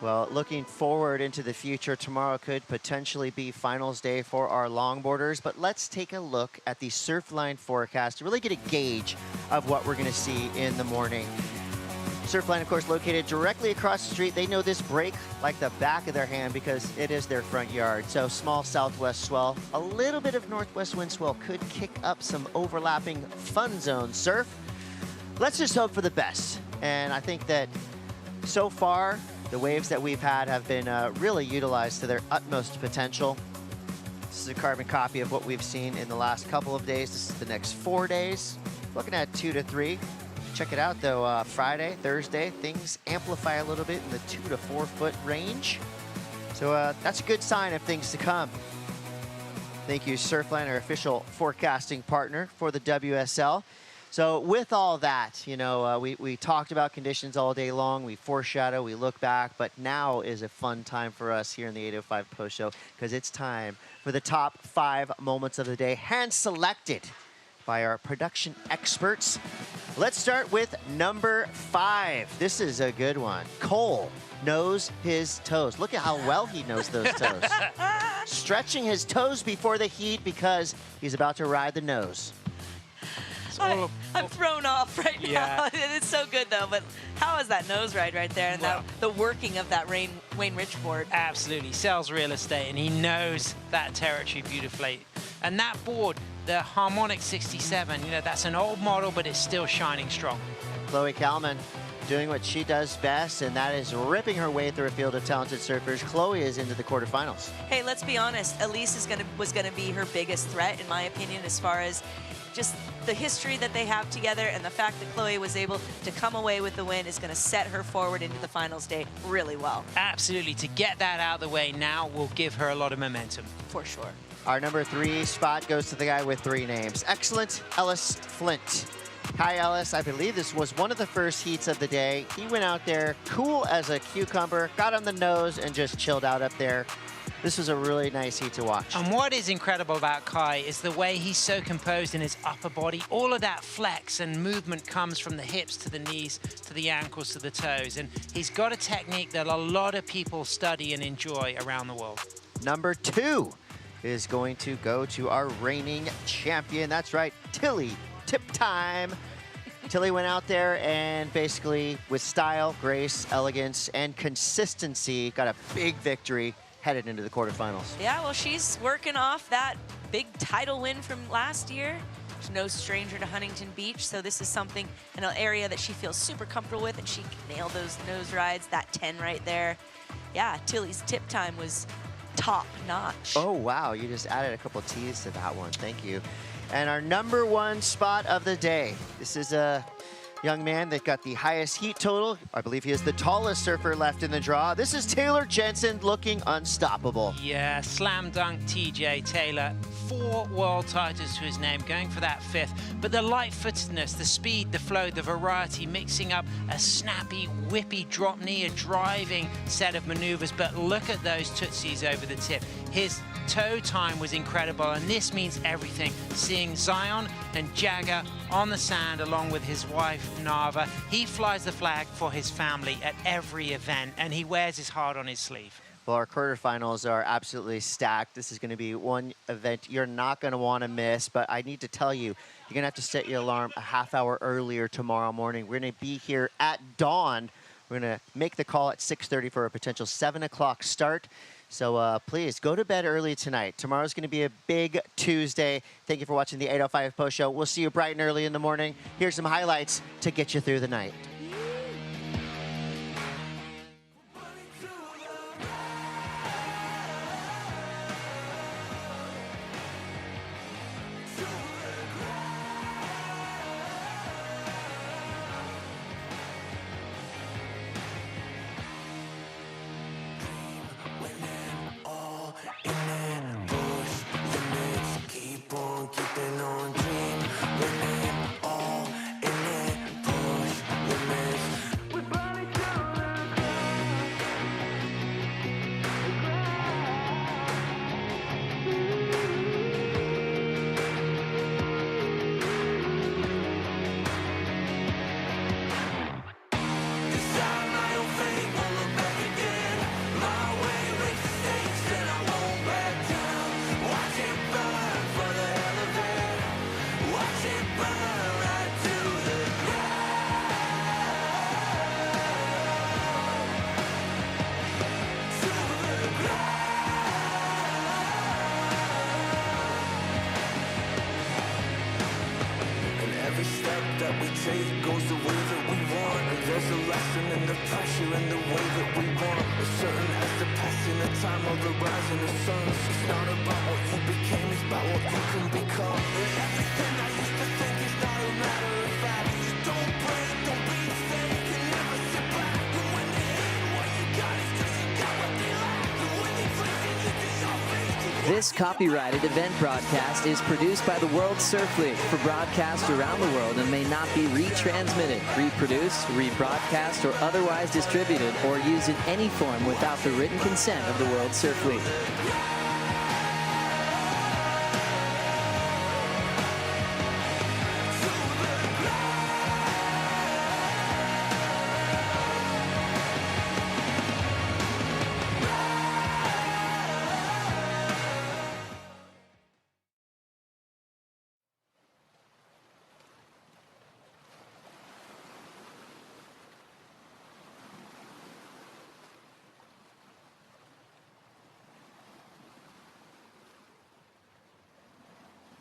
Well, looking forward into the future, tomorrow could potentially be finals day for our longboarders, but let's take a look at the Surfline forecast to really get a gauge of what we're going to see in the morning. Surfline, of course, located directly across the street. They know this break like the back of their hand because it is their front yard. So small southwest swell, a little bit of northwest wind swell could kick up some overlapping fun zone surf. Let's just hope for the best. And I think that so far, the waves that we've had have been really utilized to their utmost potential. This is a carbon copy of what we've seen in the last couple of days. This is the next 4 days. Looking at 2 to 3. Check it out, though. Friday, Thursday, things amplify a little bit in the 2 to 4 foot range. So that's a good sign of things to come. Thank you, Surfline, our official forecasting partner for the WSL. So with all that, you know, we talked about conditions all day long. We foreshadow, we look back, but now is a fun time for us here in the 805 Post Show because it's time for the top 5 moments of the day, hand-selected by our production experts. Let's start with number 5. This is a good one. Cole knows his toes. Look at how well he knows those toes. Stretching his toes before the heat because he's about to ride the nose. I'm thrown off right now. It's so good, though. But how is that nose ride right there? And the working of that Wayne Rich board. Absolutely. Sells real estate, and he knows that territory beautifully. And that board, the Harmonic 67, you know, that's an old model, but it's still shining strong. Chloe Kalman doing what she does best, and that is ripping her way through a field of talented surfers. Chloe is into the quarterfinals. Hey, let's be honest. Elise was gonna be her biggest threat, in my opinion, as far as just the history that they have together, and the fact that Chloe was able to come away with the win is going to set her forward into the finals day really well. Absolutely. To get that out of the way now will give her a lot of momentum. For sure. Our number 3 spot goes to the guy with 3 names. Excellent Ellis Flint. Hi, Ellis. I believe this was one of the first heats of the day. He went out there cool as a cucumber, got on the nose, and just chilled out up there. This was a really nice heat to watch. And what is incredible about Kai is the way he's so composed in his upper body. All of that flex and movement comes from the hips to the knees, to the ankles, to the toes. And he's got a technique that a lot of people study and enjoy around the world. Number 2 is going to go to our reigning champion. That's right, Tilly. Tip time. Tilly went out there and basically, with style, grace, elegance, and consistency, got a big victory headed into the quarterfinals. Yeah, well, she's working off that big title win from last year. She's no stranger to Huntington Beach, so this is something in an area that she feels super comfortable with, and she can nail those nose rides, that 10 right there. Yeah, Tilly's tip time was top notch. Oh, wow, you just added a couple T's to that one. Thank you. And our number 1 spot of the day. This is a young man that got the highest heat total. I believe he is the tallest surfer left in the draw. This is Taylor Jensen looking unstoppable. Yeah, slam dunk TJ Taylor. 4 world titles to his name, going for that 5th. But the light-footedness, the speed, the flow, the variety, mixing up a snappy, whippy drop knee, a driving set of maneuvers. But look at those tootsies over the tip. His toe time was incredible, and this means everything. Seeing Zion and Jagger on the sand along with his wife, Nava. He flies the flag for his family at every event, and he wears his heart on his sleeve. Well, our quarterfinals are absolutely stacked. This is going to be one event you're not going to want to miss, but I need to tell you, you're going to have to set your alarm a half hour earlier tomorrow morning. We're going to be here at dawn. We're going to make the call at 6:30 for a potential 7 o'clock start. So please go to bed early tonight. Tomorrow's going to be a big Tuesday. Thank you for watching the 8:05 Post Show. We'll see you bright and early in the morning. Here's some highlights to get you through the night. take goes the way that we want. And there's a lesson in the pressure and the way that we want. A certain as the passing of time or the rising of suns. It's not about what you became, it's about what you can become. And everything I used to think is not a matter of fact. Just don't break, don't be fake, and never sit back. And when they hate what you got, it's cause you got what they lack. And when they flexing, you do your face. This copyrighted event broadcast is produced by the World Surf League for broadcast around the world and may not be retransmitted, reproduced, rebroadcast, or otherwise distributed or used in any form without the written consent of the World Surf League.